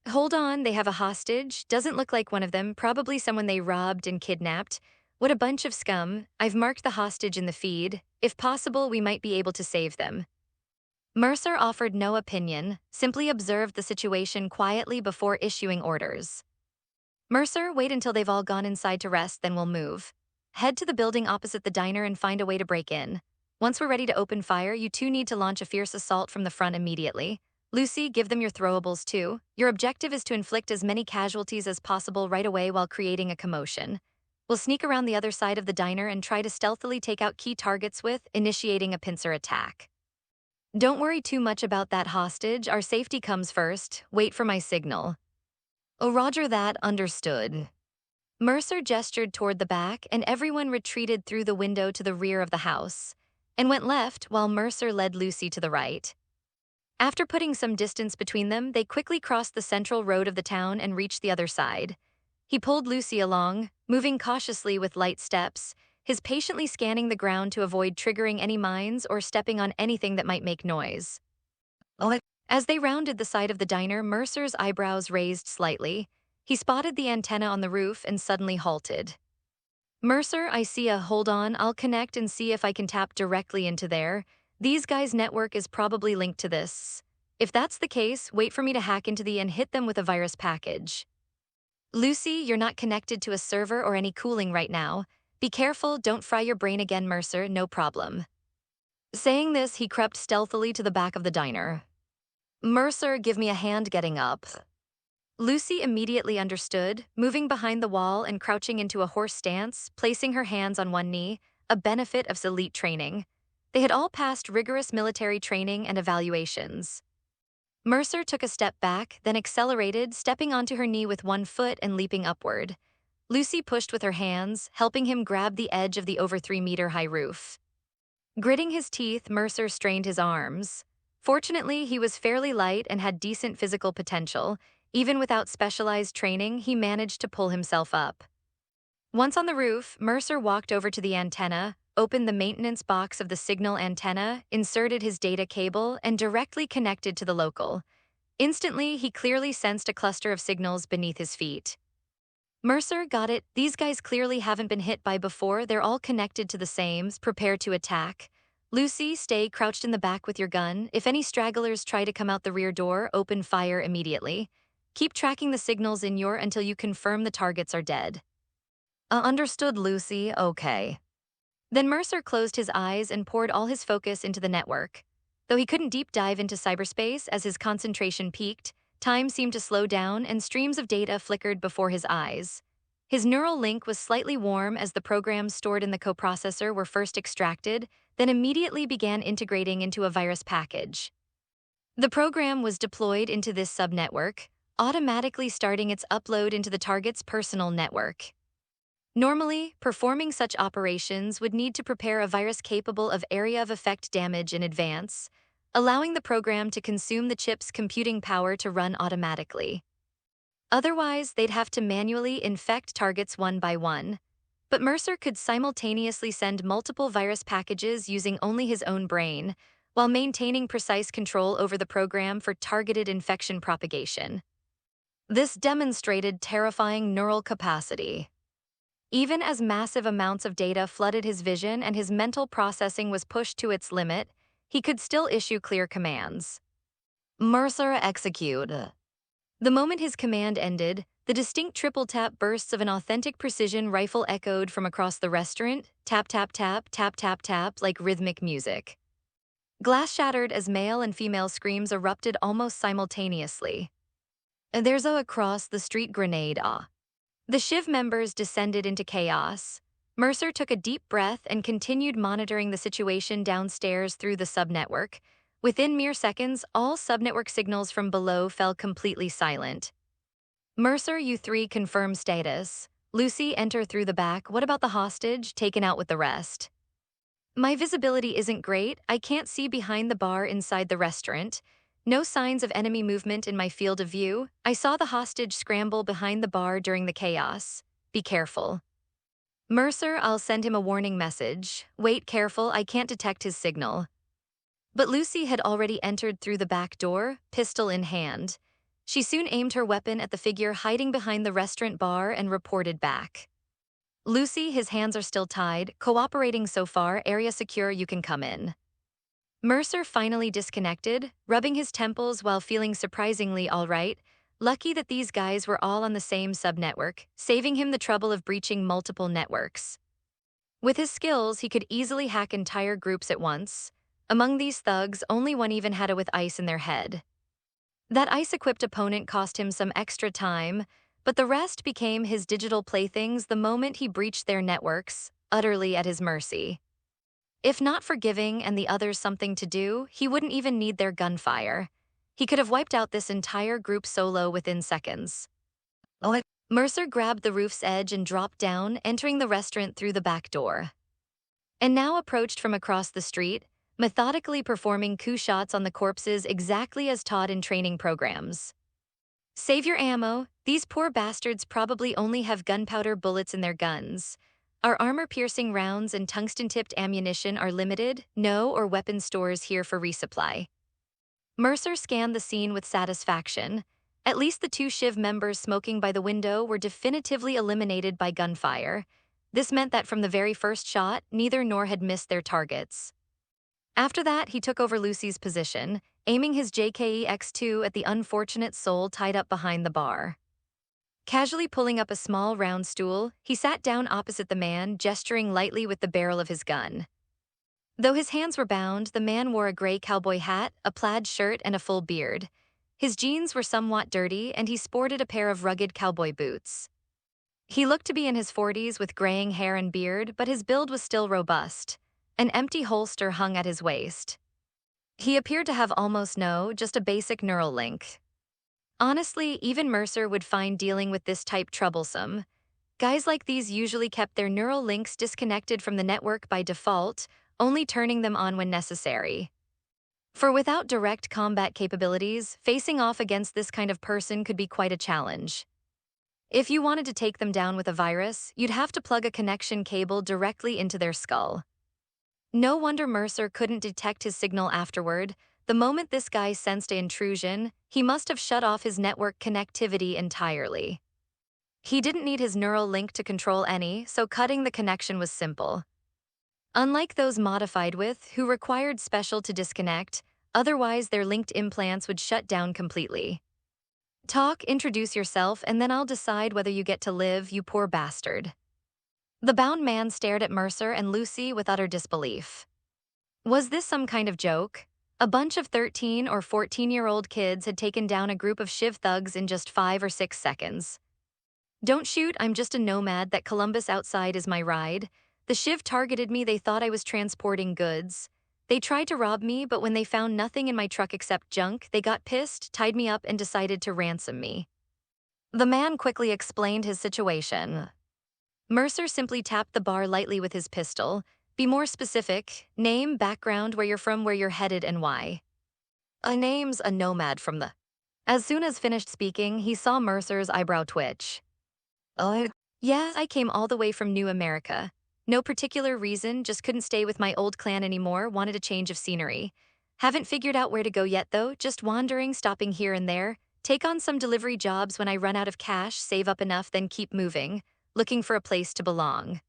Hold on, they have a hostage. Doesn't look like one of them, probably someone they robbed and kidnapped. What a bunch of scum. I've marked the hostage in the feed. If possible, we might be able to save them. Mercer offered no opinion, simply observed the situation quietly before issuing orders. Mercer, wait until they've all gone inside to rest, then we'll move. Head to the building opposite the diner and find a way to break in. Once we're ready to open fire, you two need to launch a fierce assault from the front immediately. Lucy, give them your throwables too. Your objective is to inflict as many casualties as possible right away while creating a commotion. We'll sneak around the other side of the diner and try to stealthily take out key targets with initiating a pincer attack. Don't worry too much about that hostage. Our safety comes first. Wait for my signal. Oh, roger that, understood. Mercer gestured toward the back, and everyone retreated through the window to the rear of the house, and went left while Mercer led Lucy to the right. After putting some distance between them, they quickly crossed the central road of the town and reached the other side. He pulled Lucy along, moving cautiously with light steps, his patiently scanning the ground to avoid triggering any mines or stepping on anything that might make noise. As they rounded the side of the diner, Mercer's eyebrows raised slightly. He spotted the antenna on the roof and suddenly halted. Mercer, I see a hold on, I'll connect and see if I can tap directly into there. These guys' network is probably linked to this. If that's the case, wait for me to hack into the and hit them with a virus package. Lucy, you're not connected to a server or any cooling right now. Be careful, don't fry your brain again, Mercer, no problem. Saying this, he crept stealthily to the back of the diner. Mercer, give me a hand getting up. Lucy immediately understood, moving behind the wall and crouching into a horse stance, placing her hands on one knee, a benefit of elite training. They had all passed rigorous military training and evaluations. Mercer took a step back, then accelerated, stepping onto her knee with one foot and leaping upward. Lucy pushed with her hands, helping him grab the edge of the over 3-meter-high roof. Gritting his teeth, Mercer strained his arms. Fortunately, he was fairly light and had decent physical potential. Even without specialized training, he managed to pull himself up. Once on the roof, Mercer walked over to the antenna, opened the maintenance box of the signal antenna, inserted his data cable, and directly connected to the local. Instantly, he clearly sensed a cluster of signals beneath his feet. Mercer, got it. These guys clearly haven't been hit by before. They're all connected to the sames, prepare to attack. Lucy, stay crouched in the back with your gun. If any stragglers try to come out the rear door, open fire immediately. Keep tracking the signals in your until you confirm the targets are dead. Understood, Lucy. Okay. Then Mercer closed his eyes and poured all his focus into the network. Though he couldn't deep dive into cyberspace as his concentration peaked, time seemed to slow down and streams of data flickered before his eyes. His neural link was slightly warm as the programs stored in the coprocessor were first extracted, then immediately began integrating into a virus package. The program was deployed into this subnetwork, automatically starting its upload into the target's personal network. Normally, performing such operations would need to prepare a virus capable of area of effect damage in advance, allowing the program to consume the chip's computing power to run automatically. Otherwise, they'd have to manually infect targets one by one. But Mercer could simultaneously send multiple virus packages using only his own brain, while maintaining precise control over the program for targeted infection propagation. This demonstrated terrifying neural capacity. Even as massive amounts of data flooded his vision and his mental processing was pushed to its limit, he could still issue clear commands. Mercer, execute. The moment his command ended, the distinct triple-tap bursts of an authentic precision rifle echoed from across the restaurant, tap, tap, tap, tap, tap, tap, like rhythmic music. Glass shattered as male and female screams erupted almost simultaneously. There's a across the street grenade, ah. The Shiv members descended into chaos. Mercer took a deep breath and continued monitoring the situation downstairs through the subnetwork. Within mere seconds, all subnetwork signals from below fell completely silent. Mercer, you three confirm status. Lucy, enter through the back. What about the hostage, taken out with the rest? My visibility isn't great. I can't see behind the bar inside the restaurant. No signs of enemy movement in my field of view. I saw the hostage scramble behind the bar during the chaos. Be careful. Mercer, I'll send him a warning message. Wait, careful, I can't detect his signal. But Lucy had already entered through the back door, pistol in hand. She soon aimed her weapon at the figure hiding behind the restaurant bar and reported back. Lucy, his hands are still tied, cooperating so far, area secure, you can come in. Mercer finally disconnected, rubbing his temples while feeling surprisingly all right. Lucky that these guys were all on the same subnetwork, saving him the trouble of breaching multiple networks. With his skills, he could easily hack entire groups at once. Among these thugs, only one even had it with ice in their head. That ice-equipped opponent cost him some extra time, but the rest became his digital playthings the moment he breached their networks, utterly at his mercy. If not for giving and the others something to do, he wouldn't even need their gunfire. He could have wiped out this entire group solo within seconds. Mercer grabbed the roof's edge and dropped down, entering the restaurant through the back door. And now approached from across the street, methodically performing coup shots on the corpses exactly as taught in training programs. Save your ammo, these poor bastards probably only have gunpowder bullets in their guns. Our armor-piercing rounds and tungsten-tipped ammunition are limited, no or weapon stores here for resupply. Mercer scanned the scene with satisfaction. At least the two Shiv members smoking by the window were definitively eliminated by gunfire. This meant that from the very first shot, neither nor had missed their targets. After that, he took over Lucy's position, aiming his JKE X2 at the unfortunate soul tied up behind the bar. Casually pulling up a small round stool, he sat down opposite the man, gesturing lightly with the barrel of his gun. Though his hands were bound, the man wore a gray cowboy hat, a plaid shirt, and a full beard. His jeans were somewhat dirty, and he sported a pair of rugged cowboy boots. He looked to be in his 40s with graying hair and beard, but his build was still robust. An empty holster hung at his waist. He appeared to have almost just a basic neural link. Honestly, even Mercer would find dealing with this type troublesome. Guys like these usually kept their neural links disconnected from the network by default, only turning them on when necessary. For without direct combat capabilities, facing off against this kind of person could be quite a challenge. If you wanted to take them down with a virus, you'd have to plug a connection cable directly into their skull. No wonder Mercer couldn't detect his signal afterward. The moment this guy sensed an intrusion, he must have shut off his network connectivity entirely. He didn't need his neural link to control any, so cutting the connection was simple. Unlike those modified with, who required special to disconnect, otherwise their linked implants would shut down completely. Talk, introduce yourself, and then I'll decide whether you get to live, you poor bastard. The bound man stared at Mercer and Lucy with utter disbelief. Was this some kind of joke? A bunch of 13 or 14-year-old kids had taken down a group of Shiv thugs in just 5 or 6 seconds. Don't shoot, I'm just a nomad, that Columbus outside is my ride. The Shiv targeted me, they thought I was transporting goods. They tried to rob me, but when they found nothing in my truck except junk, they got pissed, tied me up, and decided to ransom me. The man quickly explained his situation. Mercer simply tapped the bar lightly with his pistol. Be more specific. Name, background, where you're from, where you're headed, and why. A name's a nomad from the... As soon as finished speaking, he saw Mercer's eyebrow twitch. Yeah, I came all the way from New America. No particular reason, just couldn't stay with my old clan anymore, wanted a change of scenery. Haven't figured out where to go yet though, just wandering, stopping here and there. Take on some delivery jobs when I run out of cash, save up enough, then keep moving. Looking for a place to belong.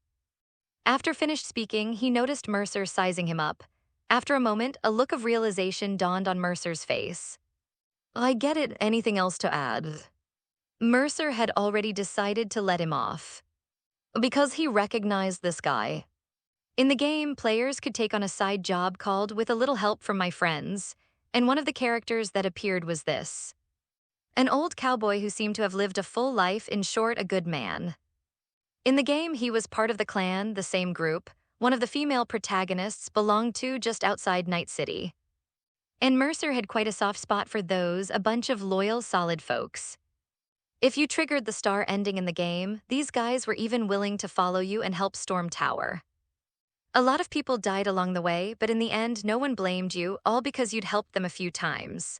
After finished speaking, he noticed Mercer sizing him up. After a moment, a look of realization dawned on Mercer's face. I get it, anything else to add? Mercer had already decided to let him off. Because he recognized this guy. In the game, players could take on a side job called With a Little Help from My Friends, and one of the characters that appeared was this. An old cowboy who seemed to have lived a full life, in short, a good man. In the game, he was part of the clan, the same group. One of the female protagonists belonged to just outside Night City. And Mercer had quite a soft spot for those, a bunch of loyal, solid folks. If you triggered the star ending in the game, these guys were even willing to follow you and help storm tower. A lot of people died along the way, but in the end, no one blamed you, all because you'd helped them a few times.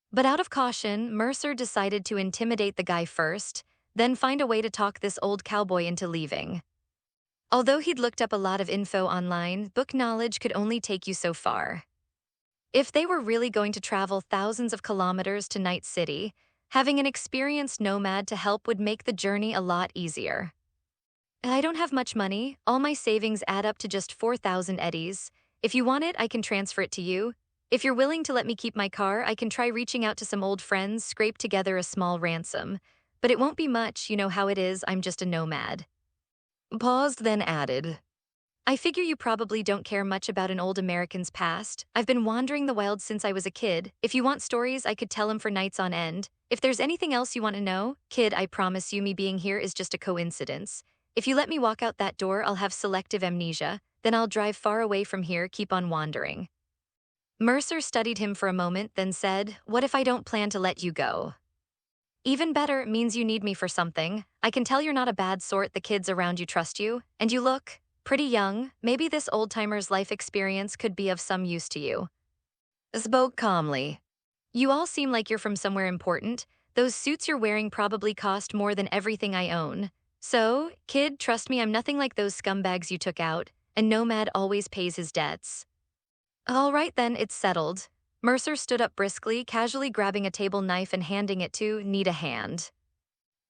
But out of caution, Mercer decided to intimidate the guy first, then find a way to talk this old cowboy into leaving. Although he'd looked up a lot of info online, book knowledge could only take you so far. If they were really going to travel thousands of kilometers to Night City, having an experienced nomad to help would make the journey a lot easier. I don't have much money, all my savings add up to just 4,000 eddies. If you want it, I can transfer it to you. If you're willing to let me keep my car, I can try reaching out to some old friends, scrape together a small ransom. But it won't be much, you know how it is, I'm just a nomad. Paused, then added. I figure you probably don't care much about an old American's past. I've been wandering the wild since I was a kid. If you want stories, I could tell them for nights on end. If there's anything else you want to know, kid, I promise you me being here is just a coincidence. If you let me walk out that door, I'll have selective amnesia. Then I'll drive far away from here, keep on wandering. Mercer studied him for a moment, then said, What if I don't plan to let you go? Even better means you need me for something. I can tell you're not a bad sort, the kids around you trust you, and you look pretty young. Maybe this old-timer's life experience could be of some use to you. Spoke calmly. You all seem like you're from somewhere important. Those suits you're wearing probably cost more than everything I own. So, kid, trust me, I'm nothing like those scumbags you took out, and Nomad always pays his debts. All right then, it's settled. Mercer stood up briskly, casually grabbing a table knife and handing it to Need a hand.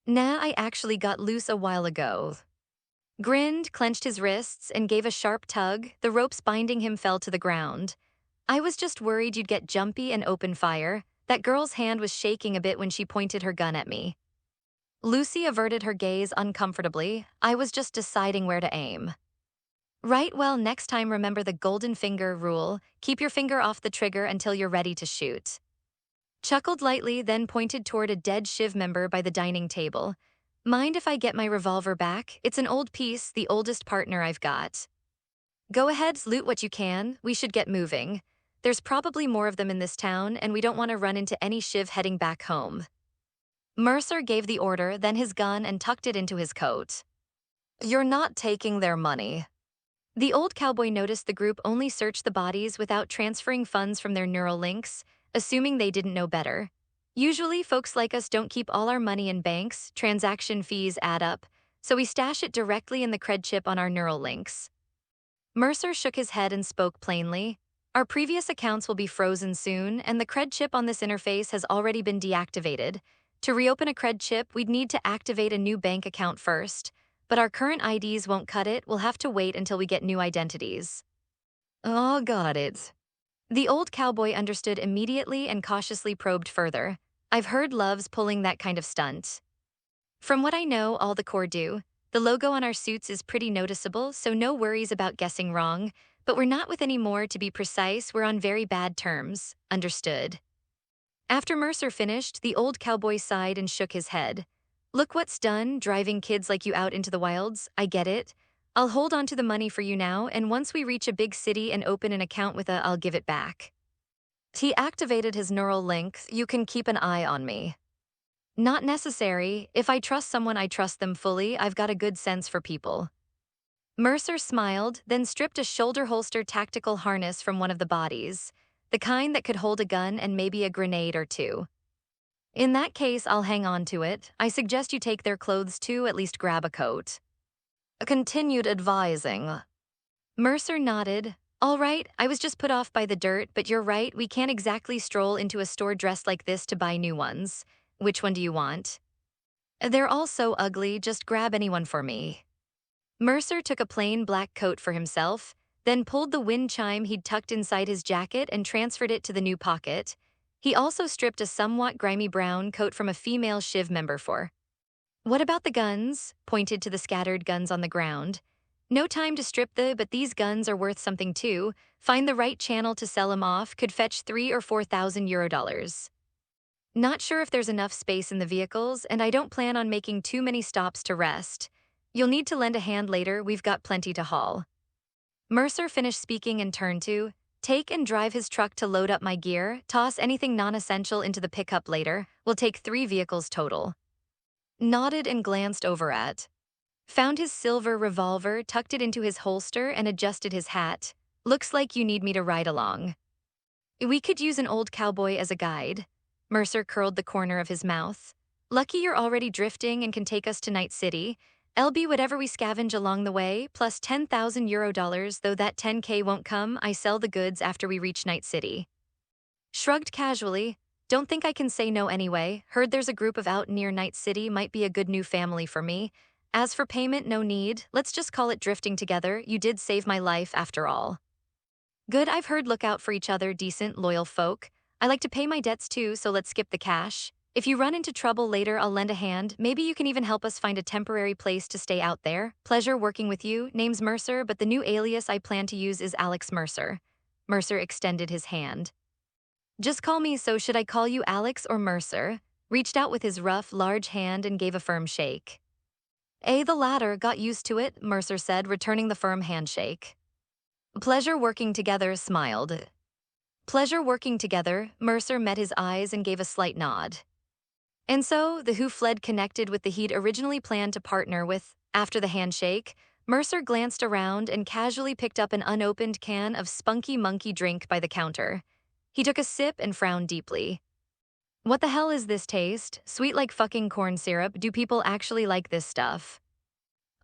Nah, I actually got loose a while ago. Grinned, clenched his wrists, and gave a sharp tug. The ropes binding him fell to the ground. I was just worried you'd get jumpy and open fire. That girl's hand was shaking a bit when she pointed her gun at me. Lucy averted her gaze uncomfortably. I was just deciding where to aim. Right, well, next time remember the golden finger rule. Keep your finger off the trigger until you're ready to shoot. Chuckled lightly, then pointed toward a dead Shiv member by the dining table. Mind if I get my revolver back? It's an old piece, the oldest partner I've got. Go ahead, loot what you can. We should get moving. There's probably more of them in this town, and we don't want to run into any Shiv heading back home. Mercer gave the order, then his gun, and tucked it into his coat. You're not taking their money. The old cowboy noticed the group only searched the bodies without transferring funds from their neural links, assuming they didn't know better. Usually, folks like us don't keep all our money in banks, transaction fees add up, so we stash it directly in the cred chip on our neural links. Mercer shook his head and spoke plainly. Our previous accounts will be frozen soon, and the cred chip on this interface has already been deactivated. To reopen a cred chip, we'd need to activate a new bank account first, but our current IDs won't cut it. We'll have to wait until we get new identities. Oh, got it. The old cowboy understood immediately and cautiously probed further. I've heard Love's pulling that kind of stunt. From what I know, all the Corps do. The logo on our suits is pretty noticeable, so no worries about guessing wrong, but we're not with any more. To be precise, we're on very bad terms. Understood. After Mercer finished, the old cowboy sighed and shook his head. Look what's done, driving kids like you out into the wilds. I get it. I'll hold on to the money for you now, and once we reach a big city and open an account with I'll give it back. He activated his neural link. You can keep an eye on me. Not necessary. If I trust someone, I trust them fully. I've got a good sense for people. Mercer smiled, then stripped a shoulder holster tactical harness from one of the bodies, the kind that could hold a gun and maybe a grenade or two. In that case, I'll hang on to it. I suggest you take their clothes too, at least grab a coat. Continued advising. Mercer nodded. All right, I was just put off by the dirt, but you're right, we can't exactly stroll into a store dressed like this to buy new ones. Which one do you want? They're all so ugly, just grab anyone for me. Mercer took a plain black coat for himself, then pulled the wind chime he'd tucked inside his jacket and transferred it to the new pocket. He also stripped a somewhat grimy brown coat from a female Shiv member for. What about the guns? Pointed to the scattered guns on the ground. No time to strip but these guns are worth something too. Find the right channel to sell them off, could fetch 3,000 or 4,000 euro dollars. Not sure if there's enough space in the vehicles, and I don't plan on making too many stops to rest. You'll need to lend a hand later, we've got plenty to haul. Mercer finished speaking and turned to, take and drive his truck to load up my gear, toss anything non-essential into the pickup later. We'll take 3 vehicles total. Nodded and glanced over at. Found his silver revolver, tucked it into his holster, and adjusted his hat. Looks like you need me to ride along. We could use an old cowboy as a guide. Mercer curled the corner of his mouth. Lucky you're already drifting and can take us to Night City. LB whatever we scavenge along the way, plus 10,000 euro dollars, though that 10K won't come. I sell the goods after we reach Night City. Shrugged casually. Don't think I can say no anyway. Heard there's a group of out near Night City, might be a good new family for me. As for payment, no need. Let's just call it drifting together. You did save my life after all. Good, I've heard look out for each other, decent, loyal folk. I like to pay my debts too, so let's skip the cash. If you run into trouble later, I'll lend a hand. Maybe you can even help us find a temporary place to stay out there. Pleasure working with you. Name's Mercer, but the new alias I plan to use is Alex Mercer. Mercer extended his hand. Just call me, so should I call you Alex or Mercer? Reached out with his rough, large hand and gave a firm shake. The latter, got used to it, Mercer said, returning the firm handshake. Pleasure working together, smiled. Pleasure working together, Mercer met his eyes and gave a slight nod. And so, the Who fled connected with the he'd originally planned to partner with. After the handshake, Mercer glanced around and casually picked up an unopened can of spunky monkey drink by the counter. He took a sip and frowned deeply. What the hell is this taste? Sweet like fucking corn syrup. Do people actually like this stuff?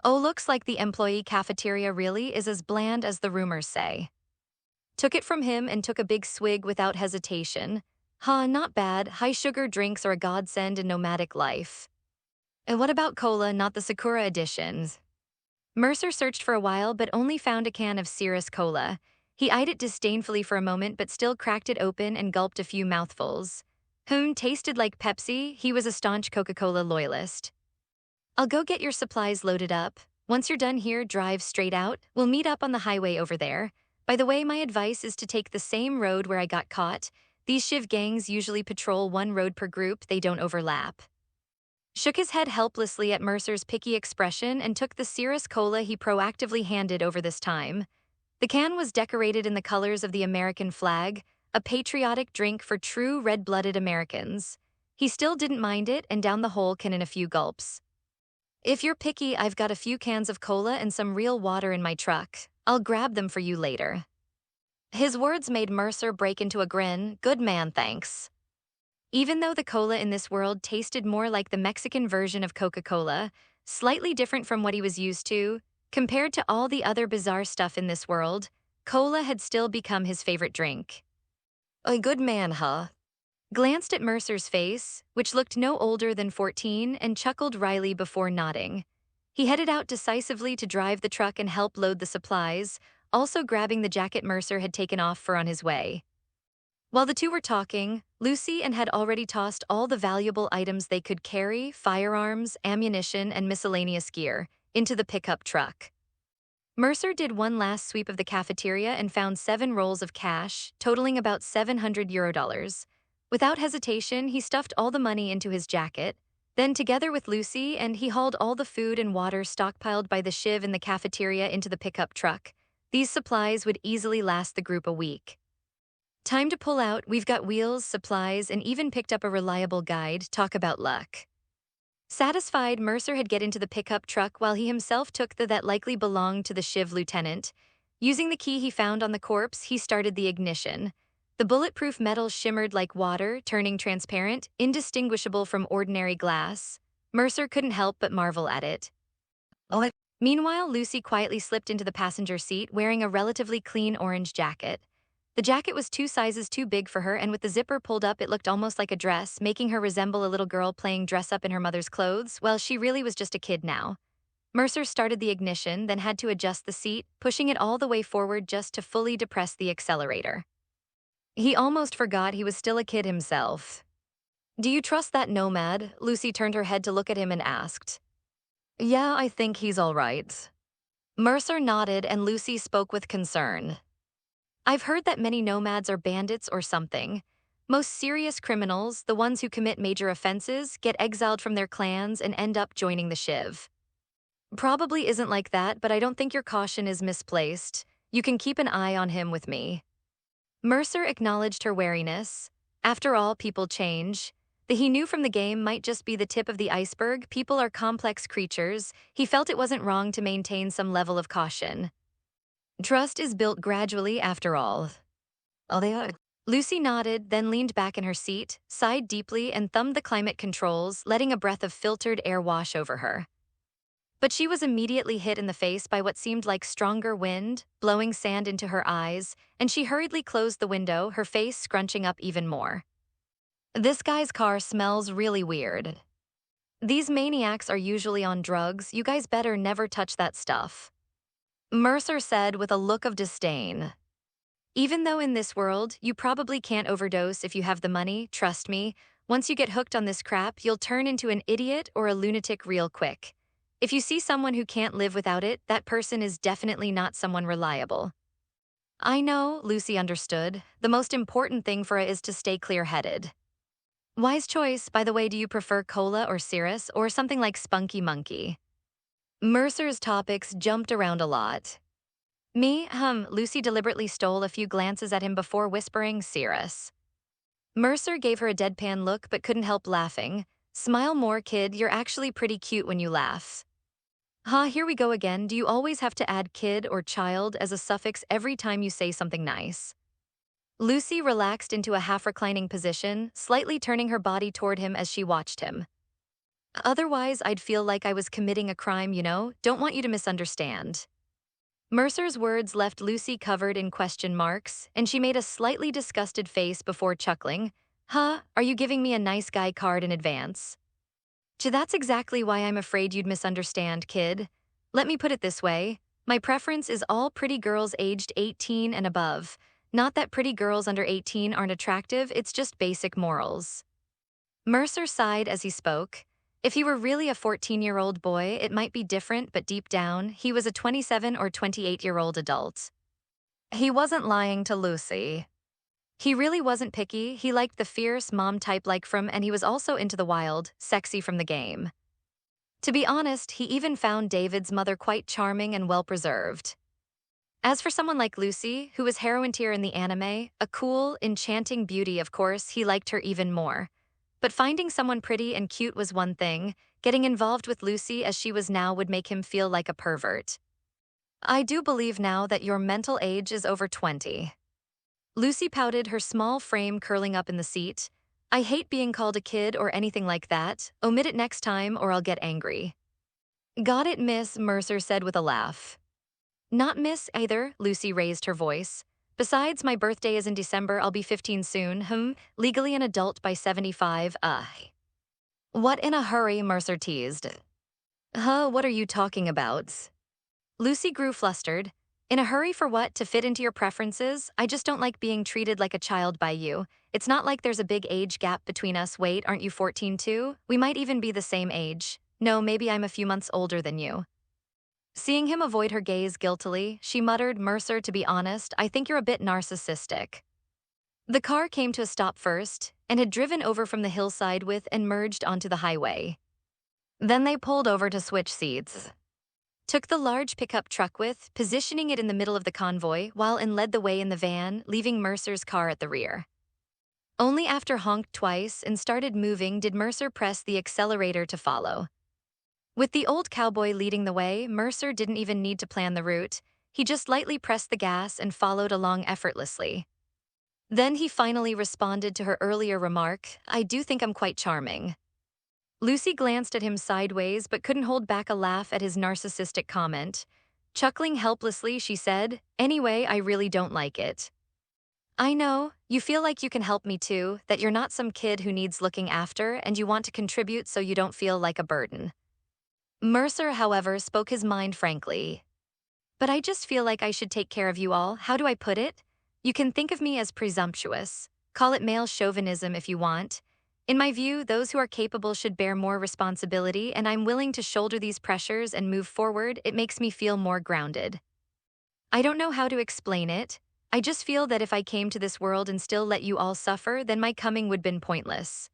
Oh, looks like the employee cafeteria really is as bland as the rumors say. Took it from him and took a big swig without hesitation. Huh, not bad. High sugar drinks are a godsend in nomadic life. And what about cola, not the Sakura editions? Mercer searched for a while but only found a can of Cirrus Cola. He eyed it disdainfully for a moment but still cracked it open and gulped a few mouthfuls. Tasted like Pepsi. He was a staunch Coca-Cola loyalist. I'll go get your supplies loaded up. Once you're done here, drive straight out. We'll meet up on the highway over there. By the way, my advice is to take the same road where I got caught. These Shiv gangs usually patrol one road per group, they don't overlap. Shook his head helplessly at Mercer's picky expression and took the Cirrus Cola he proactively handed over this time. The can was decorated in the colors of the American flag, a patriotic drink for true red-blooded Americans. He still didn't mind it and downed the whole can in a few gulps. If you're picky, I've got a few cans of cola and some real water in my truck. I'll grab them for you later. His words made Mercer break into a grin. Good man, thanks. Even though the cola in this world tasted more like the Mexican version of Coca-Cola, slightly different from what he was used to, compared to all the other bizarre stuff in this world, cola had still become his favorite drink. A good man, huh? Glanced at Mercer's face, which looked no older than 14, and chuckled wryly before nodding. He headed out decisively to drive the truck and help load the supplies, also grabbing the jacket Mercer had taken off for on his way. While the two were talking, Lucy and had already tossed all the valuable items they could carry, firearms, ammunition, and miscellaneous gear, into the pickup truck. Mercer did one last sweep of the cafeteria and found 7 rolls of cash, totaling about €700. Without hesitation, he stuffed all the money into his jacket. Then, together with Lucy, he hauled all the food and water stockpiled by the Shiv in the cafeteria into the pickup truck. These supplies would easily last the group a week. Time to pull out. We've got wheels, supplies, and even picked up a reliable guide. Talk about luck. Satisfied, Mercer had get into the pickup truck while he himself took the that likely belonged to the Shiv lieutenant. Using the key he found on the corpse, he started the ignition. The bulletproof metal shimmered like water, turning transparent, indistinguishable from ordinary glass. Mercer couldn't help but marvel at it. Meanwhile, Lucy quietly slipped into the passenger seat wearing a relatively clean orange jacket. The jacket was 2 sizes too big for her, and with the zipper pulled up it looked almost like a dress, making her resemble a little girl playing dress-up in her mother's clothes. Well, she really was just a kid now. Mercer started the ignition, then had to adjust the seat, pushing it all the way forward just to fully depress the accelerator. He almost forgot he was still a kid himself. Do you trust that nomad? Lucy turned her head to look at him and asked. Yeah, I think he's all right. Mercer nodded and Lucy spoke with concern. I've heard that many nomads are bandits or something. Most serious criminals, the ones who commit major offenses, get exiled from their clans and end up joining the Shiv. Probably isn't like that, but I don't think your caution is misplaced. You can keep an eye on him with me. Mercer acknowledged her wariness. After all, people change. The he knew from the game might just be the tip of the iceberg. People are complex creatures. He felt it wasn't wrong to maintain some level of caution. Trust is built gradually, after all. Oh, they are. Lucy nodded, then leaned back in her seat, sighed deeply, and thumbed the climate controls, letting a breath of filtered air wash over her. But she was immediately hit in the face by what seemed like stronger wind, blowing sand into her eyes, and she hurriedly closed the window, her face scrunching up even more. This guy's car smells really weird. These maniacs are usually on drugs. You guys better never touch that stuff. Mercer said with a look of disdain. Even though in this world, you probably can't overdose if you have the money, trust me, once you get hooked on this crap, you'll turn into an idiot or a lunatic real quick. If you see someone who can't live without it, that person is definitely not someone reliable. I know, Lucy understood. The most important thing for it is to stay clear-headed. Wise choice. By the way, do you prefer cola or Cirrus or something like Spunky Monkey? Mercer's topics jumped around a lot. Me, Lucy deliberately stole a few glances at him before whispering Cirrus. Mercer gave her a deadpan look but couldn't help laughing. Smile more, kid, you're actually pretty cute when you laugh. Ha, here we go again. Do you always have to add kid or child as a suffix every time you say something nice? Lucy relaxed into a half-reclining position, slightly turning her body toward him as she watched him. Otherwise, I'd feel like I was committing a crime, you know? Don't want you to misunderstand. Mercer's words left Lucy covered in question marks, and she made a slightly disgusted face before chuckling. Huh, are you giving me a nice guy card in advance? That's exactly why I'm afraid you'd misunderstand, kid. Let me put it this way. My preference is all pretty girls aged 18 and above. Not that pretty girls under 18 aren't attractive, it's just basic morals. Mercer sighed as he spoke. If he were really a 14-year-old boy, it might be different, but deep down, he was a 27 or 28-year-old adult. He wasn't lying to Lucy. He really wasn't picky, he liked the fierce mom type like from, and he was also into the wild, sexy from the game. To be honest, he even found David's mother quite charming and well-preserved. As for someone like Lucy, who was heroine tier in the anime, a cool, enchanting beauty, of course, he liked her even more. But finding someone pretty and cute was one thing. Getting involved with Lucy as she was now would make him feel like a pervert. I do believe now that your mental age is over 20. Lucy pouted, her small frame curling up in the seat. I hate being called a kid or anything like that. Omit it next time or I'll get angry. Got it, miss, Mercer said with a laugh. Not miss either, Lucy raised her voice. Besides, my birthday is in December, I'll be 15 soon, legally an adult by 75, What in a hurry, Mercer teased. What are you talking about? Lucy grew flustered. In a hurry for what, to fit into your preferences? I just don't like being treated like a child by you. It's not like there's a big age gap between us. Wait, aren't you 14 too? We might even be the same age. No, maybe I'm a few months older than you. Seeing him avoid her gaze guiltily, she muttered, Mercer, to be honest, I think you're a bit narcissistic. The car came to a stop first, and had driven over from the hillside with and merged onto the highway. Then they pulled over to switch seats. Took the large pickup truck with, positioning it in the middle of the convoy, while and led the way in the van, leaving Mercer's car at the rear. Only after honked twice and started moving did Mercer press the accelerator to follow. With the old cowboy leading the way, Mercer didn't even need to plan the route. He just lightly pressed the gas and followed along effortlessly. Then he finally responded to her earlier remark, I do think I'm quite charming. Lucy glanced at him sideways but couldn't hold back a laugh at his narcissistic comment. Chuckling helplessly, she said, Anyway, I really don't like it. I know, you feel like you can help me too, that you're not some kid who needs looking after and you want to contribute so you don't feel like a burden. Mercer, however, spoke his mind frankly. But I just feel like I should take care of you all. How do I put it? You can think of me as presumptuous. Call it male chauvinism if you want. In my view, those who are capable should bear more responsibility, and I'm willing to shoulder these pressures and move forward. It makes me feel more grounded. I don't know how to explain it. I just feel that if I came to this world and still let you all suffer, then my coming would have been pointless.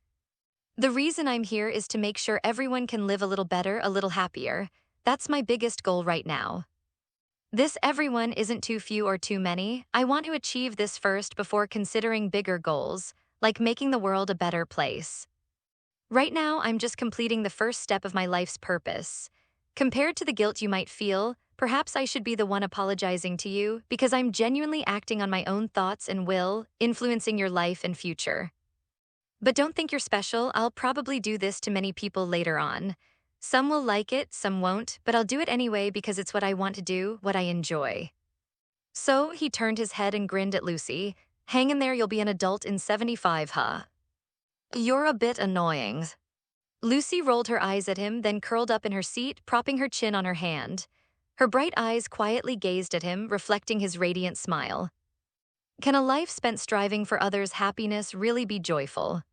The reason I'm here is to make sure everyone can live a little better, a little happier. That's my biggest goal right now. This everyone isn't too few or too many. I want to achieve this first before considering bigger goals, like making the world a better place. Right now, I'm just completing the first step of my life's purpose. Compared to the guilt you might feel, perhaps I should be the one apologizing to you because I'm genuinely acting on my own thoughts and will, influencing your life and future. But don't think you're special. I'll probably do this to many people later on. Some will like it, some won't, but I'll do it anyway because it's what I want to do, what I enjoy. So he turned his head and grinned at Lucy. Hang in there, you'll be an adult in 75, huh? You're a bit annoying. Lucy rolled her eyes at him, then curled up in her seat, propping her chin on her hand. Her bright eyes quietly gazed at him, reflecting his radiant smile. Can a life spent striving for others' happiness really be joyful?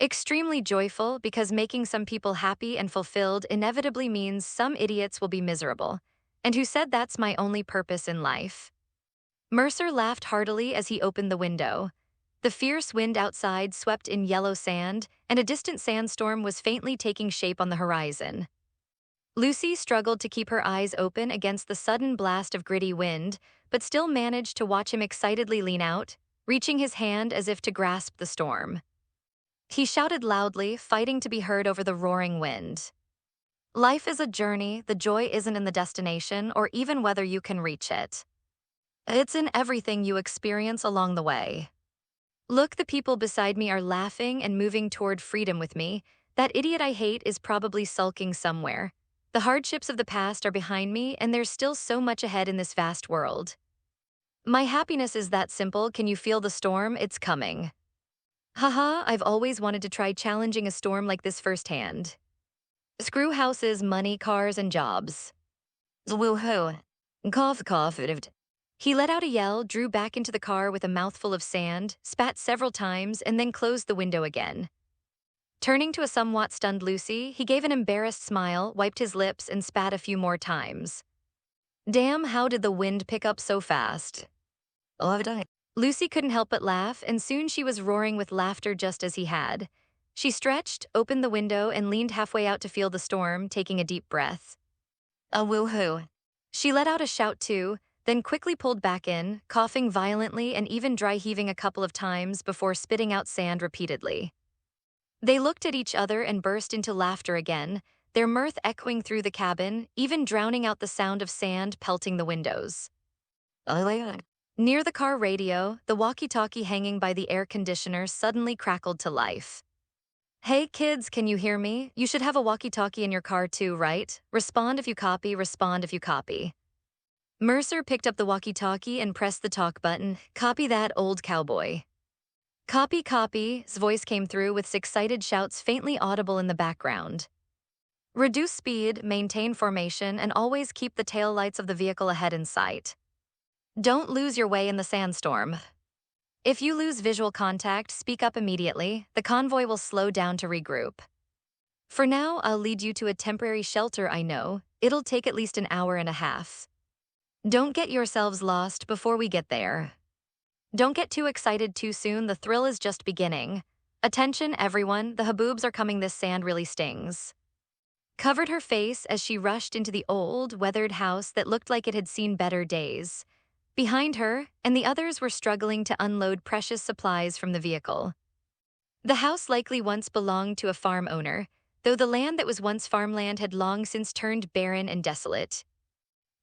Extremely joyful, because making some people happy and fulfilled inevitably means some idiots will be miserable. And who said that's my only purpose in life? Mercer laughed heartily as he opened the window. The fierce wind outside swept in yellow sand, and a distant sandstorm was faintly taking shape on the horizon. Lucy struggled to keep her eyes open against the sudden blast of gritty wind, but still managed to watch him excitedly lean out, reaching his hand as if to grasp the storm. He shouted loudly, fighting to be heard over the roaring wind. Life is a journey, the joy isn't in the destination or even whether you can reach it. It's in everything you experience along the way. Look, the people beside me are laughing and moving toward freedom with me. That idiot I hate is probably sulking somewhere. The hardships of the past are behind me, and there's still so much ahead in this vast world. My happiness is that simple. Can you feel the storm? It's coming. Haha, I've always wanted to try challenging a storm like this firsthand. Screw houses, money, cars, and jobs. Woohoo. Cough, cough. He let out a yell, drew back into the car with a mouthful of sand, spat several times, and then closed the window again. Turning to a somewhat stunned Lucy, he gave an embarrassed smile, wiped his lips, and spat a few more times. Damn, how did the wind pick up so fast? Oh, I've died. Lucy couldn't help but laugh, and soon she was roaring with laughter just as he had. She stretched, opened the window, and leaned halfway out to feel the storm, taking a deep breath. A woohoo. She let out a shout too, then quickly pulled back in, coughing violently and even dry heaving a couple of times before spitting out sand repeatedly. They looked at each other and burst into laughter again, their mirth echoing through the cabin, even drowning out the sound of sand pelting the windows. Near the car radio, the walkie-talkie hanging by the air conditioner suddenly crackled to life. Hey kids, can you hear me? You should have a walkie-talkie in your car too, right? Respond if you copy, respond if you copy. Mercer picked up the walkie-talkie and pressed the talk button. Copy that, old cowboy. Copy, copy, his voice came through with excited shouts faintly audible in the background. Reduce speed, maintain formation, and always keep the taillights of the vehicle ahead in sight. Don't lose your way in the sandstorm. If you lose visual contact, speak up immediately. The convoy will slow down to regroup. For now, I'll lead you to a temporary shelter, I know. It'll take at least an hour and a half. Don't get yourselves lost before we get there. Don't get too excited too soon, the thrill is just beginning. Attention, everyone, the haboobs are coming, this sand really stings. Covered her face as she rushed into the old, weathered house that looked like it had seen better days. Behind her, and the others were struggling to unload precious supplies from the vehicle. The house likely once belonged to a farm owner, though the land that was once farmland had long since turned barren and desolate.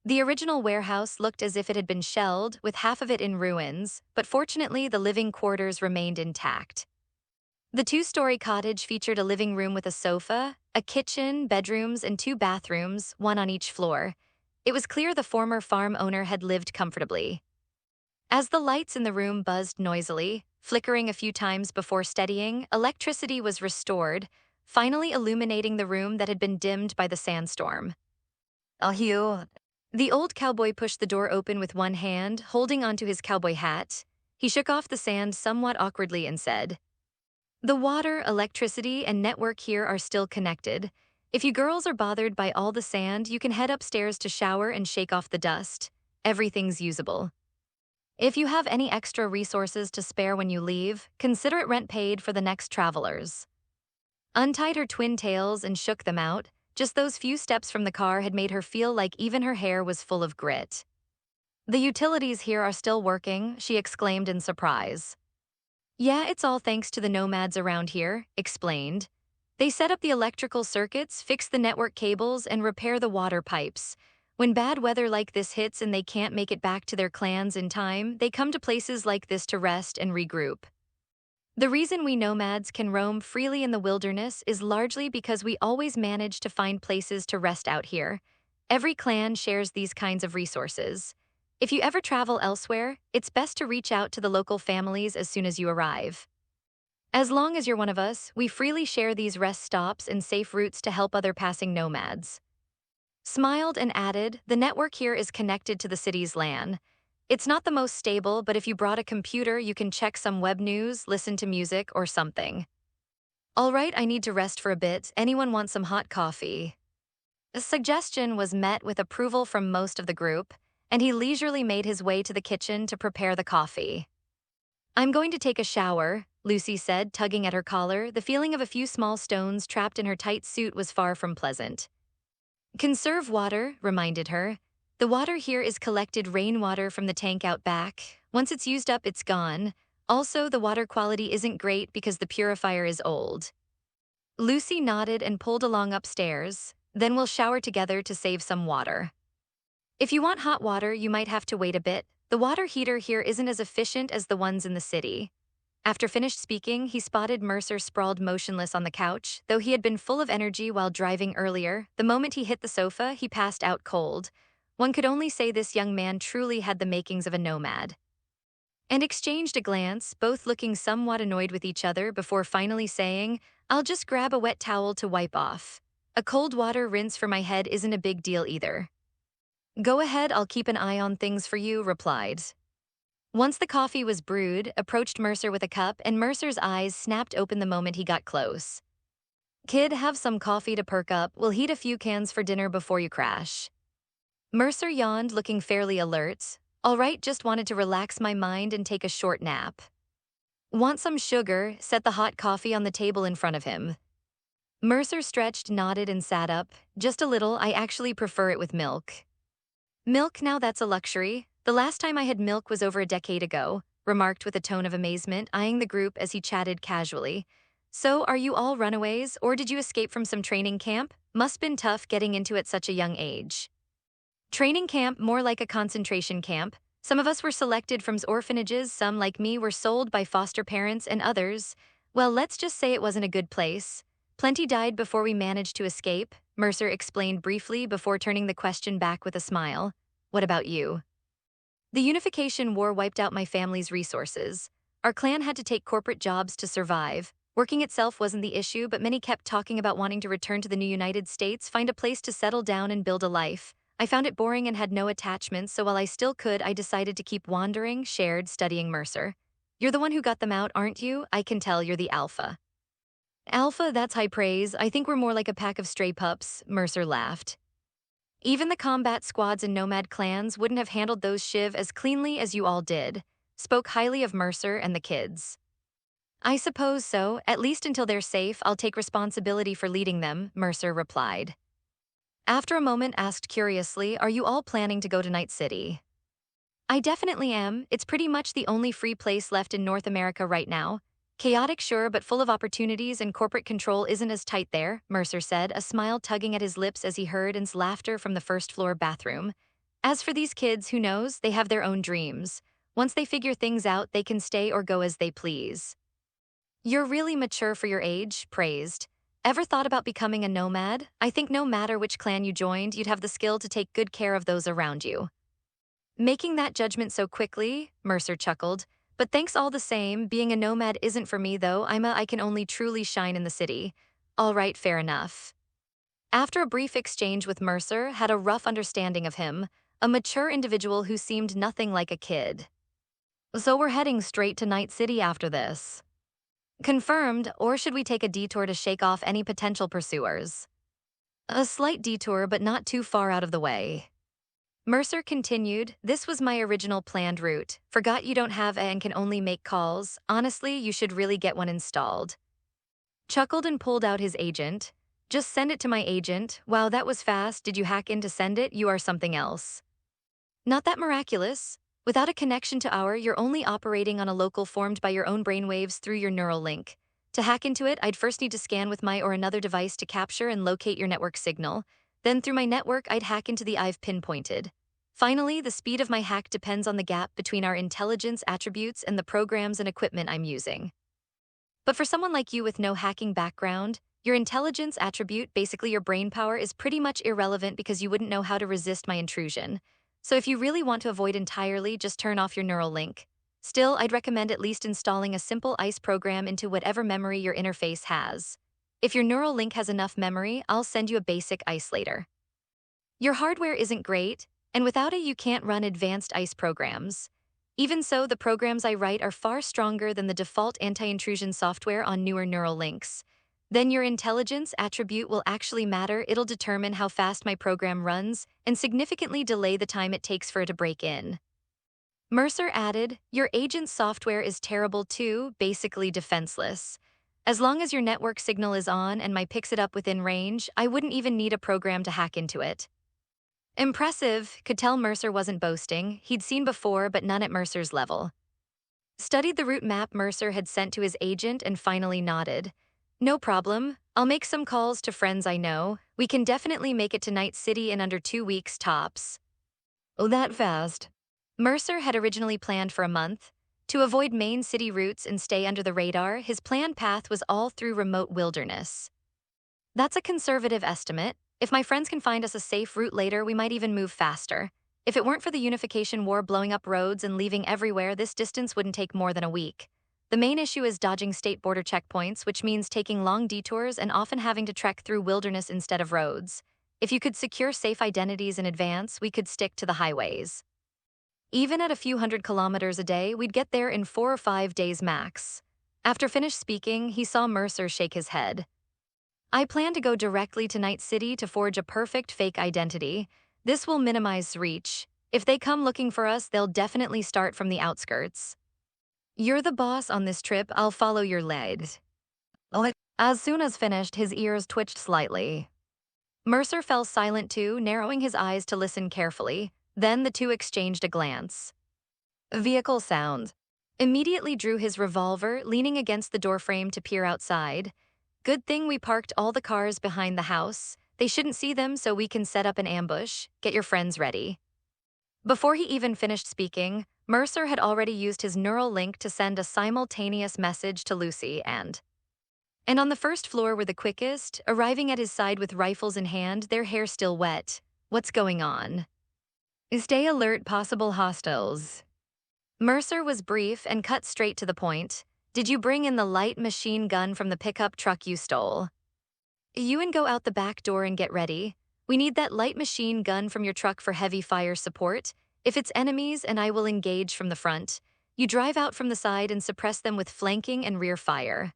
The original warehouse looked as if it had been shelled, with half of it in ruins, but fortunately the living quarters remained intact. The two-story cottage featured a living room with a sofa, a kitchen, bedrooms, and 2 bathrooms, one on each floor. It was clear the former farm owner had lived comfortably. As the lights in the room buzzed noisily, flickering a few times before steadying, electricity was restored, finally illuminating the room that had been dimmed by the sandstorm. The old cowboy pushed the door open with one hand, holding onto his cowboy hat. He shook off the sand somewhat awkwardly and said, "The water, electricity, and network here are still connected. If you girls are bothered by all the sand, you can head upstairs to shower and shake off the dust. Everything's usable. If you have any extra resources to spare when you leave, consider it rent paid for the next travelers." Untied her twin tails and shook them out. Just those few steps from the car had made her feel like even her hair was full of grit. "The utilities here are still working," she exclaimed in surprise. "Yeah, it's all thanks to the nomads around here," explained. "They set up the electrical circuits, fix the network cables, and repair the water pipes. When bad weather like this hits and they can't make it back to their clans in time, they come to places like this to rest and regroup. The reason we nomads can roam freely in the wilderness is largely because we always manage to find places to rest out here. Every clan shares these kinds of resources. If you ever travel elsewhere, it's best to reach out to the local families as soon as you arrive. As long as you're one of us, we freely share these rest stops and safe routes to help other passing nomads." Smiled and added, "The network here is connected to the city's LAN. It's not the most stable, but if you brought a computer, you can check some web news, listen to music, or something." "All right, I need to rest for a bit. Anyone want some hot coffee?" The suggestion was met with approval from most of the group, and he leisurely made his way to the kitchen to prepare the coffee. "I'm going to take a shower," Lucy said, tugging at her collar. The feeling of a few small stones trapped in her tight suit was far from pleasant. "Conserve water," reminded her. "The water here is collected rainwater from the tank out back. Once it's used up, it's gone. Also, the water quality isn't great because the purifier is old. Lucy nodded and pulled along upstairs. Then we'll shower together to save some water. If you want hot water, you might have to wait a bit. The water heater here isn't as efficient as the ones in the city. After finished speaking, he spotted Mercer sprawled motionless on the couch. Though he had been full of energy while driving earlier, the moment he hit the sofa, he passed out cold. One could only say this young man truly had the makings of a nomad. And exchanged a glance, both looking somewhat annoyed with each other before finally saying, "I'll just grab a wet towel to wipe off. A cold water rinse for my head isn't a big deal either." "Go ahead, I'll keep an eye on things for you," replied. Once the coffee was brewed, approached Mercer with a cup, and Mercer's eyes snapped open the moment he got close. "Kid, have some coffee to perk up. We'll heat a few cans for dinner before you crash." Mercer yawned, looking fairly alert. "All right, just wanted to relax my mind and take a short nap." "Want some sugar?" Set the hot coffee on the table in front of him. Mercer stretched, nodded, and sat up. "Just a little, I actually prefer it with milk." "Milk, now that's a luxury. The last time I had milk was over a decade ago," remarked with a tone of amazement, eyeing the group as he chatted casually. "So, are you all runaways, or did you escape from some training camp? Must been tough getting into it such a young age." "Training camp, more like a concentration camp. Some of us were selected from orphanages, some, like me, were sold by foster parents, and others, well, let's just say it wasn't a good place. Plenty died before we managed to escape," Mercer explained briefly before turning the question back with a smile. "What about you?" "The Unification War wiped out my family's resources. Our clan had to take corporate jobs to survive. Working itself wasn't the issue, but many kept talking about wanting to return to the new United States, find a place to settle down and build a life. I found it boring and had no attachments, so while I still could, I decided to keep wandering," shared, studying Mercer. "You're the one who got them out, aren't you? I can tell you're the alpha." "Alpha, that's high praise. I think we're more like a pack of stray pups," Mercer laughed. "Even the combat squads and nomad clans wouldn't have handled those shiv as cleanly as you all did," spoke highly of Mercer and the kids. "I suppose so, at least until they're safe. I'll take responsibility for leading them," Mercer replied. After a moment, asked curiously, "Are you all planning to go to Night City?" "I definitely am. It's pretty much the only free place left in North America right now. Chaotic, sure, but full of opportunities, and corporate control isn't as tight there," Mercer said, a smile tugging at his lips as he heard Anne's laughter from the first-floor bathroom. "As for these kids, who knows? They have their own dreams. Once they figure things out, they can stay or go as they please." "You're really mature for your age," praised. "Ever thought about becoming a nomad? I think no matter which clan you joined, you'd have the skill to take good care of those around you." "Making that judgment so quickly?" Mercer chuckled. "But thanks all the same. Being a nomad isn't for me, though. I can only truly shine in the city." "All right, fair enough." After a brief exchange with Mercer, had a rough understanding of him, a mature individual who seemed nothing like a kid. "So we're heading straight to Night City after this?" "Confirmed, or should we take a detour to shake off any potential pursuers?" "A slight detour, but not too far out of the way." Mercer continued, "This was my original planned route. Forgot you don't have and can only make calls. Honestly, you should really get one installed." Chuckled and pulled out his agent. "Just send it to my agent. Wow, that was fast. Did you hack in to send it? You are something else." "Not that miraculous. Without a connection to you're only operating on a local formed by your own brainwaves through your neural link. To hack into it, I'd first need to scan with my or another device to capture and locate your network signal. Then through my network, I'd hack into the I've pinpointed. Finally, the speed of my hack depends on the gap between our intelligence attributes and the programs and equipment I'm using. But for someone like you with no hacking background, your intelligence attribute, basically your brain power, is pretty much irrelevant because you wouldn't know how to resist my intrusion. So if you really want to avoid entirely, just turn off your neural link. Still, I'd recommend at least installing a simple ICE program into whatever memory your interface has. If your neural link has enough memory, I'll send you a basic ICE later. Your hardware isn't great, and without it you can't run advanced ICE programs. Even so, the programs I write are far stronger than the default anti-intrusion software on newer neural links. Then your intelligence attribute will actually matter. It'll determine how fast my program runs and significantly delay the time it takes for it to break in." Mercer added, "Your agent's software is terrible too, basically defenseless. As long as your network signal is on and my picks it up within range, I wouldn't even need a program to hack into it." Impressive, could tell Mercer wasn't boasting. He'd seen before, but none at Mercer's level. Studied the route map Mercer had sent to his agent and finally nodded. No problem. I'll make some calls to friends I know. We can definitely make it to Night City in under 2 weeks tops. Oh, that fast. Mercer had originally planned for a month. To avoid main city routes and stay under the radar, his planned path was all through remote wilderness. That's a conservative estimate. If my friends can find us a safe route later, we might even move faster. If it weren't for the Unification War blowing up roads and leaving everywhere, this distance wouldn't take more than a week. The main issue is dodging state border checkpoints, which means taking long detours and often having to trek through wilderness instead of roads. If you could secure safe identities in advance, we could stick to the highways. Even at a few hundred kilometers a day, we'd get there in 4 or 5 days max. After finished speaking, he saw Mercer shake his head. I plan to go directly to Night City to forge a perfect fake identity. This will minimize reach. If they come looking for us, they'll definitely start from the outskirts. You're the boss on this trip, I'll follow your lead. As soon as finished, his ears twitched slightly. Mercer fell silent too, narrowing his eyes to listen carefully. Then the two exchanged a glance. Vehicle sound. Immediately drew his revolver, leaning against the doorframe to peer outside. Good thing we parked all the cars behind the house. They shouldn't see them, so we can set up an ambush. Get your friends ready. Before he even finished speaking, Mercer had already used his neural link to send a simultaneous message to Lucy and on the first floor were the quickest, arriving at his side with rifles in hand, their hair still wet. What's going on? Stay alert, possible hostiles. Mercer was brief and cut straight to the point. Did you bring in the light machine gun from the pickup truck you stole? You and go out the back door and get ready. We need that light machine gun from your truck for heavy fire support. If it's enemies, and I will engage from the front. You drive out from the side and suppress them with flanking and rear fire.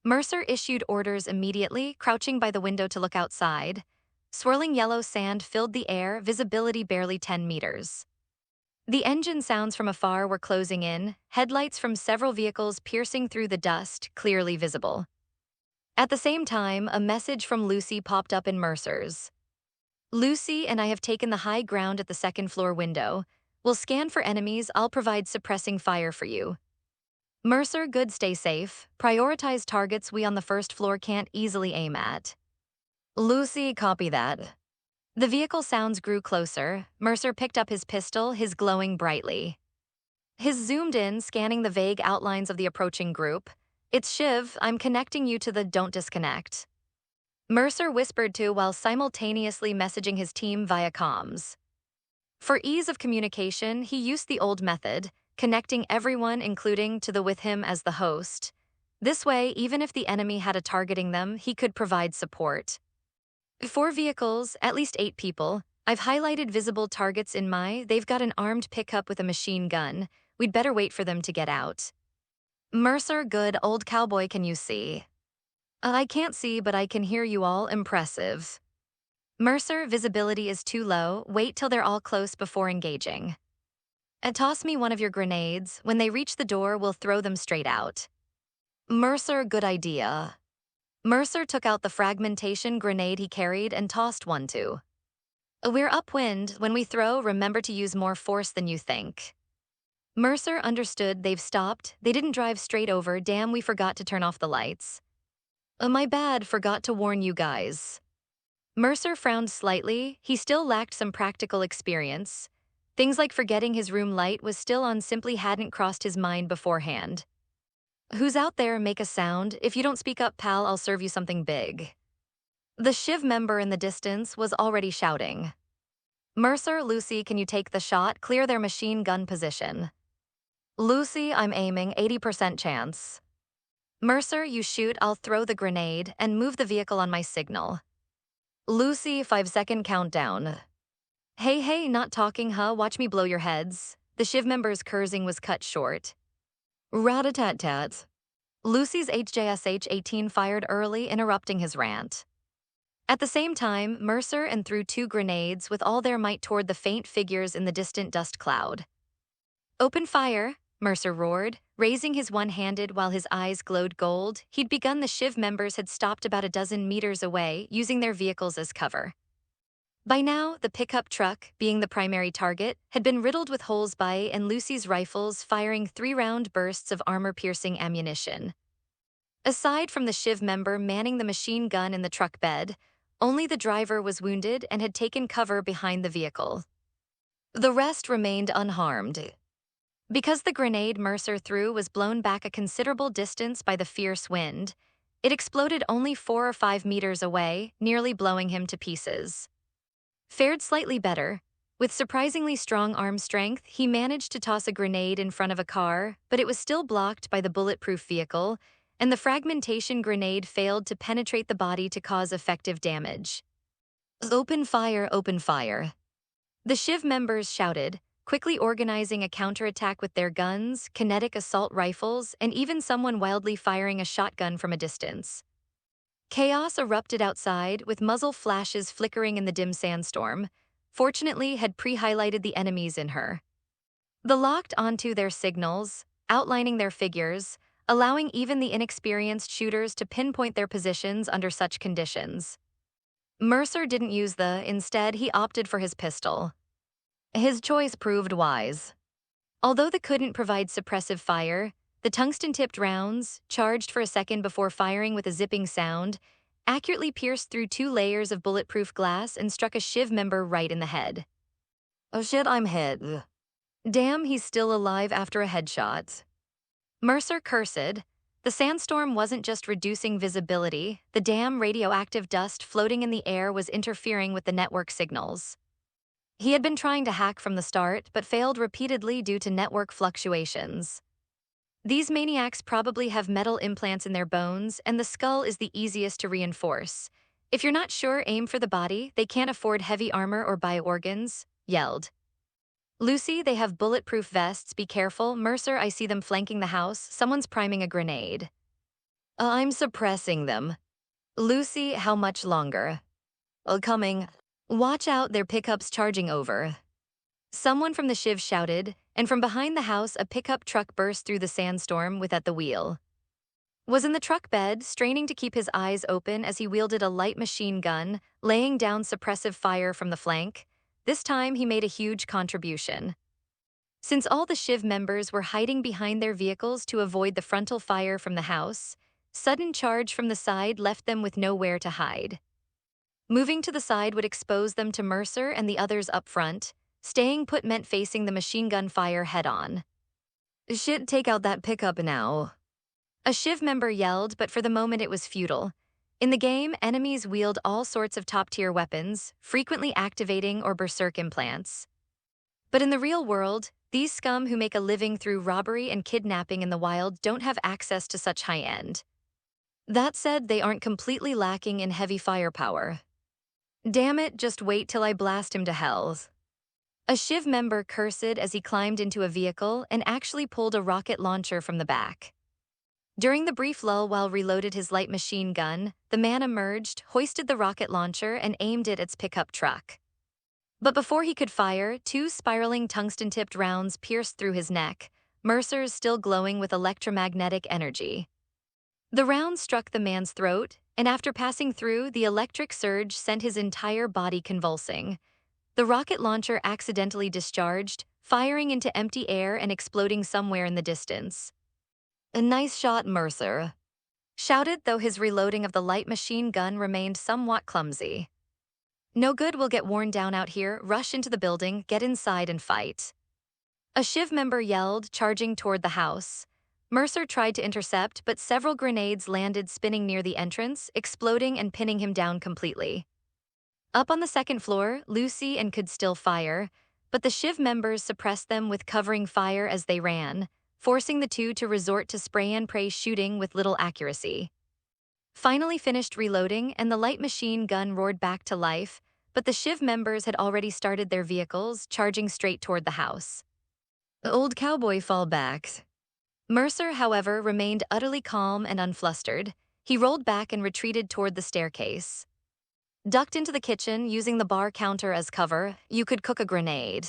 Mercer issued orders immediately, crouching by the window to look outside. Swirling yellow sand filled the air, visibility barely 10 meters. The engine sounds from afar were closing in, headlights from several vehicles piercing through the dust, clearly visible. At the same time, a message from Lucy popped up in Mercer's. Lucy and I have taken the high ground at the second floor window. We'll scan for enemies, I'll provide suppressing fire for you. Mercer, good, stay safe. Prioritize targets we on the first floor can't easily aim at. Lucy, copy that. The vehicle sounds grew closer. Mercer picked up his pistol, his glowing brightly. His zoomed in, scanning the vague outlines of the approaching group. It's Shiv, I'm connecting you to the don't disconnect. Mercer whispered to while simultaneously messaging his team via comms. For ease of communication, he used the old method, connecting everyone including to the with him as the host. This way, even if the enemy had a targeting them, he could provide support. 4 vehicles, at least 8 people. I've highlighted visible targets in they've got an armed pickup with a machine gun. We'd better wait for them to get out. Mercer, good, old cowboy, can you see? I can't see, but I can hear you all, impressive. Mercer, visibility is too low, wait till they're all close before engaging. Toss me one of your grenades. When they reach the door, we'll throw them straight out. Mercer, good idea. Mercer took out the fragmentation grenade he carried and tossed one too. We're upwind. When we throw, remember to use more force than you think. Mercer understood they've stopped. They didn't drive straight over. Damn, we forgot to turn off the lights. My bad, forgot to warn you guys. Mercer frowned slightly. He still lacked some practical experience. Things like forgetting his room light was still on, simply hadn't crossed his mind beforehand. Who's out there? Make a sound. If you don't speak up, pal, I'll serve you something big. The Shiv member in the distance was already shouting. Mercer, Lucy, can you take the shot? Clear their machine gun position. Lucy, I'm aiming, 80% chance. Mercer, you shoot, I'll throw the grenade and move the vehicle on my signal. Lucy, 5-second countdown. Hey, not talking, huh? Watch me blow your heads. The Shiv member's cursing was cut short. Rat-a-tat-tat. Lucy's HJSH-18 fired early, interrupting his rant. At the same time, Mercer and threw 2 grenades with all their might toward the faint figures in the distant dust cloud. Open fire, Mercer roared, raising his one-handed while his eyes glowed gold. He'd begun. The Shiv members had stopped about a dozen meters away, using their vehicles as cover. By now, the pickup truck, being the primary target, had been riddled with holes by and Lucy's rifles firing 3-round bursts of armor-piercing ammunition. Aside from the Shiv member manning the machine gun in the truck bed, only the driver was wounded and had taken cover behind the vehicle. The rest remained unharmed. Because the grenade Mercer threw was blown back a considerable distance by the fierce wind, it exploded only 4 or 5 meters away, nearly blowing him to pieces. Fared slightly better. With surprisingly strong arm strength, he managed to toss a grenade in front of a car, but it was still blocked by the bulletproof vehicle, and the fragmentation grenade failed to penetrate the body to cause effective damage. Open fire, open fire. The Shiv members shouted, quickly organizing a counterattack with their guns, kinetic assault rifles, and even someone wildly firing a shotgun from a distance. Chaos erupted outside, with muzzle flashes flickering in the dim sandstorm. Fortunately, had pre-highlighted the enemies in her. The locked onto their signals, outlining their figures, allowing even the inexperienced shooters to pinpoint their positions under such conditions. Mercer didn't use instead he opted for his pistol. His choice proved wise. Although the couldn't provide suppressive fire, the tungsten-tipped rounds, charged for a second before firing with a zipping sound, accurately pierced through 2 layers of bulletproof glass and struck a Shiv member right in the head. Oh shit, I'm hit. Damn, he's still alive after a headshot. Mercer cursed. The sandstorm wasn't just reducing visibility, the damn radioactive dust floating in the air was interfering with the network signals. He had been trying to hack from the start, but failed repeatedly due to network fluctuations. These maniacs probably have metal implants in their bones, and the skull is the easiest to reinforce. If you're not sure, aim for the body. They can't afford heavy armor or buy organs, yelled. Lucy, they have bulletproof vests, be careful. Mercer, I see them flanking the house. Someone's priming a grenade. I'm suppressing them. Lucy, how much longer? Coming. Watch out, their pickups charging over. Someone from the Shiv shouted, and from behind the house a pickup truck burst through the sandstorm with at the wheel. Was in the truck bed, straining to keep his eyes open as he wielded a light machine gun, laying down suppressive fire from the flank. This time he made a huge contribution. Since all the Shiv members were hiding behind their vehicles to avoid the frontal fire from the house, sudden charge from the side left them with nowhere to hide. Moving to the side would expose them to Mercer and the others up front. Staying put meant facing the machine gun fire head-on. Shit, take out that pickup now. A Shiv member yelled, but for the moment it was futile. In the game, enemies wield all sorts of top-tier weapons, frequently activating or berserk implants. But in the real world, these scum who make a living through robbery and kidnapping in the wild don't have access to such high-end. That said, they aren't completely lacking in heavy firepower. Damn it, just wait till I blast him to hell. A Shiv member cursed as he climbed into a vehicle and actually pulled a rocket launcher from the back. During the brief lull while reloaded his light machine gun, the man emerged, hoisted the rocket launcher, and aimed it at its pickup truck. But before he could fire, 2 spiraling tungsten-tipped rounds pierced through his neck, Mercer's still glowing with electromagnetic energy. The rounds struck the man's throat, and after passing through, the electric surge sent his entire body convulsing. The rocket launcher accidentally discharged, firing into empty air and exploding somewhere in the distance. A nice shot, Mercer. Shouted, though his reloading of the light machine gun remained somewhat clumsy. No good, will get worn down out here. Rush into the building, get inside and fight. A Shiv member yelled, charging toward the house. Mercer tried to intercept, but several grenades landed spinning near the entrance, exploding and pinning him down completely. Up on the second floor, Lucy and could still fire, but the Shiv members suppressed them with covering fire as they ran, forcing the 2 to resort to spray-and-pray shooting with little accuracy. Finally finished reloading, and the light machine gun roared back to life, but the Shiv members had already started their vehicles, charging straight toward the house. Old cowboy fall back. Mercer, however, remained utterly calm and unflustered. He rolled back and retreated toward the staircase. Ducked into the kitchen, using the bar counter as cover, you could cook a grenade.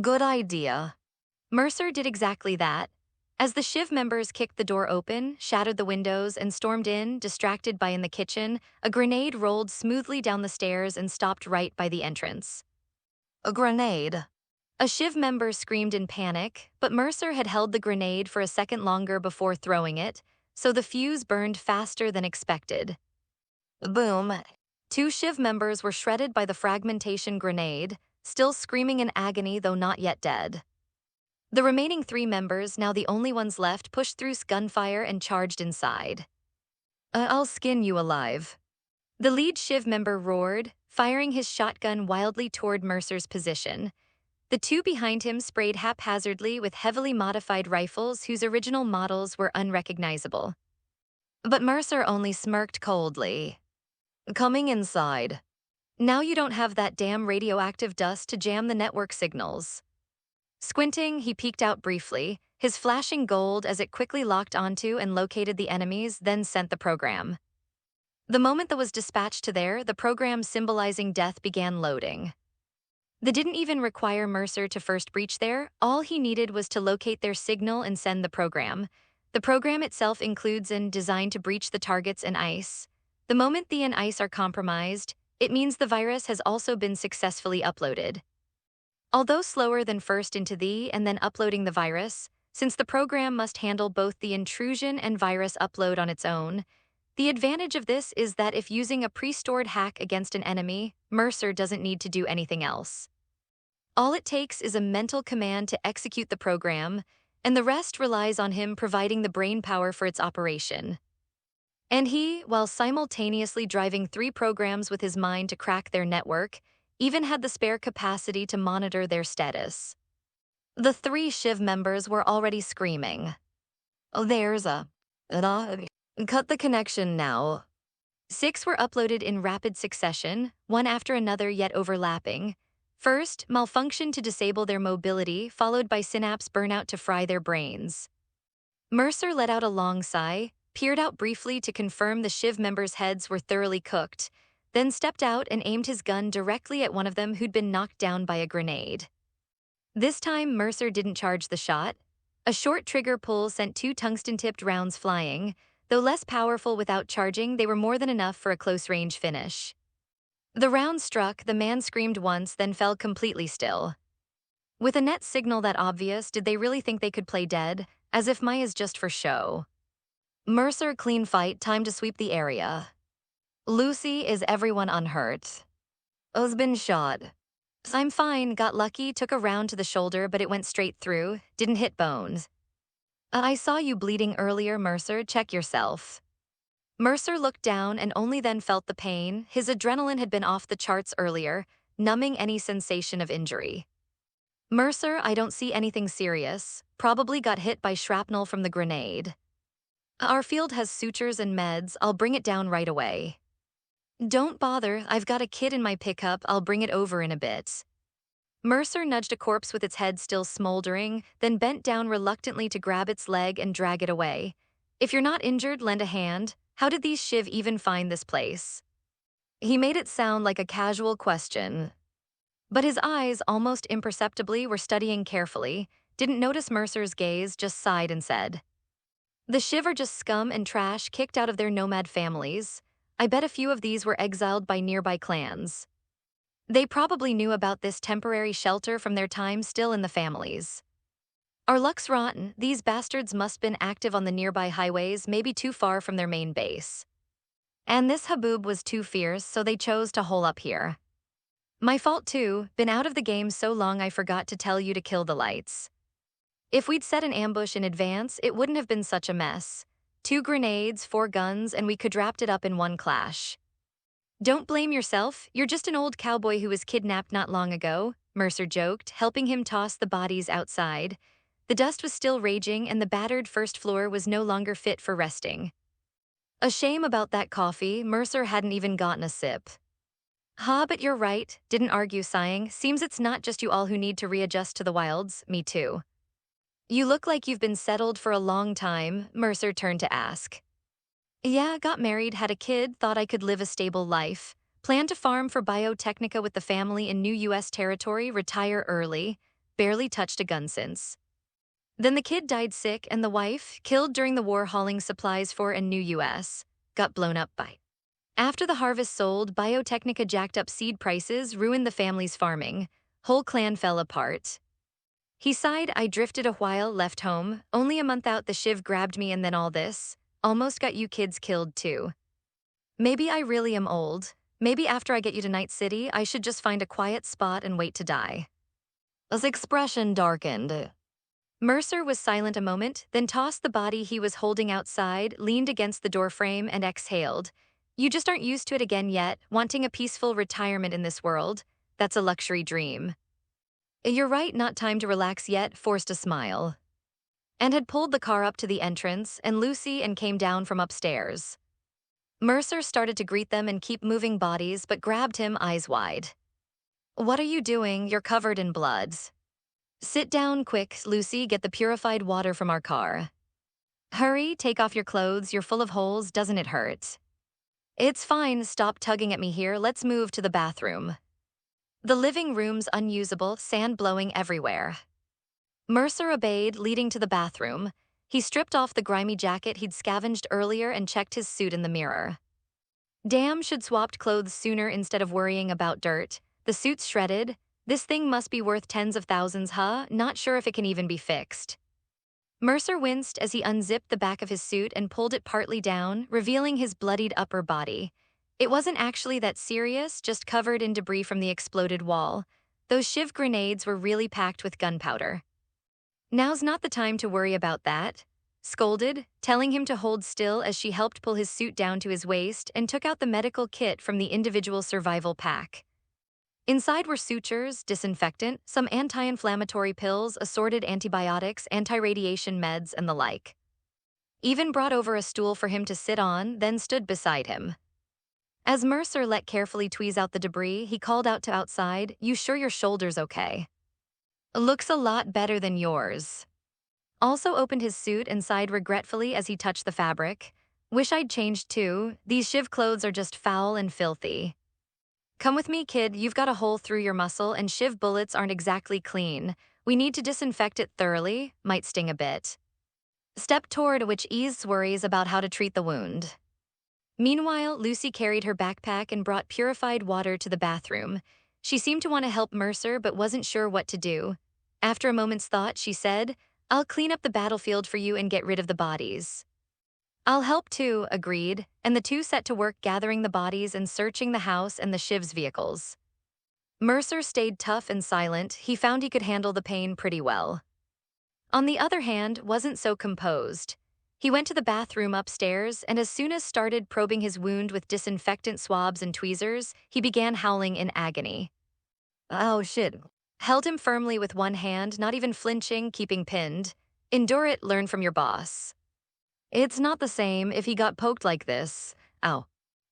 Good idea. Mercer did exactly that. As the Shiv members kicked the door open, shattered the windows, and stormed in, distracted by in the kitchen, a grenade rolled smoothly down the stairs and stopped right by the entrance. A grenade. A Shiv member screamed in panic, but Mercer had held the grenade for a second longer before throwing it, so the fuse burned faster than expected. Boom. Two Shiv members were shredded by the fragmentation grenade, still screaming in agony though not yet dead. The remaining three members, now the only ones left, pushed through gunfire and charged inside. I'll skin you alive. The lead Shiv member roared, firing his shotgun wildly toward Mercer's position. The two behind him sprayed haphazardly with heavily modified rifles whose original models were unrecognizable. But Mercer only smirked coldly. Coming inside. Now you don't have that damn radioactive dust to jam the network signals. Squinting, he peeked out briefly, his flashing gold as it quickly locked onto and located the enemies, then sent the program. The moment that was dispatched to there, the program symbolizing death began loading. That didn't even require Mercer to first breach there. All he needed was to locate their signal and send the program. The program itself includes and designed to breach the targets and ice. The moment the and ice are compromised, it means the virus has also been successfully uploaded. Although slower than first into the and then uploading the virus, since the program must handle both the intrusion and virus upload on its own, the advantage of this is that if using a pre-stored hack against an enemy, Mercer doesn't need to do anything else. All it takes is a mental command to execute the program, and the rest relies on him providing the brain power for its operation. And he, while simultaneously driving 3 programs with his mind to crack their network, even had the spare capacity to monitor their status. The 3 Shiv members were already screaming. Oh, there's a... Cut the connection now. 6 were uploaded in rapid succession, one after another yet overlapping. First, malfunction to disable their mobility, followed by synapse burnout to fry their brains. Mercer let out a long sigh, peered out briefly to confirm the Shiv members' heads were thoroughly cooked, then stepped out and aimed his gun directly at one of them who'd been knocked down by a grenade. This time, Mercer didn't charge the shot. A short trigger pull sent 2 tungsten-tipped rounds flying. Though less powerful without charging, they were more than enough for a close-range finish. The round struck, the man screamed once, then fell completely still. With a net signal that obvious, did they really think they could play dead? As if Maya's just for show. Mercer, clean fight, time to sweep the area. Lucy, is everyone unhurt? O's been shot. I'm fine, got lucky, took a round to the shoulder, but it went straight through, didn't hit bones. I saw you bleeding earlier, Mercer, check yourself. Mercer looked down and only then felt the pain. His adrenaline had been off the charts earlier, numbing any sensation of injury. Mercer, I don't see anything serious, probably got hit by shrapnel from the grenade. Our field has sutures and meds, I'll bring it down right away. Don't bother, I've got a kid in my pickup, I'll bring it over in a bit. Mercer nudged a corpse with its head still smoldering, then bent down reluctantly to grab its leg and drag it away. If you're not injured, lend a hand. How did these Shiv even find this place? He made it sound like a casual question. But his eyes, almost imperceptibly, were studying carefully, didn't notice Mercer's gaze, just sighed and said, The Shiv are just scum and trash kicked out of their nomad families. I bet a few of these were exiled by nearby clans. They probably knew about this temporary shelter from their time still in the families. Our luck's rotten, these bastards must been active on the nearby highways, maybe too far from their main base. And this haboob was too fierce, so they chose to hole up here. My fault too, been out of the game so long I forgot to tell you to kill the lights. If we'd set an ambush in advance, it wouldn't have been such a mess. 2 grenades, 4 guns, and we could wrapped it up in one clash. Don't blame yourself, you're just an old cowboy who was kidnapped not long ago, Mercer joked, helping him toss the bodies outside. The dust was still raging and the battered first floor was no longer fit for resting. A shame about that coffee, Mercer hadn't even gotten a sip. But you're right, didn't argue, sighing. Seems it's not just you all who need to readjust to the wilds, me too. You look like you've been settled for a long time, Mercer turned to ask. Yeah, got married, had a kid, thought I could live a stable life. Planned to farm for Biotechnica with the family in new U.S. territory, retire early. Barely touched a gun since. Then the kid died sick and the wife, killed during the war hauling supplies for a new US, got blown up by. After the harvest sold, Biotechnica jacked up seed prices, ruined the family's farming. Whole clan fell apart. He sighed. I drifted a while, left home. Only a month out the shiv grabbed me and then all this. Almost got you kids killed too. Maybe I really am old. Maybe after I get you to Night City, I should just find a quiet spot and wait to die. His expression darkened. Mercer was silent a moment, then tossed the body he was holding outside, leaned against the doorframe, and exhaled. You just aren't used to it again yet, wanting a peaceful retirement in this world. That's a luxury dream. You're right, not time to relax yet, forced a smile. And had pulled the car up to the entrance, and Lucy and came down from upstairs. Mercer started to greet them and keep moving bodies, but grabbed him, eyes wide. What are you doing? You're covered in blood. Sit down quick, Lucy, get the purified water from our car. Hurry, take off your clothes, you're full of holes, doesn't it hurt? It's fine, stop tugging at me here, let's move to the bathroom. The living room's unusable, sand blowing everywhere. Mercer obeyed, leading to the bathroom. He stripped off the grimy jacket he'd scavenged earlier and checked his suit in the mirror. Damn, should swapped clothes sooner instead of worrying about dirt. The suit's shredded. This thing must be worth tens of thousands, huh? Not sure if it can even be fixed. Mercer winced as he unzipped the back of his suit and pulled it partly down, revealing his bloodied upper body. It wasn't actually that serious, just covered in debris from the exploded wall. Those shiv grenades were really packed with gunpowder. Now's not the time to worry about that. Scolded, telling him to hold still as she helped pull his suit down to his waist and took out the medical kit from the individual survival pack. Inside were sutures, disinfectant, some anti-inflammatory pills, assorted antibiotics, anti-radiation meds, and the like. Even brought over a stool for him to sit on, then stood beside him. As Mercer let carefully tweeze out the debris, he called out to outside, "You sure your shoulder's okay?" "Looks a lot better than yours." Also opened his suit and sighed regretfully as he touched the fabric. "Wish I'd changed too. These shiv clothes are just foul and filthy." "Come with me, kid, you've got a hole through your muscle and shiv bullets aren't exactly clean. We need to disinfect it thoroughly, might sting a bit." Step toward which eased worries about how to treat the wound. Meanwhile, Lucy carried her backpack and brought purified water to the bathroom. She seemed to want to help Mercer but wasn't sure what to do. After a moment's thought, she said, "I'll clean up the battlefield for you and get rid of the bodies." "I'll help too," agreed, and the two set to work gathering the bodies and searching the house and the shiv's vehicles. Mercer stayed tough and silent. He found he could handle the pain pretty well. On the other hand, wasn't so composed. He went to the bathroom upstairs, and as soon as started probing his wound with disinfectant swabs and tweezers, he began howling in agony. "Oh shit." Held him firmly with one hand, not even flinching, keeping pinned. "Endure it, learn from your boss." "It's not the same if he got poked like this. Ow."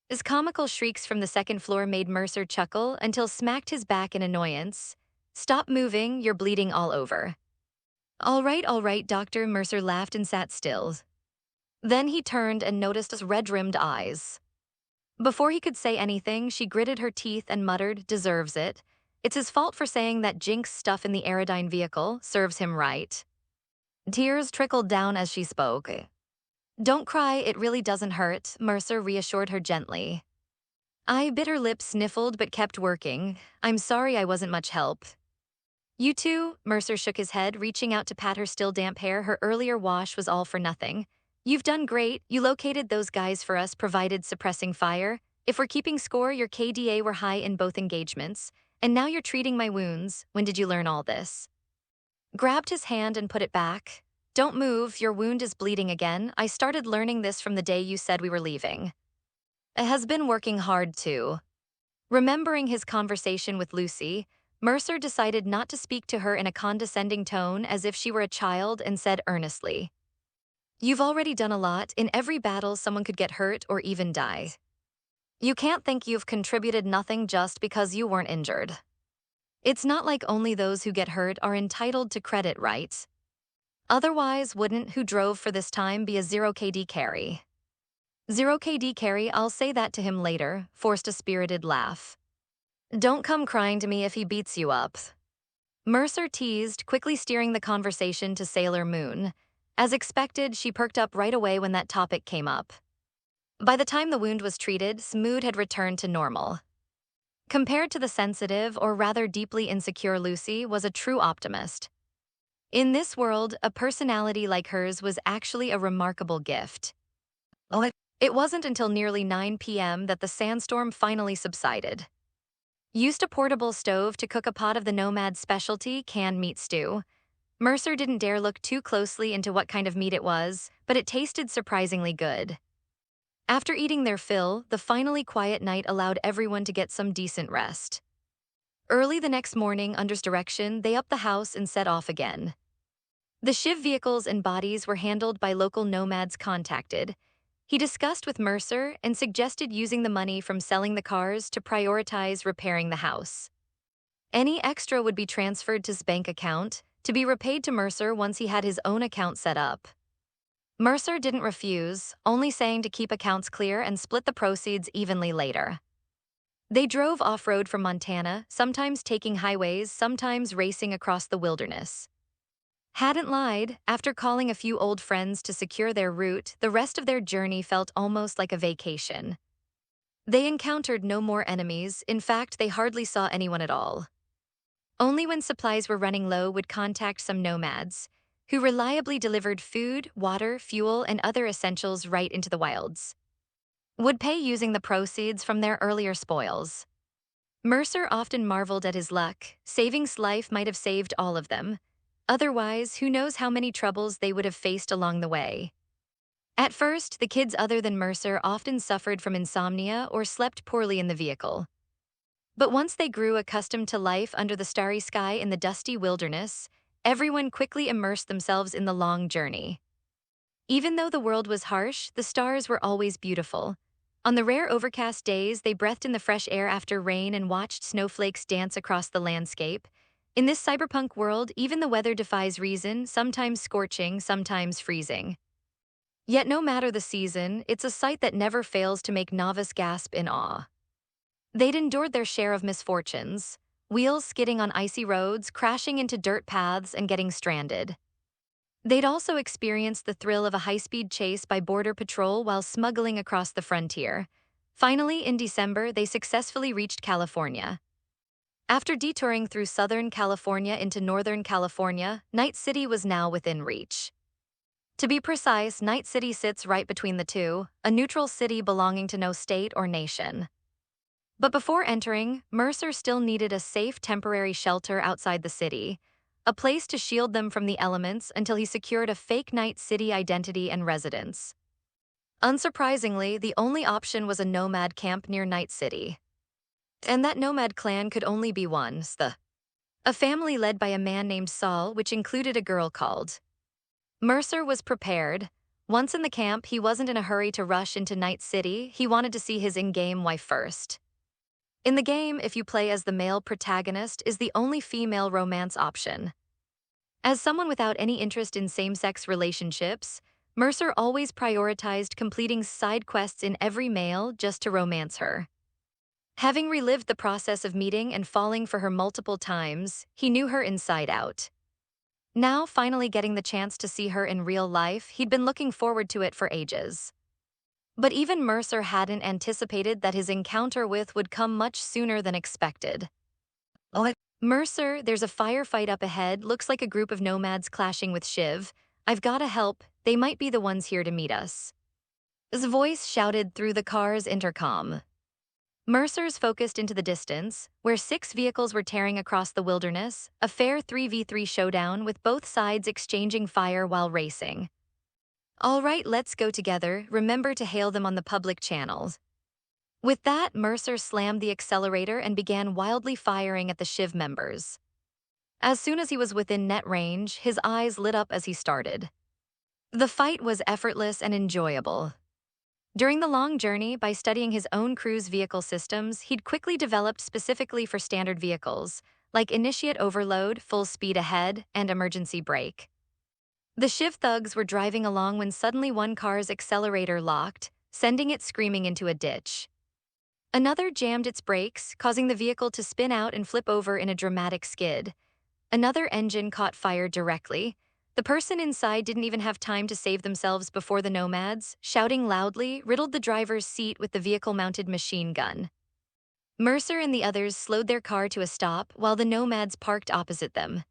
His comical shrieks from the second floor made Mercer chuckle until smacked his back in annoyance. "Stop moving, you're bleeding all over." All right, doctor," Mercer laughed and sat still. Then he turned and noticed his red-rimmed eyes. Before he could say anything, she gritted her teeth and muttered, "Deserves it. It's his fault for saying that Jinx stuff in the Aerodyne vehicle, serves him right." Tears trickled down as she spoke. "Don't cry, it really doesn't hurt," Mercer reassured her gently. I bit her lip, sniffled, but kept working. "I'm sorry I wasn't much help." "You too," Mercer shook his head, reaching out to pat her still damp hair. Her earlier wash was all for nothing. "You've done great. You located those guys for us, provided suppressing fire. If we're keeping score, your KDA were high in both engagements. And now you're treating my wounds. When did you learn all this?" Grabbed his hand and put it back. "Don't move, your wound is bleeding again. I started learning this from the day you said we were leaving." It has been working hard too. Remembering his conversation with Lucy, Mercer decided not to speak to her in a condescending tone as if she were a child and said earnestly, "You've already done a lot. In every battle, someone could get hurt or even die. You can't think you've contributed nothing just because you weren't injured. It's not like only those who get hurt are entitled to credit, right? Otherwise, wouldn't who drove for this time be a 0 KD carry?" 0 KD carry, I'll say that to him later, forced a spirited laugh. "Don't come crying to me if he beats you up." Mercer teased, quickly steering the conversation to Sailor Moon. As expected, she perked up right away when that topic came up. By the time the wound was treated, Smoot had returned to normal. Compared to the sensitive, or rather deeply insecure Lucy, was a true optimist. In this world, a personality like hers was actually a remarkable gift. It wasn't until nearly 9 p.m. that the sandstorm finally subsided. Used a portable stove to cook a pot of the Nomad's specialty, canned meat stew. Mercer didn't dare look too closely into what kind of meat it was, but it tasted surprisingly good. After eating their fill, the finally quiet night allowed everyone to get some decent rest. Early the next morning, under direction, they upped the house and set off again. The Shiv vehicles and bodies were handled by local nomads contacted. He discussed with Mercer and suggested using the money from selling the cars to prioritize repairing the house. Any extra would be transferred to his bank account, to be repaid to Mercer once he had his own account set up. Mercer didn't refuse, only saying to keep accounts clear and split the proceeds evenly later. They drove off-road from Montana, sometimes taking highways, sometimes racing across the wilderness. Hadn't lied, after calling a few old friends to secure their route, the rest of their journey felt almost like a vacation. They encountered no more enemies, in fact, they hardly saw anyone at all. Only when supplies were running low would contact some nomads, who reliably delivered food, water, fuel, and other essentials right into the wilds. Would pay using the proceeds from their earlier spoils. Mercer often marveled at his luck. Saving's life might have saved all of them. Otherwise, who knows how many troubles they would have faced along the way. At first, the kids other than Mercer often suffered from insomnia or slept poorly in the vehicle. But once they grew accustomed to life under the starry sky in the dusty wilderness, everyone quickly immersed themselves in the long journey. Even though the world was harsh, the stars were always beautiful. On the rare overcast days, they breathed in the fresh air after rain and watched snowflakes dance across the landscape. In this cyberpunk world, even the weather defies reason, sometimes scorching, sometimes freezing. Yet no matter the season, it's a sight that never fails to make novice gasp in awe. They'd endured their share of misfortunes, wheels skidding on icy roads, crashing into dirt paths, and getting stranded. They'd also experienced the thrill of a high-speed chase by Border Patrol while smuggling across the frontier. Finally, in December, they successfully reached California. After detouring through Southern California into Northern California, Night City was now within reach. To be precise, Night City sits right between the two, a neutral city belonging to no state or nation. But before entering, Mercer still needed a safe temporary shelter outside the city, a place to shield them from the elements until he secured a fake Night City identity and residence. Unsurprisingly, the only option was a nomad camp near Night City. And that nomad clan could only be one, a family led by a man named Saul, which included a girl called. Mercer was prepared. Once in the camp, he wasn't in a hurry to rush into Night City. He wanted to see his in-game wife first. In the game, if you play as the male protagonist, is the only female romance option. As someone without any interest in same-sex relationships, Mercer always prioritized completing side quests in every mail just to romance her. Having relived the process of meeting and falling for her multiple times, he knew her inside out. Now, finally getting the chance to see her in real life, he'd been looking forward to it for ages. But even Mercer hadn't anticipated that his encounter with would come much sooner than expected. Mercer, there's a firefight up ahead, looks like a group of nomads clashing with Shiv. I've gotta help, they might be the ones here to meet us. His voice shouted through the car's intercom. Mercer's focused into the distance, where 6 vehicles were tearing across the wilderness, a fair 3v3 showdown with both sides exchanging fire while racing. All right, let's go together, remember to hail them on the public channels. With that, Mercer slammed the accelerator and began wildly firing at the Shiv members. As soon as he was within net range, his eyes lit up as he started. The fight was effortless and enjoyable. During the long journey, by studying his own crew's vehicle systems, he'd quickly developed specifically for standard vehicles, like initiate overload, full speed ahead, and emergency brake. The Shiv thugs were driving along when suddenly one car's accelerator locked, sending it screaming into a ditch. Another jammed its brakes, causing the vehicle to spin out and flip over in a dramatic skid. Another engine caught fire directly. The person inside didn't even have time to save themselves before the nomads, shouting loudly, riddled the driver's seat with the vehicle-mounted machine gun. Mercer and the others slowed their car to a stop while the nomads parked opposite them.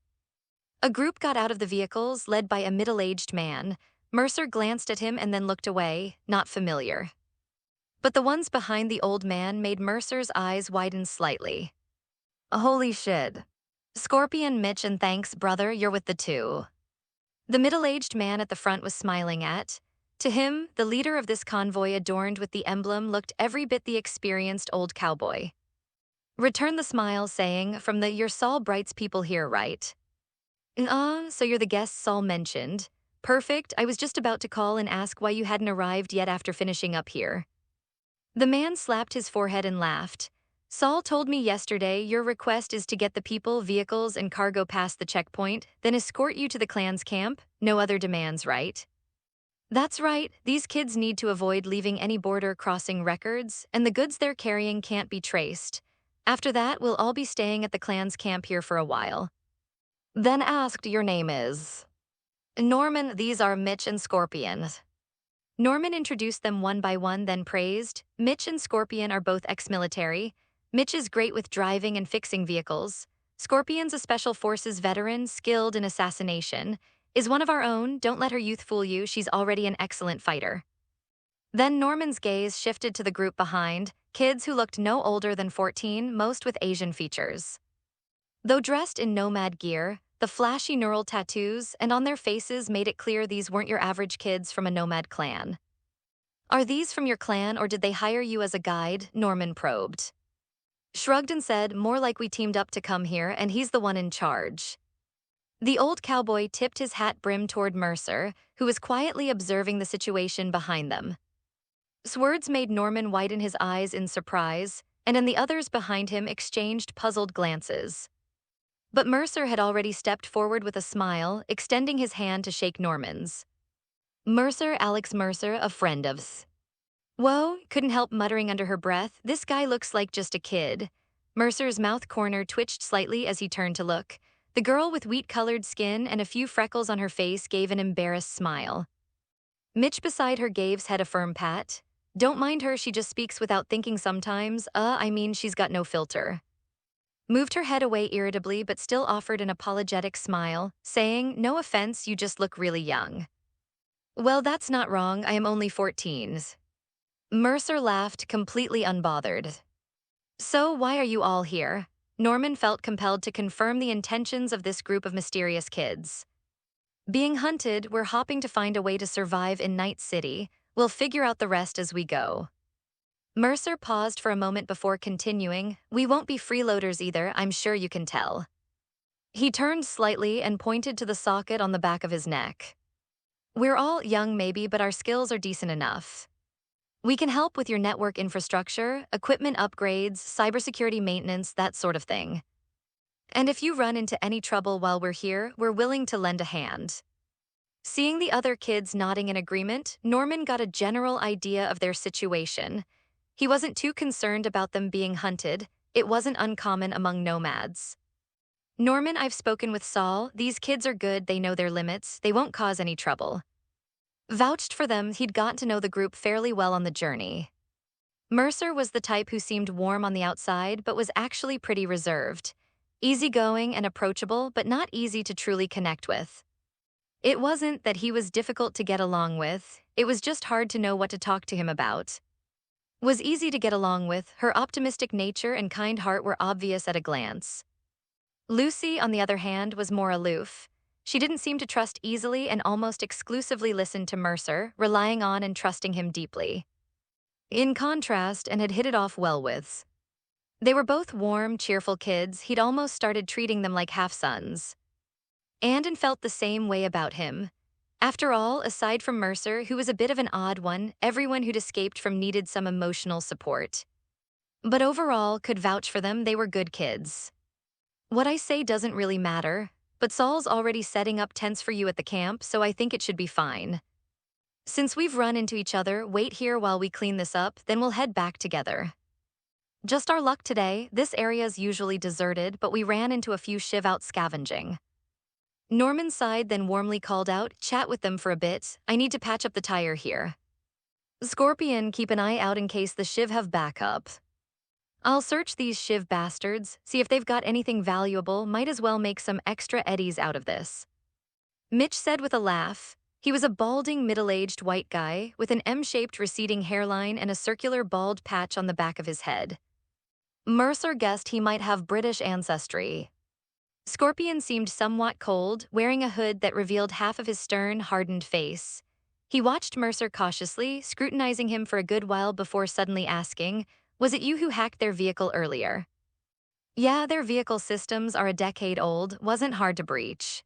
A group got out of the vehicles, led by a middle-aged man. Mercer glanced at him and then looked away, not familiar. But the ones behind the old man made Mercer's eyes widen slightly. Holy shit. Scorpion, Mitch, and thanks, brother, you're with the two. The middle-aged man at the front was smiling at. To him, the leader of this convoy adorned with the emblem looked every bit the experienced old cowboy. Returned the smile, saying, from the "You're Saul Bright's people here, right?" So you're the guest Saul mentioned. Perfect, I was just about to call and ask why you hadn't arrived yet after finishing up here. The man slapped his forehead and laughed. Saul told me yesterday your request is to get the people, vehicles, and cargo past the checkpoint, then escort you to the clan's camp. No other demands, right? That's right, these kids need to avoid leaving any border crossing records, and the goods they're carrying can't be traced. After that, we'll all be staying at the clan's camp here for a while. Then asked, your name is? Norman, these are Mitch and Scorpion. Norman introduced them one by one, then praised. Mitch and Scorpion are both ex-military. Mitch is great with driving and fixing vehicles. Scorpion's a special forces veteran, skilled in assassination. Is one of our own, don't let her youth fool you, she's already an excellent fighter. Then Norman's gaze shifted to the group behind, kids who looked no older than 14, most with Asian features. Though dressed in nomad gear, the flashy neural tattoos and on their faces made it clear these weren't your average kids from a nomad clan. Are these from your clan or did they hire you as a guide? Norman probed. Shrugged and said, more like we teamed up to come here and he's the one in charge. The old cowboy tipped his hat brim toward Mercer, who was quietly observing the situation behind them. Words made Norman widen his eyes in surprise, and then the others behind him exchanged puzzled glances. But Mercer had already stepped forward with a smile, extending his hand to shake Norman's. Mercer, Alex Mercer, a friend of. Whoa, couldn't help muttering under her breath, this guy looks like just a kid. Mercer's mouth corner twitched slightly as he turned to look. The girl with wheat-colored skin and a few freckles on her face gave an embarrassed smile. Mitch beside her gave his head a firm pat. Don't mind her, she just speaks without thinking sometimes. She's got no filter. Moved her head away irritably but still offered an apologetic smile, saying, no offense, you just look really young. Well, that's not wrong, I am only 14. Mercer laughed, completely unbothered. So why are you all here? Norman felt compelled to confirm the intentions of this group of mysterious kids. Being hunted, we're hopping to find a way to survive in Night City. We'll figure out the rest as we go. Mercer paused for a moment before continuing, we won't be freeloaders either, I'm sure you can tell. He turned slightly and pointed to the socket on the back of his neck. We're all young maybe, but our skills are decent enough. We can help with your network infrastructure, equipment upgrades, cybersecurity maintenance, that sort of thing. And if you run into any trouble while we're here, we're willing to lend a hand. Seeing the other kids nodding in agreement, Norman got a general idea of their situation. He wasn't too concerned about them being hunted. It wasn't uncommon among nomads. Norman, I've spoken with Saul. These kids are good, they know their limits, they won't cause any trouble. Vouched for them, he'd gotten to know the group fairly well on the journey. Mercer was the type who seemed warm on the outside but was actually pretty reserved. Easygoing and approachable, but not easy to truly connect with. It wasn't that he was difficult to get along with, it was just hard to know what to talk to him about. Was easy to get along with, her optimistic nature and kind heart were obvious at a glance. Lucy, on the other hand, was more aloof. She didn't seem to trust easily and almost exclusively listened to Mercer, relying on and trusting him deeply. In contrast, and had hit it off well with. They were both warm, cheerful kids, he'd almost started treating them like half-sons. Andon felt the same way about him. After all, aside from Mercer, who was a bit of an odd one, everyone who'd escaped from needed some emotional support. But overall, could vouch for them, they were good kids. What I say doesn't really matter. But Saul's already setting up tents for you at the camp, so I think it should be fine. Since we've run into each other, wait here while we clean this up, then we'll head back together. Just our luck today, this area's usually deserted, but we ran into a few shiv out scavenging. Norman sighed, then warmly called out, chat with them for a bit, I need to patch up the tire here. Scorpion, keep an eye out in case the shiv have backup. I'll search these shiv bastards, see if they've got anything valuable, might as well make some extra eddies out of this. Mitch said with a laugh. He was a balding, middle-aged white guy with an M-shaped receding hairline and a circular bald patch on the back of his head. Mercer guessed he might have British ancestry. Scorpion seemed somewhat cold, wearing a hood that revealed half of his stern, hardened face. He watched Mercer cautiously, scrutinizing him for a good while before suddenly asking, was it you who hacked their vehicle earlier? Yeah, their vehicle systems are a decade old, wasn't hard to breach.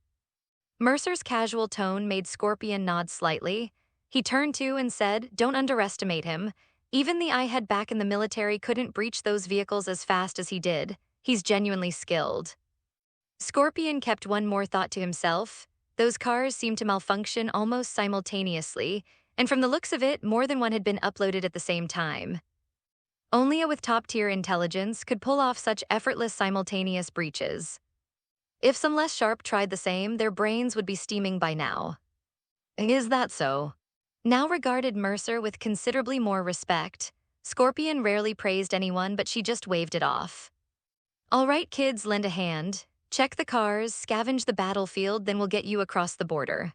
Mercer's casual tone made Scorpion nod slightly. He turned to and said, don't underestimate him. Even the I-head back in the military couldn't breach those vehicles as fast as he did. He's genuinely skilled. Scorpion kept one more thought to himself. Those cars seemed to malfunction almost simultaneously, and from the looks of it, more than one had been uploaded at the same time. Only a with top-tier intelligence could pull off such effortless simultaneous breaches. If some less sharp tried the same, their brains would be steaming by now. Is that so? Now regarded Mercer with considerably more respect. Scorpion rarely praised anyone, but she just waved it off. All right, kids, lend a hand. Check the cars, scavenge the battlefield, then we'll get you across the border.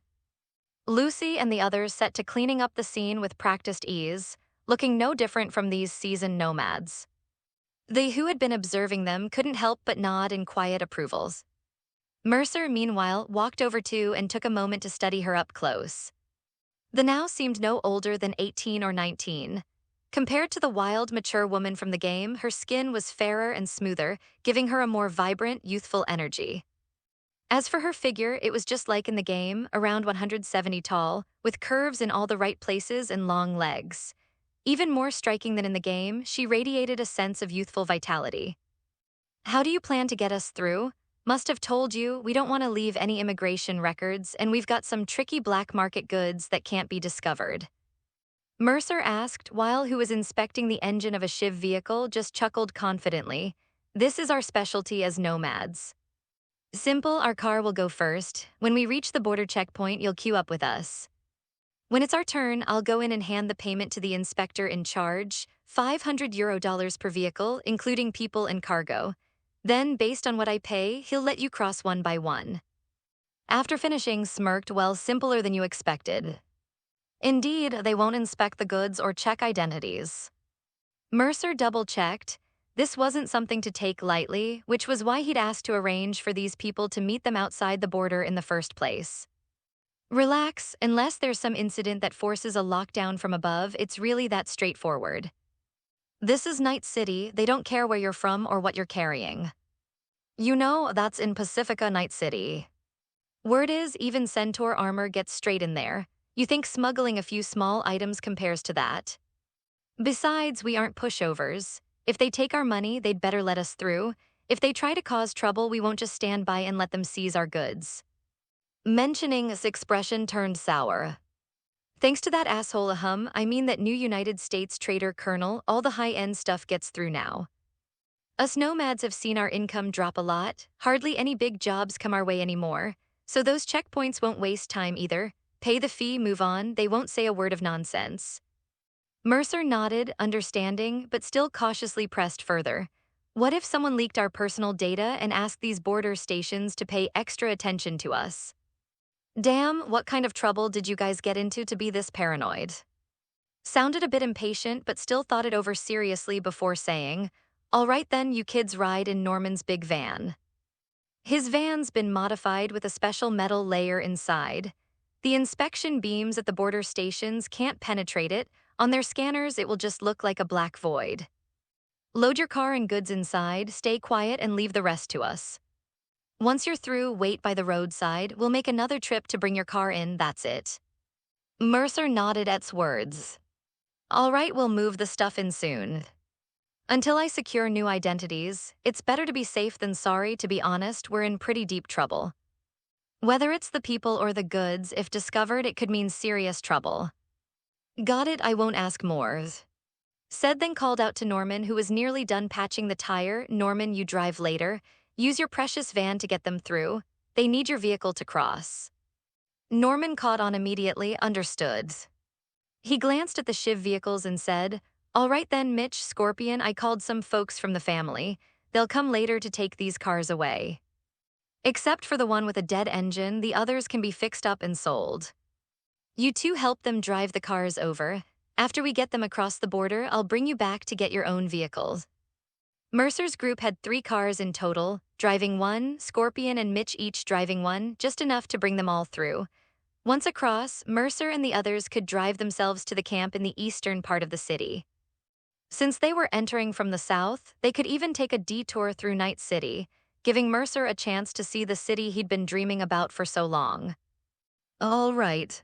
Lucy and the others set to cleaning up the scene with practiced ease, looking no different from these seasoned nomads. They who had been observing them couldn't help but nod in quiet approvals. Mercer, meanwhile, walked over to and took a moment to study her up close. The now seemed no older than 18 or 19. Compared to the wild, mature woman from the game, her skin was fairer and smoother, giving her a more vibrant, youthful energy. As for her figure, it was just like in the game, around 170 tall, with curves in all the right places and long legs. Even more striking than in the game, she radiated a sense of youthful vitality. How do you plan to get us through? Must have told you, we don't want to leave any immigration records, and we've got some tricky black market goods that can't be discovered. Mercer asked, while who was inspecting the engine of a shiv vehicle just chuckled confidently. This is our specialty as nomads. Simple, our car will go first. When we reach the border checkpoint, you'll queue up with us. When it's our turn, I'll go in and hand the payment to the inspector in charge, €500 per vehicle, including people and cargo. Then, based on what I pay, he'll let you cross one by one. After finishing, smirked, well, simpler than you expected. Indeed, they won't inspect the goods or check identities. Mercer double-checked. This wasn't something to take lightly, which was why he'd asked to arrange for these people to meet them outside the border in the first place. Relax, unless there's some incident that forces a lockdown from above, it's really that straightforward. This is Night City, they don't care where you're from or what you're carrying. You know, that's in Pacifica, Night City. Word is, even Centaur armor gets straight in there. You think smuggling a few small items compares to that? Besides, we aren't pushovers. If they take our money, they'd better let us through. If they try to cause trouble, we won't just stand by and let them seize our goods. Mentioning this expression turned sour. Thanks to that asshole I mean that new United States trader Colonel, all the high-end stuff gets through now. Us nomads have seen our income drop a lot, hardly any big jobs come our way anymore, so those checkpoints won't waste time either. Pay the fee, move on, they won't say a word of nonsense. Mercer nodded, understanding, but still cautiously pressed further. What if someone leaked our personal data and asked these border stations to pay extra attention to us? Damn, what kind of trouble did you guys get into to be this paranoid? Sounded a bit impatient, but still thought it over seriously before saying, all right then, you kids ride in Norman's big van. His van's been modified with a special metal layer inside. The inspection beams at the border stations can't penetrate it. On their scanners, it will just look like a black void. Load your car and goods inside, stay quiet, and leave the rest to us. Once you're through, wait by the roadside. We'll make another trip to bring your car in, that's it. Mercer nodded at words. All right, we'll move the stuff in soon. Until I secure new identities, it's better to be safe than sorry. To be honest, we're in pretty deep trouble. Whether it's the people or the goods, if discovered, it could mean serious trouble. Got it, I won't ask more. Said then called out to Norman, who was nearly done patching the tire. Norman, you drive later. Use your precious van to get them through. They need your vehicle to cross. Norman caught on immediately, understood. He glanced at the Shiv vehicles and said, all right then, Mitch, Scorpion, I called some folks from the family. They'll come later to take these cars away. Except for the one with a dead engine, the others can be fixed up and sold. You two help them drive the cars over. After we get them across the border, I'll bring you back to get your own vehicles. Mercer's group had 3 cars in total, driving one, Scorpion and Mitch each driving one, just enough to bring them all through. Once across, Mercer and the others could drive themselves to the camp in the eastern part of the city. Since they were entering from the south, they could even take a detour through Night City, giving Mercer a chance to see the city he'd been dreaming about for so long. All right.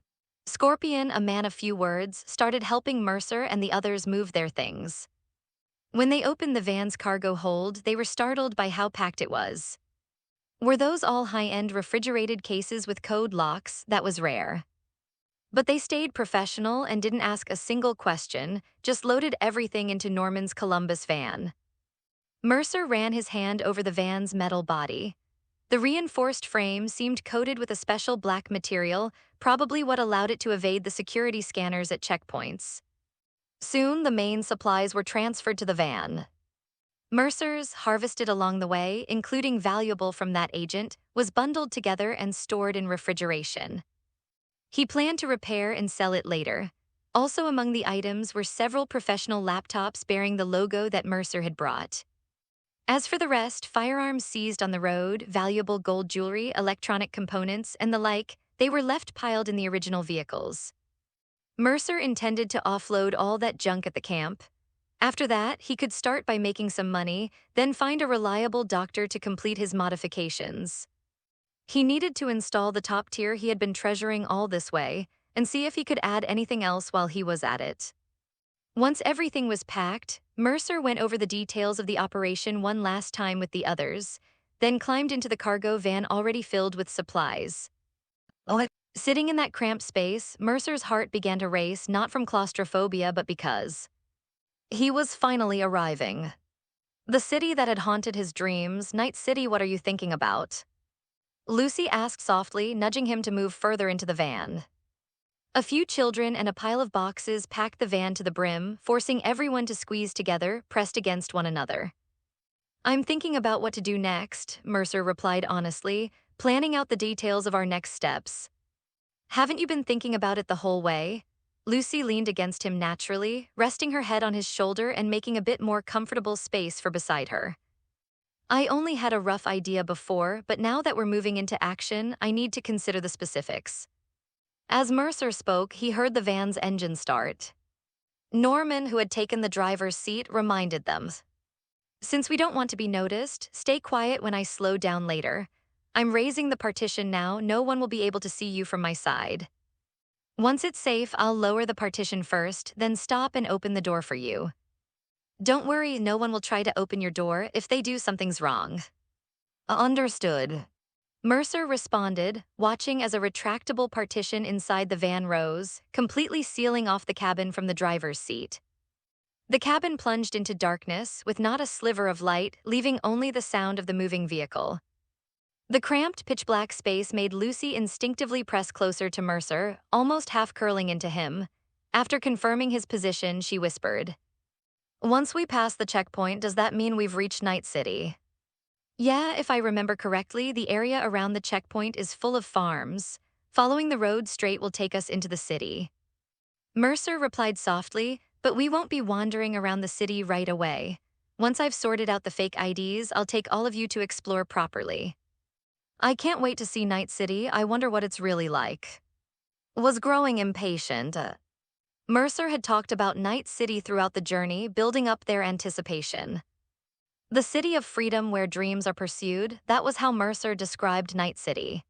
Scorpion, a man of few words, started helping Mercer and the others move their things. When they opened the van's cargo hold, they were startled by how packed it was. Were those all high-end refrigerated cases with code locks? That was rare. But they stayed professional and didn't ask a single question, just loaded everything into Norman's Columbus van. Mercer ran his hand over the van's metal body. The reinforced frame seemed coated with a special black material, probably what allowed it to evade the security scanners at checkpoints. Soon, the main supplies were transferred to the van. Mercer's, harvested along the way, including valuable from that agent, was bundled together and stored in refrigeration. He planned to repair and sell it later. Also among the items were several professional laptops bearing the logo that Mercer had brought. As for the rest, firearms seized on the road, valuable gold jewelry, electronic components, and the like, they were left piled in the original vehicles. Mercer intended to offload all that junk at the camp. After that, he could start by making some money, then find a reliable doctor to complete his modifications. He needed to install the top tier he had been treasuring all this way, and see if he could add anything else while he was at it. Once everything was packed, Mercer went over the details of the operation one last time with the others, then climbed into the cargo van already filled with supplies. Sitting in that cramped space, Mercer's heart began to race, not from claustrophobia but because he was finally arriving. The city that had haunted his dreams. Night City, what are you thinking about? Lucy asked softly, nudging him to move further into the van. A few children and a pile of boxes packed the van to the brim, forcing everyone to squeeze together, pressed against one another. I'm thinking about what to do next, Mercer replied honestly, planning out the details of our next steps. Haven't you been thinking about it the whole way? Lucy leaned against him naturally, resting her head on his shoulder and making a bit more comfortable space for beside her. I only had a rough idea before, but now that we're moving into action, I need to consider the specifics. As Mercer spoke, he heard the van's engine start. Norman, who had taken the driver's seat, reminded them. Since we don't want to be noticed, stay quiet when I slow down later. I'm raising the partition now, no one will be able to see you from my side. Once it's safe, I'll lower the partition first, then stop and open the door for you. Don't worry, no one will try to open your door. If they do, something's wrong. Understood. Mercer responded, watching as a retractable partition inside the van rose, completely sealing off the cabin from the driver's seat. The cabin plunged into darkness, with not a sliver of light, leaving only the sound of the moving vehicle. The cramped, pitch-black space made Lucy instinctively press closer to Mercer, almost half-curling into him. After confirming his position, she whispered, once we pass the checkpoint, does that mean we've reached Night City? Yeah, if I remember correctly, the area around the checkpoint is full of farms. Following the road straight will take us into the city. Mercer replied softly, but we won't be wandering around the city right away. Once I've sorted out the fake IDs, I'll take all of you to explore properly. I can't wait to see Night City. I wonder what it's really like. Was growing impatient. Mercer had talked about Night City throughout the journey, building up their anticipation. The city of freedom where dreams are pursued, that was how Mercer described Night City.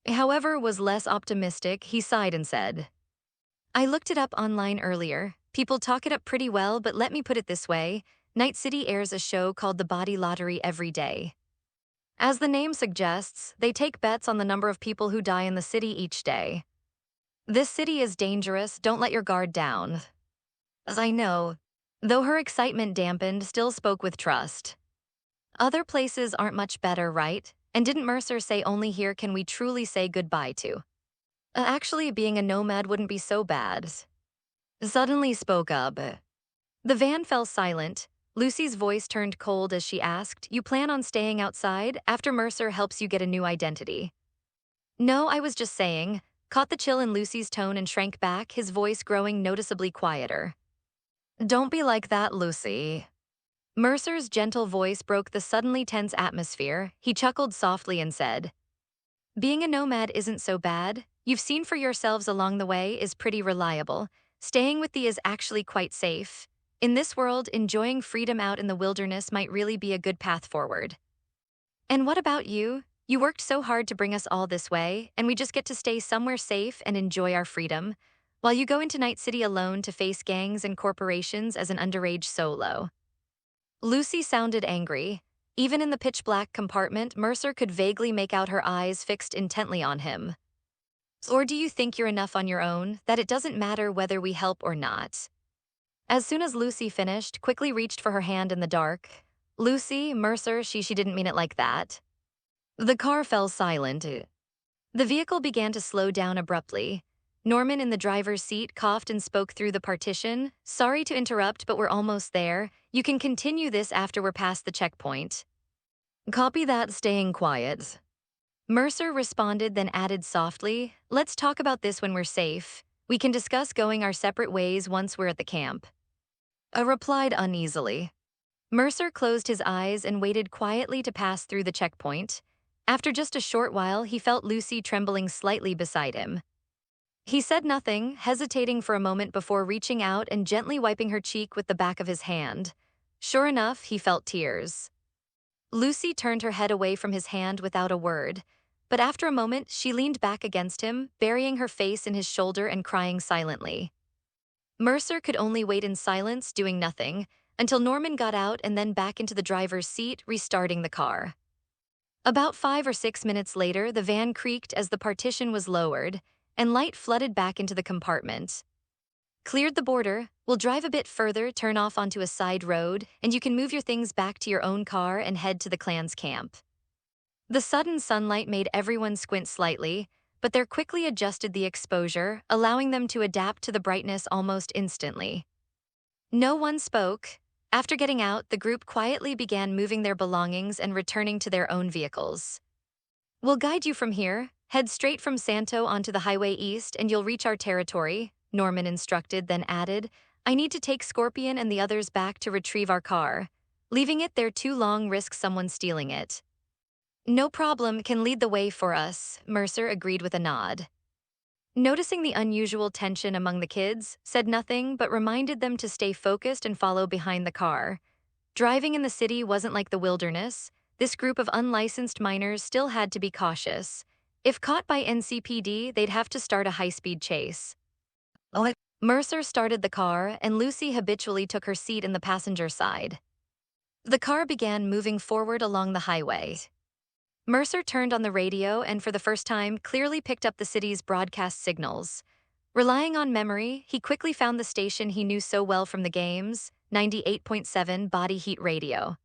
However, was less optimistic, he sighed and said, I looked it up online earlier. People talk it up pretty well, but let me put it this way. Night City airs a show called The Body Lottery every day. As the name suggests, they take bets on the number of people who die in the city each day. This city is dangerous, don't let your guard down. As I know. Though her excitement dampened, still spoke with trust. Other places aren't much better, right? And didn't Mercer say only here can we truly say goodbye to? Actually, being a nomad wouldn't be so bad. Suddenly spoke up. The van fell silent. Lucy's voice turned cold as she asked, "You plan on staying outside after Mercer helps you get a new identity?" "No, I was just saying," caught the chill in Lucy's tone and shrank back, his voice growing noticeably quieter. "Don't be like that, Lucy." Mercer's gentle voice broke the suddenly tense atmosphere. He chuckled softly and said, "Being a nomad isn't so bad. You've seen for yourselves along the way is pretty reliable. Staying with thee is actually quite safe. In this world, enjoying freedom out in the wilderness might really be a good path forward. And what about you? You worked so hard to bring us all this way, and we just get to stay somewhere safe and enjoy our freedom, while you go into Night City alone to face gangs and corporations as an underage solo." Lucy sounded angry. Even in the pitch-black compartment, Mercer could vaguely make out her eyes fixed intently on him. "Or do you think you're enough on your own, that it doesn't matter whether we help or not?" As soon as Lucy finished, quickly reached for her hand in the dark. "Lucy, Mercer, she didn't mean it like that." The car fell silent. The vehicle began to slow down abruptly. Norman in the driver's seat coughed and spoke through the partition. "Sorry to interrupt, but we're almost there. You can continue this after we're past the checkpoint." "Copy that, staying quiet." Mercer responded, then added softly, "Let's talk about this when we're safe. We can discuss going our separate ways once we're at the camp." Replied uneasily. Mercer closed his eyes and waited quietly to pass through the checkpoint. After just a short while, he felt Lucy trembling slightly beside him. He said nothing, hesitating for a moment before reaching out and gently wiping her cheek with the back of his hand. Sure enough, he felt tears. Lucy turned her head away from his hand without a word, but after a moment, she leaned back against him, burying her face in his shoulder and crying silently. Mercer could only wait in silence, doing nothing, until Norman got out and then back into the driver's seat, restarting the car. About 5 or 6 minutes later, the van creaked as the partition was lowered, and light flooded back into the compartment. "Cleared the border. We'll drive a bit further, turn off onto a side road, and you can move your things back to your own car and head to the clan's camp." The sudden sunlight made everyone squint slightly, but they quickly adjusted the exposure, allowing them to adapt to the brightness almost instantly. No one spoke. After getting out, the group quietly began moving their belongings and returning to their own vehicles. "We'll guide you from here. Head straight from Santo onto the highway east and you'll reach our territory," Norman instructed, then added, "I need to take Scorpion and the others back to retrieve our car. Leaving it there too long risks someone stealing it." "No problem, can lead the way for us," Mercer agreed with a nod. Noticing the unusual tension among the kids, said nothing but reminded them to stay focused and follow behind the car. Driving in the city wasn't like the wilderness. This group of unlicensed minors still had to be cautious. If caught by NCPD, they'd have to start a high-speed chase. Mercer started the car, and Lucy habitually took her seat in the passenger side. The car began moving forward along the highway. Mercer turned on the radio and for the first time clearly picked up the city's broadcast signals. Relying on memory, he quickly found the station he knew so well from the games, 98.7 Body Heat Radio.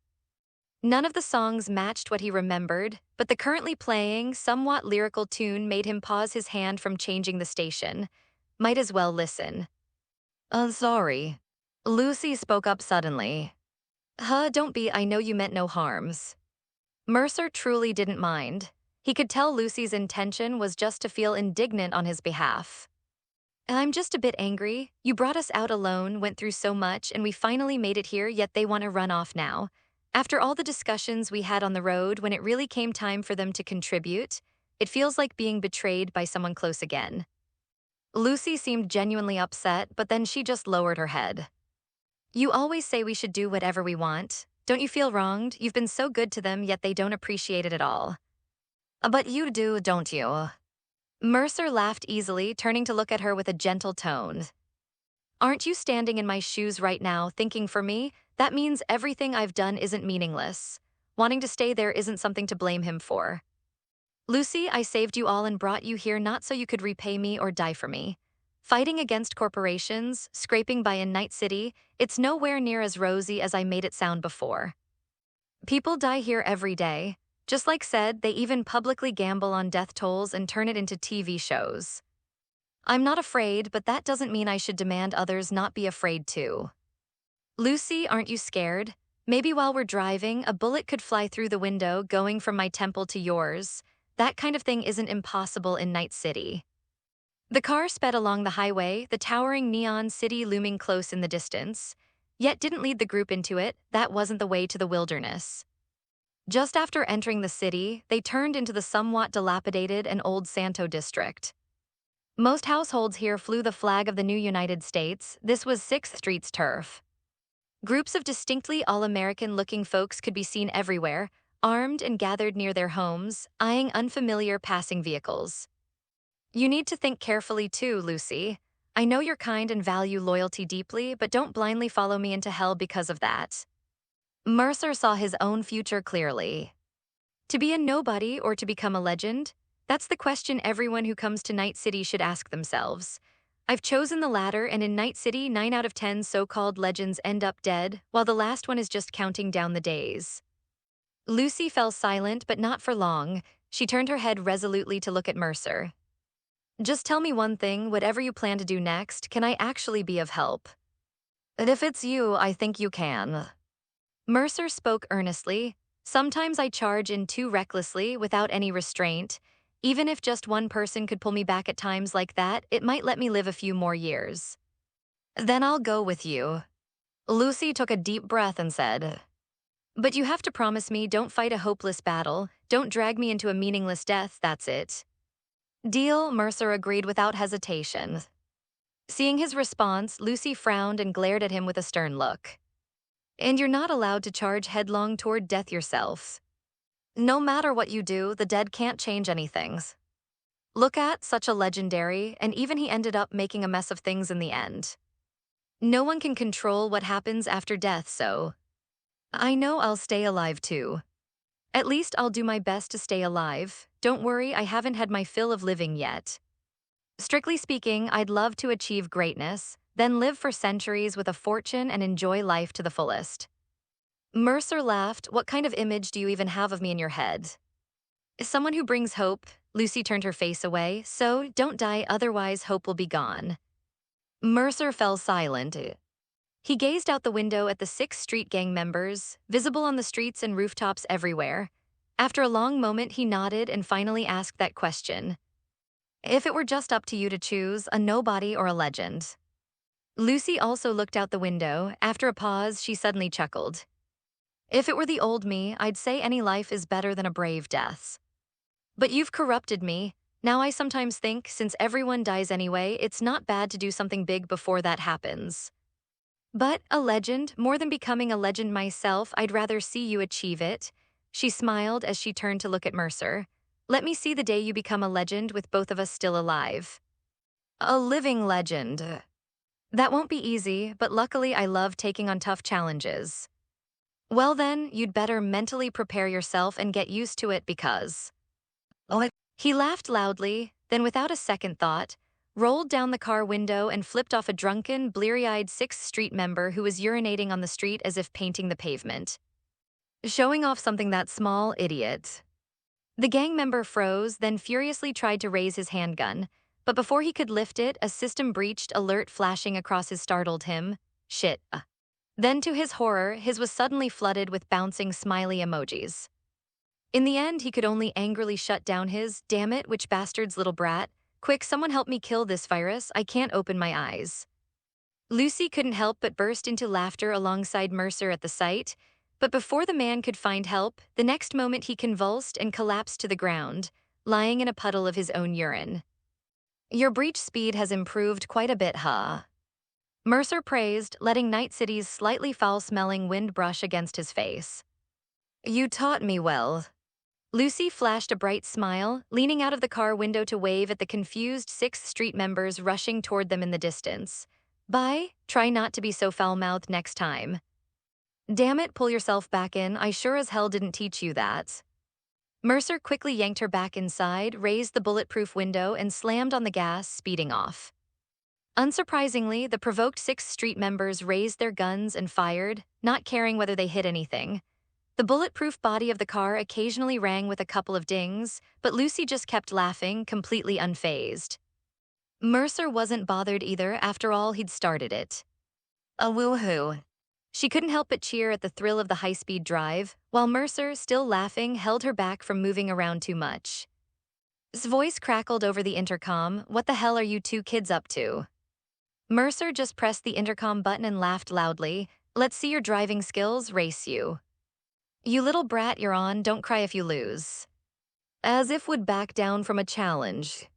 None of the songs matched what he remembered, but the currently playing, somewhat lyrical tune made him pause his hand from changing the station. Might as well listen. Sorry." Lucy spoke up suddenly. Don't be, I know you meant no harms." Mercer truly didn't mind. He could tell Lucy's intention was just to feel indignant on his behalf. "I'm just a bit angry. You brought us out alone, went through so much, and we finally made it here, yet they want to run off now. After all the discussions we had on the road, when it really came time for them to contribute, it feels like being betrayed by someone close again." Lucy seemed genuinely upset, but then she just lowered her head. "You always say we should do whatever we want. Don't you feel wronged? You've been so good to them, yet they don't appreciate it at all." But you do, don't you?" Mercer laughed easily, turning to look at her with a gentle tone. "Aren't you standing in my shoes right now, thinking for me? That means everything I've done isn't meaningless. Wanting to stay there isn't something to blame him for. 'Lucy, I saved you all and brought you here not so you could repay me or die for me. Fighting against corporations, scraping by in Night City, it's nowhere near as rosy as I made it sound before. People die here every day. Just like said, they even publicly gamble on death tolls and turn it into TV shows. I'm not afraid, but that doesn't mean I should demand others not be afraid too. Lucy, aren't you scared? Maybe while we're driving, a bullet could fly through the window going from my temple to yours. That kind of thing isn't impossible in Night City. The car sped along the highway, the towering neon city looming close in the distance, yet didn't lead the group into it. That wasn't the way to the wilderness. Just after entering the city, they turned into the somewhat dilapidated and old Santo district. Most households here flew the flag of the new United States. This was 6th Street's turf. Groups of distinctly all-American-looking folks could be seen everywhere, armed and gathered near their homes, eyeing unfamiliar passing vehicles. You need to think carefully too, Lucy. I know you're kind and value loyalty deeply, but don't blindly follow me into hell because of that. Mercer saw his own future clearly. To be a nobody or to become a legend? That's the question everyone who comes to Night City should ask themselves. I've chosen the latter, and in Night City, 9 out of 10 so-called legends end up dead, while the last one is just counting down the days. Lucy fell silent, but not for long. She turned her head resolutely to look at Mercer. Just tell me one thing, whatever you plan to do next, can I actually be of help? And if it's you, I think you can. Mercer spoke earnestly. Sometimes I charge in too recklessly, without any restraint. Even if just one person could pull me back at times like that, it might let me live a few more years. Then I'll go with you. Lucy took a deep breath and said, but you have to promise me don't fight a hopeless battle, don't drag me into a meaningless death, that's it. Deal, Mercer agreed without hesitation. Seeing his response, Lucy frowned and glared at him with a stern look. And you're not allowed to charge headlong toward death yourself. No matter what you do, the dead can't change anything. Look at such a legendary, and even he ended up making a mess of things in the end. No one can control what happens after death, so I know I'll stay alive too. At least I'll do my best to stay alive. Don't worry, I haven't had my fill of living yet. Strictly speaking, I'd love to achieve greatness, then live for centuries with a fortune and enjoy life to the fullest. Mercer laughed. What kind of image do you even have of me in your head? Someone who brings hope. Lucy turned her face away. So, don't die, otherwise hope will be gone. Mercer fell silent. He gazed out the window at the 6th Street gang members, visible on the streets and rooftops everywhere. After a long moment, he nodded and finally asked that question. If it were just up to you to choose, a nobody or a legend? Lucy also looked out the window. After a pause, she suddenly chuckled. If it were the old me, I'd say any life is better than a brave death. But you've corrupted me. Now I sometimes think, since everyone dies anyway, it's not bad to do something big before that happens. But a legend, more than becoming a legend myself, I'd rather see you achieve it. She smiled as she turned to look at Mercer. Let me see the day you become a legend with both of us still alive. A living legend. That won't be easy, but luckily I love taking on tough challenges. Well then, you'd better mentally prepare yourself and get used to it because... He laughed loudly, then without a second thought, rolled down the car window and flipped off a drunken, bleary-eyed 6th Street member who was urinating on the street as if painting the pavement. Showing off something that small, idiot. The gang member froze, then furiously tried to raise his handgun, but before he could lift it, a system-breached alert flashing across his startled him. Shit. Then to his horror, his was suddenly flooded with bouncing smiley emojis. In the end, he could only angrily shut down his, damn it, which bastard's little brat. Quick, someone help me kill this virus, I can't open my eyes. Lucy couldn't help but burst into laughter alongside Mercer at the sight, but before the man could find help, the next moment he convulsed and collapsed to the ground, lying in a puddle of his own urine. Your breach speed has improved quite a bit, huh? Mercer praised, letting Night City's slightly foul-smelling wind brush against his face. You taught me well. Lucy flashed a bright smile, leaning out of the car window to wave at the confused 6th Street members rushing toward them in the distance. Bye, try not to be so foul-mouthed next time. Damn it, pull yourself back in, I sure as hell didn't teach you that. Mercer quickly yanked her back inside, raised the bulletproof window, and slammed on the gas, speeding off. Unsurprisingly, the provoked 6th Street members raised their guns and fired, not caring whether they hit anything. The bulletproof body of the car occasionally rang with a couple of dings, but Lucy just kept laughing, completely unfazed. Mercer wasn't bothered either, after all, he'd started it. A woohoo. She couldn't help but cheer at the thrill of the high-speed drive, while Mercer, still laughing, held her back from moving around too much. His voice crackled over the intercom. "What the hell are you two kids up to?" Mercer just pressed the intercom button and laughed loudly. "Let's see your driving skills, race you. You little brat, you're on, don't cry if you lose." As if would back down from a challenge.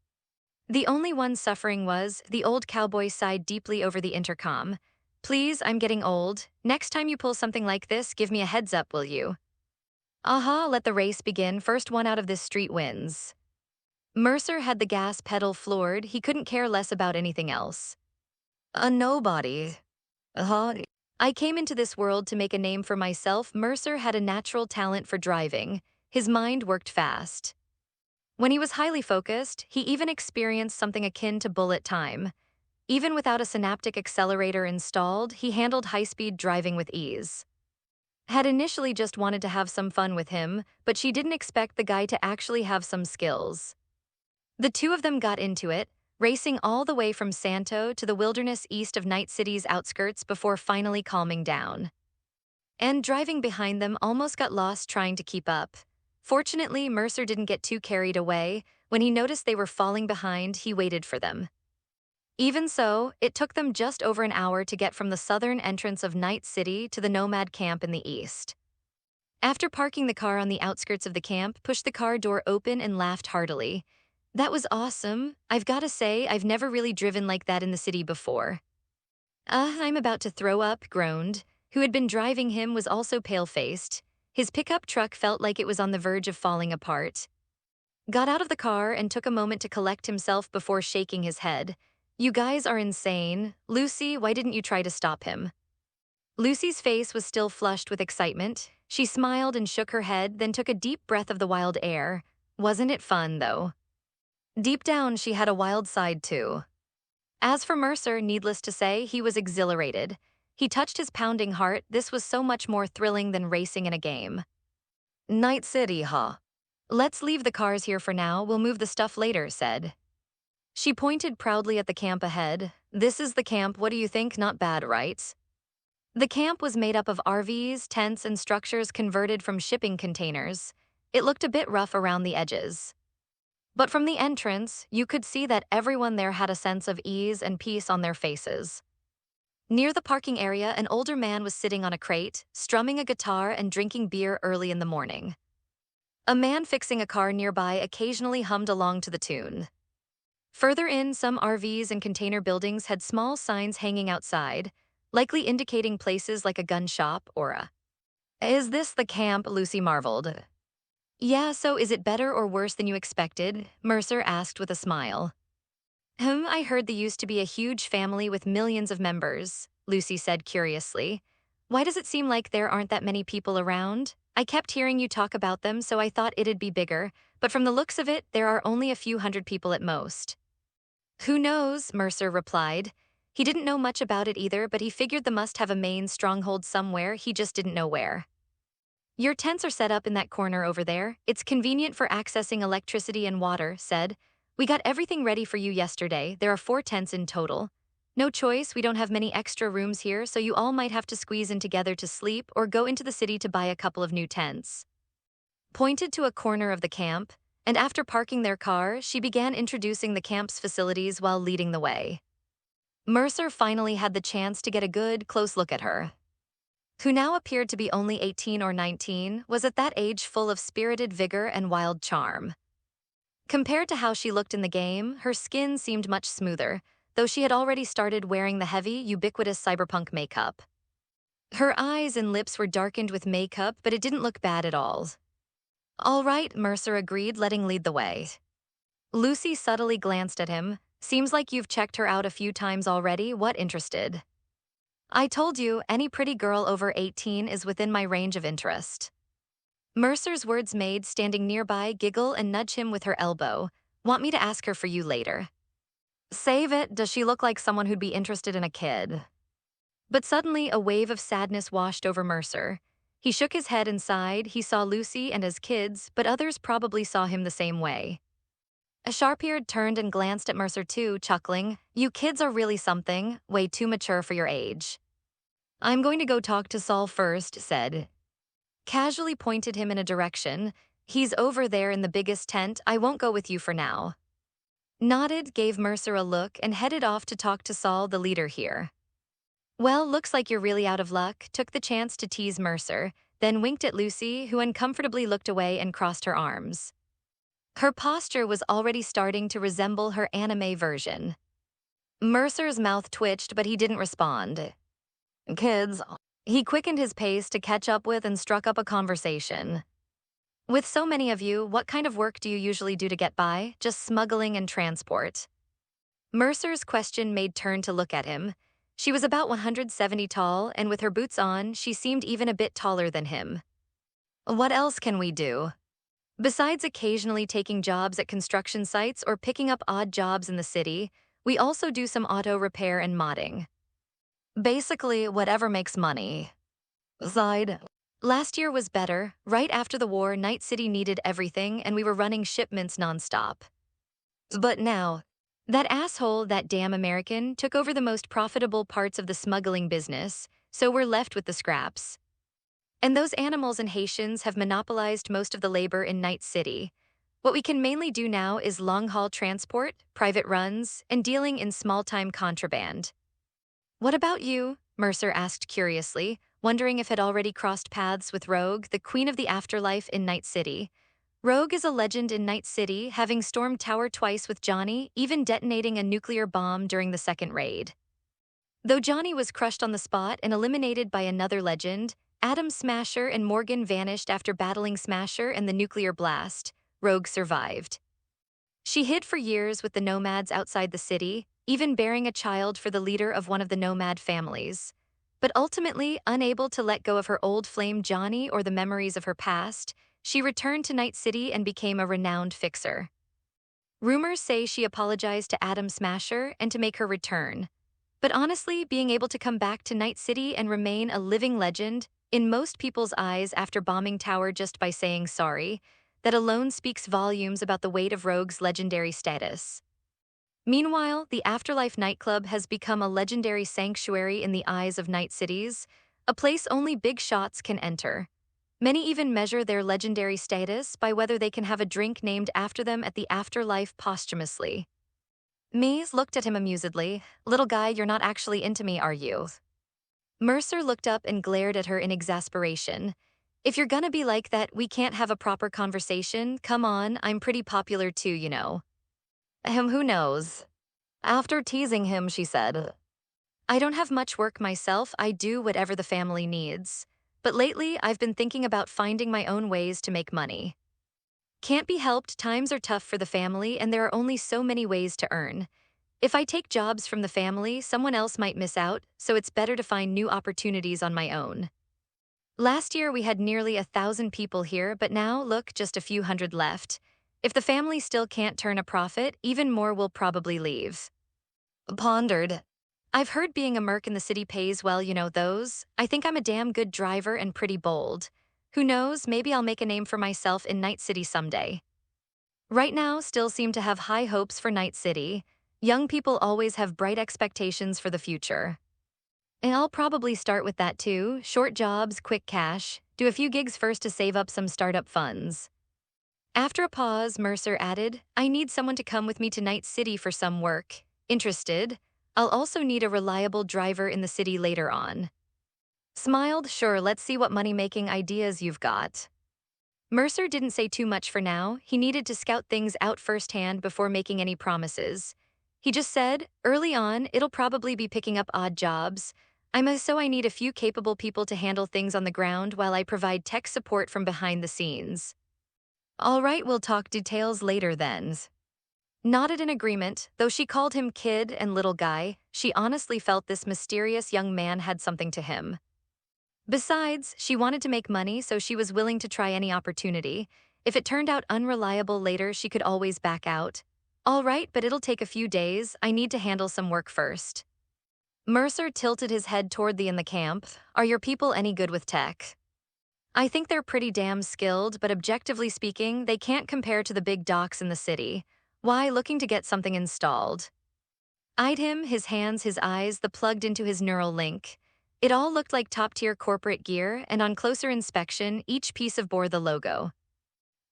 The only one suffering was, the old cowboy sighed deeply over the intercom. "Please, I'm getting old. Next time you pull something like this, give me a heads up, will you?" "Aha, let the race begin. First one out of this street wins." Mercer had the gas pedal floored. He couldn't care less about anything else. "A nobody. I came into this world to make a name for myself." Mercer had a natural talent for driving. His mind worked fast. When he was highly focused, he even experienced something akin to bullet time. Even without a synaptic accelerator installed, he handled high-speed driving with ease. Had initially just wanted to have some fun with him, but she didn't expect the guy to actually have some skills. The two of them got into it, racing all the way from Santo to the wilderness east of Night City's outskirts before finally calming down. And driving behind them almost got lost trying to keep up. Fortunately, Mercer didn't get too carried away. When he noticed they were falling behind, he waited for them. Even so, it took them just over an hour to get from the southern entrance of Night City to the nomad camp in the east. After parking the car on the outskirts of the camp, pushed the car door open and laughed heartily. "That was awesome. I've got to say, I've never really driven like that in the city before." I'm about to throw up," groaned. Who had been driving him was also pale-faced. His pickup truck felt like it was on the verge of falling apart. Got out of the car and took a moment to collect himself before shaking his head. "You guys are insane. Lucy, why didn't you try to stop him?" Lucy's face was still flushed with excitement. She smiled and shook her head, then took a deep breath of the wild air. Wasn't it fun, though? Deep down, she had a wild side, too. As for Mercer, needless to say, he was exhilarated. He touched his pounding heart. This was so much more thrilling than racing in a game. "Night City, huh? Let's leave the cars here for now. We'll move the stuff later," said. She pointed proudly at the camp ahead. "This is the camp. What do you think? Not bad, right?" The camp was made up of RVs, tents, and structures converted from shipping containers. It looked a bit rough around the edges. But from the entrance, you could see that everyone there had a sense of ease and peace on their faces. Near the parking area, an older man was sitting on a crate, strumming a guitar and drinking beer early in the morning. A man fixing a car nearby occasionally hummed along to the tune. Further in, some RVs and container buildings had small signs hanging outside, likely indicating places like a gun shop or a... "Is this the camp?" Lucy marveled. "Yeah, so is it better or worse than you expected?" Mercer asked with a smile. I heard they used to be a huge family with millions of members," Lucy said curiously. "Why does it seem like there aren't that many people around? I kept hearing you talk about them, so I thought it'd be bigger, but from the looks of it, there are only a few hundred people at most." "Who knows?" Mercer replied. He didn't know much about it either, but he figured they must have a main stronghold somewhere, he just didn't know where. "Your tents are set up in that corner over there. It's convenient for accessing electricity and water," said. "We got everything ready for you yesterday. There are 4 tents in total. No choice, we don't have many extra rooms here, so you all might have to squeeze in together to sleep or go into the city to buy a couple of new tents." Pointed to a corner of the camp, and after parking their car, she began introducing the camp's facilities while leading the way. Mercer finally had the chance to get a good, close look at her. Who now appeared to be only 18 or 19, was at that age full of spirited vigor and wild charm. Compared to how she looked in the game, her skin seemed much smoother, though she had already started wearing the heavy, ubiquitous cyberpunk makeup. Her eyes and lips were darkened with makeup, but it didn't look bad at all. "All right," Mercer agreed, letting lead the way. Lucy subtly glanced at him. "Seems like you've checked her out a few times already. What interested?" "I told you, any pretty girl over 18 is within my range of interest." Mercer's words made standing nearby giggle and nudge him with her elbow. "Want me to ask her for you later?" Save it, does she look like someone who'd be interested in a kid? But suddenly, a wave of sadness washed over Mercer. He shook his head and sighed. He saw Lucy and his kids, but others probably saw him the same way. A sharp-eared turned and glanced at Mercer too, chuckling. You kids are really something, way too mature for your age. I'm going to go talk to Saul first, said. Casually pointed him in a direction. He's over there in the biggest tent, I won't go with you for now. Nodded, gave Mercer a look, and headed off to talk to Saul, the leader here. Well, looks like you're really out of luck, took the chance to tease Mercer, then winked at Lucy, who uncomfortably looked away and crossed her arms. Her posture was already starting to resemble her anime version. Mercer's mouth twitched, but he didn't respond. Kids, he quickened his pace to catch up with and struck up a conversation. With so many of you, what kind of work do you usually do to get by? Just smuggling and transport. Mercer's question made turn to look at him. She was about 170 tall, and with her boots on, she seemed even a bit taller than him. What else can we do? Besides occasionally taking jobs at construction sites or picking up odd jobs in the city, we also do some auto repair and modding. Basically, whatever makes money. Sighed. Last year was better. Right after the war, Night City needed everything, and we were running shipments nonstop. But now, that asshole, that damn American, took over the most profitable parts of the smuggling business, so we're left with the scraps. And those animals and Haitians have monopolized most of the labor in Night City. What we can mainly do now is long-haul transport, private runs, and dealing in small-time contraband. What about you? Mercer asked curiously, wondering if had already crossed paths with Rogue, the queen of the afterlife in Night City. Rogue is a legend in Night City, having stormed Tower twice with Johnny, even detonating a nuclear bomb during the second raid. Though Johnny was crushed on the spot and eliminated by another legend, Adam Smasher and Morgan vanished after battling Smasher and the nuclear blast. Rogue survived. She hid for years with the nomads outside the city, even bearing a child for the leader of one of the nomad families. But ultimately, unable to let go of her old flame Johnny or the memories of her past, she returned to Night City and became a renowned fixer. Rumors say she apologized to Adam Smasher and to make her return. But honestly, being able to come back to Night City and remain a living legend, in most people's eyes after bombing Tower just by saying sorry, that alone speaks volumes about the weight of Rogue's legendary status. Meanwhile, the Afterlife nightclub has become a legendary sanctuary in the eyes of Night Cities, a place only big shots can enter. Many even measure their legendary status by whether they can have a drink named after them at the Afterlife posthumously. Mies looked at him amusedly. Little guy, you're not actually into me, are you? Mercer looked up and glared at her in exasperation. If you're gonna be like that, we can't have a proper conversation. Come on, I'm pretty popular too, you know. Who knows? After teasing him, she said, I don't have much work myself, I do whatever the family needs. But lately, I've been thinking about finding my own ways to make money. Can't be helped, times are tough for the family and there are only so many ways to earn. If I take jobs from the family, someone else might miss out, so it's better to find new opportunities on my own. Last year we had nearly 1,000 people here, but now, look, just a few hundred left. If the family still can't turn a profit, even more will probably leave. Pondered. I've heard being a merc in the city pays well, you know those. I think I'm a damn good driver and pretty bold. Who knows, maybe I'll make a name for myself in Night City someday. Right now, still seem to have high hopes for Night City. Young people always have bright expectations for the future. And I'll probably start with that too, short jobs, quick cash, do a few gigs first to save up some startup funds. After a pause, Mercer added, I need someone to come with me to Night City for some work. Interested? I'll also need a reliable driver in the city later on. Smiled, sure, let's see what money-making ideas you've got. Mercer didn't say too much for now, he needed to scout things out firsthand before making any promises. He just said, early on, it'll probably be picking up odd jobs. So I need a few capable people to handle things on the ground while I provide tech support from behind the scenes. All right, we'll talk details later then. Nodded in agreement, though she called him kid and little guy, she honestly felt this mysterious young man had something to him. Besides, she wanted to make money, so she was willing to try any opportunity. If it turned out unreliable later, she could always back out. All right, but it'll take a few days. I need to handle some work first. Mercer tilted his head toward the in the camp. Are your people any good with tech? I think they're pretty damn skilled, but objectively speaking, they can't compare to the big docs in the city. Why, looking to get something installed? Eyed him, his hands, his eyes, the plugged into his neural link. It all looked like top-tier corporate gear, and on closer inspection, each piece of bore the logo.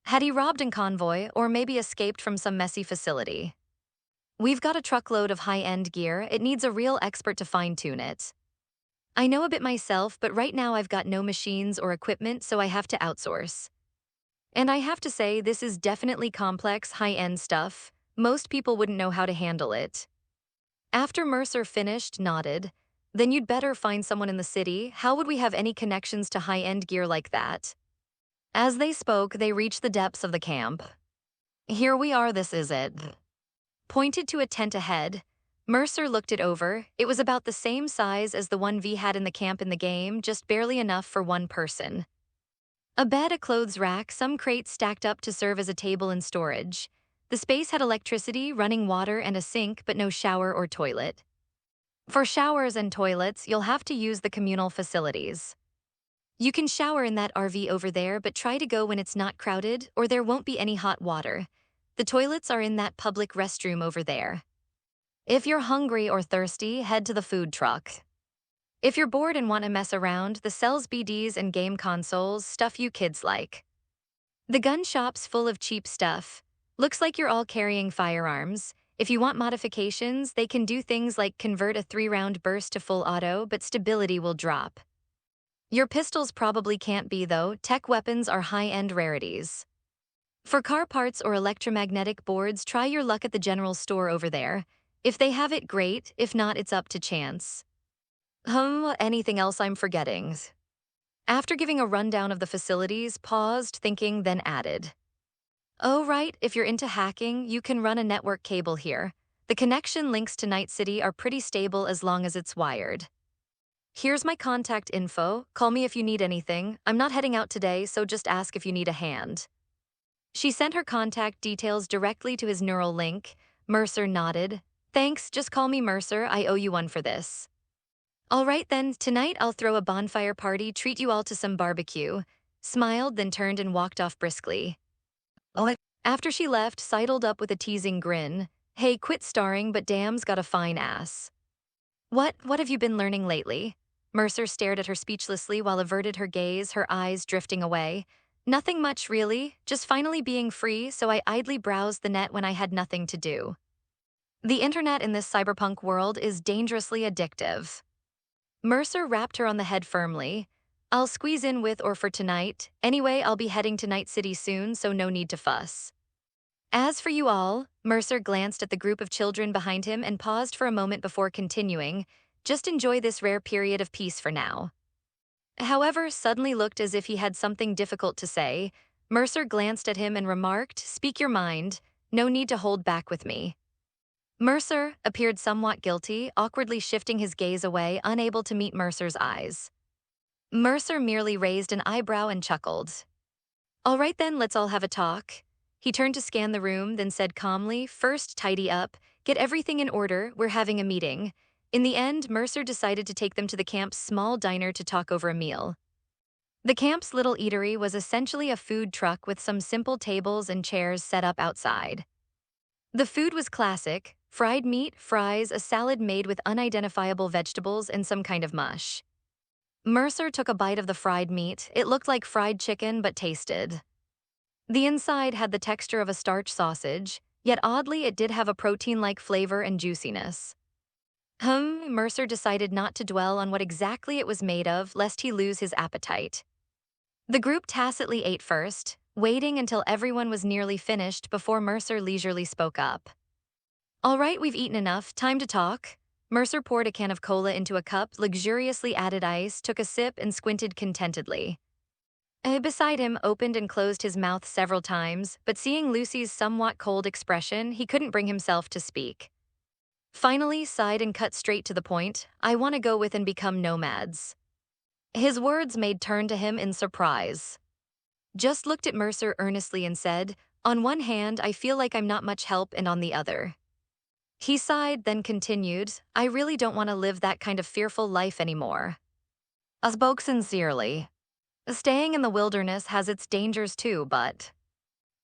Had he robbed in convoy, or maybe escaped from some messy facility? We've got a truckload of high-end gear. It needs a real expert to fine-tune it. I know a bit myself, but right now I've got no machines or equipment, so I have to outsource. And I have to say, this is definitely complex, high-end stuff. Most people wouldn't know how to handle it. After Mercer finished, nodded. Then you'd better find someone in the city. How would we have any connections to high-end gear like that? As they spoke, they reached the depths of the camp. Here we are, this is it. Pointed to a tent ahead. Mercer looked it over. It was about the same size as the one V had in the camp in the game, just barely enough for one person. A bed, a clothes rack, some crates stacked up to serve as a table and storage. The space had electricity, running water, and a sink, but no shower or toilet. For showers and toilets, you'll have to use the communal facilities. You can shower in that RV over there, but try to go when it's not crowded, or there won't be any hot water. The toilets are in that public restroom over there. If you're hungry or thirsty, head to the food truck. If you're bored and want to mess around, the sells BDs and game consoles, stuff you kids like. The gun shop's full of cheap stuff. Looks like you're all carrying firearms. If you want modifications, they can do things like convert a 3-round burst to full auto, but stability will drop. Your pistols probably can't be, though. Tech weapons are high-end rarities. For car parts or electromagnetic boards, try your luck at the general store over there. If they have it, great. If not, it's up to chance. Anything else I'm forgetting? After giving a rundown of the facilities, paused, thinking, then added. Oh, right, if you're into hacking, you can run a network cable here. The connection links to Night City are pretty stable as long as it's wired. Here's my contact info. Call me if you need anything. I'm not heading out today, so just ask if you need a hand. She sent her contact details directly to his neural link. Mercer nodded. Thanks, just call me Mercer. I owe you one for this. All right then, tonight I'll throw a bonfire party, treat you all to some barbecue. Smiled, then turned and walked off briskly. After she left, sidled up with a teasing grin. Hey, quit starring, but damn's got a fine ass. What have you been learning lately? Mercer stared at her speechlessly while averted her gaze, her eyes drifting away. Nothing much, really, just finally being free, so I idly browsed the net when I had nothing to do. The internet in this cyberpunk world is dangerously addictive. Mercer rapped her on the head firmly. I'll squeeze in with or for tonight. Anyway, I'll be heading to Night City soon, so no need to fuss. As for you all, Mercer glanced at the group of children behind him and paused for a moment before continuing. Just enjoy this rare period of peace for now. However, suddenly looked as if he had something difficult to say. Mercer glanced at him and remarked, Speak your mind. No need to hold back with me. Mercer appeared somewhat guilty, awkwardly shifting his gaze away, unable to meet Mercer's eyes. Mercer merely raised an eyebrow and chuckled. All right then, let's all have a talk. He turned to scan the room, then said calmly, First, tidy up. Get everything in order. We're having a meeting. In the end, Mercer decided to take them to the camp's small diner to talk over a meal. The camp's little eatery was essentially a food truck with some simple tables and chairs set up outside. The food was classic: fried meat, fries, a salad made with unidentifiable vegetables, and some kind of mush. Mercer took a bite of the fried meat. It looked like fried chicken, but tasted. The inside had the texture of a starch sausage, yet oddly it did have a protein-like flavor and juiciness. Mercer decided not to dwell on what exactly it was made of, lest he lose his appetite. The group tacitly ate first, waiting until everyone was nearly finished before Mercer leisurely spoke up. All right, we've eaten enough, time to talk. Mercer poured a can of cola into a cup, luxuriously added ice, took a sip, and squinted contentedly. Beside him opened and closed his mouth several times, but seeing Lucy's somewhat cold expression, he couldn't bring himself to speak. Finally, sighed and cut straight to the point. I want to go with and become nomads. His words made turn to him in surprise. Just looked at Mercer earnestly and said, On one hand, I feel like I'm not much help, and on the other. He sighed, then continued, I really don't want to live that kind of fearful life anymore. I spoke sincerely. Staying in the wilderness has its dangers too, but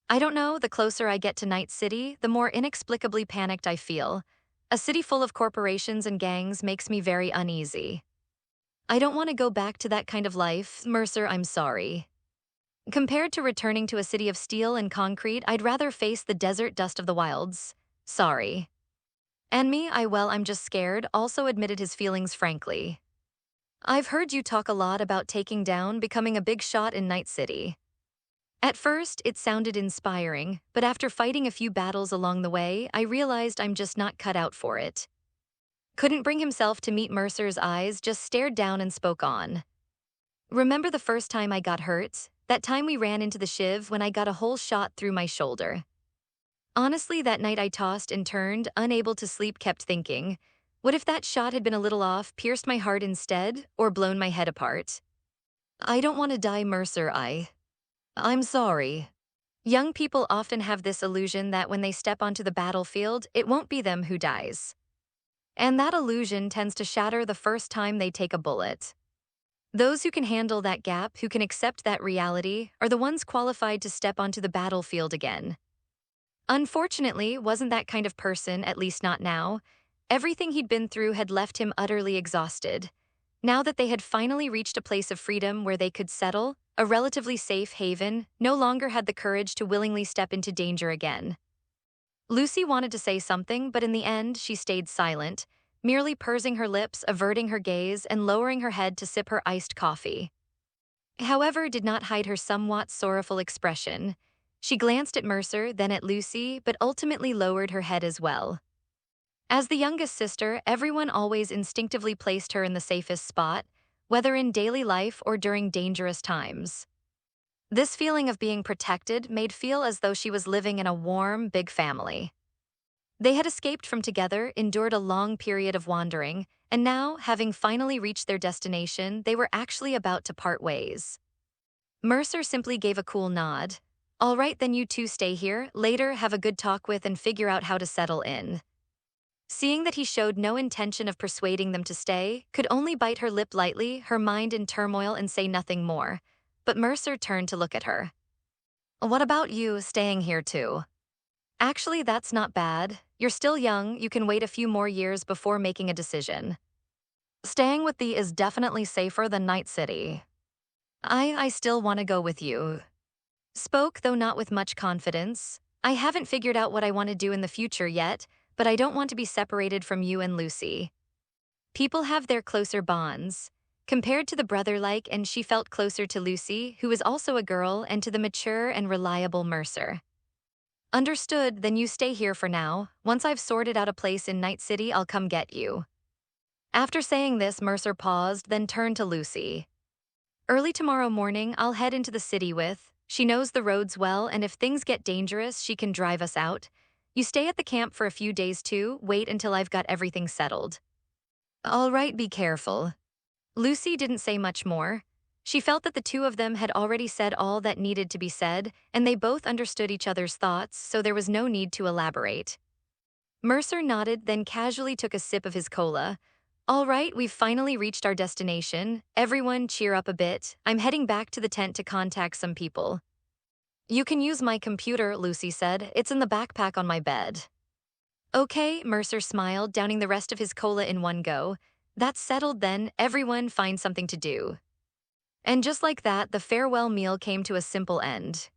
I don't know, the closer I get to Night City, the more inexplicably panicked I feel. A city full of corporations and gangs makes me very uneasy. I don't want to go back to that kind of life, Mercer, I'm sorry. Compared to returning to a city of steel and concrete, I'd rather face the desert dust of the wilds. Sorry. And me, I'm just scared, also admitted his feelings frankly. I've heard you talk a lot about taking down, becoming a big shot in Night City. At first, it sounded inspiring, but after fighting a few battles along the way, I realized I'm just not cut out for it. Couldn't bring himself to meet Mercer's eyes, just stared down and spoke on. Remember the first time I got hurt? That time we ran into the shiv when I got a hole shot through my shoulder. Honestly, that night I tossed and turned, unable to sleep, kept thinking, what if that shot had been a little off, pierced my heart instead, or blown my head apart? I don't want to die, Mercer, I'm sorry. Young people often have this illusion that when they step onto the battlefield, it won't be them who dies. And that illusion tends to shatter the first time they take a bullet. Those who can handle that gap, who can accept that reality, are the ones qualified to step onto the battlefield again. Unfortunately, wasn't that kind of person, at least not now. Everything he'd been through had left him utterly exhausted. Now that they had finally reached a place of freedom where they could settle, a relatively safe haven, no longer had the courage to willingly step into danger again. Lucy wanted to say something, but in the end, she stayed silent, merely pursing her lips, averting her gaze, and lowering her head to sip her iced coffee. However, did not hide her somewhat sorrowful expression. She glanced at Mercer, then at Lucy, but ultimately lowered her head as well. As the youngest sister, everyone always instinctively placed her in the safest spot, whether in daily life or during dangerous times. This feeling of being protected made feel as though she was living in a warm, big family. They had escaped from together, endured a long period of wandering, and now, having finally reached their destination, they were actually about to part ways. Mercer simply gave a cool nod. All right, then you two stay here, later have a good talk with and figure out how to settle in. Seeing that he showed no intention of persuading them to stay, could only bite her lip lightly, her mind in turmoil, and say nothing more. But Mercer turned to look at her. What about you staying here too? Actually, that's not bad. You're still young, you can wait a few more years before making a decision. Staying with thee is definitely safer than Night City. I still want to go with you. Spoke, though not with much confidence. I haven't figured out what I want to do in the future yet, but I don't want to be separated from you and Lucy. People have their closer bonds. Compared to the brother-like, and she felt closer to Lucy, who was also a girl, and to the mature and reliable Mercer. Understood, then you stay here for now. Once I've sorted out a place in Night City, I'll come get you. After saying this, Mercer paused, then turned to Lucy. Early tomorrow morning, I'll head into the city with. She knows the roads well, and if things get dangerous, she can drive us out. You stay at the camp for a few days too, wait until I've got everything settled. All right, be careful. Lucy didn't say much more. She felt that the two of them had already said all that needed to be said, and they both understood each other's thoughts, so there was no need to elaborate. Mercer nodded, then casually took a sip of his cola. All right, we've finally reached our destination. Everyone cheer up a bit. I'm heading back to the tent to contact some people. You can use my computer, Lucy said. It's in the backpack on my bed. Okay, Mercer smiled, downing the rest of his cola in one go. That's settled then, everyone find something to do. And just like that, the farewell meal came to a simple end.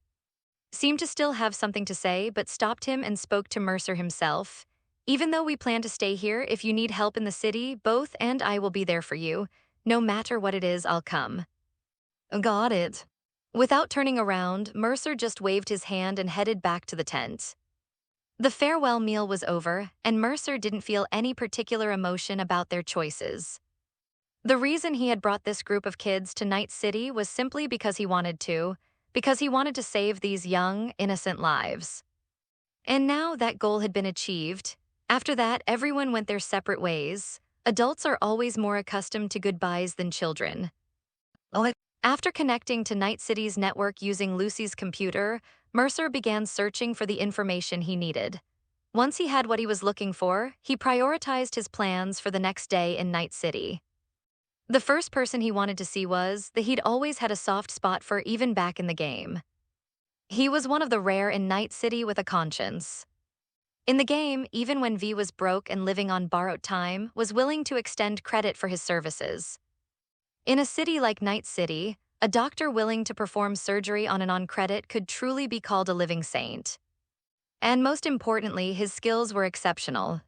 Seemed to still have something to say, but stopped him and spoke to Mercer himself. Even though we plan to stay here, if you need help in the city, both and I will be there for you. No matter what it is, I'll come. Got it. Without turning around, Mercer just waved his hand and headed back to the tent. The farewell meal was over, and Mercer didn't feel any particular emotion about their choices. The reason he had brought this group of kids to Night City was simply because he wanted to save these young, innocent lives. And now that goal had been achieved. After that, everyone went their separate ways. Adults are always more accustomed to goodbyes than children. After connecting to Night City's network using Lucy's computer, Mercer began searching for the information he needed. Once he had what he was looking for, he prioritized his plans for the next day in Night City. The first person he wanted to see was that he'd always had a soft spot for even back in the game. He was one of the rare in Night City with a conscience. In the game, even when V was broke and living on borrowed time, was willing to extend credit for his services. In a city like Night City, a doctor willing to perform surgery on an on-credit could truly be called a living saint. And most importantly, his skills were exceptional.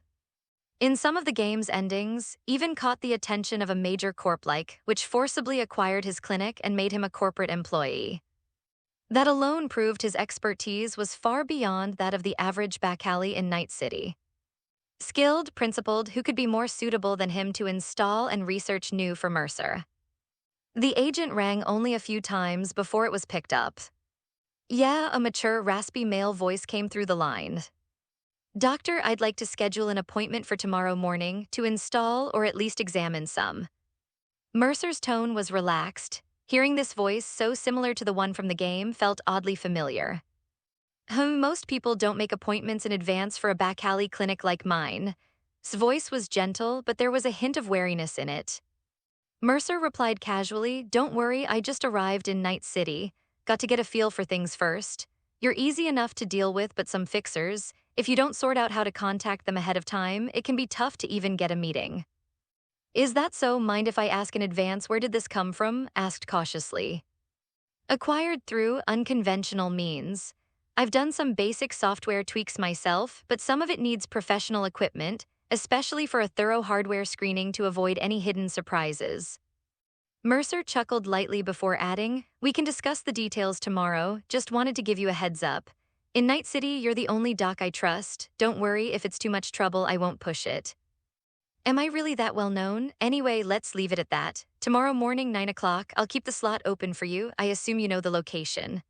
In some of the game's endings, even caught the attention of a major corp which forcibly acquired his clinic and made him a corporate employee. That alone proved his expertise was far beyond that of the average backalley in Night City. Skilled, principled, who could be more suitable than him to install and research new for Mercer? The agent rang only a few times before it was picked up. Yeah, a mature, raspy male voice came through the line. Doctor, I'd like to schedule an appointment for tomorrow morning to install or at least examine some. Mercer's tone was relaxed. Hearing this voice, so similar to the one from the game, felt oddly familiar. Most people don't make appointments in advance for a backalley clinic like mine. His voice was gentle, but there was a hint of wariness in it. Mercer replied casually, "Don't worry, I just arrived in Night City. Got to get a feel for things first. You're easy enough to deal with, but some fixers, if you don't sort out how to contact them ahead of time, it can be tough to even get a meeting." "Is that so? Mind if I ask in advance where did this come from?" asked cautiously. "Acquired through unconventional means. I've done some basic software tweaks myself, but some of it needs professional equipment, especially for a thorough hardware screening to avoid any hidden surprises." Mercer chuckled lightly before adding, "We can discuss the details tomorrow, just wanted to give you a heads up. In Night City, you're the only doc I trust. Don't worry, if it's too much trouble, I won't push it." "Am I really that well known? Anyway, let's leave it at that. Tomorrow morning, 9 o'clock, I'll keep the slot open for you. I assume you know the location."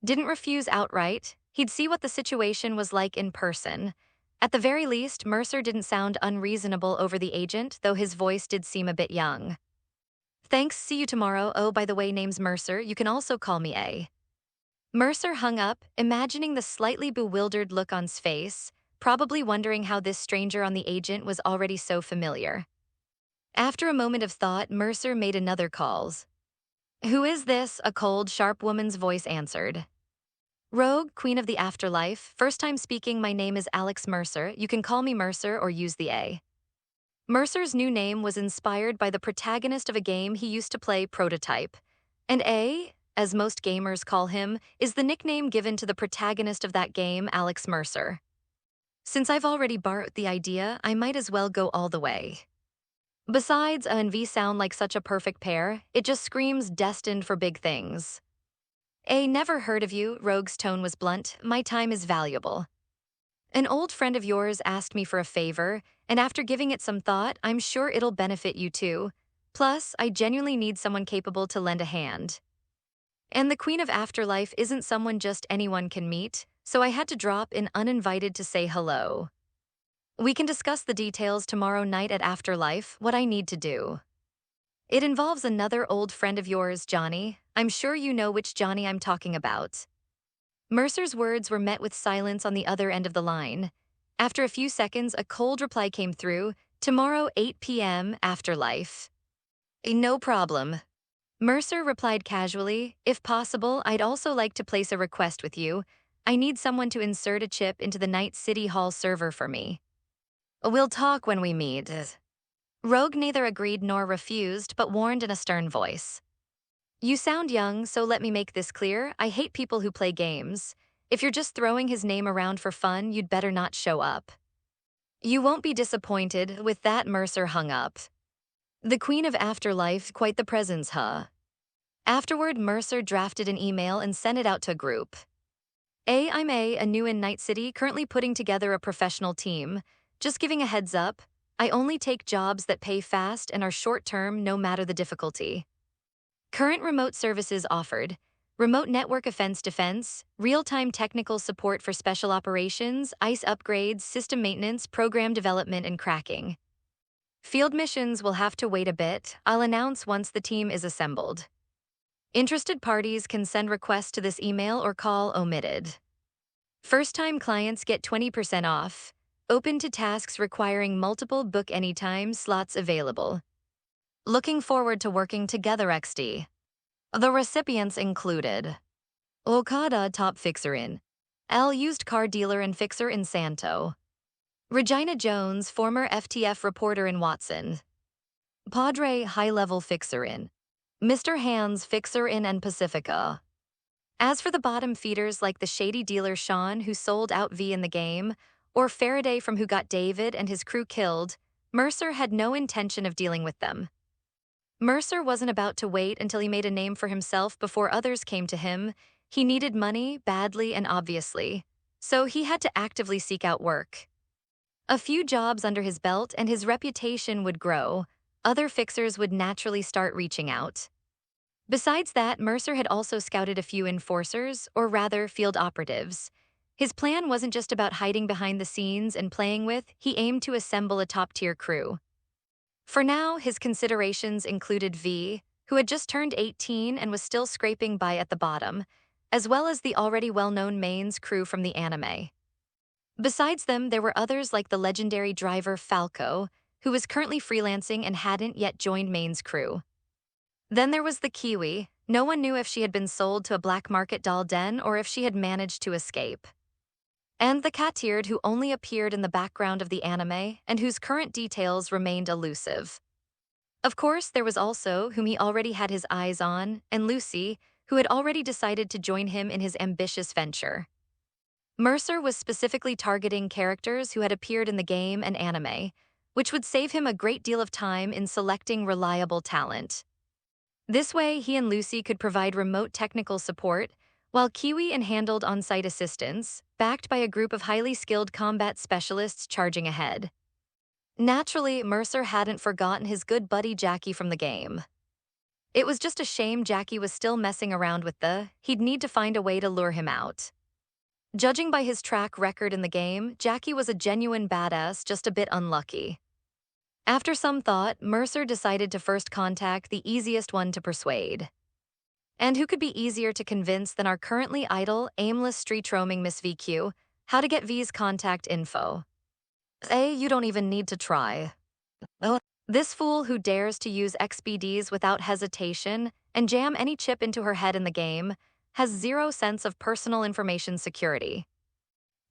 Didn't refuse outright. He'd see what the situation was like in person. At the very least, Mercer didn't sound unreasonable over the agent, though his voice did seem a bit young. "Thanks, see you tomorrow. Oh, by the way, name's Mercer. You can also call me A." Mercer hung up, imagining the slightly bewildered look on his face, probably wondering how this stranger on the agent was already so familiar. After a moment of thought, Mercer made another call. "Who is this?" a cold, sharp woman's voice answered. "Rogue, Queen of the Afterlife. First time speaking, my name is Alex Mercer. You can call me Mercer or use the A." Mercer's new name was inspired by the protagonist of a game he used to play, Prototype. And A, as most gamers call him, is the nickname given to the protagonist of that game, Alex Mercer. Since I've already borrowed the idea, I might as well go all the way. Besides, A and V sound like such a perfect pair, it just screams destined for big things. "A, never heard of you," Rogue's tone was blunt. "My time is valuable. An old friend of yours asked me for a favor, and after giving it some thought, I'm sure it'll benefit you too. Plus, I genuinely need someone capable to lend a hand. And the Queen of Afterlife isn't someone just anyone can meet, so I had to drop in uninvited to say hello. We can discuss the details tomorrow night at Afterlife, what I need to do. It involves another old friend of yours, Johnny. I'm sure you know which Johnny I'm talking about." Mercer's words were met with silence on the other end of the line. After a few seconds, a cold reply came through, "Tomorrow, 8 p.m., Afterlife." "No problem." Mercer replied casually, "If possible, I'd also like to place a request with you. I need someone to insert a chip into the Night City Hall server for me." "We'll talk when we meet." Rogue neither agreed nor refused, but warned in a stern voice. "You sound young, so let me make this clear. I hate people who play games. If you're just throwing his name around for fun, you'd better not show up." "You won't be disappointed." With that, Mercer hung up. The Queen of Afterlife, quite the presence, huh? Afterward, Mercer drafted an email and sent it out to a group. I'm a new in Night City, currently putting together a professional team. Just giving a heads up, I only take jobs that pay fast and are short-term no matter the difficulty. Current remote services offered: remote network offense defense, real-time technical support for special operations, ICE upgrades, system maintenance, program development, and cracking. Field missions will have to wait a bit. I'll announce once the team is assembled. Interested parties can send requests to this email or call omitted. First-time clients get 20% off. Open to tasks requiring multiple book anytime slots available. Looking forward to working together XD. The recipients included Okada top fixer in L used car dealer and fixer in Santo. Regina Jones, former FTF reporter in Watson. Padre high-level fixer in Mr. Hands fixer in and Pacifica. As for the bottom feeders like the shady dealer Sean who sold out V in the game, or Faraday from Who Got David and his crew killed, Mercer had no intention of dealing with them. Mercer wasn't about to wait until he made a name for himself before others came to him. He needed money, badly and obviously, so he had to actively seek out work. A few jobs under his belt and his reputation would grow. Other fixers would naturally start reaching out. Besides that, Mercer had also scouted a few enforcers, or rather, field operatives. His plan wasn't just about hiding behind the scenes and playing with, he aimed to assemble a top-tier crew. For now, his considerations included V, who had just turned 18 and was still scraping by at the bottom, as well as the already well-known Maine's crew from the anime. Besides them, there were others like the legendary driver Falco, who was currently freelancing and hadn't yet joined Maine's crew. Then there was the Kiwi. No one knew if she had been sold to a black market doll den or if she had managed to escape. And the Catiered, who only appeared in the background of the anime and whose current details remained elusive. Of course, there was also, whom he already had his eyes on, and Lucy, who had already decided to join him in his ambitious venture. Mercer was specifically targeting characters who had appeared in the game and anime, which would save him a great deal of time in selecting reliable talent. This way, he and Lucy could provide remote technical support, while Kiwi handled on-site assistance, backed by a group of highly skilled combat specialists charging ahead. Naturally, Mercer hadn't forgotten his good buddy Jackie from the game. It was just a shame Jackie was still messing around with he'd need to find a way to lure him out. Judging by his track record in the game, Jackie was a genuine badass, just a bit unlucky. After some thought, Mercer decided to first contact the easiest one to persuade. And who could be easier to convince than our currently idle, aimless street-roaming Miss VQ? How to get V's contact info. You don't even need to try. This fool who dares to use XBDs without hesitation and jam any chip into her head in the game has zero sense of personal information security.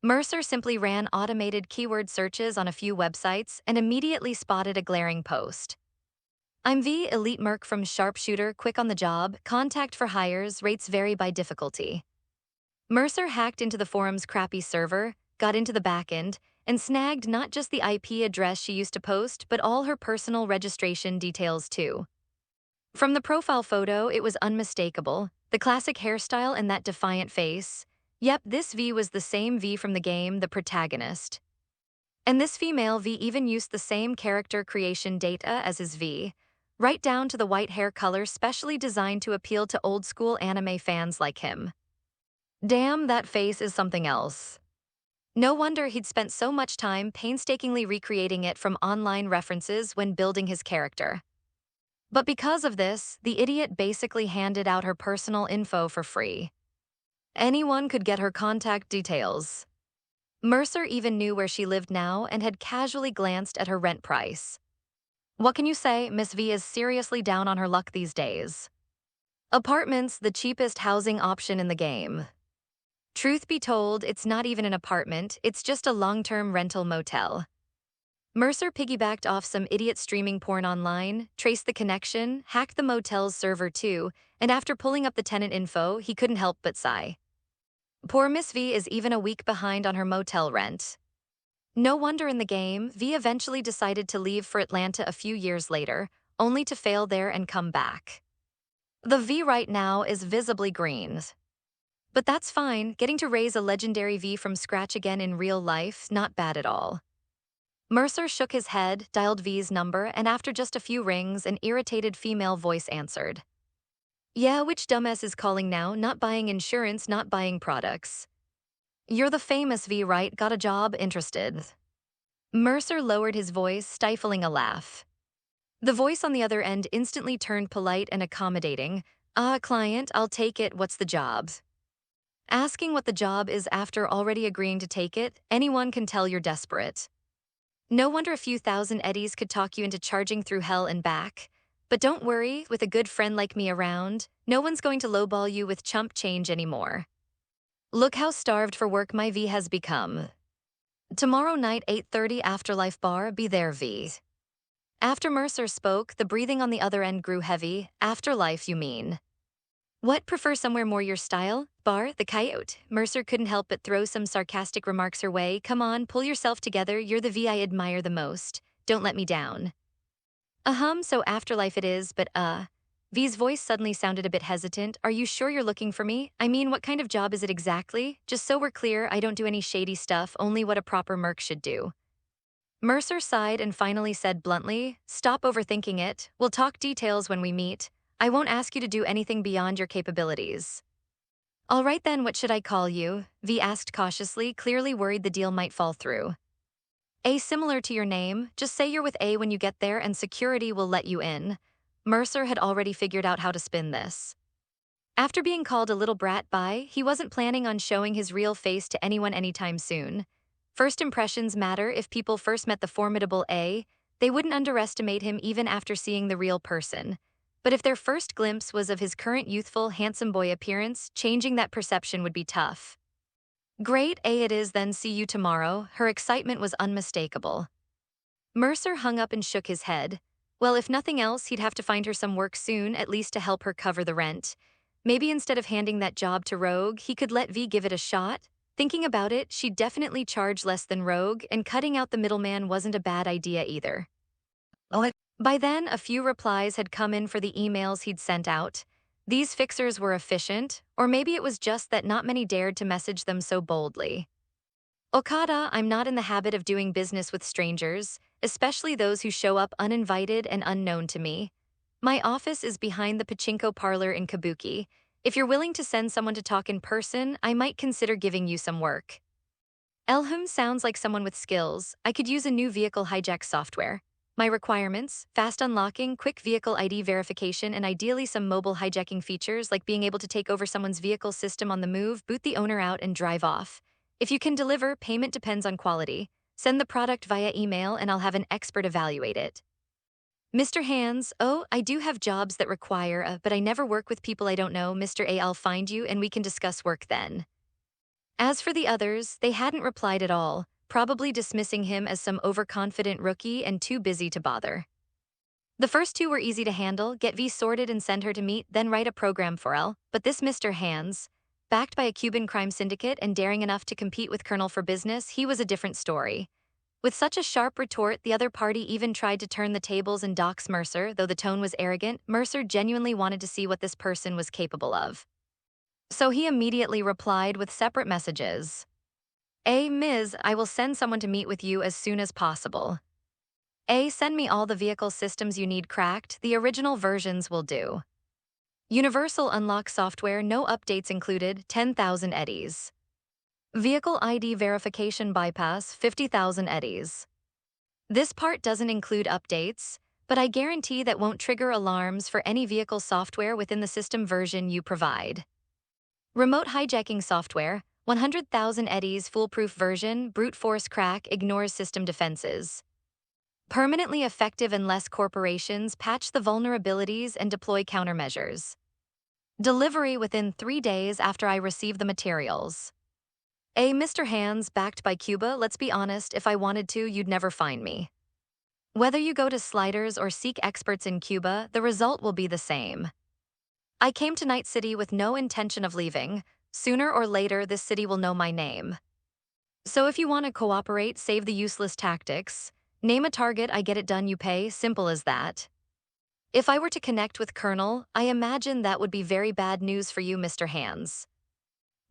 Mercer simply ran automated keyword searches on a few websites and immediately spotted a glaring post. I'm V, elite merc from Sharpshooter, quick on the job, contact for hires, rates vary by difficulty. Mercer hacked into the forum's crappy server, got into the backend, and snagged not just the IP address she used to post, but all her personal registration details too. From the profile photo, it was unmistakable, the classic hairstyle and that defiant face. Yep, this V was the same V from the game, the protagonist. And this female V even used the same character creation data as his V, right down to the white hair color specially designed to appeal to old-school anime fans like him. Damn, that face is something else. No wonder he'd spent so much time painstakingly recreating it from online references when building his character. But because of this, the idiot basically handed out her personal info for free. Anyone could get her contact details. Mercer even knew where she lived now and had casually glanced at her rent price. What can you say? Miss V is seriously down on her luck these days. Apartments, the cheapest housing option in the game. Truth be told, it's not even an apartment, it's just a long-term rental motel. Mercer piggybacked off some idiot streaming porn online, traced the connection, hacked the motel's server too, and after pulling up the tenant info, he couldn't help but sigh. Poor Miss V is even a week behind on her motel rent. No wonder in the game, V eventually decided to leave for Atlanta a few years later, only to fail there and come back. The V right now is visibly green. But that's fine, getting to raise a legendary V from scratch again in real life, not bad at all. Mercer shook his head, dialed V's number, and after just a few rings, an irritated female voice answered. Yeah, which dumbass is calling now? Not buying insurance, not buying products. You're the famous V, right? Got a job? Interested? Mercer lowered his voice, stifling a laugh. The voice on the other end instantly turned polite and accommodating. Client, I'll take it, what's the job? Asking what the job is after already agreeing to take it, anyone can tell you're desperate. No wonder a few thousand eddies could talk you into charging through hell and back. But don't worry, with a good friend like me around, no one's going to lowball you with chump change anymore. Look how starved for work my V has become. Tomorrow night 8:30 Afterlife Bar, be there V. After Mercer spoke, the breathing on the other end grew heavy. Afterlife, you mean? What, prefer somewhere more your style? Bar, the coyote. Mercer couldn't help but throw some sarcastic remarks her way. Come on, pull yourself together, you're the V I admire the most. Don't let me down. So afterlife it is, but V's voice suddenly sounded a bit hesitant. Are you sure you're looking for me? I mean, what kind of job is it exactly? Just so we're clear, I don't do any shady stuff, only what a proper merc should do. Mercer sighed and finally said bluntly, stop overthinking it, we'll talk details when we meet. I won't ask you to do anything beyond your capabilities. All right then, what should I call you? V asked cautiously, clearly worried the deal might fall through. A, similar to your name, just say you're with A when you get there and security will let you in. Mercer had already figured out how to spin this. After being called a little brat by, he wasn't planning on showing his real face to anyone anytime soon. First impressions matter. If people first met the formidable A, they wouldn't underestimate him even after seeing the real person. But if their first glimpse was of his current youthful, handsome boy appearance, changing that perception would be tough. Great, A it is then, see you tomorrow. Her excitement was unmistakable. Mercer hung up and shook his head. Well, if nothing else, he'd have to find her some work soon, at least to help her cover the rent. Maybe instead of handing that job to Rogue, he could let V give it a shot. Thinking about it, she'd definitely charge less than Rogue, and cutting out the middleman wasn't a bad idea either. By then, a few replies had come in for the emails he'd sent out. These fixers were efficient, or maybe it was just that not many dared to message them so boldly. Okada, I'm not in the habit of doing business with strangers, especially those who show up uninvited and unknown to me. My office is behind the pachinko parlor in Kabuki. If you're willing to send someone to talk in person, I might consider giving you some work. Elhum sounds like someone with skills. I could use a new vehicle hijack software. My requirements: fast unlocking, quick vehicle ID verification, and ideally some mobile hijacking features like being able to take over someone's vehicle system on the move, boot the owner out, and drive off. If you can deliver, payment depends on quality. Send the product via email and I'll have an expert evaluate it. Mr. Hands, oh, I do have jobs that require but I never work with people I don't know. Mr. A, I'll find you and we can discuss work then. As for the others, they hadn't replied at all, probably dismissing him as some overconfident rookie and too busy to bother. The first two were easy to handle, get V sorted and send her to meet, then write a program for L. But this Mr. Hands, backed by a Cuban crime syndicate and daring enough to compete with Colonel for business, he was a different story. With such a sharp retort, the other party even tried to turn the tables and dox Mercer, though the tone was arrogant. Mercer genuinely wanted to see what this person was capable of. So he immediately replied with separate messages. A, Ms., I will send someone to meet with you as soon as possible. A, send me all the vehicle systems you need cracked, the original versions will do. Universal unlock software, no updates included, 10,000 eddies. Vehicle ID verification bypass, 50,000 eddies. This part doesn't include updates, but I guarantee that won't trigger alarms for any vehicle software within the system version you provide. Remote hijacking software, 100,000 eddies, foolproof version, brute force crack, ignores system defenses. Permanently effective unless corporations patch the vulnerabilities and deploy countermeasures. Delivery within 3 days after I receive the materials. A, Mr. Hands, backed by Cuba, let's be honest, if I wanted to, you'd never find me. Whether you go to Sliders or seek experts in Cuba, the result will be the same. I came to Night City with no intention of leaving. Sooner or later, this city will know my name. So if you want to cooperate, save the useless tactics. Name a target, I get it done, you pay, simple as that. If I were to connect with Colonel, I imagine that would be very bad news for you, Mr. Hands.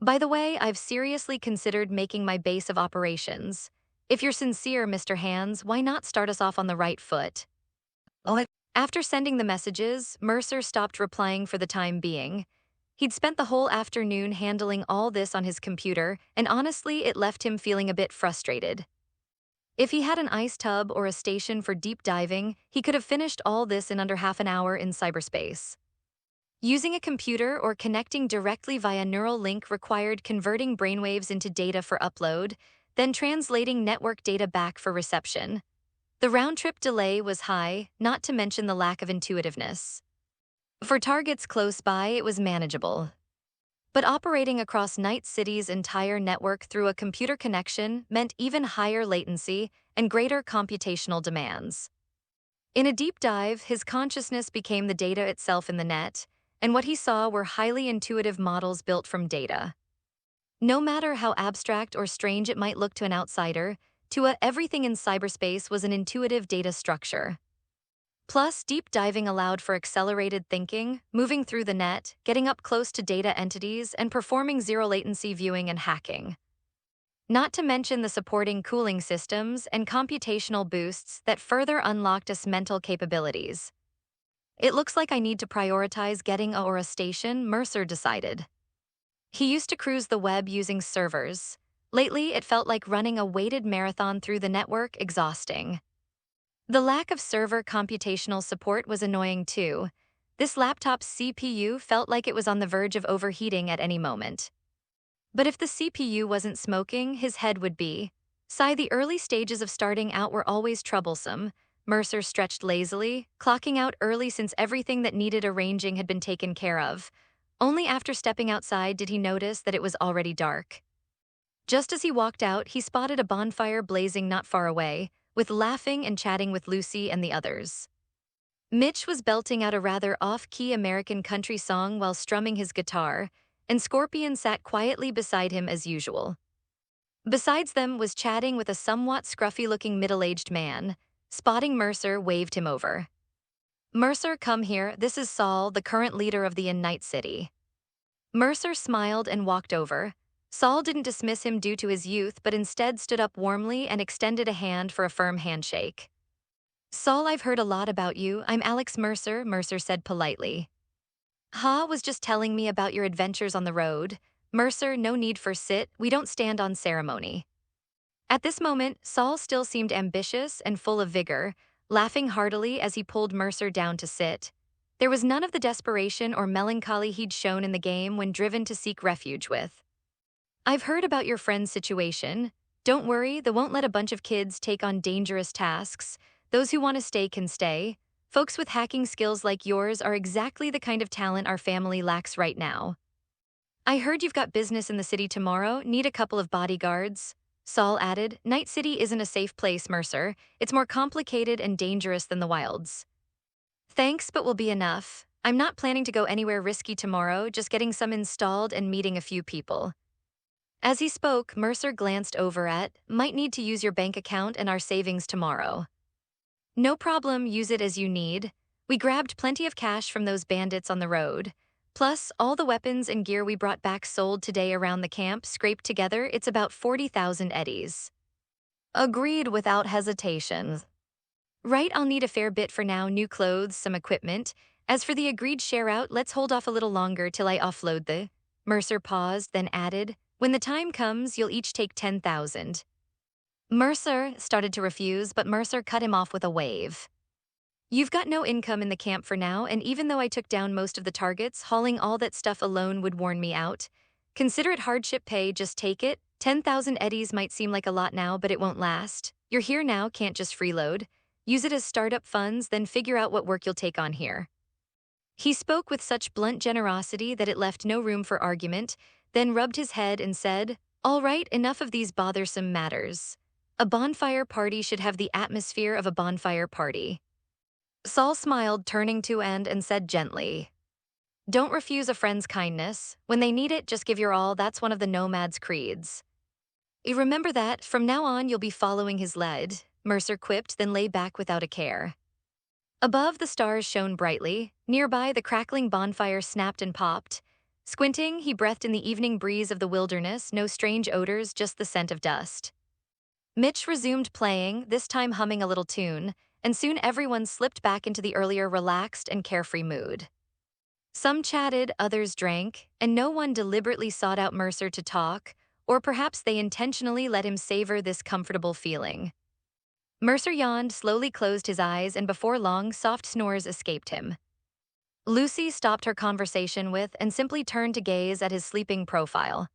By the way, I've seriously considered making my base of operations. If you're sincere, Mr. Hands, why not start us off on the right foot? After sending the messages, Mercer stopped replying for the time being. He'd spent the whole afternoon handling all this on his computer, and honestly, it left him feeling a bit frustrated. If he had an ice tub or a station for deep diving, he could have finished all this in under half an hour in cyberspace. Using a computer or connecting directly via neural link required converting brainwaves into data for upload, then translating network data back for reception. The round-trip delay was high, not to mention the lack of intuitiveness. For targets close by, it was manageable. But operating across Night City's entire network through a computer connection meant even higher latency and greater computational demands. In a deep dive, his consciousness became the data itself in the net, and what he saw were highly intuitive models built from data. No matter how abstract or strange it might look to an outsider, everything in cyberspace was an intuitive data structure. Plus, deep diving allowed for accelerated thinking, moving through the net, getting up close to data entities, and performing zero-latency viewing and hacking. Not to mention the supporting cooling systems and computational boosts that further unlocked his mental capabilities. It looks like I need to prioritize getting a or a station, Mercer decided. He used to cruise the web using servers. Lately, it felt like running a weighted marathon through the network, exhausting. The lack of server computational support was annoying too. This laptop's CPU felt like it was on the verge of overheating at any moment. But if the CPU wasn't smoking, his head would be. The early stages of starting out were always troublesome. Mercer stretched lazily, clocking out early since everything that needed arranging had been taken care of. Only after stepping outside did he notice that it was already dark. Just as he walked out, he spotted a bonfire blazing not far away, with laughing and chatting with Lucy and the others. Mitch was belting out a rather off-key American country song while strumming his guitar, and Scorpion sat quietly beside him as usual. Besides them was chatting with a somewhat scruffy-looking middle-aged man. Spotting Mercer, waved him over. "Mercer, come here, this is Saul, the current leader of the Night City." Mercer smiled and walked over. Saul didn't dismiss him due to his youth, but instead stood up warmly and extended a hand for a firm handshake. "Saul, I've heard a lot about you. I'm Alex Mercer," Mercer said politely. "Ha was just telling me about your adventures on the road." "Mercer, no need for sit, we don't stand on ceremony." At this moment, Saul still seemed ambitious and full of vigor, laughing heartily as he pulled Mercer down to sit. There was none of the desperation or melancholy he'd shown in the game when driven to seek refuge with. "I've heard about your friend's situation. Don't worry, they won't let a bunch of kids take on dangerous tasks. Those who want to stay can stay. Folks with hacking skills like yours are exactly the kind of talent our family lacks right now." "I heard you've got business in the city tomorrow, need a couple of bodyguards." Saul added, "Night City isn't a safe place, Mercer. It's more complicated and dangerous than the wilds." "Thanks, but will be enough. I'm not planning to go anywhere risky tomorrow, just getting some installed and meeting a few people." As he spoke, Mercer glanced over at, "Might need to use your bank account and our savings tomorrow." "No problem, use it as you need. We grabbed plenty of cash from those bandits on the road. Plus, all the weapons and gear we brought back sold today around the camp, scraped together, it's about 40,000 eddies." Agreed without hesitation. "Right, I'll need a fair bit for now, new clothes, some equipment. As for the agreed share out, let's hold off a little longer till I offload the—" Mercer paused, then added, "When the time comes, you'll each take 10,000. Mercer started to refuse, but Mercer cut him off with a wave. "You've got no income in the camp for now, and even though I took down most of the targets, hauling all that stuff alone would worn me out. Consider it hardship pay, just take it. 10,000 eddies might seem like a lot now, but it won't last. You're here now, can't just freeload. Use it as startup funds, then figure out what work you'll take on here." He spoke with such blunt generosity that it left no room for argument, then rubbed his head and said, "All right, enough of these bothersome matters. A bonfire party should have the atmosphere of a bonfire party." Saul smiled, turning to and said gently, "Don't refuse a friend's kindness. When they need it, just give your all. That's one of the nomad's creeds." "You remember that, from now on you'll be following his lead," Mercer quipped, then lay back without a care. Above, the stars shone brightly. Nearby, the crackling bonfire snapped and popped. Squinting, he breathed in the evening breeze of the wilderness, no strange odors, just the scent of dust. Mitch resumed playing, this time humming a little tune, and soon everyone slipped back into the earlier relaxed and carefree mood. Some chatted, others drank, and no one deliberately sought out Mercer to talk, or perhaps they intentionally let him savor this comfortable feeling. Mercer yawned, slowly closed his eyes, and before long, soft snores escaped him. Lucy stopped her conversation with and simply turned to gaze at his sleeping profile.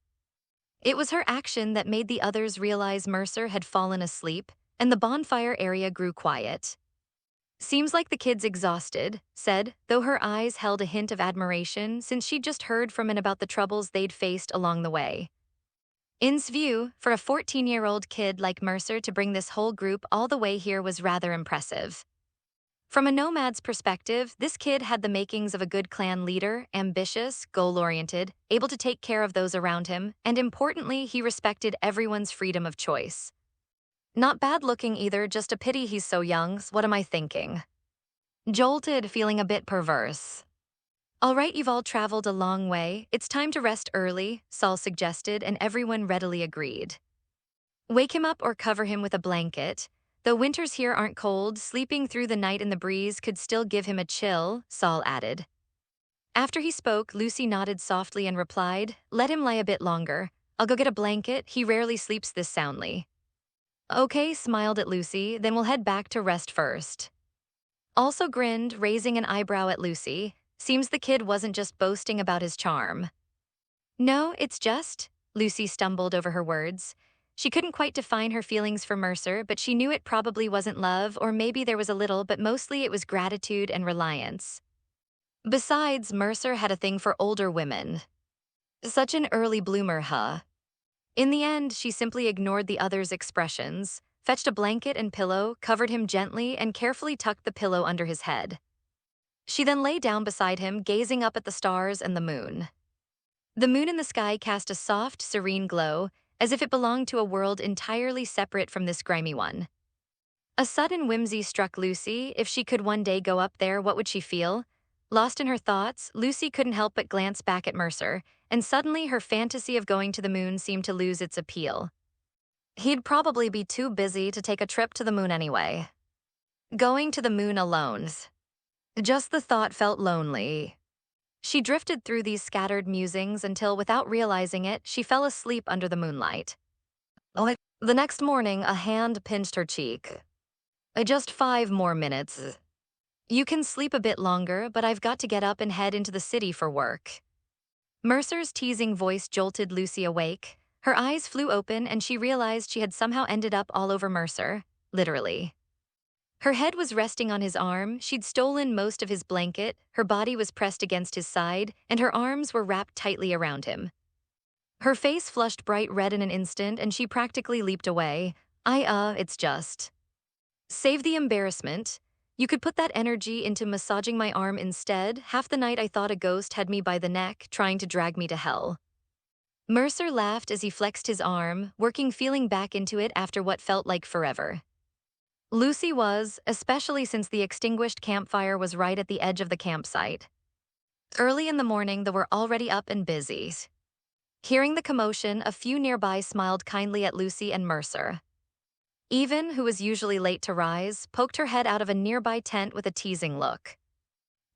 It was her action that made the others realize Mercer had fallen asleep, and the bonfire area grew quiet. "Seems like the kid's exhausted," said, though her eyes held a hint of admiration since she'd just heard from him about the troubles they'd faced along the way. In's view, for a 14-year-old kid like Mercer to bring this whole group all the way here was rather impressive. From a nomad's perspective, this kid had the makings of a good clan leader, ambitious, goal-oriented, able to take care of those around him, and importantly, he respected everyone's freedom of choice. Not bad-looking either, just a pity he's so young, what am I thinking? Jolted, feeling a bit perverse. "All right, you've all traveled a long way. It's time to rest early," Saul suggested, and everyone readily agreed. "Wake him up or cover him with a blanket. Though winters here aren't cold, sleeping through the night in the breeze could still give him a chill," Saul added. After he spoke, Lucy nodded softly and replied, "Let him lie a bit longer. I'll go get a blanket, he rarely sleeps this soundly." "Okay," smiled at Lucy, "then we'll head back to rest first." Also grinned, raising an eyebrow at Lucy. Seems the kid wasn't just boasting about his charm. "No, it's just," Lucy stumbled over her words. She couldn't quite define her feelings for Mercer, but she knew it probably wasn't love, or maybe there was a little, but mostly it was gratitude and reliance. Besides, Mercer had a thing for older women. Such an early bloomer, huh? In the end, she simply ignored the others' expressions, fetched a blanket and pillow, covered him gently, and carefully tucked the pillow under his head. She then lay down beside him, gazing up at the stars and the moon. The moon in the sky cast a soft, serene glow, as if it belonged to a world entirely separate from this grimy one. A sudden whimsy struck Lucy. If she could one day go up there, what would she feel? Lost in her thoughts, Lucy couldn't help but glance back at Mercer, and suddenly her fantasy of going to the moon seemed to lose its appeal. He'd probably be too busy to take a trip to the moon anyway. Going to the moon alone. Just the thought felt lonely. She drifted through these scattered musings until, without realizing it, she fell asleep under the moonlight. The next morning, a hand pinched her cheek. Just 5 more minutes. You can sleep a bit longer, but I've got to get up and head into the city for work." Mercer's teasing voice jolted Lucy awake. Her eyes flew open and she realized she had somehow ended up all over Mercer, literally. Her head was resting on his arm, she'd stolen most of his blanket, her body was pressed against his side, and her arms were wrapped tightly around him. Her face flushed bright red in an instant and she practically leaped away. It's just. Save the embarrassment. You could put that energy into massaging my arm instead. Half the night I thought a ghost had me by the neck, trying to drag me to hell." Mercer laughed as he flexed his arm, working feeling back into it after what felt like forever. Lucy was, especially since the extinguished campfire was right at the edge of the campsite. Early in the morning, they were already up and busy. Hearing the commotion, a few nearby smiled kindly at Lucy and Mercer. Even, who was usually late to rise, poked her head out of a nearby tent with a teasing look.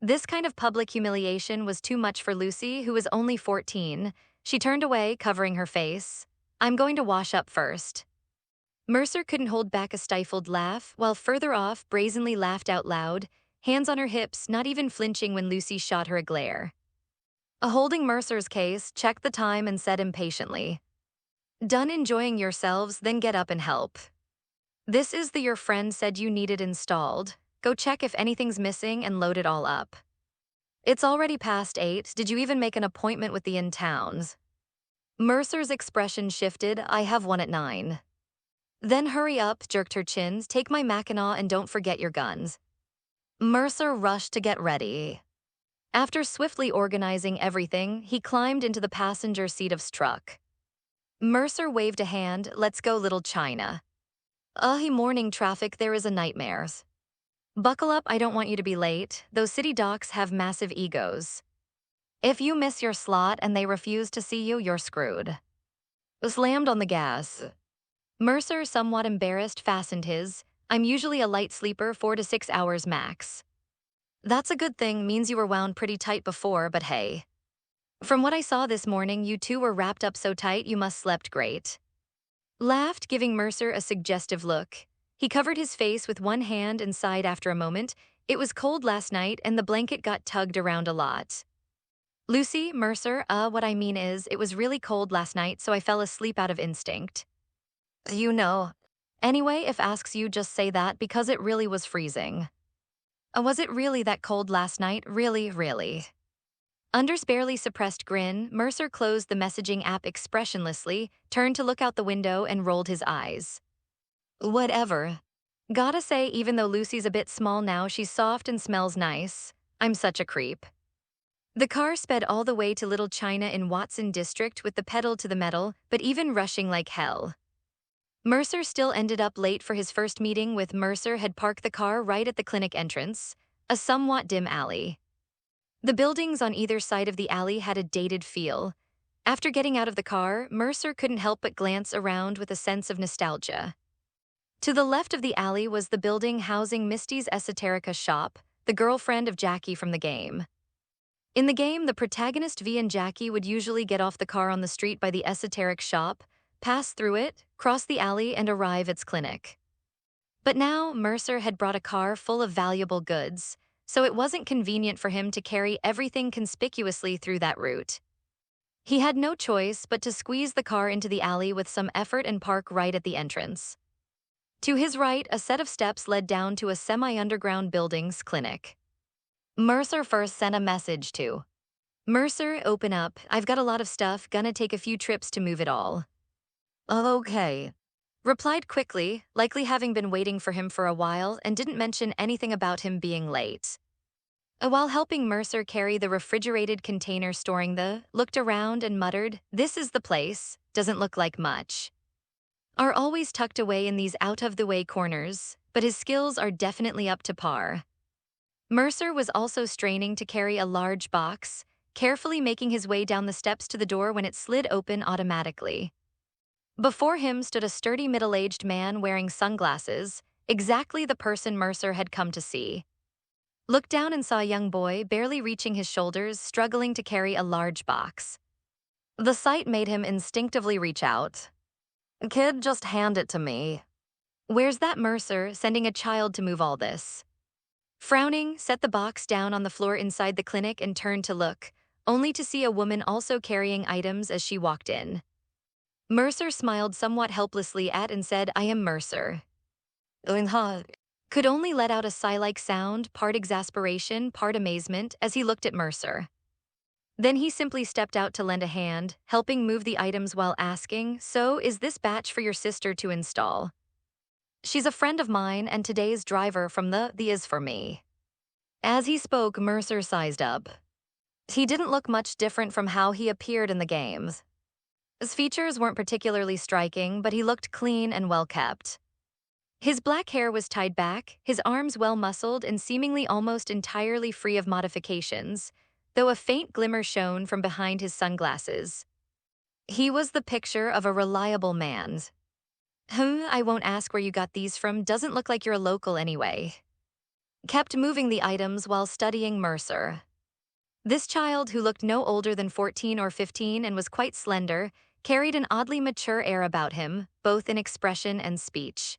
This kind of public humiliation was too much for Lucy, who was only 14. She turned away, covering her face. "I'm going to wash up first." Mercer couldn't hold back a stifled laugh, while further off brazenly laughed out loud, hands on her hips, not even flinching when Lucy shot her a glare. Holding Mercer's case, checked the time and said impatiently, "Done enjoying yourselves, then get up and help. This is the your friend said you needed installed. Go check if anything's missing and load it all up. It's already past 8, did you even make an appointment with the in-towns?" Mercer's expression shifted. "I have one at 9. "Then hurry up," jerked her chins, "take my mackinaw and don't forget your guns." Mercer rushed to get ready. After swiftly organizing everything, he climbed into the passenger seat of his truck. Mercer waved a hand. "Let's go, little China." Morning traffic there is a nightmare. Buckle up, I don't want you to be late. Those city docs have massive egos. If you miss your slot and they refuse to see you, you're screwed. Slammed on the gas. Mercer, somewhat embarrassed, fastened his. "I'm usually a light sleeper, 4 to 6 hours max." "That's a good thing, means you were wound pretty tight before, but hey. From what I saw this morning, you two were wrapped up so tight you must slept great." Laughed, giving Mercer a suggestive look. He covered his face with one hand and sighed after a moment. It was cold last night and the blanket got tugged around a lot. Lucy, Mercer, what I mean is, it was really cold last night, so I fell asleep out of instinct. You know. Anyway, if asks you, just say that because it really was freezing. Was it really that cold last night? Really, really? Under's barely suppressed grin, Mercer closed the messaging app expressionlessly, turned to look out the window and rolled his eyes. Whatever. Gotta say, even though Lucy's a bit small now, she's soft and smells nice. I'm such a creep. The car sped all the way to Little China in Watson District with the pedal to the metal, but even rushing like hell. Mercer still ended up late for his first meeting with Mercer had parked the car right at the clinic entrance, a somewhat dim alley. The buildings on either side of the alley had a dated feel. After getting out of the car, Mercer couldn't help but glance around with a sense of nostalgia. To the left of the alley was the building housing Misty's Esoterica shop, the girlfriend of Jackie from the game. In the game, the protagonist V and Jackie would usually get off the car on the street by the esoteric shop, pass through it, cross the alley, and arrive at its clinic. But now, Mercer had brought a car full of valuable goods, so it wasn't convenient for him to carry everything conspicuously through that route. He had no choice but to squeeze the car into the alley with some effort and park right at the entrance. To his right, a set of steps led down to a semi-underground building's clinic. Mercer first sent a message to Mercer, open up, I've got a lot of stuff, gonna take a few trips to move it all. Okay. Replied quickly, likely having been waiting for him for a while and didn't mention anything about him being late. While helping Mercer carry the refrigerated container storing looked around and muttered, this is the place, doesn't look like much. Are always tucked away in these out-of-the-way corners, but his skills are definitely up to par. Mercer was also straining to carry a large box, carefully making his way down the steps to the door when it slid open automatically. Before him stood a sturdy middle-aged man wearing sunglasses, exactly the person Mercer had come to see. Looked down and saw a young boy, barely reaching his shoulders, struggling to carry a large box. The sight made him instinctively reach out. Kid, just hand it to me. Where's that Mercer, sending a child to move all this? Frowning, set the box down on the floor inside the clinic and turned to look, only to see a woman also carrying items as she walked in. Mercer smiled somewhat helplessly at and said, I am Mercer. Could only let out a sigh-like sound, part exasperation, part amazement, as he looked at Mercer. Then he simply stepped out to lend a hand, helping move the items while asking, so is this batch for your sister to install? She's a friend of mine and today's driver from the is for me. As he spoke, Mercer sized up. He didn't look much different from how he appeared in the games. His features weren't particularly striking, but he looked clean and well-kept. His black hair was tied back, his arms well-muscled and seemingly almost entirely free of modifications, though a faint glimmer shone from behind his sunglasses. He was the picture of a reliable man. I won't ask where you got these from, doesn't look like you're a local anyway. Kept moving the items while studying Mercer. This child, who looked no older than 14 or 15 and was quite slender, carried an oddly mature air about him, both in expression and speech.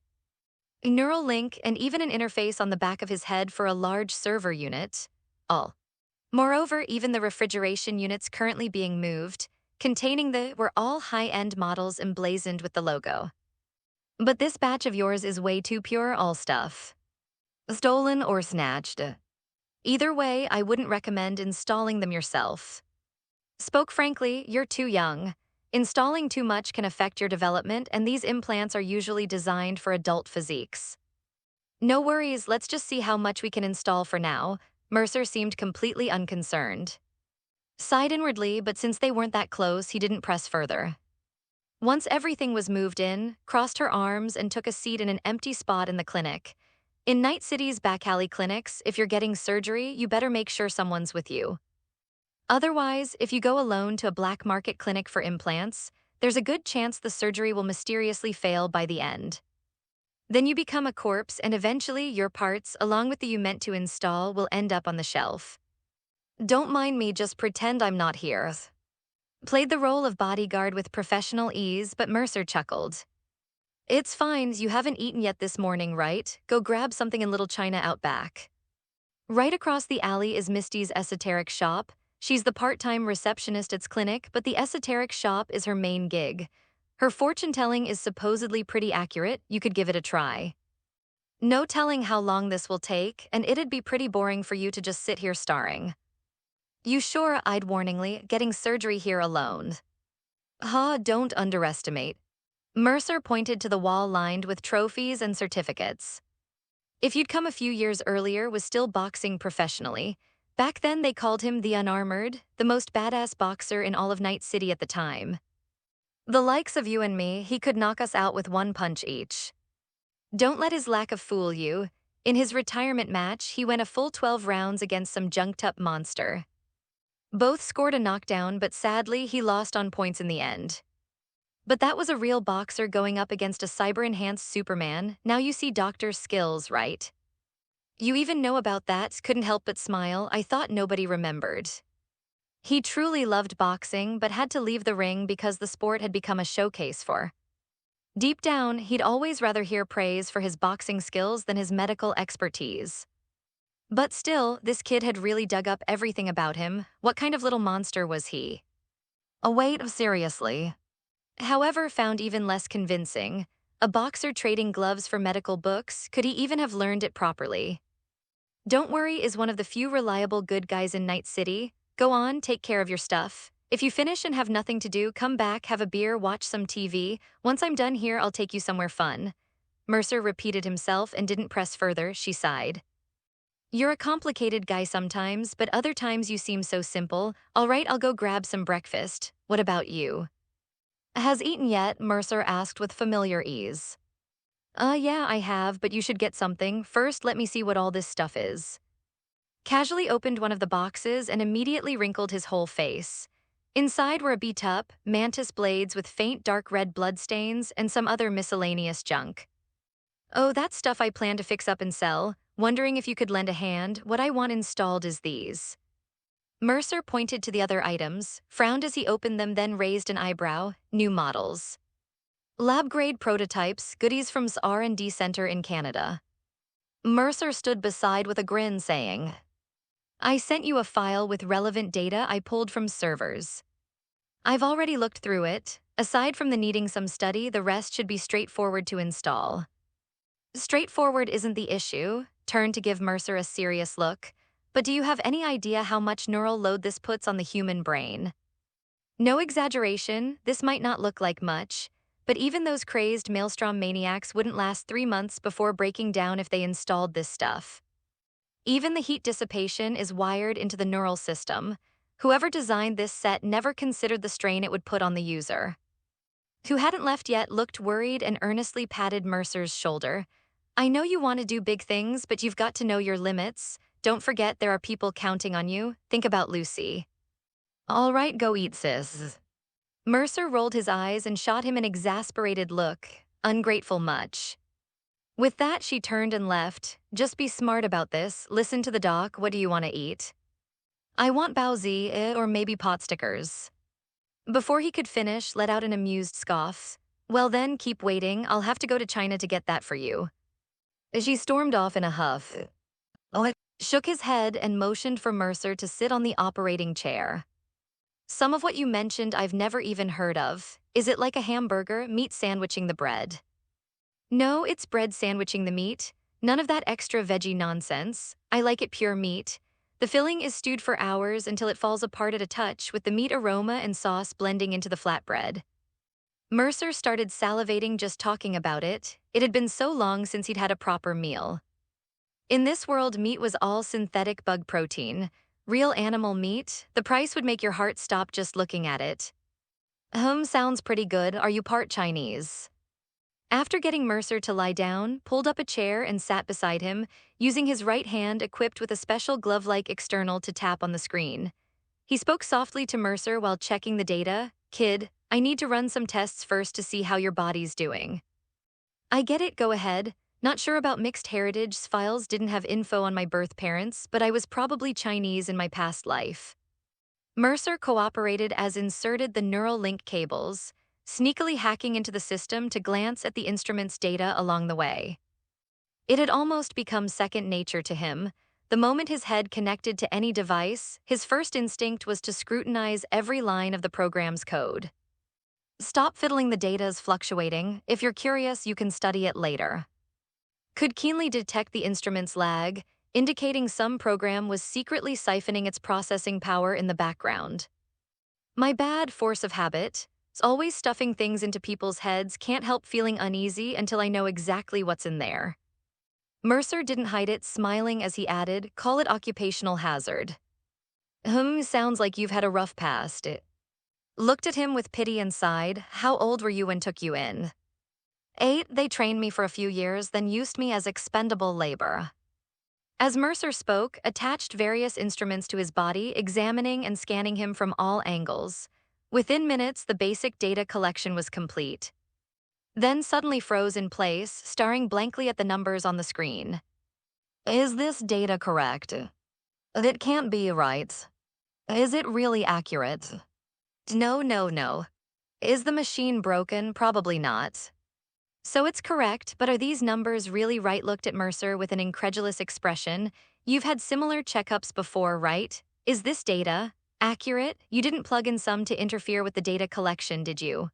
A neural link and even an interface on the back of his head for a large server unit. All. Moreover, even the refrigeration units currently being moved, containing were all high-end models emblazoned with the logo. But this batch of yours is way too pure all stuff. Stolen or snatched. Either way, I wouldn't recommend installing them yourself. Spoke frankly, you're too young. Installing too much can affect your development, and these implants are usually designed for adult physiques. No worries, let's just see how much we can install for now. Mercer seemed completely unconcerned. Sighed inwardly, but since they weren't that close, he didn't press further. Once everything was moved in, crossed her arms and took a seat in an empty spot in the clinic. In Night City's back alley clinics, if you're getting surgery, you better make sure someone's with you. Otherwise, if you go alone to a black market clinic for implants, there's a good chance the surgery will mysteriously fail by the end. Then you become a corpse and eventually your parts, along with the you meant to install, will end up on the shelf. Don't mind me, just pretend I'm not here. Played the role of bodyguard with professional ease, but Mercer chuckled. It's fine, you haven't eaten yet this morning, right? Go grab something in Little China out back. Right across the alley is Misty's esoteric shop. She's the part-time receptionist at its clinic, but the esoteric shop is her main gig. Her fortune-telling is supposedly pretty accurate. You could give it a try. No telling how long this will take, and it'd be pretty boring for you to just sit here staring. You sure? I'd warningly, getting surgery here alone. Don't underestimate. Mercer pointed to the wall lined with trophies and certificates. If you'd come a few years earlier, was still boxing professionally. Back then they called him the Unarmored, the most badass boxer in all of Night City at the time. The likes of you and me, he could knock us out with one punch each. Don't let his lack of fool you. In his retirement match, he went a full 12 rounds against some junked-up monster. Both scored a knockdown, but sadly, he lost on points in the end. But that was a real boxer going up against a cyber-enhanced Superman. Now you see Doctor's skills, right? You even know about that. Couldn't help but smile. I thought nobody remembered. He truly loved boxing, but had to leave the ring because the sport had become a showcase for. Deep down, he'd always rather hear praise for his boxing skills than his medical expertise. But still, this kid had really dug up everything about him. What kind of little monster was he? Wait, seriously. However, found even less convincing. A boxer trading gloves for medical books, could he even have learned it properly? Don't worry is one of the few reliable good guys in Night City. Go on, take care of your stuff. If you finish and have nothing to do, come back, have a beer, watch some TV. Once I'm done here, I'll take you somewhere fun. Mercer repeated himself and didn't press further. She sighed. You're a complicated guy sometimes, but other times you seem so simple. All right, I'll go grab some breakfast. What about you? Has eaten yet? Mercer asked with familiar ease. Yeah, I have, but you should get something. First, let me see what all this stuff is. Casually opened one of the boxes and immediately wrinkled his whole face. Inside were a beat-up, mantis blades with faint dark red bloodstains and some other miscellaneous junk. Oh, that's stuff I plan to fix up and sell. Wondering if you could lend a hand. What I want installed is these. Mercer pointed to the other items, frowned as he opened them, then raised an eyebrow. New models. Lab-grade prototypes, goodies from R&D Center in Canada. Mercer stood beside with a grin, saying, I sent you a file with relevant data I pulled from servers. I've already looked through it. Aside from the needing some study, the rest should be straightforward to install. Straightforward isn't the issue. Turned to give Mercer a serious look. But do you have any idea how much neural load this puts on the human brain? No exaggeration, this might not look like much, but even those crazed maelstrom maniacs wouldn't last 3 months before breaking down if they installed this stuff. Even the heat dissipation is wired into the neural system. Whoever designed this set never considered the strain it would put on the user. Who hadn't left yet looked worried and earnestly patted Mercer's shoulder. I know you want to do big things, but you've got to know your limits. Don't forget there are people counting on you. Think about Lucy. All right, go eat, sis. Mercer rolled his eyes and shot him an exasperated look. Ungrateful much. With that, she turned and left. Just be smart about this. Listen to the doc. What do you want to eat? I want baozi, or maybe pot stickers. Before he could finish, let out an amused scoff. Well then, keep waiting. I'll have to go to China to get that for you. She stormed off in a huff. Shook his head and motioned for Mercer to sit on the operating chair. Some of what you mentioned I've never even heard of. Is it like a hamburger, meat sandwiching the bread? No, it's bread sandwiching the meat. None of that extra veggie nonsense. I like it pure meat. The filling is stewed for hours until it falls apart at a touch, with the meat aroma and sauce blending into the flatbread. Mercer started salivating just talking about it. It had been so long since he'd had a proper meal. In this world, meat was all synthetic bug protein. Real animal meat, the price would make your heart stop just looking at it. Sounds pretty good. Are you part Chinese? After getting Mercer to lie down, pulled up a chair and sat beside him, using his right hand equipped with a special glove-like external to tap on the screen. He spoke softly to Mercer while checking the data. Kid, I need to run some tests first to see how your body's doing. I get it, go ahead. Not sure about mixed heritage. Files didn't have info on my birth parents, but I was probably Chinese in my past life. Mercer cooperated as inserted the neural link cables, sneakily hacking into the system to glance at the instrument's data along the way. It had almost become second nature to him. The moment his head connected to any device, his first instinct was to scrutinize every line of the program's code. Stop fiddling, the data is fluctuating. If you're curious, you can study it later. Could keenly detect the instrument's lag, indicating some program was secretly siphoning its processing power in the background. My bad force of habit, it's always stuffing things into people's heads, can't help feeling uneasy until I know exactly what's in there. Mercer didn't hide it, smiling as he added, call it occupational hazard. Sounds like you've had a rough past. It looked at him with pity and sighed. How old were you when took you in? 8, they trained me for a few years, then used me as expendable labor. As Mercer spoke, attached various instruments to his body, examining and scanning him from all angles. Within minutes, the basic data collection was complete. Then suddenly froze in place, staring blankly at the numbers on the screen. Is this data correct? It can't be right. Is it really accurate? No. Is the machine broken? Probably not. So it's correct, but are these numbers really right? Looked at Mercer with an incredulous expression. You've had similar checkups before, right? Is this data accurate? You didn't plug in some to interfere with the data collection, did you?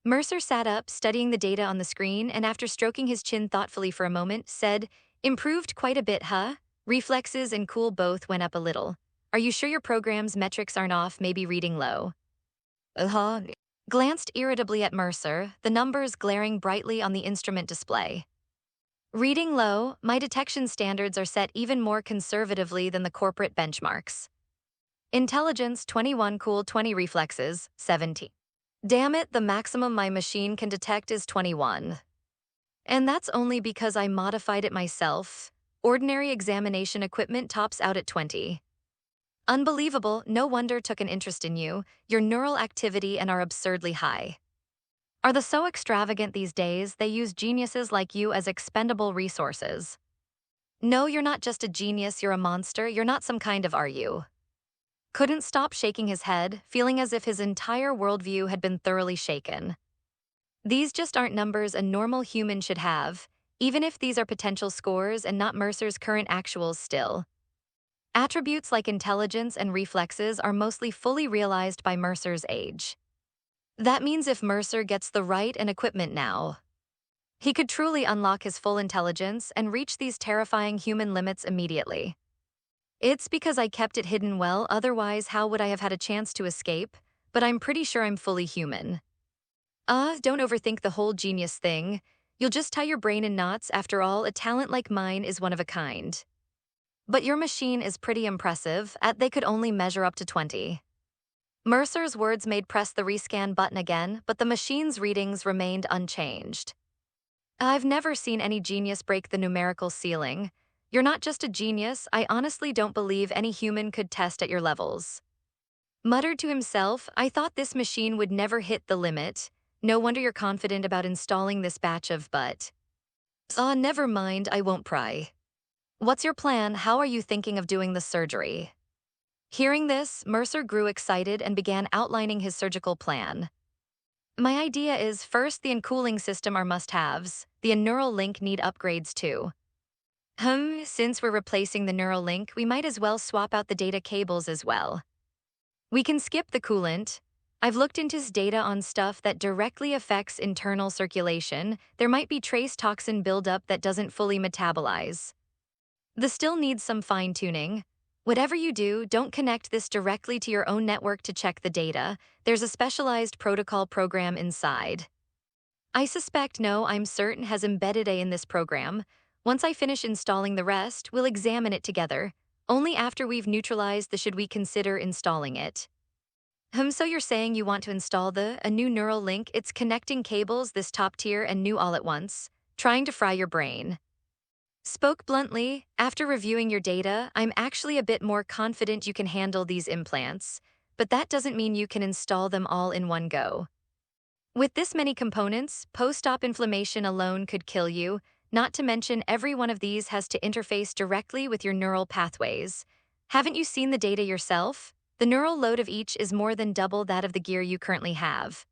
Mercer sat up, studying the data on the screen, and after stroking his chin thoughtfully for a moment, said, improved quite a bit, huh? Reflexes and cool both went up a little. Are you sure your program's metrics aren't off, maybe reading low? Glanced irritably at Mercer, the numbers glaring brightly on the instrument display. Reading low, my detection standards are set even more conservatively than the corporate benchmarks. Intelligence 21, cool 20, reflexes 17. Damn it, the maximum my machine can detect is 21. And that's only because I modified it myself. Ordinary examination equipment tops out at 20. Unbelievable, no wonder took an interest in you, your neural activity and are absurdly high. Are they so extravagant these days they use geniuses like you as expendable resources? No, you're not just a genius, you're a monster, you're not some kind of are you? Couldn't stop shaking his head, feeling as if his entire worldview had been thoroughly shaken. These just aren't numbers a normal human should have, even if these are potential scores and not Mercer's current actuals still. Attributes like intelligence and reflexes are mostly fully realized by Mercer's age. That means if Mercer gets the right and equipment now, he could truly unlock his full intelligence and reach these terrifying human limits immediately. It's because I kept it hidden well, otherwise how would I have had a chance to escape? But I'm pretty sure I'm fully human. Don't overthink the whole genius thing. You'll just tie your brain in knots. After all, a talent like mine is one of a kind. But your machine is pretty impressive, they could only measure up to 20. Mercer's words made press the rescan button again, but the machine's readings remained unchanged. I've never seen any genius break the numerical ceiling. You're not just a genius, I honestly don't believe any human could test at your levels. Muttered to himself, I thought this machine would never hit the limit. No wonder you're confident about installing this batch of but. Never mind, I won't pry. What's your plan? How are you thinking of doing the surgery? Hearing this, Mercer grew excited and began outlining his surgical plan. My idea is, first, the uncooling system are must-haves. The neural link need upgrades too. Since we're replacing the neural link, we might as well swap out the data cables as well. We can skip the coolant. I've looked into his data on stuff that directly affects internal circulation. There might be trace toxin buildup that doesn't fully metabolize. This still needs some fine-tuning. Whatever you do, don't connect this directly to your own network to check the data. There's a specialized protocol program inside. I'm certain has embedded in this program. Once I finish installing the rest, we'll examine it together. Only after we've neutralized the should we consider installing it. So you're saying you want to install a new neural link? It's connecting cables this top tier and new all at once. Trying to fry your brain. Spoke bluntly, after reviewing your data, I'm actually a bit more confident you can handle these implants, but that doesn't mean you can install them all in one go. With this many components, post-op inflammation alone could kill you, not to mention every one of these has to interface directly with your neural pathways. Haven't you seen the data yourself? The neural load of each is more than double that of the gear you currently have.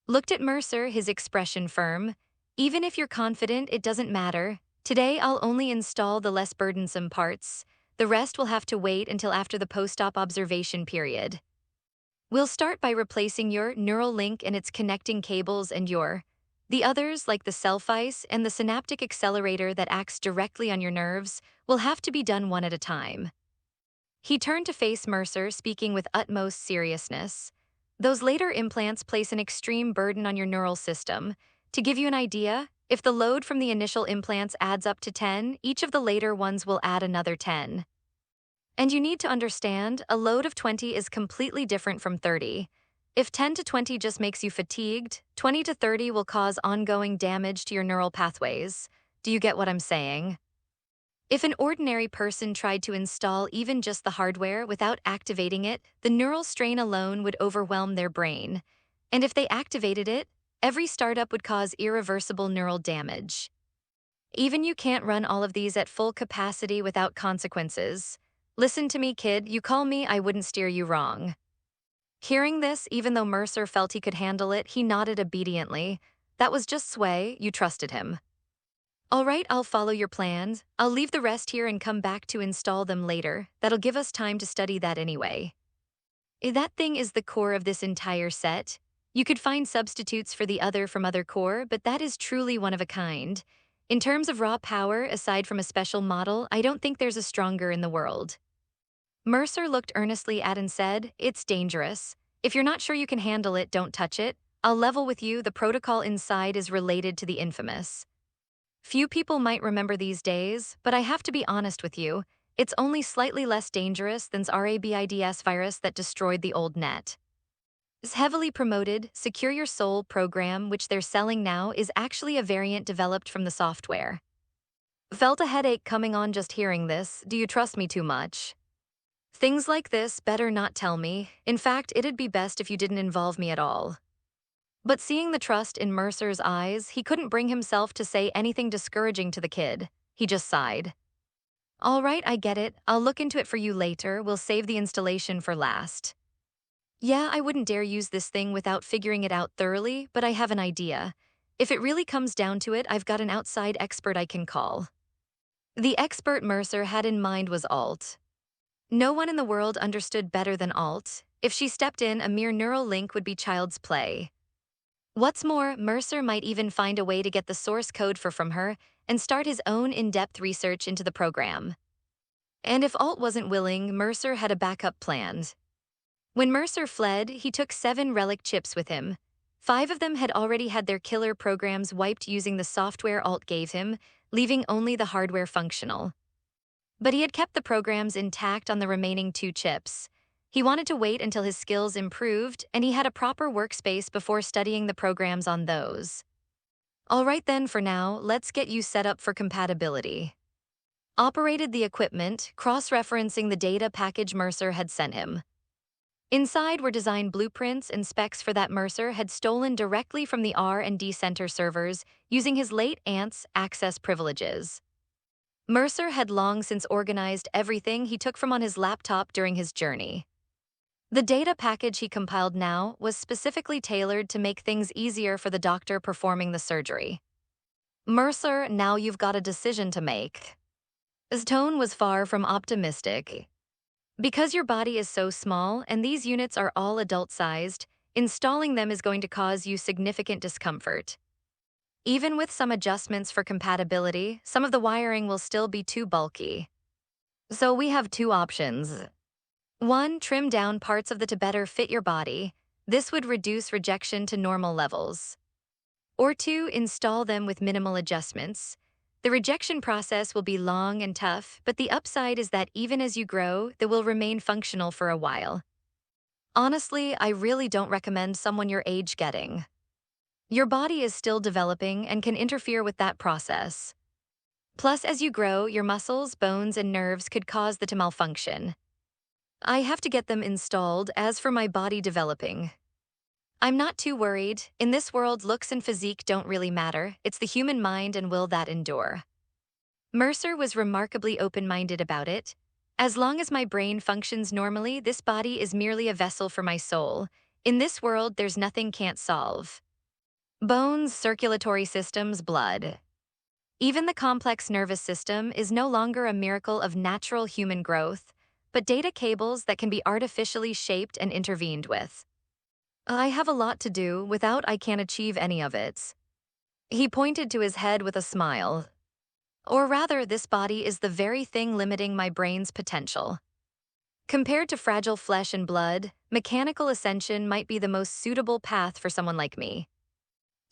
Looked at Mercer, his expression firm. Even if you're confident, it doesn't matter. Today, I'll only install the less burdensome parts. The rest will have to wait until after the post-op observation period. We'll start by replacing your neural link and its connecting cables and the others, like the self-ice and the synaptic accelerator that acts directly on your nerves, will have to be done one at a time. He turned to face Mercer, speaking with utmost seriousness. Those later implants place an extreme burden on your neural system. To give you an idea, if the load from the initial implants adds up to 10, each of the later ones will add another 10. And you need to understand, a load of 20 is completely different from 30. If 10 to 20 just makes you fatigued, 20 to 30 will cause ongoing damage to your neural pathways. Do you get what I'm saying? If an ordinary person tried to install even just the hardware without activating it, the neural strain alone would overwhelm their brain. And if they activated it, every startup would cause irreversible neural damage. Even you can't run all of these at full capacity without consequences. Listen to me, kid, you call me, I wouldn't steer you wrong. Hearing this, even though Mercer felt he could handle it, he nodded obediently. That was just sway, you trusted him. All right, I'll follow your plans. I'll leave the rest here and come back to install them later. That'll give us time to study that anyway. That thing is the core of this entire set. You could find substitutes for the other from other core, but that is truly one of a kind. In terms of raw power, aside from a special model, I don't think there's a stronger in the world. Mercer looked earnestly at and said, "It's dangerous. If you're not sure you can handle it, don't touch it. I'll level with you, the protocol inside is related to the infamous. Few people might remember these days, but I have to be honest with you, it's only slightly less dangerous than Rabids virus that destroyed the old net. This heavily promoted Secure Your Soul program, which they're selling now, is actually a variant developed from the software." Felt a headache coming on just hearing this. Do you trust me too much? Things like this, better not tell me. In fact, it'd be best if you didn't involve me at all. But seeing the trust in Mercer's eyes, he couldn't bring himself to say anything discouraging to the kid. He just sighed. All right, I get it. I'll look into it for you later. We'll save the installation for last. Yeah, I wouldn't dare use this thing without figuring it out thoroughly, but I have an idea. If it really comes down to it, I've got an outside expert I can call. The expert Mercer had in mind was Alt. No one in the world understood better than Alt. If she stepped in, a mere neural link would be child's play. What's more, Mercer might even find a way to get the source code from her and start his own in-depth research into the program. And if Alt wasn't willing, Mercer had a backup planned. When Mercer fled, he took 7 relic chips with him. 5 of them had already had their killer programs wiped using the software Alt gave him, leaving only the hardware functional. But he had kept the programs intact on the remaining 2 chips. He wanted to wait until his skills improved and he had a proper workspace before studying the programs on those. All right then, for now, let's get you set up for compatibility. Operated the equipment, cross-referencing the data package Mercer had sent him. Inside were design blueprints and specs for that Mercer had stolen directly from the R&D Center servers using his late aunt's access privileges. Mercer had long since organized everything he took from on his laptop during his journey. The data package he compiled now was specifically tailored to make things easier for the doctor performing the surgery. Mercer, now you've got a decision to make. His tone was far from optimistic. Because your body is so small and these units are all adult-sized, installing them is going to cause you significant discomfort. Even with some adjustments for compatibility, some of the wiring will still be too bulky. So we have 2 options. 1, trim down parts of the to better fit your body. This would reduce rejection to normal levels. Or 2, install them with minimal adjustments. The rejection process will be long and tough, but the upside is that even as you grow, they will remain functional for a while. Honestly, I really don't recommend someone your age getting. Your body is still developing and can interfere with that process. Plus, as you grow, your muscles, bones, and nerves could cause the to malfunction. I have to get them installed. As for my body developing, I'm not too worried. In this world, looks and physique don't really matter. It's the human mind and will that endure. Mercer was remarkably open-minded about it. As long as my brain functions normally, this body is merely a vessel for my soul. In this world, there's nothing can't solve. Bones, circulatory systems, blood. Even the complex nervous system is no longer a miracle of natural human growth, but data cables that can be artificially shaped and intervened with. I have a lot to do, without I can't achieve any of it. He pointed to his head with a smile. Or rather, this body is the very thing limiting my brain's potential. Compared to fragile flesh and blood, mechanical ascension might be the most suitable path for someone like me.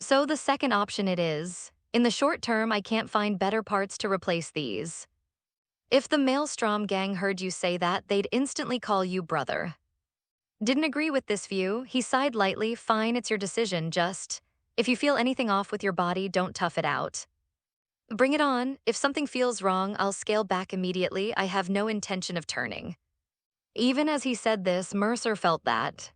So the second option it is. In the short term, I can't find better parts to replace these. If the Maelstrom gang heard you say that, they'd instantly call you brother. Didn't agree with this view, he sighed lightly. Fine, it's your decision, just, if you feel anything off with your body, don't tough it out. Bring it on. If something feels wrong, I'll scale back immediately. I have no intention of turning. Even as he said this, Mercer felt that.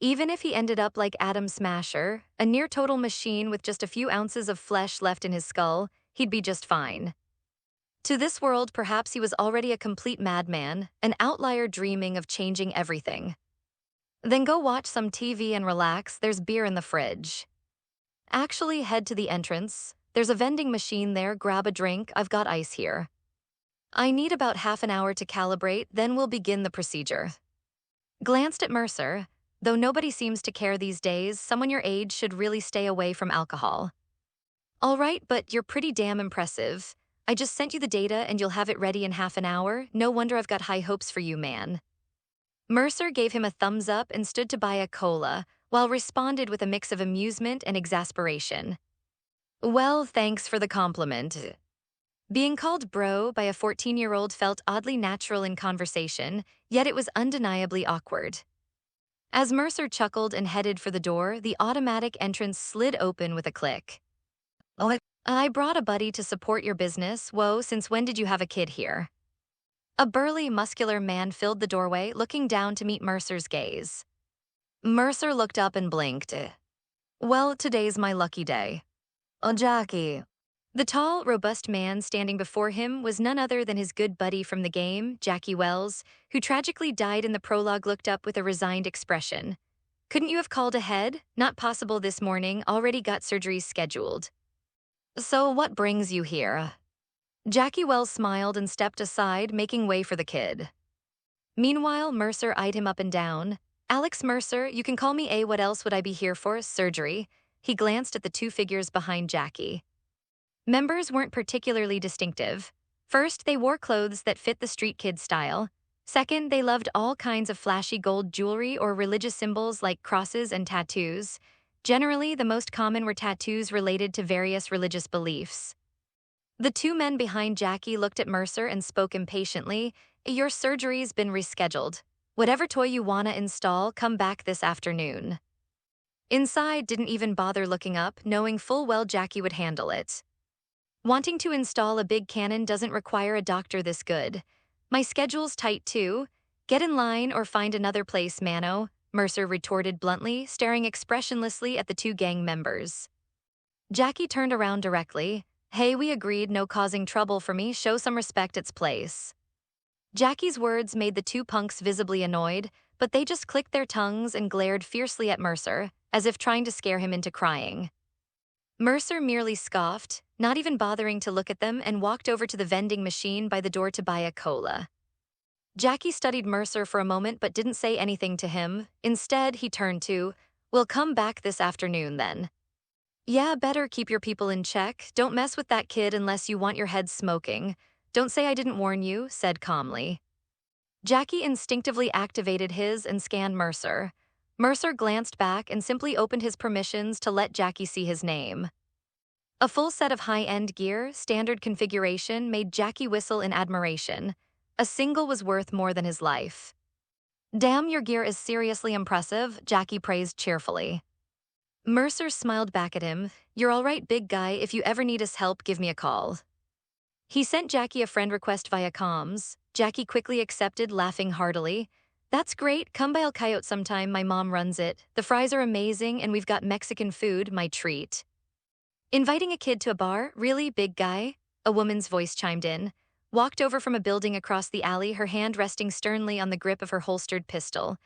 Even if he ended up like Atom Smasher, a near-total machine with just a few ounces of flesh left in his skull, he'd be just fine. To this world, perhaps he was already a complete madman, an outlier dreaming of changing everything. Then go watch some TV and relax, there's beer in the fridge. Actually, head to the entrance. There's a vending machine there, grab a drink, I've got ice here. I need about half an hour to calibrate, then we'll begin the procedure. Glanced at Mercer. Though nobody seems to care these days, someone your age should really stay away from alcohol. All right, but you're pretty damn impressive. I just sent you the data and you'll have it ready in half an hour. No wonder I've got high hopes for you, man. Mercer gave him a thumbs up and stood to buy a cola, while responded with a mix of amusement and exasperation. Well, thanks for the compliment. Being called bro by a 14-year-old felt oddly natural in conversation, yet it was undeniably awkward. As Mercer chuckled and headed for the door, the automatic entrance slid open with a click. Oh, I brought a buddy to support your business. Whoa, since when did you have a kid here? A burly, muscular man filled the doorway, looking down to meet Mercer's gaze. Mercer looked up and blinked. Well, today's my lucky day. Oh, Jackie. The tall, robust man standing before him was none other than his good buddy from the game, Jackie Wells, who tragically died in the prologue. Looked up with a resigned expression. Couldn't you have called ahead? Not possible this morning, already got surgeries scheduled. So what brings you here? Jackie Wells smiled and stepped aside, making way for the kid. Meanwhile, Mercer eyed him up and down. Alex Mercer, you can call me A. What else would I be here for? Surgery. He glanced at the two figures behind Jackie. Members weren't particularly distinctive. First, they wore clothes that fit the street kid style. Second, they loved all kinds of flashy gold jewelry or religious symbols like crosses and tattoos. Generally, the most common were tattoos related to various religious beliefs. The two men behind Jackie looked at Mercer and spoke impatiently. Your surgery's been rescheduled. Whatever toy you wanna install, come back this afternoon. Inside didn't even bother looking up, knowing full well Jackie would handle it. Wanting to install a big cannon doesn't require a doctor this good. My schedule's tight too. Get in line or find another place, Mano, Mercer retorted bluntly, staring expressionlessly at the two gang members. Jackie turned around directly. Hey, we agreed, no causing trouble for me, show some respect, its place. Jackie's words made the two punks visibly annoyed, but they just clicked their tongues and glared fiercely at Mercer, as if trying to scare him into crying. Mercer merely scoffed, not even bothering to look at them, and walked over to the vending machine by the door to buy a cola. Jackie studied Mercer for a moment but didn't say anything to him. Instead, he turned to, We'll come back this afternoon then. Yeah, better keep your people in check. Don't mess with that kid unless you want your head smoking. Don't say I didn't warn you, said calmly. Jackie instinctively activated his and scanned Mercer. Mercer glanced back and simply opened his permissions to let Jackie see his name. A full set of high-end gear, standard configuration, made Jackie whistle in admiration. A single was worth more than his life. Damn, your gear is seriously impressive, Jackie praised cheerfully. Mercer smiled back at him. You're all right, big guy. If you ever need his help, give me a call. He sent Jackie a friend request via comms. Jackie quickly accepted, laughing heartily. That's great. Come by El Coyote sometime. My mom runs it. The fries are amazing, and we've got Mexican food, my treat. Inviting a kid to a bar? Really, big guy? A woman's voice chimed in. Walked over from a building across the alley, her hand resting sternly on the grip of her holstered pistol.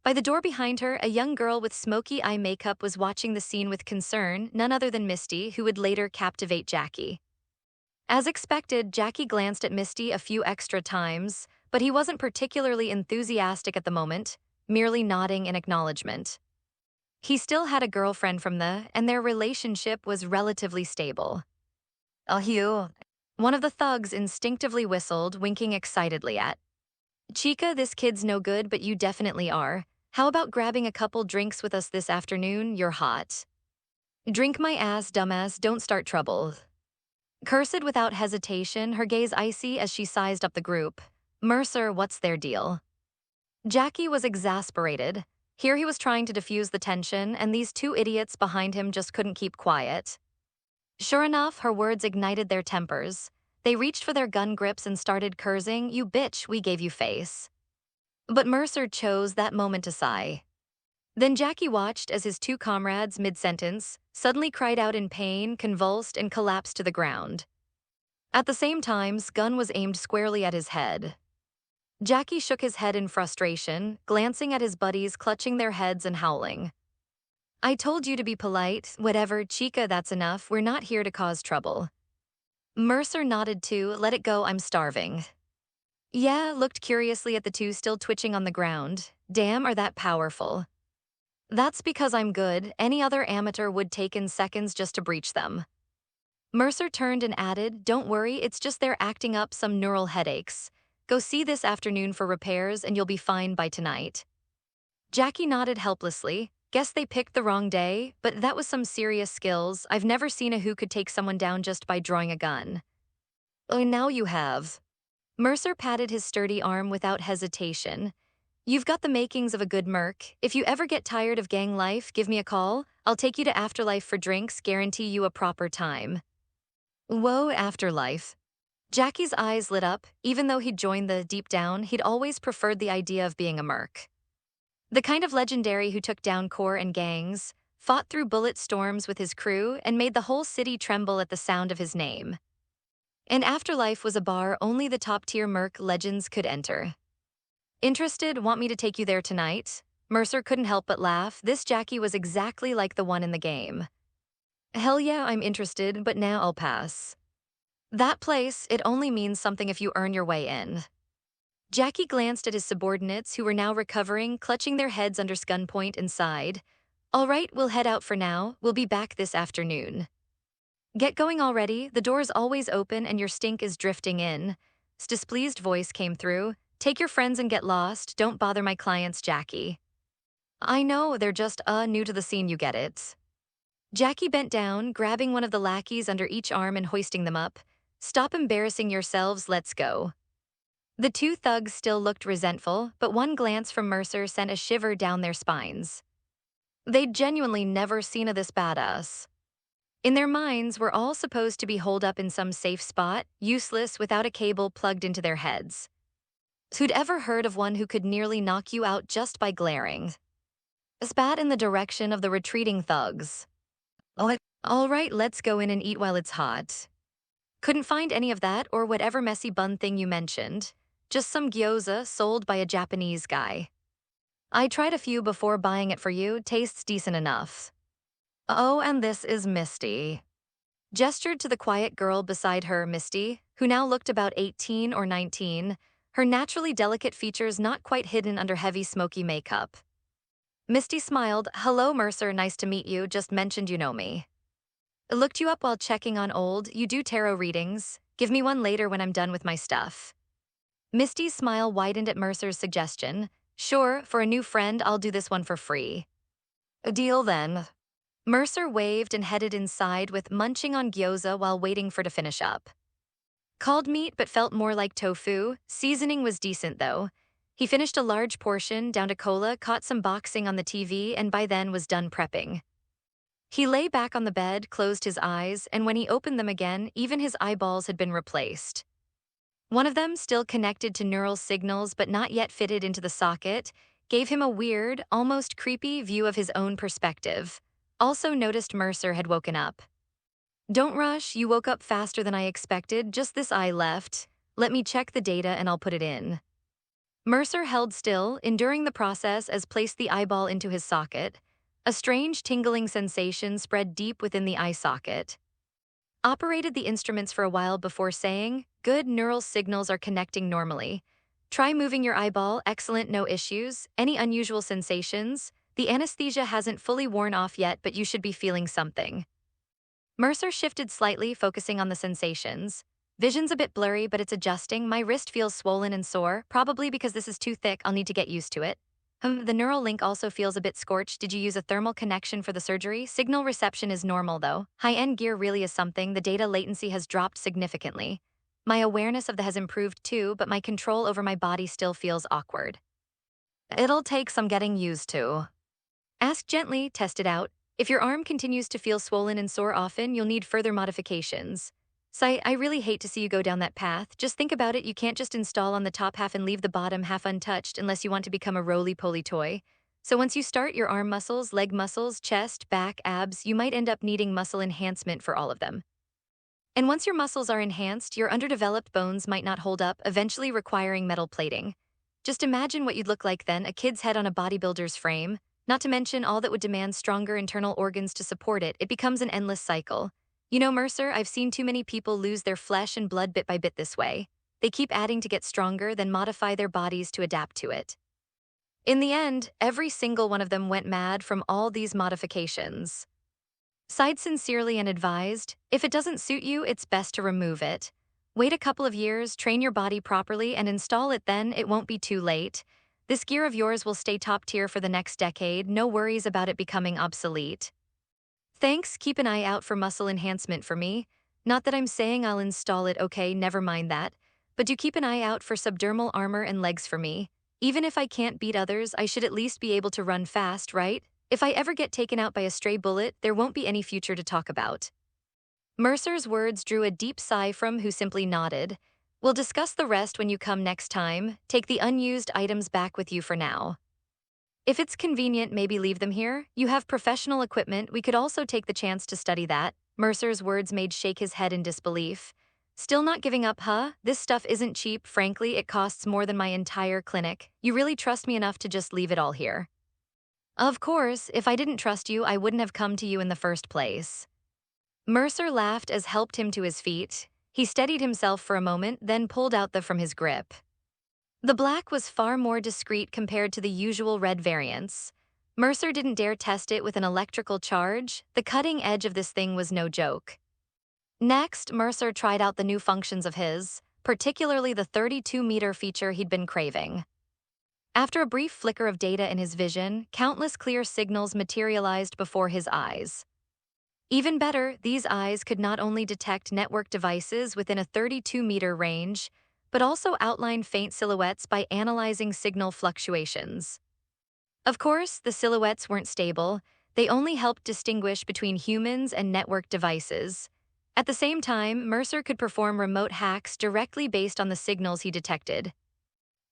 By the door behind her, a young girl with smoky eye makeup was watching the scene with concern, none other than Misty, who would later captivate Jackie. As expected, Jackie glanced at Misty a few extra times, but he wasn't particularly enthusiastic at the moment, merely nodding in acknowledgement. He still had a girlfriend from and their relationship was relatively stable. Oh, Hugh. One of the thugs instinctively whistled, winking excitedly at Chica. This kid's no good, but you definitely are. How about grabbing a couple drinks with us this afternoon? You're hot. Drink my ass, dumbass, don't start trouble. Cursed without hesitation, her gaze icy as she sized up the group. Mercer, what's their deal? Jackie was exasperated. Here he was trying to diffuse the tension, and these two idiots behind him just couldn't keep quiet. Sure enough, her words ignited their tempers. They reached for their gun grips and started cursing, "You bitch, we gave you face." But Mercer chose that moment to sigh. Then Jackie watched as his two comrades, mid-sentence, suddenly cried out in pain, convulsed, and collapsed to the ground. At the same time, gun was aimed squarely at his head. Jackie shook his head in frustration, glancing at his buddies clutching their heads and howling. I told you to be polite, whatever, Chica, that's enough, we're not here to cause trouble. Mercer nodded too, let it go, I'm starving. Yeah, looked curiously at the two still twitching on the ground. Damn, are that powerful. That's because I'm good, any other amateur would take in seconds just to breach them. Mercer turned and added, don't worry, it's just they're acting up some neural headaches. Go see this afternoon for repairs and you'll be fine by tonight. Jackie nodded helplessly. Guess they picked the wrong day, but that was some serious skills. I've never seen a who could take someone down just by drawing a gun. Oh, now you have. Mercer patted his sturdy arm without hesitation. You've got the makings of a good merc. If you ever get tired of gang life, give me a call. I'll take you to Afterlife for drinks, guarantee you a proper time. Whoa, Afterlife. Jackie's eyes lit up. Even though he'd joined deep down, he'd always preferred the idea of being a merc. The kind of legendary who took down corps and gangs, fought through bullet storms with his crew, and made the whole city tremble at the sound of his name. And Afterlife was a bar only the top-tier merc legends could enter. Interested? Want me to take you there tonight? Mercer couldn't help but laugh. This Jackie was exactly like the one in the game. Hell yeah, I'm interested, but now I'll pass. That place, it only means something if you earn your way in. Jackie glanced at his subordinates who were now recovering, clutching their heads under gunpoint, and sighed. All right, we'll head out for now. We'll be back this afternoon. Get going already. The door's always open and your stink is drifting in. His displeased voice came through. Take your friends and get lost. Don't bother my clients, Jackie. I know, they're just, new to the scene, you get it. Jackie bent down, grabbing one of the lackeys under each arm and hoisting them up. Stop embarrassing yourselves, let's go. The two thugs still looked resentful, but one glance from Mercer sent a shiver down their spines. They'd genuinely never seen this badass. In their minds, we're all supposed to be holed up in some safe spot, useless without a cable plugged into their heads. Who'd ever heard of one who could nearly knock you out just by glaring? Spat in the direction of the retreating thugs. All right, let's go in and eat while it's hot. Couldn't find any of that or whatever messy bun thing you mentioned. Just some gyoza sold by a Japanese guy. I tried a few before buying it for you, tastes decent enough. Oh, and this is Misty. Gestured to the quiet girl beside her, Misty, who now looked about 18 or 19, her naturally delicate features not quite hidden under heavy smoky makeup. Misty smiled. Hello, Mercer, nice to meet you, just mentioned you know me. Looked you up while checking on old, you do tarot readings. Give me one later when I'm done with my stuff. Misty's smile widened at Mercer's suggestion. Sure, for a new friend, I'll do this one for free. A deal then. Mercer waved and headed inside with munching on gyoza while waiting for to finish up. Called meat but felt more like tofu. Seasoning was decent though. He finished a large portion, down to cola, caught some boxing on the TV, and by then was done prepping. He lay back on the bed, closed his eyes, and when he opened them again, even his eyeballs had been replaced. One of them, still connected to neural signals but not yet fitted into the socket, gave him a weird, almost creepy view of his own perspective. Also noticed Mercer had woken up. Don't rush, you woke up faster than I expected, just this eye left. Let me check the data and I'll put it in. Mercer held still, enduring the process as placed the eyeball into his socket. A strange tingling sensation spread deep within the eye socket. operated the instruments for a while before saying, "Good, neural signals are connecting normally. Try moving your eyeball, excellent, no issues. Any unusual sensations? The anesthesia hasn't fully worn off yet, but you should be feeling something." Mercer shifted slightly, focusing on the sensations. "Vision's a bit blurry, but it's adjusting. My wrist feels swollen and sore, probably because this is too thick. I'll need to get used to it. The neural link also feels a bit scorched. Did you use a thermal connection for the surgery? Signal reception is normal though. High-end gear really is something. The data latency has dropped significantly. My awareness of the has improved too, but my control over my body still feels awkward. It'll take some getting used to. Ask gently, test it out. If your arm continues to feel swollen and sore often, you'll need further modifications. I really hate to see you go down that path. Just think about it. You can't just install on the top half and leave the bottom half untouched unless you want to become a roly-poly toy. So once you start your arm muscles, leg muscles, chest, back, abs, you might end up needing muscle enhancement for all of them. And once your muscles are enhanced, your underdeveloped bones might not hold up, eventually requiring metal plating. Just imagine what you'd look like then, a kid's head on a bodybuilder's frame. Not to mention all that would demand stronger internal organs to support it. It becomes an endless cycle. You know, Mercer, I've seen too many people lose their flesh and blood bit by bit this way. They keep adding to get stronger, then modify their bodies to adapt to it. In the end, every single one of them went mad from all these modifications. Sighed sincerely and advised, if it doesn't suit you, it's best to remove it. Wait a couple of years, train your body properly, and install it then. It won't be too late. This gear of yours will stay top tier for the next decade. No worries about it becoming obsolete. Thanks, keep an eye out for muscle enhancement for me. Not that I'm saying I'll install it, okay, never mind that. But do keep an eye out for subdermal armor and legs for me. Even if I can't beat others, I should at least be able to run fast, right? If I ever get taken out by a stray bullet, there won't be any future to talk about. Mercer's words drew a deep sigh from who simply nodded. We'll discuss the rest when you come next time. Take the unused items back with you for now. If it's convenient, maybe leave them here. You have professional equipment. We could also take the chance to study that. Mercer's words made shake his head in disbelief. Still not giving up, huh? This stuff isn't cheap. Frankly, it costs more than my entire clinic. You really trust me enough to just leave it all here? Of course, if I didn't trust you, I wouldn't have come to you in the first place. Mercer laughed as helped him to his feet. He steadied himself for a moment, then pulled out the from his grip. The black was far more discreet compared to the usual red variants. Mercer didn't dare test it with an electrical charge. The cutting edge of this thing was no joke. Next, Mercer tried out the new functions of his, particularly the 32-meter feature he'd been craving. After a brief flicker of data in his vision, countless clear signals materialized before his eyes. Even better, these eyes could not only detect network devices within a 32-meter range, but also outline faint silhouettes by analyzing signal fluctuations. Of course, the silhouettes weren't stable. They only helped distinguish between humans and network devices. At the same time, Mercer could perform remote hacks directly based on the signals he detected.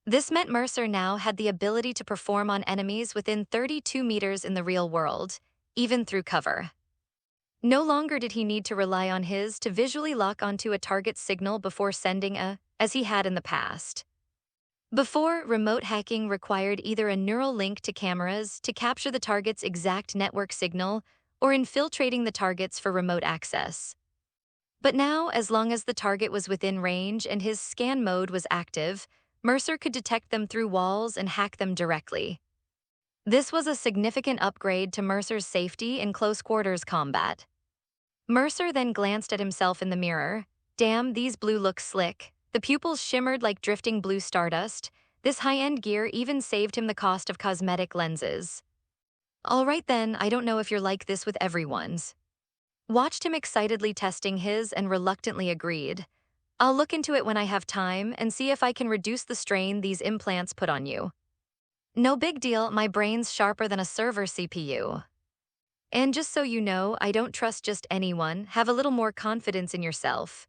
This meant Mercer now had the ability to perform on enemies within 32 meters in the real world, even through cover. No longer did he need to rely on his to visually lock onto a target's signal before sending as he had in the past. Before, remote hacking required either a neural link to cameras to capture the target's exact network signal or infiltrating the targets for remote access. But now, as long as the target was within range and his scan mode was active, Mercer could detect them through walls and hack them directly. This was a significant upgrade to Mercer's safety in close-quarters combat. Mercer then glanced at himself in the mirror. Damn, these blue look slick. The pupils shimmered like drifting blue stardust. This high-end gear even saved him the cost of cosmetic lenses. All right then, I don't know if you're like this with everyone's. Watched him excitedly testing his and reluctantly agreed. I'll look into it when I have time and see if I can reduce the strain these implants put on you. No big deal, my brain's sharper than a server CPU. And just so you know, I don't trust just anyone. Have a little more confidence in yourself.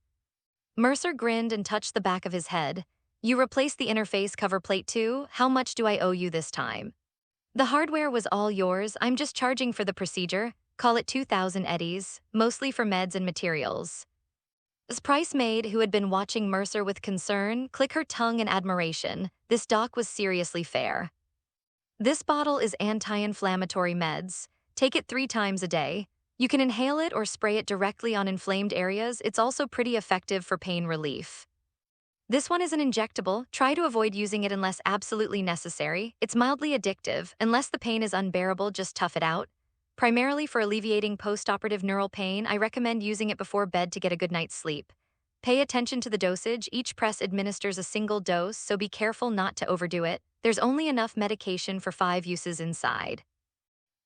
Mercer grinned and touched the back of his head. You replaced the interface cover plate too? How much do I owe you this time? The hardware was all yours. I'm just charging for the procedure. Call it 2,000 eddies, mostly for meds and materials. As Price Maid, who had been watching Mercer with concern, click her tongue in admiration. This doc was seriously fair. This bottle is anti-inflammatory meds. Take it 3 times a day. You can inhale it or spray it directly on inflamed areas. It's also pretty effective for pain relief. This one is an injectable. Try to avoid using it unless absolutely necessary. It's mildly addictive. Unless the pain is unbearable, just tough it out. Primarily for alleviating post-operative neural pain, I recommend using it before bed to get a good night's sleep. Pay attention to the dosage. Each press administers a single dose, so be careful not to overdo it. There's only enough medication for 5 uses inside.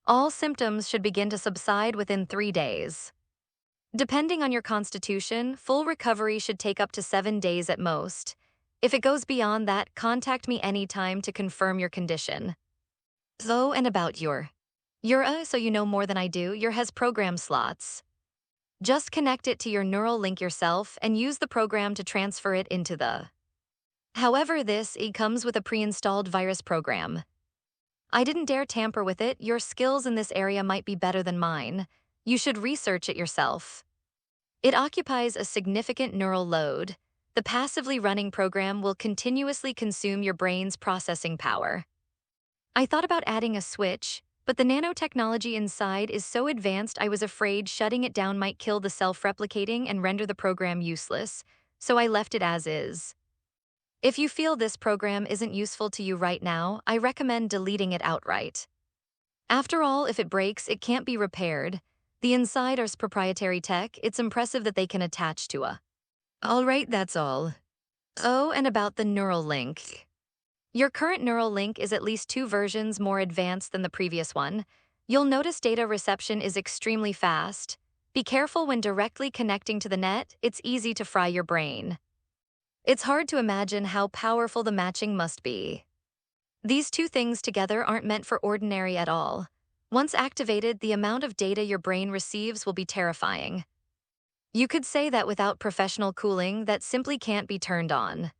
All symptoms should begin to subside within 3 days. Depending on your constitution, full recovery should take up to 7 days at most. If it goes beyond that, contact me anytime to confirm your condition. So, and about your so you know more than I do, your has program slots. Just connect it to your neural link yourself and use the program to transfer it into the. However, it comes with a pre-installed virus program. I didn't dare tamper with it. Your skills in this area might be better than mine. You should research it yourself. It occupies a significant neural load. The passively running program will continuously consume your brain's processing power. I thought about adding a switch, but the nanotechnology inside is so advanced I was afraid shutting it down might kill the self-replicating and render the program useless, so I left it as is. If you feel this program isn't useful to you right now, I recommend deleting it outright. After all, if it breaks, it can't be repaired. The inside is proprietary tech. It's impressive that they can attach to a. Alright, that's all. Oh, and about the neural link. Your current neural link is at least 2 versions more advanced than the previous one. You'll notice data reception is extremely fast. Be careful when directly connecting to the net. It's easy to fry your brain. It's hard to imagine how powerful the matching must be. These 2 things together aren't meant for ordinary at all. Once activated, the amount of data your brain receives will be terrifying. You could say that without professional cooling, that simply can't be turned on.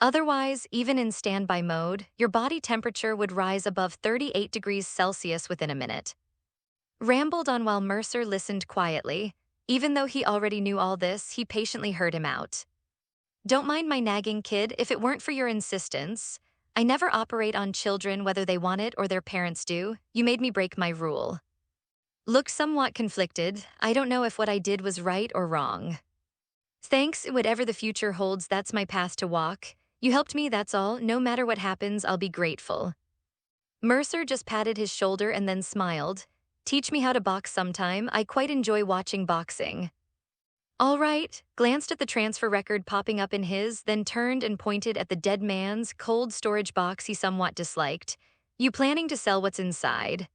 Otherwise, even in standby mode, your body temperature would rise above 38 degrees Celsius within a minute. Rambled on while Mercer listened quietly. Even though he already knew all this, he patiently heard him out. Don't mind my nagging, kid. If it weren't for your insistence, I never operate on children whether they want it or their parents do. You made me break my rule. Looked somewhat conflicted. I don't know if what I did was right or wrong. Thanks, whatever the future holds, that's my path to walk. You helped me, that's all. No matter what happens, I'll be grateful. Mercer just patted his shoulder and then smiled. Teach me how to box sometime. I quite enjoy watching boxing. All right, glanced at the transfer record popping up in his, then turned and pointed at the dead man's cold storage box he somewhat disliked. You planning to sell what's inside?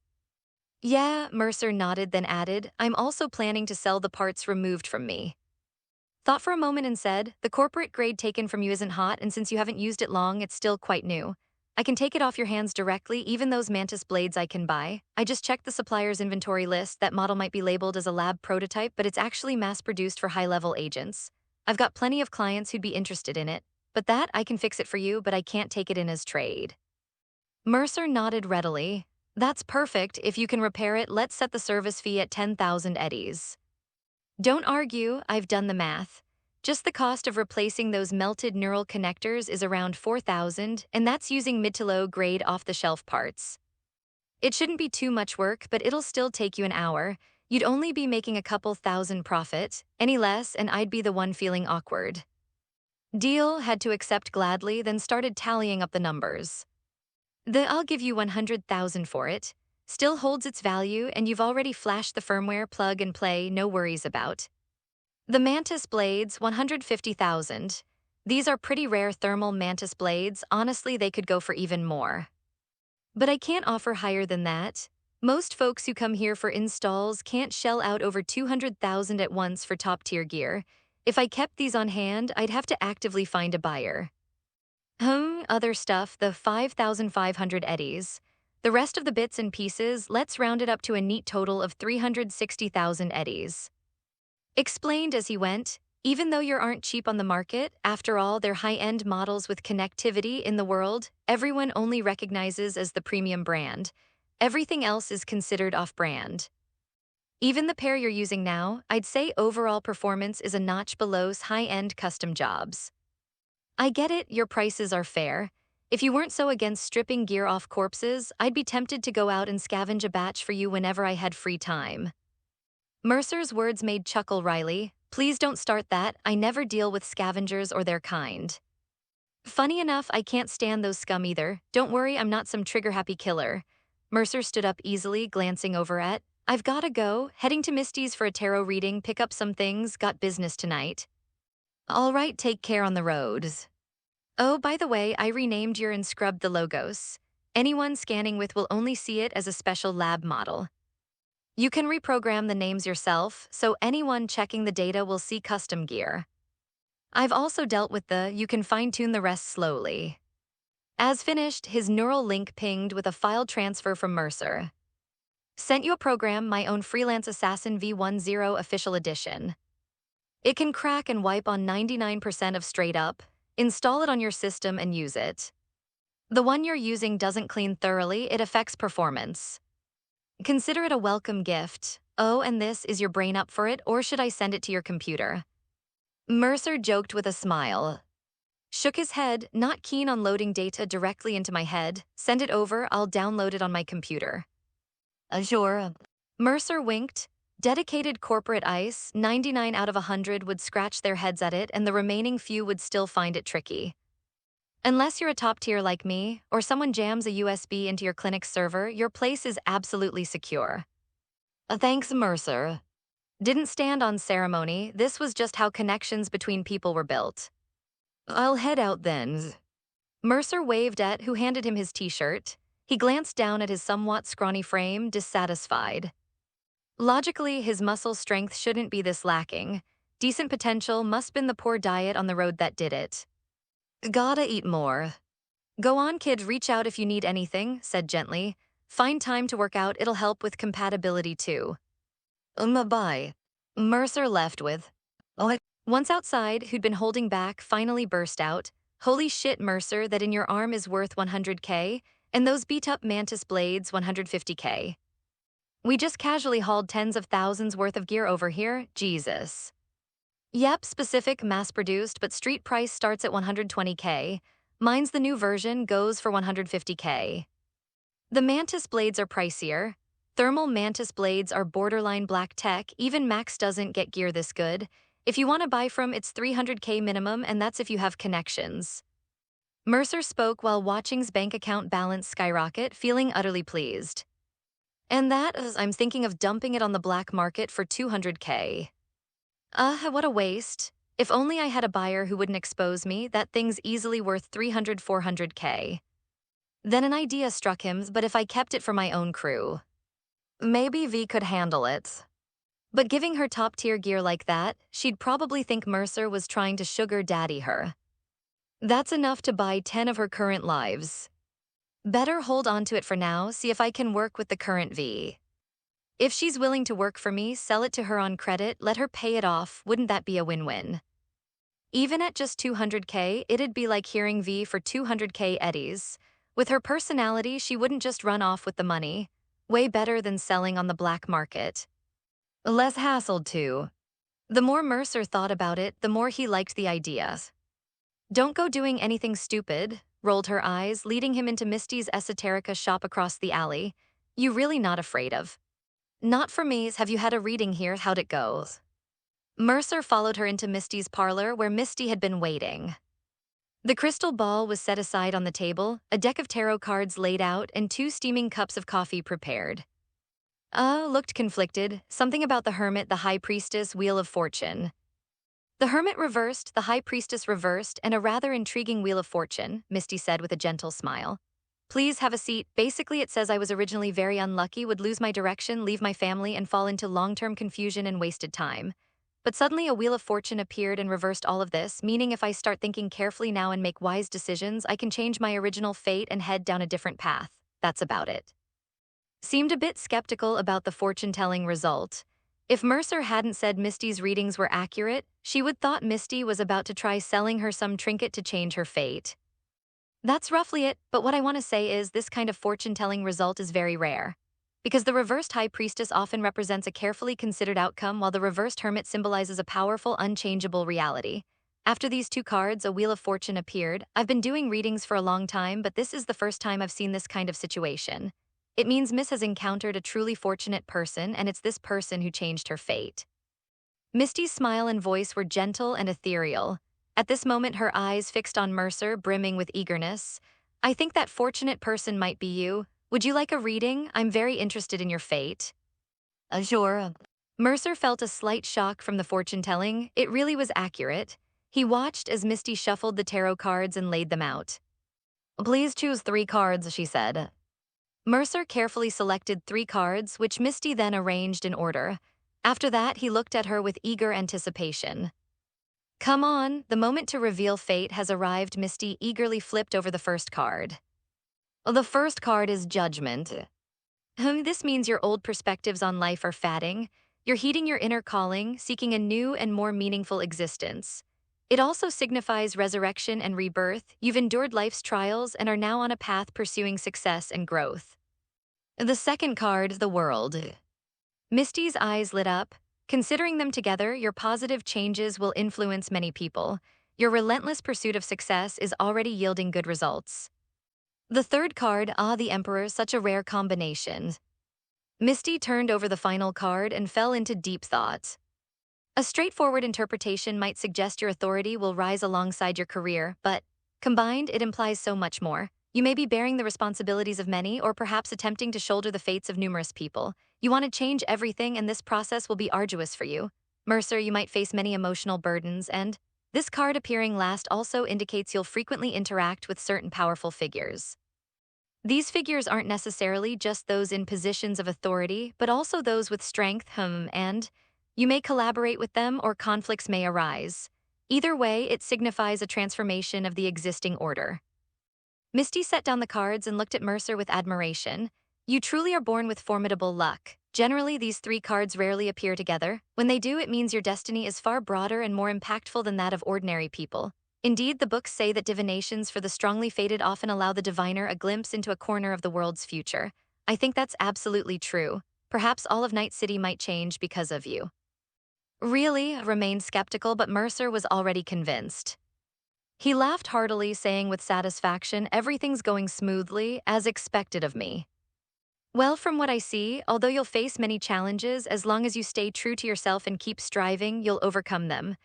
Yeah, Mercer nodded, then added, I'm also planning to sell the parts removed from me. Thought for a moment and said, the corporate grade taken from you isn't hot, and since you haven't used it long, it's still quite new. I can take it off your hands directly, even those mantis blades I can buy. I just checked the supplier's inventory list. That model might be labeled as a lab prototype, but it's actually mass-produced for high-level agents. I've got plenty of clients who'd be interested in it. But that, I can fix it for you, but I can't take it in as trade. Mercer nodded readily. That's perfect. If you can repair it, let's set the service fee at 10,000 eddies. Don't argue, I've done the math. Just the cost of replacing those melted neural connectors is around 4,000, and that's using mid to low grade off-the-shelf parts. It shouldn't be too much work, but it'll still take you an hour. You'd only be making a couple thousand profit. Any less, and I'd be the one feeling awkward. Deal, had to accept gladly, then started tallying up the numbers. I'll give you 100,000 for it. Still holds its value, and you've already flashed the firmware, plug and play, no worries about. The Mantis blades, 150,000. These are pretty rare thermal Mantis blades. Honestly, they could go for even more. But I can't offer higher than that. Most folks who come here for installs can't shell out over 200,000 at once for top-tier gear. If I kept these on hand, I'd have to actively find a buyer. Other stuff, the 5,500 eddies. The rest of the bits and pieces, let's round it up to a neat total of 360,000 eddies. Explained as he went, even though you aren't cheap on the market, after all, they're high-end models with connectivity in the world, everyone only recognizes as the premium brand. Everything else is considered off-brand. Even the pair you're using now, I'd say overall performance is a notch below high-end custom jobs. I get it, your prices are fair. If you weren't so against stripping gear off corpses, I'd be tempted to go out and scavenge a batch for you whenever I had free time. Mercer's words made chuckle Riley. Please don't start that, I never deal with scavengers or their kind. Funny enough, I can't stand those scum either. Don't worry, I'm not some trigger-happy killer. Mercer stood up easily, glancing over at, I've gotta go, heading to Misty's for a tarot reading, pick up some things, got business tonight. All right, take care on the roads. Oh, by the way, I renamed your and scrubbed the logos. Anyone scanning with will only see it as a special lab model. You can reprogram the names yourself, so anyone checking the data will see custom gear. I've also dealt with you can fine-tune the rest slowly. As finished, his neural link pinged with a file transfer from Mercer. Sent you a program, my own freelance assassin V10 official edition. It can crack and wipe on 99% of straight up. Install it on your system and use it. The one you're using doesn't clean thoroughly, it affects performance. Consider it a welcome gift. Oh, and this, is your brain up for it, or should I send it to your computer? Mercer joked with a smile. Shook his head, not keen on loading data directly into my head. Send it over, I'll download it on my computer. Sure. Mercer winked. Dedicated corporate ice, 99 out of 100 would scratch their heads at it and the remaining few would still find it tricky. Unless you're a top tier like me, or someone jams a USB into your clinic's server, your place is absolutely secure. Thanks, Mercer. Didn't stand on ceremony, this was just how connections between people were built. I'll head out then. Mercer waved at who handed him his t-shirt. He glanced down at his somewhat scrawny frame, dissatisfied. Logically, his muscle strength shouldn't be this lacking. Decent potential must been the poor diet on the road that did it. Gotta eat more. Go on, kid, reach out if you need anything, said gently. Find time to work out, it'll help with compatibility too. Bye. Mercer left with. Once outside, who'd been holding back, finally burst out. Holy shit, Mercer, that in your arm is worth 100K, and those beat-up mantis blades 150K. We just casually hauled tens of thousands worth of gear over here, Jesus. Yep, specific, mass-produced, but street price starts at 120K. Mine's the new version, goes for 150K. The mantis blades are pricier. Thermal mantis blades are borderline black tech, even Max doesn't get gear this good. If you want to buy from, it's 300K minimum, and that's if you have connections. Mercer spoke while watching's bank account balance skyrocket, feeling utterly pleased. And that is, I'm thinking of dumping it on the black market for 200K. What a waste. If only I had a buyer who wouldn't expose me, that thing's easily worth 400K. Then an idea struck him, but if I kept it for my own crew. Maybe V could handle it. But giving her top-tier gear like that, she'd probably think Mercer was trying to sugar daddy her. That's enough to buy 10 of her current lives. Better hold on to it for now, see if I can work with the current V. If she's willing to work for me, sell it to her on credit, let her pay it off, wouldn't that be a win-win? Even at just 200K, it'd be like hearing V for 200K eddies. With her personality, she wouldn't just run off with the money. Way better than selling on the black market. Less hassled too. The more Mercer thought about it, the more he liked the idea. Don't go doing anything stupid, rolled her eyes, leading him into Misty's esoterica shop across the alley. You really not afraid of? Not for me, have you had a reading here, how'd it go? Mercer followed her into Misty's parlor where Misty had been waiting. The crystal ball was set aside on the table, a deck of tarot cards laid out, and 2 steaming cups of coffee prepared. Looked conflicted, something about the Hermit, the High Priestess, Wheel of Fortune. The Hermit reversed, the High Priestess reversed, and a rather intriguing Wheel of Fortune, Misty said with a gentle smile. Please have a seat. Basically, it says I was originally very unlucky, would lose my direction, leave my family, and fall into long-term confusion and wasted time. But suddenly a Wheel of Fortune appeared and reversed all of this, meaning if I start thinking carefully now and make wise decisions, I can change my original fate and head down a different path. That's about it. Seemed a bit skeptical about the fortune-telling result. If Mercer hadn't said Misty's readings were accurate, she would thought Misty was about to try selling her some trinket to change her fate. That's roughly it, but what I want to say is this kind of fortune-telling result is very rare. Because the reversed High Priestess often represents a carefully considered outcome while the reversed Hermit symbolizes a powerful, unchangeable reality. After these 2 cards, a Wheel of Fortune appeared. I've been doing readings for a long time, but this is the first time I've seen this kind of situation. It means Miss has encountered a truly fortunate person, and it's this person who changed her fate. Misty's smile and voice were gentle and ethereal. At this moment, her eyes fixed on Mercer, brimming with eagerness. I think that fortunate person might be you. Would you like a reading? I'm very interested in your fate. Sure. Mercer felt a slight shock from the fortune-telling. It really was accurate. He watched as Misty shuffled the tarot cards and laid them out. Please choose 3 cards, she said. Mercer carefully selected 3 cards, which Misty then arranged in order. After that, he looked at her with eager anticipation. Come on, the moment to reveal fate has arrived. Misty eagerly flipped over the first card. The first card is Judgment. This means your old perspectives on life are fading. You're heeding your inner calling, seeking a new and more meaningful existence. It also signifies resurrection and rebirth. You've endured life's trials and are now on a path pursuing success and growth. The second card, the World. Misty's eyes lit up. Considering them together, your positive changes will influence many people. Your relentless pursuit of success is already yielding good results. The third card, the Emperor, such a rare combination. Misty turned over the final card and fell into deep thought. A straightforward interpretation might suggest your authority will rise alongside your career, but combined, it implies so much more. You may be bearing the responsibilities of many, or perhaps attempting to shoulder the fates of numerous people. You want to change everything, and this process will be arduous for you. Mercer, you might face many emotional burdens, and this card appearing last also indicates you'll frequently interact with certain powerful figures. These figures aren't necessarily just those in positions of authority, but also those with strength, and you may collaborate with them or conflicts may arise. Either way, it signifies a transformation of the existing order. Misty set down the cards and looked at Mercer with admiration. You truly are born with formidable luck. Generally, these 3 cards rarely appear together. When they do, it means your destiny is far broader and more impactful than that of ordinary people. Indeed, the books say that divinations for the strongly fated often allow the diviner a glimpse into a corner of the world's future. I think that's absolutely true. Perhaps all of Night City might change because of you. Really, remained skeptical, but Mercer was already convinced. He laughed heartily, saying with satisfaction, everything's going smoothly, as expected of me. Well, from what I see, although you'll face many challenges, as long as you stay true to yourself and keep striving, you'll overcome them.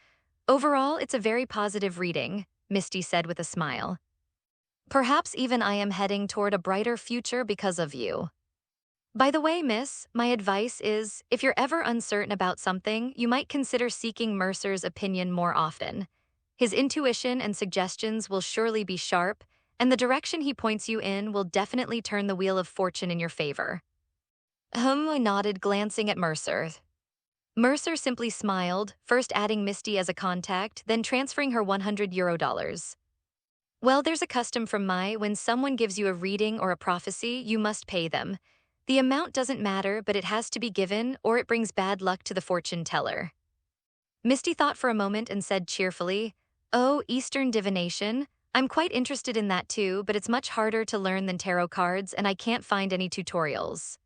Overall, it's a very positive reading, Misty said with a smile. Perhaps even I am heading toward a brighter future because of you. By the way, miss, my advice is, if you're ever uncertain about something, you might consider seeking Mercer's opinion more often. His intuition and suggestions will surely be sharp, and the direction he points you in will definitely turn the wheel of fortune in your favor. I nodded, glancing at Mercer. Mercer simply smiled, first adding Misty as a contact, then transferring her €100. Well, there's a custom from when someone gives you a reading or a prophecy, you must pay them. The amount doesn't matter, but it has to be given, or it brings bad luck to the fortune teller. Misty thought for a moment and said cheerfully, Oh, Eastern divination? I'm quite interested in that too, but it's much harder to learn than tarot cards, and I can't find any tutorials.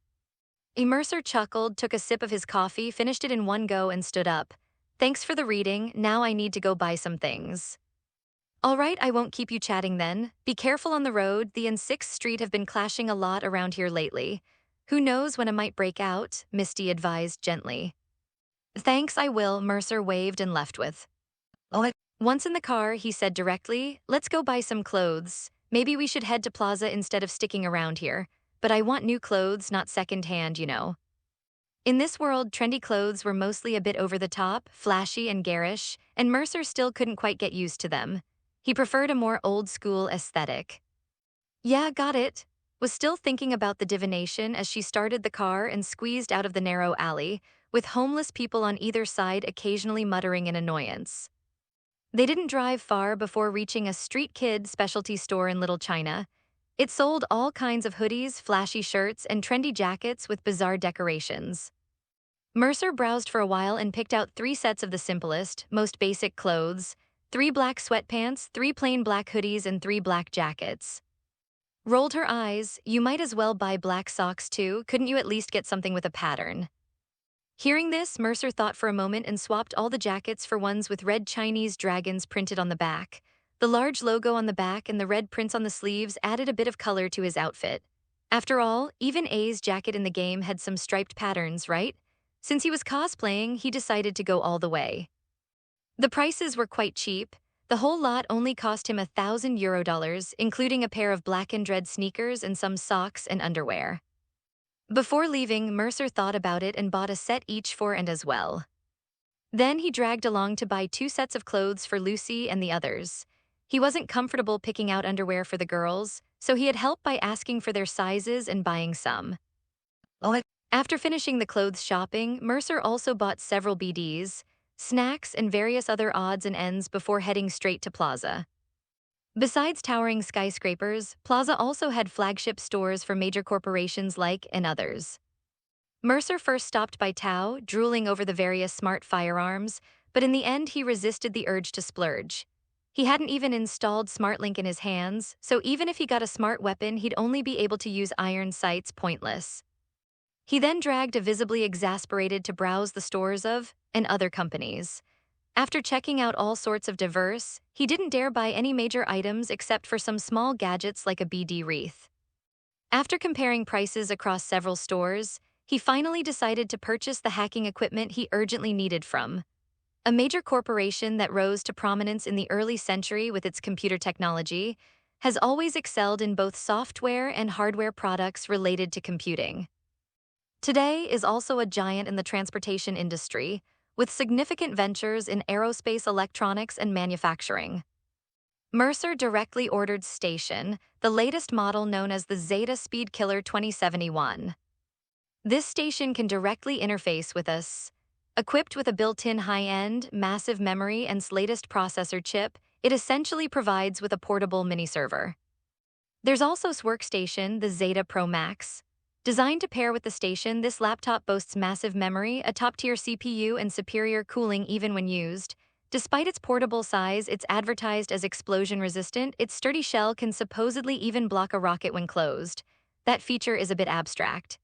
Mercer chuckled, took a sip of his coffee, finished it in one go, and stood up. Thanks for the reading, now I need to go buy some things. All right, I won't keep you chatting then. Be careful on the road, the N6th Street have been clashing a lot around here lately. Who knows when it might break out, Misty advised gently. Thanks, I will, Mercer waved and left with. Once in the car, he said directly, let's go buy some clothes. Maybe we should head to Plaza instead of sticking around here. But I want new clothes, not second-hand, you know. In this world, trendy clothes were mostly a bit over the top, flashy and garish, and Mercer still couldn't quite get used to them. He preferred a more old-school aesthetic. Yeah, got it. Was still thinking about the divination as she started the car and squeezed out of the narrow alley, with homeless people on either side occasionally muttering in annoyance. They didn't drive far before reaching a street kid specialty store in Little China. It sold all kinds of hoodies, flashy shirts, and trendy jackets with bizarre decorations. Mercer browsed for a while and picked out 3 sets of the simplest, most basic clothes, 3 black sweatpants, 3 plain black hoodies, and 3 black jackets. Rolled her eyes, you might as well buy black socks too, couldn't you at least get something with a pattern? Hearing this, Mercer thought for a moment and swapped all the jackets for ones with red Chinese dragons printed on the back. The large logo on the back and the red prints on the sleeves added a bit of color to his outfit. After all, even A's jacket in the game had some striped patterns, right? Since he was cosplaying, he decided to go all the way. The prices were quite cheap. The whole lot only cost him €1,000, including a pair of black and red sneakers and some socks and underwear. Before leaving, Mercer thought about it and bought a set each for and as well. Then he dragged along to buy 2 sets of clothes for Lucy and the others. He wasn't comfortable picking out underwear for the girls, so he had help by asking for their sizes and buying some. After finishing the clothes shopping, Mercer also bought several BDs, snacks, and various other odds and ends before heading straight to Plaza. Besides towering skyscrapers, Plaza also had flagship stores for major corporations like and others. Mercer first stopped by Tao, drooling over the various smart firearms, but in the end he resisted the urge to splurge. He hadn't even installed SmartLink in his hands, so even if he got a smart weapon, he'd only be able to use iron sights, pointless. He then dragged a visibly exasperated to browse the stores of and other companies. After checking out all sorts of diverse, he didn't dare buy any major items except for some small gadgets like a BD wreath. After comparing prices across several stores, he finally decided to purchase the hacking equipment he urgently needed from a major corporation that rose to prominence in the early century with its computer technology, has always excelled in both software and hardware products related to computing. Today is also a giant in the transportation industry, with significant ventures in aerospace electronics and manufacturing. Mercer directly ordered Station, the latest model known as the Zeta Speedkiller 2071. This station can directly interface with us. Equipped with a built-in high-end, massive memory and latest processor chip, it essentially provides with a portable mini-server. There's also Workstation, the Zeta Pro Max. Designed to pair with the station, this laptop boasts massive memory, a top-tier CPU, and superior cooling even when used. Despite its portable size, it's advertised as explosion-resistant. Its sturdy shell can supposedly even block a rocket when closed. That feature is a bit abstract.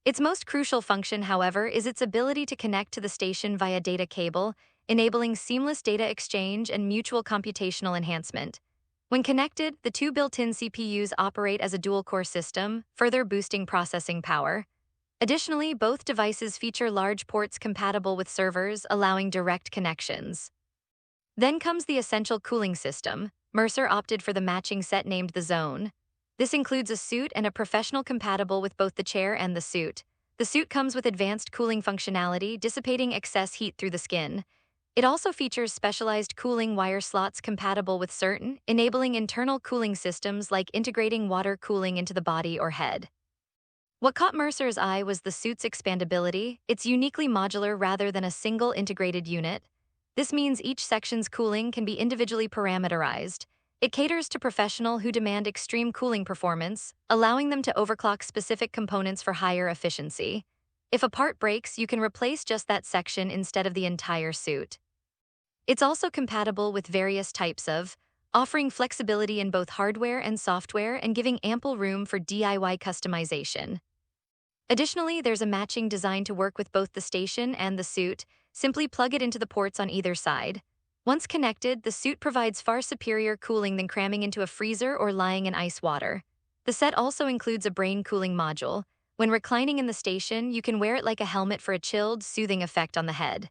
Its most crucial function, however, is its ability to connect to the station via data cable, enabling seamless data exchange and mutual computational enhancement. When connected, the 2 built-in CPUs operate as a dual-core system, further boosting processing power. Additionally, both devices feature large ports compatible with servers, allowing direct connections. Then comes the essential cooling system. Mercer opted for the matching set named the Zone. This includes a suit and a professional compatible with both the chair and the suit. The suit comes with advanced cooling functionality, dissipating excess heat through the skin. It also features specialized cooling wire slots compatible with certain, enabling internal cooling systems like integrating water cooling into the body or head. What caught Mercer's eye was the suit's expandability. It's uniquely modular rather than a single integrated unit. This means each section's cooling can be individually parameterized. It caters to professionals who demand extreme cooling performance, allowing them to overclock specific components for higher efficiency. If a part breaks, you can replace just that section instead of the entire suit. It's also compatible with various types of, offering flexibility in both hardware and software and giving ample room for DIY customization. Additionally, there's a matching design to work with both the station and the suit. Simply plug it into the ports on either side. Once connected, the suit provides far superior cooling than cramming into a freezer or lying in ice water. The set also includes a brain cooling module. When reclining in the station, you can wear it like a helmet for a chilled, soothing effect on the head.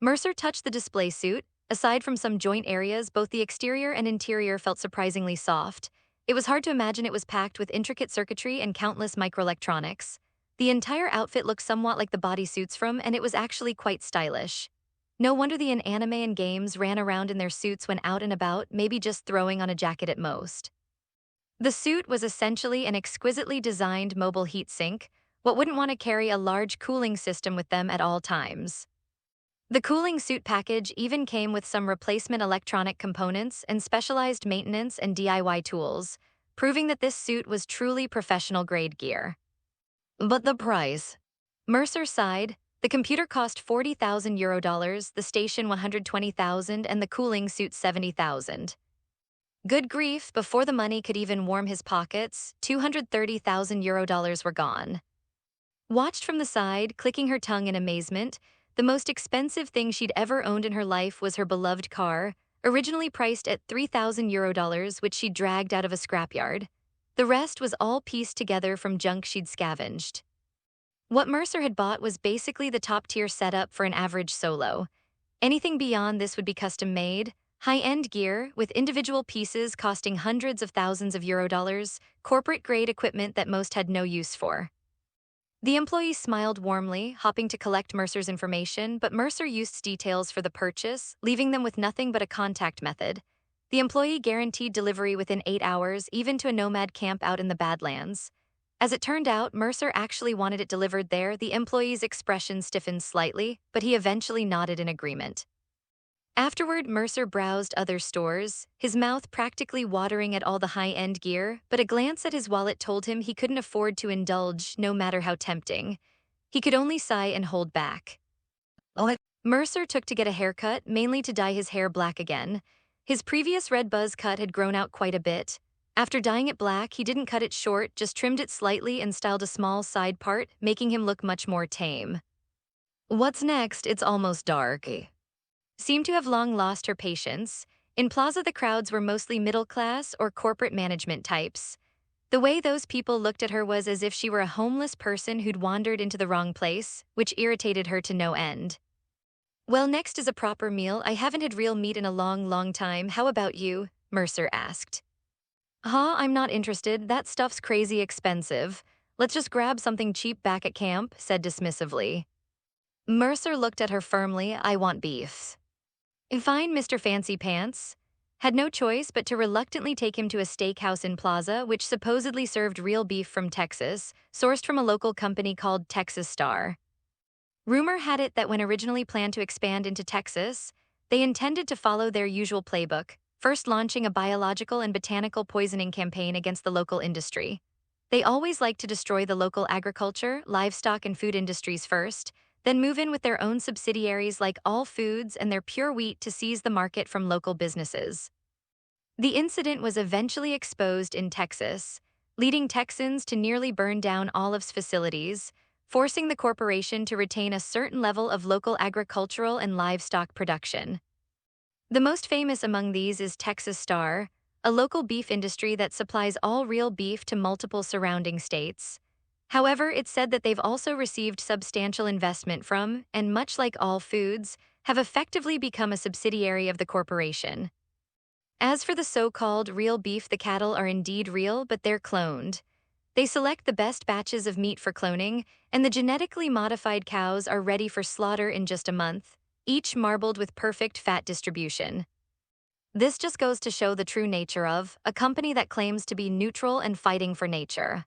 Mercer touched the display suit. Aside from some joint areas, both the exterior and interior felt surprisingly soft. It was hard to imagine it was packed with intricate circuitry and countless microelectronics. The entire outfit looked somewhat like the bodysuits from, and it was actually quite stylish. No wonder the anime and games ran around in their suits when out and about, maybe just throwing on a jacket at most. The suit was essentially an exquisitely designed mobile heat sink. What wouldn't want to carry a large cooling system with them at all times? The cooling suit package even came with some replacement electronic components and specialized maintenance and DIY tools, proving that this suit was truly professional-grade gear. But the price? Mercer sighed. The computer cost €40,000, the station $120,000, and the cooling suit $70,000. Good grief, before the money could even warm his pockets, €230,000 were gone. Watched from the side, clicking her tongue in amazement, the most expensive thing she'd ever owned in her life was her beloved car, originally priced at €3,000, which she dragged out of a scrapyard. The rest was all pieced together from junk she'd scavenged. What Mercer had bought was basically the top-tier setup for an average solo. Anything beyond this would be custom-made, high-end gear with individual pieces costing hundreds of thousands of Euro-dollars, corporate-grade equipment that most had no use for. The employee smiled warmly, hopping to collect Mercer's information, but Mercer used details for the purchase, leaving them with nothing but a contact method. The employee guaranteed delivery within 8 hours, even to a nomad camp out in the Badlands. As it turned out, Mercer actually wanted it delivered there. The employee's expression stiffened slightly, but he eventually nodded in agreement. Afterward, Mercer browsed other stores, his mouth practically watering at all the high-end gear, but a glance at his wallet told him he couldn't afford to indulge, no matter how tempting. He could only sigh and hold back. Mercer took to get a haircut, mainly to dye his hair black again. His previous red buzz cut had grown out quite a bit. After dyeing it black, he didn't cut it short, just trimmed it slightly and styled a small side part, making him look much more tame. What's next? It's almost dark. Seemed to have long lost her patience. In Plaza, the crowds were mostly middle-class or corporate management types. The way those people looked at her was as if she were a homeless person who'd wandered into the wrong place, which irritated her to no end. Well, next is a proper meal. I haven't had real meat in a long time. How about you? Mercer asked. I'm not interested. That stuff's crazy expensive. Let's just grab something cheap back at camp, said dismissively. Mercer looked at her firmly. I want beef. Fine, Mr. Fancy Pants. Had no choice but to reluctantly take him to a steakhouse in Plaza, which supposedly served real beef from Texas, sourced from a local company called Texas Star. Rumor had it that when originally planned to expand into Texas, they intended to follow their usual playbook, first launching a biological and botanical poisoning campaign against the local industry. They always like to destroy the local agriculture, livestock, and food industries first, then move in with their own subsidiaries like All Foods and their Pure Wheat to seize the market from local businesses. The incident was eventually exposed in Texas, leading Texans to nearly burn down Olive's facilities, forcing the corporation to retain a certain level of local agricultural and livestock production. The most famous among these is Texas Star, a local beef industry that supplies all real beef to multiple surrounding states. However, it's said that they've also received substantial investment from, and much like All Foods, have effectively become a subsidiary of the corporation. As for the so-called real beef, the cattle are indeed real, but they're cloned. They select the best batches of meat for cloning, and the genetically modified cows are ready for slaughter in just a month, each marbled with perfect fat distribution. This just goes to show the true nature of a company that claims to be neutral and fighting for nature.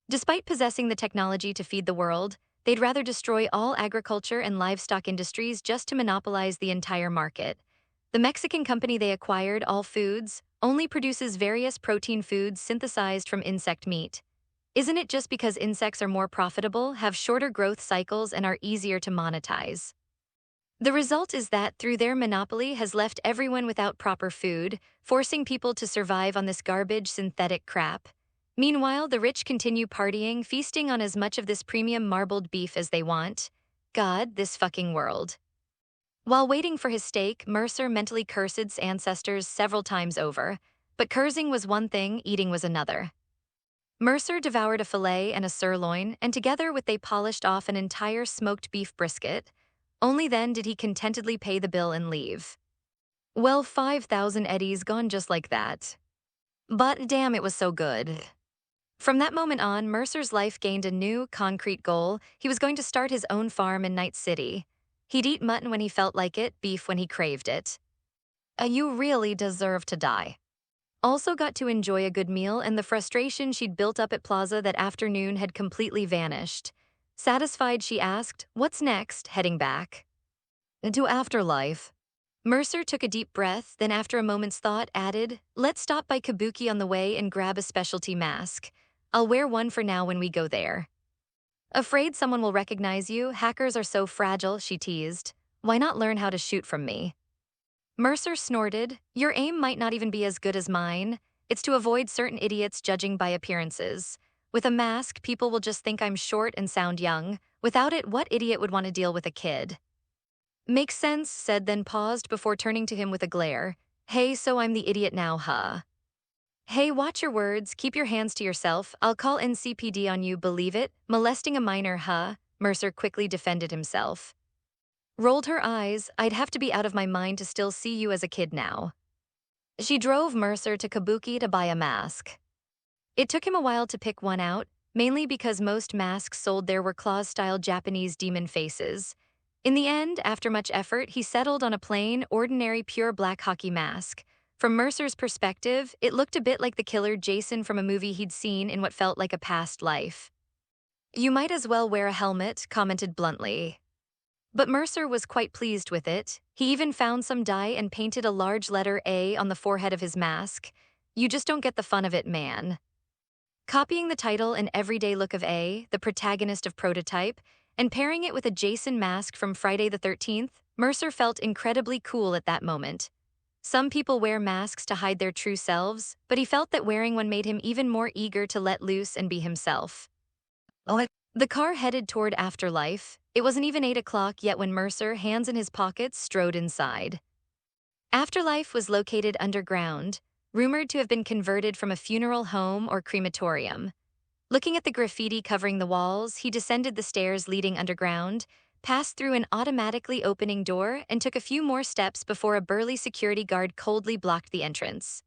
Despite possessing the technology to feed the world, they'd rather destroy all agriculture and livestock industries just to monopolize the entire market. The Mexican company they acquired, All Foods, only produces various protein foods synthesized from insect meat. Isn't it just because insects are more profitable, have shorter growth cycles, and are easier to monetize? The result is that, through their monopoly, has left everyone without proper food, forcing people to survive on this garbage synthetic crap. Meanwhile, the rich continue partying, feasting on as much of this premium marbled beef as they want. God, this fucking world. While waiting for his steak, Mercer mentally cursed his ancestors several times over, but cursing was one thing, eating was another. Mercer devoured a fillet and a sirloin, and together with they polished off an entire smoked beef brisket. Only then did he contentedly pay the bill and leave. Well, 5,000 eddies gone just like that. But damn, it was so good. From that moment on, Mercer's life gained a new, concrete goal. He was going to start his own farm in Night City. He'd eat mutton when he felt like it, beef when he craved it. You really deserve to die. Also got to enjoy a good meal, and the frustration she'd built up at Plaza that afternoon had completely vanished. Satisfied, she asked, "What's next?" Heading back to Afterlife. Mercer took a deep breath, then after a moment's thought added, "Let's stop by Kabuki on the way and grab a specialty mask. I'll wear one for now when we go there." Afraid someone will recognize you? Hackers are so fragile, she teased. Why not learn how to shoot from me? Mercer snorted. Your aim might not even be as good as mine. It's to avoid certain idiots judging by appearances. With a mask, people will just think I'm short and sound young. Without it, what idiot would want to deal with a kid? Makes sense, said, then paused before turning to him with a glare. Hey, so I'm the idiot now, huh? Hey, watch your words, keep your hands to yourself. I'll call NCPD on you, believe it? Molesting a minor, huh? Mercer quickly defended himself. Rolled her eyes, I'd have to be out of my mind to still see you as a kid now. She drove Mercer to Kabuki to buy a mask. It took him a while to pick one out, mainly because most masks sold there were claws-style Japanese demon faces. In the end, after much effort, he settled on a plain, ordinary pure black hockey mask. From Mercer's perspective, it looked a bit like the killer Jason from a movie he'd seen in what felt like a past life. You might as well wear a helmet, commented bluntly. But Mercer was quite pleased with it. He even found some dye and painted a large letter A on the forehead of his mask. You just don't get the fun of it, man. Copying the title and everyday look of A, the protagonist of Prototype, and pairing it with a Jason mask from Friday the 13th, Mercer felt incredibly cool at that moment. Some people wear masks to hide their true selves, but he felt that wearing one made him even more eager to let loose and be himself. The car headed toward Afterlife. It wasn't even 8 o'clock yet when Mercer, hands in his pockets, strode inside. Afterlife was located underground, rumored to have been converted from a funeral home or crematorium. Looking at the graffiti covering the walls, he descended the stairs leading underground, passed through an automatically opening door, and took a few more steps before a burly security guard coldly blocked the entrance.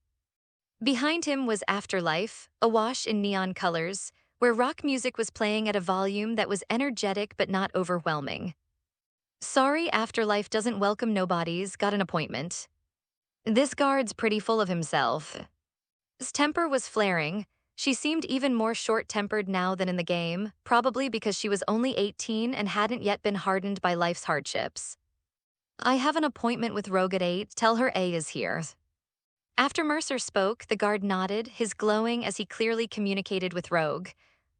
Behind him was Afterlife, awash in neon colors, where rock music was playing at a volume that was energetic but not overwhelming. Sorry, Afterlife doesn't welcome nobodies, got an appointment. This guard's pretty full of himself. His temper was flaring. She seemed even more short-tempered now than in the game, probably because she was only 18 and hadn't yet been hardened by life's hardships. I have an appointment with Rogue at 8, tell her A is here. After Mercer spoke, the guard nodded, his glowing as he clearly communicated with Rogue.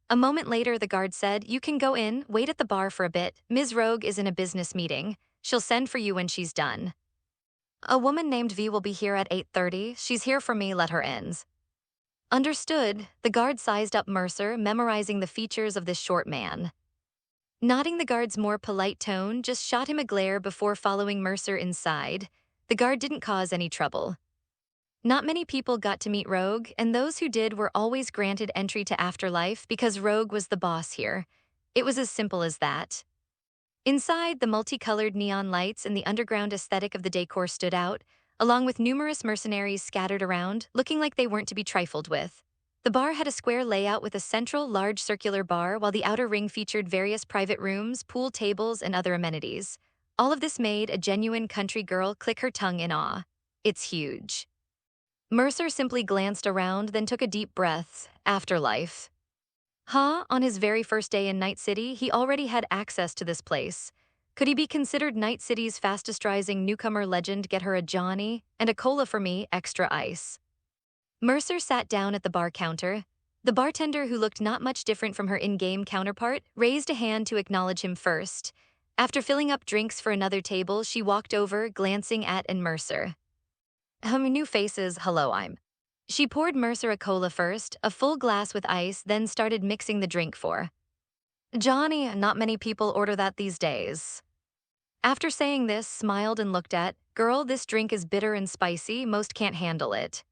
A moment later, the guard said, you can go in, wait at the bar for a bit. Ms. Rogue is in a business meeting. She'll send for you when she's done. A woman named V will be here at 8:30. She's here for me, let her in. Understood, the guard sized up Mercer, memorizing the features of this short man. Nodding the guard's more polite tone, just shot him a glare before following Mercer inside. The guard didn't cause any trouble. Not many people got to meet Rogue, and those who did were always granted entry to Afterlife because Rogue was the boss here. It was as simple as that. Inside, the multicolored neon lights and the underground aesthetic of the decor stood out, along with numerous mercenaries scattered around, looking like they weren't to be trifled with. The bar had a square layout with a central, large circular bar, while the outer ring featured various private rooms, pool tables, and other amenities. All of this made a genuine country girl click her tongue in awe. It's huge. Mercer simply glanced around, then took a deep breath. Afterlife. On his very first day in Night City, he already had access to this place. Could he be considered Night City's fastest-rising newcomer legend? Get her a Johnny, and a cola for me, extra ice. Mercer sat down at the bar counter. The bartender, who looked not much different from her in-game counterpart, raised a hand to acknowledge him first. After filling up drinks for another table, she walked over, glancing at Mercer. New faces, hello, I'm. She poured Mercer a cola first, a full glass with ice, then started mixing the drink for Johnny. Not many people order that these days. After saying this, smiled and looked at, girl, this drink is bitter and spicy, most can't handle it.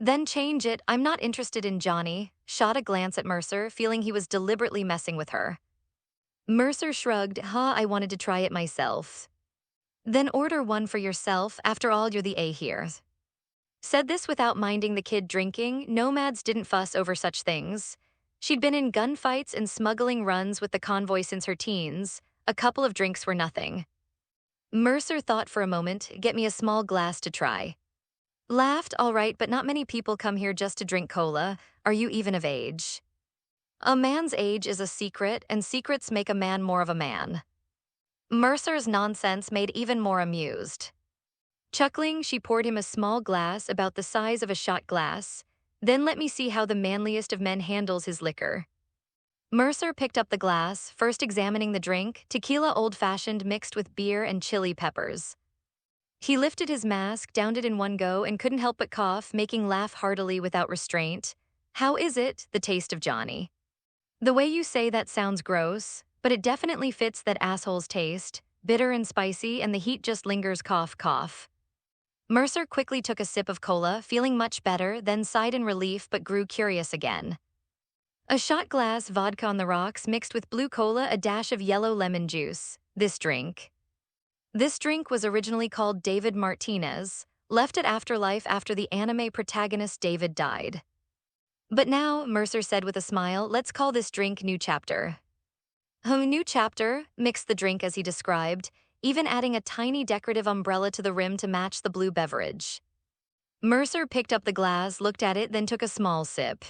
Then change it, I'm not interested in Johnny, shot a glance at Mercer, feeling he was deliberately messing with her. Mercer shrugged, I wanted to try it myself. Then order one for yourself, after all you're the A here. Said this without minding the kid drinking. Nomads didn't fuss over such things. She'd been in gunfights and smuggling runs with the convoy since her teens. A couple of drinks were nothing. Mercer thought for a moment, get me a small glass to try. Laughed, all right, but not many people come here just to drink cola. Are you even of age? A man's age is a secret, and secrets make a man more of a man. Mercer's nonsense made even more amused. Chuckling, she poured him a small glass about the size of a shot glass. Then let me see how the manliest of men handles his liquor. Mercer picked up the glass, first examining the drink, tequila old-fashioned mixed with beer and chili peppers. He lifted his mask, downed it in one go, and couldn't help but cough, making laugh heartily without restraint. How is it, the taste of Johnny? The way you say that sounds gross, but it definitely fits that asshole's taste, bitter and spicy, and the heat just lingers, cough, cough. Mercer quickly took a sip of cola, feeling much better, then sighed in relief but grew curious again. A shot glass, vodka on the rocks, mixed with blue cola, a dash of yellow lemon juice. This drink was originally called David Martinez, left at Afterlife after the anime protagonist David died. But now, Mercer said with a smile, let's call this drink New Chapter. New Chapter mixed the drink as he described, even adding a tiny decorative umbrella to the rim to match the blue beverage. Mercer picked up the glass, looked at it, then took a small sip.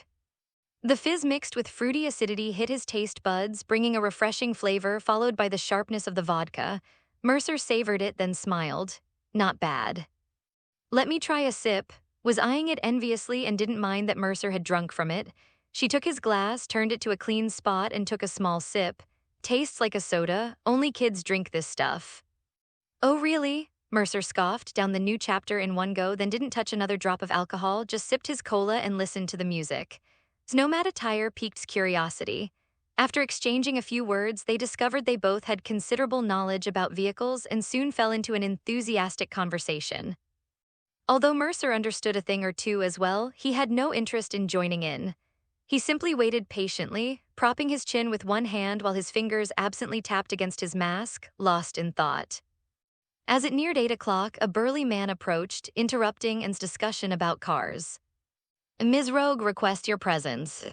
The fizz mixed with fruity acidity hit his taste buds, bringing a refreshing flavor followed by the sharpness of the vodka. Mercer savored it, then smiled. Not bad. Let me try a sip, was eyeing it enviously and didn't mind that Mercer had drunk from it. She took his glass, turned it to a clean spot, and took a small sip. Tastes like a soda, only kids drink this stuff. Oh really? Mercer scoffed down the New Chapter in one go, then didn't touch another drop of alcohol, just sipped his cola and listened to the music. Nomad attire piqued curiosity. After exchanging a few words, they discovered they both had considerable knowledge about vehicles and soon fell into an enthusiastic conversation. Although Mercer understood a thing or two as well, he had no interest in joining in. He simply waited patiently, propping his chin with one hand while his fingers absently tapped against his mask, lost in thought. As it neared 8 o'clock, a burly man approached, interrupting Anne's discussion about cars. Ms. Rogue requests your presence.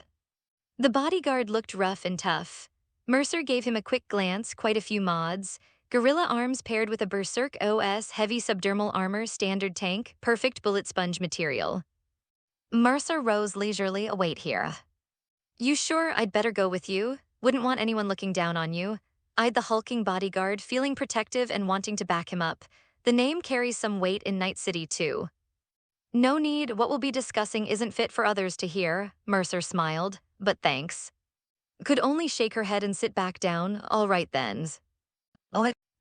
The bodyguard looked rough and tough. Mercer gave him a quick glance, quite a few mods. Gorilla arms paired with a Berserk OS heavy subdermal armor standard tank, perfect bullet sponge material. Mercer rose leisurely, wait here. You sure I'd better go with you? Wouldn't want anyone looking down on you. Eyed the hulking bodyguard, feeling protective and wanting to back him up. The name carries some weight in Night City too. No need, what we'll be discussing isn't fit for others to hear, Mercer smiled, but thanks. Could only shake her head and sit back down, all right then.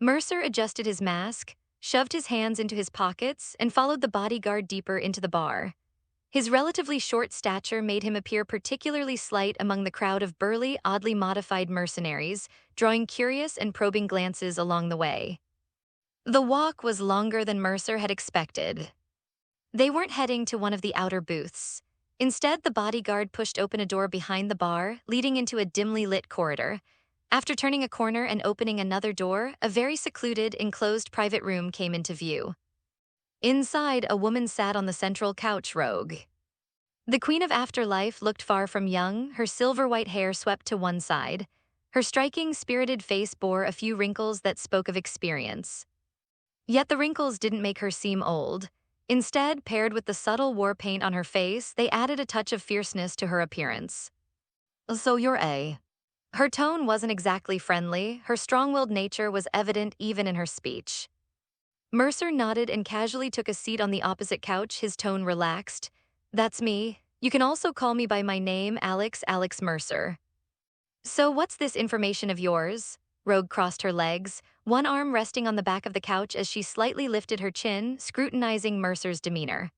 Mercer adjusted his mask, shoved his hands into his pockets, and followed the bodyguard deeper into the bar. His relatively short stature made him appear particularly slight among the crowd of burly, oddly modified mercenaries, drawing curious and probing glances along the way. The walk was longer than Mercer had expected. They weren't heading to one of the outer booths. Instead, the bodyguard pushed open a door behind the bar, leading into a dimly lit corridor. After turning a corner and opening another door, a very secluded, enclosed private room came into view. Inside, a woman sat on the central couch, Rogue. The Queen of Afterlife looked far from young, her silver-white hair swept to one side. Her striking, spirited face bore a few wrinkles that spoke of experience. Yet the wrinkles didn't make her seem old. Instead, paired with the subtle war paint on her face, they added a touch of fierceness to her appearance. So you're A. Her tone wasn't exactly friendly, her strong-willed nature was evident even in her speech. Mercer nodded and casually took a seat on the opposite couch, his tone relaxed. That's me. You can also call me by my name, Alex Mercer. So what's this information of yours? Rogue crossed her legs, one arm resting on the back of the couch as she slightly lifted her chin, scrutinizing Mercer's demeanor.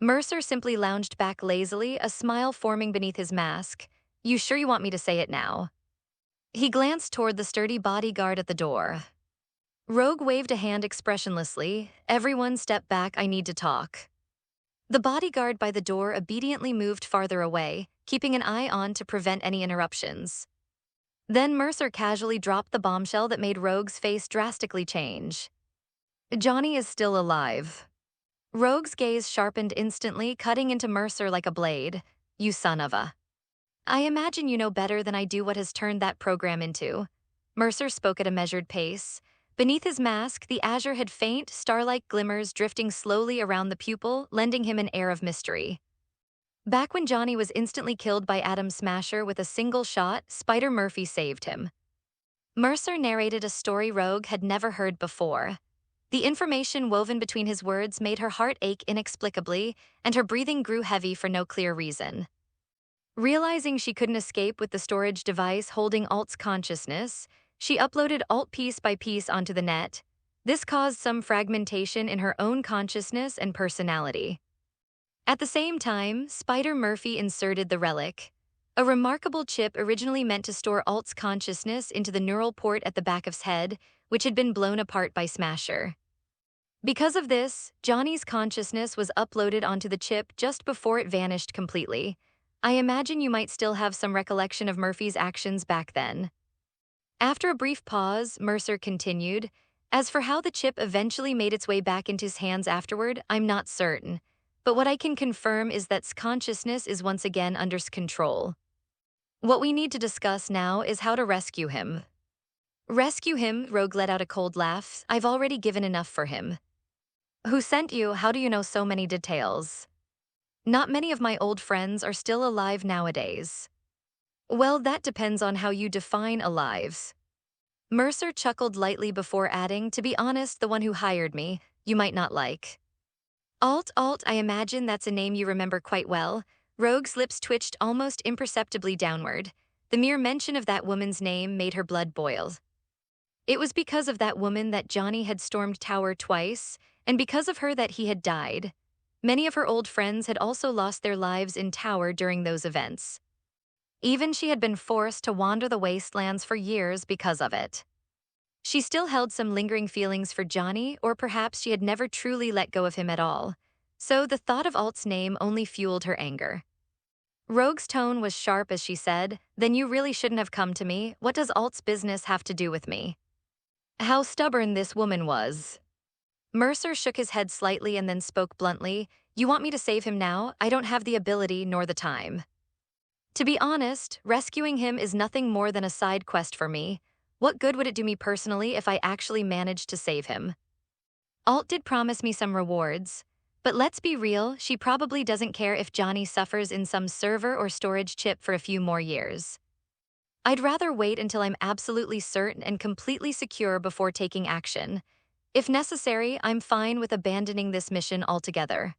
Mercer simply lounged back lazily, a smile forming beneath his mask. You sure you want me to say it now? He glanced toward the sturdy bodyguard at the door. Rogue waved a hand expressionlessly. Everyone step back, I need to talk. The bodyguard by the door obediently moved farther away, keeping an eye on to prevent any interruptions. Then Mercer casually dropped the bombshell that made Rogue's face drastically change. Johnny is still alive. Rogue's gaze sharpened instantly, cutting into Mercer like a blade. You son of a. I imagine you know better than I do what has turned that program into. Mercer spoke at a measured pace. Beneath his mask, the azure had faint, star-like glimmers drifting slowly around the pupil, lending him an air of mystery. Back when Johnny was instantly killed by Adam Smasher with a single shot, Spider Murphy saved him. Mercer narrated a story Rogue had never heard before. The information woven between his words made her heart ache inexplicably, and her breathing grew heavy for no clear reason. Realizing she couldn't escape with the storage device holding Alt's consciousness, she uploaded Alt piece by piece onto the net. This caused some fragmentation in her own consciousness and personality. At the same time, Spider Murphy inserted the relic, a remarkable chip originally meant to store Alt's consciousness into the neural port at the back of his head, which had been blown apart by Smasher. Because of this, Johnny's consciousness was uploaded onto the chip just before it vanished completely. I imagine you might still have some recollection of Murphy's actions back then. After a brief pause, Mercer continued, "As for how the chip eventually made its way back into his hands afterward, I'm not certain. But what I can confirm is that consciousness is once again under control. What we need to discuss now is how to rescue him." "Rescue him?" Rogue let out a cold laugh. "I've already given enough for him." "Who sent you? How do you know so many details?" "Not many of my old friends are still alive nowadays." "Well, that depends on how you define alive." Mercer chuckled lightly before adding, "To be honest, the one who hired me, you might not like." Alt, I imagine that's a name you remember quite well." Rogue's lips twitched almost imperceptibly downward. The mere mention of that woman's name made her blood boil. It was because of that woman that Johnny had stormed Tower twice, and because of her that he had died. Many of her old friends had also lost their lives in Tower during those events. Even she had been forced to wander the wastelands for years because of it. She still held some lingering feelings for Johnny, or perhaps she had never truly let go of him at all. So the thought of Alt's name only fueled her anger. Rogue's tone was sharp as she said, "Then you really shouldn't have come to me. What does Alt's business have to do with me?" How stubborn this woman was. Mercer shook his head slightly and then spoke bluntly, "You want me to save him now? I don't have the ability nor the time. To be honest, rescuing him is nothing more than a side quest for me. What good would it do me personally if I actually managed to save him? Alt did promise me some rewards, but let's be real, she probably doesn't care if Johnny suffers in some server or storage chip for a few more years. I'd rather wait until I'm absolutely certain and completely secure before taking action. If necessary, I'm fine with abandoning this mission altogether."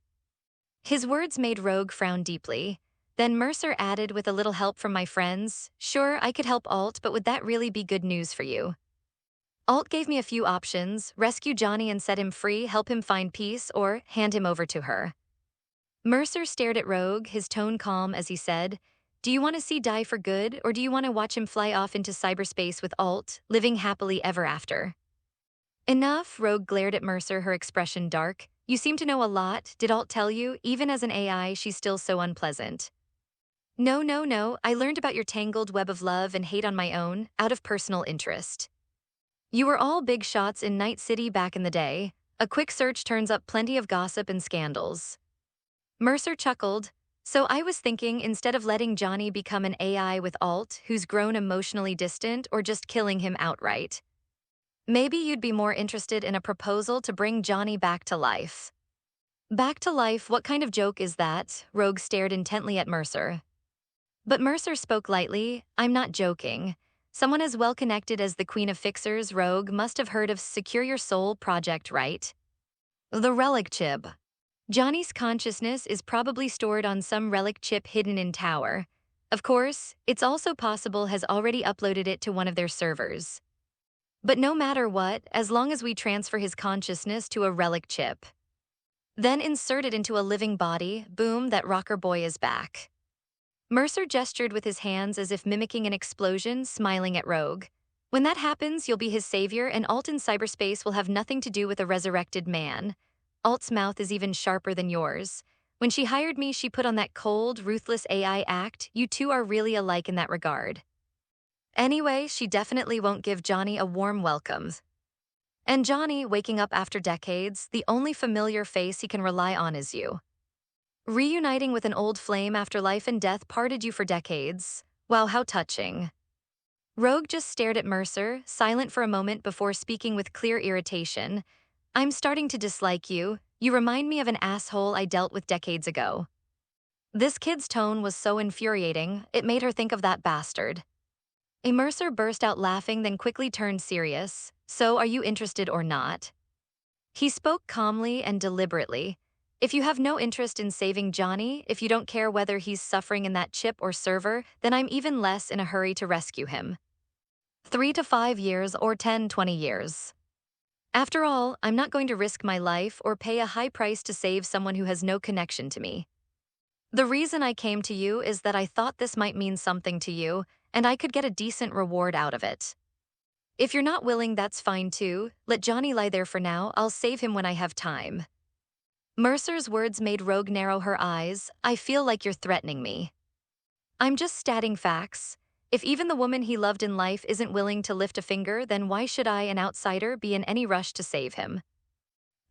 His words made Rogue frown deeply. Then Mercer added, "With a little help from my friends, sure, I could help Alt, but would that really be good news for you?" Alt gave me a few options: rescue Johnny and set him free, help him find peace, or hand him over to her. Mercer stared at Rogue, his tone calm as he said, "Do you want to see die for good, or do you want to watch him fly off into cyberspace with Alt, living happily ever after?" "Enough," Rogue glared at Mercer, her expression dark. "You seem to know a lot. Did Alt tell you? Even as an AI, she's still so unpleasant." No. I learned about your tangled web of love and hate on my own, out of personal interest. You were all big shots in Night City back in the day. A quick search turns up plenty of gossip and scandals." Mercer chuckled. "So I was thinking, instead of letting Johnny become an AI with Alt, who's grown emotionally distant, or just killing him outright, maybe you'd be more interested in a proposal to bring Johnny back to life." "Back to life? What kind of joke is that?" Rogue stared intently at Mercer. But Mercer spoke lightly, "I'm not joking. Someone as well connected as the Queen of Fixers, Rogue, must have heard of Secure Your Soul project, right? The relic chip. Johnny's consciousness is probably stored on some relic chip hidden in Tower. Of course, it's also possible has already uploaded it to one of their servers. But no matter what, as long as we transfer his consciousness to a relic chip, then insert it into a living body, boom, that rocker boy is back." Mercer gestured with his hands as if mimicking an explosion, smiling at Rogue. "When that happens, you'll be his savior, and Alt in cyberspace will have nothing to do with a resurrected man. Alt's mouth is even sharper than yours. When she hired me, she put on that cold, ruthless AI act. You two are really alike in that regard. Anyway, she definitely won't give Johnny a warm welcome. And Johnny, waking up after decades, the only familiar face he can rely on is you. Reuniting with an old flame after life and death parted you for decades. Wow, how touching." Rogue just stared at Mercer, silent for a moment before speaking with clear irritation. "I'm starting to dislike you. You remind me of an asshole I dealt with decades ago." This kid's tone was so infuriating, it made her think of that bastard. Mercer burst out laughing, then quickly turned serious. "So are you interested or not?" He spoke calmly and deliberately. "If you have no interest in saving Johnny, if you don't care whether he's suffering in that chip or server, then I'm even less in a hurry to rescue him. 3 to 5 years or 10, 20 years. After all, I'm not going to risk my life or pay a high price to save someone who has no connection to me. The reason I came to you is that I thought this might mean something to you, and I could get a decent reward out of it." If you're not willing, that's fine too. Let Johnny lie there for now, I'll save him when I have time. Mercer's words made Rogue narrow her eyes. I feel like you're threatening me. I'm just stating facts. If even the woman he loved in life isn't willing to lift a finger, then why should I, an outsider, be in any rush to save him?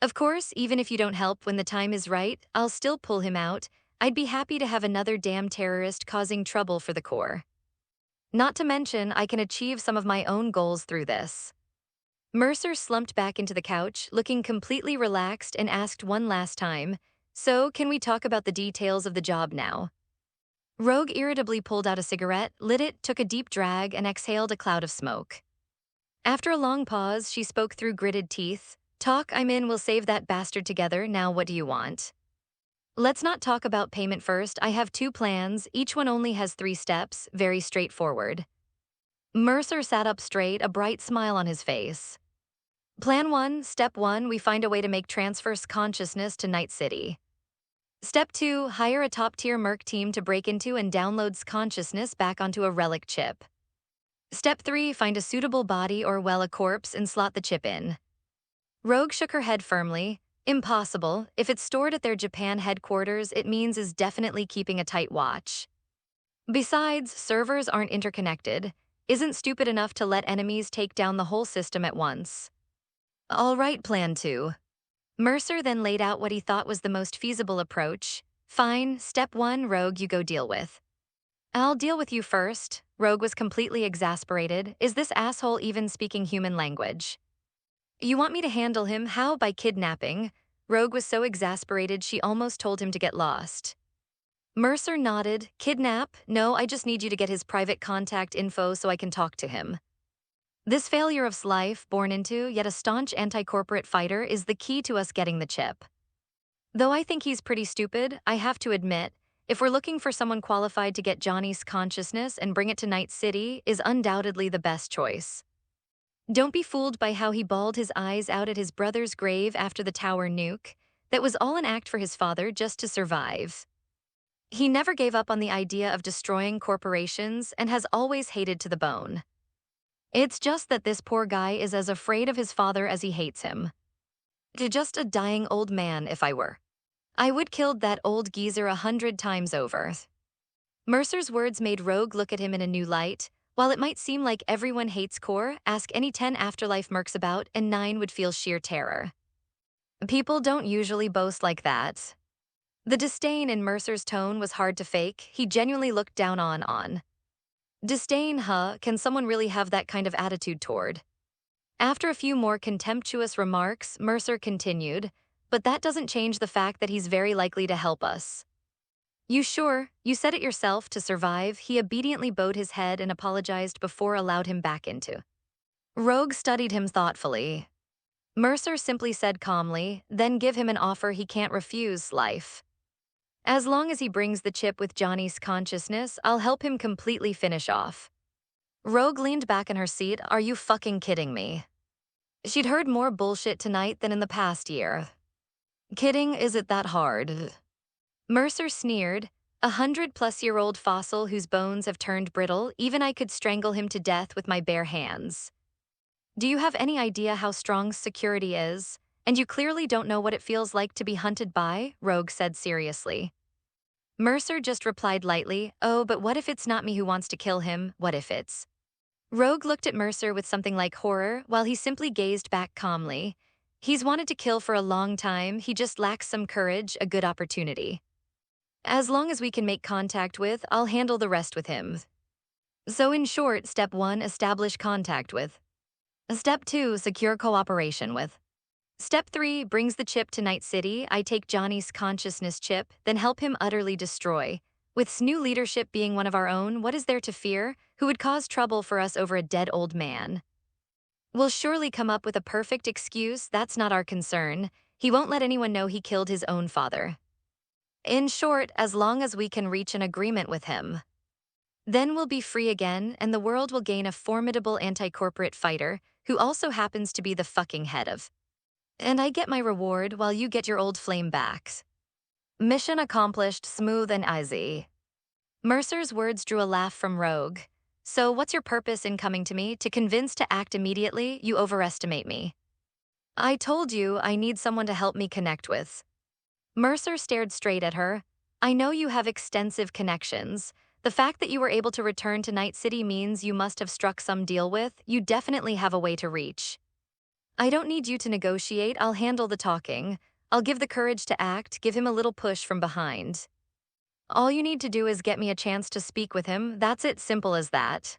Of course, even if you don't help when the time is right, I'll still pull him out. I'd be happy to have another damn terrorist causing trouble for the Corps. Not to mention, I can achieve some of my own goals through this. Mercer slumped back into the couch, looking completely relaxed, and asked one last time, "So, can we talk about the details of the job now?" Rogue irritably pulled out a cigarette, lit it, took a deep drag, and exhaled a cloud of smoke. After a long pause, she spoke through gritted teeth. "Talk, I'm in, we'll save that bastard together, now what do you want?" "Let's not talk about payment first, I have two plans, each one only has 3 steps, very straightforward." Mercer sat up straight, a bright smile on his face. Plan 1, Step 1, we find a way to make transfers consciousness to Night City. Step 2, hire a top-tier merc team to break into and downloads consciousness back onto a relic chip. Step 3, find a suitable body or, well, a corpse and slot the chip in. Rogue shook her head firmly. Impossible. If it's stored at their Japan headquarters, it means is definitely keeping a tight watch. Besides, servers aren't interconnected. Isn't stupid enough to let enemies take down the whole system at once. All right, Plan 2. Mercer then laid out what he thought was the most feasible approach. Fine, Step 1, Rogue, you go deal with. I'll deal with you first. Rogue was completely exasperated. Is this asshole even speaking human language? You want me to handle him? How? By kidnapping? Rogue was so exasperated she almost told him to get lost. Mercer nodded. Kidnap? No, I just need you to get his private contact info so I can talk to him. This failure of life, born into, yet a staunch anti-corporate fighter, is the key to us getting the chip. Though I think he's pretty stupid, I have to admit, if we're looking for someone qualified to get Johnny's consciousness and bring it to Night City, is undoubtedly the best choice. Don't be fooled by how he bawled his eyes out at his brother's grave after the tower nuke. That was all an act for his father just to survive. He never gave up on the idea of destroying corporations and has always hated to the bone. It's just that this poor guy is as afraid of his father as he hates him. To just a dying old man, if I were. I would killed that old geezer 100 times over. Mercer's words made Rogue look at him in a new light. While it might seem like everyone hates Core, ask any 10 afterlife mercs about, and 9 would feel sheer terror. People don't usually boast like that. The disdain in Mercer's tone was hard to fake. He genuinely looked down on. Disdain, huh? Can someone really have that kind of attitude toward? After a few more contemptuous remarks, Mercer continued, but that doesn't change the fact that he's very likely to help us. You sure? You said it yourself, to survive. He obediently bowed his head and apologized before allowed him back into. Rogue studied him thoughtfully. Mercer simply said calmly, then give him an offer he can't refuse, life. As long as he brings the chip with Johnny's consciousness, I'll help him completely finish off. Rogue leaned back in her seat. Are you fucking kidding me? She'd heard more bullshit tonight than in the past year. Kidding, is it that hard? Mercer sneered. 100-plus-year-old fossil whose bones have turned brittle, even I could strangle him to death with my bare hands. Do you have any idea how strong security is? And you clearly don't know what it feels like to be hunted by, Rogue said seriously. Mercer just replied lightly, oh, but what if it's not me who wants to kill him? What if it's... Rogue looked at Mercer with something like horror, while he simply gazed back calmly. He's wanted to kill for a long time, he just lacks some courage, a good opportunity. As long as we can make contact with, I'll handle the rest with him. So in short, Step 1, establish contact with. Step 2, secure cooperation with. Step 3, brings the chip to Night City. I take Johnny's consciousness chip, then help him utterly destroy. With new leadership being one of our own, what is there to fear? Who would cause trouble for us over a dead old man? We'll surely come up with a perfect excuse, that's not our concern. He won't let anyone know he killed his own father. In short, as long as we can reach an agreement with him. Then we'll be free again, and the world will gain a formidable anti-corporate fighter, who also happens to be the fucking head of. And I get my reward while you get your old flame back. Mission accomplished, smooth and easy. Mercer's words drew a laugh from Rogue. So what's your purpose in coming to me? To convince to act immediately? You overestimate me. I told you I need someone to help me connect with. Mercer stared straight at her. I know you have extensive connections. The fact that you were able to return to Night City means you must have struck some deal with. You definitely have a way to reach. I don't need you to negotiate. I'll handle the talking. I'll give the courage to act, give him a little push from behind. All you need to do is get me a chance to speak with him. That's it, simple as that.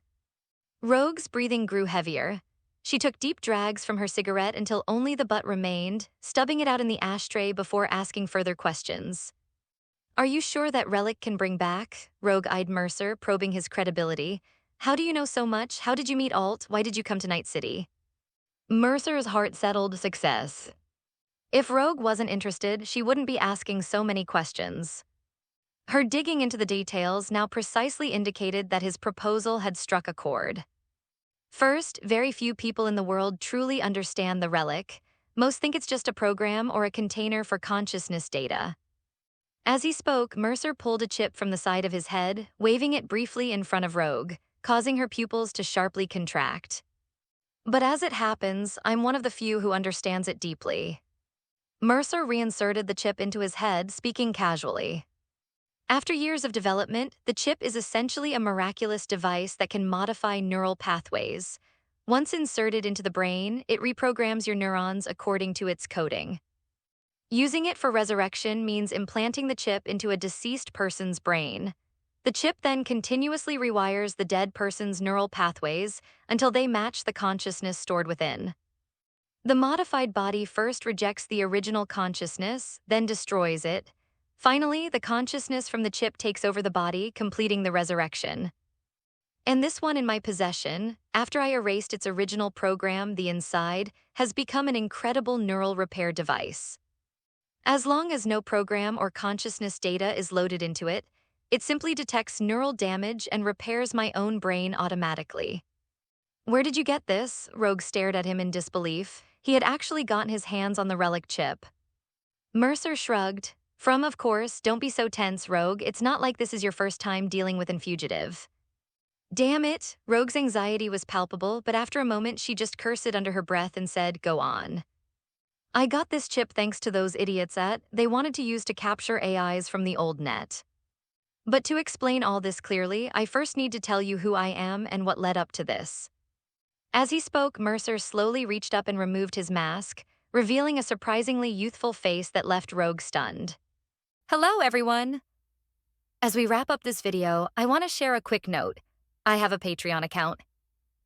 Rogue's breathing grew heavier. She took deep drags from her cigarette until only the butt remained, stubbing it out in the ashtray before asking further questions. Are you sure that relic can bring back? Rogue eyed Mercer, probing his credibility. How do you know so much? How did you meet Alt? Why did you come to Night City? Mercer's heart settled. Success. If Rogue wasn't interested, she wouldn't be asking so many questions. Her digging into the details now precisely indicated that his proposal had struck a chord. First, very few people in the world truly understand the relic. Most think it's just a program or a container for consciousness data. As he spoke, Mercer pulled a chip from the side of his head, waving it briefly in front of Rogue, causing her pupils to sharply contract. But as it happens, I'm one of the few who understands it deeply. Mercer reinserted the chip into his head, speaking casually. After years of development, the chip is essentially a miraculous device that can modify neural pathways. Once inserted into the brain, it reprograms your neurons according to its coding. Using it for resurrection means implanting the chip into a deceased person's brain. The chip then continuously rewires the dead person's neural pathways until they match the consciousness stored within. The modified body first rejects the original consciousness, then destroys it. Finally, the consciousness from the chip takes over the body, completing the resurrection. And this one in my possession, after I erased its original program, the inside, has become an incredible neural repair device. As long as no program or consciousness data is loaded into it, it simply detects neural damage and repairs my own brain automatically. Where did you get this? Rogue stared at him in disbelief. He had actually gotten his hands on the relic chip. Mercer shrugged. From, of course, don't be so tense, Rogue. It's not like this is your first time dealing with an fugitive. Damn it! Rogue's anxiety was palpable, but after a moment she just cursed it under her breath and said, go on. I got this chip thanks to those idiots they wanted to use to capture AIs from the old net. But to explain all this clearly, I first need to tell you who I am and what led up to this. As he spoke, Mercer slowly reached up and removed his mask, revealing a surprisingly youthful face that left Rogue stunned. Hello, everyone! As we wrap up this video, I want to share a quick note. I have a Patreon account.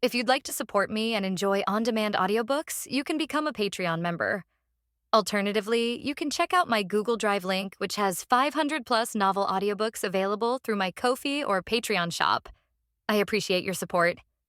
If you'd like to support me and enjoy on-demand audiobooks, you can become a Patreon member. Alternatively, you can check out my Google Drive link, which has 500-plus novel audiobooks available through my Ko-fi or Patreon shop. I appreciate your support.